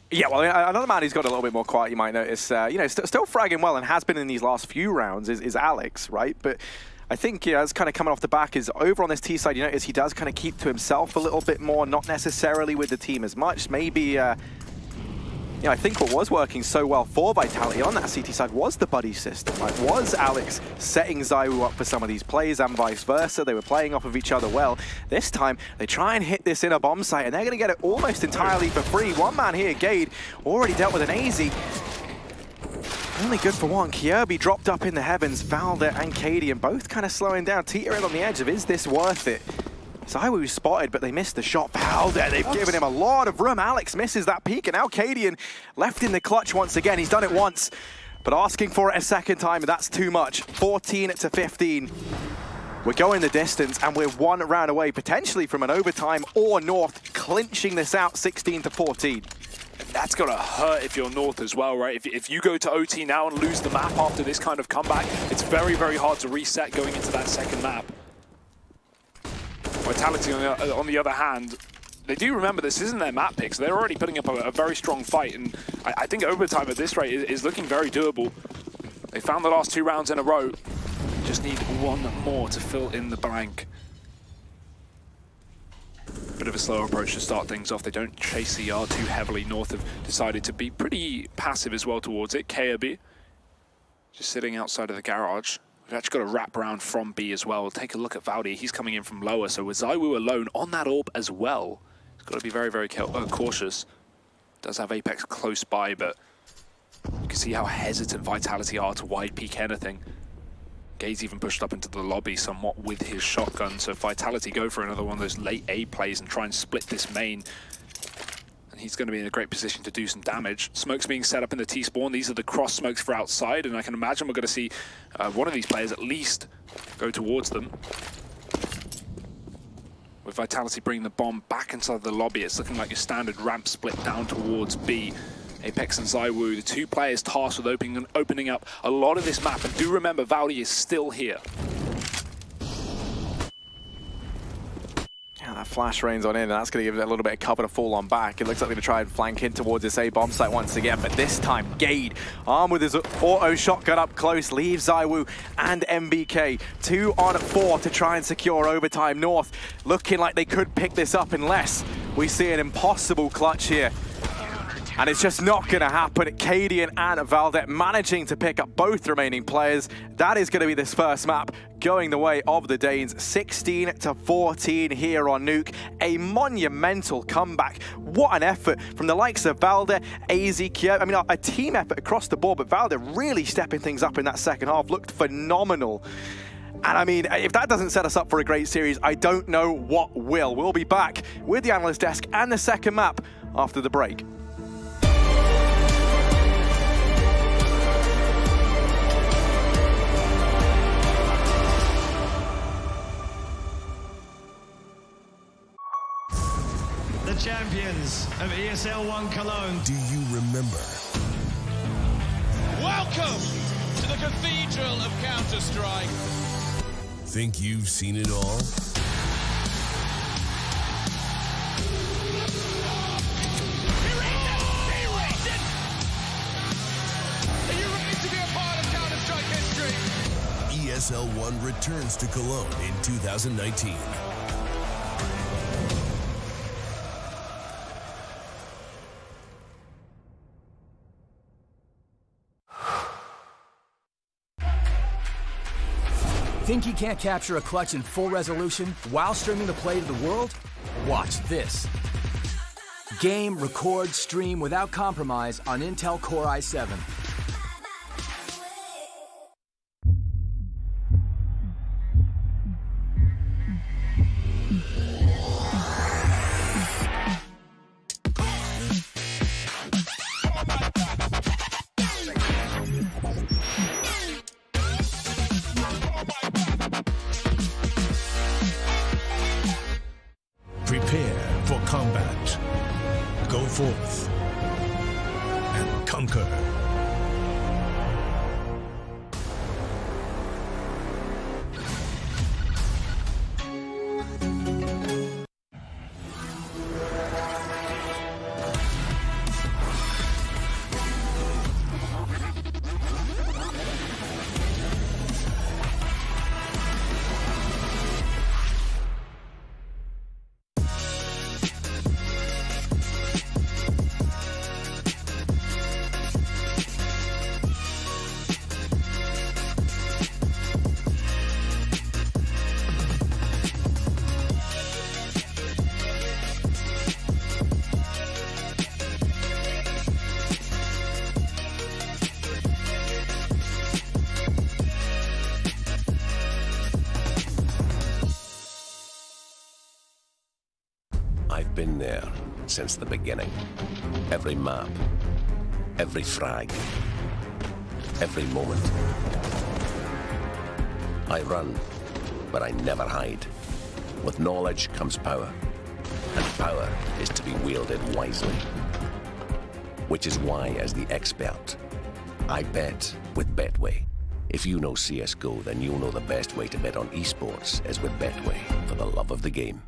Yeah, well, another man who's got a little bit more quiet, you might notice, you know, still fragging well and has been in these last few rounds is Alex, right? But I think, yeah, it's kind of coming off the back is over on this T side, you notice he does kind of keep to himself a little bit more, not necessarily with the team as much. Maybe, you know, I think what was working so well for Vitality on that CT side was the buddy system. Like, was Alex setting ZywOo up for some of these plays and vice versa. They were playing off of each other well. This time, they try and hit this inner bomb site, and they're going to get it almost entirely for free. One man here, Gade, already dealt with an AZ. Only good for one. Kierby dropped up in the heavens. Valda and Cadian both kind of slowing down, teetering on the edge of, is this worth it? ZywOo spotted, but they missed the shot. Valda, they've given him a lot of room. Alex misses that peek, and now Cadian left in the clutch once again. He's done it once, but asking for it a second time, that's too much. 14-15. We're going the distance, and we're 1 round away, potentially from an overtime or North clinching this out 16-14. That's got to hurt if you're North as well, right? If you go to OT now and lose the map after this kind of comeback, it's very, very hard to reset going into that second map. Vitality, on the other hand, they do remember this isn't their map pick, so they're already putting up a very strong fight, and I think overtime at this rate is looking very doable. They found the last 2 rounds in a row. Just need 1 more to fill in the blank. Bit of a slower approach to start things off. They don't chase the yard too heavily. North have decided to be pretty passive as well towards it. KRB just sitting outside of the garage. We've actually got a wrap around from B as well. We'll take a look at Valdi. He's coming in from lower, so with ZywOo alone on that AWP as well, he's got to be very, very cautious. Does have Apex close by, but you can see how hesitant Vitality are to wide peek anything. Gaze even pushed up into the lobby somewhat with his shotgun, so Vitality go for another one of those late A plays and try and split this main. And he's going to be in a great position to do some damage. Smoke's being set up in the T-spawn. These are the cross smokes for outside, and I can imagine we're going to see one of these players at least go towards them. With Vitality bringing the bomb back inside the lobby, it's looking like your standard ramp split down towards B. Apex and Zywoo, the two players tasked with opening up a lot of this map. And do remember, Valdi is still here. Yeah, that flash rains on in, and that's going to give it a little bit of cover to fall on back. It looks like they're going to try and flank in towards this A bomb site once again, but this time Gade, armed with his auto shotgun up close, leaves Zywoo and MBK 2 on 4 to try and secure overtime. North looking like they could pick this up unless we see an impossible clutch here. And it's just not going to happen. Cadian and Valdet managing to pick up both remaining players. That is going to be this first map going the way of the Danes. 16-14 here on Nuke. A monumental comeback. What an effort from the likes of Valdet, AZ, Kiev. I mean, a team effort across the board, but Valdet really stepping things up in that second half. Looked phenomenal. And I mean, if that doesn't set us up for a great series, I don't know what will. We'll be back with the analyst desk and the second map after the break. The champions of ESL 1 Cologne. Do you remember? Welcome to the Cathedral of Counter-Strike. Think you've seen it all? Are you ready to be a part of Counter-Strike history? ESL 1 returns to Cologne in 2019. Think you can't capture a clutch in full resolution while streaming the play to the world? Watch this. Game, record, stream without compromise on Intel Core i7. Prepare for combat. Go forth and conquer. I've been there since the beginning. Every map, every frag, every moment. I run, but I never hide. With knowledge comes power, and power is to be wielded wisely. Which is why, as the expert, I bet with Betway. If you know CSGO, then you'll know the best way to bet on esports is with Betway, for the love of the game.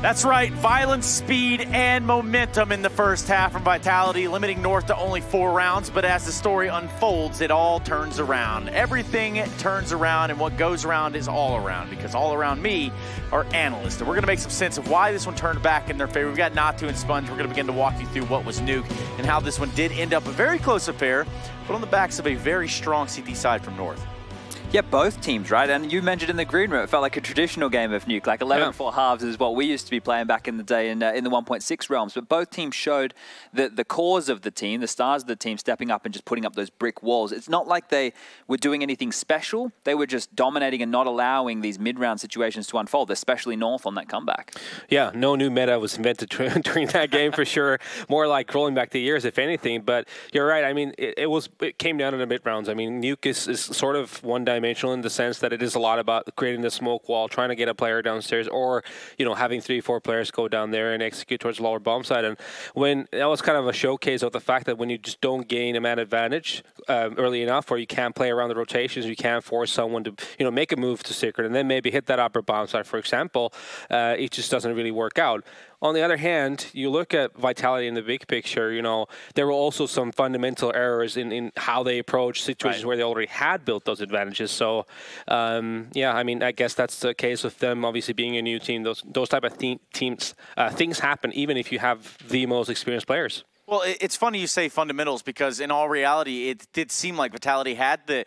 That's right, violence, speed, and momentum in the first half from Vitality, limiting North to only 4 rounds, but as the story unfolds, it all turns around. Everything turns around, and what goes around is all around, because all around me are analysts, and we're going to make some sense of why this one turned back in their favor. We've got Natu and Sponge. We're going to begin to walk you through what was Nuke and how this one did end up a very close affair, but on the backs of a very strong CT side from North. Yeah, both teams, right? And you mentioned in the green room, it felt like a traditional game of Nuke. Like 11-4 halves is what we used to be playing back in the day in the 1.6 realms. But both teams showed that the cores of the team, the stars of the team, stepping up and just putting up those brick walls. It's not like they were doing anything special. They were just dominating and not allowing these mid-round situations to unfold, especially North on that comeback. Yeah, no new meta was invented during that game for sure. More like rolling back the years, if anything. But you're right. I mean, it came down to the mid-rounds. I mean, Nuke is sort of one-dimensional in the sense that it is a lot about creating the smoke wall, trying to get a player downstairs, or having 3-4 players go down there and execute towards the lower bomb side. And when that was kind of a showcase of the fact that when you just don't gain a man advantage early enough, or you can't play around the rotations, you can't force someone to make a move to Secret and then maybe hit that upper bomb side, for example, it just doesn't really work out. On the other hand, you look at Vitality in the big picture, there were also some fundamental errors in how they approach situations where they already had built those advantages. So, yeah, I mean, I guess that's the case with them obviously being a new team. Those type of teams, things happen even if you have the most experienced players. Well, it's funny you say fundamentals, because in all reality, it did seem like Vitality had the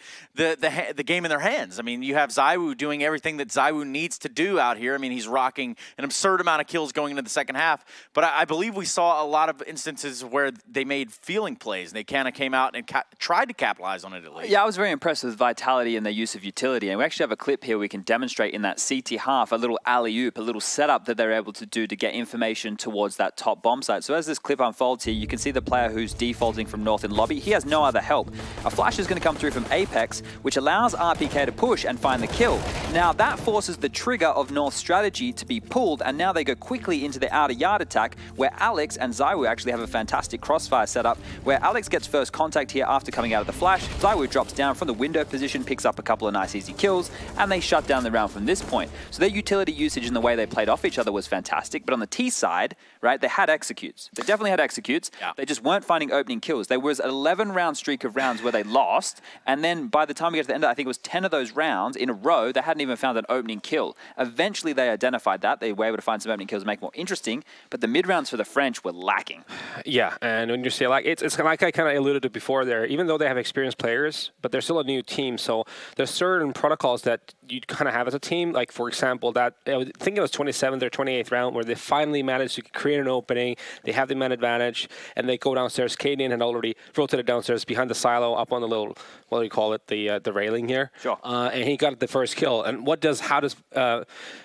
game in their hands. I mean, you have ZywOo doing everything that ZywOo needs to do out here. I mean, he's rocking an absurd amount of kills going into the second half. But I believe we saw a lot of instances where they made feeling plays, and they kind of came out and tried to capitalize on it at least. Yeah, I was very impressed with Vitality and their use of utility. And we actually have a clip here we can demonstrate in that CT half, a little alley-oop, a little setup that they're able to do to get information towards that top bomb site. So as this clip unfolds here, you can see the player who's defaulting from North in lobby. He has no other help. A flash is going to come through from Apex, which allows RPK to push and find the kill. Now that forces the trigger of North's strategy to be pulled, and now they go quickly into the outer yard attack, where Alex and ZywOo actually have a fantastic crossfire setup, where Alex gets first contact here after coming out of the flash. ZywOo drops down from the window position, picks up a couple of nice easy kills, and they shut down the round from this point. So their utility usage and the way they played off each other was fantastic, but on the T side, right, they had executes. They definitely had executes. Yeah. They just weren't finding opening kills. There was an 11-round streak of rounds where they lost, and then by the time we get to the end, I think it was 10 of those rounds in a row, they hadn't even found an opening kill. Eventually, they identified that. They were able to find some opening kills to make it more interesting, but the mid-rounds for the French were lacking. Yeah, and when you say like, it's like I kind of alluded to before there, even though they have experienced players, but they're still a new team, so there's certain protocols that you kind of have as a team, like for example, that I think it was 27th or 28th round where they finally managed to create an opening, they have the man advantage, and they go downstairs. Cadian had already rotated downstairs behind the silo up on the little, what do you call it, the railing here. Sure. And he got the first kill. And how does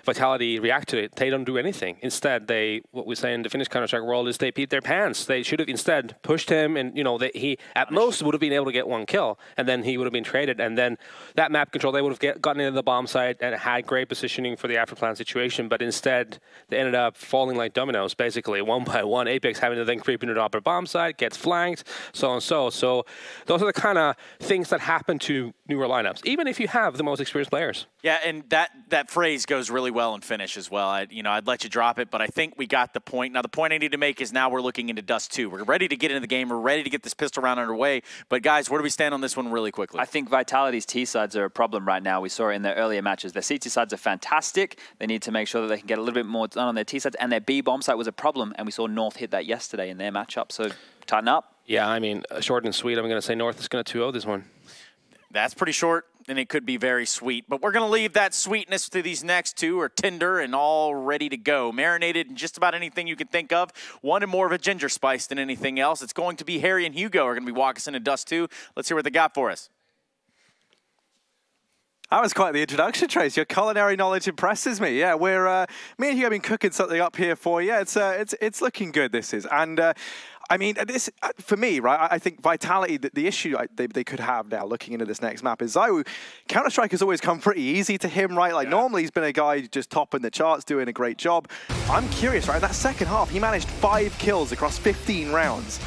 Vitality react to it? They don't do anything. Instead, what we say in the Finnish Counter-Strike world is they beat their pants. They should have instead pushed him, and he at most would have been able to get one kill, and then he would have been traded. And then that map control, they would have gotten into the bomb site and had great positioning for the after plan situation. But instead, they ended up falling like dominoes, basically one by one. Apex having to then creep into the upper bomb site, gets flanked, so and so. So those are the kind of things that happen to newer lineups, even if you have the most experienced players. Yeah, and that phrase goes really well in Finnish as well. I'd let you drop it, but I think we got the point. Now, the point I need to make is now we're looking into Dust 2. We're ready to get into the game. We're ready to get this pistol round underway. But, guys, where do we stand on this one really quickly? I think Vitality's T-sides are a problem right now. We saw it in their earlier matches. Their CT sides are fantastic. They need to make sure that they can get a little bit more done on their T-sides, and their B bomb site was a problem, and we saw North hit that yesterday in their matchup. So, tighten up. Yeah, I mean, short and sweet, I'm going to say North is going to 2-0 this one. That's pretty short, and it could be very sweet. But we're going to leave that sweetness to these next two, are tender and all ready to go. Marinated in just about anything you can think of. Wanted more of a ginger spice than anything else. It's going to be Harry and Hugo are going to be walking us into Dust 2. Let's hear what they got for us. That was quite the introduction, Trace. Your culinary knowledge impresses me. Yeah, me and Hugo have been cooking something up here for you. It's looking good, this is. And I mean, this for me, right, I think Vitality, the issue they could have now looking into this next map is ZywOo. Counter-Strike has always come pretty easy to him, right? Like, normally he's been a guy just topping the charts, doing a great job. I'm curious, right, in that second half, he managed 5 kills across 15 rounds.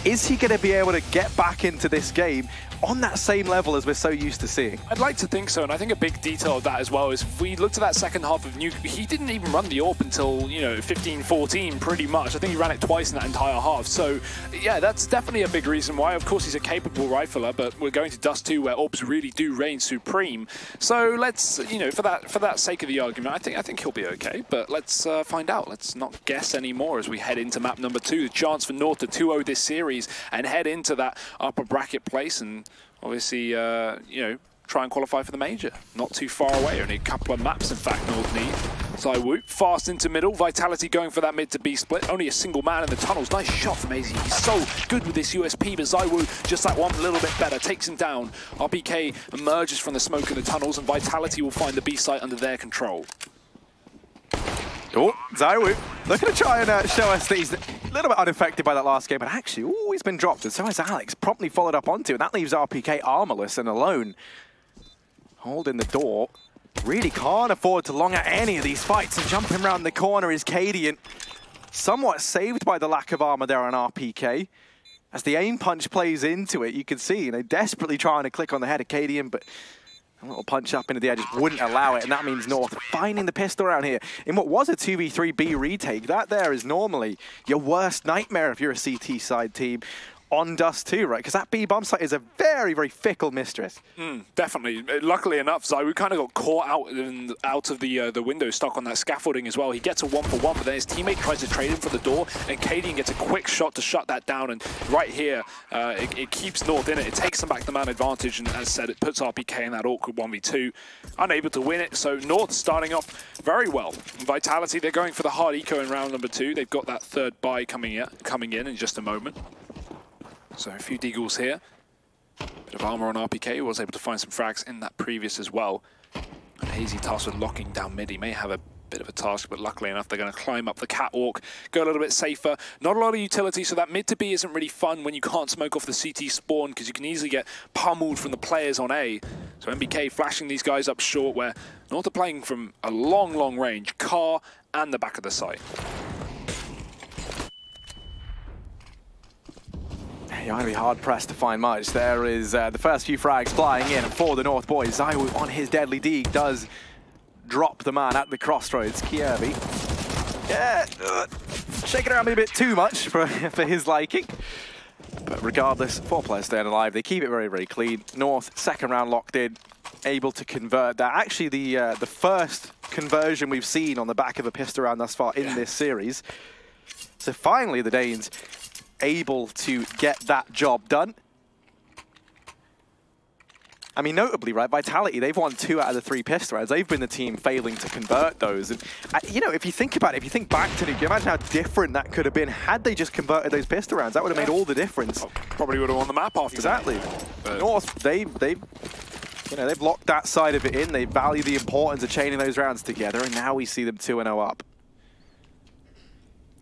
Is he going to be able to get back into this game on that same level as we're so used to seeing? I'd like to think so, and I think a big detail of that as well is if we looked at that second half of Nuke, he didn't even run the AWP until, you know, 15-14 pretty much. I think he ran it twice in that entire half. So, yeah, that's definitely a big reason why. Of course, he's a capable rifler, but we're going to Dust 2 where AWPs really do reign supreme. So let's, you know, for that sake of the argument, I think he'll be okay, but let's find out. Let's not guess anymore as we head into map number 2. The chance for North to 2-0 this series and head into that upper bracket place and obviously, you know, try and qualify for the major. Not too far away, only a couple of maps, in fact, North need. ZywOo fast into middle, Vitality going for that mid to B split. Only a single man in the tunnels. Nice shot from AZ. He's so good with this USP, but ZywOo just that one little bit better. Takes him down. RPK emerges from the smoke in the tunnels, and Vitality will find the B site under their control. Oh, ZywOo looking to try and show us that he's a little bit unaffected by that last game, but actually, oh, he's been dropped, and so has Alex, promptly followed up onto, and that leaves RPK armorless and alone. Holding the door. Really can't afford to long out any of these fights, and jumping around the corner is Cadian. Somewhat saved by the lack of armor there on RPK. As the aim punch plays into it, you can see, you know, desperately trying to click on the head of Cadian, but a little punch up into the air just wouldn't allow it, and that means North finding the pistol around here in what was a 2v3B retake. That there is normally your worst nightmare if you're a CT side team on Dust 2, right? Because that B bomb site is a very, very fickle mistress. Definitely. Luckily enough, ZywOo kind of got caught out of the window, stuck on that scaffolding as well. He gets a 1-for-1, but then his teammate tries to trade him for the door, and Cadian gets a quick shot to shut that down. And right here, it keeps North in it. It takes them back the man advantage, and as said, it puts RPK in that awkward 1v2. Unable to win it, so North starting off very well. Vitality, they're going for the hard eco in round number 2. They've got that third buy coming in just a moment. So a few deagles here. Bit of armor on RPK, was able to find some frags in that previous as well. And Hazy tasked with locking down mid. He may have a bit of a task, but luckily enough, they're going to climb up the catwalk, go a little bit safer. Not a lot of utility, so that mid to B isn't really fun when you can't smoke off the CT spawn, because you can easily get pummeled from the players on A. So MBK flashing these guys up short, where North are playing from a long, long range, car and the back of the site. You're going to be hard-pressed to find much. There is the first few frags flying in for the North boys. ZywOo on his deadly deeg does drop the man at the crossroads. Kierby, yeah, shaking around a bit too much for his liking. But regardless, 4 players staying alive. They keep it very, very clean. North, second round locked in, able to convert that. Actually, the first conversion we've seen on the back of a pistol round thus far in this series. So finally, the Danes able to get that job done. I mean, notably, right, Vitality, they've won 2 out of the 3 pistol rounds. They've been the team failing to convert those. And, you know, if you think about it, if you think back to Nuke, imagine how different that could have been had they just converted those pistol rounds. That would have made all the difference. Probably would have won the map after exactly. That. North, they've locked that side of it in. They value the importance of chaining those rounds together, and now we see them 2-0 up.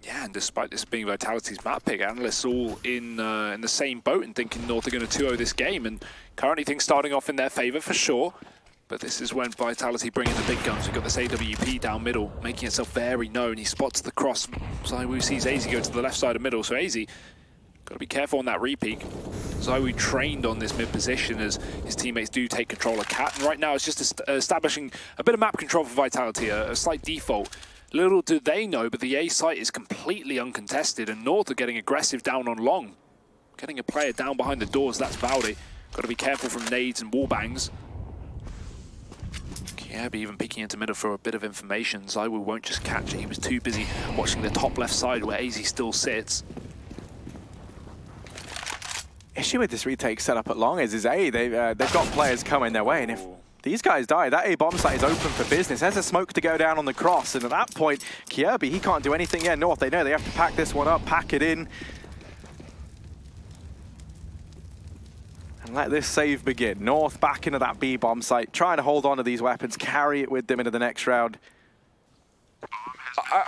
Yeah, and despite this being Vitality's map pick, analysts all in the same boat and thinking North are going to 2-0 this game, and currently things starting off in their favor for sure. But this is when Vitality bring in the big guns. We've got this AWP down middle, making itself very known. He spots the cross. ZywOo sees AZ go to the left side of middle, so AZ got to be careful on that re-peek. ZywOo trained on this mid position as his teammates do take control of Cat, and right now it's just establishing a bit of map control for Vitality, a slight default. Little do they know, but the A site is completely uncontested, and North are getting aggressive down on long. Getting a player down behind the doors, that's Valde. Got to be careful from nades and wallbangs. Kierby even peeking into middle for a bit of information. ZywOo won't just catch it. He was too busy watching the top left side where AZ still sits. Issue with this retake setup at long is A, they've got players coming their way, and if these guys die, that A bomb site is open for business. There's a smoke to go down on the cross, and at that point, Kierby, he can't do anything. Yeah, North, they know they have to pack this one up, pack it in, and let this save begin. North back into that B bomb site, trying to hold on to these weapons, carry it with them into the next round.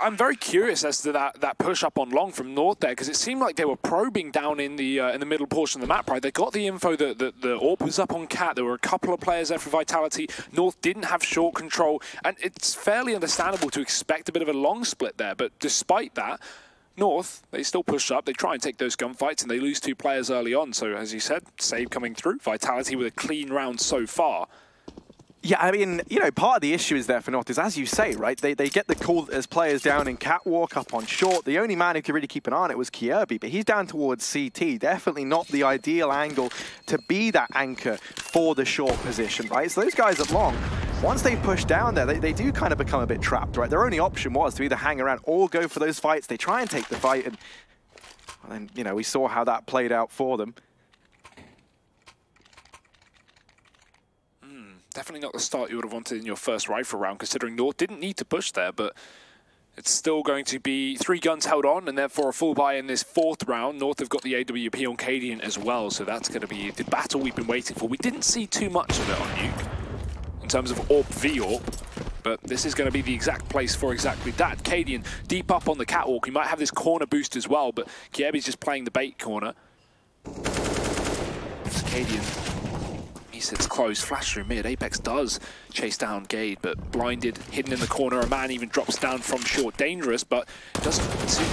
I'm very curious as to that push up on long from North there, because it seemed like they were probing down in the middle portion of the map, right? They got the info that the AWP was up on Cat. There were a couple of players there for Vitality. North didn't have short control, and it's fairly understandable to expect a bit of a long split there. But despite that, North, they still push up, they try and take those gunfights, and they lose 2 players early on. So, as you said, save coming through. Vitality with a clean round so far. Yeah, I mean, you know, part of the issue is there for North is, as you say, right, they get the call as players down in catwalk up on short. The only man who could really keep an eye on it was Kierby, but he's down towards CT. Definitely not the ideal angle to be that anchor for the short position, right? So those guys at long, once they push down there, they do kind of become a bit trapped, right? Their only option was to either hang around or go for those fights. They try and take the fight, and then, you know, we saw how that played out for them. Definitely not the start you would have wanted in your first rifle round, considering North didn't need to push there, but it's still going to be 3 guns held on, and therefore a full buy in this 4th round. North have got the AWP on Cadian as well, so that's going to be the battle we've been waiting for. We didn't see too much of it on Nuke in terms of AWP v AWP, but this is going to be the exact place for exactly that. Cadian deep up on the catwalk. He might have this corner boost as well, but Kierby's just playing the bait corner. It's Cadian. He sits close, flash through mid. Apex does chase down Gade, but blinded, hidden in the corner. A man even drops down from short. Dangerous, but doesn't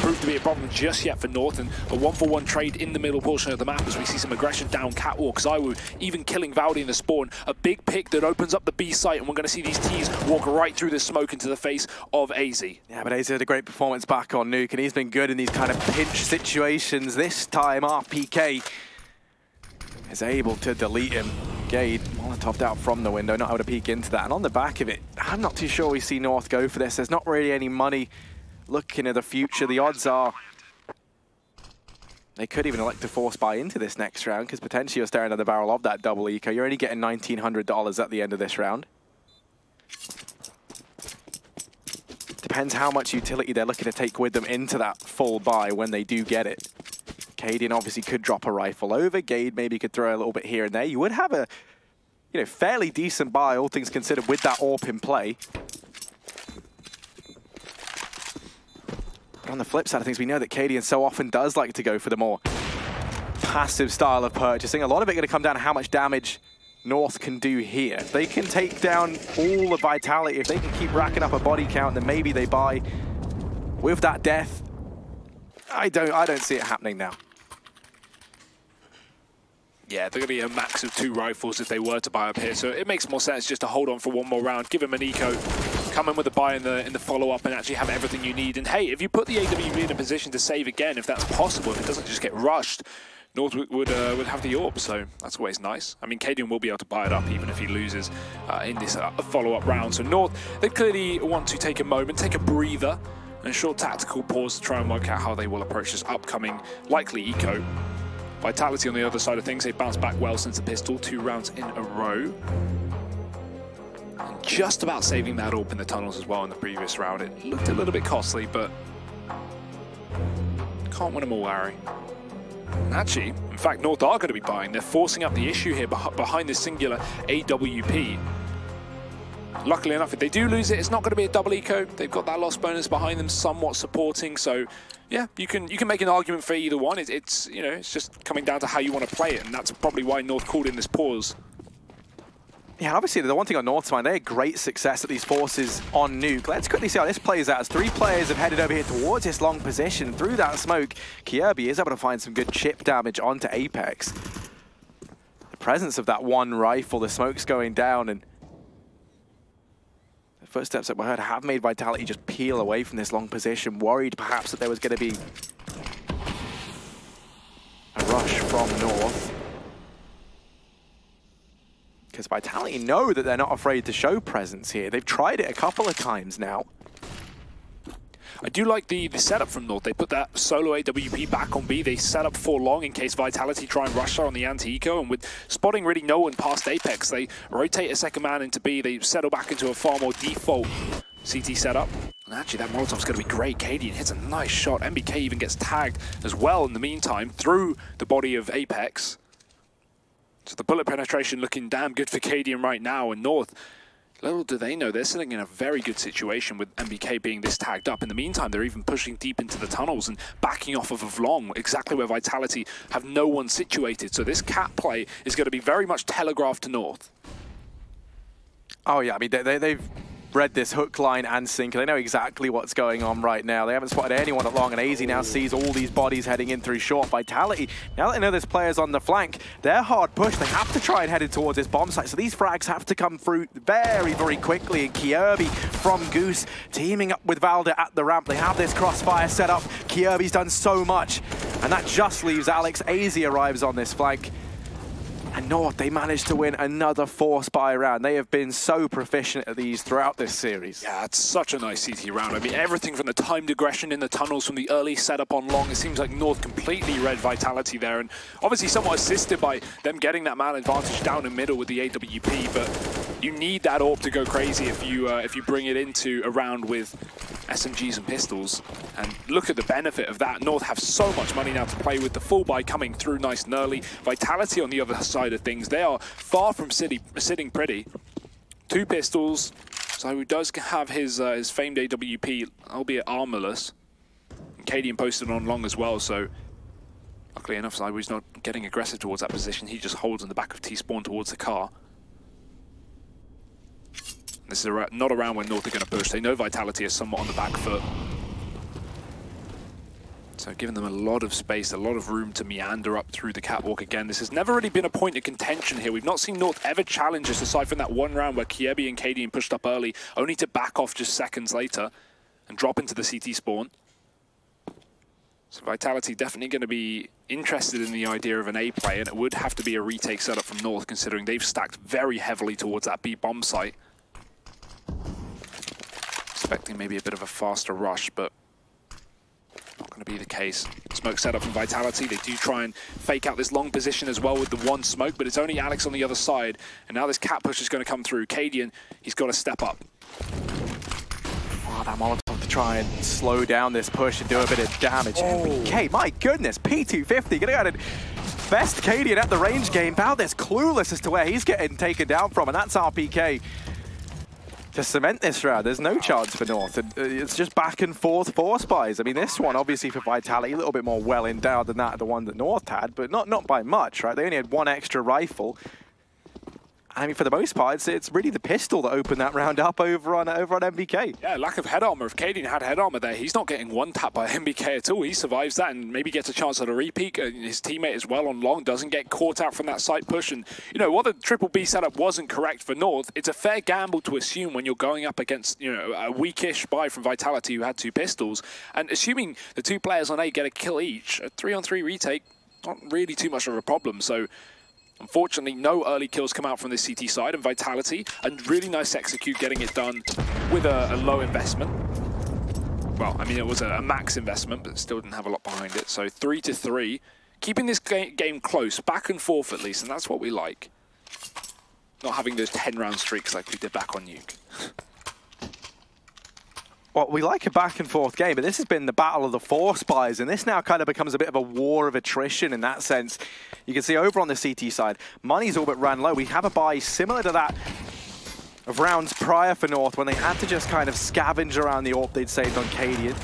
prove to be a problem just yet for North. And a 1-for-1 trade in the middle portion of the map as we see some aggression down catwalk. Zywoo even killing Valdi in the spawn. A big pick that opens up the B site, and we're going to see these T's walk right through the smoke into the face of AZ. Yeah, but AZ had a great performance back on Nuke, and he's been good in these kind of pinch situations. This time, RPK is able to delete him. Gade Molotoved out from the window, not able to peek into that. And on the back of it, I'm not too sure we see North go for this. There's not really any money looking at the future. The odds are they could even elect to force buy into this next round, because potentially you're staring at the barrel of that double eco. You're only getting $1,900 at the end of this round. Depends how much utility they're looking to take with them into that full buy when they do get it. Cadian obviously could drop a rifle over. Gade maybe could throw a little bit here and there. You would have a, you know, fairly decent buy, all things considered, with that AWP in play. But on the flip side of things, we know that Cadian so often does like to go for the more passive style of purchasing. A lot of it going to come down to how much damage North can do here. If they can take down all the Vitality, if they can keep racking up a body count, then maybe they buy. With that death, I don't see it happening now. Yeah, they're going to be a max of 2 rifles if they were to buy up here, so it makes more sense just to hold on for one more round, give him an eco, come in with a buy in the follow-up and actually have everything you need. And hey, if you put the AWP in a position to save again, if that's possible, if it doesn't just get rushed, North would have the AWP, so that's always nice. I mean, Cadian will be able to buy it up even if he loses in this follow-up round. So North, they clearly want to take a moment, take a breather, and a short tactical pause to try and work out how they will approach this upcoming, likely eco. Vitality on the other side of things, they bounced back well since the pistol, 2 rounds in a row. And just about saving that AWP in the tunnels as well in the previous round. It looked a little bit costly, but can't win them all, Larry. And actually, in fact, North are going to be buying. They're forcing up the issue here behind this singular AWP. Luckily enough, if they do lose it, it's not going to be a double eco. They've got that loss bonus behind them, somewhat supporting. So, yeah, you can make an argument for either one. It's you know, it's just coming down to how you want to play it, and that's probably why North called in this pause. Yeah, obviously the one thing on North's mind, they had great success at these forces on Nuke. Let's quickly see how this plays out as 3 players have headed over here towards this long position. Through that smoke, Kierby is able to find some good chip damage onto Apex. The presence of that one rifle, the smoke's going down, and the footsteps that were heard have made Vitality just peel away from this long position, worried perhaps that there was going to be a rush from North. Because Vitality know that they're not afraid to show presence here. They've tried it a couple of times now. I do like the setup from North. They put that solo AWP back on B. They set up for long in case Vitality try and rush her on the anti-eco. And with spotting really no one past Apex, they rotate a second man into B. They settle back into a far more default CT setup. And actually, that Molotov's going to be great. Cadian hits a nice shot. MBK even gets tagged as well in the meantime through the body of Apex. So the bullet penetration looking damn good for Cadian right now, and North, little do they know, they're sitting in a very good situation with MBK being this tagged up. In the meantime, they're even pushing deep into the tunnels and backing off of Vlong, exactly where Vitality have no one situated. So this cat play is going to be very much telegraphed to North. Oh yeah, I mean, they've read this hook, line, and sinker. They know exactly what's going on right now. They haven't spotted anyone at long, and AZ now sees all these bodies heading in through short. Vitality, now that they know there's players on the flank, they're hard pushed. They have to try and head in towards this bomb site, so these frags have to come through very, very quickly. And Kiobi from Goose teaming up with Valda at the ramp. They have this crossfire set up. Kiobi's done so much, and that just leaves Alex. AZ arrives on this flank. And North, they managed to win another 4-spy round. They have been so proficient at these throughout this series. Yeah, it's such a nice CT round. I mean, everything from the timed aggression in the tunnels, from the early setup on long, it seems like North completely read Vitality there, and obviously somewhat assisted by them getting that man advantage down in middle with the AWP, but you need that AWP to go crazy if you bring it into a round with SMGs and pistols. And look at the benefit of that. North have so much money now to play with. The full buy coming through nice and early. Vitality on the other side of things, they are far from sitting pretty. 2 pistols. So he does have his famed AWP, albeit armorless. And Cadian posted on long as well, so luckily enough, Zywo's not getting aggressive towards that position. He just holds in the back of T-spawn towards the car. This is not a round where North are going to push. They know Vitality is somewhat on the back foot. So giving them a lot of space, a lot of room to meander up through the catwalk again. This has never really been a point of contention here. We've not seen North ever challenge us, aside from that one round where Kiebi and Cadian pushed up early, only to back off just seconds later and drop into the CT spawn. So Vitality definitely going to be interested in the idea of an A play, and it would have to be a retake setup from North, considering they've stacked very heavily towards that B bomb site. Expecting maybe a bit of a faster rush, but not going to be the case. Smoke setup from Vitality. They do try and fake out this long position as well with the one smoke, but it's only Alex on the other side. And now this cat push is going to come through. Cadian, he's got to step up. Oh, that Molotov to try and slow down this push and do a bit of damage. MBK, my goodness, P250 gonna go best Cadian at the range game. Valdez clueless as to where he's getting taken down from, and that's RPK. To cement this round, there's no chance for North. It's just back and forth 4-spies. I mean, this one, obviously for Vitality, a little bit more well-endowed than the one that North had, but not by much, right? They only had 1 extra rifle. I mean, for the most part, it's really the pistol that opened that round up over on MBK. Yeah, lack of head armor. If Cadian had head armor there, he's not getting one tap by MBK at all. He survives that and maybe gets a chance at a repeat. His teammate as well on long doesn't get caught out from that side push. And, you know, while the triple B setup wasn't correct for North, it's a fair gamble to assume when you're going up against, you know, a weakish buy from Vitality who had 2 pistols. And assuming the 2 players on A get a kill each, a 3-on-3 retake, not really too much of a problem. So unfortunately, no early kills come out from this CT side, and Vitality, and really nice execute getting it done with a low investment. Well, I mean, it was a max investment, but still didn't have a lot behind it. So 3-3, keeping this game close, back and forth at least, and that's what we like. Not having those 10-round streaks like we did back on Nuke. Well, we like a back and forth game, but this has been the battle of the 4-spies, and this now kind of becomes a bit of a war of attrition in that sense. You can see over on the CT side, money's all but ran low. We have a buy similar to that of rounds prior for North when they had to just kind of scavenge around the AWP they'd saved on Cadian.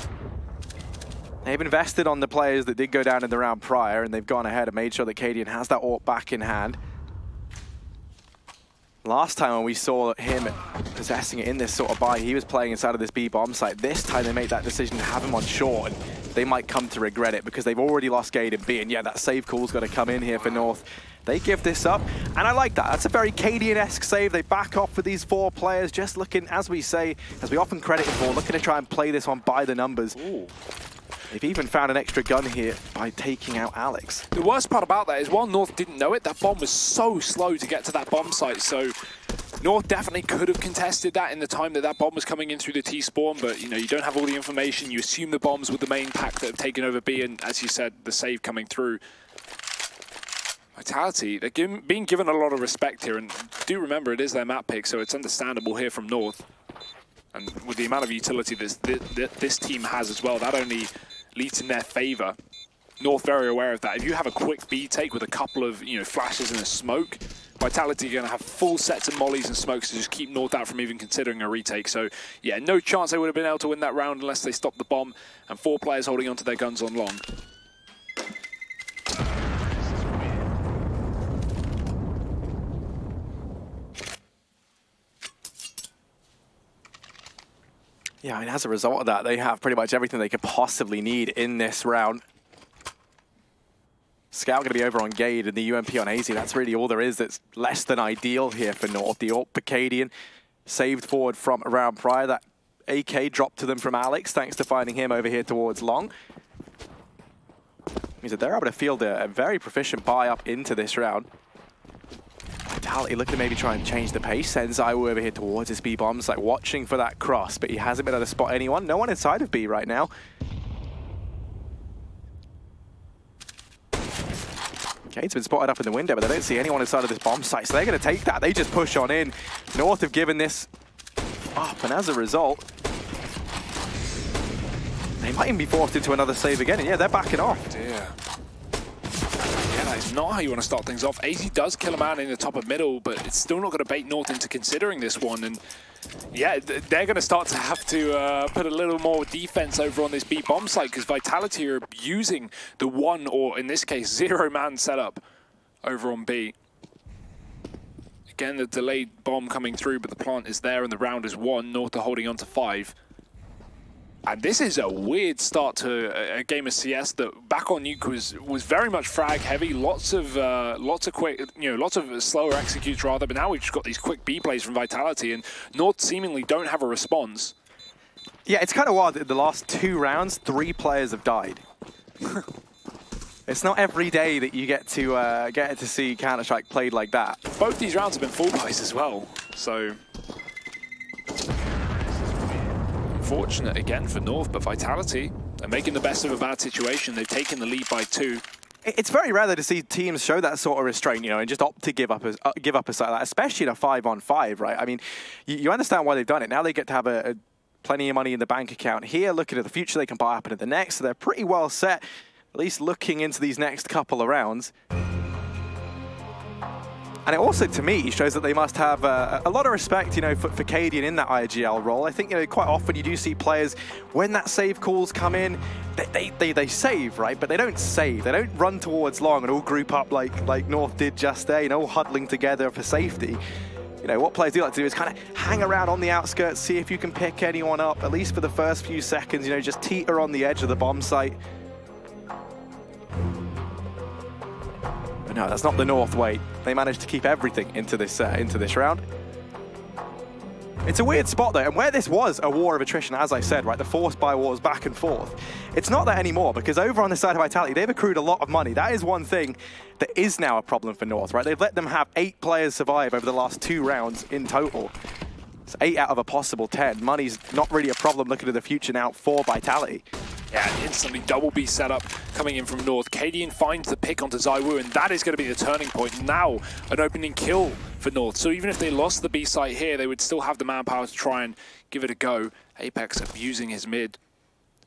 They've invested on the players that did go down in the round prior, and they've gone ahead and made sure that Cadian has that AWP back in hand. Last time when we saw him possessing it in this sort of buy, he was playing inside of this B bomb site. This time they made that decision to have him on short, and they might come to regret it because they've already lost Gade and B, and yeah, that save call's got to come in here for North. They give this up, and I like that. That's a very Cadian-esque save. They back off for these 4 players, just looking, as we say, as we often credit for, looking to try and play this one by the numbers. Ooh. They've even found an extra gun here by taking out Alex. The worst part about that is while North didn't know it, that bomb was so slow to get to that bomb site. So North definitely could have contested that in the time that that bomb was coming in through the T-spawn, but you know, you don't have all the information. You assume the bombs with the main pack that have taken over B, and as you said, the save coming through. Vitality, they're being given a lot of respect here, and do remember it is their map pick, so it's understandable here from North. And with the amount of utility this team has as well, that only leads in their favor. North very aware of that. If you have a quick B take with a couple of flashes and a smoke, Vitality are going to have full sets of mollies and smokes to just keep North out from even considering a retake. So yeah, no chance they would have been able to win that round unless they stopped the bomb, and 4 players holding onto their guns on long. Yeah, I mean, as a result of that, they have pretty much everything they could possibly need in this round. Scout going to be over on Gade and the UMP on AZ. That's really all there is that's less than ideal here for North. The ult Picadian saved forward from a round prior. That AK dropped to them from Alex, thanks to finding him over here towards Long. Means that they're able to field a very proficient buy up into this round. Vitality looking to maybe try and change the pace. Sends Zaiwu over here towards his B bombs, like watching for that cross, but he hasn't been able to spot anyone. No one inside of B right now. Kate's been spotted up in the window, but they don't see anyone inside of this bomb site, so they're going to take that. They just push on in. North have given this up, and as a result, they might even be forced into another save again, and yeah, they're backing off. Yeah, that is not how you want to start things off. AZ does kill a man in the top of middle, but it's still not going to bait North into considering this one, and yeah, they're going to start to have to put a little more defense over on this B bomb site because Vitality are using the 1, or in this case, 0-man setup over on B. Again, the delayed bomb coming through, but the plant is there and the round is 1. North are holding on to 5. And this is a weird start to a game of CS that back on Nuke was very much frag heavy, lots of quick, lots of slower executes rather. But now we've just got these quick B plays from Vitality, and North seemingly don't have a response. Yeah, it's kind of wild. In the last 2 rounds, 3 players have died. It's not every day that you get to see Counter-Strike played like that. Both these rounds have been full buys as well, so. Unfortunate again for North, but Vitality are making the best of a bad situation. They've taken the lead by 2. It's very rare to see teams show that sort of restraint, and just opt to give up a site like that, especially in a 5-on-5, right? I mean, you understand why they've done it. Now they get to have plenty of money in the bank account here. Looking at the future, they can buy up into the next, so they're pretty well set, at least looking into these next couple of rounds. And it also, to me, shows that they must have a lot of respect, for Cadian in that IGL role. I think, quite often you do see players, when that save calls come in, they save, right? But they don't save. They don't run towards Long and all group up like North did just there, all huddling together for safety. What players do like to do is kind of hang around on the outskirts, see if you can pick anyone up, at least for the first few seconds, just teeter on the edge of the bomb site. No, that's not the North way. They managed to keep everything into this round. It's a weird spot though, and where this was a war of attrition, as I said, right, the forced buy wars back and forth, it's not that anymore, because over on the side of Vitality, they've accrued a lot of money. That is one thing that is now a problem for North, right? They've let them have 8 players survive over the last 2 rounds in total. It's 8 out of a possible 10. Money's not really a problem looking to the future now for Vitality. Yeah, instantly double B setup coming in from North. Cadian finds the pick onto Zaiwu, and that is going to be the turning point. Now, an opening kill for North. So even if they lost the B site here, they would still have the manpower to try and give it a go. Apex abusing his mid.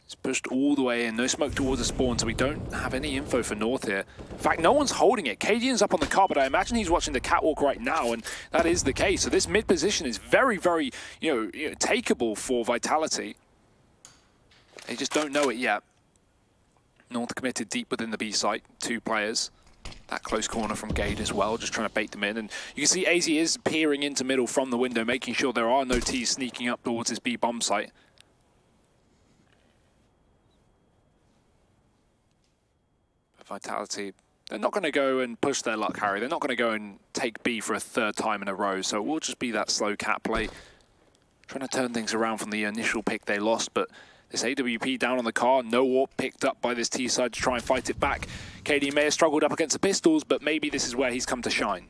It's pushed all the way in. No smoke towards the spawn, so we don't have any info for North here. In fact, no one's holding it. Cadian's up on the car, but I imagine he's watching the catwalk right now, and that is the case. So this mid position is very, very, takeable for Vitality. They just don't know it yet. North committed deep within the B site, 2 players. That close corner from Gade as well, just trying to bait them in. And you can see AZ is peering into middle from the window, making sure there are no Ts sneaking up towards this B bomb site. But Vitality, they're not going to go and push their luck, Harry. They're not going to go and take B for a 3rd time in a row. So it will just be that slow cat play. Trying to turn things around from the initial pick they lost, but this AWP down on the car, no warp picked up by this T side to try and fight it back. KD may have struggled up against the pistols, but maybe this is where he's come to shine.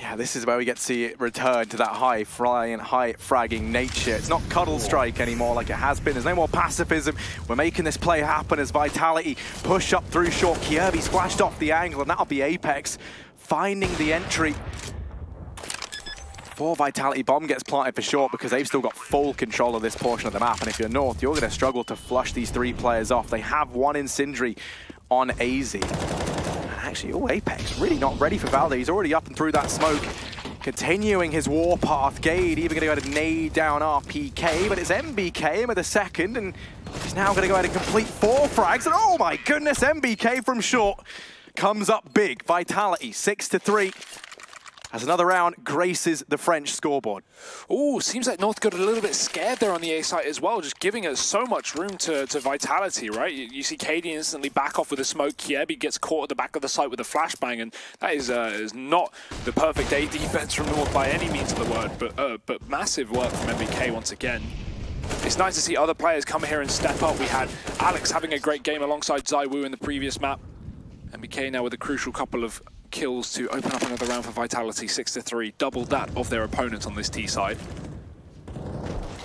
Yeah, this is where we get to see it return to that high flying, high fragging nature. It's not cuddle strike anymore like it has been. There's no more pacifism. We're making this play happen as Vitality push up through short. Kirby's flashed off the angle, and that'll be Apex finding the entry. For Vitality, bomb gets planted for short because they've still got full control of this portion of the map. And if you're North, you're going to struggle to flush these 3 players off. They have 1 Incendiary on AZ. And actually, Apex really not ready for Valde. He's already up and through that smoke. Continuing his warpath. Gade even going to go ahead and nade down RPK, but it's MBK with a second, and he's now going to go ahead and complete 4 frags. And oh my goodness, MBK from short comes up big. Vitality 6-3. as another round graces the French scoreboard. Oh, seems like North got a little bit scared there on the A site as well, just giving us so much room to Vitality, right? You see Katie instantly back off with a smoke. Kiebi gets caught at the back of the site with a flashbang, and that is not the perfect A defense from North by any means of the word, but massive work from MBK once again. It's nice to see other players come here and step up. We had Alex having a great game alongside Zaiwu in the previous map. MBK now with a crucial couple of kills to open up another round for Vitality, 6-3, double that of their opponents on this T side.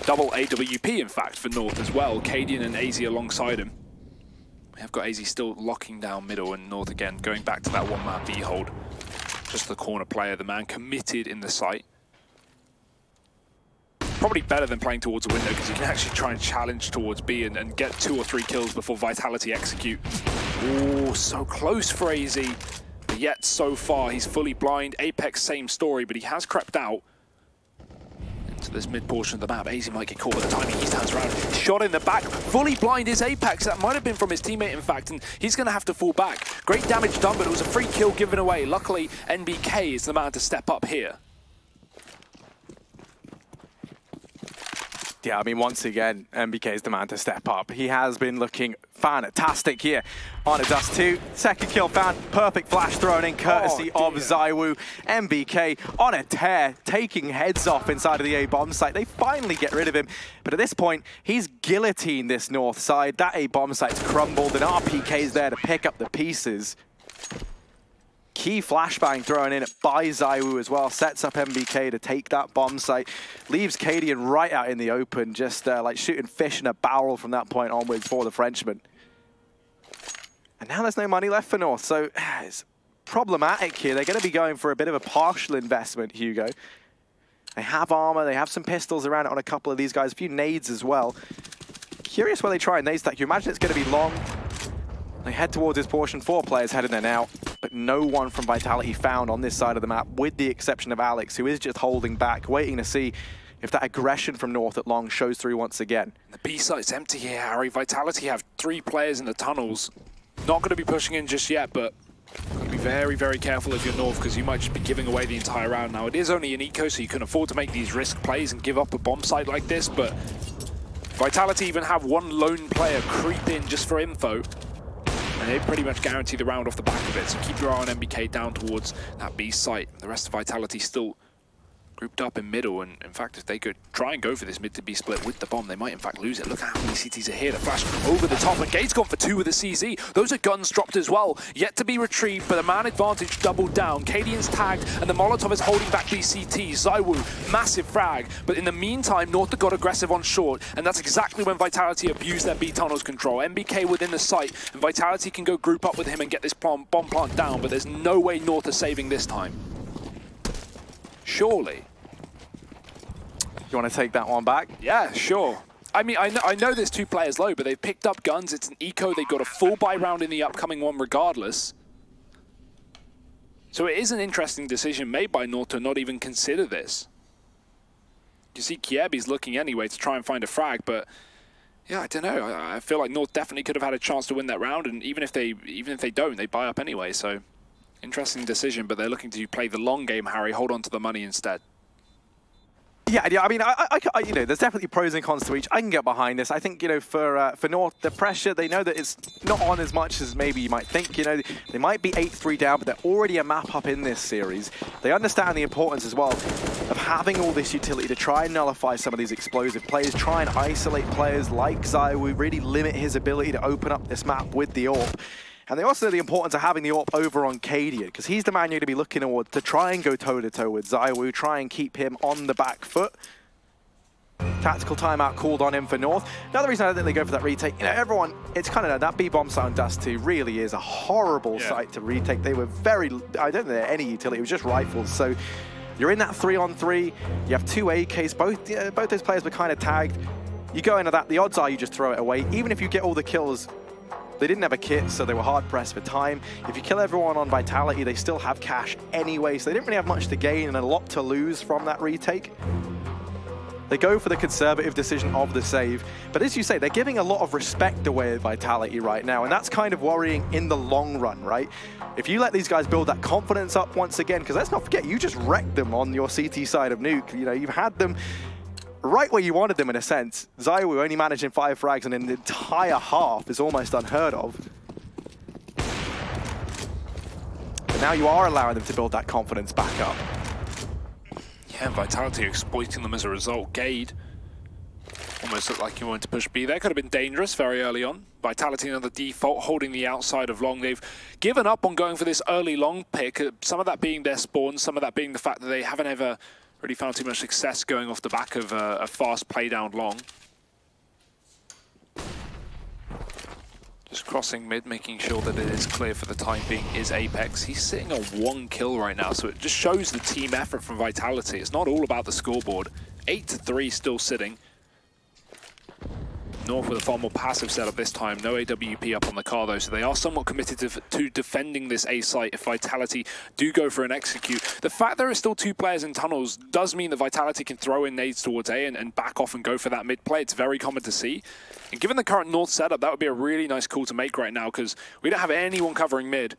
Double AWP, in fact, for North as well. Cadian and AZ alongside him. We have got AZ still locking down middle, and North again going back to that one-man B hold. Just the corner player, the man committed in the site. Probably better than playing towards a window, because you can actually try and challenge towards B and get 2 or 3 kills before Vitality execute. Oh, so close for AZ. But yet, so far, he's fully blind. Apex, same story, but he has crept out into this mid portion of the map. AZ might get caught with the timing. He turns around, shot in the back. Fully blind is Apex. That might have been from his teammate, in fact, and he's going to have to fall back. Great damage done, but it was a free kill given away. Luckily, NBK is the man to step up here. Yeah, I mean, once again, MBK is the man to step up. He has been looking fantastic here on a Dust 2. Second kill found, perfect flash thrown in courtesy of Zaiwu. MBK on a tear, taking heads off inside of the A bomb site. They finally get rid of him, but at this point, he's guillotined this north side. That A bomb site's crumbled, and RPK's there to pick up the pieces. Key flashbang thrown in by Zaiwu as well, sets up MBK to take that bomb site, leaves Cadian right out in the open, just like shooting fish in a barrel from that point onwards for the Frenchman. And now there's no money left for North, so it's problematic here. They're going to be going for a bit of a partial investment, Hugo. They have armor, they have some pistols around it on a couple of these guys, a few nades as well. Curious where they try and nade stack. You imagine it's going to be long. They head towards this portion, 4 players heading there now, but no one from Vitality found on this side of the map, with the exception of Alex, who is just holding back, waiting to see if that aggression from North at long shows through once again. The B site's empty here, Harry. Vitality have 3 players in the tunnels. Not going to be pushing in just yet, but got to be very, very careful if you're North, because you might just be giving away the entire round. Now, it is only an eco, so you can afford to make these risk plays and give up a bomb site like this, but Vitality even have 1 lone player creep in just for info. And they pretty much guarantee the round off the back of it. So keep your eye on MBK down towards that B site. The rest of Vitality still grouped up in middle, and in fact, if they could try and go for this mid to B split with the bomb, they might in fact lose it. Look at how many CTs are here. The flash over the top, and Gate's gone for 2 with a CZ. Those are guns dropped as well, yet to be retrieved, but the man advantage doubled down. Cadian's tagged, and the Molotov is holding back these CTs. Zaiwu, massive frag, but in the meantime, North got aggressive on short, and that's exactly when Vitality abused their B tunnels control. MBK within the site, and Vitality can go group up with him and get this bomb plant down, but there's no way North are saving this time. Surely. You want to take that one back? Yeah, sure. I mean, I know there's 2 players low, but they've picked up guns. It's an eco. They've got a full buy round in the upcoming one regardless. So it is an interesting decision made by North to not even consider this. You see Kiebi's looking anyway to try and find a frag, but yeah, I don't know. I feel like North definitely could have had a chance to win that round, and even if they don't, they buy up anyway. So interesting decision, but they're looking to play the long game, Harry. Hold on to the money instead. Yeah, I mean, you know, there's definitely pros and cons to each. I can get behind this. I think, you know, for North, the pressure, they know that it's not on as much as maybe you might think. You know, they might be 8-3 down, but they're already a map up in this series. They understand the importance as well of having all this utility to try and nullify some of these explosive plays, try and isolate players like Zaiwu, really limit his ability to open up this map with the AWP. And they also know the importance of having the AWP over on Cadian, because he's the man you're going to be looking toward to try and go toe-to-toe with Zaiwu, try and keep him on the back foot. Tactical timeout called on him for North. Another reason I don't think they go for that retake, you know, everyone, it's kind of that B-bomb site on Dust 2 really is a horrible site to retake. They were very, I don't think they had any utility, it was just rifles. So you're in that 3-on-3, you have 2 AKs, both those players were kind of tagged. You go into that, the odds are you just throw it away. Even if you get all the kills, they didn't have a kit, so they were hard-pressed for time. If you kill everyone on Vitality, they still have cash anyway, so they didn't really have much to gain and a lot to lose from that retake. They go for the conservative decision of the save. But as you say, they're giving a lot of respect away at Vitality right now, and that's kind of worrying in the long run, right? If you let these guys build that confidence up once again, because let's not forget, you just wrecked them on your CT side of Nuke. You know, you've had them right where you wanted them in a sense. ZywOo only managing 5 frags in an entire half is almost unheard of. But now you are allowing them to build that confidence back up. Yeah, Vitality exploiting them as a result. Gade almost looked like he wanted to push B there. Could have been dangerous very early on. Vitality on the default, holding the outside of long. They've given up on going for this early long pick. Some of that being their spawn, some of that being the fact that they haven't ever really found too much success going off the back of a fast play down long. Just crossing mid, making sure that it is clear for the time being is Apex. He's sitting on 1 kill right now, so it just shows the team effort from Vitality. It's not all about the scoreboard. 8-3 still sitting. North with a far more passive setup this time. No AWP up on the car though, so they are somewhat committed to defending this A site if Vitality do go for an execute. The fact there are still 2 players in tunnels does mean that Vitality can throw in nades towards A and back off and go for that mid play. It's very common to see. And given the current North setup, that would be a really nice call to make right now because we don't have anyone covering mid.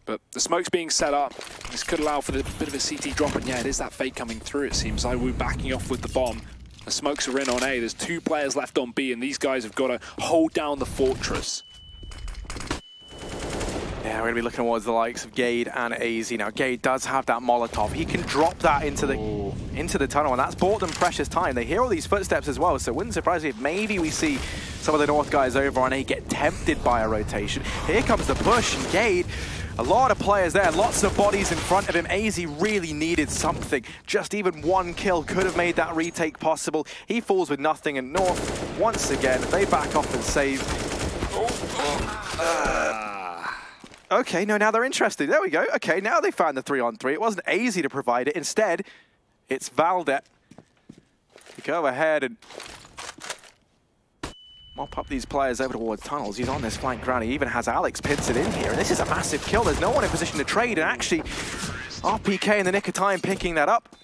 But the smoke's being set up. This could allow for a bit of a CT drop, and yeah, it is that fake coming through, it seems. ZywOo backing off with the bomb. The smokes are in on A. There's 2 players left on B, and these guys have got to hold down the fortress. Yeah, we're going to be looking towards the likes of Gade and AZ. Now, Gade does have that Molotov. He can drop that into the tunnel, and that's bought them precious time. They hear all these footsteps as well, so it wouldn't surprise me if maybe we see some of the North guys over on A get tempted by a rotation. Here comes the push, and Gade, a lot of players there, lots of bodies in front of him. AZ really needed something. Just even 1 kill could have made that retake possible. He falls with nothing, and North, once again, they back off and save. Okay, no, now they're interested. There we go. Okay, now they found the 3-on-3. It wasn't AZ to provide it. Instead, it's Valdet. You go ahead and mop up these players over towards tunnels. He's on this flank ground. He even has Alex pincered in here. And this is a massive kill. There's no one in position to trade. And actually, RPK in the nick of time picking that up.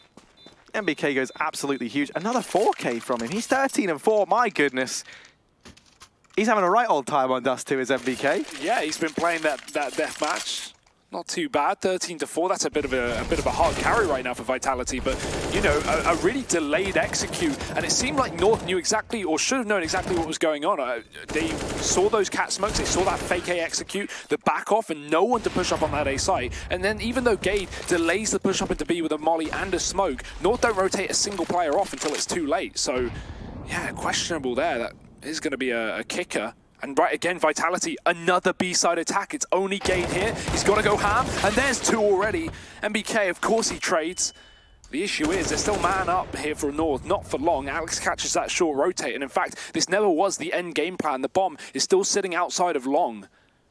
MBK goes absolutely huge. Another 4K from him. He's 13-4. My goodness. He's having a right old time on Dust 2, is MBK. Yeah, he's been playing that death match. Not too bad, 13-4. That's a bit of a hard carry right now for Vitality, but you know, a really delayed execute, and it seemed like North knew exactly, or should have known exactly what was going on. They saw those cat smokes, they saw that fake A execute, the back off, and no one to push up on that A site. And then even though Gade delays the push up into B with a molly and a smoke, North don't rotate a single player off until it's too late. So yeah, questionable there. That is going to be a kicker. And right again, Vitality, another B-side attack. It's only Gade here. He's got to go ham, and there's 2 already. MBK, of course he trades. The issue is they're still man up here for North, not for long. Alex catches that short rotate, and in fact, this never was the end game plan. The bomb is still sitting outside of long.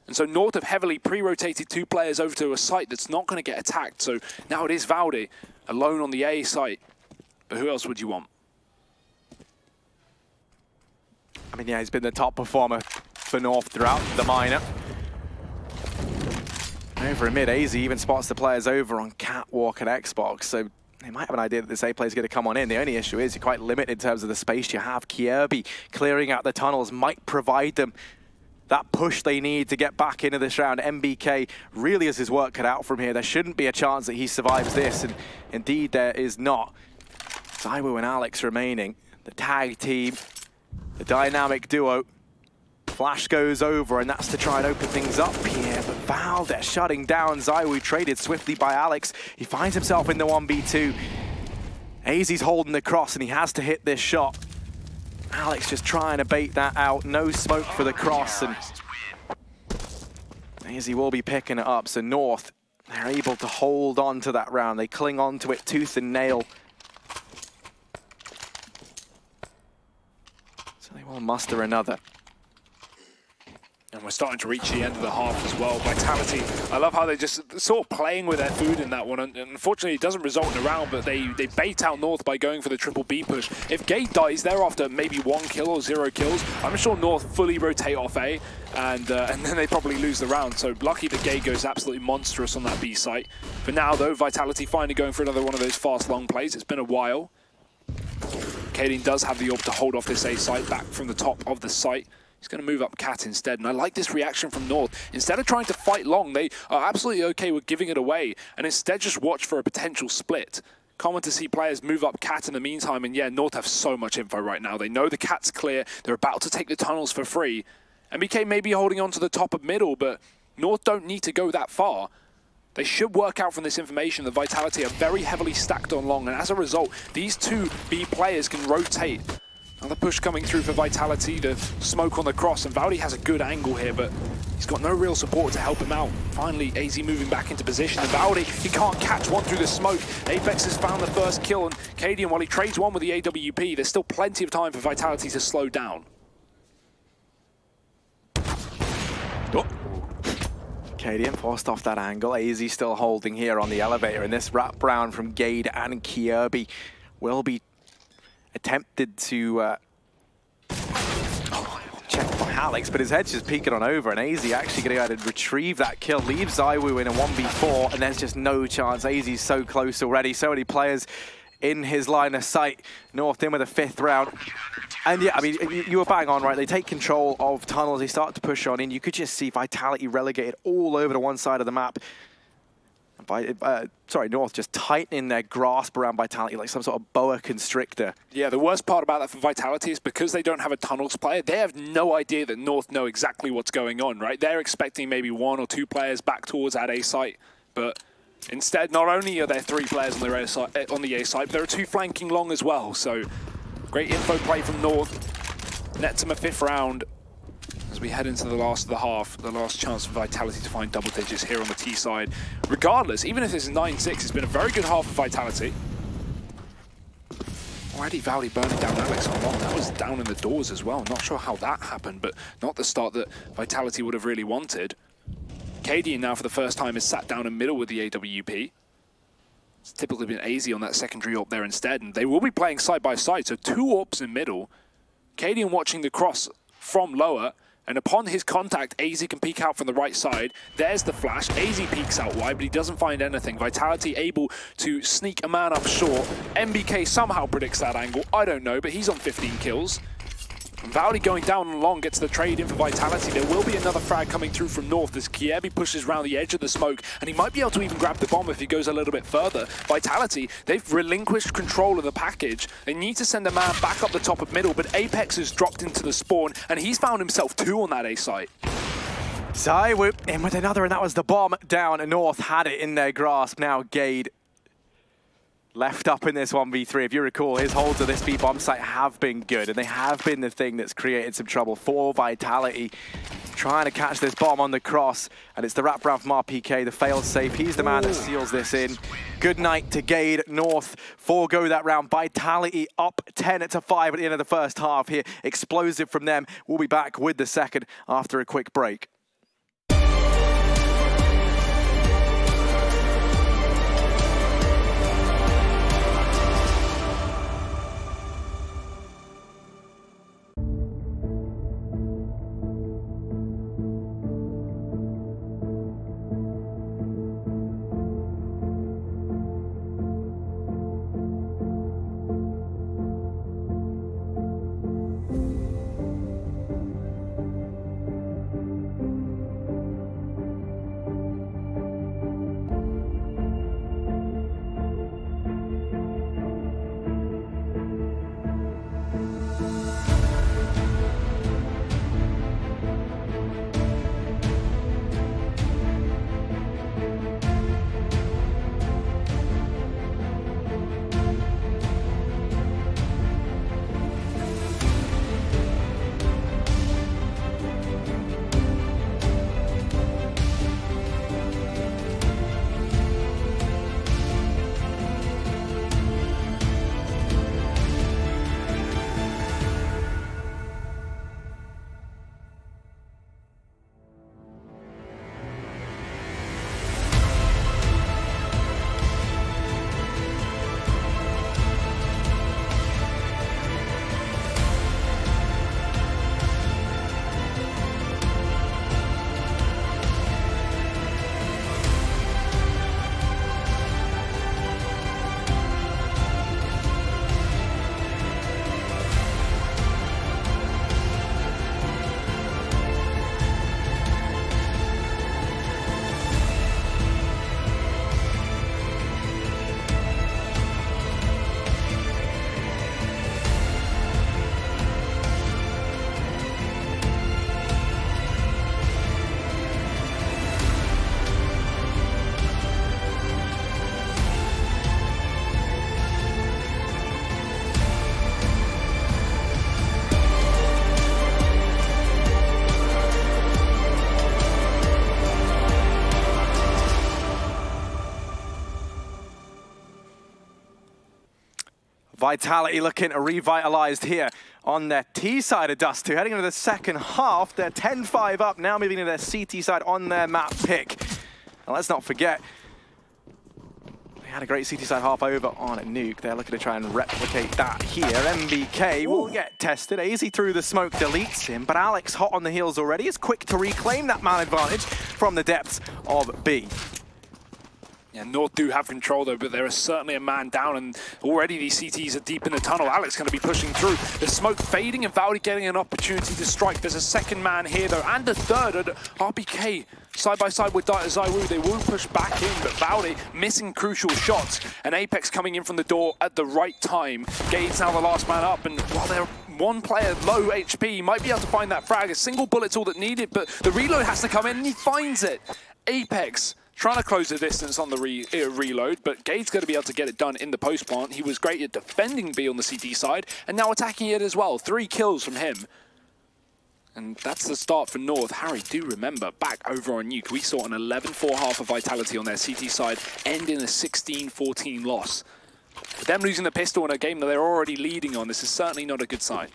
And so North have heavily pre-rotated 2 players over to a site that's not going to get attacked. So now it is Valde alone on the A site. But who else would you want? I mean, yeah, he's been the top performer for North throughout the minor. Over in mid, AZ even spots the players over on Catwalk and Xbox, so they might have an idea that this A player is going to come on in. The only issue is you're quite limited in terms of the space you have. Kierby clearing out the tunnels might provide them that push they need to get back into this round. MBK really has his work cut out from here. There shouldn't be a chance that he survives this, and indeed there is not. ZywOo and Alex remaining. The tag team, the dynamic duo. Flash goes over, and that's to try and open things up here. But Valde shutting down ZywOo, traded swiftly by Alex. He finds himself in the 1v2. AZ's holding the cross, and he has to hit this shot. Alex just trying to bait that out. No smoke for the cross, and AZ will be picking it up. So North, they're able to hold on to that round. They cling on to it tooth and nail. So they will muster another. And we're starting to reach the end of the half as well. Vitality, I love how they just sort of playing with their food in that one. And unfortunately, it doesn't result in a round, but they bait out North by going for the triple B push. If Gade dies, they're after maybe 1 kill or 0 kills. I'm sure North fully rotate off A, and then they probably lose the round. So lucky that Gade goes absolutely monstrous on that B site. For now, though, Vitality finally going for another one of those fast long plays. It's been a while. Kaden does have the orb to hold off this A site back from the top of the site. He's going to move up Cat instead, and I like this reaction from North. Instead of trying to fight long, they are absolutely okay with giving it away, and instead just watch for a potential split. Common to see players move up Cat in the meantime, and yeah, North have so much info right now. They know the Cat's clear, they're about to take the tunnels for free. MBK may be holding on to the top of middle, but North don't need to go that far. They should work out from this information that Vitality are very heavily stacked on long, and as a result, these two B players can rotate. Another push coming through for Vitality, the smoke on the cross, and Valdi has a good angle here, but he's got no real support to help him out. Finally, AZ moving back into position, and Valdi, he can't catch one through the smoke. Apex has found the first kill, and Cadian, while he trades one with the AWP, there's still plenty of time for Vitality to slow down. Cadian forced off that angle. AZ still holding here on the elevator, and this wrap round from Gade and Kirby will be attempted to check by Alex, but his head's just peeking on over, and AZ actually going to go ahead and retrieve that kill, leave Zywoo in a 1v4, and there's just no chance. AZ's so close already, so many players in his line of sight. North in with a 5th round. And yeah, I mean, you were bang on, right? They take control of tunnels, they start to push on in. You could just see Vitality relegated all over to one side of the map. North just tightening their grasp around Vitality like some sort of boa constrictor. Yeah, the worst part about that for Vitality is because they don't have a tunnels player, they have no idea that North know exactly what's going on, right? They're expecting maybe 1 or 2 players back towards that A site, but instead, not only are there 3 players on the A site, there are 2 flanking long as well. So great info play from North. Nets him a 5th round. As we head into the last of the half, the last chance for Vitality to find double digits here on the T side. Regardless, even if this is 9-6, it's been a very good half of Vitality. Already Valdi burning down Alex on long. That was down in the doors as well. Not sure how that happened, but not the start that Vitality would have really wanted. Cadian now for the first time is sat down in middle with the AWP. It's typically been AZ on that secondary AWP there instead, and they will be playing side by side, so 2 AWPs in middle. Cadian watching the cross from lower, and upon his contact, AZ can peek out from the right side. There's the flash. AZ peeks out wide, but he doesn't find anything. Vitality able to sneak a man up short. MBK somehow predicts that angle. I don't know, but he's on 15 kills. And Valdi going down and long gets the trade in for Vitality. There will be another frag coming through from North as Kirby pushes around the edge of the smoke, and he might be able to even grab the bomb if he goes a little bit further. Vitality, they've relinquished control of the package. They need to send a man back up the top of middle, but Apex has dropped into the spawn, and he's found himself 2 on that A site. Zywoo in with another, and that was the bomb down. And North had it in their grasp. Now Gade left up in this 1v3. If you recall, his holds of this B bomb site have been good, and they have been the thing that's created some trouble for Vitality. Trying to catch this bomb on the cross, and it's the wraparound from RPK, the fail-safe. He's the man that seals this in. Good night to Gade. North forego that round. Vitality up 10-5 at the end of the first half here. Explosive from them. We'll be back with the second after a quick break. Vitality looking revitalized here on their T side of Dust 2. Heading into the second half, they're 10-5 up, now moving to their CT side on their map pick. And let's not forget, they had a great CT side half over on a Nuke. They're looking to try and replicate that here. MBK will get tested. Easy through the smoke, deletes him, but Alex, hot on the heels already, is quick to reclaim that man advantage from the depths of B. Yeah, North do have control though, but there is certainly a man down, and already these CTs are deep in the tunnel. Alex going to be pushing through. The smoke fading and Valdi getting an opportunity to strike. There's a second man here though, and a third. And RPK side by side with ZywOo. They will push back in, but Valdi missing crucial shots. And Apex coming in from the door at the right time. Gade's now the last man up, and while they're one player low HP, might be able to find that frag. A single bullet's all that needed, but the reload has to come in, and he finds it. Apex trying to close the distance on the reload, but Gade's going to be able to get it done in the post plant. He was great at defending B on the CT side, and now attacking it as well. 3 kills from him. And that's the start for North. Harry, do remember, back over on Nuke, we saw an 11-4 half of Vitality on their CT side, end in a 16-14 loss. With them losing the pistol in a game that they're already leading on, this is certainly not a good sign.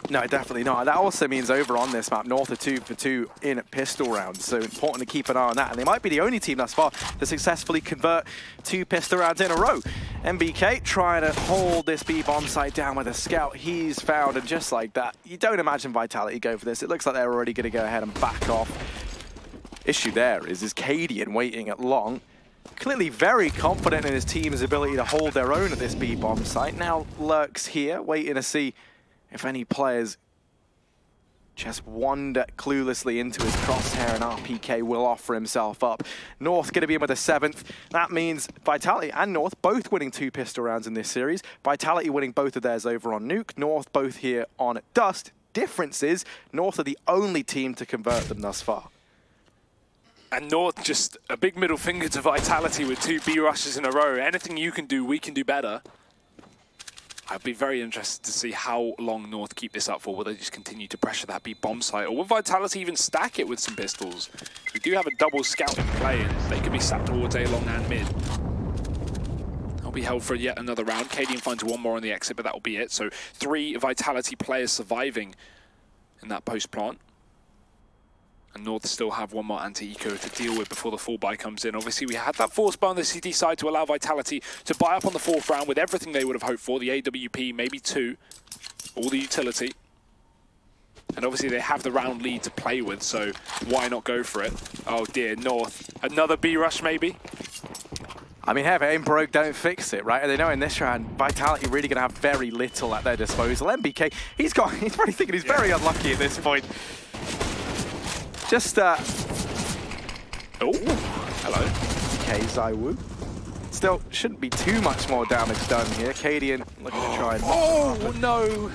No, definitely not. That also means over on this map, North are 2 for 2 in pistol rounds, so important to keep an eye on that. And they might be the only team thus far to successfully convert 2 pistol rounds in a row. MBK trying to hold this B bomb site down with a scout he's found, and just like that, you don't imagine Vitality go for this. It looks like they're already going to go ahead and back off. Issue there is Cadian waiting at long. Clearly very confident in his team's ability to hold their own at this B bomb site. Now lurks here, waiting to see if any players just wander cluelessly into his crosshair, and RPK will offer himself up. North going to be in with a 7th. That means Vitality and North both winning 2 pistol rounds in this series. Vitality winning both of theirs over on Nuke. North both here on Dust. Difference is, North are the only team to convert them thus far. And North just a big middle finger to Vitality with 2 B rushes in a row. Anything you can do, we can do better. I'd be very interested to see how long North keep this up for. Will they just continue to pressure that B bomb site, or will Vitality even stack it with some pistols? We do have a double scout in play, and they could be sat towards A long and mid. They'll be held for yet another round. Cadian finds 1 more on the exit, but that will be it. So 3 Vitality players surviving in that post plant. And North still have 1 more anti-eco to deal with before the full buy comes in. Obviously, we had that force buy on the CT side to allow Vitality to buy up on the 4th round with everything they would have hoped for. The AWP, maybe 2, all the utility. And obviously, they have the round lead to play with, so why not go for it? Oh dear, North. Another B rush, maybe? I mean, hey, if it ain't broke, don't fix it, right? And they know in this round, Vitality really going to have very little at their disposal. MBK, he's probably thinking he's very unlucky at this point. Just, oh, hello. Okay, ZywOo. Still, shouldn't be too much more damage done here. Cadian looking to try and... Oh, no.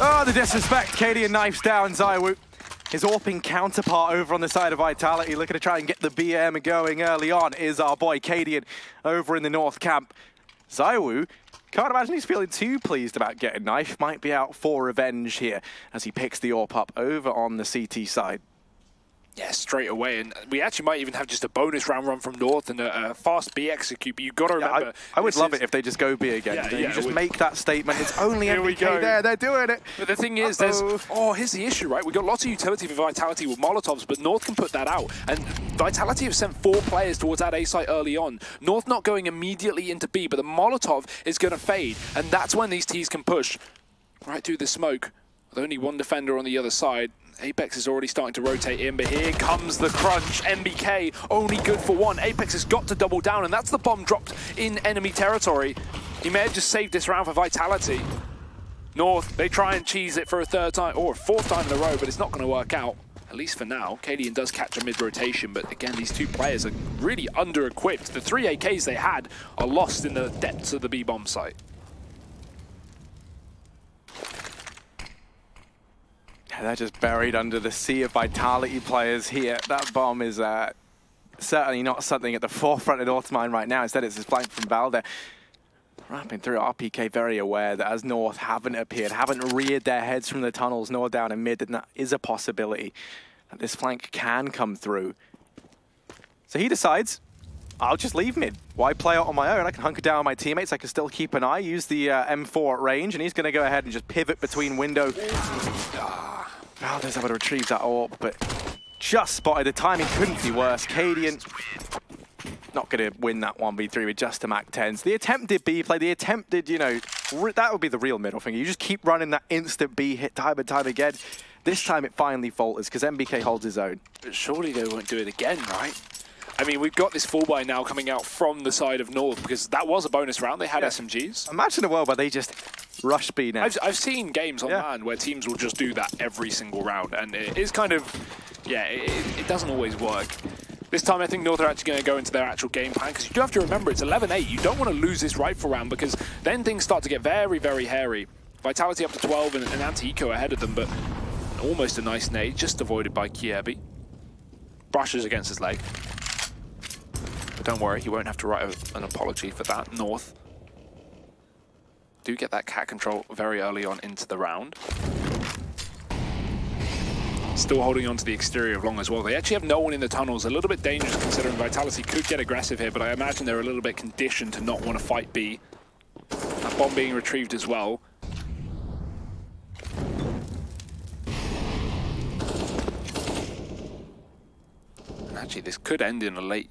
Oh, the disrespect. Cadian knifes down ZywOo. His AWPing counterpart over on the side of Vitality, looking to try and get the BM going early on, is our boy Cadian over in the North camp. ZywOo, can't imagine he's feeling too pleased about getting knifed. Might be out for revenge here as he picks the AWP up over on the CT side. Yeah, straight away, and we actually might even have just a bonus round run from North and a fast B execute, but you've got to remember... Yeah, I would love it if they just go B again. Yeah, you just make that statement, it's only MBK there, they're doing it! But the thing is, here's the issue, right? We've got lots of utility for Vitality with Molotovs, but North can put that out, and Vitality have sent 4 players towards that A site early on. North not going immediately into B, but the Molotov is going to fade, and that's when these Ts can push right through the smoke, with only 1 defender on the other side. Apex is already starting to rotate in, but here comes the crunch. MBK only good for 1. Apex has got to double down, and that's the bomb dropped in enemy territory. He may have just saved this round for Vitality. North, they try and cheese it for a 3rd time, or a 4th time in a row, but it's not going to work out, at least for now. Cadian does catch a mid-rotation, but again, these 2 players are really under-equipped. The 3 AKs they had are lost in the depths of the B-bomb site. They're just buried under the sea of Vitality players here. That bomb is certainly not something at the forefront of North's mind right now. Instead, it's his flank from Valde. Wrapping through, RPK very aware that as North haven't appeared, haven't reared their heads from the tunnels, nor down in mid, and that is a possibility that this flank can come through. So he decides, I'll just leave mid. Why play out on my own? I can hunker down on my teammates. I can still keep an eye, use the M4 at range, and he's going to go ahead and just pivot between window. Valdez able to retrieve that AWP, but just spotted. The timing couldn't be worse. Cadian not going to win that 1v3 with just a MAC-10s. The attempt did B play. The attempt did, you know, that would be the real middle finger. You just keep running that instant B hit time and time again. This time it finally falters because MBK holds his own. But surely they won't do it again, right? I mean, we've got this 4x now coming out from the side of North because that was a bonus round. They had SMGs. Imagine a world where they just rush B now. I've seen games on LAN where teams will just do that every single round, and it is kind of, yeah, it doesn't always work. This time I think North are actually going to go into their actual game plan because you do have to remember it's 11-8. You don't want to lose this rifle round because then things start to get very, very hairy. Vitality up to 12 and an anti-eco ahead of them, but almost a nice nade, just avoided by Kiebi. Brushes against his leg. But don't worry, he won't have to write an apology for that. North do get that cat control very early on into the round. Still holding on to the exterior of long as well. They actually have no one in the tunnels. A little bit dangerous considering Vitality could get aggressive here, but I imagine they're a little bit conditioned to not want to fight B. That bomb being retrieved as well. And actually, this could end in a late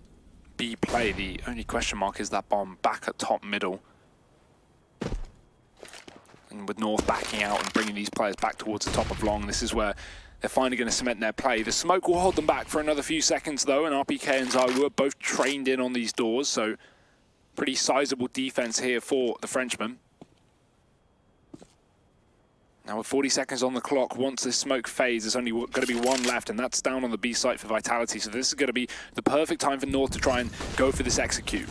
B play. The only question mark is that bomb back at top middle. And with North backing out and bringing these players back towards the top of long, this is where they're finally going to cement their play. The smoke will hold them back for another few seconds though, and RPK and Zai were both trained in on these doors, so pretty sizable defense here for the Frenchman. Now with 40 seconds on the clock, once this smoke fades, there's only going to be one left, and that's down on the B site for Vitality, so this is going to be the perfect time for North to try and go for this execute.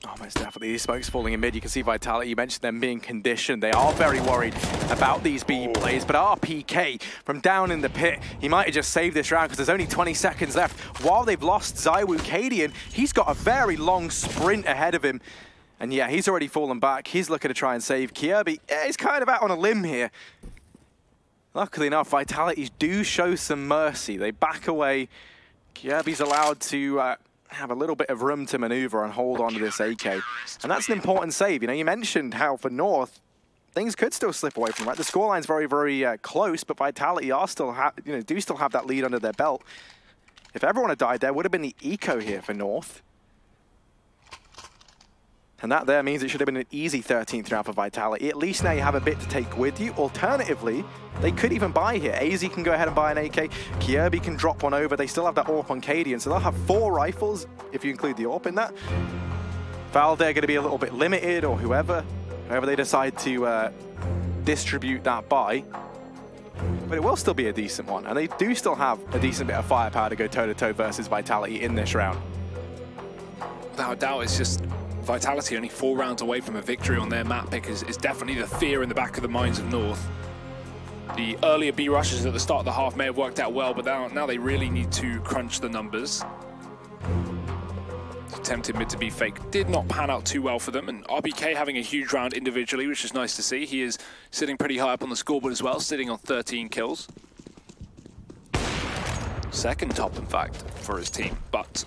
Oh, most definitely. These smokes falling in mid. You can see Vitality. You mentioned them being conditioned. They are very worried about these B plays. But RPK from down in the pit, he might have just saved this round because there's only 20 seconds left. While they've lost Zywoo Cadian, he's got a very long sprint ahead of him. And yeah, he's already fallen back. He's looking to try and save Kiebi. Yeah, he's kind of out on a limb here. Luckily enough, Vitalities do show some mercy. They back away. Kiebi's allowed to have a little bit of room to maneuver and hold on to this AK. And that's an important save. You know, you mentioned how for North, things could still slip away from them, right? The scoreline's very, very close, but Vitality are still do still have that lead under their belt. If everyone had died there, would have been the eco here for North. And that there means it should have been an easy 13th round for Vitality. At least now you have a bit to take with you. Alternatively, they could even buy here. AZ can go ahead and buy an AK. Kiebi can drop one over. They still have that AWP on Cadian, so they'll have 4 rifles if you include the AWP in that. Val, they're going to be a little bit limited, or whoever they decide to distribute that by. But it will still be a decent one, and they do still have a decent bit of firepower to go toe-to-toe versus Vitality in this round. Without a doubt, it's just Vitality only 4 rounds away from a victory on their map pick is definitely the fear in the back of the minds of North. The earlier B rushes at the start of the half may have worked out well, but now they really need to crunch the numbers. Attempted mid to be fake did not pan out too well for them, and RBK having a huge round individually, which is nice to see. He is sitting pretty high up on the scoreboard as well, sitting on 13 kills. Second top, in fact, for his team. But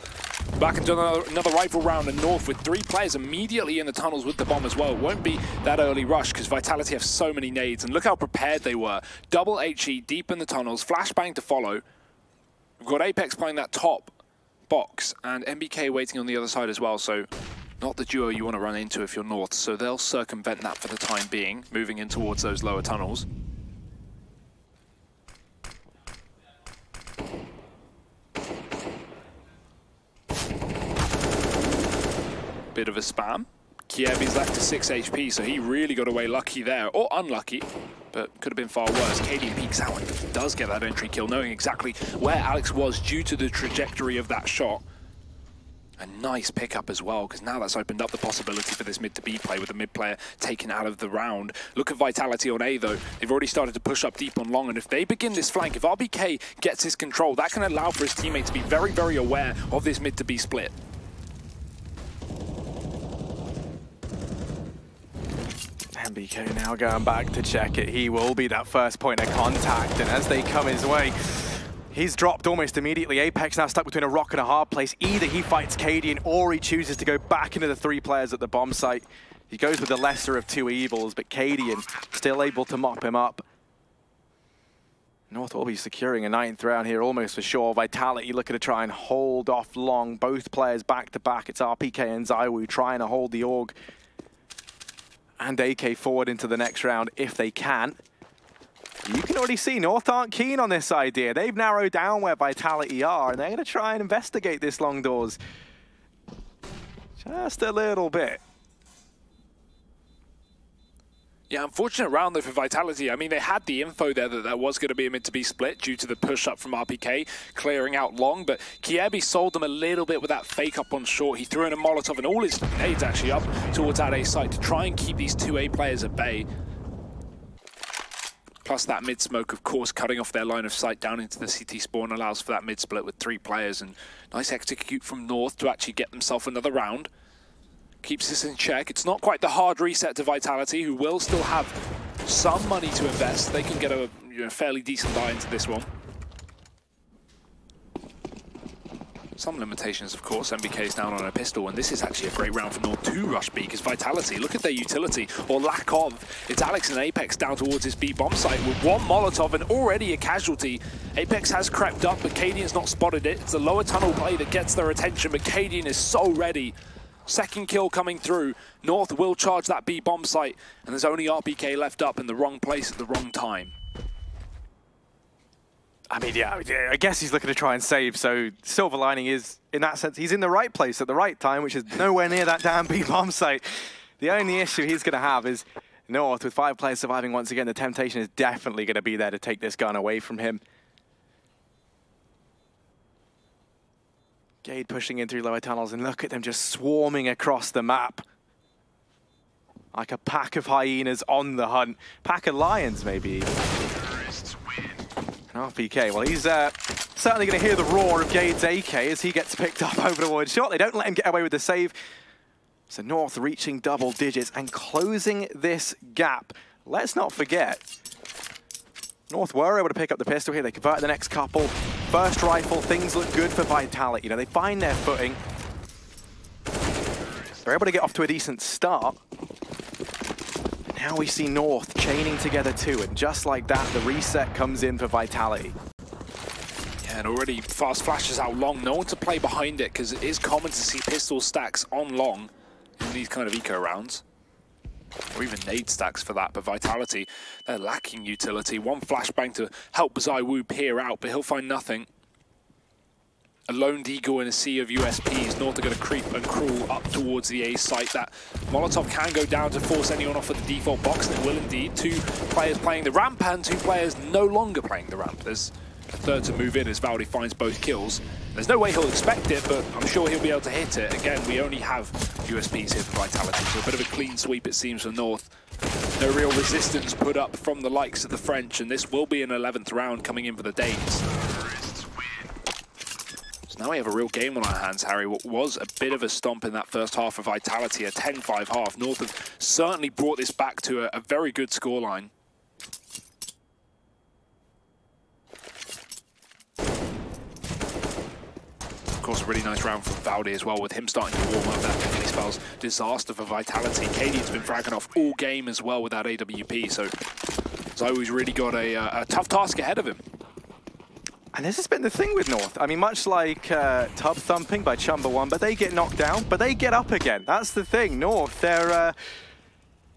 back into another rifle round, and North with 3 players immediately in the tunnels with the bomb as well. It won't be that early rush because Vitality have so many nades, and look how prepared they were. Double HE deep in the tunnels, flashbang to follow. We've got Apex playing that top box, and MBK waiting on the other side as well, so not the duo you want to run into if you're North, so they'll circumvent that for the time being, moving in towards those lower tunnels. Bit of a spam. Kiebi's left to 6 HP, so he really got away lucky there, or unlucky, but could have been far worse. Cadian peeks out and does get that entry kill, knowing exactly where Alex was due to the trajectory of that shot. A nice pickup as well, because now that's opened up the possibility for this mid to B play with the mid player taken out of the round. Look at Vitality on A though. They've already started to push up deep on long, and if they begin this flank, if RBK gets his control, that can allow for his teammate to be very, very aware of this mid to B split. MBK now going back to check it. He will be that first point of contact, and as they come his way, He's dropped almost immediately. Apex now stuck between a rock and a hard place. Either he fights Cadian or he chooses to go back into the 3 players at the bomb site. He goes with the lesser of 2 evils, but Cadian still able to mop him up. North will be securing a 9th round here almost for sure. Vitality looking to try and hold off long. Both players back to back. It's RPK and ZywOo trying to hold the AUG and AK forward into the next round if they can. You can already see North aren't keen on this idea. They've narrowed down where Vitality are, and they're going to try and investigate this long doors just a little bit. Yeah, unfortunate round though for Vitality. I mean, they had the info there that there was going to be a mid-to-B split due to the push-up from RPK clearing out long, but Kiebi sold them a little bit with that fake up on short. He threw in a Molotov and all his nades actually up towards that A site to try and keep these 2 A players at bay. Plus that mid-smoke, of course, cutting off their line of sight down into the CT spawn allows for that mid-split with 3 players, and nice execute from North to actually get themselves another round. Keeps this in check. It's not quite the hard reset to Vitality, who will still have some money to invest. They can get a fairly decent buy into this one. Some limitations, of course. MBK's down on a pistol, and this is actually a great round for North to rush B, because Vitality, look at their utility, or lack of. It's Alex and Apex down towards his B bomb site with 1 Molotov and already a casualty. Apex has crept up, but Cadian's not spotted it. It's the lower tunnel play that gets their attention, but Cadian is so ready. Second kill coming through. North will charge that B bomb site, and there's only RPK left up in the wrong place at the wrong time. I mean, yeah, I guess he's looking to try and save, so silver lining is, in that sense, he's in the right place at the right time, which is nowhere near that damn B bomb site. The only issue he's going to have is North, with 5 players surviving once again, the temptation is definitely going to be there to take this gun away from him. Gade pushing in through lower tunnels, and look at them just swarming across the map. Like a pack of hyenas on the hunt. Pack of lions, maybe. RPK, well, he's certainly going to hear the roar of Gade's AK as he gets picked up over the wide shot. They don't let him get away with the save. So North reaching double digits and closing this gap. Let's not forget, North were able to pick up the pistol here. They convert the next couple. First rifle, things look good for Vitality. You know, they find their footing. They're able to get off to a decent start. Now we see North chaining together too, and just like that, the reset comes in for Vitality. Yeah, and already fast flashes out long. No one to play behind it, because it is common to see pistol stacks on long in these kind of eco rounds. Or even nade stacks for that, but Vitality, they're lacking utility. 1 flashbang to help ZywOo peer out, but he'll find nothing. A lone deagle in a sea of USPs. North are going to creep and crawl up towards the A site. That Molotov can go down to force anyone off of the default box, and it will indeed. 2 players playing the ramp and 2 players no longer playing the ramp. There's a third to move in as Valdi finds both kills. There's no way he'll expect it, but I'm sure he'll be able to hit it. Again, we only have USPs here for Vitality, so a bit of a clean sweep it seems for North. No real resistance put up from the likes of the French, and this will be an 11th round coming in for the Danes. So now we have a real game on our hands, Harry. What was a bit of a stomp in that first half of Vitality, a 10-5 half. North have certainly brought this back to a very good scoreline. Of course, a really nice round from Valdi as well, with him starting to warm up. That definitely spells disaster for Vitality. Cadian's been fragging off all game as well without AWP, so ZywOo's really got a tough task ahead of him. And this has been the thing with North. I mean, much like tub thumping by Chumbawamba, they get knocked down, but they get up again. That's the thing. North, they're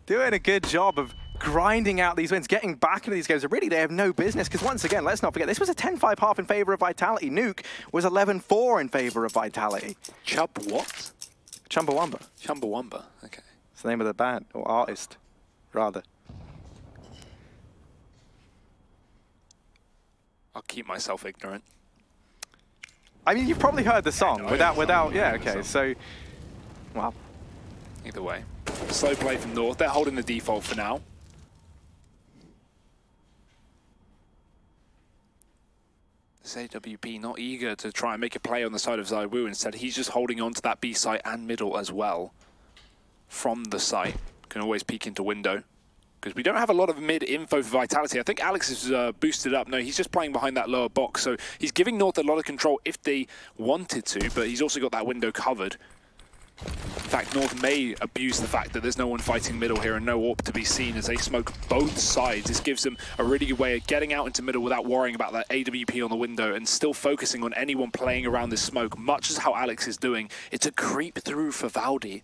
doing a good job of grinding out these wins, getting back into these games. Really, they have no business, because once again, let's not forget, this was a 10-5 half in favor of Vitality. Nuke was 11-4 in favor of Vitality. Chub what? Chumbawamba. Chumbawamba, okay. It's the name of the band, or artist, rather. I'll keep myself ignorant. I mean, you've probably heard the song without, yeah, okay, so, well. Either way. Slow play from North. They're holding the default for now. This AWP not eager to try and make a play on the side of ZywOo. Instead, he's just holding on to that B site and middle as well. From the site. Can always peek into window. because we don't have a lot of mid info for Vitality. I think Alex is boosted up. No, he's just playing behind that lower box, so he's giving North a lot of control if they wanted to, but he's also got that window covered. In fact, North may abuse the fact that there's no one fighting middle here and no AWP to be seen as they smoke both sides. This gives them a really good way of getting out into middle without worrying about that AWP on the window and still focusing on anyone playing around this smoke, much as how Alex is doing. It's a creep through for Valdi.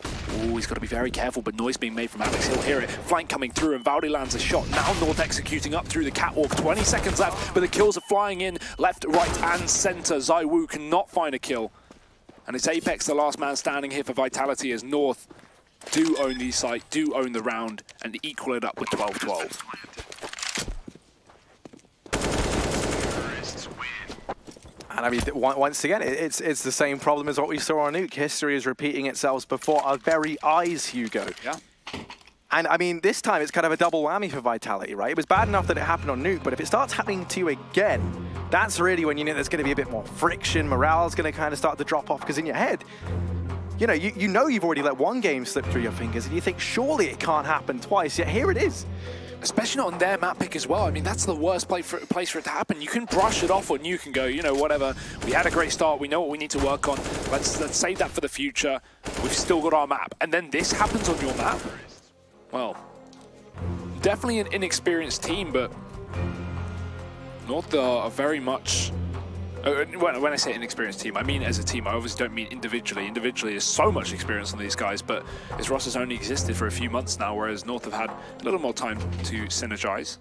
Oh, he's got to be very careful, but noise being made from Alex. He'll hear it. Flank coming through, and Valdi lands a shot. Now North executing up through the catwalk. 20 seconds left, but the kills are flying in left, right, and center. ZywOo cannot find a kill. And it's Apex, the last man standing here for Vitality, as North do own the site, do own the round, and equal it up with 12-12. And I mean, once again, it's the same problem as what we saw on Nuke. History is repeating itself before our very eyes, Hugo. Yeah. And I mean, this time it's kind of a double whammy for Vitality, right? It was bad enough that it happened on Nuke, but if it starts happening to you again, that's really when you know there's going to be a bit more friction. Morale's going to kind of start to drop off, because in your head, you know you've already let one game slip through your fingers, and you think surely it can't happen twice. Yet here it is. Especially not on their map pick as well. I mean, that's the worst place for it to happen. You can brush it off on Nuke and go, you know, whatever. We had a great start. We know what we need to work on. Let's save that for the future. We've still got our map. And then this happens on your map. Well, definitely an inexperienced team, but North are very much... When I say inexperienced team, I mean as a team. I obviously don't mean individually. Individually, there's so much experience on these guys, but this roster's only existed for a few months now, whereas North have had a little more time to synergize.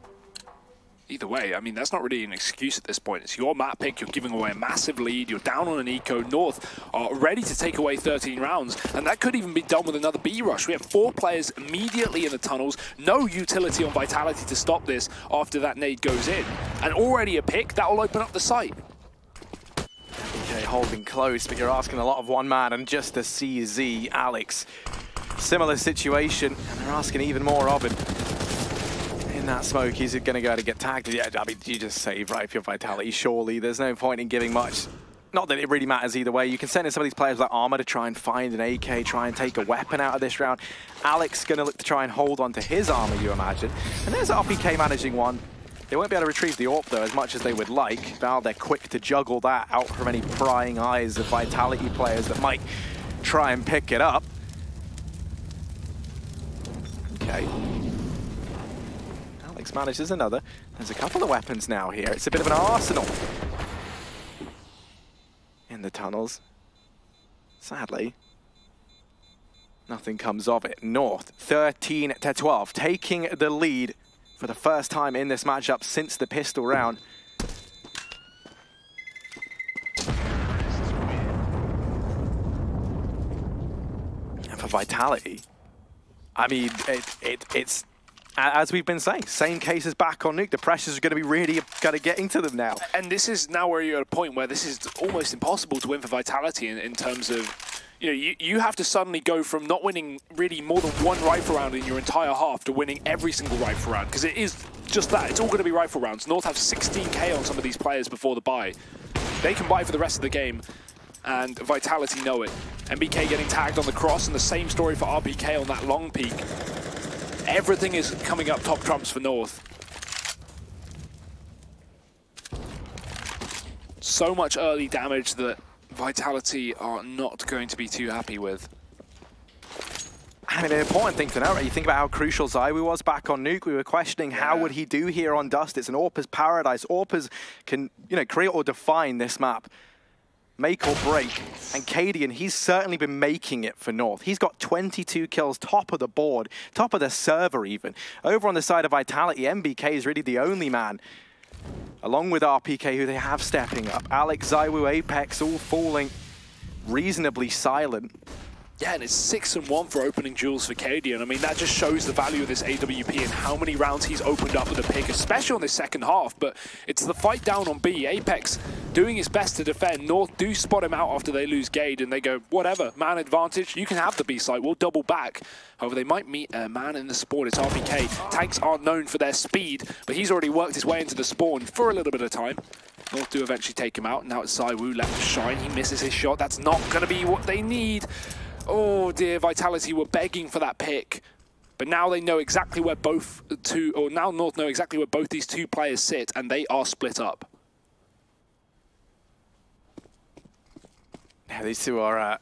Either way, I mean, that's not really an excuse at this point. It's your map pick, you're giving away a massive lead, you're down on an eco. North are ready to take away 13 rounds, and that could even be done with another B rush. We have 4 players immediately in the tunnels, no utility on Vitality to stop this after that nade goes in. And already a pick, that will open up the site. Okay, holding close, but you're asking a lot of one man and just a CZ, Alex. Similar situation, and they're asking even more of it. In that smoke, he's going to go to get tagged. Yeah, I mean, you just save, right, if you're Vitality, surely. There's no point in giving much. Not that it really matters either way. You can send in some of these players like Armor to try and find an AK, try and take a weapon out of this round. Alex going to look to try and hold on to his armor, you imagine. And there's RPK managing one. They won't be able to retrieve the AWP, though, as much as they would like. Val, they're quick to juggle that out from any prying eyes of Vitality players that might try and pick it up. Okay. Alex manages another. There's a couple of weapons now here. It's a bit of an arsenal in the tunnels. Sadly, nothing comes of it. North, 13-12, taking the lead for the first time in this matchup since the pistol round. And for Vitality, I mean, it's as we've been saying, same case as back on Nuke. The pressures are going to be really kind of getting to them now. And this is now where you're at a point where this is almost impossible to win for Vitality in terms of, you know, you have to suddenly go from not winning really more than one rifle round in your entire half to winning every single rifle round, because it is just that. It's all going to be rifle rounds. North have 16k on some of these players before the buy. They can buy for the rest of the game, and Vitality know it. MBK getting tagged on the cross, and the same story for RPK on that long peak. Everything is coming up top trumps for North. So much early damage that Vitality are not going to be too happy with. I mean, an important thing to know, right? You think about how crucial ZywOo was back on Nuke. We were questioning how would he do here on Dust. It's an AWP's paradise. AWPers can, you know, create or define this map. Make or break. And Cadian, he's certainly been making it for North. He's got 22 kills, top of the board, top of the server even. Over on the side of Vitality, MBK is really the only man, along with RPK, who they have stepping up. Alex, ZywOo, Apex, all falling reasonably silent. Yeah, and it's 6-1 for opening duels for Cadian. I mean, that just shows the value of this AWP and how many rounds he's opened up with a pick, especially on this second half. But it's the fight down on B. Apex doing his best to defend. North do spot him out after they lose Gade, and they go, whatever, man advantage, you can have the B site, we'll double back. However, they might meet a man in the spawn. It's RPK. Tanks aren't known for their speed, but he's already worked his way into the spawn for a little bit of time. North do eventually take him out. Now it's ZywOo left to shine. He misses his shot. That's not going to be what they need. Oh dear, Vitality were begging for that pick. But now they know exactly where now North know exactly where both these two players sit, and they are split up. Yeah, these two are a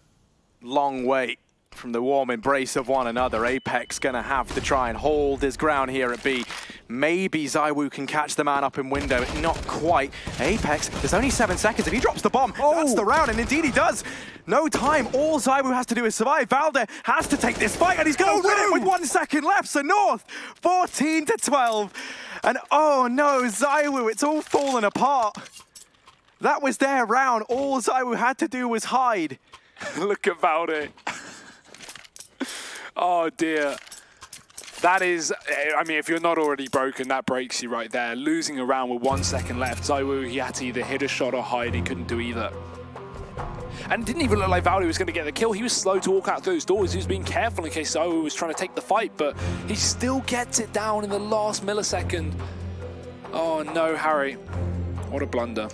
long way from the warm embrace of one another. Apex gonna have to try and hold his ground here at B. Maybe ZywOo can catch the man up in window, not quite. Apex, there's only 7 seconds. If he drops the bomb, that's the round, and indeed he does. No time, all ZywOo has to do is survive. Valde has to take this fight, and he's gonna win it with 1 second left. So North, 14-12. And oh no, ZywOo, it's all fallen apart. That was their round. All ZywOo had to do was hide. Look at Valde. Oh dear. That is, I mean, if you're not already broken, that breaks you right there. Losing a round with 1 second left. ZywOo, he had to either hit a shot or hide. He couldn't do either. And it didn't even look like Valde was going to get the kill. He was slow to walk out those doors. He was being careful in case ZywOo was trying to take the fight, but he still gets it down in the last millisecond. Oh no, Harry. What a blunder.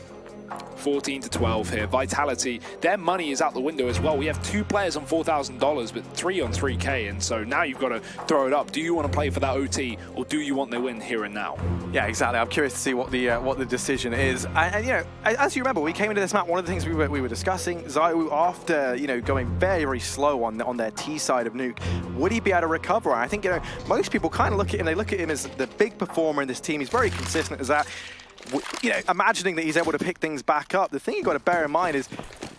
14-12 here. Vitality, their money is out the window as well. We have 2 players on $4,000, but 3 on 3K, and so now you've got to throw it up. Do you want to play for that OT, or do you want the win here and now? Yeah, exactly. I'm curious to see what the decision is. And you know, as you remember, we came into this map. One of the things we were discussing, ZywOo, after going very, very slow on their T side of Nuke, would he be able to recover? And I think most people kind of look at him. They look at him as the big performer in this team. He's very consistent as that. Imagining that he's able to pick things back up. The thing you've got to bear in mind is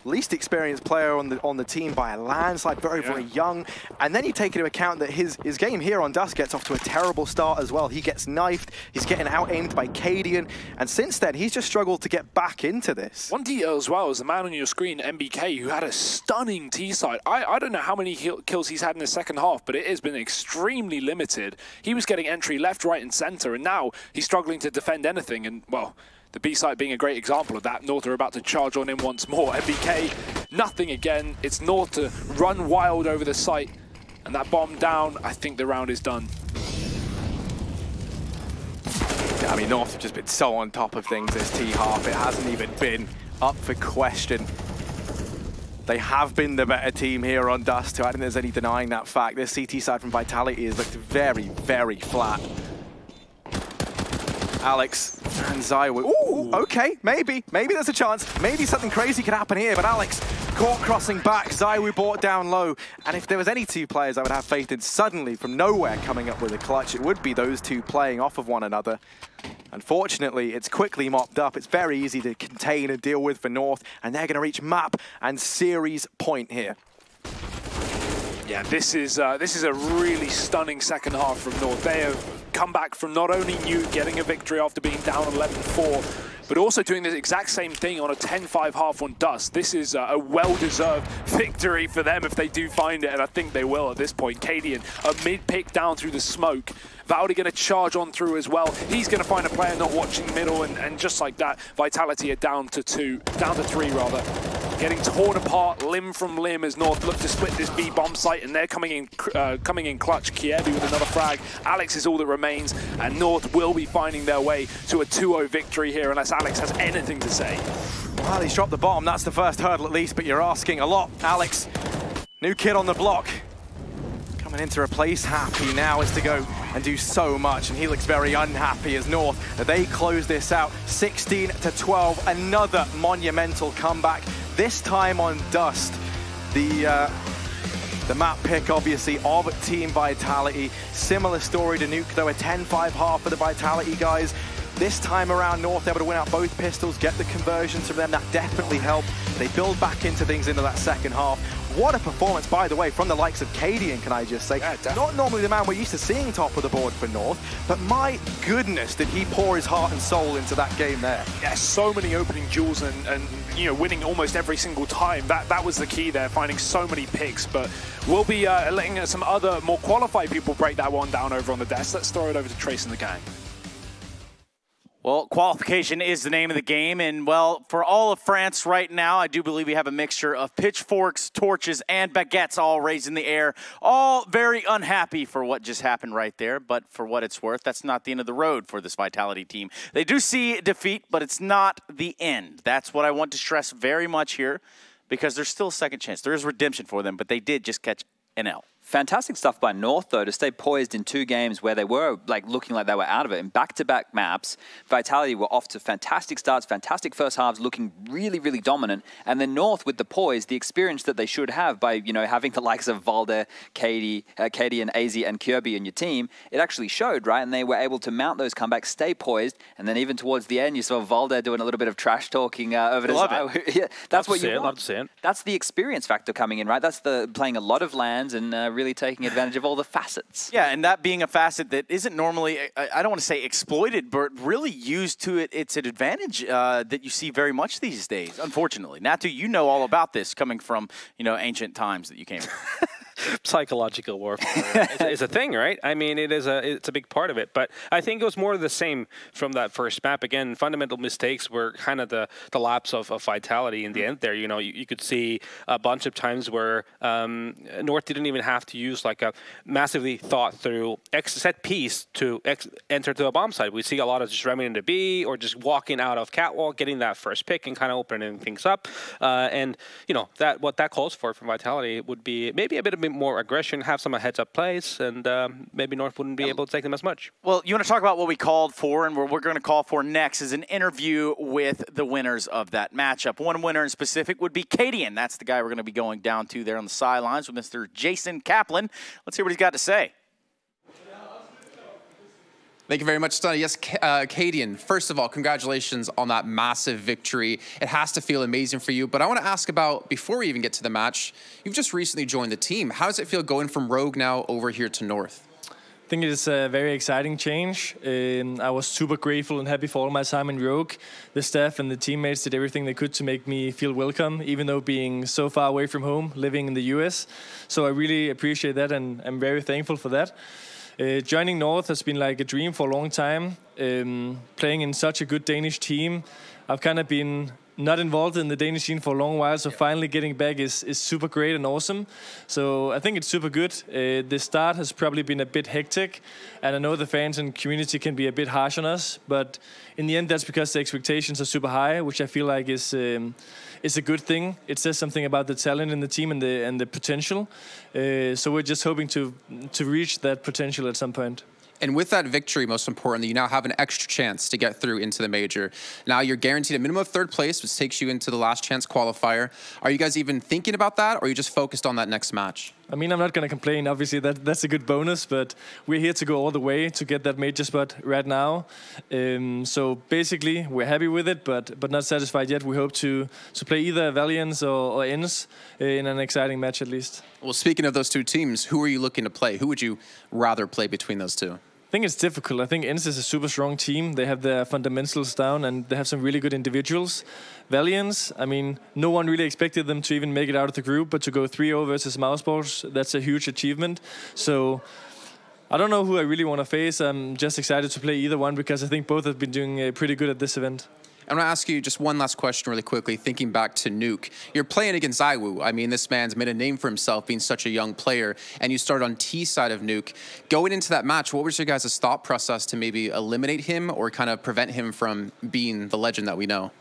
least experienced player on the team by a landslide, very young. And then you take into account that his game here on Dust gets off to a terrible start as well. He gets knifed, he's getting out-aimed by Cadian, and since then, he's just struggled to get back into this. One detail as well is the man on your screen, MBK, who had a stunning T-side. I don't know how many kills he's had in the second half, but it has been extremely limited. He was getting entry left, right, and center, and now he's struggling to defend anything, and, well, the B-site being a great example of that. North are about to charge on him once more. MBK, nothing again. It's North to run wild over the site. And that bomb down, I think the round is done. Yeah, I mean, North have just been so on top of things this T-half. It hasn't even been up for question. They have been the better team here on Dust, too. I don't think there's any denying that fact. This CT side from Vitality has looked very, very flat. Alex and ZywOo. Ooh, okay, maybe there's a chance. Maybe something crazy could happen here, but Alex caught crossing back. ZywOo brought down low, and if there was any 2 players I would have faith in suddenly from nowhere coming up with a clutch, it would be those 2 playing off of one another. Unfortunately, it's quickly mopped up. It's very easy to contain and deal with for North, and they're going to reach map and series point here. Yeah, this is a really stunning second half from North. They have come back from not only Nuke getting a victory after being down 11-4, but also doing the exact same thing on a 10-5 half on Dust. This is a well-deserved victory for them if they do find it, and I think they will at this point. Cadian, a mid-pick down through the smoke. Valde going to charge on through as well. He's going to find a player not watching middle, and just like that, Vitality are down to 3 rather. Getting torn apart limb from limb as North look to split this B bomb site, and they're coming in clutch. Kievi with another frag. Alex is all that remains, and North will be finding their way to a 2-0 victory here unless Alex has anything to say. Well, he's dropped the bomb. That's the first hurdle at least, but you're asking a lot. Alex, new kid on the block. Coming in to replace Happy now is to go and do so much, and he looks very unhappy as North. They close this out 16-12. Another monumental comeback. This time on Dust. The map pick, obviously, of Team Vitality. Similar story to Nuke, though, a 10-5 half for the Vitality guys. This time around, North able to win out both pistols, get the conversions from them. That definitely helped. They build back into things into that second half. What a performance, by the way, from the likes of Cadian, can I just say. Yeah, not normally the man we're used to seeing top of the board for North, but my goodness, did he pour his heart and soul into that game there. Yeah, so many opening duels and winning almost every single time. That was the key there, finding so many picks. But we'll be letting some other more qualified people break that one down over on the desk. Let's throw it over to Trace and the gang. Well, qualification is the name of the game, and well, for all of France right now, I do believe we have a mixture of pitchforks, torches, and baguettes all raised in the air, all very unhappy for what just happened right there, but for what it's worth, that's not the end of the road for this Vitality team. They do see defeat, but it's not the end. That's what I want to stress very much here, because there's still a second chance. There is redemption for them, but they did just catch an L. Fantastic stuff by North, though, to stay poised in 2 games where they were like looking like they were out of it. In back-to-back maps, Vitality were off to fantastic starts, fantastic first halves, looking really, really dominant. And then North, with the poise, the experience that they should have by, you know, having the likes of Valde, Katie and AZ and Kirby in your team, it actually showed, right? And they were able to mount those comebacks, stay poised, and then even towards the end, you saw Valde doing a little bit of trash talking over to Zai. Yeah, that's what you want. That's the experience factor coming in, right? That's the playing a lot of lands and really taking advantage of all the facets. Yeah, and that being a facet that isn't normally, I don't want to say exploited, but really used to its advantage that you see very much these days, unfortunately. Natu, you know all about this coming from, you know, ancient times that you came from. Psychological warfare is a thing, right? I mean, it's a big part of it. But I think it was more of the same from that first map. Again, fundamental mistakes were kind of the lapse of Vitality in the end there. You know, you could see a bunch of times where North didn't even have to use like a massively thought through set piece to enter to a bomb site. We see a lot of just ramming into B or just walking out of catwalk, getting that first pick and kind of opening things up. And, you know, what that calls for from Vitality would be maybe a bit more aggression, have some heads-up plays, and maybe North wouldn't be able to take them as much. Well, you want to talk about what we called for, and what we're going to call for next is an interview with the winners of that matchup. One winner in specific would be Cadian. That's the guy we're going to be going down to there on the sidelines with Mr. Jason Kaplan. Let's hear what he's got to say. Thank you very much, Stunny. Yes, Cadian, first of all, congratulations on that massive victory. It has to feel amazing for you, but I want to ask about, before we even get to the match, you've just recently joined the team. How does it feel going from Rogue now over here to North? I think it is a very exciting change. I was super grateful and happy for all my time in Rogue. The staff and the teammates did everything they could to make me feel welcome, even though being so far away from home, living in the US. So I really appreciate that, and I'm very thankful for that. Joining North has been like a dream for a long time. Playing in such a good Danish team, I've kind of been not involved in the Danish scene for a long while, so finally getting back is super great and awesome. So I think it's super good. The start has probably been a bit hectic, and I know the fans and community can be a bit harsh on us, but in the end that's because the expectations are super high, which I feel like is a good thing. It says something about the talent in the team and the potential. So we're just hoping to reach that potential at some point. And with that victory, most importantly, you now have an extra chance to get through into the major. Now you're guaranteed a minimum of 3rd place, which takes you into the last chance qualifier. Are you guys even thinking about that, or are you just focused on that next match? I mean, I'm not going to complain. Obviously, that's a good bonus, but we're here to go all the way to get that major spot right now. So basically, we're happy with it, but not satisfied yet. We hope to play either Valiance or ENCE in an exciting match at least. Well, speaking of those two teams, who are you looking to play? Who would you rather play between those two? I think it's difficult. I think ENCE is a super strong team. They have their fundamentals down, and they have some really good individuals. Valiance, I mean, no one really expected them to even make it out of the group, but to go 3-0 versus Mouseballs, that's a huge achievement. So I don't know who I really want to face. I'm just excited to play either one because I think both have been doing pretty good at this event. I'm going to ask you just one last question really quickly, thinking back to Nuke. You're playing against Zaiwu. I mean, this man's made a name for himself being such a young player, and you started on T side of Nuke. Going into that match, what was your guys' thought process to maybe eliminate him or kind of prevent him from being the legend that we know?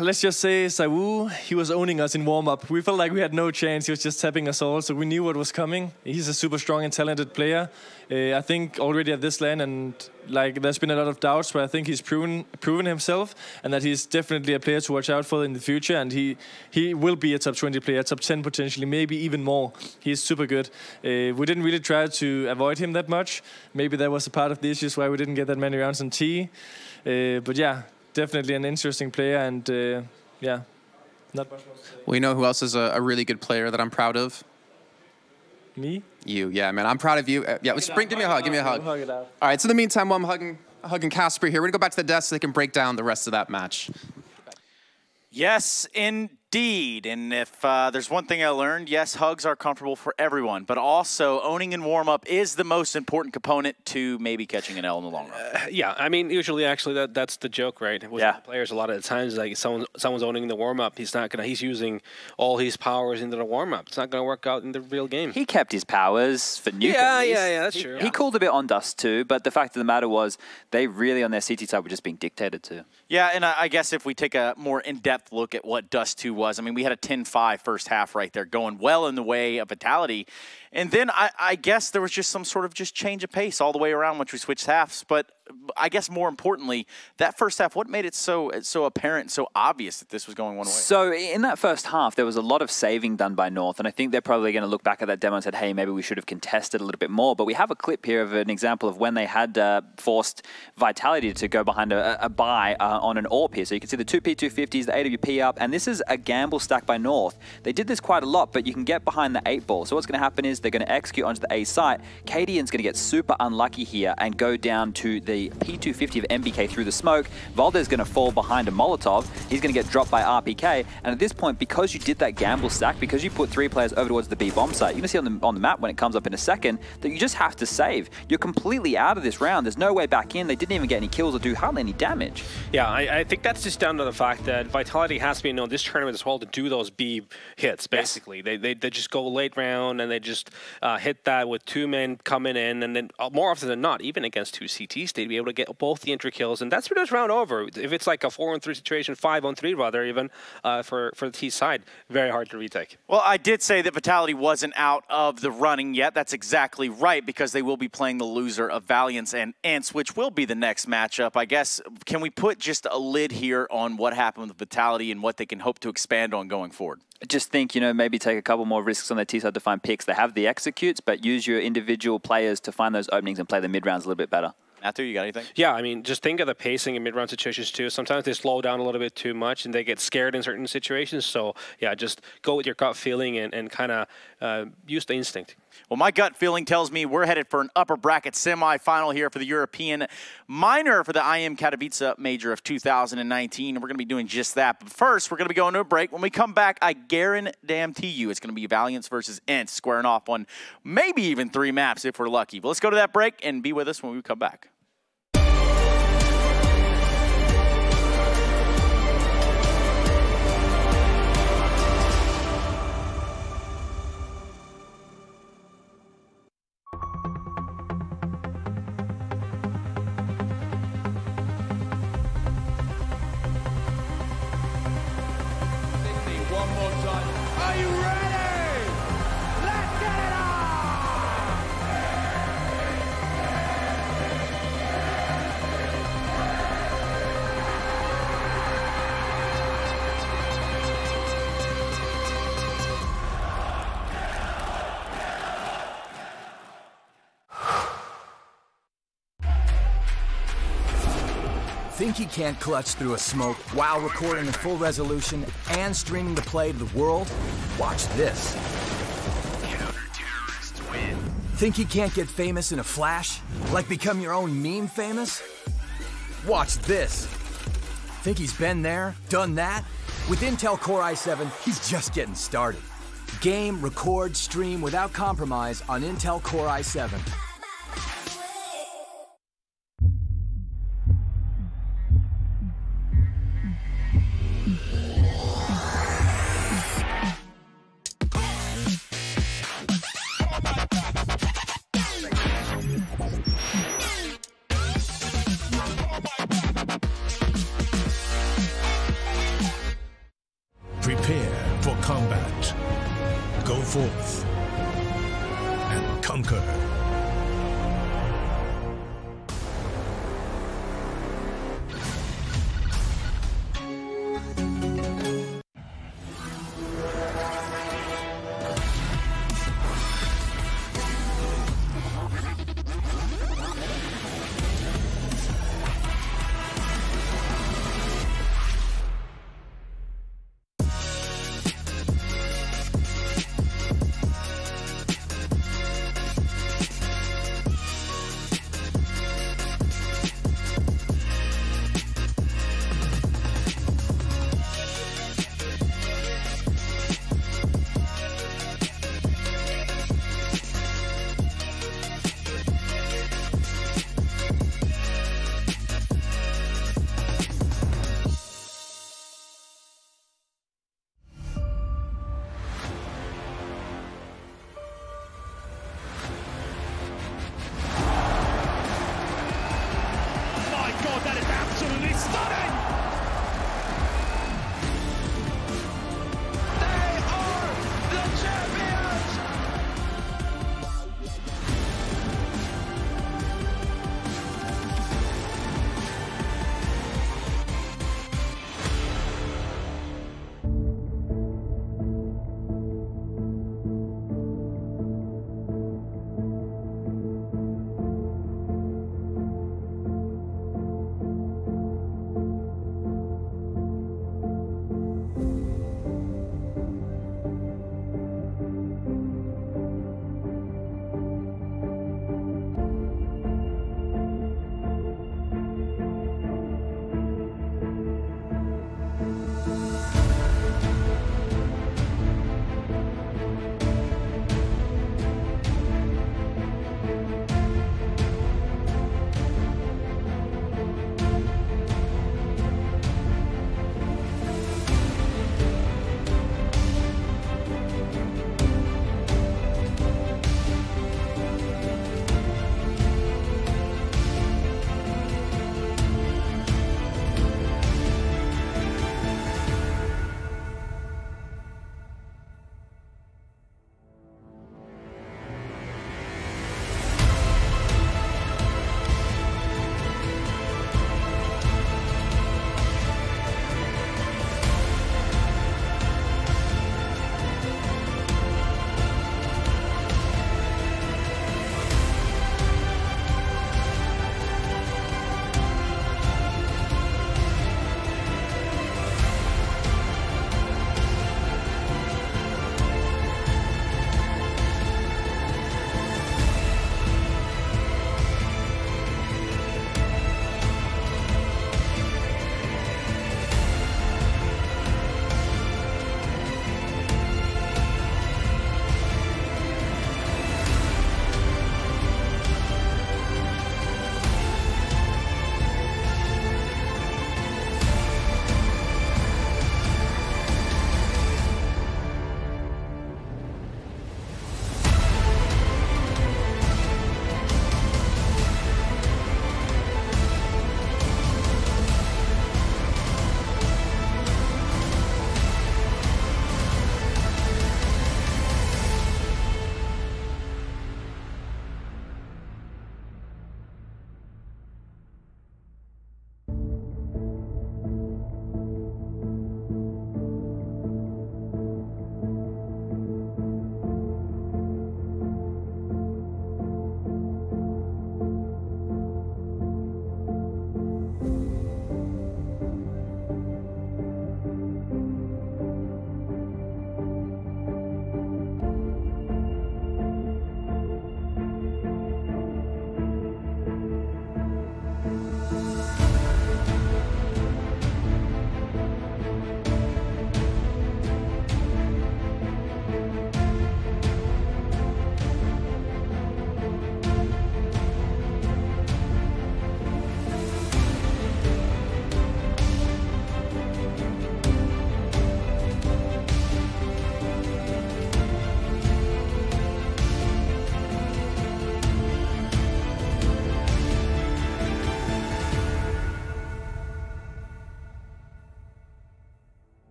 Let's just say Zaiwu, he was owning us in warm-up. We felt like we had no chance. He was just tapping us all, so we knew what was coming. He's a super strong and talented player. I think already at this LAN, and like there's been a lot of doubts, but I think he's proven himself, and that he's definitely a player to watch out for in the future. And he will be a top 20 player, top 10 potentially, maybe even more. He's super good. We didn't really try to avoid him that much. Maybe that was a part of the issues why we didn't get that many rounds on T. But yeah. Definitely an interesting player, and yeah, not much more to say. Well, you know who else is a really good player that I'm proud of? Me? You, yeah, man. I'm proud of you. Yeah, give me a hug. Give me a hug. Hug it out. All right, so in the meantime, while I'm hugging Casper here, we're going to go back to the desk so they can break down the rest of that match. Yes, indeed. And if there's one thing I learned, yes, hugs are comfortable for everyone, but also owning in warm-up is the most important component to maybe catching an L in the long run. Yeah, I mean, usually actually that's the joke, right? With the players, a lot of the times, like someone's owning the warm-up, he's using all his powers into the warm-up. It's not gonna work out in the real game. He kept his powers for Nuke. Yeah, that's true. He called a bit on Dust too, but the fact of the matter was they really on their CT side were just being dictated to. Yeah, and I guess if we take a more in-depth look at what Dust 2 was, was. I mean, we had a 10-5 first half right there, going well in the way of Vitality. And then I guess there was just some sort of just change of pace all the way around once we switched halves. But I guess more importantly, that first half, what made it so apparent, so obvious that this was going one way? So in that first half, there was a lot of saving done by North, and I think they're probably going to look back at that demo and said, hey, maybe we should have contested a little bit more. But we have a clip here of an example of when they had forced Vitality to go behind a buy on an AWP here. So you can see the two P250s, the AWP up, and this is a gamble stack by North. They did this quite a lot, but you can get behind the 8-ball. So what's going to happen is they're going to execute onto the A site. Cadian's going to get super unlucky here and go down to the P250 of MBK through the smoke. Valde's going to fall behind a Molotov. He's going to get dropped by RPK. And at this point, because you did that gamble stack, because you put 3 players over towards the B bomb site, you're going to see on the map when it comes up in a second that you just have to save. You're completely out of this round. There's no way back in. They didn't even get any kills or do hardly any damage. Yeah, I think that's just down to the fact that Vitality has been on this tournament as well to do those B hits, basically. Yes. They just go late round and they just hit that with 2 men coming in, and then more often than not, even against 2 CTs, they'd be able to get both the entry kills, and that's pretty much round over. If it's like a 4-on-3 situation, 5-on-3 rather even, for the T side, very hard to retake. Well, I did say that Vitality wasn't out of the running yet. That's exactly right, because they will be playing the loser of Valiance and Ents, which will be the next matchup. I guess, can we put just a lid here on what happened with Vitality and what they can hope to expand on going forward? Just think, you know, maybe take a couple more risks on their T side to find picks. They have the executes, but use your individual players to find those openings and play the mid rounds a little bit better. Matthew, you got anything? Yeah, I mean, just think of the pacing in mid-round situations too. Sometimes they slow down a little bit too much and they get scared in certain situations. So, yeah, just go with your gut feeling and kind of use the instinct. Well, my gut feeling tells me we're headed for an upper bracket semifinal here for the European minor for the IEM Katowice major of 2019. And we're going to be doing just that. But first, we're going to be going to a break. When we come back, I guarantee you it's going to be Valiance versus Ents squaring off on maybe even 3 maps if we're lucky. But let's go to that break and be with us when we come back. One more time. Are you ready? Let's get it on! Think he can't clutch through a smoke while recording in full resolution and streaming the play to the world? Watch this. Counter-terrorists win. Think he can't get famous in a flash? Like become your own meme famous? Watch this. Think he's been there, done that? With Intel Core i7, he's just getting started. Game, record, stream without compromise on Intel Core i7. Prepare for combat. Go forth and conquer.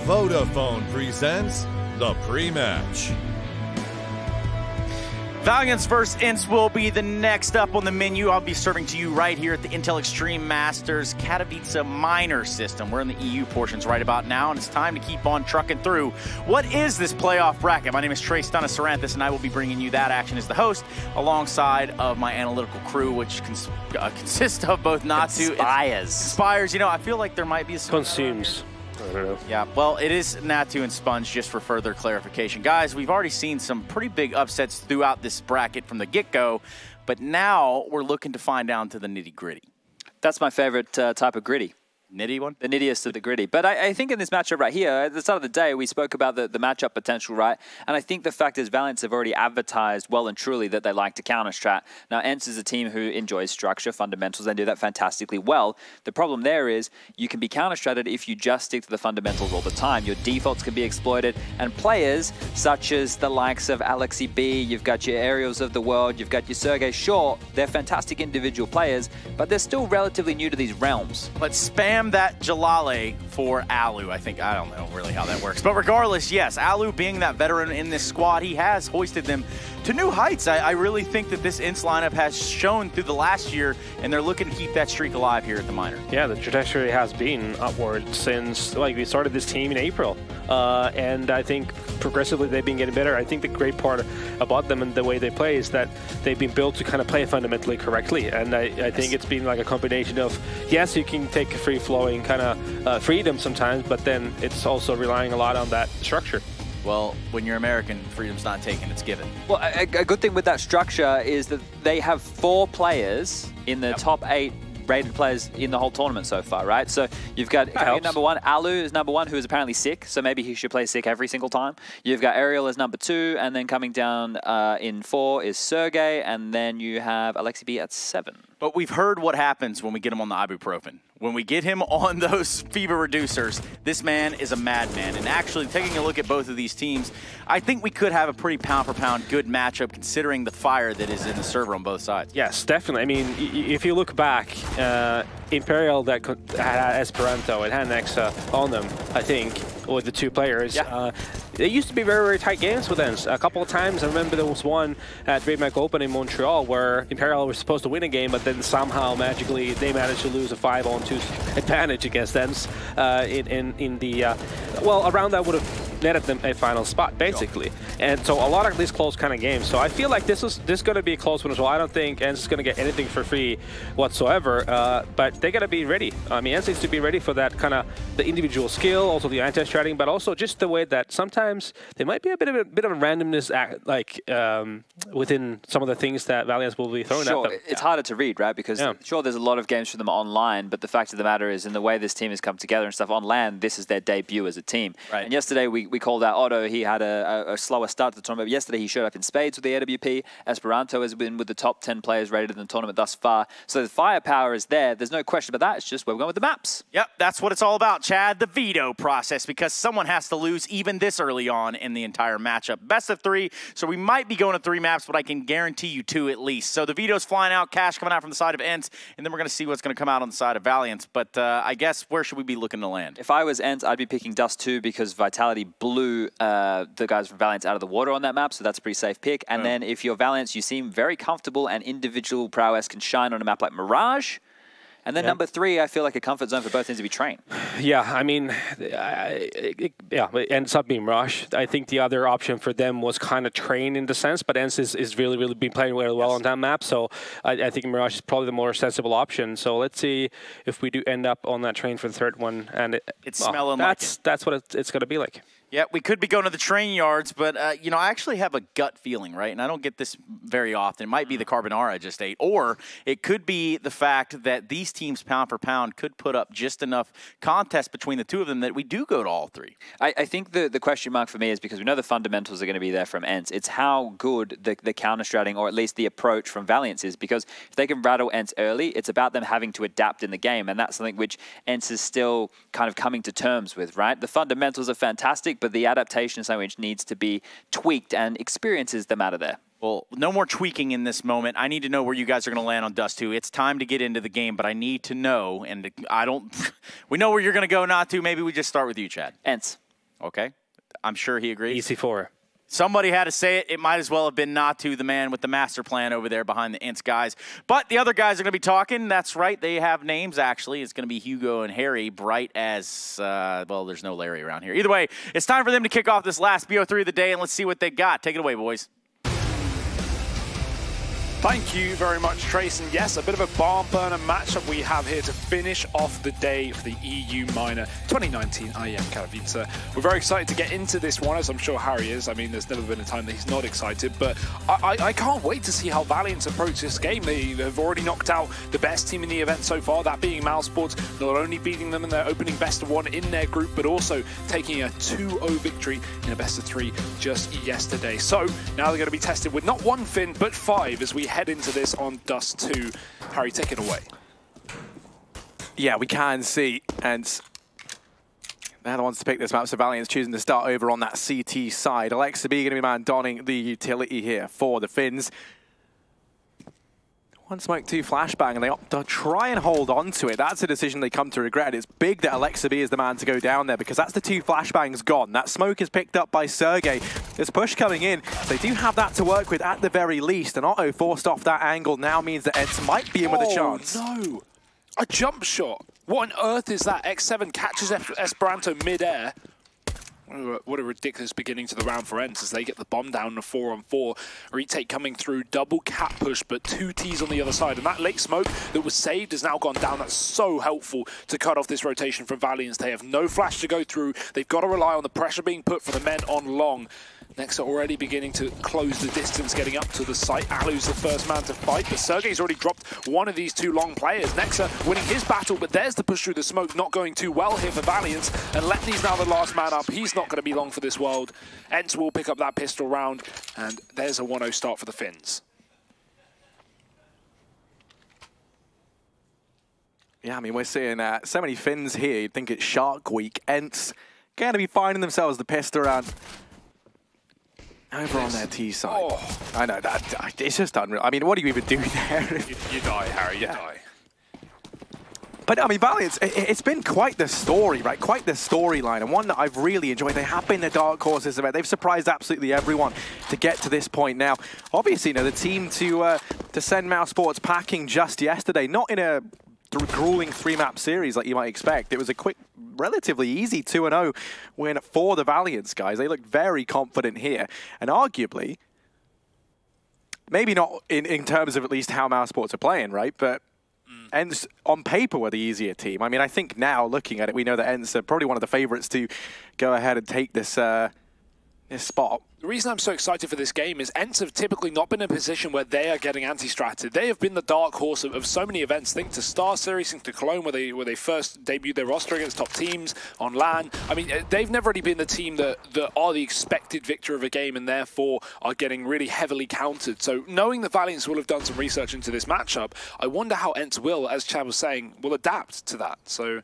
Vodafone presents the pre-match. Valiance vs. Ints will be the next up on the menu. I'll be serving to you right here at the Intel Extreme Masters Katowice minor system. We're in the EU portions right about now, and it's time to keep on trucking through. What is this playoff bracket? My name is Trey Stunna-Saranthus, and I will be bringing you that action as the host, alongside of my analytical crew, which consists of both Natu and Inspires. You know, I feel like there might be some... Consumes. Yeah, well, it is Natu and Sponge, just for further clarification. Guys, we've already seen some pretty big upsets throughout this bracket from the get-go, but now we're looking to find down to the nitty-gritty. That's my favorite type of gritty. Nitty one? The nittiest of the gritty. But I think in this matchup right here, at the start of the day, we spoke about the matchup potential, right? And I think the fact is Valiance have already advertised well and truly that they like to counter-strat. Now, ENCE is a team who enjoys structure, fundamentals. They do that fantastically well. The problem there is you can be counter-stratted if you just stick to the fundamentals all the time. Your defaults can be exploited. And players such as the likes of Alexi B, you've got your Aerials of the world, you've got your Sergey Shaw. They're fantastic individual players, but they're still relatively new to these realms. But spam that Jalale for Alu. I don't know really how that works. But regardless, yes, Alu being that veteran in this squad, he has hoisted them to new heights. I really think that this Ints lineup has shown through the last year, and they're looking to keep that streak alive here at the minor. Yeah, the trajectory has been upward since we started this team in April. And I think progressively they've been getting better. I think the great part about them and the way they play is that they've been built to kind of play fundamentally correctly. And I think it's been like a combination of, yes, you can take a free-flowing kind of freedom sometimes, but then it's also relying a lot on that structure. Well, when you're American, freedom's not taken, it's given. Well, a good thing with that structure is that they have 4 players in the top 8 rated players in the whole tournament so far, right? So you've got number 1, Alu is number 1, who is apparently sick, so maybe he should play sick every single time. You've got Aerial as number 2, and then coming down in 4 is Sergey, and then you have Alexi B at 7. But we've heard what happens when we get him on the ibuprofen. When we get him on those fever reducers, this man is a madman. And actually, taking a look at both of these teams, I think we could have a pretty pound-for-pound good matchup considering the fire that is in the server on both sides. Yes, definitely. I mean, if you look back, Imperial that had Esperanto and had Nexa on them, I think, with the 2 players. Yeah. They used to be very, very tight games with ENCE. A couple of times, I remember there was one at DreamHack Open in Montreal where Imperial was supposed to win a game, but then somehow, magically, they managed to lose a 5-on-2 advantage against ENCE in the... well, around that would have netted them a final spot, basically. Sure. And so a lot of these close kind of games. So I feel like this is going to be a close one as well. I don't think ENCE is going to get anything for free whatsoever, but they got to be ready. I mean, ENCE needs to be ready for that kind of the individual skill, also the anti-stratting, but also just the way that sometimes there might be a bit of a randomness within some of the things that Valiance will be throwing at them. It's harder to read, right? Because sure, there's a lot of games for them online, but the fact of the matter is, in the way this team has come together and stuff on LAN, this is their debut as a team. Right. And yesterday we called out Otto. He had a slower start to the tournament. Yesterday he showed up in spades with the AWP. Esperanto has been with the top 10 players rated in the tournament thus far. So the firepower is there. There's no question about that. It's just where we're going with the maps. Yep, that's what it's all about, Chad. The veto process, because someone has to lose even this early on in the entire matchup. Best of 3, so we might be going to 3 maps, but I can guarantee you 2 at least. So the veto's flying out, cash coming out from the side of ENCE, and then we're going to see what's going to come out on the side of Valiance. But I guess, where should we be looking to land? If I was ENCE, I'd be picking Dust 2 because Vitality blew the guys from Valiance out of the water on that map, so that's a pretty safe pick. And then if you're Valiance, you seem very comfortable and individual prowess can shine on a map like Mirage. And then number 3, I feel like a comfort zone for both teams to be trained. Yeah, I mean, it ends up being Mirage. I think the other option for them was kind of Train in the sense, but ENCE is really, really been playing really well on that map. So I think Mirage is probably the more sensible option. So let's see if we do end up on that Train for the 3rd one. And it's smelling like it. That's what it's going to be like. Yeah, we could be going to the train yards, but, you know, I actually have a gut feeling, right? And I don't get this very often. It might be the Carbonara I just ate, or it could be the fact that these teams, pound for pound, could put up just enough contest between the 2 of them that we do go to all 3. I think the question mark for me is because we know the fundamentals are going to be there from ENCE. It's how good the counter-stratting, or at least the approach from Valiance is, because if they can rattle ENCE early, it's about them having to adapt in the game, and that's something which ENCE is still kind of coming to terms with, right? The fundamentals are fantastic, but the adaptation is something which needs to be tweaked, and experience is the matter there. Well, no more tweaking in this moment. I need to know where you guys are going to land on Dust 2. It's time to get into the game, but I need to know, and I don't... we know where you're going to go, not to. Maybe we just start with you, Chad. ENCE. Okay. I'm sure he agrees. EC4. Somebody had to say it. It might as well have been Natu, the man with the master plan over there behind the Ints guys. But the other guys are going to be talking. That's right. They have names, actually. It's going to be Hugo and Harry, bright as, well, there's no Larry around here. Either way, it's time for them to kick off this last BO3 of the day, and let's see what they got. Take it away, boys. Thank you very much, Trace. And yes, a bit of a barn burner matchup we have here to finish off the day for the EU Minor 2019 IEM Katowice. We're very excited to get into this one, as I'm sure Harry is. I mean, there's never been a time that he's not excited, but I can't wait to see how Valiant approach this game. They have already knocked out the best team in the event so far, that being Mousesports, not only beating them in their opening best of 1 in their group, but also taking a 2-0 victory in a best of 3 just yesterday. So now they're going to be tested with not 1 Fin, but 5 as we head into this on Dust 2. Harry, take it away. Yeah, we can see, and they're the ones to pick this map, so Valiant's choosing to start over on that CT side. Alexa B going to be man donning the utility here for the Finns. 1 smoke, 2 flashbang, and they opt to try and hold on to it. That's a decision they come to regret, and it's big that Alexa B is the man to go down there, because that's the 2 flashbangs gone. That smoke is picked up by Sergey. There's push coming in. They do have that to work with at the very least, and Otto forced off that angle now means that Ents might be in with a chance. Oh, no. A jump shot. What on earth is that? X7 catches Esperanto mid-air. What a ridiculous beginning to the round for Ents as they get the bomb down in a 4-on-4. Retake coming through, double cap push, but 2 Ts on the other side. And that late smoke that was saved has now gone down. That's so helpful to cut off this rotation from Valiants. They have no flash to go through. They've got to rely on the pressure being put for the men on long. Nexa already beginning to close the distance, getting up to the site. Alu's the first man to fight, but Sergey's already dropped one of these 2 long players. Nexa winning his battle, but there's the push through the smoke, not going too well here for Valiant. And Letney's now the last man up. He's not going to be long for this world. Ents will pick up that pistol round, and there's a 1-0 start for the Finns. Yeah, I mean, we're seeing so many Finns here. You'd think it's Shark Week. Ents going to be finding themselves the pistol round. Over on their T side. Oh. I know, it's just unreal. I mean, what do you even do there? You die, Harry, you die. But, I mean, Valiant, it's been quite the story, right? Quite the storyline, and one that I've really enjoyed. They have been the dark horses of it. They've surprised absolutely everyone to get to this point now. Obviously, you know, the team to send Mousesports packing just yesterday, not in a grueling 3-map series like you might expect. It was a quick, relatively easy 2-0 win for the Valiants, guys. They looked very confident here, and arguably, maybe not in terms of at least how Mousesports are playing, right? But Ents on paper were the easier team. I mean, I think now looking at it, we know that Ents are probably one of the favorites to go ahead and take this this spot. The reason I'm so excited for this game is Ents have typically not been in a position where they are getting anti-stratted. They have been the dark horse of so many events. Think to Star Series, think to Cologne, where they first debuted their roster against top teams on LAN. I mean, they've never really been the team that are the expected victor of a game and therefore are getting really heavily countered. So knowing the Valiants will have done some research into this matchup, I wonder how Ents will, as Chad was saying, will adapt to that. So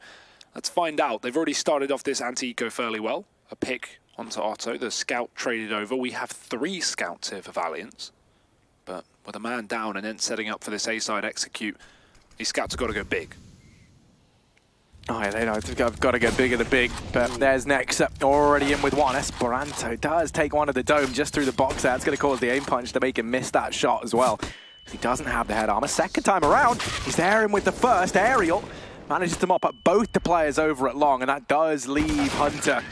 let's find out. They've already started off this anti-eco fairly well. A pick onto Otto, the scout traded over. We have 3 scouts here for Valiants, but with a man down and then setting up for this A-side execute, these scouts have got to go big. Oh yeah, they know they've got to go bigger than big, but there's Nexa already in with 1. Esperanto does take one of the dome just through the box there. It's going to cause the aim punch to make him miss that shot as well. He doesn't have the head armor. Second time around, he's there in with the first. Aerial manages to mop up both the players over at long, and that does leave Hunter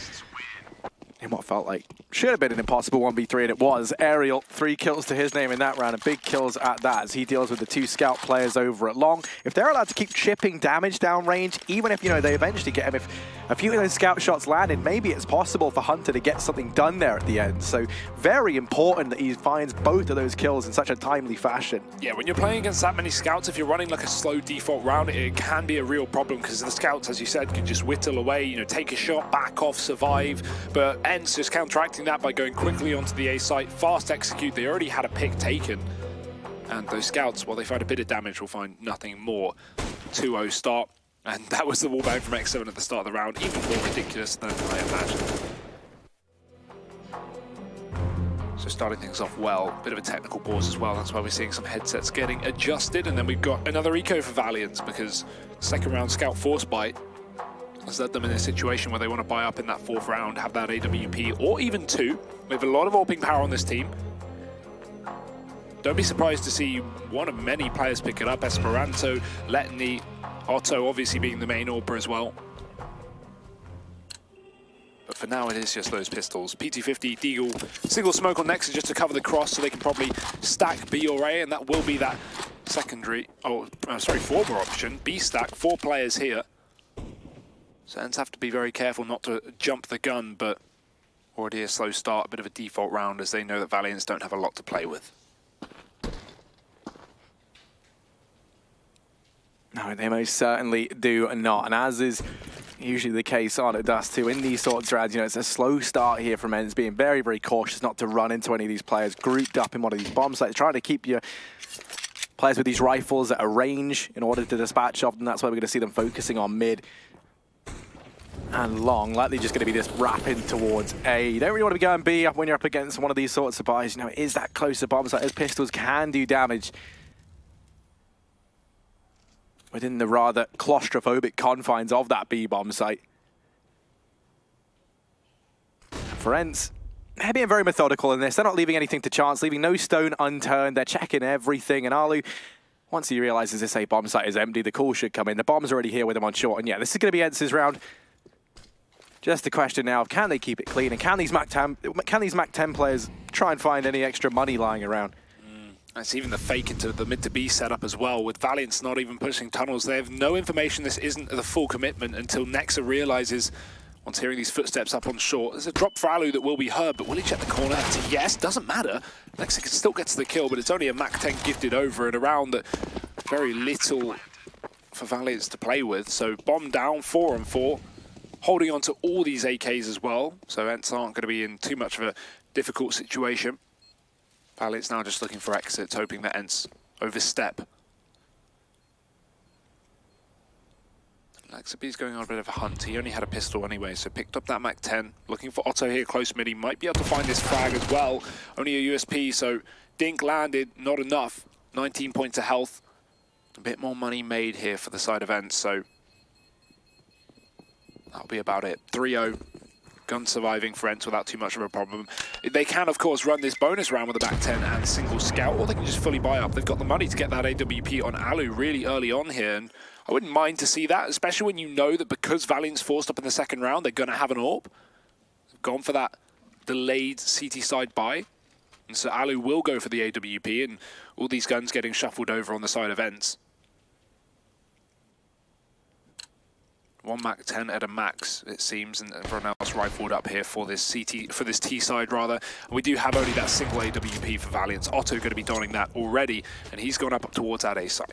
in what felt like should have been an impossible 1v3, and it was. Aerial, 3 kills to his name in that round, and big kills at that as he deals with the 2 scout players over at long. If they're allowed to keep chipping damage down range, even if, you know, they eventually get him, if a few of those scout shots landed, maybe it's possible for Hunter to get something done there at the end. So very important that he finds both of those kills in such a timely fashion. Yeah, when you're playing against that many scouts, if you're running like a slow default round, it can be a real problem because the scouts, as you said, can just whittle away, you know, take a shot, back off, survive. But Ents just counteracting that by going quickly onto the A site, fast execute. They already had a pick taken. And those scouts, while they find a bit of damage, will find nothing more. 2-0 start. And that was the wallbang from X7 at the start of the round, even more ridiculous than I imagined. So starting things off well, bit of a technical pause as well. That's why we're seeing some headsets getting adjusted. And then we've got another eco for Valiants because second round scout force bite has led them in a situation where they want to buy up in that 4th round, have that AWP, or even 2. We have a lot of AWPing power on this team. Don't be surprised to see one of many players pick it up. Esperanto, Letny, Otto obviously being the main AWPer as well. But for now, it is just those pistols. PT50, Deagle, single smoke on Nexus just to cover the cross, so they can probably stack B or A, and that will be that secondary, forward option. B stack, 4 players here. So Ents have to be very careful not to jump the gun, but already a slow start, a bit of a default round, as they know that Valiants don't have a lot to play with. No, they most certainly do not, and as is usually the case on Dust 2 in these sorts of rounds, you know, it's a slow start here from Ents, being very, very cautious not to run into any of these players grouped up in one of these bomb sites, trying to keep your players with these rifles at a range in order to dispatch of them. That's why we're going to see them focusing on mid and long, likely just going to be this wrapping towards A. You don't really want to be going B when you're up against one of these sorts of buys. You know, it is that closer bomb site. Those pistols can do damage within the rather claustrophobic confines of that B bomb site. For Ents, they're being very methodical in this. They're not leaving anything to chance, leaving no stone unturned. They're checking everything. And Alu, once he realizes this A bomb site is empty, the call should come in. The bomb's already here with him on short. And yeah, this is going to be Ents' round. Just the question now of can they keep it clean, and can these Mac 10 players try and find any extra money lying around? It's even the fake into the mid to B setup as well, with Valiants not even pushing tunnels. They have no information this isn't the full commitment until Nexa realizes, once hearing these footsteps up on short, there's a drop for Alu that will be heard, but will he check the corner? Yes, doesn't matter. Nexa can still get to the kill, but it's only a Mac 10 gifted over and around that very little for Valiants to play with. So bomb down, 4 on 4. Holding on to all these AKs as well, so Ents aren't going to be in too much of a difficult situation. Valiant's now just looking for exits, hoping that Ents overstep. Laxabee's going on a bit of a hunt. He only had a pistol anyway, so picked up that Mac 10. Looking for Otto here close mid. He might be able to find this frag as well. Only a USP, so Dink landed, not enough. 19 points of health. A bit more money made here for the side of Ents, so that'll be about it. 3-0. Gun surviving for Ents without too much of a problem. They can, of course, run this bonus round with a back 10 and single scout, or they can just fully buy up. They've got the money to get that AWP on Alu really early on here, and I wouldn't mind to see that, especially when you know that because Valiant's forced up in the 2nd round, they're going to have an AWP. They've gone for that delayed CT side buy, and so Alu will go for the AWP, and all these guns getting shuffled over on the side of Ents. One Mac 10 at a max, it seems, and everyone else rifled up here for this T side rather. And we do have only that single AWP for Valiants. Otto going to be donning that already, and he's gone up towards that A side.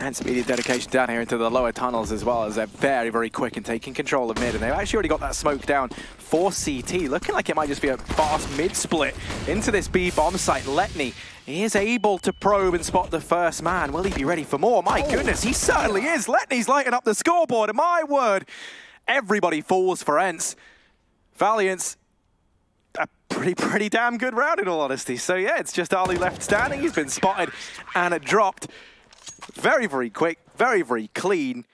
And some immediate dedication down here into the lower tunnels as well, as they're very, very quick in taking control of mid. And they've actually already got that smoke down for CT. Looking like it might just be a fast mid-split into this B bomb site. Letny, he is able to probe and spot the first man. Will he be ready for more? My goodness, he certainly is. Letny's lighting up the scoreboard, and my word, everybody falls for Ents. Valiants, a pretty damn good round in all honesty. So yeah, it's just Ali left standing. He's been spotted and dropped. Very, very quick, very, very clean,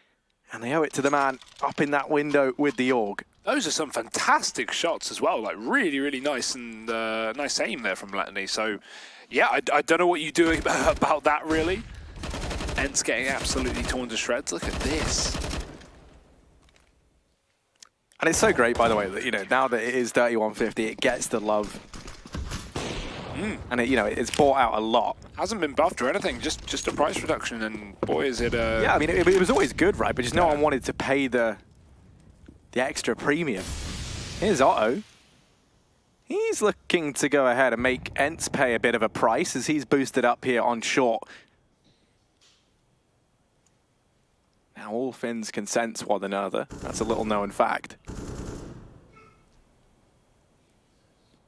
and they owe it to the man up in that window with the AUG. Those are some fantastic shots as well, like really, really nice and nice aim there from Letny. So, yeah, I don't know what you do about that really. Ents getting absolutely torn to shreds. Look at this. And it's so great, by the way, that, you know, now that it is 3150, it gets the love. And it, you know, it's bought out a lot. Hasn't been buffed or anything, just a price reduction, and boy, is it yeah, I mean, it was always good, right? But just no one wanted to pay the extra premium. Here's Otto. He's looking to go ahead and make Ents pay a bit of a price as he's boosted up here on short. Now all Finns can sense one another. That's a little known fact.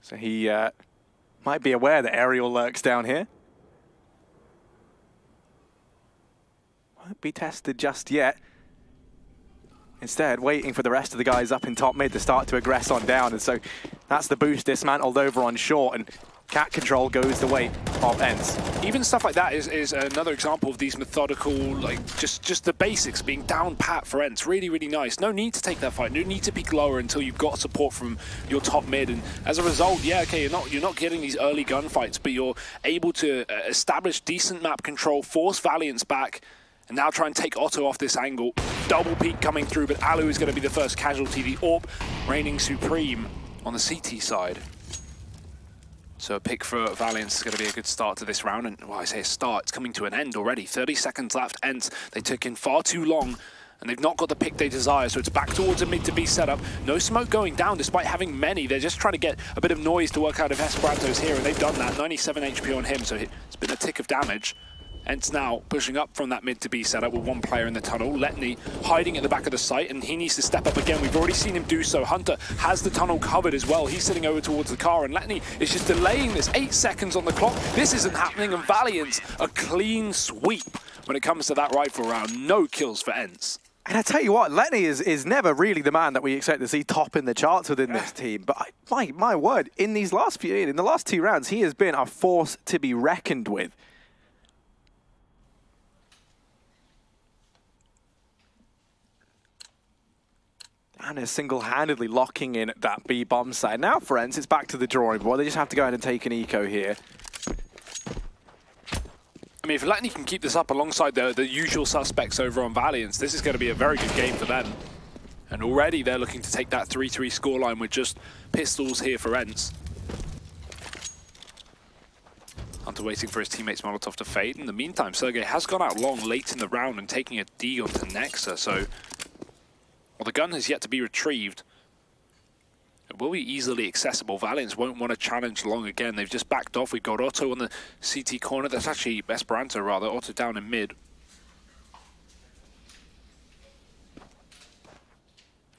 So he might be aware that Aerial lurks down here. Won't be tested just yet. Instead, waiting for the rest of the guys up in top mid to start to aggress on down. And so that's the boost dismantled over on short. And Cat control goes the way of Ents. Even stuff like that is another example of these methodical, like, just the basics being down pat for Ents. Really, really nice. No need to take that fight. No need to peek lower until you've got support from your top mid. And as a result, yeah, okay, you're not getting these early gunfights, but you're able to establish decent map control, force Valiance back, and now try and take Otto off this angle. Double peek coming through, but Alu is going to be the first casualty. The AWP reigning supreme on the CT side. So a pick for Valiance is going to be a good start to this round. And, well, I say a start, it's coming to an end already. 30 seconds left. Ents, they took in far too long, and they've not got the pick they desire, so it's back towards a mid-to-B setup. No smoke going down, despite having many. They're just trying to get a bit of noise to work out if Esperanto's here, and they've done that. 97 HP on him, so it's been a tick of damage. Ents now pushing up from that mid-to-B setup with one player in the tunnel. Letney hiding at the back of the site, and he needs to step up again. We've already seen him do so. Hunter has the tunnel covered as well. He's sitting over towards the car, and Letney is just delaying this. 8 seconds on the clock. This isn't happening, and Valiance a clean sweep when it comes to that rifle round. No kills for Ents. And I tell you what, Letney is never really the man that we expect to see top in the charts within this team. But my word, in the last 2 rounds, he has been a force to be reckoned with. And is single-handedly locking in that B bomb side. Now for Ents, it's back to the drawing board. They just have to go ahead and take an eco here. I mean, if Letney can keep this up alongside the usual suspects over on Valiance, this is going to be a very good game for them. And already they're looking to take that 3-3 scoreline with just pistols here for Ents. Hunter waiting for his teammates Molotov to fade. In the meantime, Sergey has gone out long late in the round and taking a D onto Nexa, so... Well, the gun has yet to be retrieved. It will be easily accessible. Valiance won't want to challenge long again. They've just backed off. We've got Otto on the CT corner. That's actually Esperanto, rather. Otto down in mid.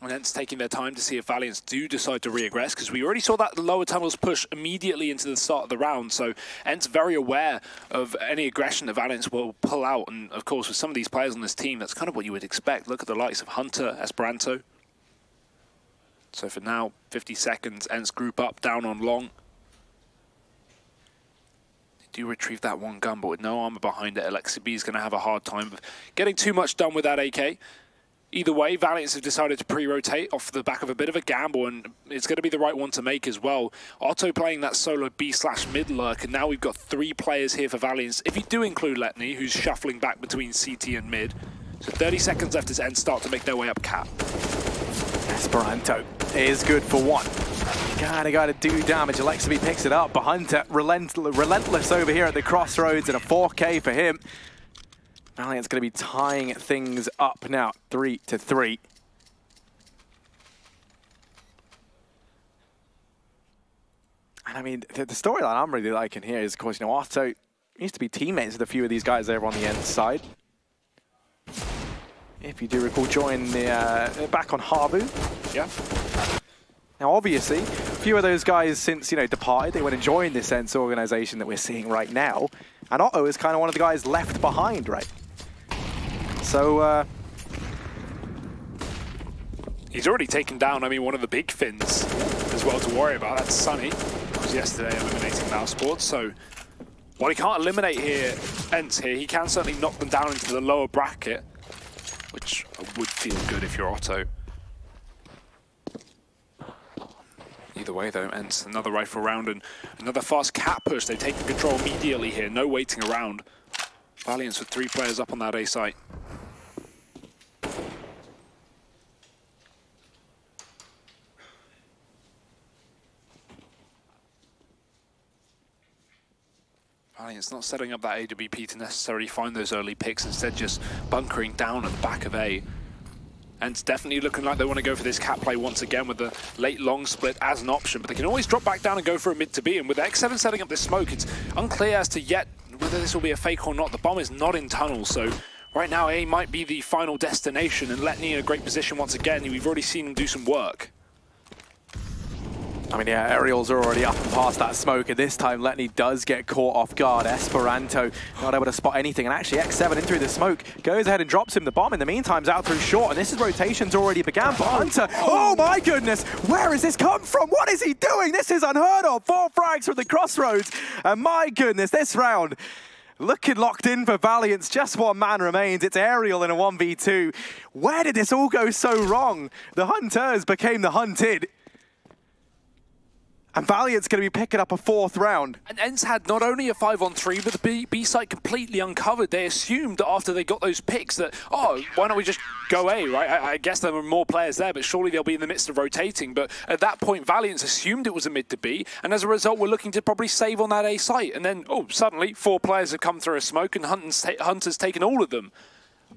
And Ents taking their time to see if Valiance do decide to re-aggress, because we already saw that lower tunnels push immediately into the start of the round, so Ents very aware of any aggression that Valiance will pull out, and of course with some of these players on this team, that's kind of what you would expect. Look at the likes of Hunter, Esperanto. So for now, 50 seconds, Ents group up, down on long. They do retrieve that one gun, but with no armor behind it, Alexi B is going to have a hard time of getting too much done with that AK. Either way, Valiance have decided to pre-rotate off the back of a bit of a gamble, and it's going to be the right one to make as well. Otto playing that solo B/mid lurk, and now we've got 3 players here for Valiance, if you do include Letney, who's shuffling back between CT and mid. So 30 seconds left as Ents start to make their way up cap. Esperanto is good for 1. Gotta do damage. Alexi picks it up, but Hunter relentless over here at the crossroads, and a 4K for him. Valiant's going to be tying things up now, 3-3. And I mean, the storyline I'm really liking here is, of course, you know, Otto used to be teammates with a few of these guys over on the Ents side. If you do recall, join the back on Habu. Yeah. Now, obviously, a few of those guys since, you know, departed, they went and joined this Ents organization that we're seeing right now. And Otto is kind of one of the guys left behind, right? So, he's already taken down, I mean, one of the big Finns as well to worry about. That's Sunny, who was yesterday eliminating Mousesports. So, while he can't eliminate Ents here, he can certainly knock them down into the lower bracket, which would feel good if you're Otto. Either way, though, Ents another rifle round and another fast cat push. They've taken control immediately here, no waiting around. Valiance with 3 players up on that A site. Valiance not setting up that AWP to necessarily find those early picks, instead just bunkering down at the back of A. And it's definitely looking like they want to go for this cat play once again with the late long split as an option, but they can always drop back down and go for a mid to B. And with X7 setting up this smoke, it's unclear as to yet whether this will be a fake or not. The bomb is not in tunnel, so right now A might be the final destination, and Letney in a great position once again. We've already seen him do some work. I mean, yeah, Aerials are already up and past that smoke, and this time Letney does get caught off guard. Esperanto not able to spot anything, and actually X7 in through the smoke goes ahead and drops him the bomb. In the meantime, out through short, and this is rotations already began, but Hunter, oh my goodness, where has this come from? What is he doing? This is unheard of. 4 frags from the crossroads, and my goodness, this round looking locked in for Valiance. Just one man remains. It's Aerial in a 1v2. Where did this all go so wrong? The Hunters became the hunted. And Valiant's going to be picking up a 4th round. And ENCE had not only a 5-on-3, but the B site completely uncovered. They assumed that after they got those picks that, oh, why don't we just go A, right? I guess there were more players there, but surely they'll be in the midst of rotating. But at that point, Valiant's assumed it was a mid to B, and as a result, we're looking to probably save on that A site. And then, oh, suddenly, 4 players have come through a smoke, and Hunter's taken all of them.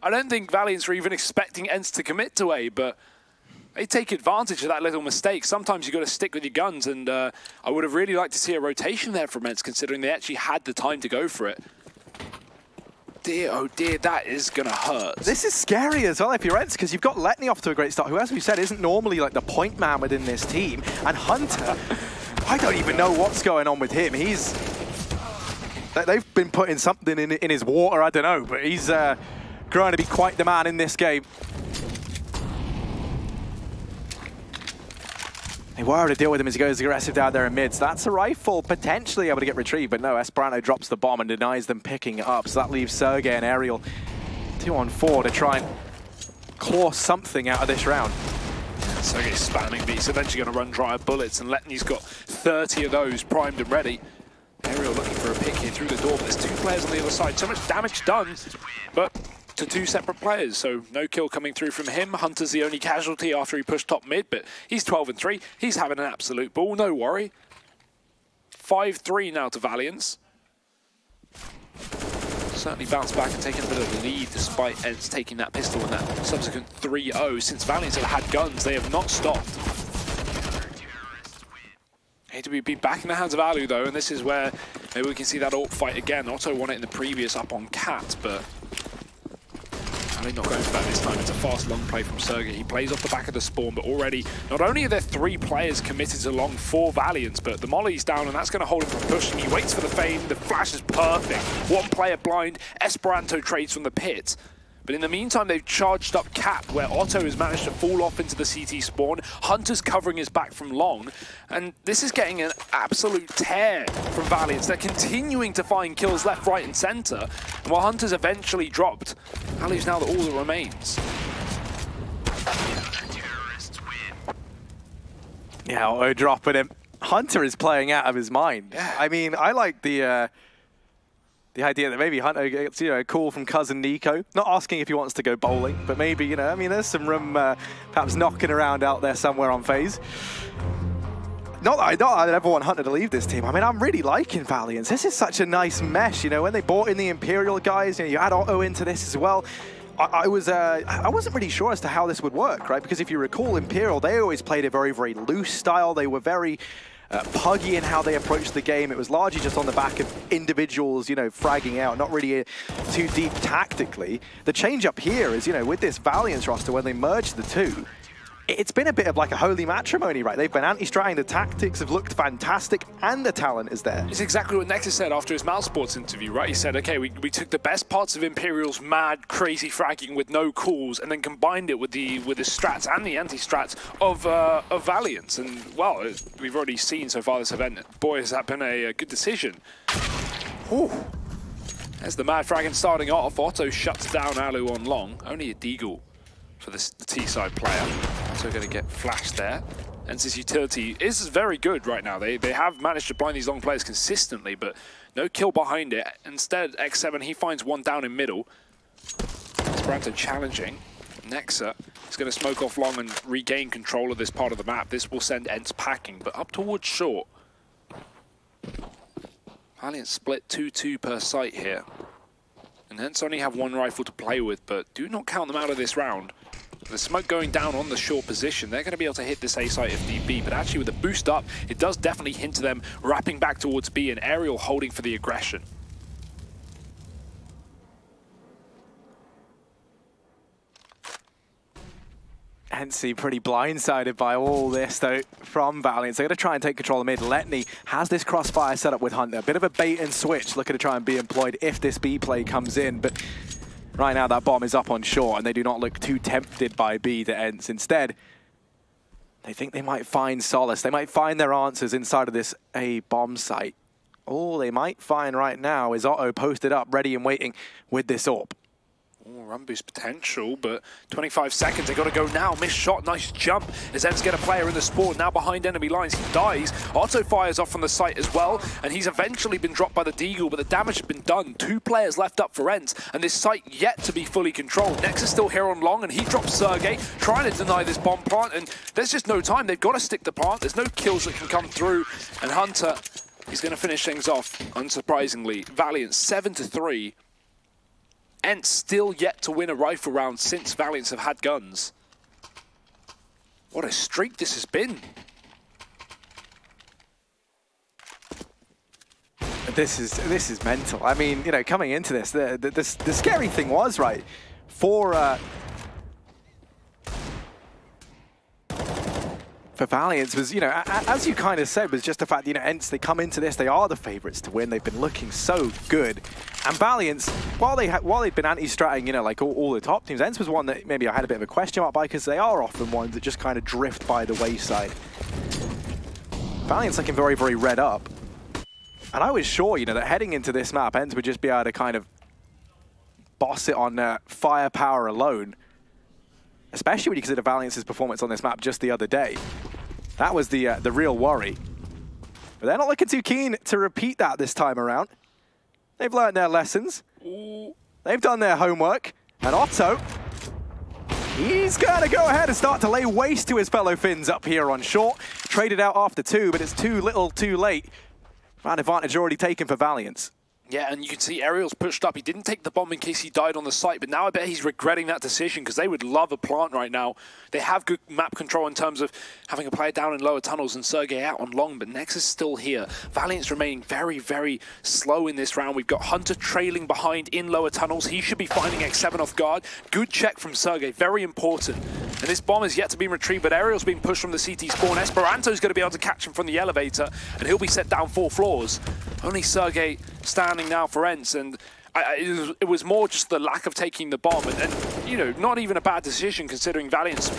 I don't think Valiants were even expecting ENCE to commit to A, but they take advantage of that little mistake. Sometimes you've got to stick with your guns, and I would have really liked to see a rotation there from ENCE, considering they actually had the time to go for it. Dear, oh dear, that is going to hurt. This is scary as well if you're ENCE, because you've got Letney off to a great start, who, as we said, isn't normally like the point man within this team. And Hunter, I don't even know what's going on with him. They've been putting something in his water, I don't know, but he's growing to be quite the man in this game. They were to deal with him as he goes aggressive down there in mids. That's a rifle potentially able to get retrieved, but no, Esperanto drops the bomb and denies them picking it up. So that leaves Sergey and Aerial 2-on-4 to try and claw something out of this round. Sergey's spamming B, he's eventually going to run dry of bullets, and Letney's got 30 of those primed and ready. Aerial looking for a pick here through the door, but there's 2 players on the other side. So much damage done, but to 2 separate players, so no kill coming through from him. Hunter's the only casualty after he pushed top mid, but he's 12-3. He's having an absolute ball, no worry. 5-3 now to Valiance. Certainly bounced back and taken a bit of a lead despite ENCE taking that pistol and that subsequent 3-0. Since Valiance have had guns, they have not stopped. Hate to be back in the hands of Alu though, and this is where maybe we can see that AWP fight again. Otto won it in the previous up on Cat, but Alu not going for that this time. It's a fast long play from Sergey. He plays off the back of the spawn, but already not only are there 3 players committed to long 4 Valiants, but the molly's down and that's going to hold him from pushing. He waits for the fade, the flash is perfect. 1 player blind, Esperanto trades from the pit. But in the meantime, they've charged up Cap, where Otto has managed to fall off into the CT spawn. Hunter's covering his back from long. And this is getting an absolute tear from Valiants. They're continuing to find kills left, right, and center. And while Hunter's eventually dropped, Alu's now all that remains. Yeah, Otto dropping him. Hunter is playing out of his mind. Yeah. I mean, I like the idea that maybe Hunter gets, a call from cousin Nico, not asking if he wants to go bowling, but maybe, I mean, there's some room perhaps knocking around out there somewhere on FaZe. Not that I'd ever want Hunter to leave this team. I mean, I'm really liking Valiance. This is such a nice mesh, when they brought in the Imperial guys, you add Otto into this as well. I wasn't really sure as to how this would work, right? Because if you recall Imperial, they always played a very, very loose style. They were very puggy in how they approached the game. It was largely just on the back of individuals, fragging out, not really too deep tactically. The change up here is, with this Valiance roster, when they merged the 2, it's been a bit of like a holy matrimony, right? They've been anti-stratting, the tactics have looked fantastic, and the talent is there. It's exactly what Nexus said after his Mouse Sports interview, right? He said, okay, we took the best parts of Imperial's mad, crazy fragging with no calls, and then combined it with the strats and the anti-strats of Valiance. And, well, we've already seen so far this event. Boy, has that been a good decision. Ooh. There's the mad fragging starting off. Otto shuts down Alu on long. Only a deagle for the T-side player. So we're going to get flashed there. ENCE's utility is very good right now. They have managed to blind these long players consistently, but no kill behind it. Instead, X7, he finds 1 down in middle. Esperanto challenging. Nexa is going to smoke off long and regain control of this part of the map. This will send ENCE packing, but up towards short. Valiant split 2-2 per site here. And ENCE only have 1 rifle to play with, but do not count them out of this round. The smoke going down on the short position, they're going to be able to hit this A site if need be, but actually with the boost up, it does definitely hint to them wrapping back towards B and Aerial holding for the aggression. Entsy pretty blindsided by all this, though, from Valiance. They're going to try and take control of mid. Letney has this crossfire set up with Hunter. A bit of a bait and switch, looking to try and be employed if this B play comes in. But right now, that bomb is up on short, and they do not look too tempted by B to Ents. Instead, they think they might find solace. They might find their answers inside of this A bomb site. All they might find right now is Otto posted up, ready and waiting with this AWP. Oh, run boost potential, but 25 seconds, they got to go now. Missed shot, nice jump. As Ents get a player in the spawn, now behind enemy lines, he dies. Otto fires off from the site as well, and he's eventually been dropped by the Deagle, but the damage has been done. 2 players left up for Ents, and this site yet to be fully controlled. Nex is still here on long, and he drops Sergey, trying to deny this bomb plant, and there's just no time. They've got to stick the plant. There's no kills that can come through, and Hunter, he's going to finish things off, unsurprisingly. Valiant 7-3. Ents still yet to win a rifle round since Valiants have had guns. What a streak this has been. This is mental. I mean, you know, coming into this, the scary thing was, right, for Valiants was, you know, as you kind of said, was just the fact that, you know, Ents, they come into this, they are the favourites to win. They've been looking so good. And Valiants, while they've been anti-stratting, you know, like all the top teams, Ents was one that maybe I had a bit of a question mark by, because they are often ones that just kind of drift by the wayside. Valiant's looking very, very red up. And I was sure, you know, that heading into this map, Ents would just be able to kind of boss it on firepower alone. Especially when you consider Valiance's performance on this map just the other day. That was the real worry. But they're not looking too keen to repeat that this time around. They've learned their lessons. They've done their homework. And Otto, he's going to go ahead and start to lay waste to his fellow Finns up here on short. Traded out after 2, but it's too little too late. Round advantage already taken for Valiance. Yeah, and you can see Ariel's pushed up. He didn't take the bomb in case he died on the site, but now I bet he's regretting that decision, because they would love a plant right now. They have good map control in terms of having a player down in lower tunnels and Sergey out on long, but Nex is still here. Valiant's remaining very, very slow in this round. We've got Hunter trailing behind in lower tunnels. He should be finding X7 off guard. Good check from Sergey, very important. And this bomb is yet to be retrieved, but Ariel's being pushed from the CT spawn. Esperanto's going to be able to catch him from the elevator, and he'll be set down 4 floors. Only Sergey standing now for Ents, and it was more just the lack of taking the bomb, and you know, not even a bad decision considering Valiants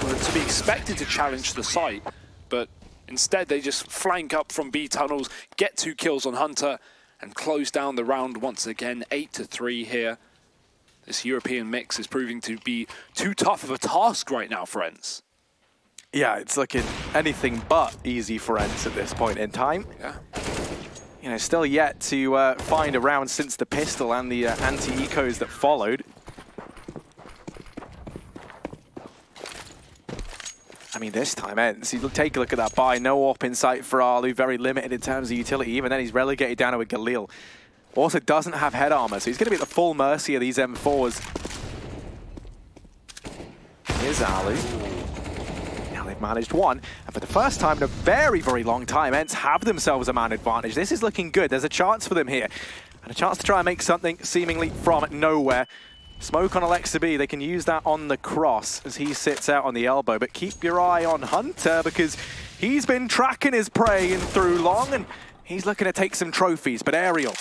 were to be expected to challenge the site, but instead they just flank up from B tunnels, get 2 kills on Hunter, and close down the round once again. 8-3 here. This European mix is proving to be too tough of a task right now for Ents. Yeah, it's looking anything but easy for Ents at this point in time. Yeah. You know, still yet to find a round since the pistol and the anti-ecos that followed. I mean, this time, Ents, you take a look at that buy. No AWP in sight for Arlu, very limited in terms of utility. Even then, he's relegated down to a Galil. Also doesn't have head armor, so he's going to be at the full mercy of these M4s. Here's Arlu. They've managed one, and for the first time in a very, very long time, Ents have themselves a man advantage. This is looking good. There's a chance for them here, and a chance to try and make something seemingly from nowhere. Smoke on Alexa B, they can use that on the cross as he sits out on the elbow, but keep your eye on Hunter, because he's been tracking his prey in through long, and he's looking to take some trophies, but Ariel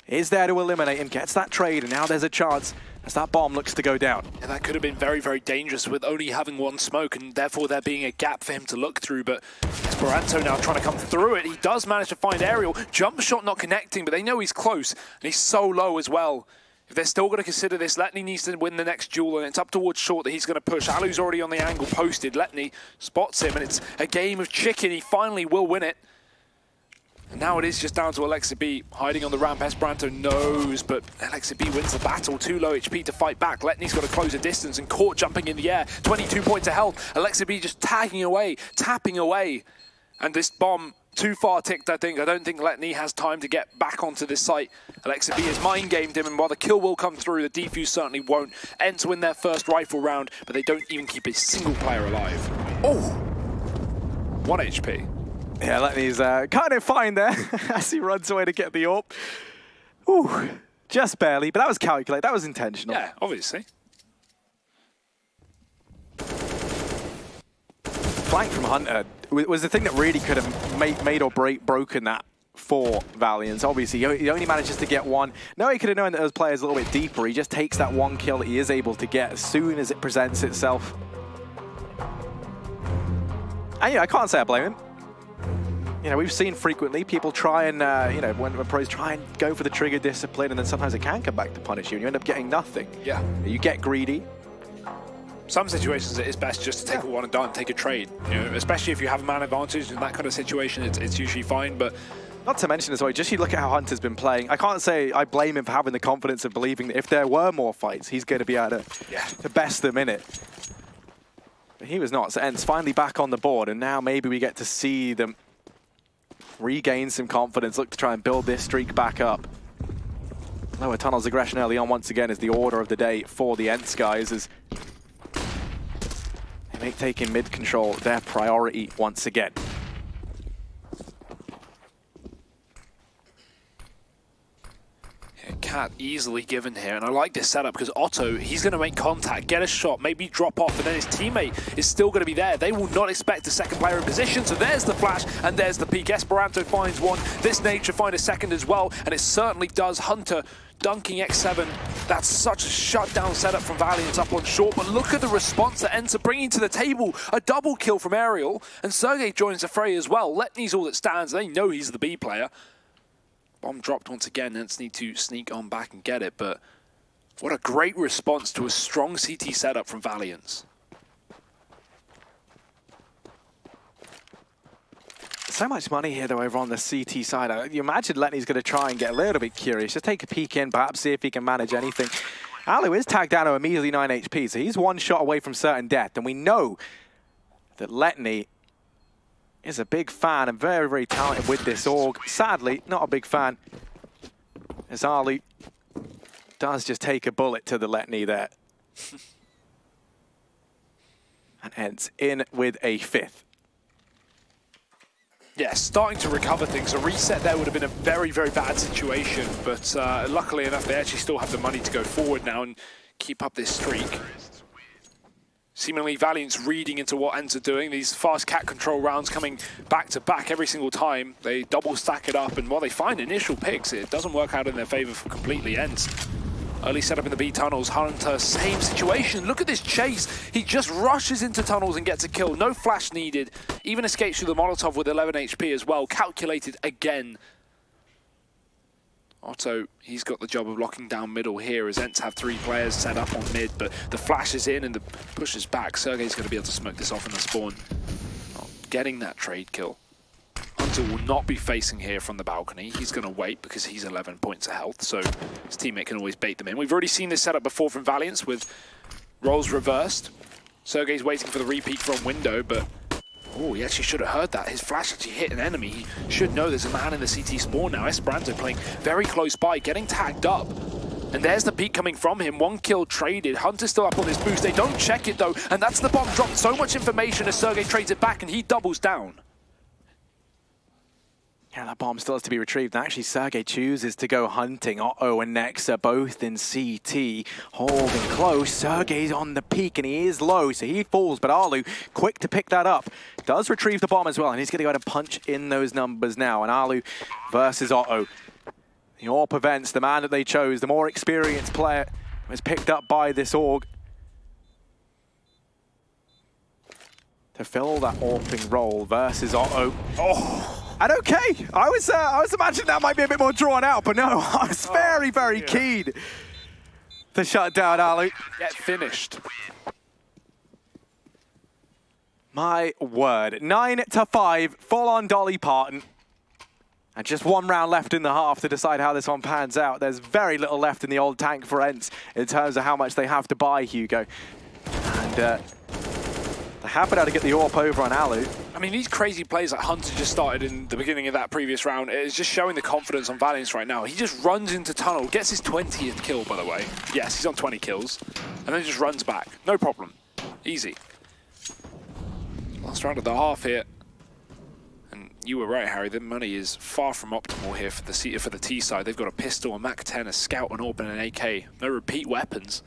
is there to eliminate him, gets that trade, and now there's a chance as that bomb looks to go down. And that could have been very, very dangerous with only having 1 smoke, and therefore there being a gap for him to look through. But Esperanto now trying to come through it. He does manage to find Ariel. Jump shot not connecting, but they know he's close, and he's so low as well. If they're still going to consider this, Letney needs to win the next duel, and it's up towards short that he's going to push. Alu's already on the angle posted. Letney spots him, and it's a game of chicken. He finally will win it. And now it is just down to Alexa B hiding on the ramp. Esperanto knows, but Alexa B wins the battle. 2 low HP to fight back. Letney's got to close a distance, and caught jumping in the air. 22 points of health. Alexa B just tagging away, tapping away. And this bomb too far ticked, I think. I don't think Letney has time to get back onto this site. Alexa B has mind-gamed him, and while the kill will come through, the defuse certainly won't. Ents win their first rifle round, but they don't even keep a single player alive. Oh! 1 HP. Yeah, Letney's kind of fine there as he runs away to get the AWP. Ooh, just barely, but that was calculated. That was intentional. Yeah, obviously. flank from Hunter was the thing that really could have made or broken that for Valiant. Obviously, he only manages to get one. No, he could have known that those players a little bit deeper. He just takes that one kill that he is able to get as soon as it presents itself. And yeah, I can't say I blame him. You know, we've seen frequently people try and, you know, when pros try and go for the trigger discipline, and then sometimes it can come back to punish you, and you end up getting nothing. Yeah. You get greedy. Some situations it is best just to take a one and done, take a trade. You know, especially if you have a man advantage in that kind of situation, it's usually fine. But not to mention as well, just you look at how Hunter's been playing. I can't say I blame him for having the confidence of believing that if there were more fights, he's going to be able to best them in it. But he was not. So Ents finally back on the board, and now maybe we get to see them regain some confidence, look to try and build this streak back up. Lower tunnels aggression early on once again is the order of the day for the Ents guys, as they make taking mid control their priority once again. Cat easily given here, and I like this setup because Otto, he's going to make contact, get a shot, maybe drop off, and then his teammate is still going to be there. They will not expect a second player in position, so there's the flash, and there's the peak. Esperanto finds one. This nade should find a second as well, and it certainly does. Hunter dunking X7. That's such a shutdown setup from Valiant up on short, but look at the response that Ents are bringing to the table. A double kill from Aerial, and Sergey joins the fray as well. Letney's all that stands. They know he's the B player. Bomb dropped once again. Ents need to sneak on back and get it, but what a great response to a strong CT setup from Valiant. So much money here, though, over on the CT side. You imagine Letney's going to try and get a little bit curious. Just take a peek in, perhaps see if he can manage anything. Alu is tagged down to a measly 9 HP, so he's one shot away from certain death. And we know that Letney is a big fan and very, very talented with this org. Sadly, not a big fan, as Ali does just take a bullet to the Letney there. And Ents in with a 5th. Yeah, starting to recover things. A reset there would have been a very, very bad situation, but luckily enough, they actually still have the money to go forward now and keep up this streak. Seemingly Valiant's reading into what Ents are doing. These fast cat control rounds coming back to back every single time. They double stack it up, and while they find initial picks, it doesn't work out in their favor for completely. Ents early setup in the B tunnels. Hunter, same situation. Look at this chase. He just rushes into tunnels and gets a kill. No flash needed. Even escapes through the Molotov with 11 HP as well. Calculated again. Otto, he's got the job of locking down middle here, as Ents have 3 players set up on mid, but the flash is in and the push is back. Sergey's going to be able to smoke this off in the spawn. Not getting that trade kill. Hunter will not be facing here from the balcony. He's going to wait because he's 11 points of health, so his teammate can always bait them in. We've already seen this setup before from Valiant with roles reversed. Sergey's waiting for the repeat from window, but oh, he actually should have heard that. His flash actually hit an enemy. He should know there's a man in the CT spawn now. Esperanto playing very close by, getting tagged up. And there's the peak coming from him. 1 kill traded. Hunter's still up on this boost. They don't check it though, and that's the bomb drop. So much information as Sergey trades it back, and he doubles down. Yeah, that bomb still has to be retrieved. And actually, Sergey chooses to go hunting. Otto and Nexa both in CT, holding close. Sergey's on the peak, and he is low, so he falls. But Alu, quick to pick that up, does retrieve the bomb as well, and he's going to go ahead and punch in those numbers now. And Alu versus Otto. The AWP events, the man that they chose, the more experienced player, was picked up by this org to fill that AWPing role versus Otto. Oh. And okay, I was imagining that might be a bit more drawn out, but no, I was very, very keen to shut down Ali. Get finished. My word, 9-5, full on Dolly Parton. And just 1 round left in the half to decide how this one pans out. There's very little left in the old tank for Ents in terms of how much they have to buy, Hugo. And they're happy now to get the AWP over on Alu. I mean, these crazy plays that Hunter just started in the beginning of that previous round is just showing the confidence on Valiant right now. He just runs into tunnel, gets his 20th kill, by the way. Yes, he's on 20 kills. And then just runs back. No problem. Easy. Last round of the half here. And you were right, Harry. The money is far from optimal here for the T side. They've got a pistol, a MAC-10, a Scout, an AWP, and an AK. No repeat weapons.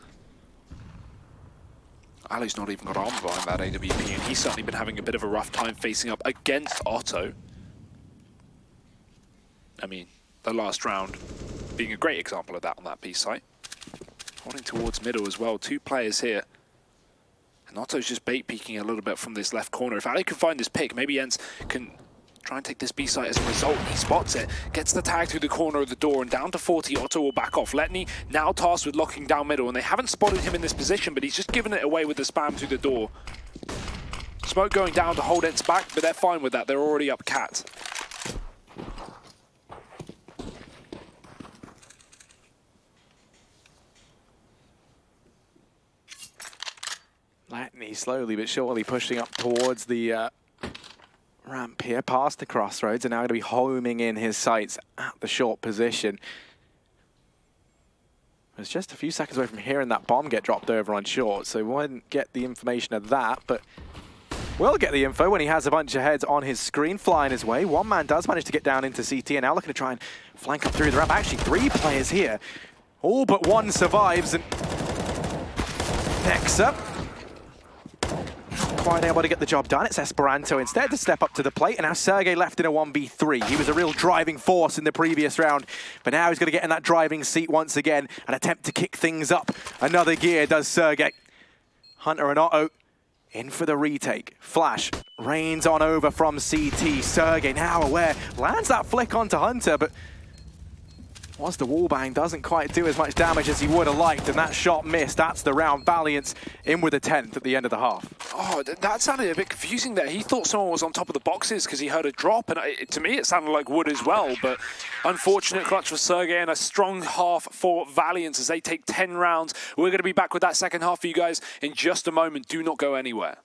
Ali's not even got armor behind that AWP, and he's certainly been having a bit of a rough time facing up against Otto. I mean, the last round being a great example of that on that B site. Pointing towards middle as well, 2 players here. And Otto's just bait peeking a little bit from this left corner. If Ali can find this pick, maybe Jens can try and take this B site as a result. He spots it, gets the tag through the corner of the door, and down to 40, Otto will back off. Letney now tasked with locking down middle, and they haven't spotted him in this position, but he's just given it away with the spam through the door. Smoke going down to hold Ents back, but they're fine with that. They're already up cat. Letney slowly but surely pushing up towards the ramp here, past the crossroads, and now going to be homing in his sights at the short position. It's just a few seconds away from hearing that bomb get dropped over on short, so we won't get the information of that, but we'll get the info when he has a bunch of heads on his screen flying his way. One man does manage to get down into CT, and now looking to try and flank up through the ramp. Actually, 3 players here. All but one survives, and next up, quite able to get the job done. It's Esperanto instead to step up to the plate, and now Sergej left in a 1v3. He was a real driving force in the previous round, but now he's going to get in that driving seat once again and attempt to kick things up another gear, does Sergej. Hunter and Otto in for the retake. Flash rains on over from CT. Sergej now aware, lands that flick onto Hunter, but once the wallbang doesn't quite do as much damage as he would have liked, and that shot missed. That's the round. Valiance in with a 10th at the end of the half. Oh, that sounded a bit confusing there. He thought someone was on top of the boxes because he heard a drop, and to me it sounded like Wood as well, but unfortunate clutch for Sergej and a strong half for Valiance as they take 10 rounds. We're going to be back with that second half for you guys in just a moment. Do not go anywhere.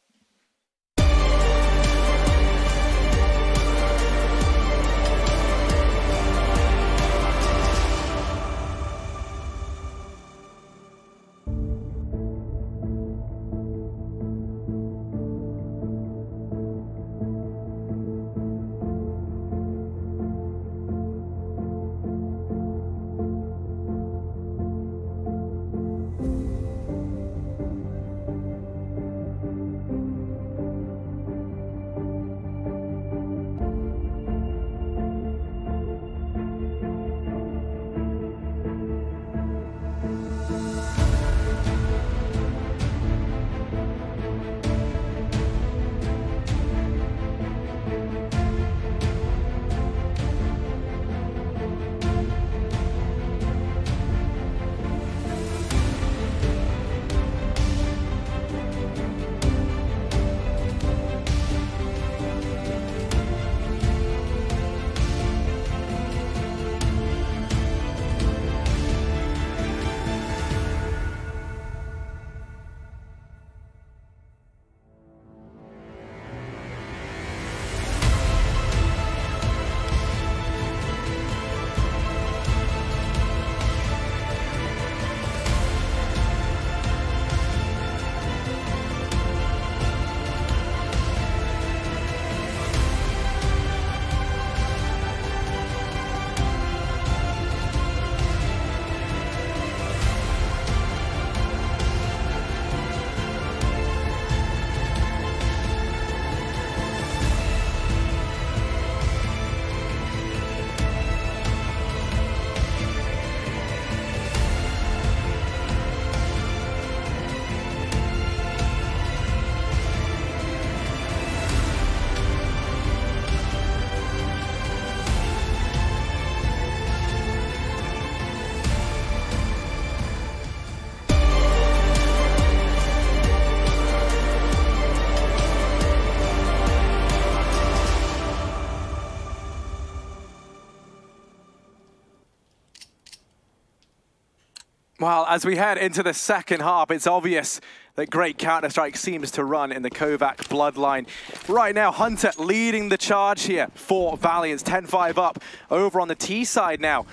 Well, as we head into the second half, it's obvious that great Counter-Strike seems to run in the Kovac bloodline. Right now, Hunter leading the charge here for Valiance, 10-5 up over on the T side now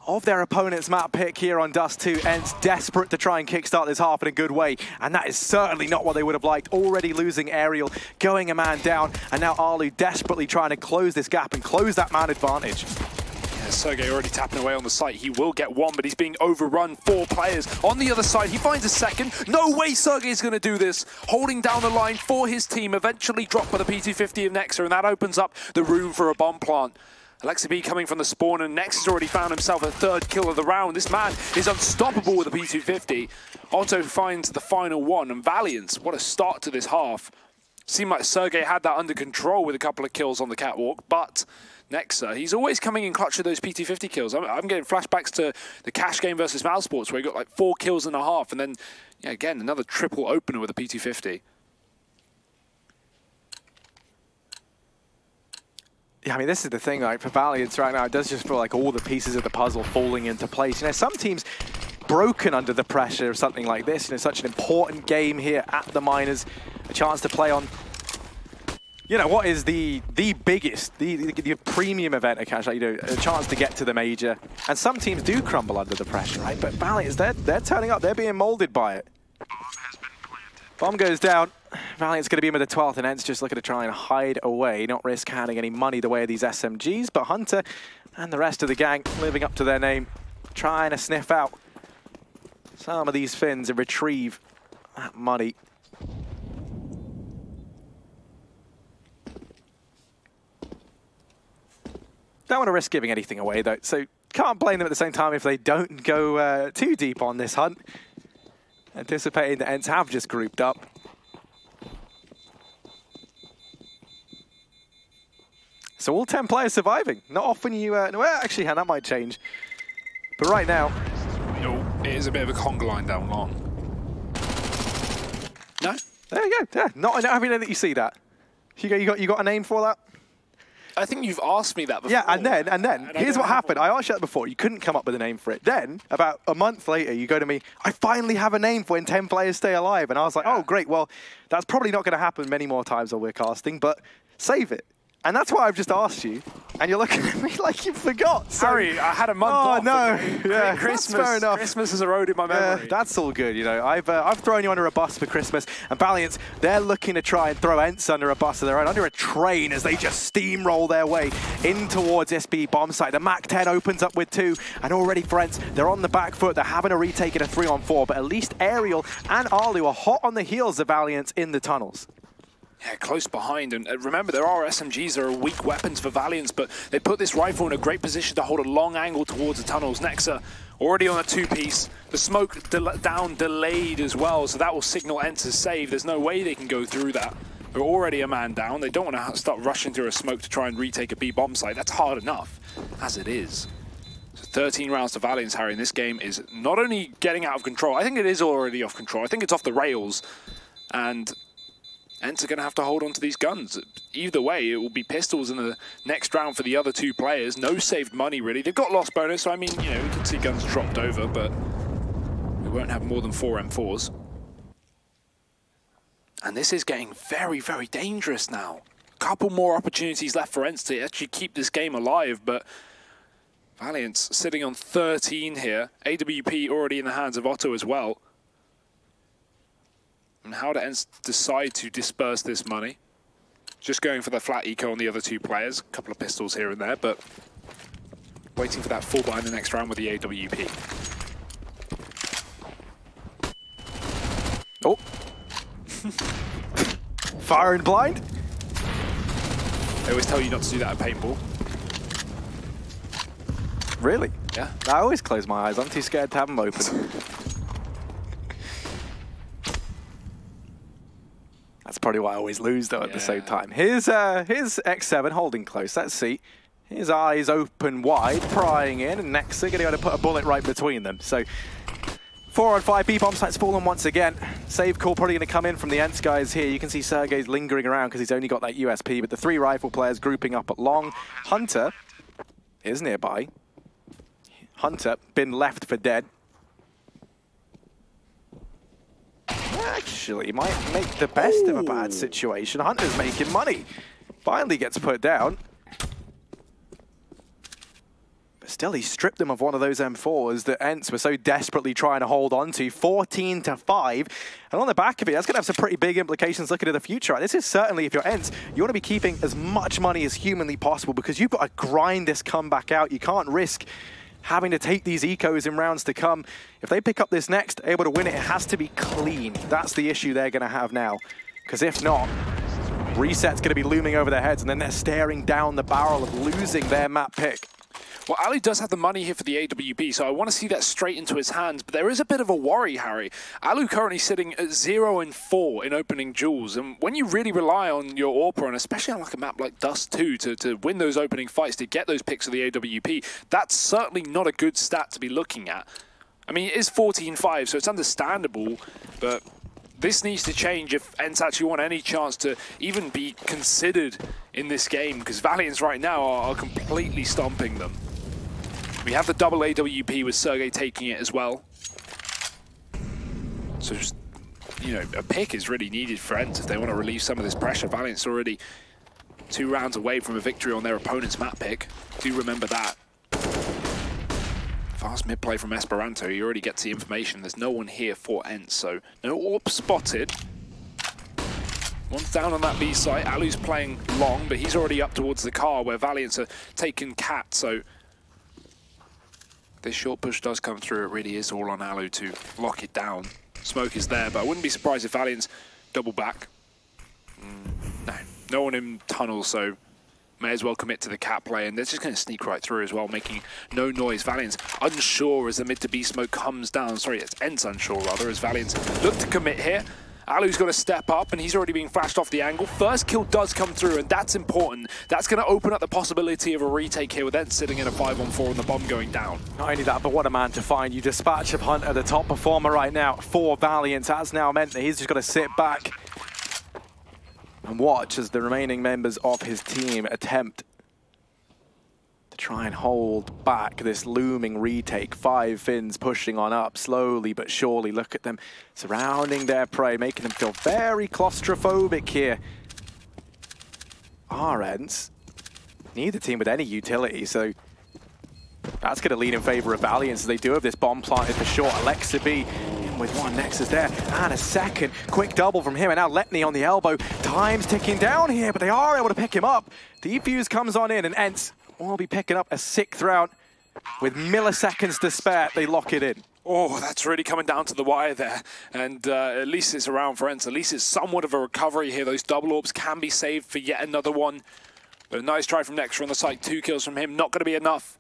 of their opponent's map pick here on Dust 2. Ents desperate to try and kickstart this half in a good way, and that is certainly not what they would have liked. Already losing Aerial, going a man down, and now Arlu desperately trying to close this gap and close that man advantage. Sergey already tapping away on the site. He will get one, but he's being overrun. 4 players on the other side. He finds a second. No way Sergey's going to do this. Holding down the line for his team. Eventually dropped by the P250 of Nexa, and that opens up the room for a bomb plant. Alexa B coming from the spawn, and Nexa's already found himself a 3rd kill of the round. This man is unstoppable with a P250. Otto finds the final one, and Valiant, what a start to this half. Seemed like Sergey had that under control with a couple of kills on the catwalk, but Nexa, he's always coming in clutch with those P250 kills. I'm getting flashbacks to the Cash game versus Mousesports, where he got like 4 kills and a half, and then, yeah, again, another triple opener with a P250. Yeah, I mean, this is the thing, like, for Valiant right now, it does just feel like all the pieces of the puzzle falling into place. You know, some teams broken under the pressure of something like this, and it's such an important game here at the Miners, a chance to play on, you know, what is the biggest, the premium event of Cash, like, you know, a chance to get to the major. And some teams do crumble under the pressure, right? But Valiant, they're turning up, they're being molded by it. Bomb goes down. Valiant's going to be in with the 12th, and Ent's just looking to try and hide away, not risk handing any money the way of these SMGs, but Hunter and the rest of the gang living up to their name, trying to sniff out some of these fins and retrieve that money. Don't want to risk giving anything away, though, so can't blame them at the same time if they don't go too deep on this hunt. Anticipating that Ents have just grouped up. So all 10 players surviving. Not often you... well, actually, that might change. But right now... Oh, it is a bit of a conga line down long. No? There you go. Yeah, not every day that you see that. You got a name for that? I think you've asked me that before. Yeah, and then here's what happened. I asked you that before. You couldn't come up with a name for it. Then, about a month later, you go to me, I finally have a name for when 10 players stay alive. And I was like, oh, great. Well, that's probably not going to happen many more times while we're casting, but save it. And that's why I've just asked you, and you're looking at me like you forgot. Sorry, I had a month off. Oh, no. Yeah, Christmas, that's fair enough. Christmas has eroded my memory. That's all good, you know. I've thrown you under a bus for Christmas, and Valiant, they're looking to try and throw Ents under a bus of their own, under a train as they just steamroll their way in towards SB bomb site. The MAC-10 opens up with 2, and already for Ents, they're on the back foot. They're having to retake it a 3-on-4, but at least Ariel and Arlu are hot on the heels of Valiant in the tunnels. Yeah, close behind, and remember there are SMGs that are weak weapons for Valiants, but they put this rifle in a great position to hold a long angle towards the tunnels. Nexa already on a 2-piece, the smoke down delayed as well, so that will signal Ents as save. There's no way they can go through that. They're already a man down. They don't want to start rushing through a smoke to try and retake a B bomb site. That's hard enough as it is. So 13 rounds to Valiants, Harry, in this game is not only getting out of control, I think it is already off control. I think it's off the rails, and Ents are going to have to hold on to these guns. Either way, it will be pistols in the next round for the other 2 players. No saved money, really. They've got lost bonus, so I mean, you know, we can see guns dropped over, but we won't have more than 4 M4s. And this is getting very, very dangerous now. A couple more opportunities left for Ents to actually keep this game alive, but Valiant's sitting on 13 here. AWP already in the hands of Otto as well. And how do Ents decide to disperse this money? Just going for the flat eco on the other 2 players. A couple of pistols here and there, but waiting for that full buy in the next round with the AWP. Oh. Firing blind? They always tell you not to do that at paintball. Really? Yeah. I always close my eyes. I'm too scared to have them open. That's probably why I always lose, though, at the same time. Here's X7 holding close. Let's see. His eyes open wide, prying in, and Nexa going to be able to put a bullet right between them. So 4-on-5, B-bomb site's fallen once again. Save call probably going to come in from the Ents guys here. You can see Sergey's lingering around because he's only got that USP, but the 3 rifle players grouping up at long. Hunter is nearby. Hunter been left for dead. Actually, might make the best of a bad situation. Hunter's making money. Finally gets put down. But Still, he stripped them of one of those M4s that ENCE were so desperately trying to hold on to. 14-5. And on the back of it, that's going to have some pretty big implications looking at the future. Right? This is certainly, if you're ENCE, you want to be keeping as much money as humanly possible because you've got to grind this comeback out. You can't risk having to take these ecos in rounds to come. If they pick up this next, able to win it, it has to be clean. That's the issue they're going to have now. Because if not, reset's going to be looming over their heads, and then they're staring down the barrel of losing their map pick. Well, Ali does have the money here for the AWP, so I want to see that straight into his hands, but there is a bit of a worry, Harry. Alu currently sitting at 0-4 in opening duels, and when you really rely on your AWPer, and especially on like a map like Dust 2 to win those opening fights, to get those picks of the AWP, that's certainly not a good stat to be looking at. I mean, it is 14-5, so it's understandable, but this needs to change if ENCE actually want any chance to even be considered in this game, because Valiants right now are completely stomping them. We have the double AWP with Sergey taking it as well. So just, you know, a pick is really needed for ENCE if they want to relieve some of this pressure. Valiant's already 2 rounds away from a victory on their opponent's map pick. Do remember that. Fast mid-play from Esperanto. He already gets the information. There's no one here for ENCE, so no AWP spotted. One's down on that B site. Alu's playing long, but he's already up towards the car where Valiants are taking Cat, so this short push does come through. It really is all on Alu to lock it down. Smoke is there, but I wouldn't be surprised if Valiants double back. No one in tunnel, so may as well commit to the Cat play, and they're just going to sneak right through as well, making no noise. Valiants unsure as the mid to B smoke comes down. Sorry, it's ENCE unsure rather, as Valiants look to commit here. Alu's got to step up, and he's already being flashed off the angle. First kill does come through, and that's important. That's going to open up the possibility of a retake here with ENCE sitting in a 5-on-4 and the bomb going down. Not only that, but what a man to find. You dispatch of Hunter, the top performer right now for Valiants. That's now meant that he's just got to sit back and watch as the remaining members of his team attempt to try and hold back this looming retake. 5 Finns pushing on up slowly but surely. Look at them surrounding their prey, making them feel very claustrophobic here. ENCE, neither team with any utility, so that's going to lead in favor of Valiants as they do have this bomb planted for sure. Alexa B in with one, Nexus there, and a second. Quick double from him, and now Letney on the elbow. Time's ticking down here, but they are able to pick him up. Defuse comes on in, and ENCE will be picking up a 6th round with milliseconds to spare. They lock it in. Oh, that's really coming down to the wire there. And at least it's around for ENCE. At least it's somewhat of a recovery here. Those double orbs can be saved for yet another one. But a nice try from Nexa on the site. 2 kills from him. Not going to be enough.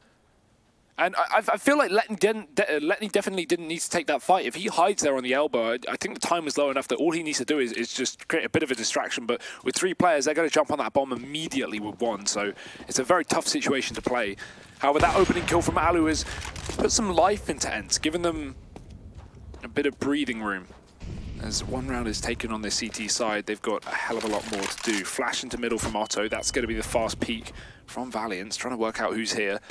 And I feel like Letney definitely didn't need to take that fight. If he hides there on the elbow, I think the time was low enough that all he needs to do is just create a bit of a distraction. But with 3 players, they're going to jump on that bomb immediately with 1. So it's a very tough situation to play. However, that opening kill from Alu has put some life into ENCE, giving them a bit of breathing room. As 1 round is taken on the CT side, they've got a hell of a lot more to do. Flash into middle from Otto. That's going to be the fast peek from Valiants, trying to work out who's here.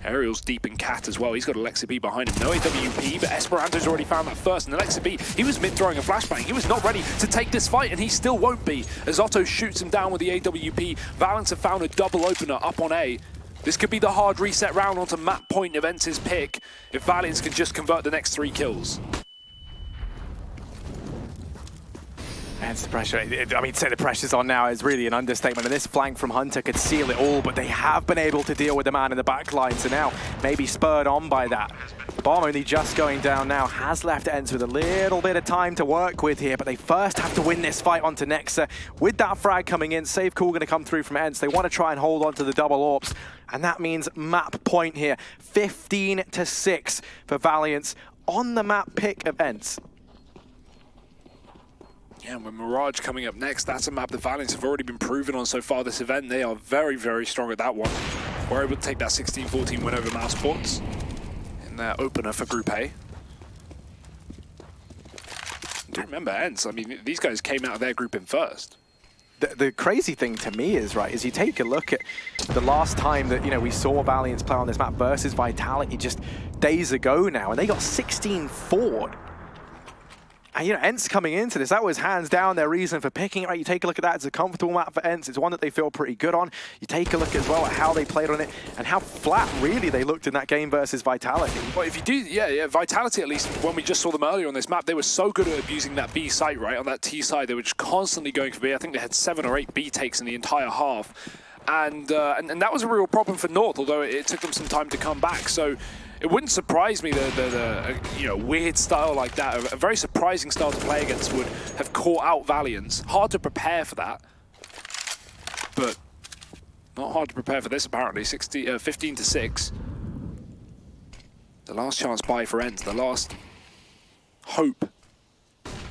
Aerial's deep in Cat as well. He's got Alexa B behind him. No AWP, but Esperanto's already found that first. And Alexa B, he was mid-throwing a flashbang. He was not ready to take this fight, and he still won't be. As Otto shoots him down with the AWP, Valiants have found a double opener up on A. This could be the hard reset round onto map point of ENCE's pick if Valiants can just convert the next 3 kills. And the pressure, I mean, say the pressure's on now is really an understatement, and this flank from Hunter could seal it all, but they have been able to deal with the man in the back line, so now maybe spurred on by that. Bomb only just going down now, has left ENCE with a little bit of time to work with here, but they first have to win this fight onto Nexa. With that frag coming in, save call going to come through from ENCE. They want to try and hold on to the double AWPs, and that means map point here. 15-6 for Valiants on the map pick of ENCE. Yeah, and with Mirage coming up next, that's a map the Valiants have already been proven on so far this event. They are very, very strong at that one. We're able to take that 16-14 win over Mouse Sports in their opener for Group A. Do remember ENCE, I mean, these guys came out of their group in first. The crazy thing to me is, right, is you take a look at the last time that, you know, we saw Valiants play on this map versus Vitality just days ago now, and they got 16-4'd. And, you know, Ents coming into this, that was hands down their reason for picking it. Right? You take a look at that, it's a comfortable map for Ents. It's one that they feel pretty good on. You take a look as well at how they played on it and how flat, really, they looked in that game versus Vitality. Well, if you do, yeah, Vitality, at least, when we just saw them earlier on this map, they were so good at abusing that B site, right? On that T side, they were just constantly going for B. I think they had 7 or 8 B takes in the entire half. And that was a real problem for North, although it took them some time to come back. So it wouldn't surprise me that you know, weird style like that, a very surprising style to play against, would have caught out Valiance. Hard to prepare for that, but not hard to prepare for this apparently. 15-6. The last chance buy for Ents, the last hope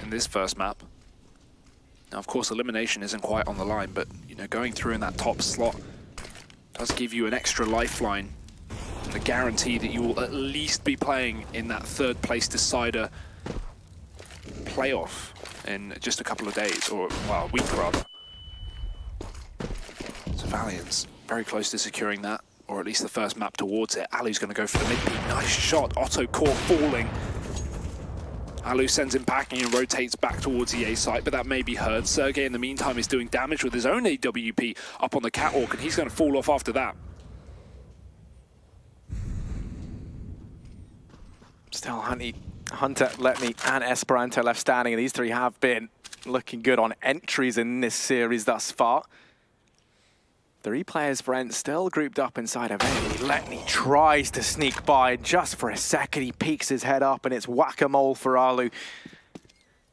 in this first map. Now, of course, elimination isn't quite on the line, but you know, going through in that top slot does give you an extra lifeline and the guarantee that you will at least be playing in that third place decider playoff in just a couple of days, or well, a week rather. So Valiance very close to securing that, or at least the first map towards it. Alu's going to go for the mid-peak. Nice shot. Otto caught falling. Alu sends him packing and rotates back towards the A site, but that may be heard. Sergey, in the meantime, is doing damage with his own AWP up on the catwalk, and he's going to fall off after that. Still Hunter, Letney, and Esperanto left standing, and these three have been looking good on entries in this series thus far. 3 players for Ents still grouped up inside of A. Letney tries to sneak by just for a second. He peeks his head up, and it's whack-a-mole for Alu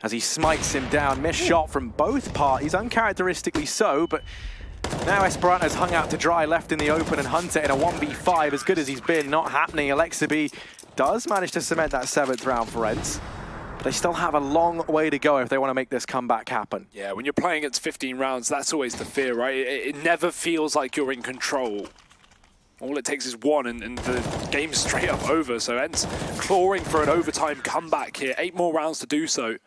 as he smites him down. Missed shot from both parties, uncharacteristically so, but now Esperanto's hung out to dry, left in the open, and Hunter in a 1v5, as good as he's been, not happening. Alexabi does manage to cement that 7th round for Ents. But they still have a long way to go if they want to make this comeback happen. Yeah, when you're playing against 15 rounds, that's always the fear, right? It never feels like you're in control. All it takes is one, and the game's straight up over. So Ents clawing for an overtime comeback here. 8 more rounds to do so. And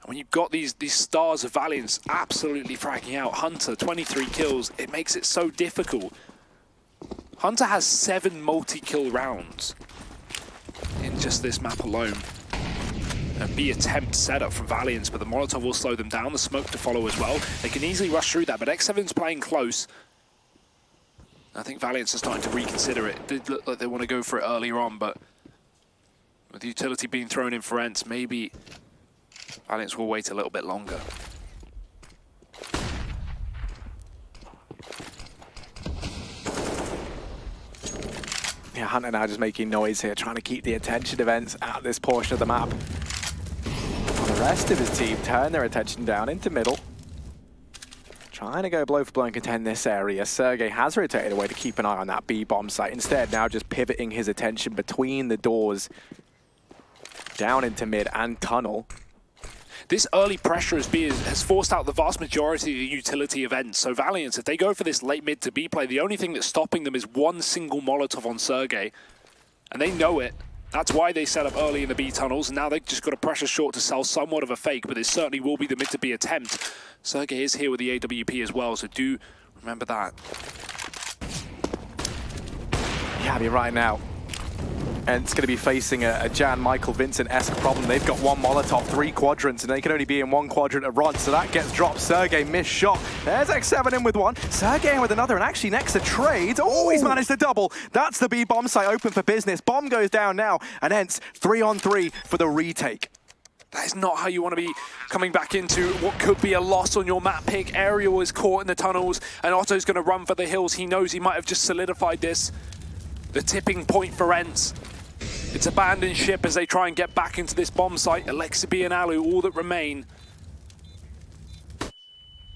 when you've got these stars of Valiance absolutely fragging out, Hunter, 23 kills, it makes it so difficult. Hunter has 7 multi-kill rounds in just this map alone. A B attempt setup from Valiance, but the Molotov will slow them down, the smoke to follow as well. They can easily rush through that, but X7's playing close. I think Valiance are starting to reconsider it. It did look like they want to go for it earlier on, but with the utility being thrown in for Ents, maybe Valiance will wait a little bit longer. Yeah, Hunter now just making noise here, trying to keep the attention of Ents at this portion of the map. The rest of his team turn their attention down into middle. Trying to go blow for blow and contend this area. Sergey has rotated away to keep an eye on that B-bomb site. Instead, now just pivoting his attention between the doors, down into mid and tunnel. This early pressure has forced out the vast majority of the utility of Ents. So Valiance, if they go for this late mid to B play, the only thing that's stopping them is one single Molotov on Sergey. And they know it. That's why they set up early in the B tunnels, and now they've just got a pressure short to sell somewhat of a fake, but it certainly will be the mid to B attempt. Sergey is here with the AWP as well, so do remember that. Yeah, you're right now. And it's going to be facing a Jan Michael Vincent-esque problem. They've got 1 Molotov, 3 quadrants, and they can only be in 1 quadrant at once, so that gets dropped. Sergey missed shot. There's X7 in with 1. Sergey in with another, and actually next to Trade. Oh, he's managed to double. That's the B-bomb site open for business. Bomb goes down now, and Ents 3-on-3 for the retake. That is not how you want to be coming back into what could be a loss on your map pick. Ariel is caught in the tunnels, and Otto's going to run for the hills. He knows he might have just solidified this. The tipping point for Ents. It's abandoned ship as they try and get back into this bomb site. Alexabi and Alu, all that remain.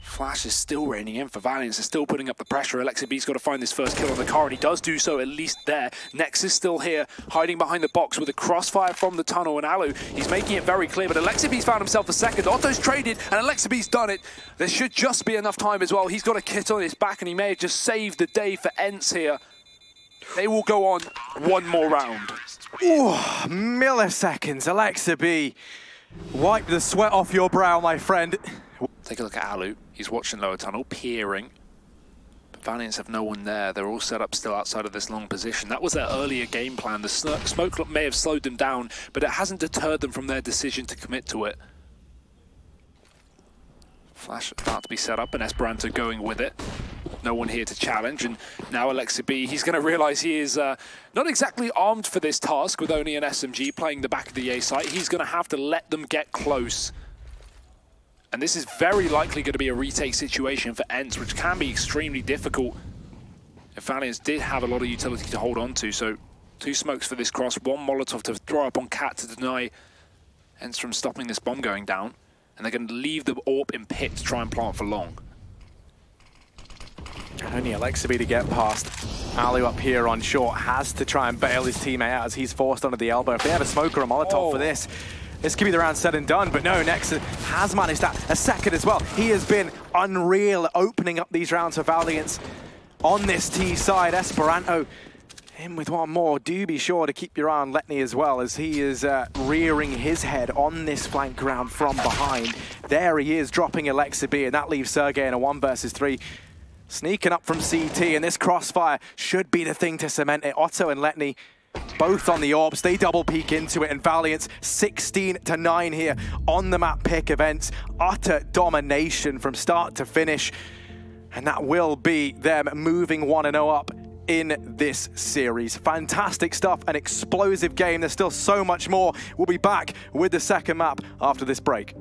Flash is still raining in for Valiance. They're still putting up the pressure. Alexabi's got to find this first kill on the car, and he does do so at least there. Nex is still here, hiding behind the box with a crossfire from the tunnel, and Alu, he's making it very clear, but Alexabi's found himself the second. Otto's traded, and Alexabi's done it. There should just be enough time as well. He's got a kit on his back, and he may have just saved the day for Ents here. They will go on 1 more round. Ooh, milliseconds. Alexabi, wipe the sweat off your brow, my friend. Take a look at Alu. He's watching lower tunnel, peering. Valiants have no one there. They're all set up still outside of this long position. That was their earlier game plan. The smoke may have slowed them down, but it hasn't deterred them from their decision to commit to it. Flash about to be set up, and Esperanto going with it. No one here to challenge, and now Alexa B, he's going to realize he is not exactly armed for this task with only an SMG playing the back of the A site. He's going to have to let them get close. And this is very likely going to be a retake situation for ENCE, which can be extremely difficult. If Valiants did have a lot of utility to hold on to, so 2 smokes for this cross, 1 Molotov to throw up on Cat to deny ENCE from stopping this bomb going down. And they're going to leave the AWP in pit to try and plant for long. Only Alexa B to get past. Alu up here on short has to try and bail his teammate out as he's forced under the elbow. If they have a smoke or a Molotov for this could be the round said and done. But no, Nexus has managed that a second as well. He has been unreal opening up these rounds for Valiants on this T side. Esperanto in with one more. Do be sure to keep your eye on Letney as well, as he is rearing his head on this flank round from behind. There he is, dropping Alexa B, and that leaves Sergey in a 1 versus 3. Sneaking up from CT, and this crossfire should be the thing to cement it. Otto and Letney both on the AWPs. They double peek into it, and Valiants 16-9 here on the map pick events. Utter domination from start to finish, and that will be them moving 1-0 up in this series. Fantastic stuff, an explosive game. There's still so much more. We'll be back with the second map after this break.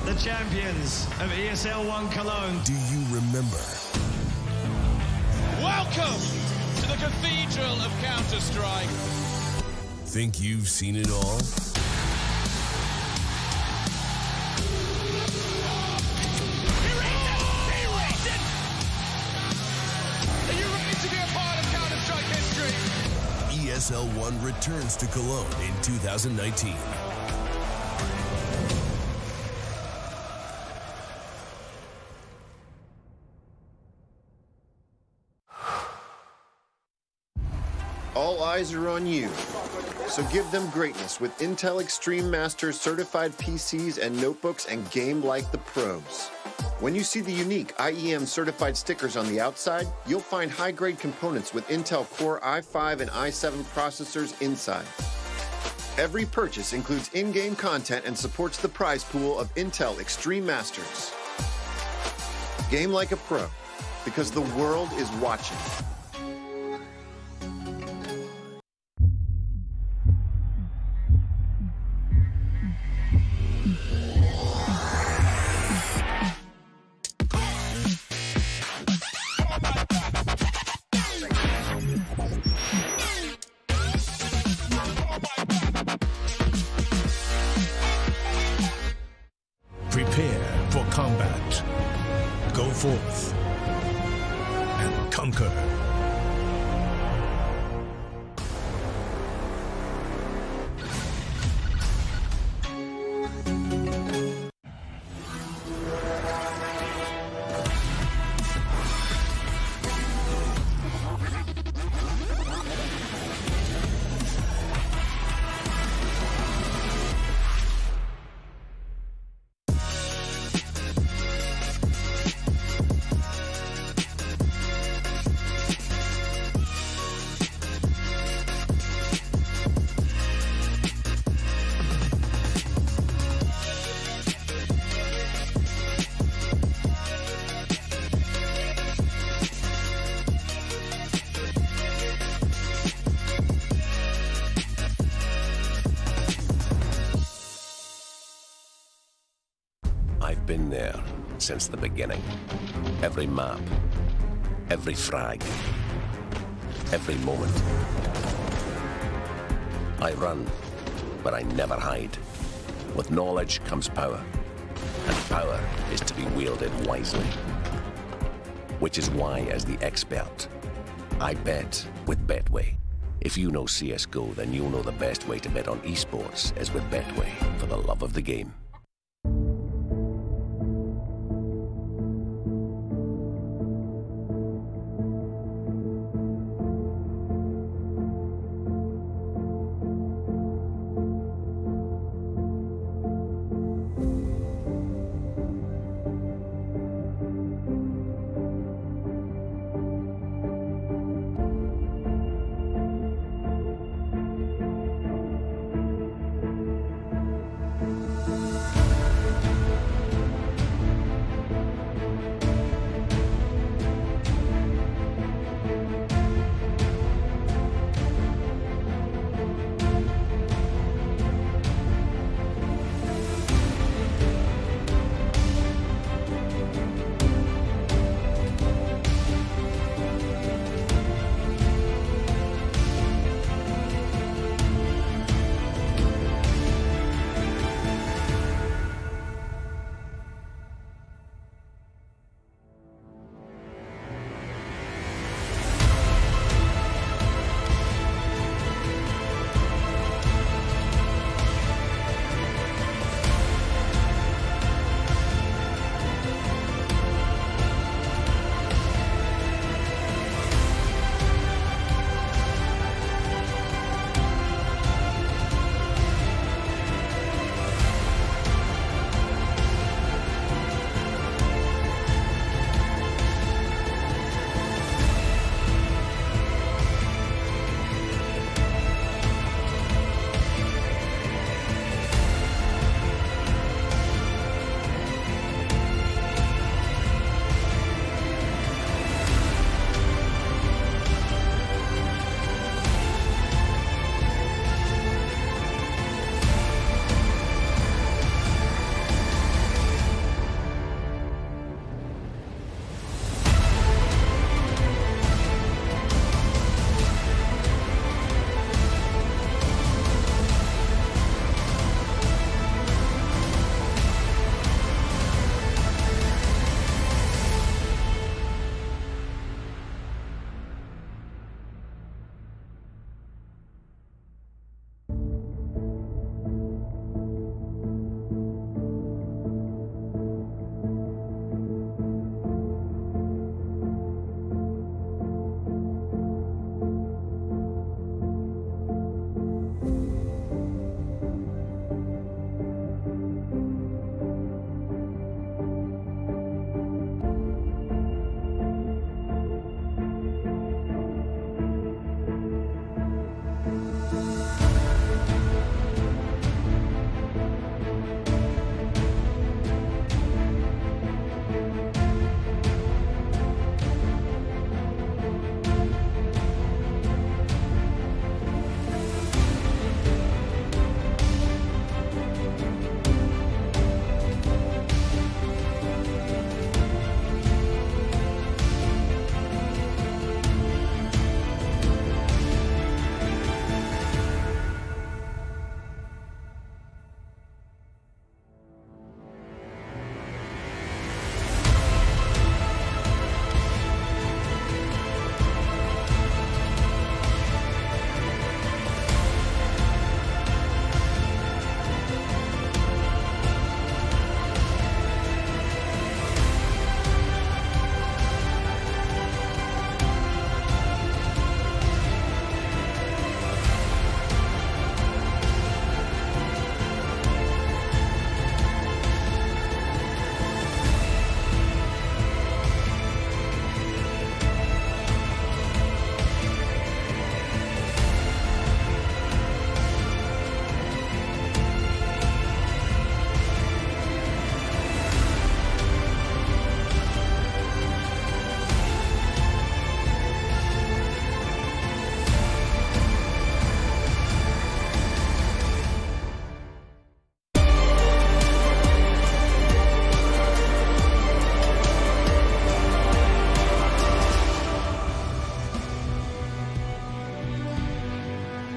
The champions of ESL 1 Cologne. Do you remember? Welcome to the Cathedral of Counter-Strike. Think you've seen it all? Are you ready to be a part of Counter-Strike history? ESL 1 returns to Cologne in 2019. All eyes are on you. So give them greatness with Intel Extreme Masters certified PCs and notebooks and game like the pros. When you see the unique IEM certified stickers on the outside, you'll find high-grade components with Intel Core i5 and i7 processors inside. Every purchase includes in-game content and supports the prize pool of Intel Extreme Masters. Game like a pro, because the world is watching. Prepare for combat. Go forth and conquer. I've been there since the beginning. Every map, every frag, every moment. I run, but I never hide. With knowledge comes power, and power is to be wielded wisely. Which is why, as the expert, I bet with Betway. If you know CSGO, then you'll know the best way to bet on esports is with Betway, for the love of the game.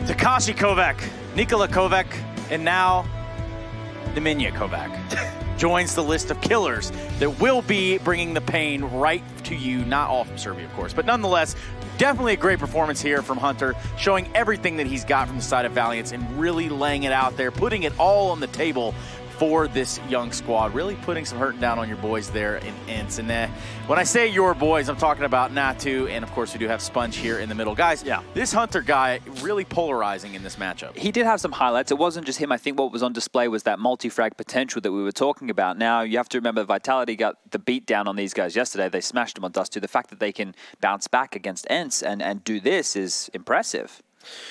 Takashi Kovac, Nikola Kovac, and now Nemanja Kovac joins the list of killers that will be bringing the pain right to you, not all from Serbia, of course, but nonetheless, definitely a great performance here from Hunter, showing everything that he's got from the side of Valiance and really laying it out there, putting it all on the table for this young squad, really putting some hurt down on your boys there in Ints. And when I say your boys, I'm talking about Natu, and of course we do have Sponge here in the middle. Guys, this Hunter guy really polarizing in this matchup. He did have some highlights. It wasn't just him. I think what was on display was that multi-frag potential that we were talking about. Now, you have to remember Vitality got the beat down on these guys yesterday. They smashed them on Dust 2. The fact that they can bounce back against Ents and do this is impressive.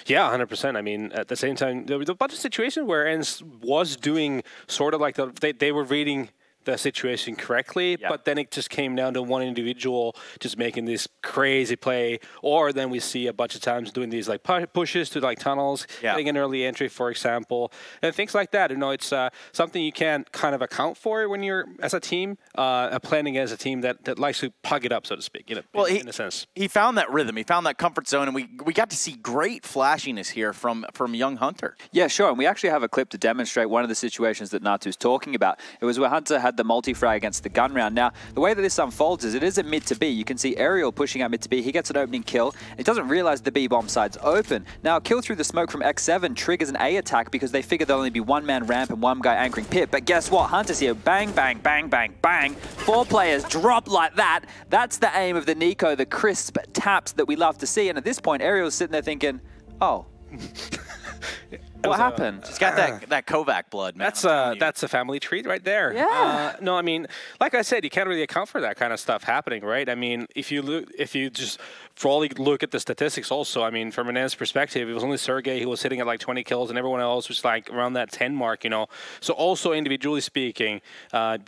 Yeah, 100%. I mean, at the same time, there was a bunch of situations where Ents was doing sort of like they were reading the situation correctly, but then it just came down to one individual just making this crazy play, or then we see a bunch of times doing these like pushes to like tunnels, getting an early entry, for example, and things like that. You know, it's something you can't kind of account for when you're as a team, planning as a team that likes to pug it up, so to speak. You know, well, in a sense, he found that rhythm, he found that comfort zone, and we got to see great flashiness here from young Hunter. Yeah, sure. And we actually have a clip to demonstrate one of the situations that Natu's talking about. It was where Hunter had the multi-frag against the gun round. Now, the way that this unfolds is it is a mid to B. You can see Aerial pushing out mid to B. He gets an opening kill. He doesn't realize the B bomb side's open. Now, kill through the smoke from X7 triggers an A attack because they figure there'll only be one man ramp and one guy anchoring pit. But guess what? Hunter's here. Bang, bang, bang, bang, bang. 4 players drop like that. That's the aim of the Nico, the crisp taps that we love to see. And at this point, Aerial's sitting there thinking, oh. What happened? He's got that Kovac blood, man. That's a family treat right there. Yeah. No, I mean, like I said, you can't really account for that kind of stuff happening, right? I mean, if you just fully look at the statistics, also, I mean, from an Ents perspective, it was only Sergey who was hitting at like 20 kills, and everyone else was like around that 10 mark, you know. So also individually speaking,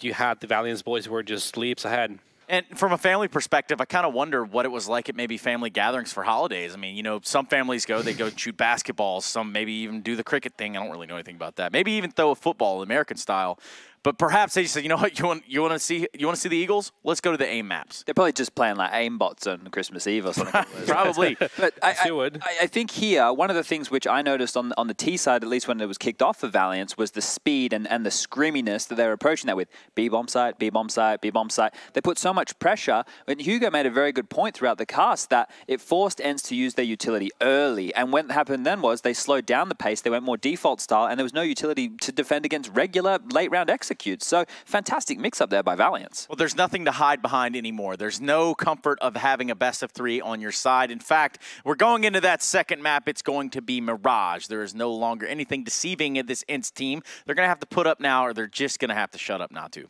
you had the Valiance boys who were just leaps ahead. And from a family perspective, I kind of wonder what it was like at maybe family gatherings for holidays. I mean, you know, some families they go shoot basketballs, some maybe even do the cricket thing. I don't really know anything about that. Maybe even throw a football, American style. But perhaps they just said, you know what, you want to see the Eagles? Let's go to the AIM maps. They're probably just playing like aim bots on Christmas Eve or something. Probably. But I think here, one of the things which I noticed on the T side, at least when it was kicked off for Valiance, was the speed and the screaminess that they were approaching that with. B-bomb site, B-bomb site, B-bomb site. They put so much pressure, and Hugo made a very good point throughout the cast that it forced Ents to use their utility early. And what happened then was they slowed down the pace, they went more default style, and there was no utility to defend against regular late round executes. So fantastic mix up there by Valiance. Well, there's nothing to hide behind anymore. There's no comfort of having a best of 3 on your side. In fact, we're going into that second map. It's going to be Mirage. There is no longer anything deceiving at this Ents team. They're going to have to put up now, or they're just going to have to shut up now too.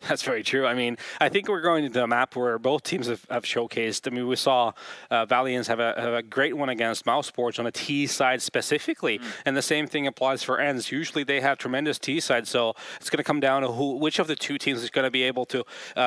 That's very true. I mean, I think we're going into a map where both teams have showcased. I mean, we saw Valiance have a great one against Mousesports on a T side specifically, and the same thing applies for Ents. Usually they have tremendous T side, so it's going to come down to which of the two teams is going to be able to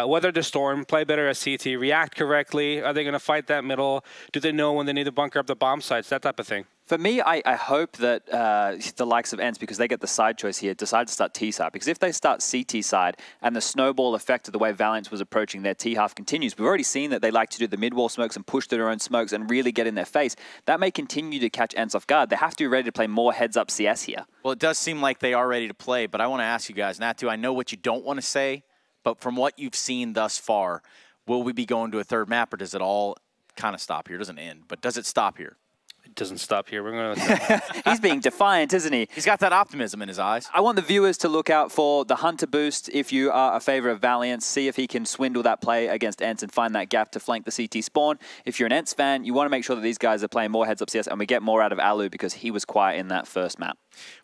weather the storm, play better at CT, react correctly. Are they going to fight that middle? Do they know when they need to bunker up the bomb sites? That type of thing. For me, I hope that the likes of Ents, because they get the side choice here, decide to start T side. Because if they start CT side and the snowball effect of the way Valiance was approaching their T half continues, we've already seen that they like to do the mid-wall smokes and push through their own smokes and really get in their face. That may continue to catch Ents off guard. They have to be ready to play more heads-up CS here. Well, it does seem like they are ready to play, but I want to ask you guys, Natu, I know what you don't want to say, but from what you've seen thus far, will we be going to a third map, or does it all kind of stop here? It doesn't end, but does it stop here? It doesn't stop here. We're going to. He's being defiant, isn't he? He's got that optimism in his eyes. I want the viewers to look out for the Hunter boost. If you are a favor of Valiance, see if he can swindle that play against Ents and find that gap to flank the CT spawn. If you're an Ents fan, you want to make sure that these guys are playing more heads-up CS, and we get more out of Alu because he was quiet in that first map.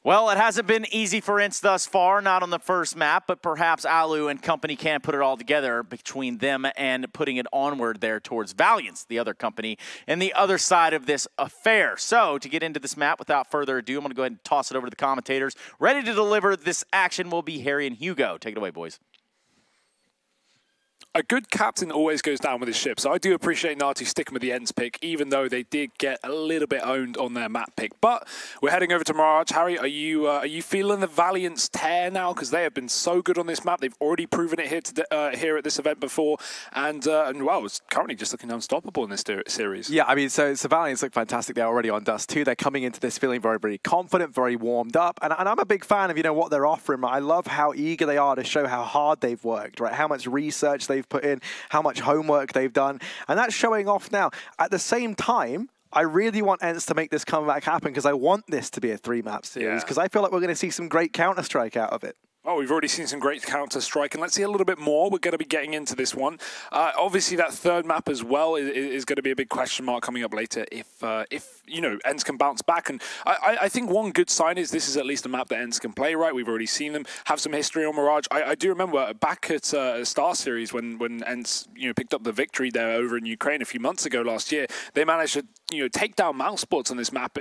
Well, it hasn't been easy for Ents thus far, not on the first map, but perhaps Alu and company can put it all together between them and putting it onward there towards Valiance, the other company, and the other side of this affair. So, to get into this map, without further ado, I'm going to go ahead and toss it over to the commentators. Ready to deliver this action will be Harry and Hugo. Take it away, boys. A good captain always goes down with his ship, so I do appreciate Natu sticking with the Ents pick, even though they did get a little bit owned on their map pick. But we're heading over to Mirage. Harry, are you feeling the Valiant's tear now? Because they have been so good on this map. They've already proven it here at this event before, and well, it's currently just looking unstoppable in this series. Yeah, I mean, so Valiants look fantastic. They're already on Dust too. They're coming into this feeling very, very confident, very warmed up, and I'm a big fan of what they're offering. I love how eager they are to show how hard they've worked, right? How much research they've put in, how much homework they've done, and that's showing off now. At the same time, I really want Ents to make this comeback happen because I want this to be a 3-map series because I feel like we're going to see some great Counter-Strike out of it. Oh, we've already seen some great Counter-Strike, and let's see a little bit more. We're going to be getting into this one. Obviously, that third map as well is going to be a big question mark coming up later if Ents can bounce back. And I think one good sign is this is at least a map that Ents can play, right? We've already seen them have some history on Mirage. I do remember back at Star Series when Ents picked up the victory there over in Ukraine a few months ago last year. They managed to take down Mousesports on this map.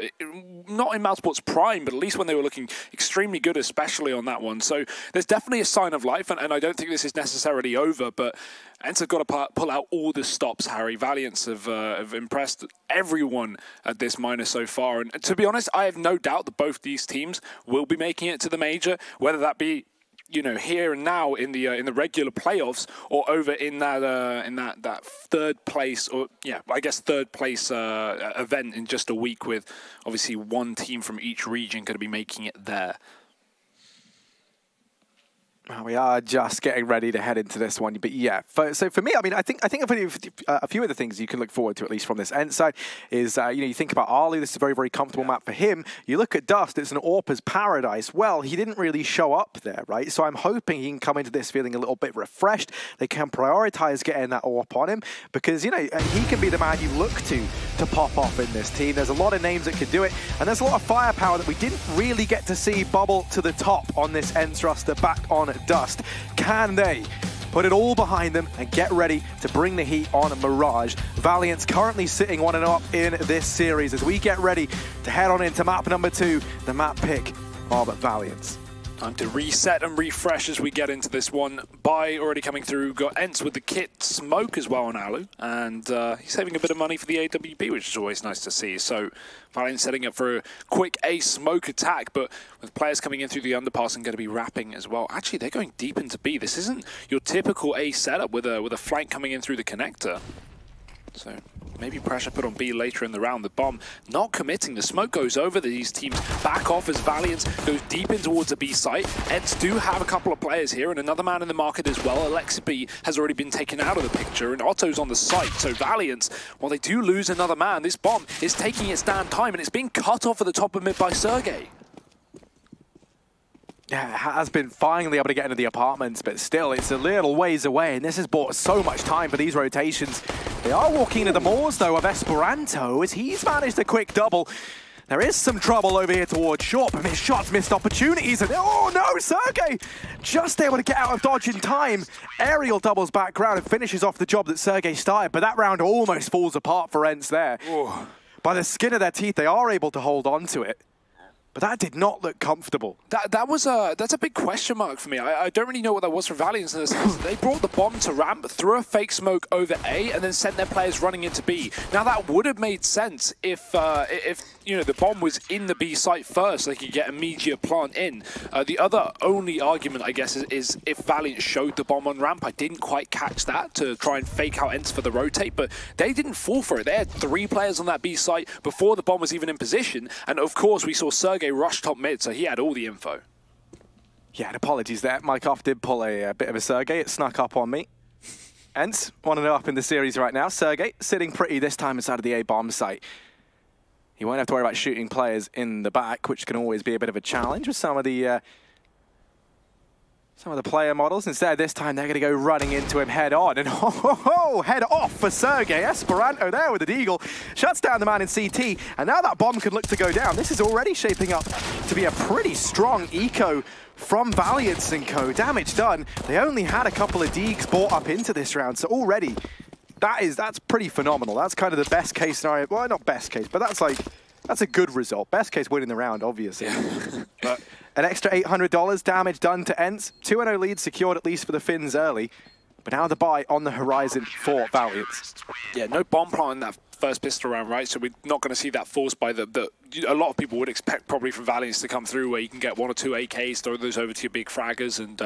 Not in Mousesports Prime, but at least when they were looking extremely good, especially on that one. So there's definitely a sign of life, and I don't think this is necessarily over, but Ents have got to pull out all the stops, Harry. Valiants have impressed everyone at this minor so far, and to be honest, I have no doubt that both these teams will be making it to the major, whether that be here and now in the regular playoffs or over in that third place, or I guess third place event in just a week, with obviously one team from each region going to be making it there. We are just getting ready to head into this one, but yeah. So for me, I mean, I think a few of the things you can look forward to, at least from this Ents side, is you think about Ali. This is a very, very comfortable map for him. You look at Dust; it's an AWPer's paradise. Well, he didn't really show up there, right? So I'm hoping he can come into this feeling a little bit refreshed. They can prioritize getting that AWP on him because he can be the man you look to pop off in this team. There's a lot of names that could do it, and there's a lot of firepower that we didn't really get to see bubble to the top on this Ents roster back on Dust. Can they put it all behind them and get ready to bring the heat on Mirage? Valiant's currently sitting 1-0 up in this series as we get ready to head on into map number 2, the map pick of Valiants. Time to reset and refresh as we get into this one. Buy already coming through. Got Ents with the kit. Smoke as well on Alu. And he's saving a bit of money for the AWP, which is always nice to see. So Valiant setting up for a quick A smoke attack, but with players coming in through the underpass and going to be wrapping as well. Actually, they're going deep into B. This isn't your typical A setup with a flank coming in through the connector. So maybe pressure put on B later in the round. The bomb not committing. The smoke goes over. These teams back off as Valiant goes deep in towards a B site. Ents do have a couple of players here and another man in the market as well. Alexa B has already been taken out of the picture and Otto's on the site. So Valiant, while they do lose another man, this bomb is taking its damn time and it's being cut off at the top of mid by Sergey. Yeah, has been finally able to get into the apartments, but still, it's a little ways away, and this has bought so much time for these rotations. They are walking into the moors, though, of Esperanto, as he's managed a quick double. There is some trouble over here towards short, but missed shots, missed opportunities, and oh no, Sergey just able to get out of dodge in time. Aerial doubles back round and finishes off the job that Sergey started, but that round almost falls apart for Ents there. Ooh. By the skin of their teeth, they are able to hold on to it. But that did not look comfortable. That's a big question mark for me. I don't really know what that was for Valiant in the sense that they brought the bomb to ramp, threw a fake smoke over A, and then sent their players running into B. Now that would have made sense if the bomb was in the B site first, they could get immediate plant in. The other only argument, I guess, is if Valiant showed the bomb on ramp. I didn't quite catch that to try and fake out Ents for the rotate, but they didn't fall for it. They had 3 players on that B site before the bomb was even in position, and of course we saw Sergey rush top mid, so he had all the info. Yeah, and apologies there. Mykov did pull a bit of a Sergey. It snuck up on me. Ents 1-0 up in the series right now. Sergey sitting pretty this time inside of the A bomb site. He won't have to worry about shooting players in the back, which can always be a bit of a challenge with some of the player models. Instead, this time they're going to go running into him head on. And head off for Sergey. Esperanto there with the deagle. Shuts down the man in CT. And now that bomb can look to go down. This is already shaping up to be a pretty strong eco from Valiant and Co. Damage done. They only had a couple of deags bought up into this round. So already, that's pretty phenomenal. That's kind of the best case scenario. Well, not best case, but that's a good result. Best case winning the round, obviously. Yeah. But an extra $800 damage done to Ents. 2-0 lead secured at least for the Finns early. But now the buy on the horizon for Valiance. Yeah, no bomb plant in that first pistol round, right? So we're not going to see that force buy that a lot of people would expect probably from Valiance to come through, where you can get 1 or 2 AKs, throw those over to your big fraggers, and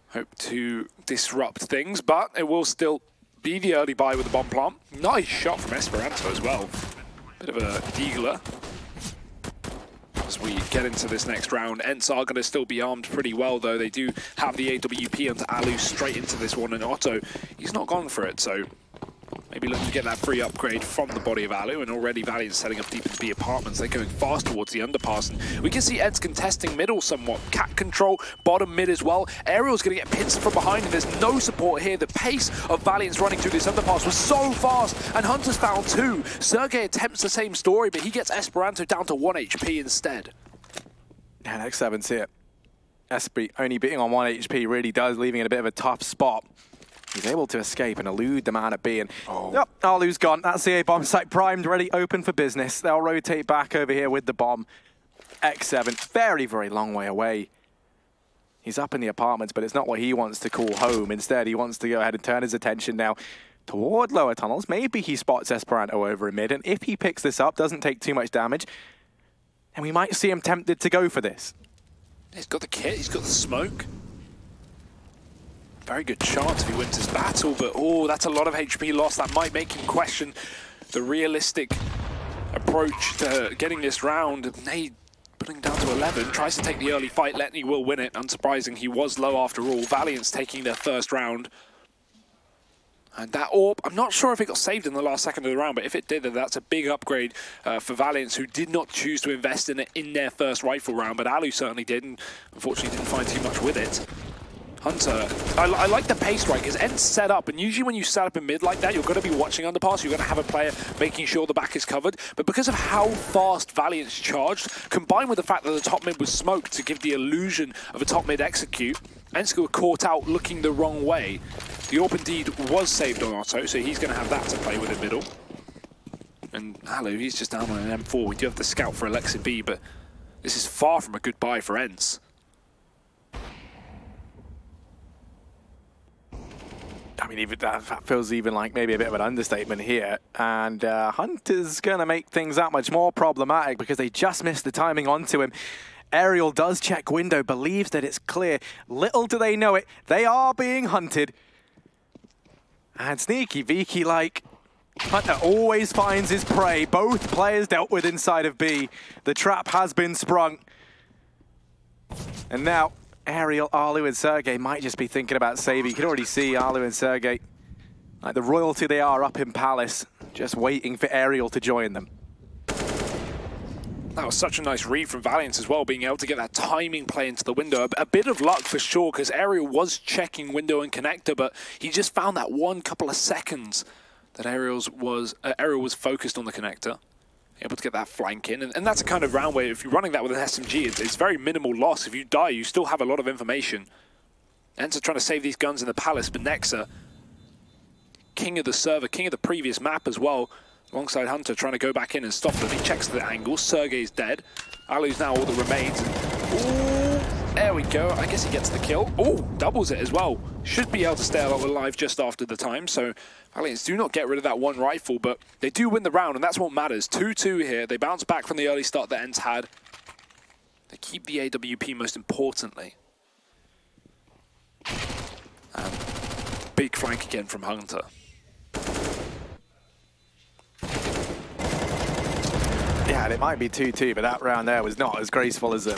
hope to disrupt things. But it will still be the early buy with the bomb plant. Nice shot from Esperanto as well. Bit of a deagler. As we get into this next round, Ents are going to still be armed pretty well, though. They do have the AWP onto Alu straight into this one, and Otto, he's not gone for it, so maybe looking to get that free upgrade from the body of Alu, and already Valiant setting up deep into B apartments. They're going fast towards the underpass, and we can see Ents contesting middle somewhat. Cat control, bottom mid as well. Aerial's going to get pinched from behind, and there's no support here. The pace of Valiant's running through this underpass was so fast, and Hunter's found 2. Sergey attempts the same story, but he gets Esperanto down to 1 HP instead. And X7's here. Esprit only being on 1 HP really does, leaving it a bit of a tough spot. He's able to escape and elude the man at B, and yep, Alu's gone. That's the A bomb site primed, ready, open for business. They'll rotate back over here with the bomb. X7, very, very long way away. He's up in the apartments, but it's not what he wants to call home. Instead, he wants to go ahead and turn his attention now toward lower tunnels. Maybe he spots Esperanto over in mid, and if he picks this up, doesn't take too much damage, and we might see him tempted to go for this. He's got the kit, he's got the smoke. Very good chance if he wins this battle, but oh, that's a lot of HP loss. That might make him question the realistic approach to getting this round. Nade putting down to 11, tries to take the early fight. Letney will win it. Unsurprising, he was low after all. Valiant's taking their first round. And that AWP, I'm not sure if it got saved in the last second of the round, but if it did, then that's a big upgrade for Valiance, who did not choose to invest in it in their first rifle round, but Alu certainly did, and unfortunately didn't find too much with it. Hunter, I like the pace strike, because Ents set up, and usually when you set up in mid like that, you're going to be watching underpass, you're going to have a player making sure the back is covered, but because of how fast Valiant's charged, combined with the fact that the top mid was smoked to give the illusion of a top mid execute, Ents were caught out looking the wrong way. The AWP indeed was saved on Otto, so he's going to have that to play with in middle. And Alu, he's just down on an M4. We do have the scout for Alexa B, but this is far from a good buy for Ents. I mean, even that feels even like maybe a bit of an understatement here. And Hunter's going to make things that much more problematic because they just missed the timing onto him. Aerial does check window, believes that it's clear. Little do they know it, they are being hunted. And sneaky Viki-like, Hunter always finds his prey. Both players dealt with inside of B. The trap has been sprung. And now Aerial, Alu, and Sergey might just be thinking about saving. You can already see Alu and Sergey, like the royalty they are up in Palace, just waiting for Aerial to join them. That was such a nice read from Valiant as well, being able to get that timing play into the window. A bit of luck for sure, because Aerial was checking window and connector, but he just found that one couple of seconds that Aerial was focused on the connector, able to get that flank in. And that's a kind of round where if you're running that with an SMG, it's very minimal loss. If you die, you still have a lot of information. Ents are trying to save these guns in the Palace, but Nexa, king of the server, king of the previous map as well, alongside Hunter, trying to go back in and stop them. He checks the angle. Sergey's dead. Alu's now all that remains. Ooh, there we go. I guess he gets the kill. Oh, doubles it as well. Should be able to stay alive just after the time. So Valiants do not get rid of that one rifle, but they do win the round, and that's what matters. 2-2 here. They bounce back from the early start that Ents had. They keep the AWP most importantly. And big flank again from Hunter. Yeah, and it might be 2-2, but that round there was not as graceful as a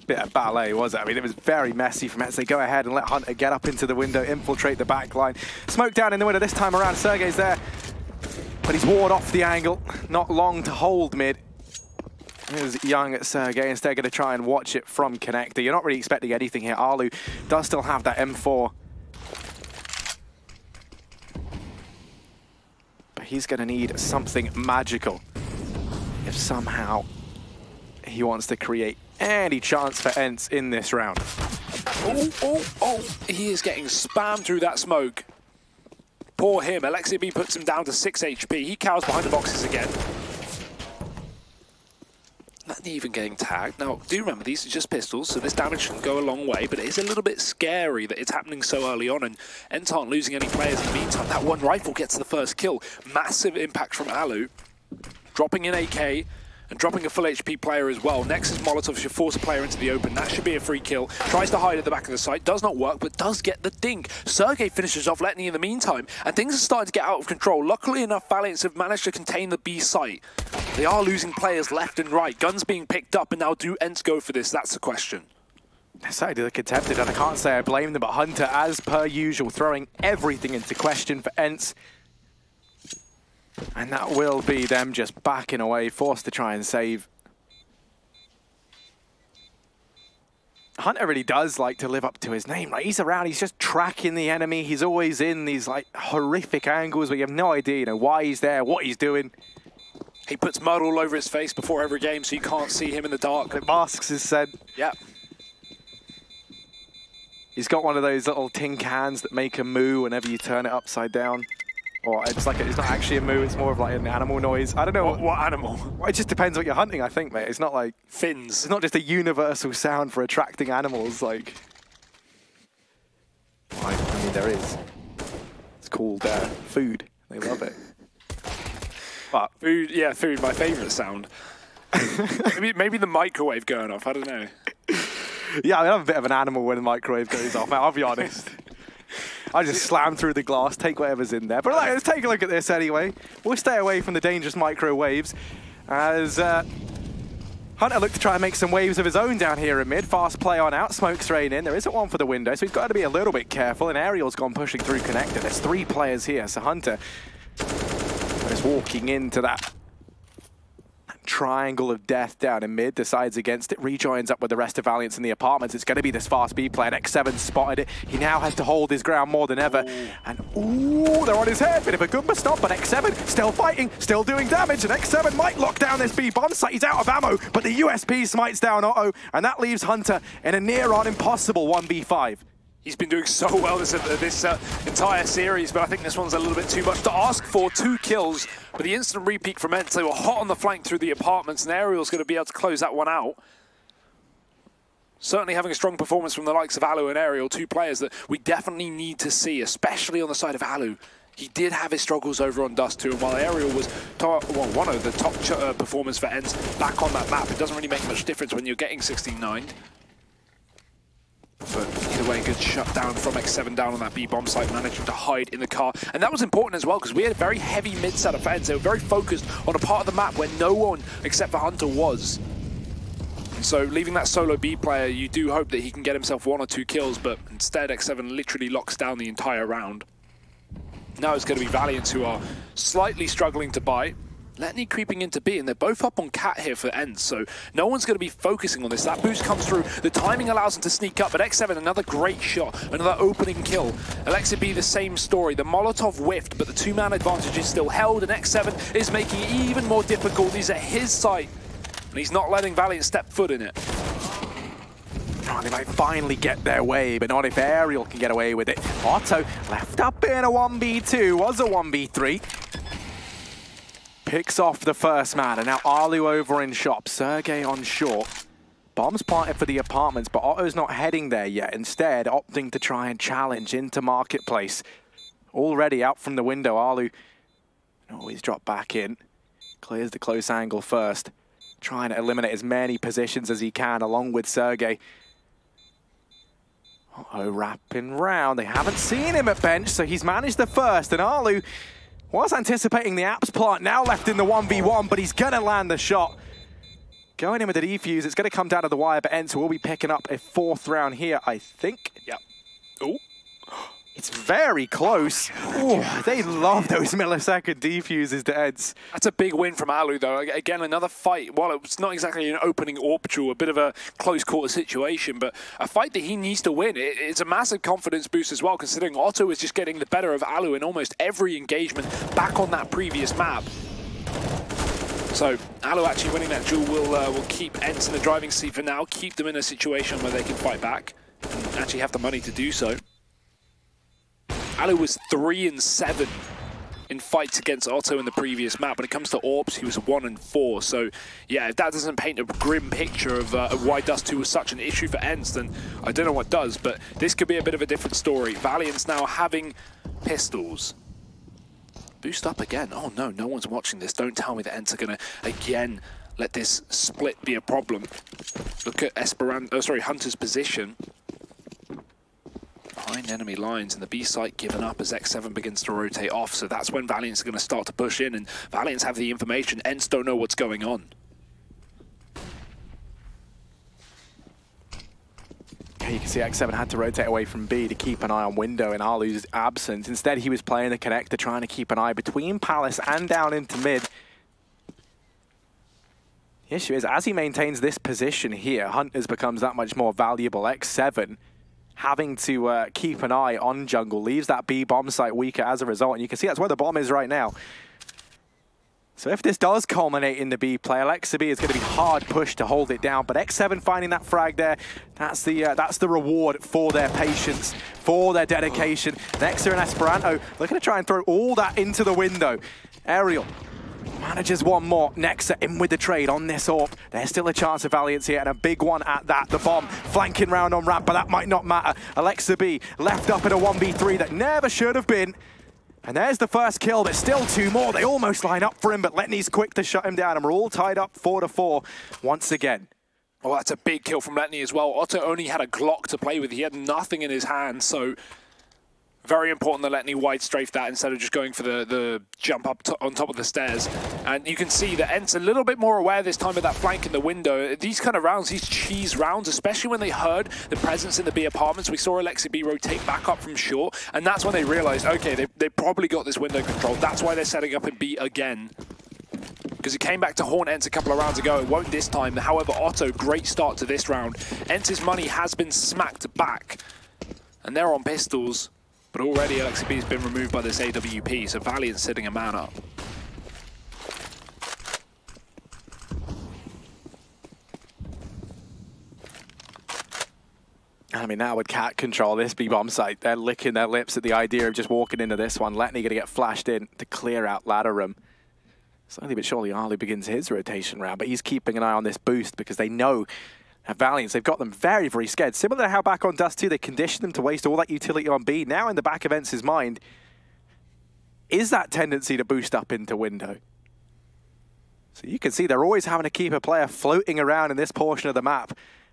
bit of ballet, was it? I mean, it was very messy from Ents. They go ahead and let Hunter get up into the window, infiltrate the back line. Smoke down in the window this time around. Sergey's there, but he's ward off the angle. Not long to hold mid. It was young at Sergey. Instead, going to try and watch it from connector. You're not really expecting anything here. Alu does still have that M4. But he's going to need something magical if somehow he wants to create any chance for Ents in this round. Oh, he is getting spammed through that smoke. Poor him. Alexa B puts him down to 6 HP. He cowers behind the boxes again. Not even getting tagged. Now, do remember, these are just pistols, so this damage shouldn't go a long way, but it is a little bit scary that it's happening so early on, and Ents aren't losing any players in the meantime. That one rifle gets the first kill. Massive impact from Alu. Dropping in AK, and dropping a full HP player as well. Nexus Molotov should force a player into the open. That should be a free kill. Tries to hide at the back of the site. Does not work, but does get the dink. Sergey finishes off Letny in the meantime, and things are starting to get out of control. Luckily enough, Valiants have managed to contain the B site. They are losing players left and right. Guns being picked up, and now do Ents go for this? That's the question. They're certainly look tempted, and I can't say I blame them, but Hunter, as per usual, throwing everything into question for Ents. And that will be them just backing away, forced to try and save. Hunter really does like to live up to his name. Like, he's around, he's just tracking the enemy. He's always in these like horrific angles where you have no idea, you know, why he's there, what he's doing. He puts mud all over his face before every game so you can't see him in the dark. It masks his said. Yep. He's got one of those little tin cans that make a moo whenever you turn it upside down. Or it's like it's not actually a moo, it's more of like an animal noise. I don't know. What animal? Well, it just depends what you're hunting, I think, mate. It's not like... Fins. It's not just a universal sound for attracting animals, like... I mean, there is. It's called food. They love it. But food, yeah, food, my favourite sound. maybe the microwave going off, I don't know. Yeah, I mean, I'm a bit of an animal when the microwave goes off, mate, I'll be honest. I just slam through the glass, take whatever's in there. But let's take a look at this anyway. We'll stay away from the dangerous microwaves as Hunter looked to try and make some waves of his own down here in mid. Fast play on out, smoke's raining. There isn't one for the window, so he's got to be a little bit careful. And Aerial's gone pushing through connector. There's 3 players here, so Hunter is walking into that triangle of death down in mid, decides against it, rejoins up with the rest of Valiants in the apartments. It's going to be this fast B player. X7 spotted it. He now has to hold his ground more than ever. And ooh, they're on his head. Bit of a Goomba stop, but X7 still fighting, still doing damage, and X7 might lock down this B bomb site. He's out of ammo, but the USP smites down Otto, and that leaves Hunter in a near-on impossible 1v5. He's been doing so well this entire series, but I think this one's a little bit too much to ask for. 2 kills, but the instant repeat from Ents, they were hot on the flank through the apartments, and Aerial's going to be able to close that one out. Certainly having a strong performance from the likes of Alu and Aerial, 2 players that we definitely need to see, especially on the side of Alu. He did have his struggles over on Dust 2, and while Aerial was one of the top performers for Ents back on that map, it doesn't really make much difference when you're getting 16-9'd. But either way, good shutdown from X7 down on that B-bomb site, managing to hide in the car. And that was important as well, because we had a very heavy mid-setup for Ents. They were very focused on a part of the map where no one except for Hunter was. And so leaving that solo B player, you do hope that he can get himself 1 or 2 kills, but instead X7 literally locks down the entire round. Now it's going to be Valiants who are slightly struggling to buy. Letny creeping into B, and they're both up on Cat here for Ents, so no one's going to be focusing on this. That boost comes through, the timing allows them to sneak up, but X7, another great shot, another opening kill. Alexa B, the same story. The Molotov whiffed, but the 2-man advantage is still held, and X7 is making it even more difficult. He's at his site, and he's not letting Valiant step foot in it. Oh, they might finally get their way, but not if Aerial can get away with it. Otto left up in a 1v2, was a 1v3. Picks off the first man, and now Alu over in shop. Sergey on short. Bombs planted for the apartments, but Otto's not heading there yet. Instead, opting to try and challenge into Marketplace. Already out from the window, Alu always drop back in. Clears the close angle first. Trying to eliminate as many positions as he can, along with Sergey. Otto wrapping round. They haven't seen him at bench, so he's managed the first, and Alu was anticipating the apps plant, now left in the 1v1, but he's gonna land the shot. Going in with the defuse, it's gonna come down to the wire, but Ents will be picking up a 4th round here, I think. Yep. Oh. It's very close. Ooh, they love those millisecond defuses to Ents. That's a big win from Alu, though. Again, another fight. Well, it's not exactly an opening orbital, a bit of a close quarter situation, but a fight that he needs to win. It's a massive confidence boost as well, considering Otto is just getting the better of Alu in almost every engagement back on that previous map. So Alu actually winning that duel will keep Ents in the driving seat for now, keep them in a situation where they can fight back and actually have the money to do so. Alu was 3-7 in fights against Otto in the previous map. When it comes to AWPs, he was 1 and 4. So, yeah, if that doesn't paint a grim picture of why Dust 2 was such an issue for ENCE, then I don't know what does. But this could be a bit of a different story. Valiant's now having pistols. Boost up again. Oh, no, no one's watching this. Don't tell me that ENCE are going to, again, let this split be a problem. Look at Hunter's position. Behind enemy lines, and the B site given up as X7 begins to rotate off. So that's when Valiant's are going to start to push in, and Valiant's have the information. ENCE don't know what's going on. You can see X7 had to rotate away from B to keep an eye on Window in Alu's absence. Instead, he was playing the connector, trying to keep an eye between Palace and down into mid. The issue is, as he maintains this position here, Hunters becomes that much more valuable. X7 having to keep an eye on jungle leaves that B bomb site weaker as a result, and you can see that's where the bomb is right now. So if this does culminate in the B play, Alexa-B is going to be hard pushed to hold it down, but X7 finding that frag there, that's the reward for their patience, for their dedication. Nexa and Esperanto looking to try and throw all that into the window. Aerial manages one more. Nexa in with the trade on this AWP. There's still a chance of Valiance here, and a big one at that. The bomb flanking round on ramp, but that might not matter. Alexa-B left up in a 1v3 that never should have been. And there's the first kill, but still 2 more. They almost line up for him, but Letney's quick to shut him down, and we're all tied up 4-4 once again. Well, that's a big kill from Letney as well. Otto only had a Glock to play with. He had nothing in his hand, so very important that Letney wide strafed that instead of just going for the jump up on top of the stairs. And you can see that ENCE a little bit more aware this time of that flank in the window. These kind of rounds, these cheese rounds, especially when they heard the presence in the B apartments, we saw Alexa-B rotate back up from short, and that's when they realized, okay, they probably got this window control. That's why they're setting up in B again. Because it came back to haunt ENCE a couple of rounds ago. It won't this time. However, Otto, great start to this round. ENCE's money has been smacked back, and they're on pistols. But already Alexa-B has been removed by this AWP, so Valiant's sitting a man up. I mean, now with Cat control this B-bomb site, they're licking their lips at the idea of just walking into this one. Letney going to get flashed in to clear out ladder room. Slowly but surely, Alu begins his rotation round, but he's keeping an eye on this boost because they know at Valiance, they've got them very, very scared. Similar to how back on Dust 2, they conditioned them to waste all that utility on B. Now in the back of ENCE's mind is that tendency to boost up into window. So you can see they're always having to keep a player floating around in this portion of the map.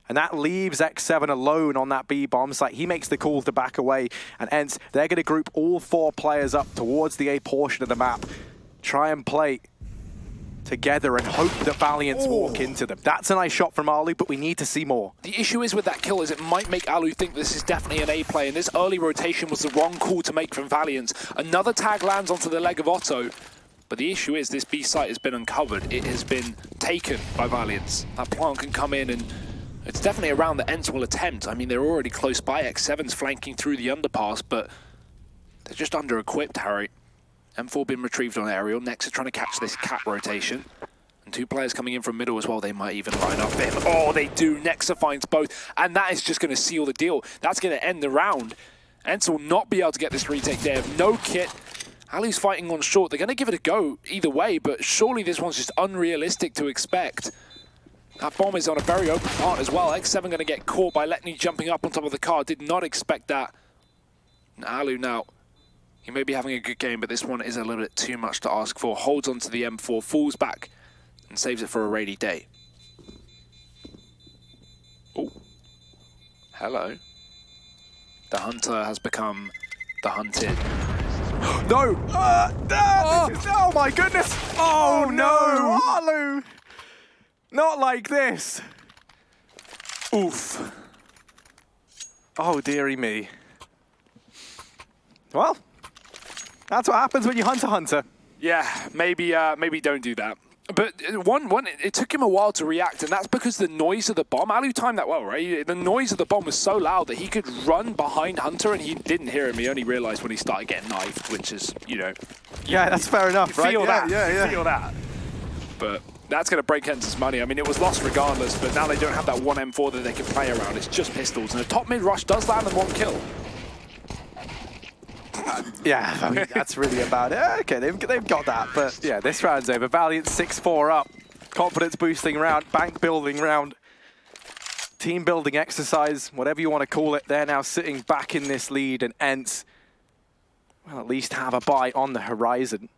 And that leaves X7 alone on that B bomb site. He makes the call to back away. And ENCE, they're going to group all 4 players up towards the A portion of the map. Try and play together and hope that Valiants walk into them. That's a nice shot from Alu, but we need to see more. The issue is with that kill is it might make Alu think this is definitely an A play, and this early rotation was the wrong call to make from Valiant. Another tag lands onto the leg of Otto, but the issue is this B site has been uncovered. It has been taken by Valiant. That plant can come in, and it's definitely around that ENCE will attempt. I mean, they're already close by. X7's flanking through the underpass, but they're just under-equipped, Harry. M4 been retrieved on aerial. Nexa trying to catch this cat rotation. And 2 players coming in from middle as well. They might even line up him. Oh, they do. Nexa finds both. And that is just going to seal the deal. That's going to end the round. ENCE will not be able to get this retake. They have no kit. Alu's fighting on short. They're going to give it a go either way, but surely this one's just unrealistic to expect. That bomb is on a very open part as well. X7 going to get caught by Letney jumping up on top of the car. Did not expect that. And Alu now, he may be having a good game, but this one is a little bit too much to ask for. Holds onto the M4, falls back, and saves it for a rainy day. Oh, hello. The hunter has become the hunted. No! Oh my goodness! Oh no! Alu! Not like this! Oof. Oh dearie me. Well, that's what happens when you hunt a hunter. Yeah, maybe don't do that. But it took him a while to react, and that's because the noise of the bomb, Alu timed that well, right? The noise of the bomb was so loud that he could run behind Hunter, and he didn't hear him. He only realized when he started getting knifed, which is, you know. Yeah, that's fair enough, right? Feel that. Yeah. Feel that. But that's going to break ENCE's money. I mean, it was lost regardless, but now they don't have that one M4 that they can play around. It's just pistols, and a top mid rush does land in 1 kill. Yeah, I mean, that's really about it. Okay, they've got that, but yeah, this round's over. Valiant 6-4 up. Confidence boosting round, bank building round, team building exercise, whatever you want to call it. They're now sitting back in this lead, and ENCE will at least have a bite on the horizon.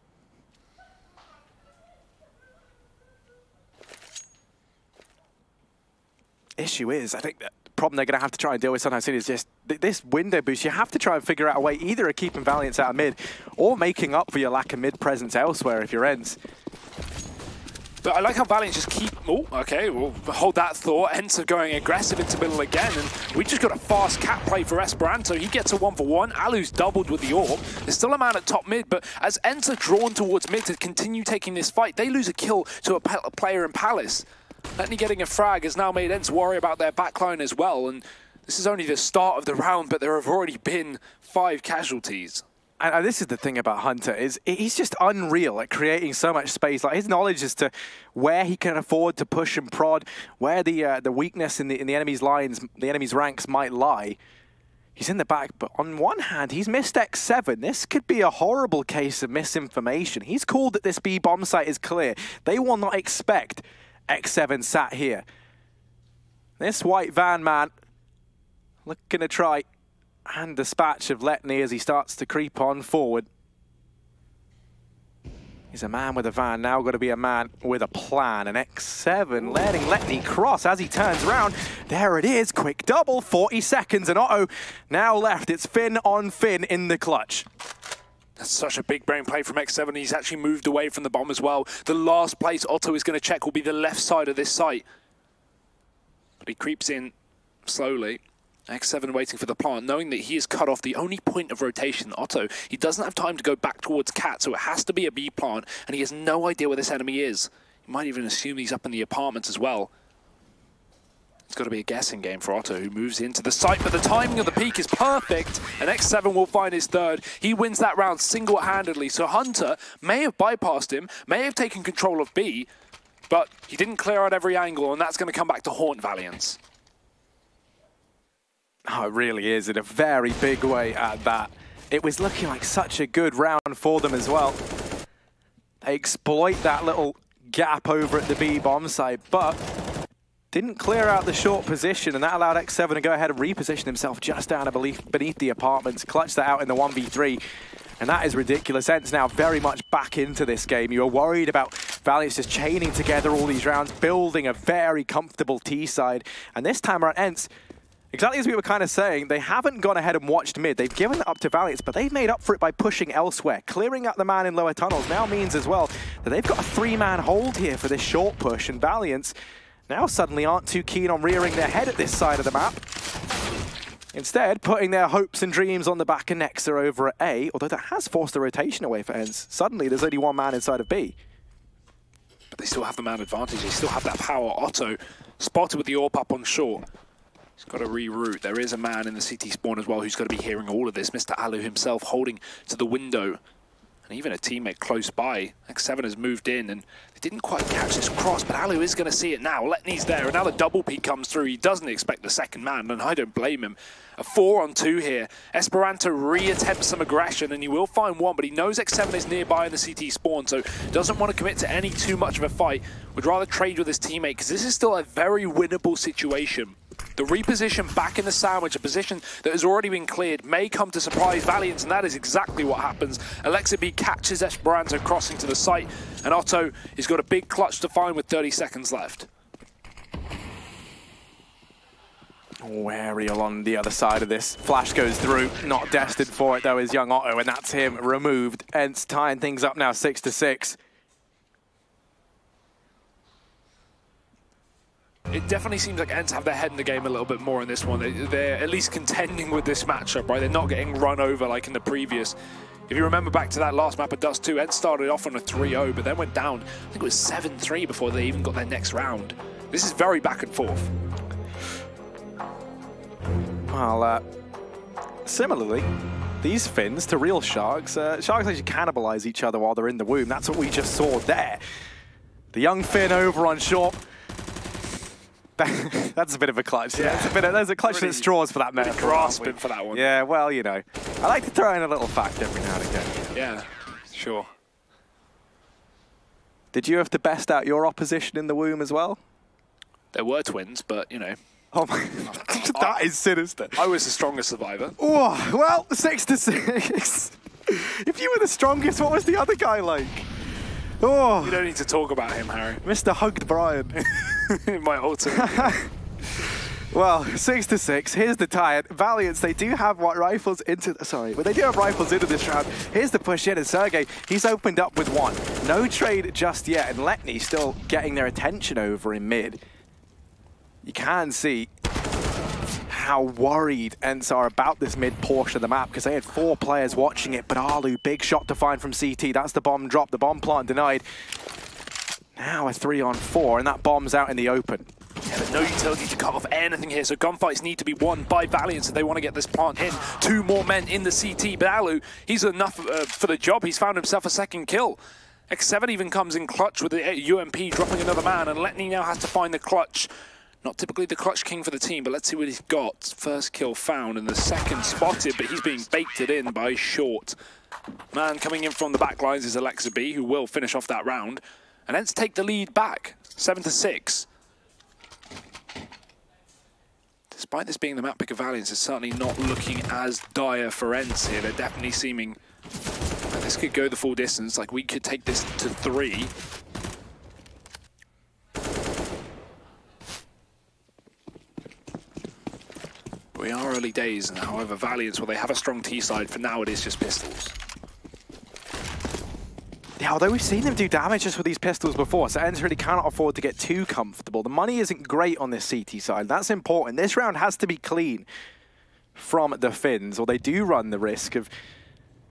Issue is, I think that the problem they're going to have to try and deal with sometime soon is just this window boost. You have to try and figure out a way either of keeping Valiance out of mid or making up for your lack of mid presence elsewhere if you're ENCE. But I like how Valiant just keep... Oh, okay, we'll hold that thought. ENCE are going aggressive into middle again, and we just got a fast cat play for Esperanto. He gets a 1-for-1. Alu's doubled with the AWP. There's still a man at top mid, but as ENCE are drawn towards mid to continue taking this fight, they lose a kill to a player in Palace. Letney getting a frag has now made ENCE worry about their backline as well, and this is only the start of the round, but there have already been 5 casualties. And this is the thing about Hunter, is he's just unreal at creating so much space. Like, his knowledge as to where he can afford to push and prod, where the weakness in the enemy's lines, the enemy's ranks might lie. He's in the back, but on one hand, he's missed X7. This could be a horrible case of misinformation. He's called that this B bomb site is clear. They will not expect X7 sat here. This white van man looking to try and dispatch of Letney as he starts to creep on forward. He's a man with a van, now got to be a man with a plan. And X7 letting Letney cross as he turns around. There it is, quick double, 40 seconds, and Otto now left. It's Finn on Finn in the clutch. That's such a big brain play from X7. He's actually moved away from the bomb as well. The last place Otto is going to check will be the left side of this site. But he creeps in slowly. X7 waiting for the plant, knowing that he is cut off the only point of rotation. Otto, he doesn't have time to go back towards Cat, so it has to be a B plant, and he has no idea where this enemy is. He might even assume he's up in the apartments as well. It's got to be a guessing game for Otto, who moves into the site, but the timing of the peak is perfect, and X7 will find his third. He wins that round single-handedly, so Hunter may have bypassed him, may have taken control of B, but he didn't clear out every angle, and that's going to come back to haunt Valiance. Oh, it really is, in a very big way at that. It was looking like such a good round for them as well. They exploit that little gap over at the B bomb site, but didn't clear out the short position, and that allowed X7 to go ahead and reposition himself just down beneath the apartments, clutch that out in the 1v3. And that is ridiculous. ENCE now very much back into this game. You were worried about Valiance just chaining together all these rounds, building a very comfortable T side. And this time around, ENCE, exactly as we were kind of saying, they haven't gone ahead and watched mid. They've given it up to Valiance, but they've made up for it by pushing elsewhere. Clearing out the man in lower tunnels now means as well that they've got a 3-man hold here for this short push, and Valiance now suddenly aren't too keen on rearing their head at this side of the map. Instead, putting their hopes and dreams on the back of Nexa over at A, although that has forced the rotation away for ENCE. Suddenly, there's only 1 man inside of B. But they still have the man advantage. They still have that power. Otto spotted with the AWP up on shore. He's got to reroute. There is a man in the CT spawn as well who's got to be hearing all of this. Mr. Alu himself holding to the window. And even a teammate close by. X7 has moved in and they didn't quite catch this cross, but Alu is going to see it now. Letney's there, and now the double peek comes through. He doesn't expect the second man, and I don't blame him. A 4-on-2 here. Esperanto re-attempts some aggression, and he will find one, but he knows X7 is nearby in the CT spawn, so doesn't want to commit to any too much of a fight. Would rather trade with his teammate, because this is still a very winnable situation. The reposition back in the sandwich, a position that has already been cleared, may come to surprise Valiance, and that is exactly what happens. Alexa B catches Esperanto crossing to the site, and Otto has got a big clutch to find with 30 seconds left. Wary along the other side of this. Flash goes through, not destined for it though is young Otto, and that's him removed. ENCE tying things up now 6-6. It definitely seems like ENCE have their head in the game a little bit more in this one. They're at least contending with this matchup, right? They're not getting run over like in the previous. If you remember back to that last map at Dust 2, ENCE started off on a 3-0, but then went down, I think it was 7-3 before they even got their next round. This is very back and forth. Well, similarly, these fins to real sharks, sharks actually cannibalize each other while they're in the womb. That's what we just saw there. The young Finn over on short. That's a bit of a clutch. Yeah, there's a clutch at straws for that metaphor. Grasping for that one. Yeah, well, you know, I like to throw in a little fact every now and again. Yeah, sure. Did you have to best out your opposition in the womb as well? There were twins, but, you know. Oh my, that is sinister. I was the strongest survivor. Oh, well, 6-6. If you were the strongest, what was the other guy like? Oh. You don't need to talk about him, Harry. Mr. Hugged Brian. My ultimate. Well, 6-6. Here's the tie. Valiants, they do have rifles into... Sorry, but they do have rifles into this round. Here's the push in, and Sergey, he's opened up with one. No trade just yet, and Letny still getting their attention over in mid. You can see how worried Ents are about this mid portion of the map, because they had 4 players watching it, but Alu, big shot to find from CT. That's the bomb drop, the bomb plant denied. Now a 3-on-4, and that bomb's out in the open. Yeah, but no utility to cut off anything here, so gunfights need to be won by Valiants if they want to get this plant in. 2 more men in the CT, but Alu, he's enough for the job. He's found himself a second kill. X7 even comes in clutch with the UMP dropping another man, and Letny now has to find the clutch. Not typically the clutch king for the team, but let's see what he's got. First kill found and the second spotted, but he's being baked in by Short. Man coming in from the back lines is Alexa B, who will finish off that round. And Ents take the lead back, 7-6. Despite this being the map pick of Valiants, it's certainly not looking as dire for Ents here. They're definitely seeming like this could go the full distance, like we could take this to 3. We are early days, and however, Valiants, well, they have a strong T side. For now, it is just pistols. Yeah, although we've seen them do damage just with these pistols before, so Ents really cannot afford to get too comfortable. The money isn't great on this CT side. That's important. This round has to be clean from the Finns, or they do run the risk of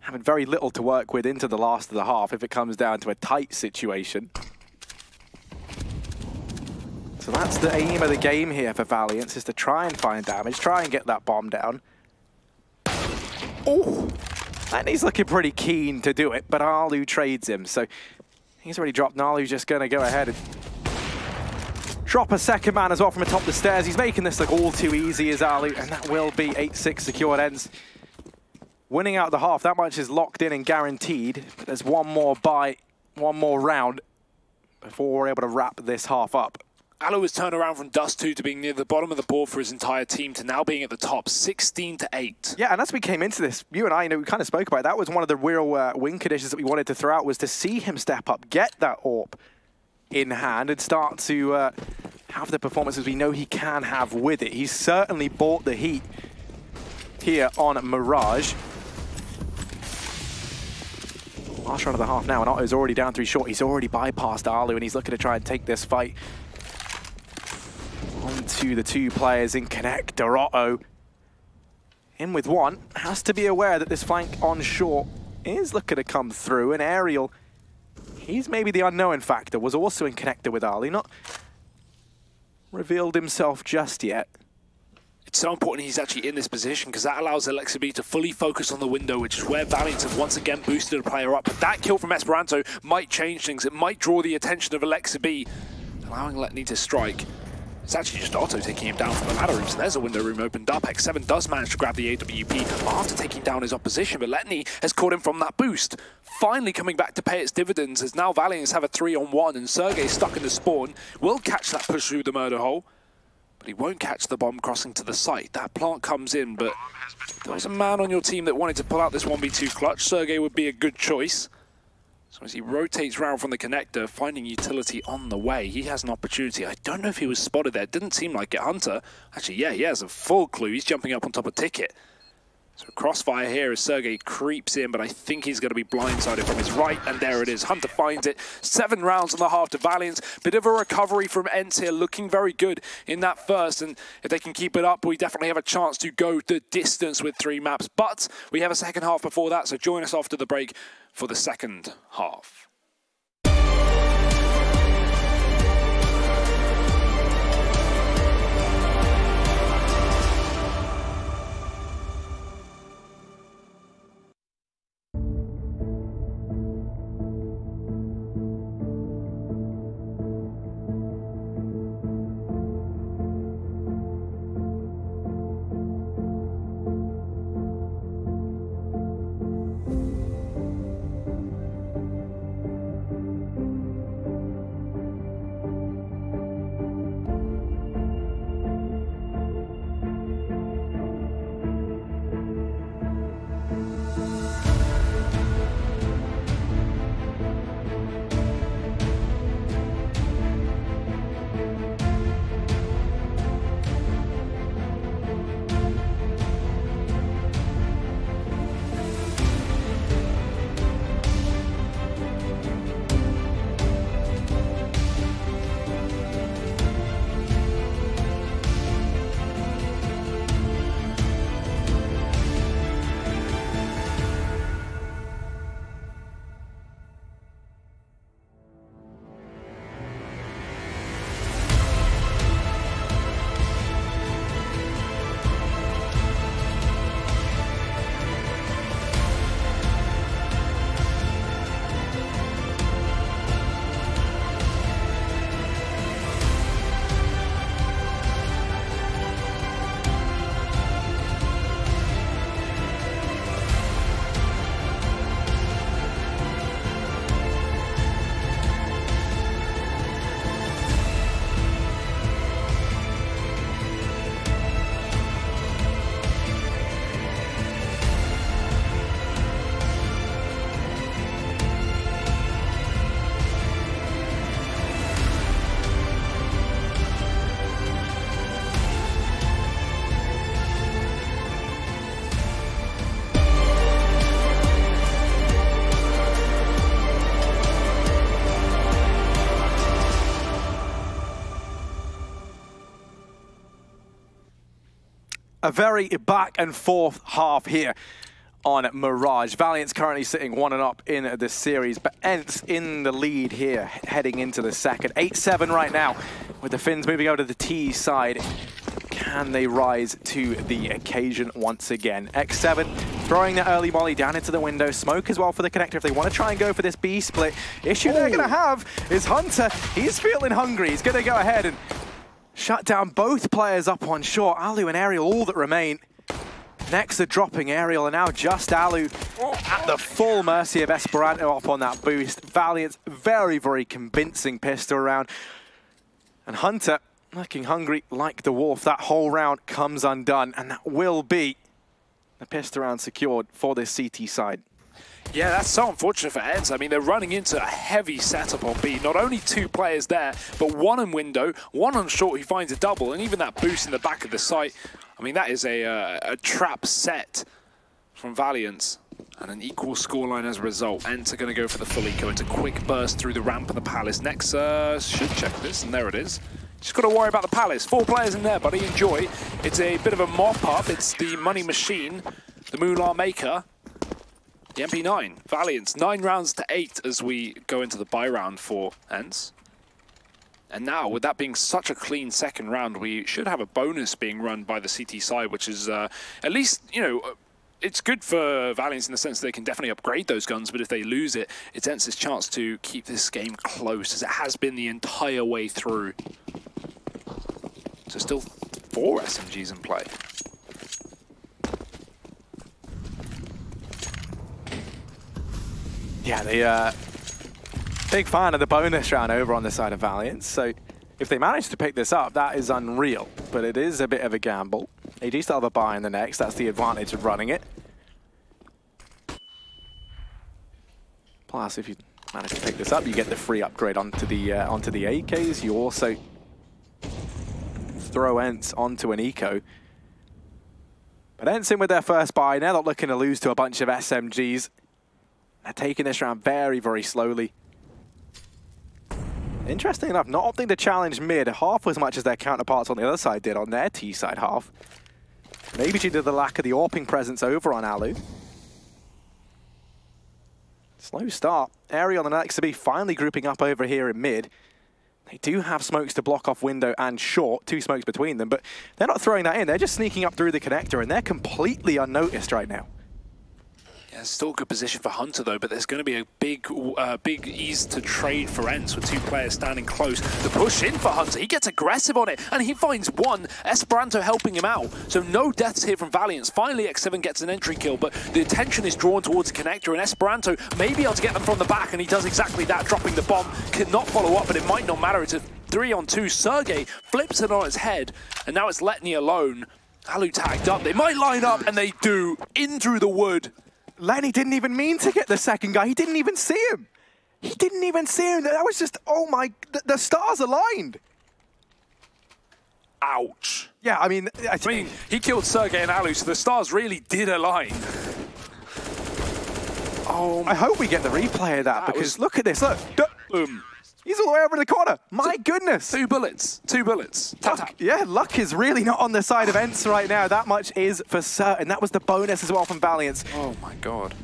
having very little to work with into the last of the half if it comes down to a tight situation. So that's the aim of the game here for Valiants, is to try and find damage, try and get that bomb down. Oh, and he's looking pretty keen to do it, but Alu trades him. So he's already dropped, and Alu's just going to go ahead and drop a second man as well from atop the stairs. He's making this look all too easy as Alu, and that will be 8-6 secured. Ends winning out the half. That much is locked in and guaranteed. But there's one more round before we're able to wrap this half up. Alu has turned around from Dust 2 to being near the bottom of the board for his entire team to now being at the top, 16-8. Yeah, and as we came into this, you and I, we kind of spoke about it. That was one of the real win conditions that we wanted to throw out, was to see him step up, get that AWP in hand, and start to have the performances we know he can have with it. He's certainly bought the heat here on Mirage. Last round of the half now, and Otto's already down 3 short. He's already bypassed Alu, and he's looking to try and take this fight onto the 2 players in connector. Otto in with one, has to be aware that this flank on short is looking to come through, and Aerial, he's maybe the unknown factor, was also in connector with Ali, not revealed himself just yet. It's so important he's actually in this position, because that allows Alexa B to fully focus on the window, which is where Valiants have once again boosted a player up. But that kill from Esperanto might change things. It might draw the attention of Alexa B, allowing Letny to strike. It's actually just Otto taking him down from the ladder room, so there's a window room opened up. X7 does manage to grab the AWP after taking down his opposition, but Letny has caught him from that boost. Finally coming back to pay its dividends, as now Valiants have a 3-on-1, and Sergey stuck in the spawn will catch that push through the murder hole, but he won't catch the bomb crossing to the site. That plant comes in, but if there was a man on your team that wanted to pull out this 1v2 clutch, Sergey would be a good choice. So as he rotates round from the connector, finding utility on the way, he has an opportunity. I don't know if he was spotted there. It didn't seem like it. Hunter, actually, yeah, he has a full clue. He's jumping up on top of Ticket. So crossfire here as Sergey creeps in, but I think he's going to be blindsided from his right, and there it is. Hunter finds it. 7 rounds on the half to Valiants. Bit of a recovery from Ents here, looking very good in that first, and if they can keep it up, we definitely have a chance to go the distance with 3 maps. But we have a second half before that, so join us after the break for the second half. a very back and forth half here on Mirage. Valiant's currently sitting 1-up in the series, but ENCE in the lead here heading into the second. 8-7 right now, with the Finns moving over to the T side. Can they rise to the occasion once again? X7 throwing the early molly down into the window. Smoke as well for the connector if they want to try and go for this B split. Issue they're going to have is Hunter. He's feeling hungry. He's going to go ahead and shut down both players up on short. Alu and Aerial all that remain. Next, they're dropping Aerial, and now just Alu at the full mercy of Esperanto up on that boost. Valiant's very, very convincing pistol round. And Hunter looking hungry like the wolf. That whole round comes undone, and that will be the pistol round secured for this CT side. Yeah, that's so unfortunate for ENCE. I mean, they're running into a heavy setup on B. Not only 2 players there, but 1 in window, 1 on short who finds a double, and even that boost in the back of the site. I mean, that is a trap set from Valiant, and an equal scoreline as a result. ENCE are going to go for the full eco. It's a quick burst through the ramp of the Palace. Next, should check this, and there it is. Just got to worry about the Palace. 4 players in there, buddy. Enjoy. It's a bit of a mop-up. It's the money machine, the Moolah Maker, the MP9. Valiant, 9 rounds to 8 as we go into the buy round for ENCE. And now, with that being such a clean second round, we should have a bonus being run by the CT side, which is at least, you know, it's good for Valiant in the sense that they can definitely upgrade those guns, but if they lose it, it's ENCE's chance to keep this game close, as it has been the entire way through. So still 4 SMGs in play. Yeah, they big fan of the bonus round over on the side of Valiant, so if they manage to pick this up, that is unreal, but it is a bit of a gamble. They do still have a buy in the next, that's the advantage of running it. Plus, if you manage to pick this up, you get the free upgrade onto the AKs. You also throw ENCE onto an eco. But ENCE in with their first buy, they're not looking to lose to a bunch of SMGs. They're taking this round very, very slowly. Interesting enough, not opting to challenge mid half as much as their counterparts on the other side did on their T side half. Maybe due to the lack of the AWPing presence over on Alu. Slow start. Aerial and XB finally grouping up over here in mid. They do have smokes to block off window and short, 2 smokes between them, but they're not throwing that in. They're just sneaking up through the connector, and they're completely unnoticed right now. Yeah, still a good position for Hunter though, but there's going to be a big ease to trade for ENCE with 2 players standing close. The push in for Hunter, he gets aggressive on it, and he finds 1. Esperanto helping him out. So no deaths here from Valiant. Finally, X7 gets an entry kill, but the attention is drawn towards the connector, and Esperanto may be able to get them from the back, and he does exactly that, dropping the bomb. Cannot follow up, but it might not matter. It's a 3-on-2. Sergey flips it on its head, and now it's Letny alone. Alu tagged up. They might line up, and they do. In through the wood. Lenny didn't even mean to get the second guy. He didn't even see him. He didn't even see him. That was just, oh my, the stars aligned. Ouch. Yeah, I mean, he killed Sergey and Alu, so the stars really did align. Oh, I hope we get the replay of that, because look at this, look. Boom. He's all the way over the corner. My goodness. 2 bullets. 2 bullets. Tap, tap. Yeah, luck is really not on the side of ENCE right now. That much is for certain. That was the bonus as well from Valiant. Oh my god.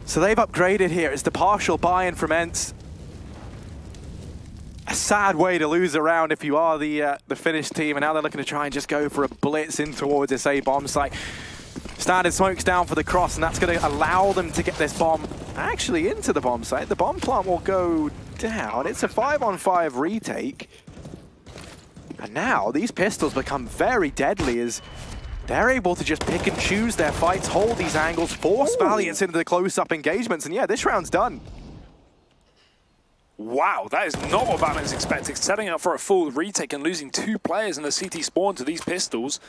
So they've upgraded here. It's the partial buy-in from ENCE. A sad way to lose a round if you are the Finnish team, and now they're looking to try and just go for a blitz in towards this A bomb site. Standard smokes down for the cross, and that's going to allow them to get this bomb actually into the bomb site. The bomb plant will go down. It's a 5-on-5 retake. And now these pistols become very deadly as they're able to just pick and choose their fights, hold these angles, force Valiants into the close-up engagements, and yeah, this round's done. Wow, that is not what Valiant's expected. Setting up for a full retake and losing 2 players in the CT spawn to these pistols.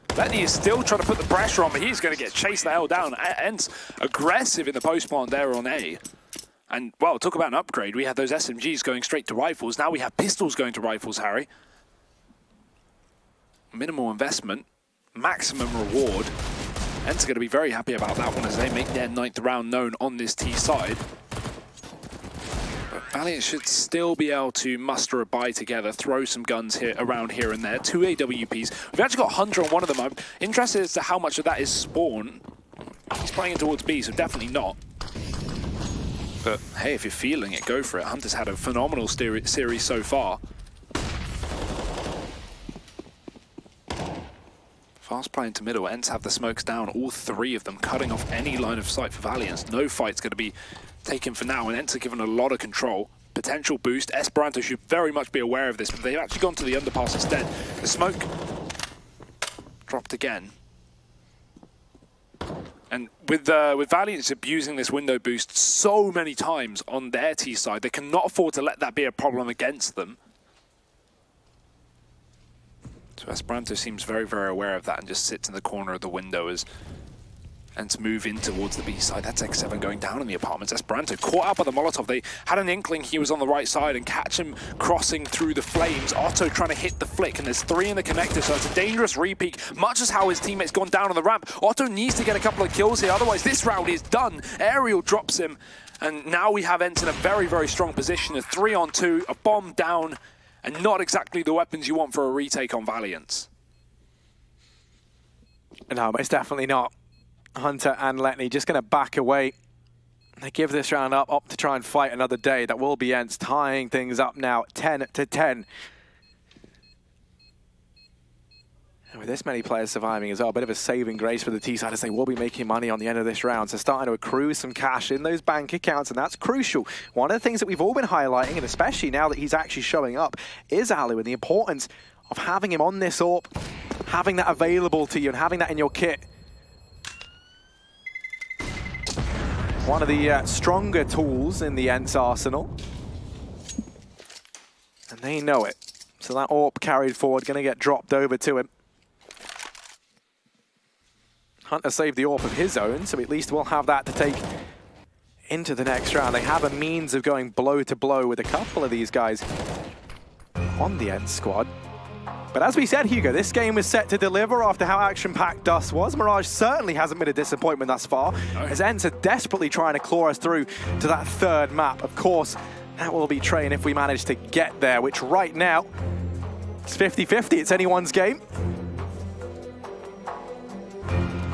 Letny is still trying to put the pressure on, but he's going to get chased the hell down. ENCE aggressive in the post plant there on A. And, well, talk about an upgrade. We had those SMGs going straight to rifles. Now we have pistols going to rifles, Harry. Minimal investment, maximum reward. ENCE are going to be very happy about that one as they make their 9th round known on this T side. But Valiant should still be able to muster a buy together, throw some guns here around here and there. 2 AWPs. We've actually got Hunter on one of them. I'm interested as to how much of that is Spawn. He's playing towards B, so definitely not. But hey, if you're feeling it, go for it. Hunter's had a phenomenal series so far. Fast play into middle. Ents have the smokes down, all 3 of them, cutting off any line of sight for Valiant. No fight's going to be taken for now, and Ents are given a lot of control. Potential boost. Esperanto should very much be aware of this, but they've actually gone to the underpass instead. The smoke dropped again. And with Valiant abusing this window boost so many times on their T side, they cannot afford to let that be a problem against them. So Esperanto seems very, very aware of that and just sits in the corner of the window and to move in towards the B side. That's X7 going down in the apartments. Esperanto caught out by the Molotov. They had an inkling he was on the right side and catch him crossing through the flames. Otto trying to hit the flick, and there's 3 in the connector, so it's a dangerous re-peek, much as how his teammate's gone down on the ramp. Otto needs to get a couple of kills here, otherwise this round is done. Aerial drops him, and now we have Ents in a very, very strong position. A 3-on-2, a bomb down, and not exactly the weapons you want for a retake on Valiant. No, it's definitely not. Hunter and Letney just going to back away. They give this round up to try and fight another day. That will be Ents tying things up now, 10-10. And with this many players surviving as well, a bit of a saving grace for the T-side as they will be making money on the end of this round. So starting to accrue some cash in those bank accounts, and that's crucial. One of the things that we've all been highlighting, and especially now that he's actually showing up, is Alu and the importance of having him on this AWP, having that available to you and having that in your kit. One of the stronger tools in the Ents arsenal. And they know it. So that AWP carried forward, going to get dropped over to him. Hunter saved the AWP of his own, so at least we'll have that to take into the next round. They have a means of going blow to blow with a couple of these guys on the Ents squad. But as we said, Hugo, this game was set to deliver after how action-packed Dust was. Mirage certainly hasn't been a disappointment thus far, as Ents are desperately trying to claw us through to that 3rd map. Of course, that will be Train if we manage to get there, which right now, it's 50-50. It's anyone's game.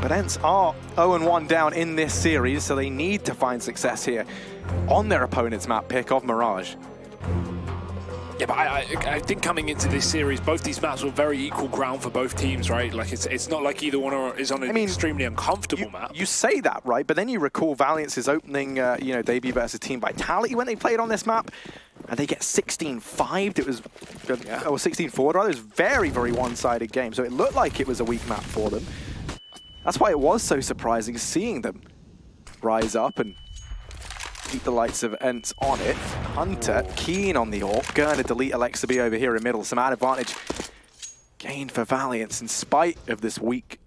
But Ents are 0-1 down in this series, so they need to find success here on their opponent's map pick of Mirage. Yeah, but I think coming into this series, both these maps were very equal ground for both teams, right? Like, it's not like either one is on an extremely uncomfortable map. You say that, right? But then you recall Valiant's opening, debut versus Team Vitality when they played on this map, and they get 16-5'd. It was, or 16-4 rather. It was very, very one-sided game. So it looked like it was a weak map for them. That's why it was so surprising seeing them rise up and keep the lights of Ents on it. Hunter, keen on the AWP, going to delete Alexa B over here in middle. Some advantage gained for Valiant in spite of this weak,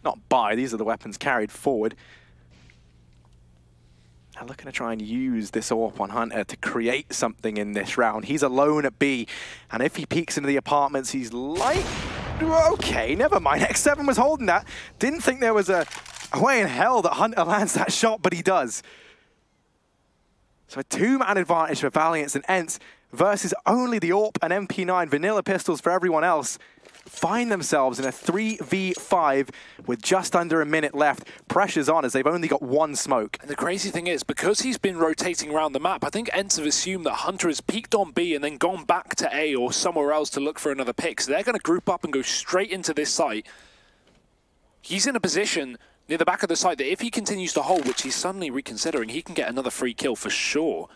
not buy, these are the weapons carried forward. They're looking to try and use this AWP on Hunter to create something in this round. He's alone at B, and if he peeks into the apartments, he's like, okay, never mind. X7 was holding that. Didn't think there was a way in hell that Hunter lands that shot, but he does. So a 2-man advantage for Valiant and Ents versus only the AWP and MP9 vanilla pistols for everyone else. Find themselves in a 3v5 with just under a minute left. Pressure's on as they've only got 1 smoke. And the crazy thing is, because he's been rotating around the map, I think Ents have assumed that Hunter has peaked on B and then gone back to A or somewhere else to look for another pick. So they're going to group up and go straight into this site. He's in a position near the back of the site that if he continues to hold, which he's suddenly reconsidering, he can get another free kill for sure.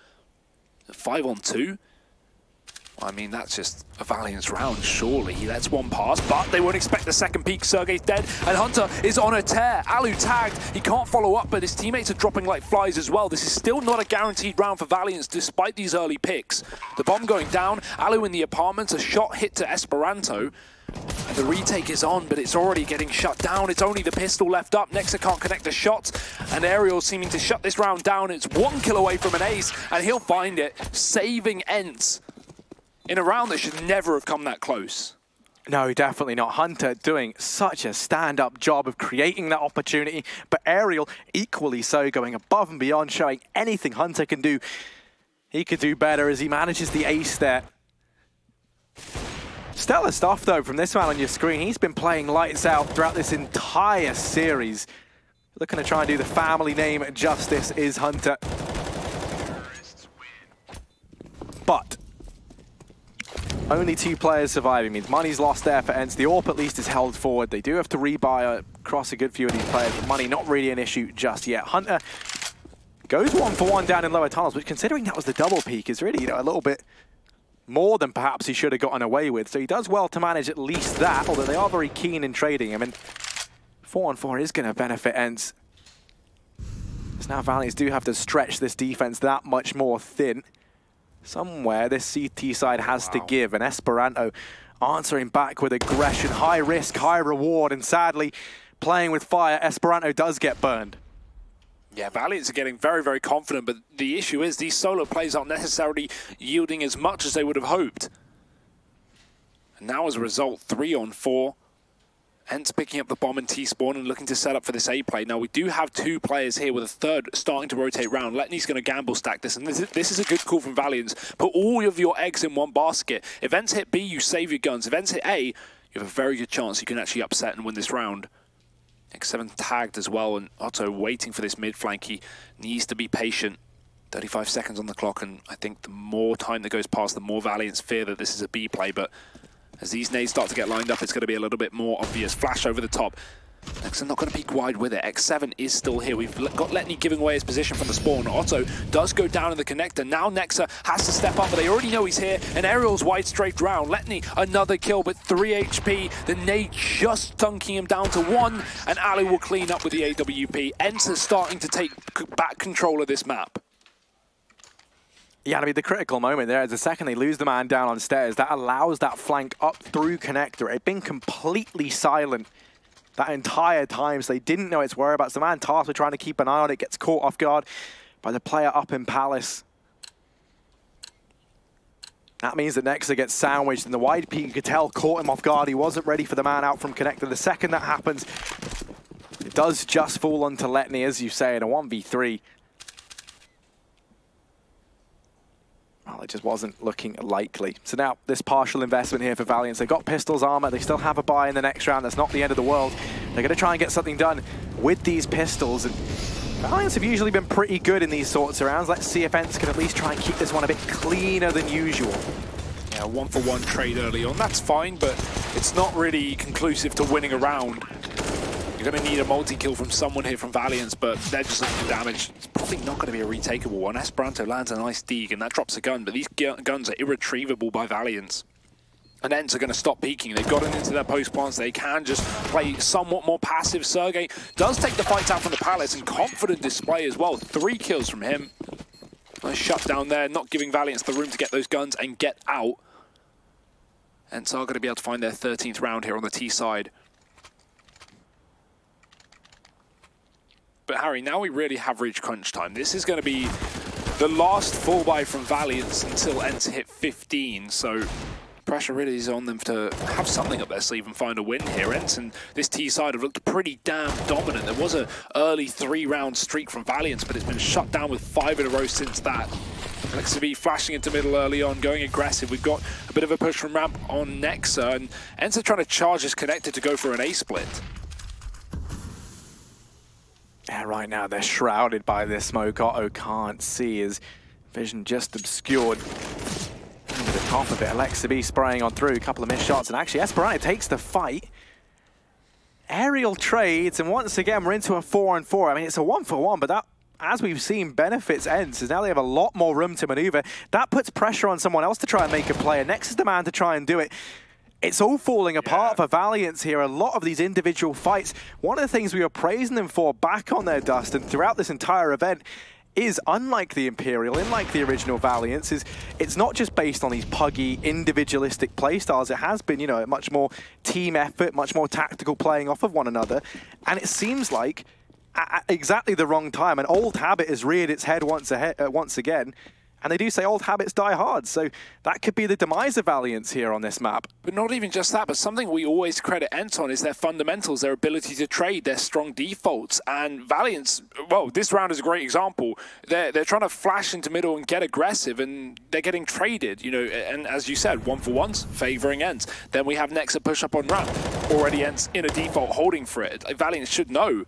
5-on-2? I mean, that's just a Valiant's round, surely. He lets one pass, but they won't expect the second peek. Sergey's dead, and Hunter is on a tear. Alu tagged. He can't follow up, but his teammates are dropping like flies as well. This is still not a guaranteed round for Valiant, despite these early picks. The bomb going down. Alu in the apartments. A shot hit to Esperanto. And the retake is on, but it's already getting shut down. It's only the pistol left up. Nexa can't connect the shots, and Aerial seeming to shut this round down. It's 1 kill away from an ace, and he'll find it, saving Ents in a round that should never have come that close. No, definitely not. Hunter doing such a stand-up job of creating that opportunity, but Aerial equally so, going above and beyond, showing anything Hunter can do He could do better as he manages the ace there. Stellar stuff, though, from this man on your screen. He's been playing lights out throughout this entire series. Looking to try and do the family name justice is Hunter. But only 2 players surviving means money's lost there for ENCE. The AWP at least is held forward. They do have to rebuy across a good few of these players, but money not really an issue just yet. Hunter goes 1-for-1 down in lower tunnels, which considering that was the double peak is really, a little bit more than perhaps he should have gotten away with. So he does well to manage at least that, although they are very keen in trading him. And 4-on-4 is going to benefit ENCE. Because now Valiants do have to stretch this defense that much more thin. Somewhere this CT side has to give, and Esperanto answering back with aggression. High risk, high reward, and sadly, playing with fire, Esperanto does get burned. Yeah, Valiants are getting very, very confident, but the issue is these solo plays aren't necessarily yielding as much as they would have hoped. And now as a result, 3-on-4. ENCE picking up the bomb in T-spawn and looking to set up for this A play. Now, we do have 2 players here with a third starting to rotate round. Letney's going to gamble stack this, and this is a good call from Valiants. Put all of your eggs in one basket. If ENCE hit B, you save your guns. If ENCE hit A, you have a very good chance you can actually upset and win this round. X7 tagged as well, and Otto waiting for this mid flank. He needs to be patient. 35 seconds on the clock, and I think the more time that goes past, the more Valiants fear that this is a B play, but as these nades start to get lined up, it's going to be a little bit more obvious. Flash over the top. Nexa not going to peek wide with it. X7 is still here. We've got Letney giving away his position from the spawn. Otto does go down in the connector. Now Nexa has to step up, but they already know he's here. And Aerial's wide straight round. Letney, another kill, but 3 HP. The nade just dunking him down to 1, and Ali will clean up with the AWP. ENCE is starting to take back control of this map. Yeah, I mean, the critical moment there is the second they lose the man down on stairs, that allows that flank up through connector. It had been completely silent that entire time, so they didn't know its whereabouts. The man tasked with trying to keep an eye on it, gets caught off guard by the player up in Palace. That means that Nexa gets sandwiched, and the wide peak, you could tell, caught him off guard. He wasn't ready for the man out from connector. The second that happens, it does just fall onto Letney, as you say, in a 1v3. Well, it just wasn't looking likely. So now, this partial investment here for Valiants. They got Pistols armor. They still have a buy in the next round. That's not the end of the world. They're going to try and get something done with these Pistols. And Valiants have usually been pretty good in these sorts of rounds. Let's see if ENCE can at least try and keep this one a bit cleaner than usual. Yeah, 1-for-1 trade early on. That's fine, but it's not really conclusive to winning a round. You're going to need a multi-kill from someone here from Valiants, but they're just looking for damage. It's probably not going to be a retakeable one. Esperanto lands a nice dig, and that drops a gun, but these guns are irretrievable by Valiants. And ENCE are going to stop peeking. They've gotten into their post plants. They can just play somewhat more passive. Sergey does take the fight out from the Palace, and confident display as well. 3 kills from him. Nice shutdown there, not giving Valiants the room to get those guns and get out. ENCE are going to be able to find their 13th round here on the T side. But Harry, now we really have reached crunch time. This is going to be the last full buy from Valiants until ENCE hit 15, so pressure really is on them to have something up their sleeve and find a win here. ENCE and this T side have looked pretty damn dominant. There was an early 3-round streak from Valiants, but it's been shut down with 5 in a row since that. LXB flashing into middle early on, going aggressive. We've got a bit of a push from ramp on Nexa, and ENCE are trying to charge this connector to go for an A-split. Yeah, right now they're shrouded by this smoke. Otto can't see his vision just obscured. Over the top of it, LXB spraying on through, a couple of missed shots, and actually Esperanto takes the fight. Aerial trades, and once again we're into a 4-on-4. I mean, it's a 1-for-1, but that, as we've seen, benefits ENCE, as now they have a lot more room to maneuver. That puts pressure on someone else to try and make a play, and Next is the man to try and do it. It's all falling apart for Valiants here. A lot of these individual fights, one of the things we were praising them for back on their dust and throughout this entire event is, unlike the Imperial, unlike the original Valiants, is it's not just based on these puggy, individualistic playstyles. It has been, you know, a much more team effort, much more tactical playing off of one another. And it seems like at exactly the wrong time, an old habit has reared its head once again. And they do say old habits die hard, so that could be the demise of Valiance here on this map. But not even just that, but something we always credit ENT on is their fundamentals, their ability to trade, their strong defaults. And Valiance, well, this round is a great example. They're trying to flash into middle and get aggressive, and they're getting traded, you know, and as you said, 1-for-1s, favoring ENT. Then we have Nexa push up on ramp, already ENT in a default holding for it. Like, Valiance should know,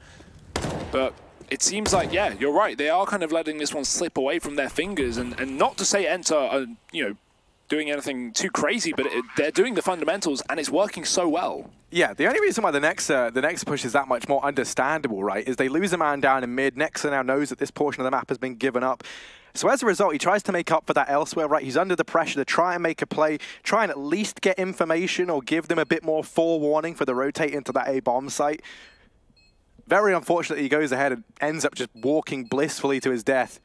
but it seems like, yeah, you're right. They are kind of letting this one slip away from their fingers, and not to say ENT are, you know, doing anything too crazy, but they're doing the fundamentals, and it's working so well. Yeah, the only reason why the next push is that much more understandable, right, is they lose a man down in mid. Nexa now knows that this portion of the map has been given up. So as a result, he tries to make up for that elsewhere, right? He's under the pressure to try and make a play, try and at least get information or give them a bit more forewarning for the rotate into that A bomb site. Very unfortunately, he goes ahead and ends up just walking blissfully to his death.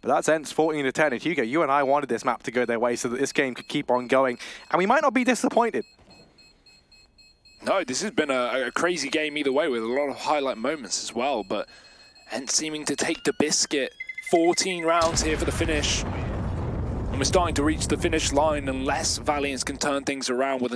But that's ENT's 14-10. And Hugo, you and I wanted this map to go their way so that this game could keep on going. And we might not be disappointed. No, this has been a crazy game either way with a lot of highlight moments as well. But ENT seeming to take the biscuit. 14 rounds here for the finish. And we're starting to reach the finish line unless Valiance can turn things around with